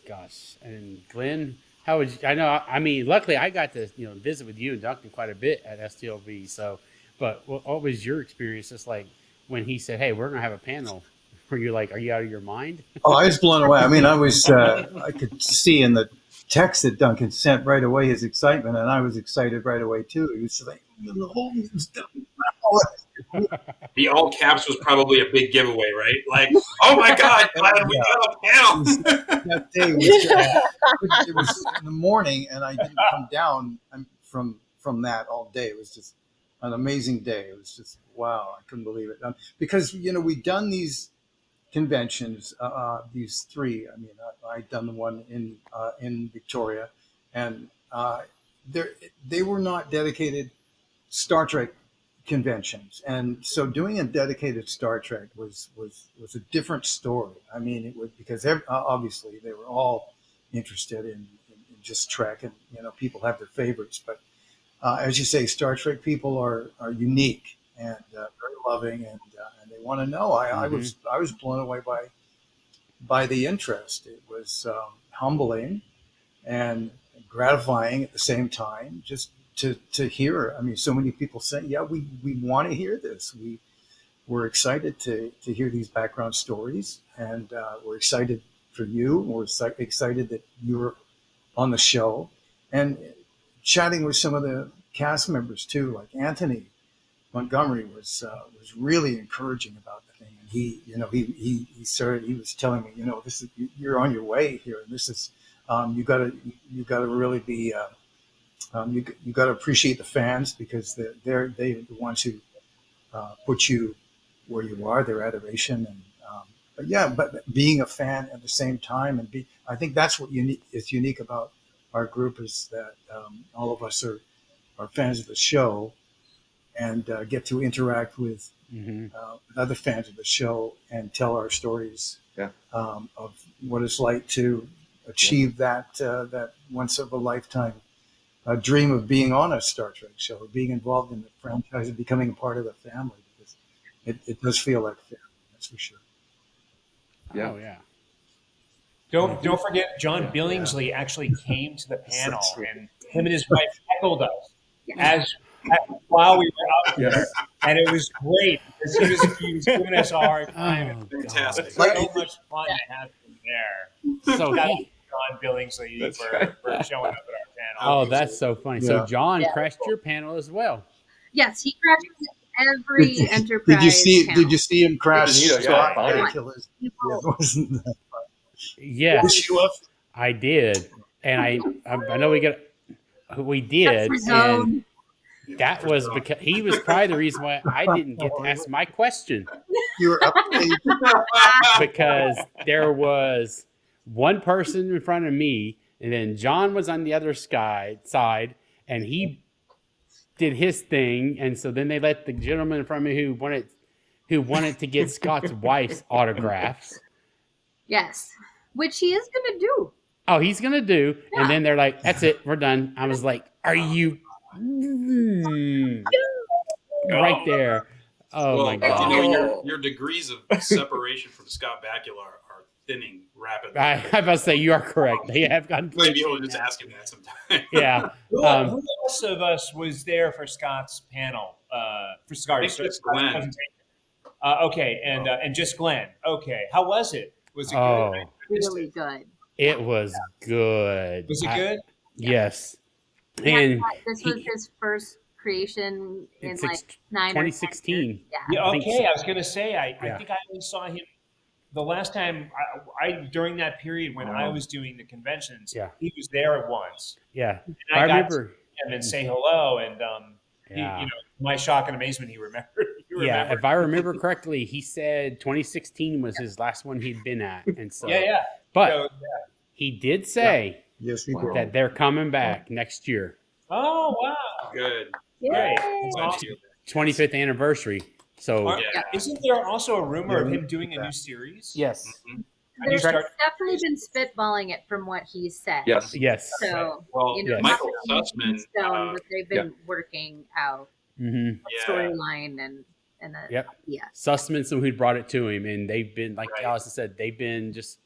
gosh. And Glenn, how would you? I know. I mean, luckily I got to visit with you and Duncan quite a bit at STLV. So, but what was your experience? Just like when he said, "Hey, we're gonna have a panel," were you like, "Are you out of your mind?" Oh, I was blown away. I mean, I could see in the text that Duncan sent right away his excitement, and I was excited right away too. He was like, "The whole stuff." The all caps was probably a big giveaway, right? Like, oh my God, glad we got a panel. That day it was in the morning, and I didn't come down from that all day. It was just an amazing day. It was just, wow, I couldn't believe it. Because, we'd done these conventions. These three. I mean, I'd done the one in Victoria, and they were not dedicated Star Trek conventions, and so doing a dedicated Star Trek was a different story. I mean, it was because obviously they were all interested in just Trek, and people have their favorites, but as you say, Star Trek people are unique and very loving, and they want to know. I was blown away by the interest. It was humbling and gratifying at the same time, just to hear. I mean, so many people say, "Yeah, we want to hear this. We're excited to hear these background stories, and we're excited for you. We're excited that you're on the show." And chatting with some of the cast members too, like Anthony Montgomery was really encouraging about the thing. And he was telling me, this is, you're on your way here, and this is you got to really be you got to appreciate the fans, because they're the ones who put you where you are, their adoration. And but being a fan at the same time, and I think that's what is unique about our group, is that all of us are fans of the show, and get to interact with other fans of the show and tell our stories of what it's like to achieve that once of a lifetime dream of being on a Star Trek show, being involved in the franchise, and becoming a part of the family, because it does feel like family, that's for sure. Yeah. Oh yeah. Don't forget, John Billingsley actually came to the panel, and him and his wife heckled us while we were out there, and it was great because he was giving us a hard time. Fantastic! So much fun to have him there. So John Billingsley for showing up at our panel. Oh, that's so funny. Yeah. So John crashed your panel as well. Yes, he crashes every Enterprise. Did you see him crash? Yes, I did, and I know we did, and that was because he was probably the reason why I didn't get to ask my question. You were up because there was one person in front of me, and then John was on the other side, and he did his thing, and so then they let the gentleman in front of me who wanted to get Scott's wife's autographs. Yes, which he is going to do. Oh, he's going to do. Yeah. And then they're like, that's it. We're done. I was like, are you right there? Oh, my God. Your degrees of separation from Scott Bakula are thinning rapidly. I was about to say, you are correct. They have gotten. Maybe you'll just ask him that sometime. Yeah. Who else of us was there for Scott's panel? For Scott's presentation? Okay, and just Glenn. Okay, how was it? Was it good? Really good. It was good. Was it good? Yes. And this was his first creation in like 2016. Yeah. Okay, I was going to say, I think I only saw him the last time I during that period when I was doing the conventions. Yeah. He was there once. Yeah. And I remember him and say hello, and my shock and amazement, he remembered. Yeah, if I remember correctly, he said 2016 was his last one he'd been at, and so But he did say that they're coming back next year. Oh wow! Good. Great. That's awesome. 25th anniversary. So isn't there also a rumor of him doing a new series? Yes. Mm-hmm. There's definitely been spitballing it from what he said. Yes. So Michael Sussman, that they've been working out storyline and Sussman's who brought it to him, and they've been, like Allison said, they've been just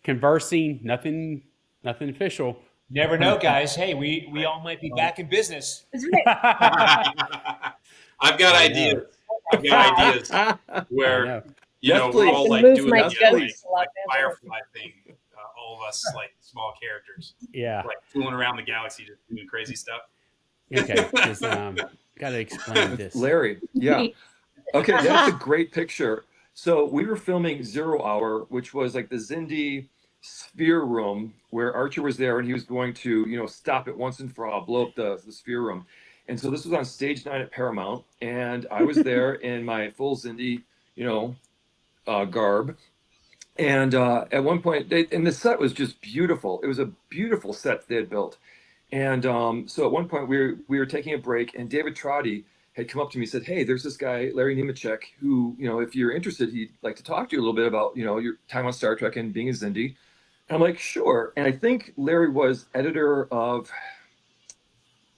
conversing, nothing official. Never know, guys. Hey, we all might be back in business. I've got ideas. Where we're all like doing this like Firefly thing. All of us like small characters. Yeah. Like fooling around the galaxy, just doing crazy stuff. Okay. Just gotta explain this. Larry. Yeah. Okay, that's a great picture. So we were filming 0 Hour, which was like the Xindi sphere room where Archer was there, and he was going to, stop it once and for all, blow up the sphere room. And so this was on stage 9 at Paramount, and I was there in my full Xindi, garb, And at one point, and the set was just beautiful. It was a beautiful set they had built. And so at one point we were taking a break, and David Trotty had come up to me and said, "Hey, there's this guy, Larry Nemecek, who, if you're interested, he'd like to talk to you a little bit about, your time on Star Trek and being a Xindi." And I'm like, "Sure." And I think Larry was editor of,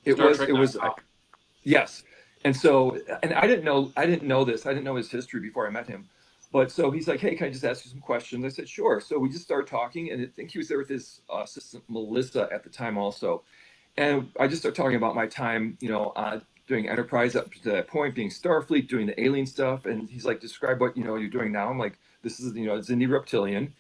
it was yes. And so, and I didn't know this. I didn't know his history before I met him. But so he's like, "Hey, can I just ask you some questions?" I said, "Sure." So we just started talking, and I think he was there with his assistant Melissa at the time also. And I just started talking about my time, doing Enterprise up to that point, being Starfleet, doing the alien stuff. And he's like, "Describe what, you're doing now." I'm like, "This is, Xindi Reptilian."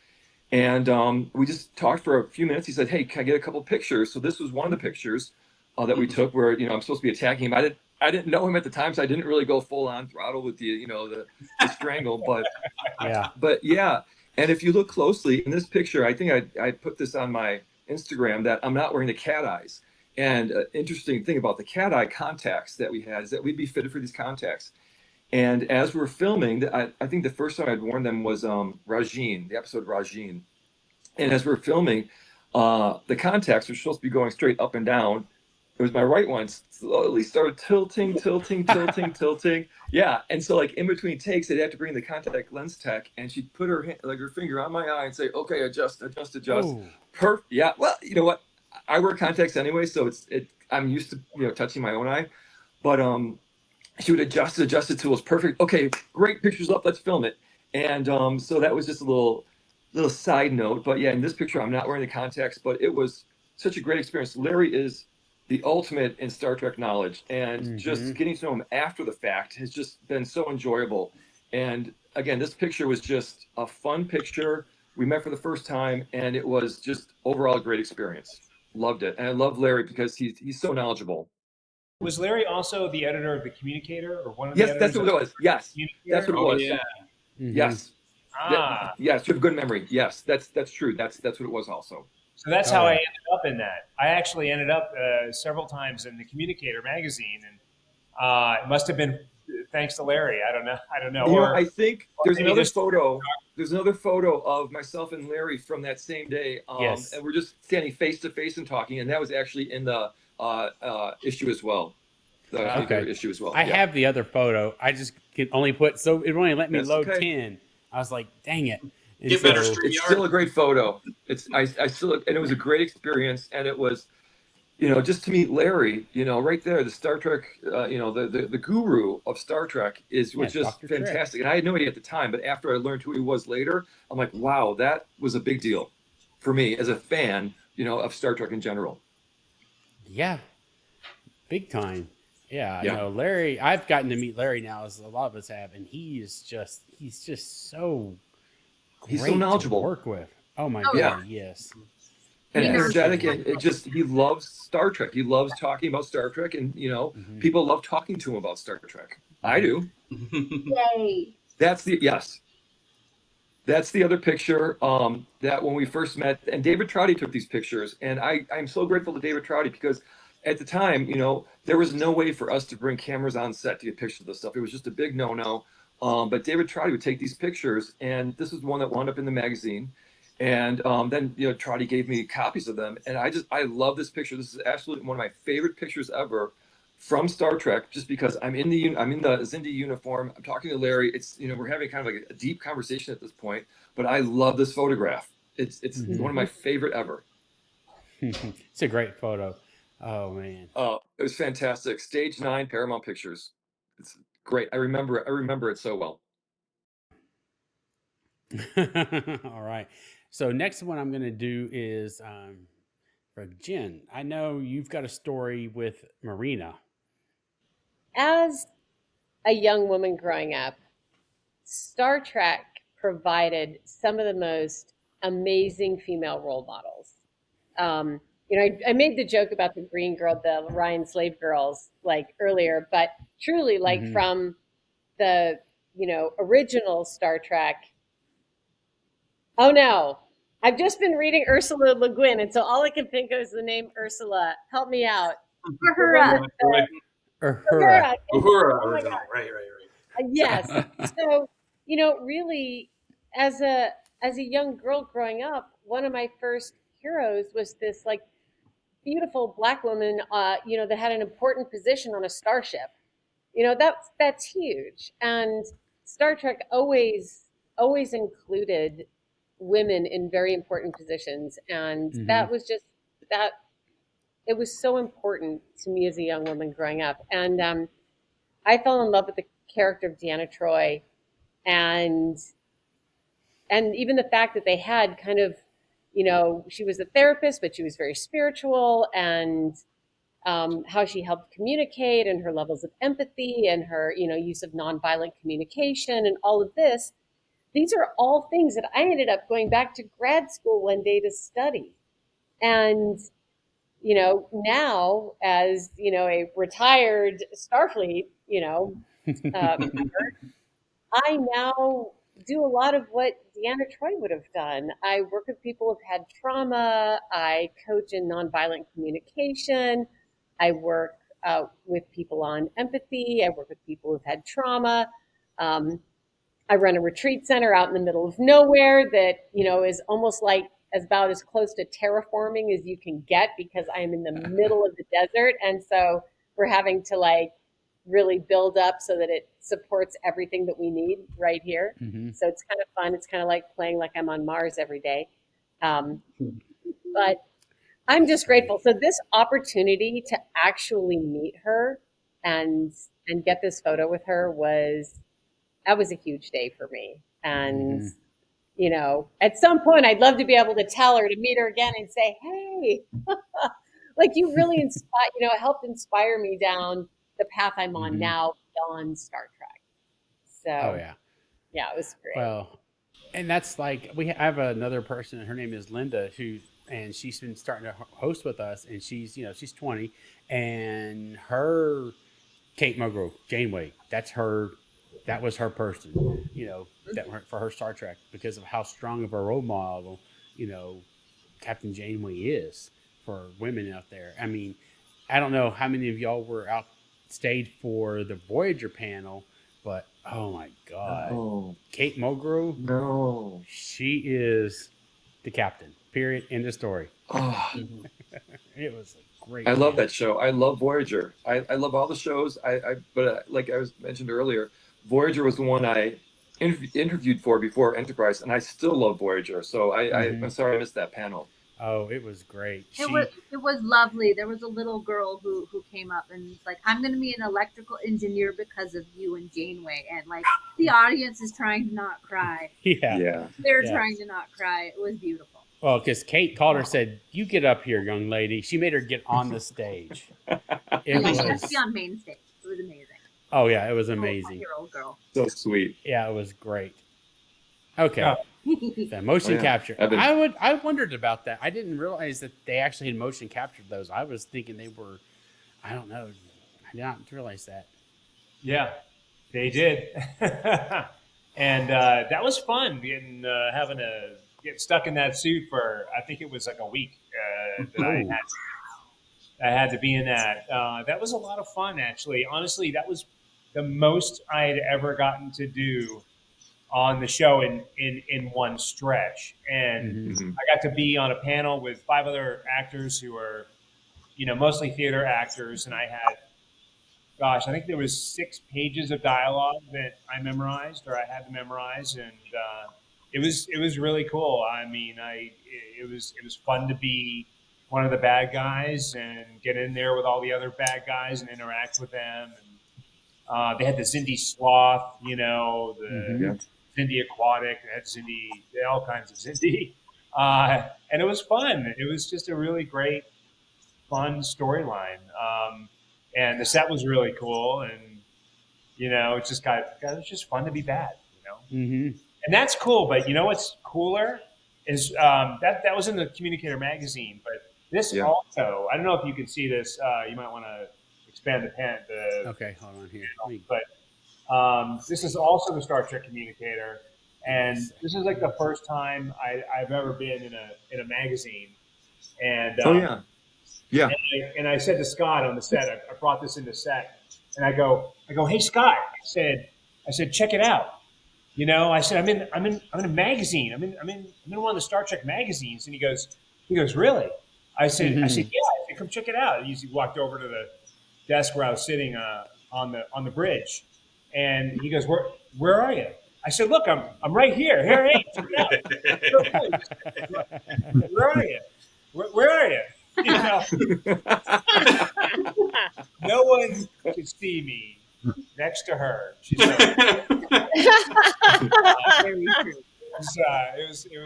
And we just talked for a few minutes. He said, "Hey, can I get a couple pictures?" So this was one of the pictures that we took where, I'm supposed to be attacking him. I didn't know him at the time, so I didn't really go full on throttle with the strangle, but yeah. And if you look closely in this picture, I think I put this on my Instagram, that I'm not wearing the cat eyes. And interesting thing about the cat eye contacts that we had is that we'd be fitted for these contacts. And as we were filming, I think the first time I'd worn them was Rajin, the episode Rajin. And as we were filming, the contacts were supposed to be going straight up and down. It was my right one slowly started tilting. Yeah. And so like in between takes, they'd have to bring the contact lens tech, and she'd put her her finger on my eye and say, "Okay, adjust." Ooh. Perfect. Yeah. Well, you know what? I wear contacts anyway, so I'm used to touching my own eye. But she would adjust it till it was perfect. Okay, great, pictures up, let's film it. And so that was just a little side note. But yeah, in this picture, I'm not wearing the contacts, but it was such a great experience. Larry is the ultimate in Star Trek knowledge, and just getting to know him after the fact has just been so enjoyable. And again, this picture was just a fun picture. We met for the first time, and it was just overall a great experience. Loved it. And I love Larry because he's so knowledgeable. Was Larry also the editor of The Communicator, or one of the Yes, editors? that's what it was. Yes, that's what it was. Yeah. Yes. Yes, you have good memory. Yes, that's true. That's what it was also. So that's how I ended up in that. I actually ended up several times in The Communicator magazine, and it must have been thanks to Larry. I don't know. I think there's another photo. There's another photo of myself and Larry from that same day. Yes. And we're just standing face to face and talking, and that was actually in the issue as well. The issue as well. I have the other photo. I just can only put, so it only let me That's load okay. 10. I was like, dang it. And Get better so- stream It's still a great photo. I still, and it was a great experience, and it was, just to meet Larry, right there, the Star Trek, the guru of Star Trek was just Dr. Trek. fantastic. And I had no idea at the time, but after I learned who he was later, I'm like, wow, that was a big deal for me as a fan, of Star Trek in general. Yeah. Big time. Yeah. Yeah. Larry, I've gotten to meet Larry now, as a lot of us have, and he's just so He's so great to knowledgeable. work with. Oh my Oh, God. yeah. Yes. And He knows energetic, it. and he loves Star Trek. He loves talking about Star Trek, and people love talking to him about Star Trek. I do. Yay. That's the other picture that when we first met, and David Trouty took these pictures, and I'm so grateful to David Trouty because at the time, there was no way for us to bring cameras on set to get pictures of this stuff. It was just a big no-no. But David Trouty would take these pictures, and this is one that wound up in the magazine. And then Trouty gave me copies of them, and I love this picture. This is absolutely one of my favorite pictures ever from Star Trek, just because I'm in the Xindi uniform. I'm talking to Larry. It's we're having kind of like a deep conversation at this point, but I love this photograph. It's one of my favorite ever. It's a great photo. Oh man. Oh, it was fantastic. Stage 9, Paramount Pictures. It's great. I remember it so well. All right. So next one I'm going to do is for Jen. I know you've got a story with Marina. As a young woman growing up, Star Trek provided some of the most amazing female role models. I made the joke about the green girl, the Ryan slave girls, like earlier, but truly, like from the original Star Trek. Oh no, I've just been reading Ursula Le Guin, and so all I can think of is the name Ursula. Help me out. Uhura. Uhura. Uhura. Oh my God. Right. Yes. So, really, as a as a young girl growing up, one of my first heroes was this like beautiful Black woman, that had an important position on a starship. That's huge. And Star Trek always included women in very important positions, and Mm-hmm. that was just that. It was so important to me as a young woman growing up, and I fell in love with the character of Deanna Troi, and even the fact that they had kind of, she was a therapist, but she was very spiritual, and how she helped communicate and her levels of empathy and her, use of nonviolent communication and all of this. These are all things that I ended up going back to grad school one day to study. And, now as, a retired Starfleet, member, I now do a lot of what Deanna Troi would have done. I work with people who've had trauma. I coach in nonviolent communication. I work with people on empathy. I work with people who've had trauma. Um, I run a retreat center out in the middle of nowhere that, is almost like about as close to terraforming as you can get, because I am in the middle of the desert. And so we're having to like really build up so that it supports everything that we need right here. Mm-hmm. So it's kind of fun. It's kind of like playing like I'm on Mars every day. But I'm just grateful. So this opportunity to actually meet her and get this photo with her that was a huge day for me. And at some point I'd love to be able to tell her, to meet her again and say, hey, like you really helped inspire me down the path I'm on now beyond Star Trek. So, yeah, it was great. Well, and that's like I have another person. Her name is Linda, and she's been starting to host with us, and she's 20, and her Kate Mulgrew, Janeway, that was her person, for her Star Trek, because of how strong of a role model, Captain Janeway is for women out there. I mean, I don't know how many of y'all stayed for the Voyager panel, but oh my God, Kate Mulgrew, she is the captain. Period. End of story. Oh. It was a great. I love that show. I love Voyager. I love all the shows. But like I was mentioned earlier, Voyager was the one I interviewed for before Enterprise, and I still love Voyager. So I'm sorry I missed that panel. Oh, it was great. It was lovely. There was a little girl who came up and was like, I'm going to be an electrical engineer because of you and Janeway. And like the audience is trying to not cry. Yeah. They're trying to not cry. It was beautiful. Well, because Kate called her, said, "You get up here, young lady." She made her get on the stage. She had to be on main stage. It was amazing. Oh yeah, it was amazing. 5-year-old girl. So sweet. Yeah, it was great. Okay. The motion capture. I wondered about that. I didn't realize that they actually had motion captured those. I was thinking they were, I don't know. I did not realize that. Yeah, they did. And that was fun having to get stuck in that suit for, I think it was like a week that I had to be in that. That was a lot of fun, actually. Honestly, that was the most I had ever gotten to do on the show in one stretch. And I got to be on a panel with 5 other actors who are, mostly theater actors. And I had, I think there was 6 pages of dialogue that I memorized, or I had to memorize. And it was really cool. I mean, it was fun to be one of the bad guys and get in there with all the other bad guys and interact with them. And they had the Xindi Sloth, the Xindi Aquatic, they had Xindi, all kinds of Xindi. And it was fun. It was just a really great, fun storyline. And the set was really cool. And, it was just fun to be bad, And that's cool. But what's cooler is that was in the Communicator magazine. But this also, I don't know if you can see this. You might want to expand the pen. Okay, hold on here. But this is also the Star Trek Communicator, and this is like the first time I've ever been in a magazine. And And I said to Scott on the set, I brought this into set, and I go, hey Scott, I said, check it out. You know, I said, I'm in a magazine. I'm in one of the Star Trek magazines. And he goes, really? I said, yeah. I said, come check it out. He walked over to the desk where I was sitting on the bridge, and he goes, where are you? I said, look, I'm right here. Here, hey, check it out. Where are you? Where are you? You know, no one could see me next to her. She's like, it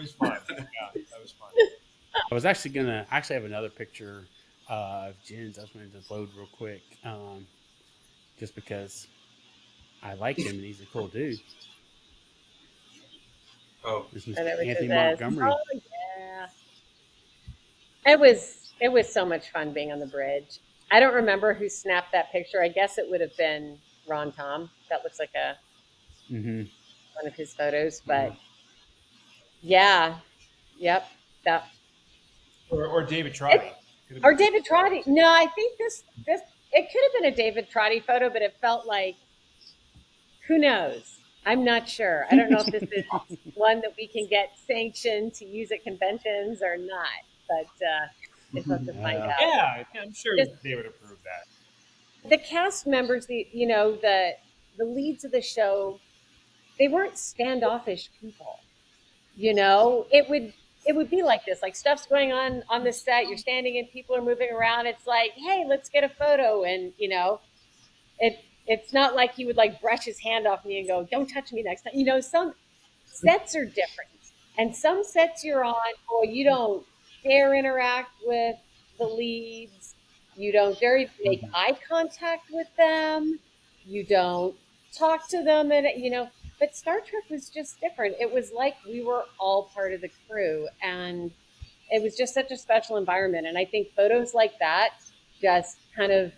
was fun. Yeah, that was fun. I was actually gonna have another picture of Jen's. I was going to just load real quick, just because I like him and he's a cool dude. Oh, this is And it was Anthony just, Montgomery. oh yeah. It was so much fun being on the bridge. I don't remember who snapped that picture. I guess it would have been Ron Tom. That looks like one of his photos. But yeah, yep, that. Or David Trotty. Or David Trotty. No, I think this it could have been a David Trotty photo, but it felt like, who knows? I'm not sure. I don't know if this is one that we can get sanctioned to use at conventions or not. But it's up to find out. Yeah, I'm sure they would approve that. The cast members, the leads of the show, they weren't standoffish people. You know, it would be like this, like stuff's going on the set, you're standing and people are moving around. It's like, hey, let's get a photo. And, you know, it's not like he would like brush his hand off me and go, don't touch me next time. You know, some sets are different. And some sets you're on, you don't dare interact with the leads. You don't dare make eye contact with them. You don't talk to them. And, you know, but Star Trek was just different. It was like we were all part of the crew, and it was just such a special environment. And I think photos like that just kind of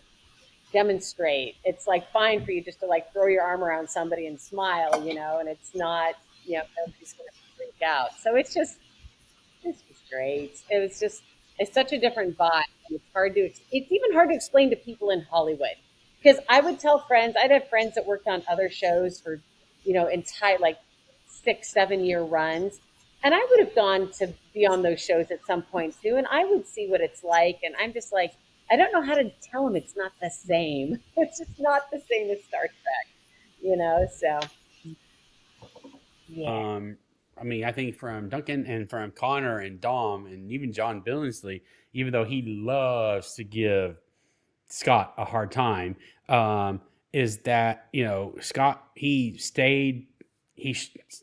demonstrate. It's like fine for you just to like throw your arm around somebody and smile, you know, and it's not, you know, nobody's going to freak out. So it's great. It's such a different vibe. And it's even hard to explain to people in Hollywood, because I would tell friends, I'd have friends that worked on other shows for, you know, entire like 6-7 year runs. And I would have gone to be on those shows at some point too. And I would see what it's like. And I'm just like, I don't know how to tell them it's not the same. It's just not the same as Star Trek, you know? So, yeah. I mean, I think from Duncan and from Connor and Dom and even John Billingsley, even though he loves to give Scott a hard time, is that, you know, Scott, he stayed, he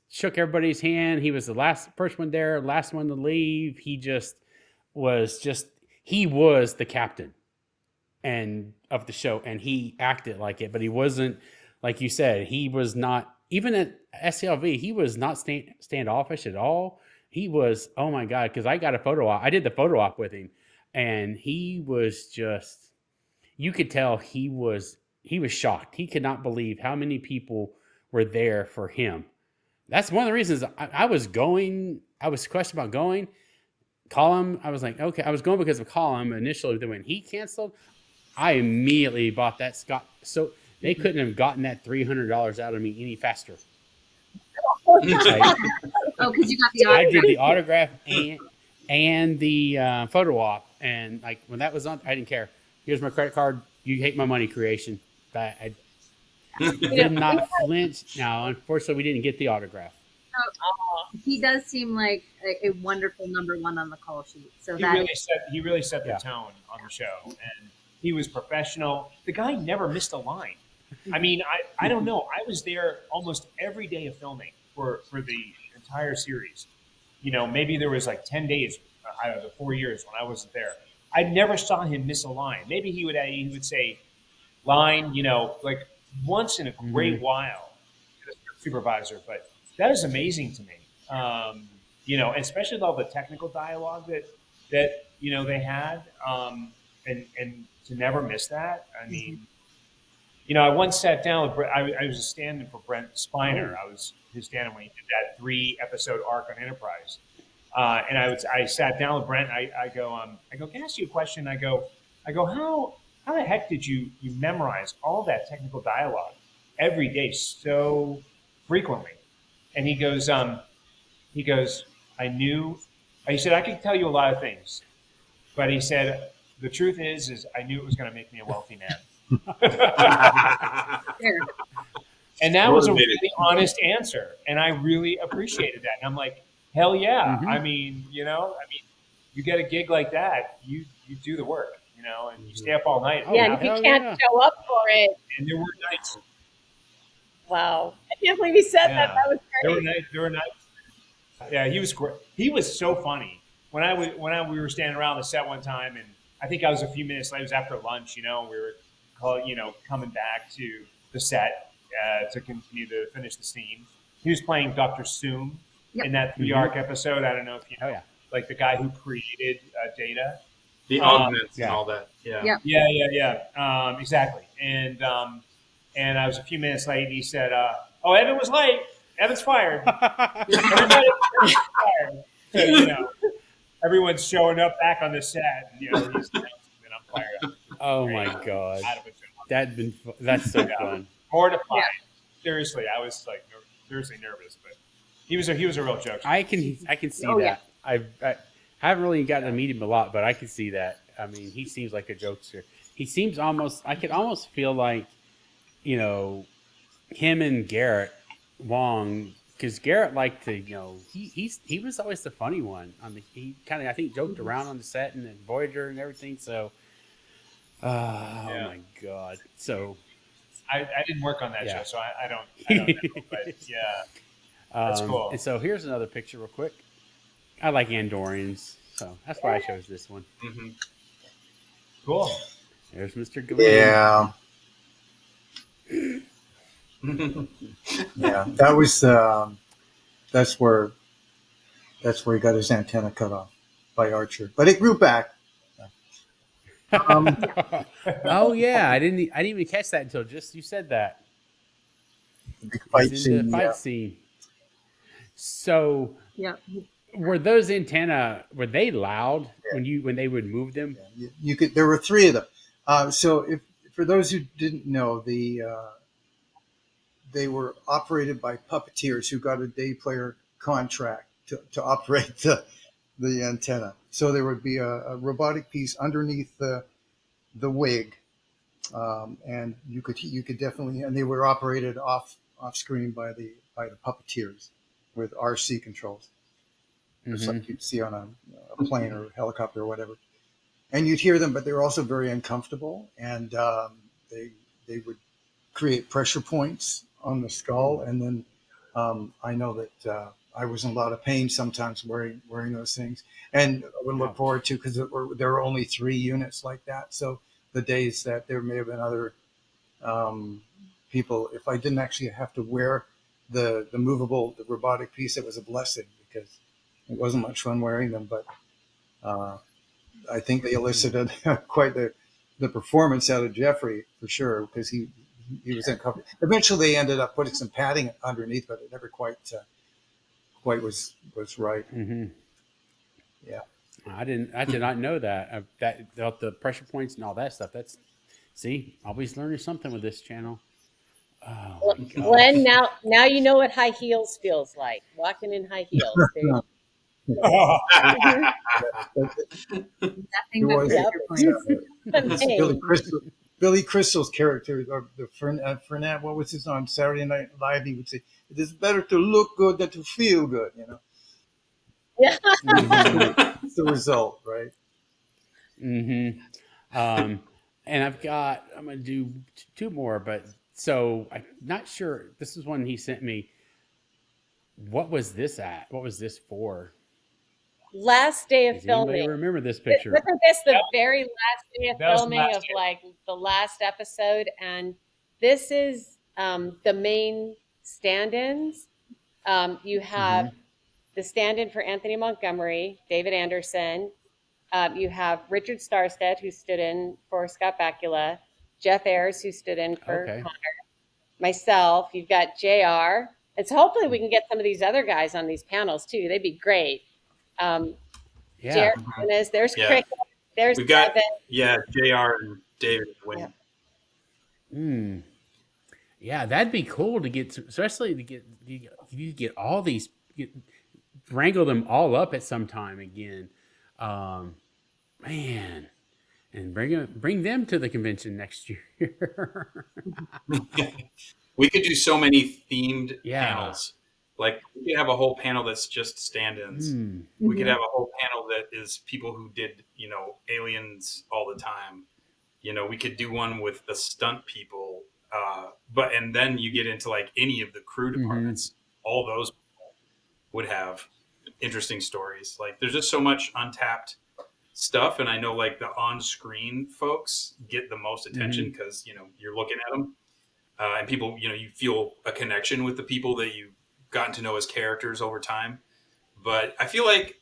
shook everybody's hand. He was the first one there, last one to leave. He was the captain of the show, and he acted like it, but he wasn't, like you said, he was not, even at SLV, he was not standoffish at all. He was, oh my God, because I got a photo op. I did the photo op with him, and he was just, you could tell he was shocked. He could not believe how many people were there for him. That's one of the reasons I was questioning about going. Column, I was like, okay, I was going because of Column initially. When he canceled, I immediately bought that Scott. So they couldn't have gotten that $300 out of me any faster. Oh, because you got the autograph. I did the autograph and the photo op, and like when that was on, I didn't care. Here's my credit card. You hate my money, creation. But I did not flinch. Now, unfortunately, we didn't get the autograph. He does seem like a wonderful number one on the call sheet. So he really set the tone on the show, and he was professional. The guy never missed a line. I mean, I don't know. I was there almost every day of filming for the entire series. You know, maybe there was like 10 days out of the 4 years when I wasn't there. I never saw him miss a line. Maybe he would say line, you know, like once in a great while, supervisor, but that is amazing to me. You know, especially with all the technical dialogue that you know they had, and to never miss that. I mean, you know, I once sat down with I was a stand-in for Brent Spiner. I was his stand-in when he did that 3-episode arc on Enterprise, and I sat down with Brent. And I go, can I ask you a question? I go, how the heck did you memorize all that technical dialogue every day so frequently? And he goes, I knew. He said I could tell you a lot of things, but he said the truth is I knew it was going to make me a wealthy man. And that was a really honest answer, and I really appreciated that. And I'm like, hell yeah! Mhm. I mean, you get a gig like that, you do the work, and you stay up all night. Yeah, and if you can't show up for it, and there were nights. Wow, I can't believe he said that. Yeah. That was great. There were nights. Yeah, he was great. He was so funny. When we were standing around the set one time, and I think I was a few minutes late. It was after lunch. We were coming back to the set to continue to finish the scene. He was playing Dr. Soom in that 3-arc episode. I don't know if you know, like the guy who created Data, the augments and all that. Yeah. Exactly. And I was a few minutes late, and he said, "Oh, Evan was late. Evan's fired." Everybody's fired. So, everyone's showing up back on the set. And, he's and I'm fired up. Oh my god, that's so fun. Mortified. Yeah. Seriously, I was like seriously nervous, but he was a real joke. I can see that. I haven't really gotten to meet him a lot, but I can see that. I mean, he seems like a jokester. He seems I could almost feel like, him and Garrett Wong, because Garrett liked to, he was always the funny one. I mean, he kind of, I think, joked around on the set and Voyager and everything. So, oh my god. So, I didn't work on that show, so I don't know. But yeah, that's cool. And so here's another picture, real quick. I like Andorians, so that's why I chose this one. Mm-hmm. Cool. There's Mr. Glenn. Yeah. Yeah, that was that's where he got his antenna cut off by Archer, but it grew back. Oh yeah, I didn't even catch that until just you said that. The fight scene. So were those antenna, were they loud when they would move them? Yeah. You could. There were 3 of them. So if for those who didn't know, they were operated by puppeteers who got a day player contract to operate the antenna. So there would be a robotic piece underneath the wig, and you could definitely, and they were operated off screen by the puppeteers with RC controls, just like you'd see on a plane or a helicopter or whatever. And you'd hear them, but they were also very uncomfortable, and they would create pressure points on the skull, and then I know that I was in a lot of pain sometimes wearing those things, and I would look forward to, because there were only 3 units like that. So the days that there may have been other people, if I didn't actually have to wear the robotic piece, it was a blessing, because it wasn't much fun wearing them. But I think they elicited quite the performance out of Jeffrey, for sure, because he was uncomfortable. Eventually, they ended up putting some padding underneath, but it never quite was right. Mm-hmm. Yeah, I did not know that about the pressure points and all that stuff. Always learning something with this channel. Oh, Glenn, now you know what high heels feels like. Walking in high heels. Billy Crystal's character, or the Fernet, what was his name on Saturday Night Live? He would say, "It is better to look good than to feel good." Yeah. It's the result, right? Mm-hmm. And I'm going to do 2 more, but so I'm not sure. This is one he sent me. What was this at? What was this for? Last day of Does filming. anybody remember this picture? Wasn't this the very last day of filming of like the last episode? And this is the main stand-ins. You have the stand-in for Anthony Montgomery, David Anderson. You have Richard Starstead, who stood in for Scott Bakula, Jeff Ayers, who stood in for Connor, myself. You've got JR. And so hopefully we can get some of these other guys on these panels too. They'd be great. Jared Jimenez, there's Cricket, there's we've got Devin. JR and David Wayne. Yeah, that'd be cool to get, especially to get you get all these, wrangle them all up at some time again. Um, Man, and bring them to the convention next year. We could do so many themed Yeah. panels. Like we could have a whole panel that's just stand-ins. We could have a whole panel that is people who did, aliens all the time. We could do one with the stunt people. And then you get into like any of the crew departments. All those would have interesting stories. Like there's just so much untapped stuff, and I know like the on-screen folks get the most attention because you're looking at them, and people you feel a connection with the people that you've gotten to know as characters over time. But I feel like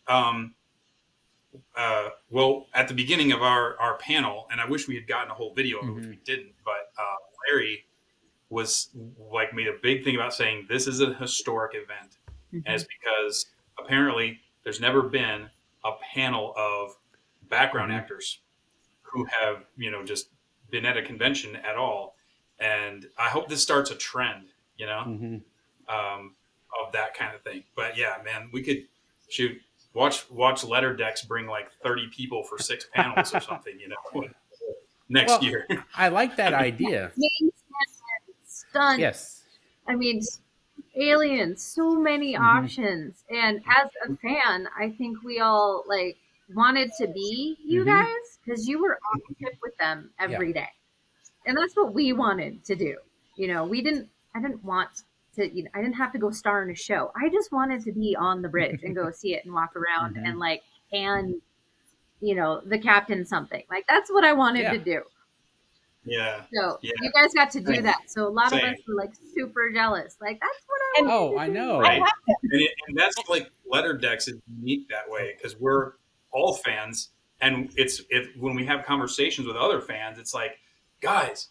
well, at the beginning of our panel, and I wish we had gotten a whole video of it, which we didn't, but Larry was like made a big thing about saying this is a historic event, and it's because apparently there's never been a panel of background actors who have just been at a convention at all, and I hope this starts a trend of that kind of thing. But yeah, man, we could watch Letter Decks bring like 30 people for 6 panels or something next year. I like that idea. Stunt. Yes. I mean, aliens, so many options. And as a fan, I think we all like wanted to be you guys because you were on the ship with them every day. And that's what we wanted to do. I didn't want to, I didn't have to go star in a show. I just wanted to be on the bridge and go see it and walk around and like, the captain something. Like, that's what I wanted to do. Yeah. So you guys got to do that. So a lot of us were like super jealous. Like, that's what I wanted to I do. know. Right. And that's like Letter Decks is unique that way because we're all fans, and it's when we have conversations with other fans, it's like, guys,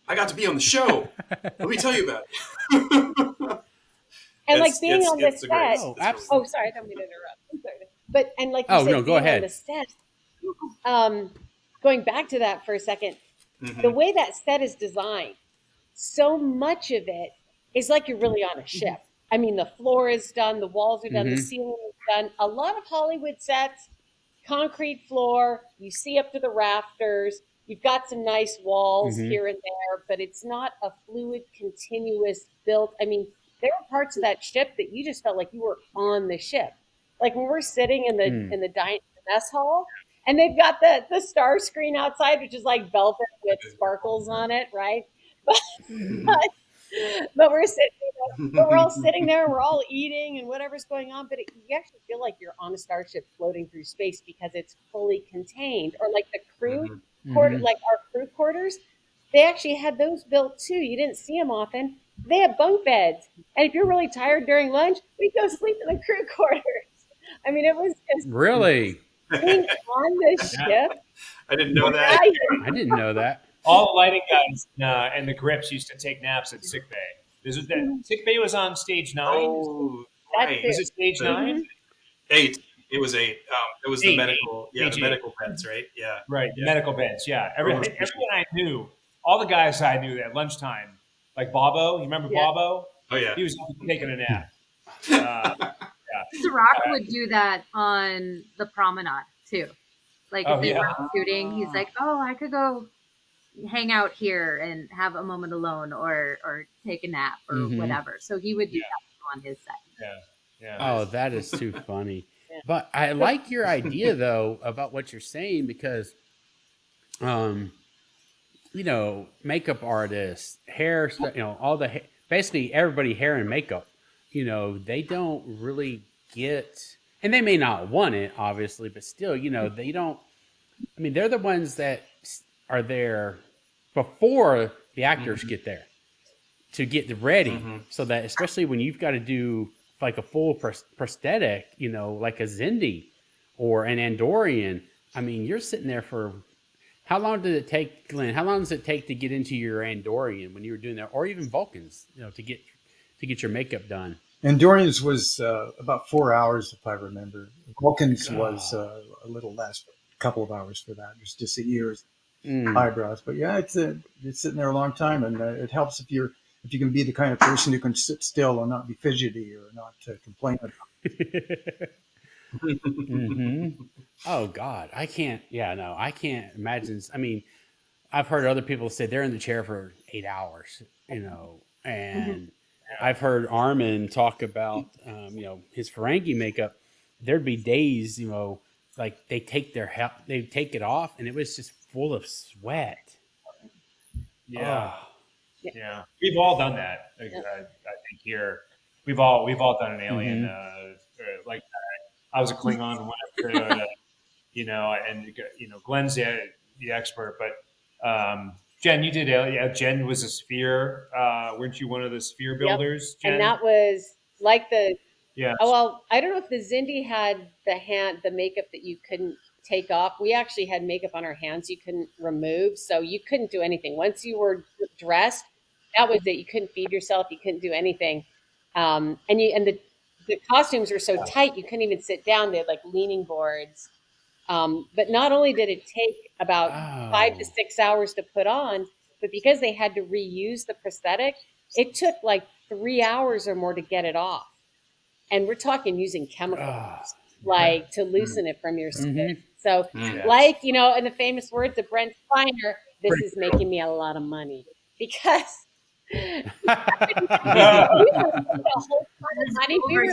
I got to be on the show. Let me tell you about it. And like being on the set. Sorry, I don't mean to interrupt. I'm sorry. But and like you said, no, go being ahead. on the set. Going back to that for a second, the way that set is designed, so much of it is like you're really on a ship. I mean, the floor is done, the walls are done, the ceiling is done. A lot of Hollywood sets, concrete floor, you see up to the rafters. You've got some nice walls here and there, but it's not a fluid, continuous build. I mean, there were parts of that ship that you just felt like you were on the ship. Like when we're sitting in the mess hall, and they've got the star screen outside, which is like velvet with sparkles on it, right? But we're sitting, but we're all sitting there, we're all eating and whatever's going on. But you actually feel like you're on a starship floating through space because it's fully contained. Or like the crew quarter, like our crew quarters, they actually had those built too. You didn't see them often. They had bunk beds, and if you're really tired during lunch, we'd go sleep in the crew quarters. I mean, it was just Really. being on the ship. I didn't know that. I didn't know that. All the lighting guys and the grips used to take naps at sick bay. Sick bay was on stage 9. Oh, right. Was it stage 9? 8. It was 8. It was the 8, medical, Page the 8. medical beds, right? Yeah. Right, the medical beds, yeah. Everyone I knew, all the guys I knew at lunchtime, like Bobo, you remember Bobo? Oh, yeah. He was taking a nap. The Rock would do that on the promenade too. Like if they were shooting, he's like, "Oh, I could go hang out here and have a moment alone, or take a nap, or whatever." So he would do that on his set. Yeah. Oh, that is too funny. But I like your idea though about what you're saying because, makeup artists, hair, all the basically everybody hair and makeup. They don't really get, and they may not want it, obviously, but still, they don't. I mean, they're the ones that are there before the actors get there to get ready, so that especially when you've got to do like a full prosthetic, like a Zindi or an Andorian. I mean, you're sitting there for how long did it take, Glenn? How long does it take to get into your Andorian when you were doing that, or even Vulcans, to get your makeup done? Andorians was about 4 hours, if I remember. Vulcans was a little less, a couple of hours for that, just the ears, eyebrows. But yeah, it's sitting there a long time, and it helps if you're if you can be the kind of person who can sit still and not be fidgety or not complain about. Oh God, I can't. Yeah, no, I can't imagine. I mean, I've heard other people say they're in the chair for 8 hours, and I've heard Armin talk about, his Ferengi makeup. There'd be days, like they take it off, and it was just full of sweat. Yeah. Oh. Yeah. We've all done that. I think here we've all done an alien, like that. I was a Klingon in one episode, and Glenn's the expert, but Jen, you did alien. Yeah, Jen was a sphere. Weren't you one of the sphere builders, Jen? And that was like the Yeah. Oh, well, I don't know if the Zindi had the makeup that you couldn't take off. We actually had makeup on our hands you couldn't remove, so you couldn't do anything. Once you were dressed, that was it. You couldn't feed yourself. You couldn't do anything. And the costumes were so tight you couldn't even sit down. They had like leaning boards. But not only did it take about 5 to 6 hours to put on, but because they had to reuse the prosthetic, it took like 3 hours or more to get it off. And we're talking using chemicals, to loosen it from your skin. So, in the famous words of Brent Spiner, this is making me a lot of money because we were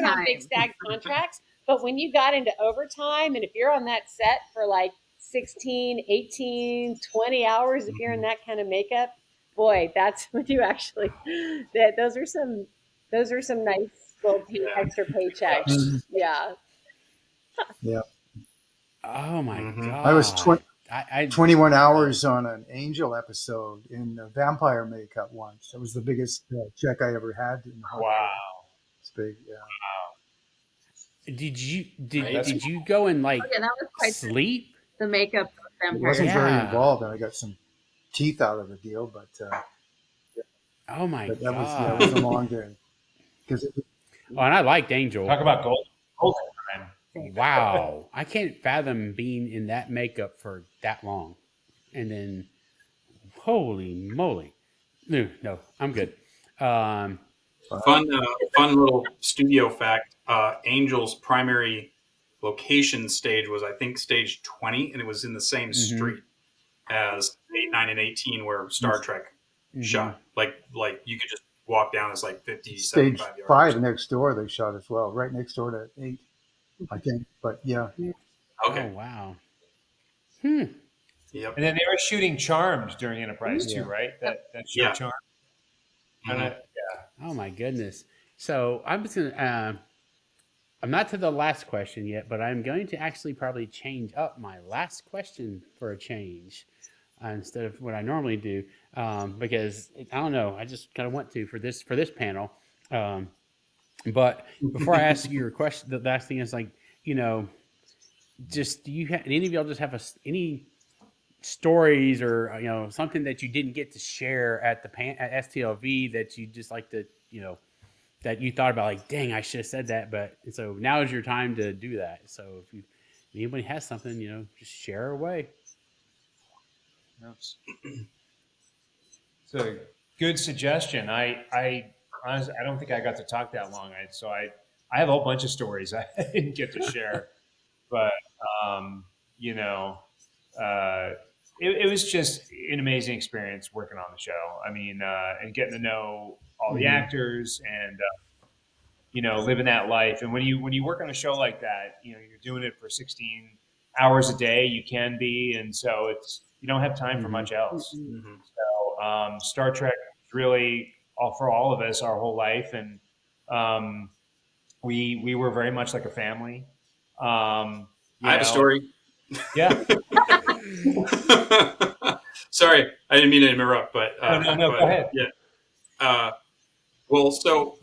on big STAG contracts. But when you got into overtime, and if you're on that set for like 16, 18, 20 hours, if you're in that kind of makeup, boy, that's when you actually, those are some nice little extra paychecks. Yeah. Yeah. Oh my God. I was 21 I hours on an Angel episode in vampire makeup once. That was the biggest check I ever had. Wow. It's big. Yeah. Wow. Did you go and that was quite sleep? The makeup It wasn't very involved, and I got some teeth out of the deal, but oh my but God. that was a long day. And I liked Angel. Talk about golden time. Wow. I can't fathom being in that makeup for that long. And then, holy moly. No, I'm good. Fun little studio fact. Angel's primary location stage was, I think, stage 20, and it was in the same street as 8, 9, and 18 where Star Trek shot. Like you could just walk down this like 50, Stage 75 yards. 5 next door they shot as well, right next door to 8, I think. But yeah. Okay. Oh wow. Yep. And then they were shooting Charmed during Enterprise too, right? That show Charmed. Oh my goodness. So I'm just gonna. I'm not to the last question yet, but I'm going to actually probably change up my last question for a change instead of what I normally do, because I don't know. I just kind of want to for this panel. But before I ask you your question, the last thing is just do you have any of y'all just have any stories or something that you didn't get to share at at STLV that you just like to that you thought about, like, dang, I should have said that, but so now is your time to do that. So if anybody has something, just share away. It's a good suggestion. I honestly, I don't think I got to talk that long. I have a whole bunch of stories I didn't get to share, but it was just an amazing experience working on the show. I mean, and getting to know all the actors and living that life. And when you work on a show like that, you're doing it for 16 hours a day. You can be, and so you don't have time for much else. So Star Trek is really for all of us our whole life, and we were very much like a family. I have a story. Yeah. Sorry, I didn't mean to interrupt, but no, go ahead. Yeah. Well, so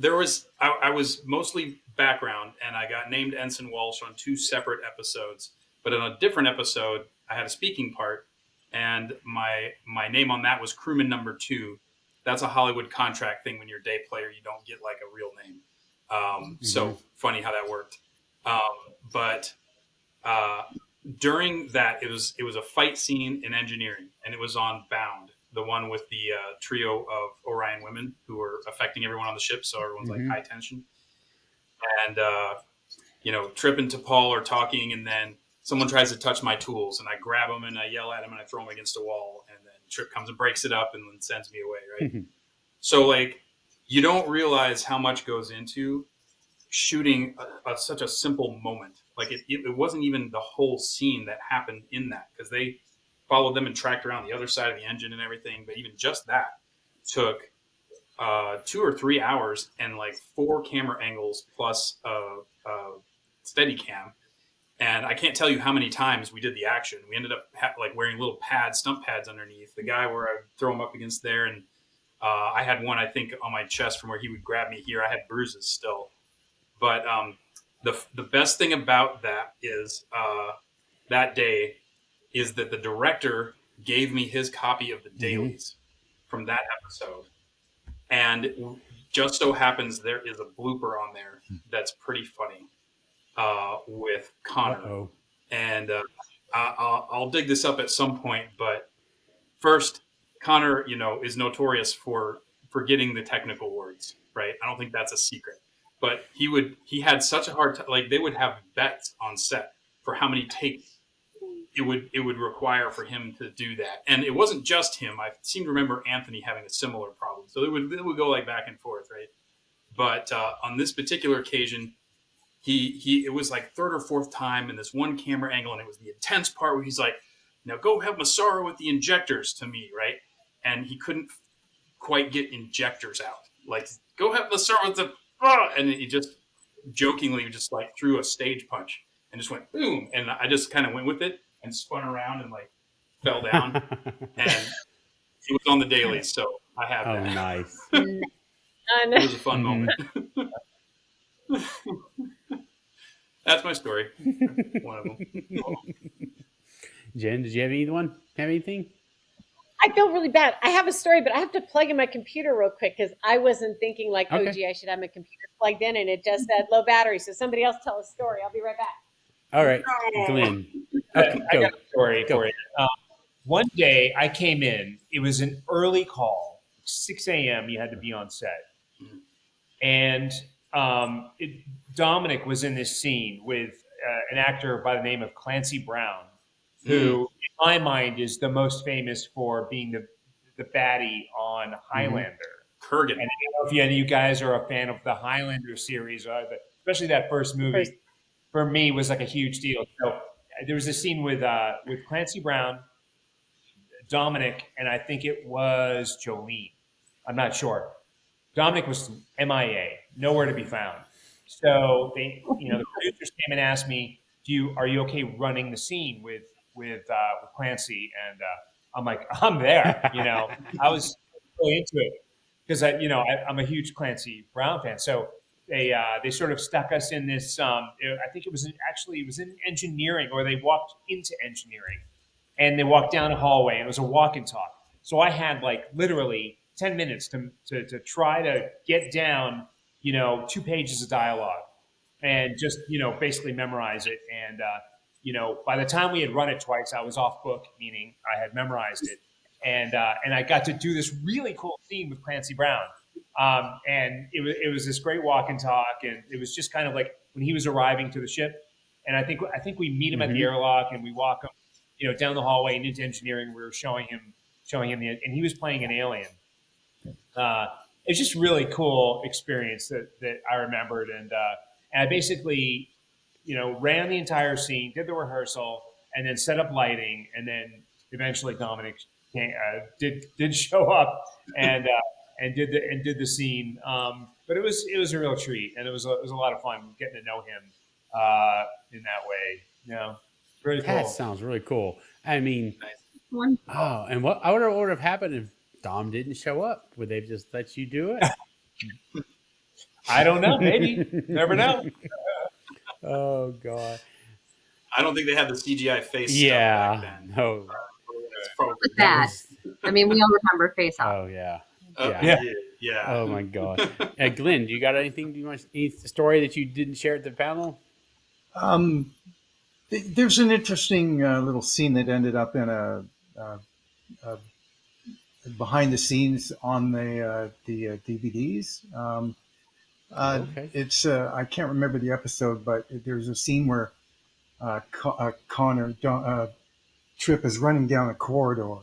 I was mostly background, and I got named Ensign Walsh on 2 separate episodes. But in a different episode, I had a speaking part, and my name on that was crewman number 2. That's a Hollywood contract thing. When you're a day player, you don't get like a real name. So funny how that worked. But during that, it was a fight scene in engineering, and it was on Bound, the one with the trio of Orion women who were affecting everyone on the ship. So everyone's like high tension. And, Trip and T'Pol are talking, and then someone tries to touch my tools, and I grab them and I yell at him and I throw them against a wall, and then Trip comes and breaks it up and then sends me away, right? So, like, you don't realize how much goes into shooting such a simple moment. Like, it wasn't even the whole scene that happened in that, because they followed them and tracked around the other side of the engine and everything. But even just that took 2 or 3 hours and like 4 camera angles plus steady cam. And I can't tell you how many times we did the action. We ended up like wearing little pads, stump pads underneath. The guy where I throw him up against there, and I had one, I think, on my chest from where he would grab me here. I had bruises still. But the best thing about that is that day is that the director gave me his copy of the dailies from that episode. And just so happens there is a blooper on there that's pretty funny with Connor. And I'll dig this up at some point. But first, Connor, is notorious for forgetting the technical words, right? I don't think that's a secret. But he had such a hard time. Like, they would have bets on set for how many takes it would require for him to do that. And it wasn't just him. I seem to remember Anthony having a similar problem. So it would go like back and forth, right? But on this particular occasion, it was like third or fourth time in this one camera angle, and it was the intense part where he's like, "Now go help Massaro with the injectors," to me, right? And he couldn't quite get injectors out. Like, "Go help Massaro with the," and he just jokingly just like threw a stage punch and just went boom, and I just kind of went with it and spun around and like fell down. And it was on the daily, so I have that. Nice. It was a fun moment. That's my story. One of them. Jen, did you have anything? I feel really bad. I have a story, but I have to plug in my computer real quick because I wasn't thinking like, Okay. oh, gee, I should have my computer plugged in, and it just said low battery. So somebody else tell a story. I'll be right back. All right, Glenn. Okay, I got a story for you. One day I came in. It was an early call, 6 a.m. You had to be on set, and Dominic was in this scene with an actor by the name of Clancy Brown, who, in my mind, is the most famous for being the baddie on Highlander. Kurgan. And I don't know if any of you guys are a fan of the Highlander series, especially that first movie. For me, was like a huge deal. So there was a scene with Clancy Brown, Dominic, and I think it was Jolene. I'm not sure. Dominic was MIA, nowhere to be found. So the producers came and asked me, "Are you okay running the scene with Clancy?" And I'm like, "I'm there." I was really into it because I'm a huge Clancy Brown fan. So they sort of stuck us in this. I think it was in engineering, or they walked into engineering, and they walked down a hallway, and it was a walk and talk. So I had like literally 10 minutes to try to get down 2 pages of dialogue and just basically memorize it. And by the time we had run it twice, I was off book, meaning I had memorized it. And I got to do this really cool scene with Clancy Brown. And it was this great walk and talk, and it was just kind of like when he was arriving to the ship. And I think we meet him at the airlock, and we walk him, down the hallway and into engineering. We were showing him and he was playing an alien. It's just really cool experience that I remembered, and I basically, ran the entire scene, did the rehearsal, and then set up lighting, and then eventually Dominic did show up and did the scene. But it was a real treat, and it was a lot of fun getting to know him in that way. Very cool. That sounds really cool. I mean, and what would have happened if Dom didn't show up? Would they just let you do it? I don't know. Maybe. Never know. Oh God. I don't think they had the CGI face. Yeah. Stuff back then. No. That. I mean, we all remember Face Off. Oh yeah. Yeah. Oh my God. Glenn, do you got anything? Do you want any story that you didn't share at the panel? There's an interesting little scene that ended up in behind the scenes on the DVDs. Okay. It's I can't remember the episode, but there's a scene where Connor Trip is running down a corridor,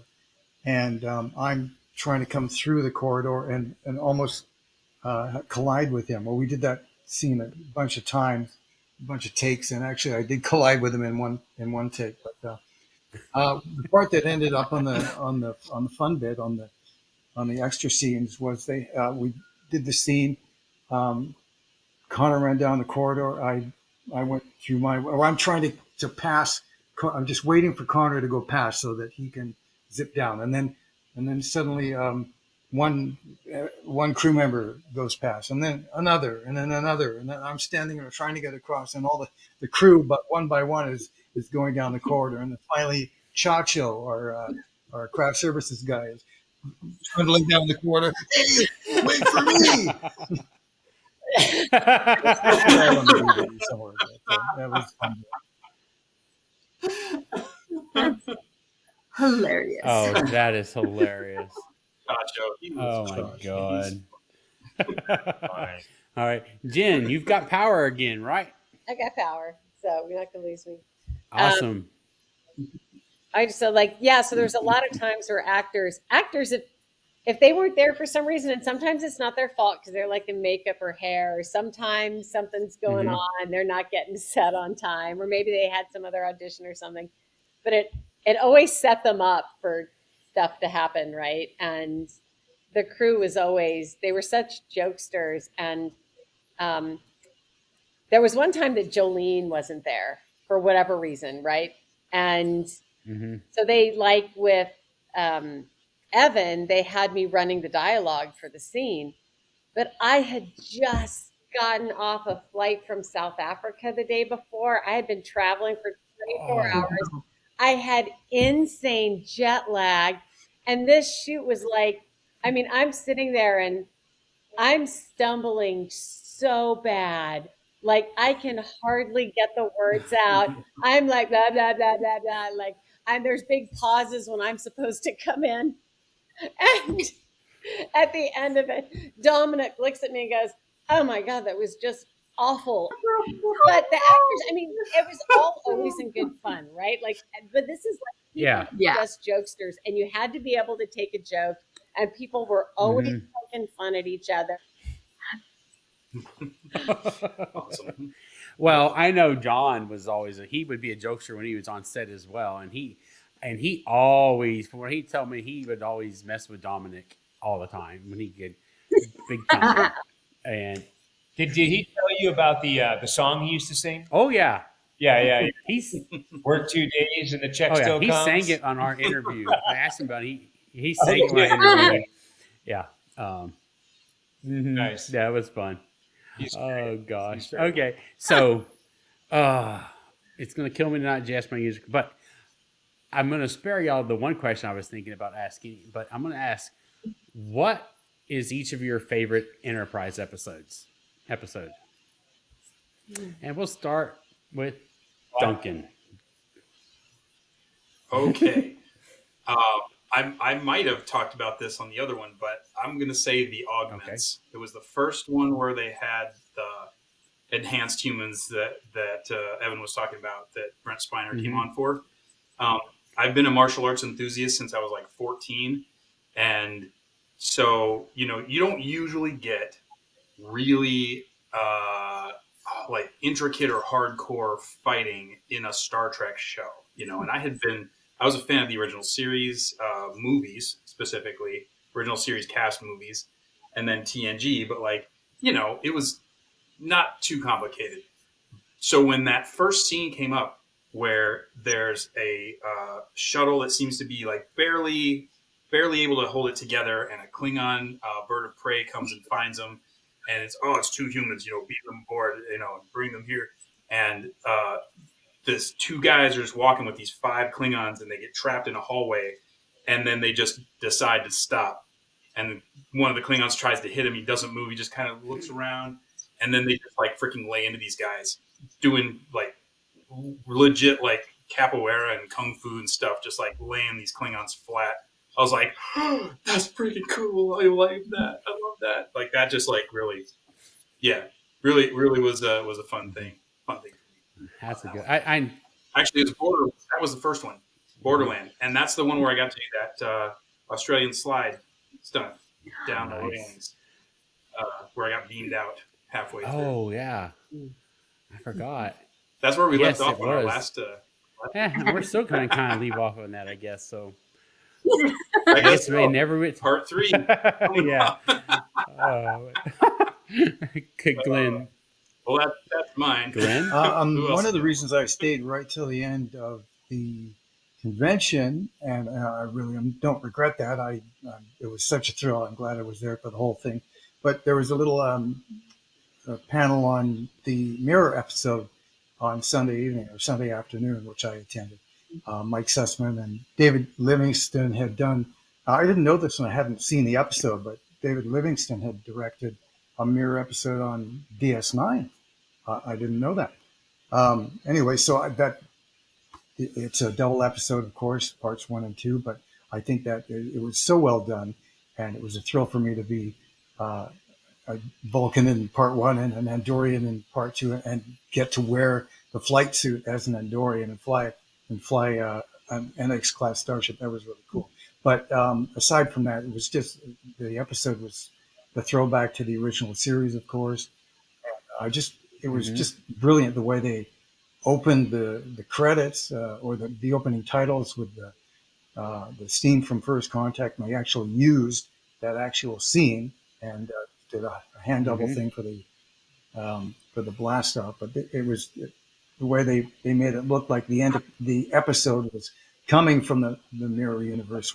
and I'm trying to come through the corridor and almost collide with him. Well, we did that scene a bunch of times, a bunch of takes, and actually I did collide with him in one take. But the part that ended up on the fun bit on the extra scenes was we did the scene. Connor ran down the corridor. I went through I'm trying to pass. I'm just waiting for Connor to go past so that he can zip down, and then suddenly one crew member goes past, and then another, and then another, and then I'm standing there trying to get across, and all the crew, but one by one, is going down the corridor, and then finally Chacho, our craft services guy, is trundling down the corridor. Hey, wait for me! That was fun. That's hilarious. Oh, that is hilarious. Chacho. Oh my god. All right, Jen, you've got power again, right? I got power, so you're not gonna lose me. Awesome. So there's a lot of times where actors, if they weren't there for some reason, and sometimes it's not their fault because they're like in makeup or hair, or sometimes something's going on, they're not getting set on time, or maybe they had some other audition or something, but it always set them up for stuff to happen, right? And the crew was they were such jokesters, and there was one time that Jolene wasn't there for whatever reason, right? And so they, like with Evan, they had me running the dialogue for the scene, but I had just gotten off a flight from South Africa the day before. I had been traveling for 24 hours. I had insane jet lag, and this shoot was I'm sitting there and I'm stumbling so bad. Like, I can hardly get the words out. I'm like, blah, blah, blah, blah, blah. And there's big pauses when I'm supposed to come in. And at the end of it, Dominic looks at me and goes, "Oh my God, that was just awful." But the actors, it was all always in good fun, right? But this is just jokesters, and you had to be able to take a joke, and people were always poking fun at each other. Awesome. Well, I know John was he would be a jokester when he was on set as well, and he always, from what he told me, he would always mess with Dominic all the time when he get big time. And did he tell you about the song he used to sing? Oh yeah. Yeah. He's worked 2 days and the check still he comes. sang it on our interview. I asked him about it. He sang it on our interview. Yeah. Nice. Yeah, it was fun. Oh gosh. Okay. So it's gonna kill me to not ask my music, but I'm gonna spare y'all the one question I was thinking about asking, but I'm gonna ask, what is each of your favorite Enterprise episode? And we'll start with Duncan. Okay. I might have talked about this on the other one, but I'm going to say the Augments. Okay. It was the first one where they had the enhanced humans that Evan was talking about, that Brent Spiner came on for. I've been a martial arts enthusiast since I was 14. And so, you don't usually get really intricate or hardcore fighting in a Star Trek show, and I was a fan of the original series movies, specifically original series cast movies, and then TNG, but it was not too complicated. So when that first scene came up where there's a shuttle that seems to be barely able to hold it together, and a Klingon bird of prey comes and finds them, and it's 2 humans, beat them aboard, and bring them here. And this 2 guys are just walking with these 5 Klingons, and they get trapped in a hallway, and then they just decide to stop. And one of the Klingons tries to hit him. He doesn't move. He just kind of looks around, and then they just freaking lay into these guys, doing legit capoeira and kung fu and stuff, just laying these Klingons flat. I was like, oh, that's freaking cool. I like that. I love that. Like that just like really, yeah, really was a fun thing. That's a good. I Actually, it was that was the first one, Borderland, and that's the one where I got to do that Australian slide stunt down the Nice. railings, where I got beamed out halfway through. Oh yeah, I forgot. That's where we Yes, left off it on our was. last. Yeah, we're still going to kind of leave off on that, I guess. So I guess guess we so. never went. Part 3. Yeah. Glenn. Well, that's mine. Glenn? Who else One of the did? reasons I stayed right till the end of the convention, and I really don't regret that. It was such a thrill. I'm glad I was there for the whole thing. But there was a little a panel on the Mirror episode on Sunday evening or Sunday afternoon, which I attended. Mike Sussman and David Livingston had done. I didn't know this when I hadn't seen the episode, but David Livingston had directed a Mirror episode on DS9. I didn't know that. Anyway, so it's a double episode, of course, parts 1 and 2. But I think that it was so well done, and it was a thrill for me to be a Vulcan in part 1 and an Andorian in part 2, and get to wear the flight suit as an Andorian and fly an NX class starship. That was really cool. But aside from that, it was just the episode was the throwback to the original series, of course. It was just brilliant the way they opened the credits or the opening titles with the scene from First Contact, and they actually used that actual scene and did a hand double thing for the blast off. But it was the way they made it look like the end of the episode was coming from the Mirror universe.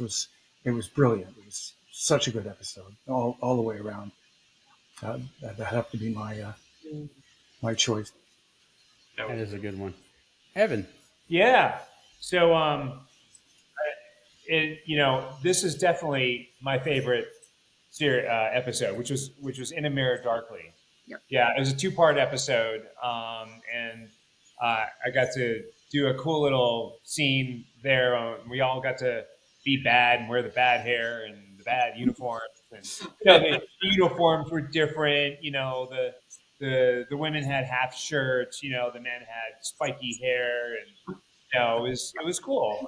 It was brilliant. It was such a good episode all the way around. That'd have to be my choice. That is a good one. Evan. Yeah. So, this is definitely my favorite episode, which was In a Mirror Darkly. Yep. Yeah, it was a 2-part episode, and I got to do a cool little scene there. We all got to be bad and wear the bad hair and the bad uniforms, and the uniforms were different. The women had half shirts. The men had spiky hair, and it was cool.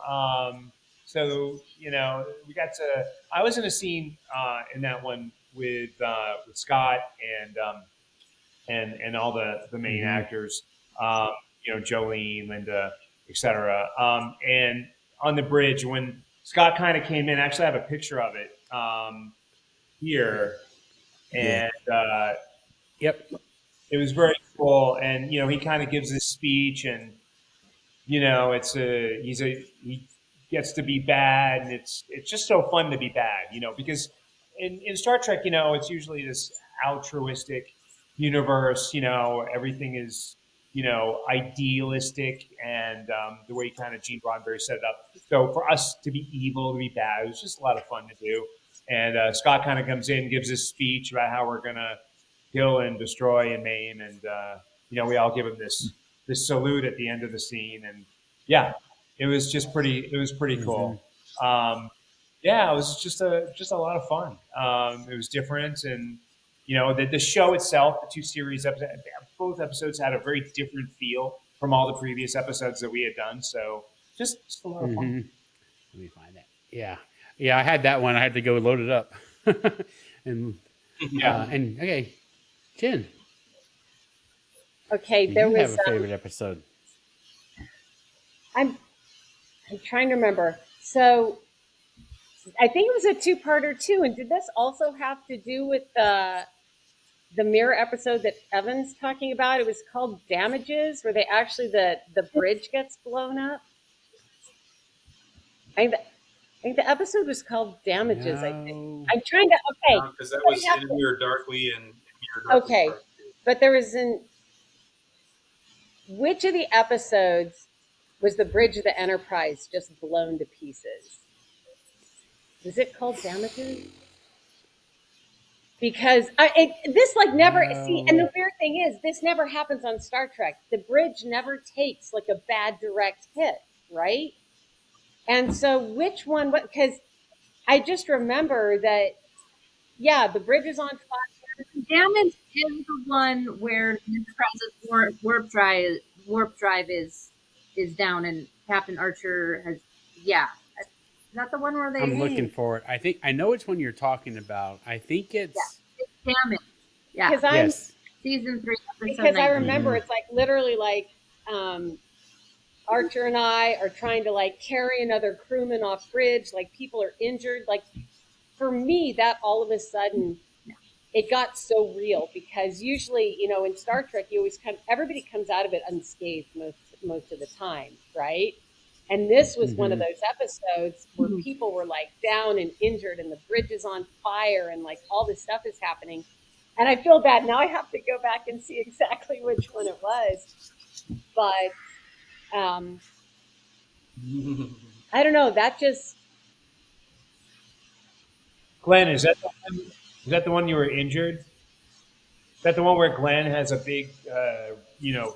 So we got to. I was in a scene in that one with Scott and all the main actors. Jolene, Linda, etc. And on the bridge when Scott kind of came in, actually I have a picture of it here, and yep, it was very cool. And he kind of gives this speech, and he gets to be bad, and it's just so fun to be bad, because in Star Trek, it's usually this altruistic universe. Everything is idealistic, and the way kind of Gene Roddenberry set it up. So for us to be evil, to be bad, it was just a lot of fun to do. And Scott kind of comes in, gives this speech about how we're gonna kill and destroy and maim, and we all give him this salute at the end of the scene, and yeah, it was just pretty. It was pretty cool. It was just a lot of fun. It was different, and the show itself, the 2 series episodes, both episodes had a very different feel from all the previous episodes that we had done. So just a lot of fun. Let me find that. Yeah, I had that one. I had to go load it up. and okay, Jen. Okay, Do there you was have a favorite episode? I'm trying to remember. So I think it was a 2-parter too. And did this also have to do with the Mirror episode that Evan's talking about? It was called Damages, where they actually the bridge gets blown up. I think the episode was called Damages. I think. I'm trying to. Okay, because that was In a Mirror Darkly and Mirror Darkly. Okay, but there was which of the episodes was the bridge of the Enterprise just blown to pieces? Was it called Damages? Because this never see, and the weird thing is this never happens on Star Trek. The bridge never takes a bad direct hit, right? And so which one? Because I just remember that, yeah, the bridge is on fire. Damage is the one where the Enterprise's warp drive is down, and Captain Archer has. Yeah, is that the one where they? I'm looking for it. I think I know which one you're talking about. I think it's Damage. Yeah. Because I'm yes. Season 3, episode because I 19. remember it's like literally like Archer and I are trying to like carry another crewman off bridge, like people are injured. Like for me, that all of a sudden it got so real, because usually, you know, in Star Trek, you always everybody comes out of it unscathed most of the time, right? And this was one of those episodes where people were like down and injured, and the bridge is on fire, and like all this stuff is happening. And I feel bad now. I have to go back and see exactly which one it was, but I don't know. That just Glenn, is that the one you were injured? Is that the one where Glenn has a big,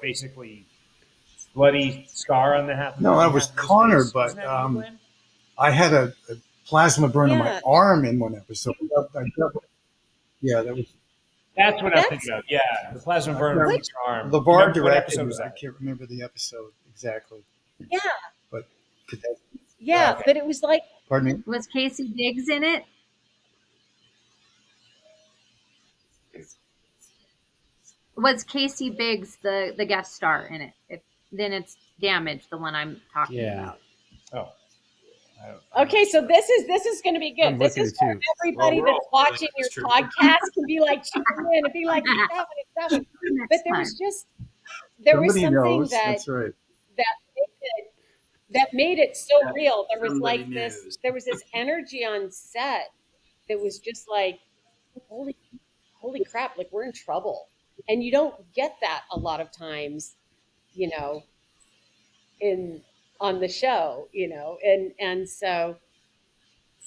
basically bloody scar on the half? No, I was Connor, but I had a plasma burn on my arm in one episode. Yeah, that was. That's what I'm thinking of. Yeah, the plasma burn on your arm. LeVar What episode directed was it. I that? can't remember the episode exactly. yeah, But but it was like, pardon me. Was Casey Biggs in it? Was Casey Biggs the guest star in it? Then it's Damage, the one I'm talking about. Oh. okay, so this is going to be good. I'm This looking is for too. everybody Well, we're that's all watching your that's true. podcast can be like tuning in and be like, it's that one. But there was just Somebody something knows. that That's right. that made it so Yeah, real. There was somebody like knows. there was this energy on set that was just like, holy crap, like we're in trouble. And you don't get that a lot of times, you know, on the show, you know, and so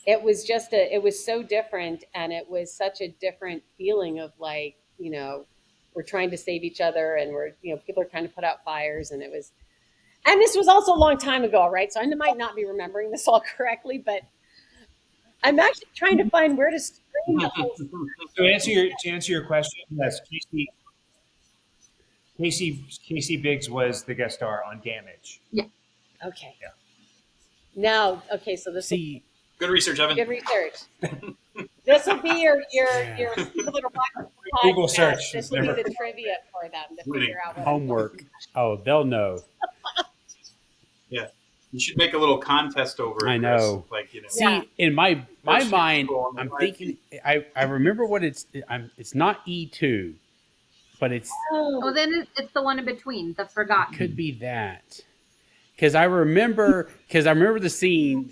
it was it was so different, and it was such a different feeling of like, you know, we're trying to save each other, and we're, you know, people are trying to put out fires, and this was also a long time ago, right? So I might not be remembering this all correctly, but I'm actually trying to find where to stream the whole story. To answer your question, yes, Casey Biggs was the guest star on Damage. Yeah. Okay. Yeah. Now, okay, so this Good research, Evan. good research. This will be your people that are watching the Google podcast, search. This will be the trivia for them to figure out what Homework. Oh, they'll know. Yeah, you should make a little contest over it. I know. Chris. Like, you know. See, in my First mind, people on the I'm right. thinking. I remember what it's. It's not E2, but it's Oh, then it's the one in between, the Forgotten. could be that. Because I remember the scene.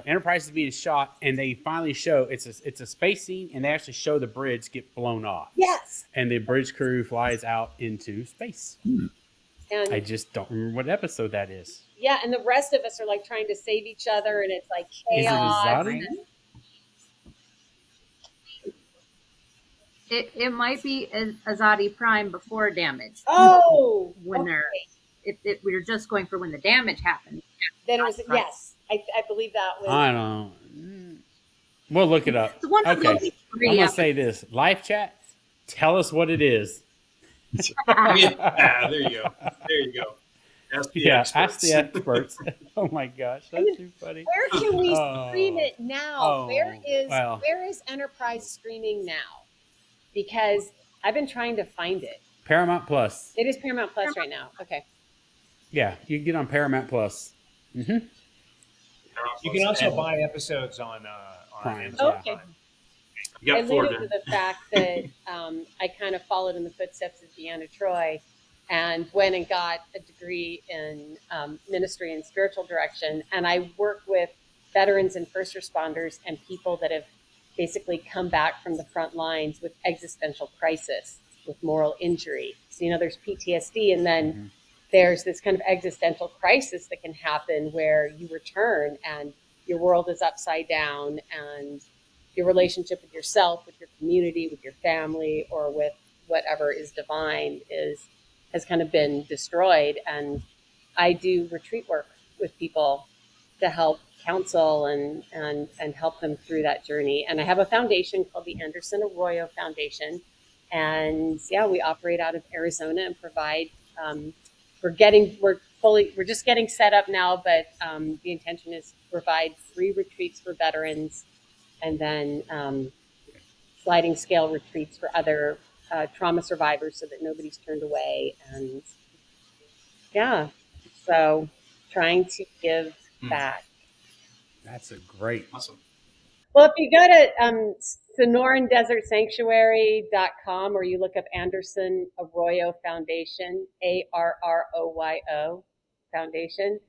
Enterprise is being shot, and they finally show it's a space scene, and they actually show the bridge get blown off. Yes. And the bridge crew flies out into space. And I just don't remember what episode that is. yeah, and the rest of us are like trying to save each other, and it's like Is it chaos. Azadi? It might be Azadi Prime before Damage. Oh, when they're we were just going for when the damage happened. Then it was Right. yes, I believe that was. I don't. We'll look it up. It's one of Okay. those three I'm gonna episodes. say this. Live chat. Tell us what it is. Yeah, there you go. There you go. Ask the Yeah, experts. ask the experts. Oh my gosh, that's too funny. Where can we Oh. stream it now? Oh, where well. is Enterprise streaming now? Because I've been trying to find it. Paramount Plus. It is Paramount Plus right now. Okay. Yeah, you can get on Paramount Plus. Mm-hmm. You can also buy episodes on Prime. Amazon. Okay. Prime. You I got four alluded to there. the fact that I kind of followed in the footsteps of Deanna Troy and went and got a degree in ministry and spiritual direction. And I work with veterans and first responders and people that have basically come back from the front lines with existential crisis, with moral injury. So, you know, there's PTSD, and then there's this kind of existential crisis that can happen where you return and your world is upside down, and your relationship with yourself, with your community, with your family, or with whatever is divine has kind of been destroyed. And I do retreat work with people to help counsel and help them through that journey. And I have a foundation called the Anderson Arroyo Foundation, and yeah, we operate out of Arizona and provide. We're just getting set up now, but the intention is to provide free retreats for veterans, and then sliding scale retreats for other trauma survivors, so that nobody's turned away. And yeah, so trying to give back. That's a great. Awesome. Well, if you go to SonoranDesertSanctuary.com, or you look up Anderson Arroyo Foundation, ARROYO Foundation,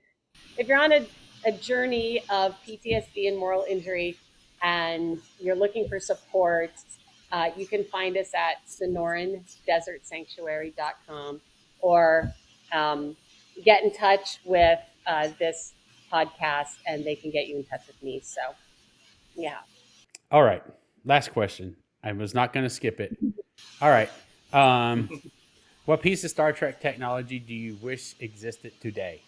if you're on a journey of PTSD and moral injury and you're looking for support, you can find us at SonoranDesertSanctuary.com, or get in touch with this podcast and they can get you in touch with me. So, yeah. All right. Last question. I was not going to skip it. All right. What piece of Star Trek technology do you wish existed today?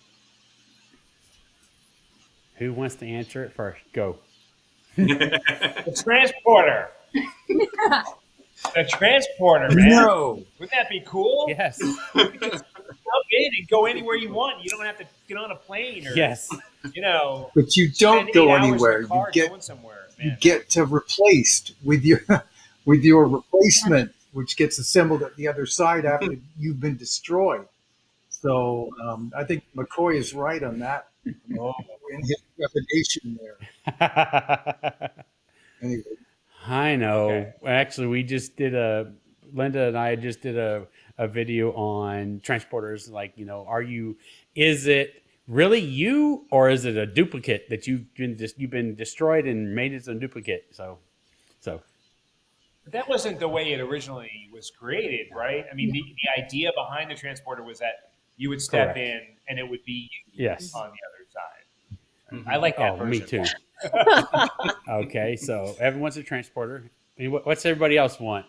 Who wants to answer it first? Go. The transporter. The transporter, man. No. Wouldn't that be cool? Yes. You could just plug in and go anywhere you want. You don't have to get on a plane or, Yes. you know. But you don't spend go 8 hours in the anywhere. car going somewhere, You man. get replaced with your replacement, which gets assembled at the other side after you've been destroyed. So I think McCoy is right on that. In his definition there. Anyway. I know. Okay. Actually, we just did Linda and I just did a video on transporters. Like, you know, is it really you, or is it a duplicate that you've been destroyed and made it a duplicate? So. But that wasn't the way it originally was created, right? I mean, the idea behind the transporter was that you would step Correct. in and it would be you Yes. on the other side. I like that version. Me too. Okay, so everyone's a transporter. I mean, what's everybody else want?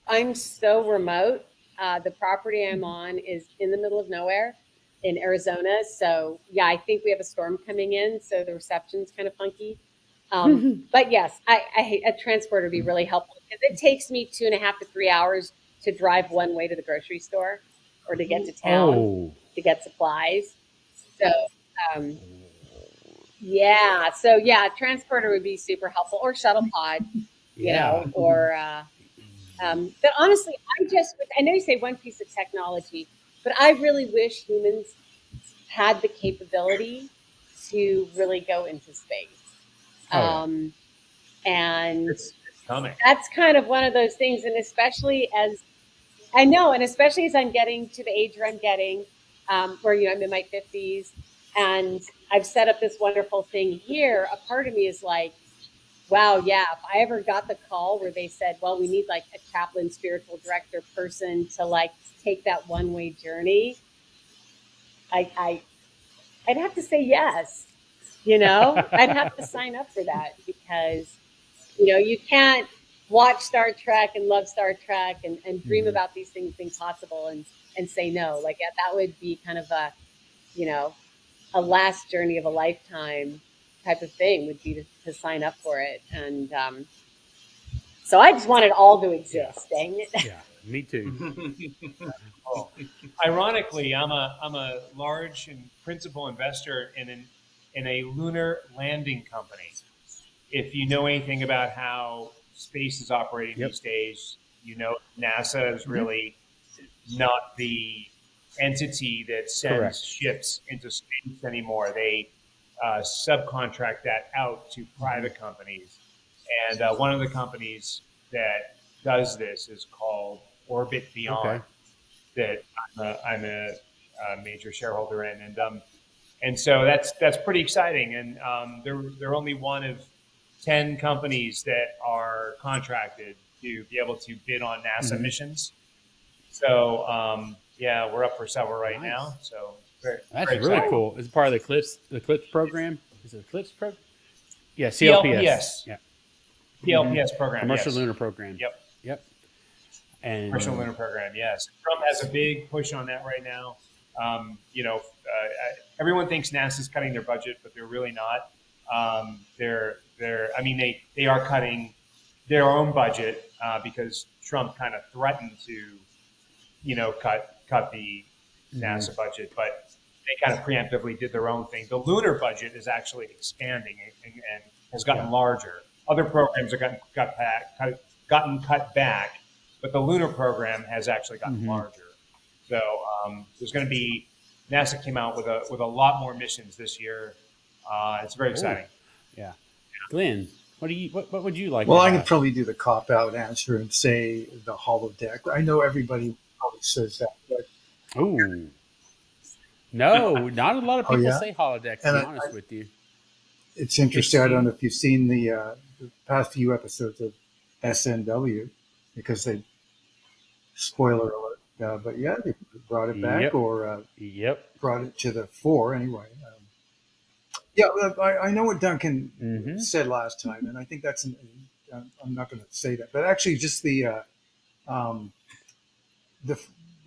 I'm so remote. The property I'm on is in the middle of nowhere in Arizona. So yeah, I think we have a storm coming in, so the reception's kind of funky. But yes, a transporter would be really helpful, because it takes me 2.5 to 3 hours to drive one way to the grocery store or to get to town to get supplies. So transporter would be super helpful, or shuttle pod, you know, or but honestly, I know you say one piece of technology, but I really wish humans had the capability to really go into space. And It's coming. that's kind of one of those things. And especially as I'm getting to the age where I'm getting, where, you know, I'm in my 50s and I've set up this wonderful thing here, a part of me is like, wow, yeah, if I ever got the call where they said, well, we need like a chaplain, spiritual director person to like take that one-way journey, I'd have to say yes. You know, I'd have to sign up for that, because, you know, you can't watch Star Trek and love Star Trek and dream about these things being possible and say no. Like, that would be kind of a, you know, a last journey of a lifetime type of thing, would be to sign up for it. And so I just want it all to exist. Dang it. Yeah, me too. Well, ironically, I'm a large and principal investor in a lunar landing company. If you know anything about how space is operating these days, you know NASA is really not the entity that sends ships into space anymore. They subcontract that out to private companies. And one of the companies that does this is called Orbit Beyond, that I'm a major shareholder in. And so that's pretty exciting. And they're only one of 10 companies that are contracted to be able to bid on NASA missions. So we're up for several right now. So That's very really exciting. cool. It's part of the CLIPS program. Is it a CLIPS program? Yeah, CLPS. Yeah. PLPS program. Commercial yes. Lunar Program. Yep. And Commercial Lunar Program. Yes. Trump has a big push on that right now. everyone thinks NASA's cutting their budget, but they're really not. They are cutting their own budget because Trump kind of threatened to, cut the NASA budget, but they kind of preemptively did their own thing. The lunar budget is actually expanding and has gotten larger. Other programs have gotten cut back, but the lunar program has actually gotten larger. So there's going to be, NASA came out with a lot more missions this year. It's very exciting. Yeah. Glenn, what would you like? Well, to I have? could probably do the cop-out answer and say the holodeck. I know everybody probably says that, but Ooh. No, not a lot of people yeah? say holodeck, to And be honest with you. it's interesting. I don't know if you've seen the past few episodes of SNW, because they, spoiler alert, but yeah, they brought it back Yep. or Yep. brought it to the fore anyway. I know what Duncan said last time, and I think that's I'm not going to say that, but actually just the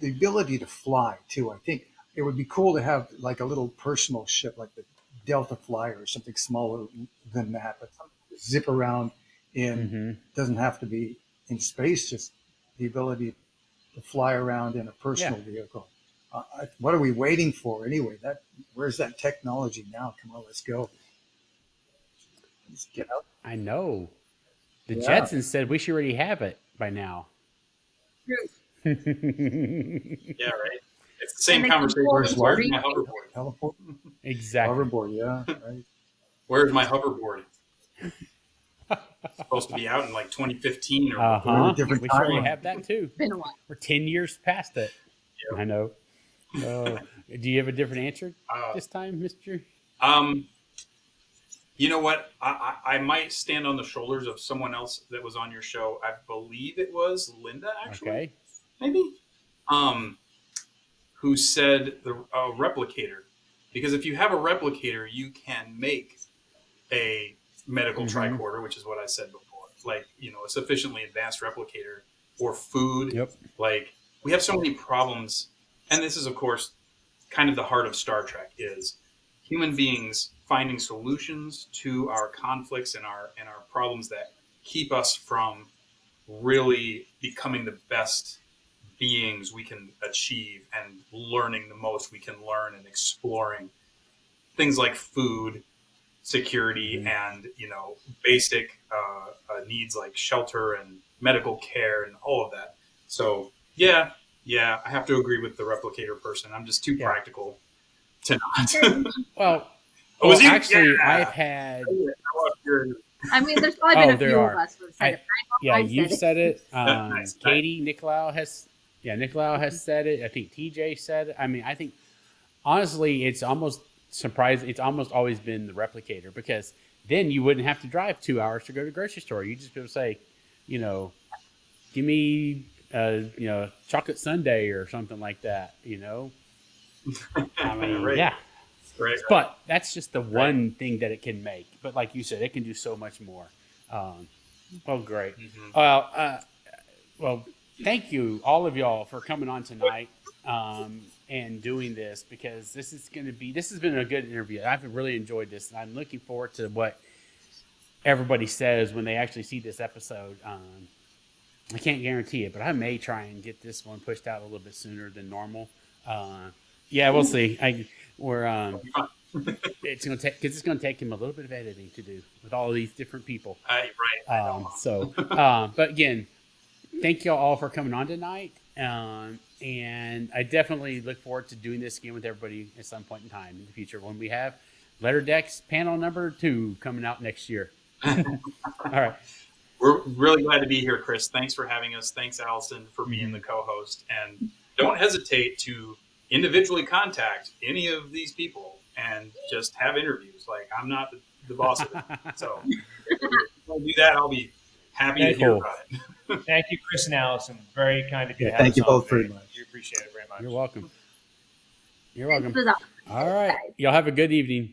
ability to fly too. I think it would be cool to have like a little personal ship, like the Delta Flyer or something smaller than that, but something to zip around in. Doesn't have to be in space, just the ability to fly around in a personal vehicle. What are we waiting for anyway? Where's that technology now? Come on, let's go. Let's get out. I know. The Yeah. Jetsons said we should already have it by now. Yeah, right. It's the same And they conversation. control Where's the my screen. hoverboard? Teleport. Exactly. Hoverboard, yeah, right. Where's my hoverboard? It's supposed to be out in like 2015 or We different should already timeline. have that too. Been a while. We're 10 years past it. I know. Do you have a different answer this time, Mr.? You know what? I might stand on the shoulders of someone else that was on your show. I believe it was Linda, actually. Okay. Maybe. Who said the replicator? Because if you have a replicator, you can make a medical tricorder, which is what I said before. Like, a sufficiently advanced replicator or food. Yep. Like, we have so many problems, and this is, of course, kind of the heart of Star Trek is human beings finding solutions to our conflicts and our problems that keep us from really becoming the best beings we can achieve and learning the most we can learn and exploring things like food, security, and basic needs like shelter and medical care and all of that. So yeah, I have to agree with the replicator person. I'm just too practical to not. Well, actually, I've had. I mean, there's probably been a few of us who have said it. Yeah, you've said it. Nice. Katie Nicolau has said it. I think TJ said it. I mean, I think honestly, it's almost surprising. It's almost always been the replicator, because then you wouldn't have to drive 2 hours to go to the grocery store. You just be able to say, give me chocolate sundae or something like that. I mean, Right. yeah. Right. But that's just the one thing that it can make. But like you said, it can do so much more. Great. Well, thank you, all of y'all, for coming on tonight and doing this, because this has been a good interview. I've really enjoyed this, and I'm looking forward to what everybody says when they actually see this episode. I can't guarantee it, but I may try and get this one pushed out a little bit sooner than normal. Yeah, we'll see. It's going to take him a little bit of editing to do with all of these different people. Right. But again, thank you all for coming on tonight. And I definitely look forward to doing this again with everybody at some point in time in the future when we have Letter Decks panel number 2 coming out next year. All right. We're really glad to be here, Chris. Thanks for having us. Thanks, Allison, for being the co-host. And don't hesitate to individually contact any of these people and just have interviews. Like, I'm not the boss of it. So if you do that, I'll be happy to hear about it. Thank you, Chris and Allison. Very kind of you. Yeah, thank you both very much. We appreciate it very much. You're welcome. All right. Y'all have a good evening.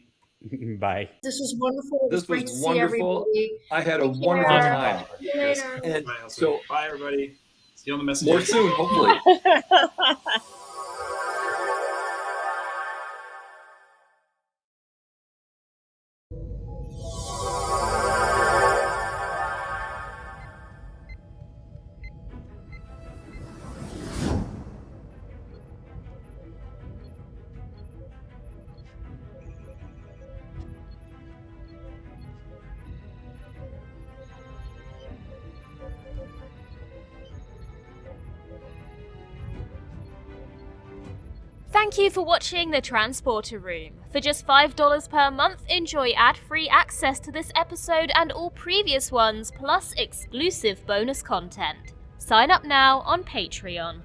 Bye. This was wonderful. It was This great was to see wonderful. everybody. I had a Take wonderful care. time. See you later. And So, bye, everybody. See you on the message. more soon, hopefully. Thank you for watching The Transporter Room. For just $5 per month, enjoy ad-free access to this episode and all previous ones, plus exclusive bonus content. Sign up now on Patreon.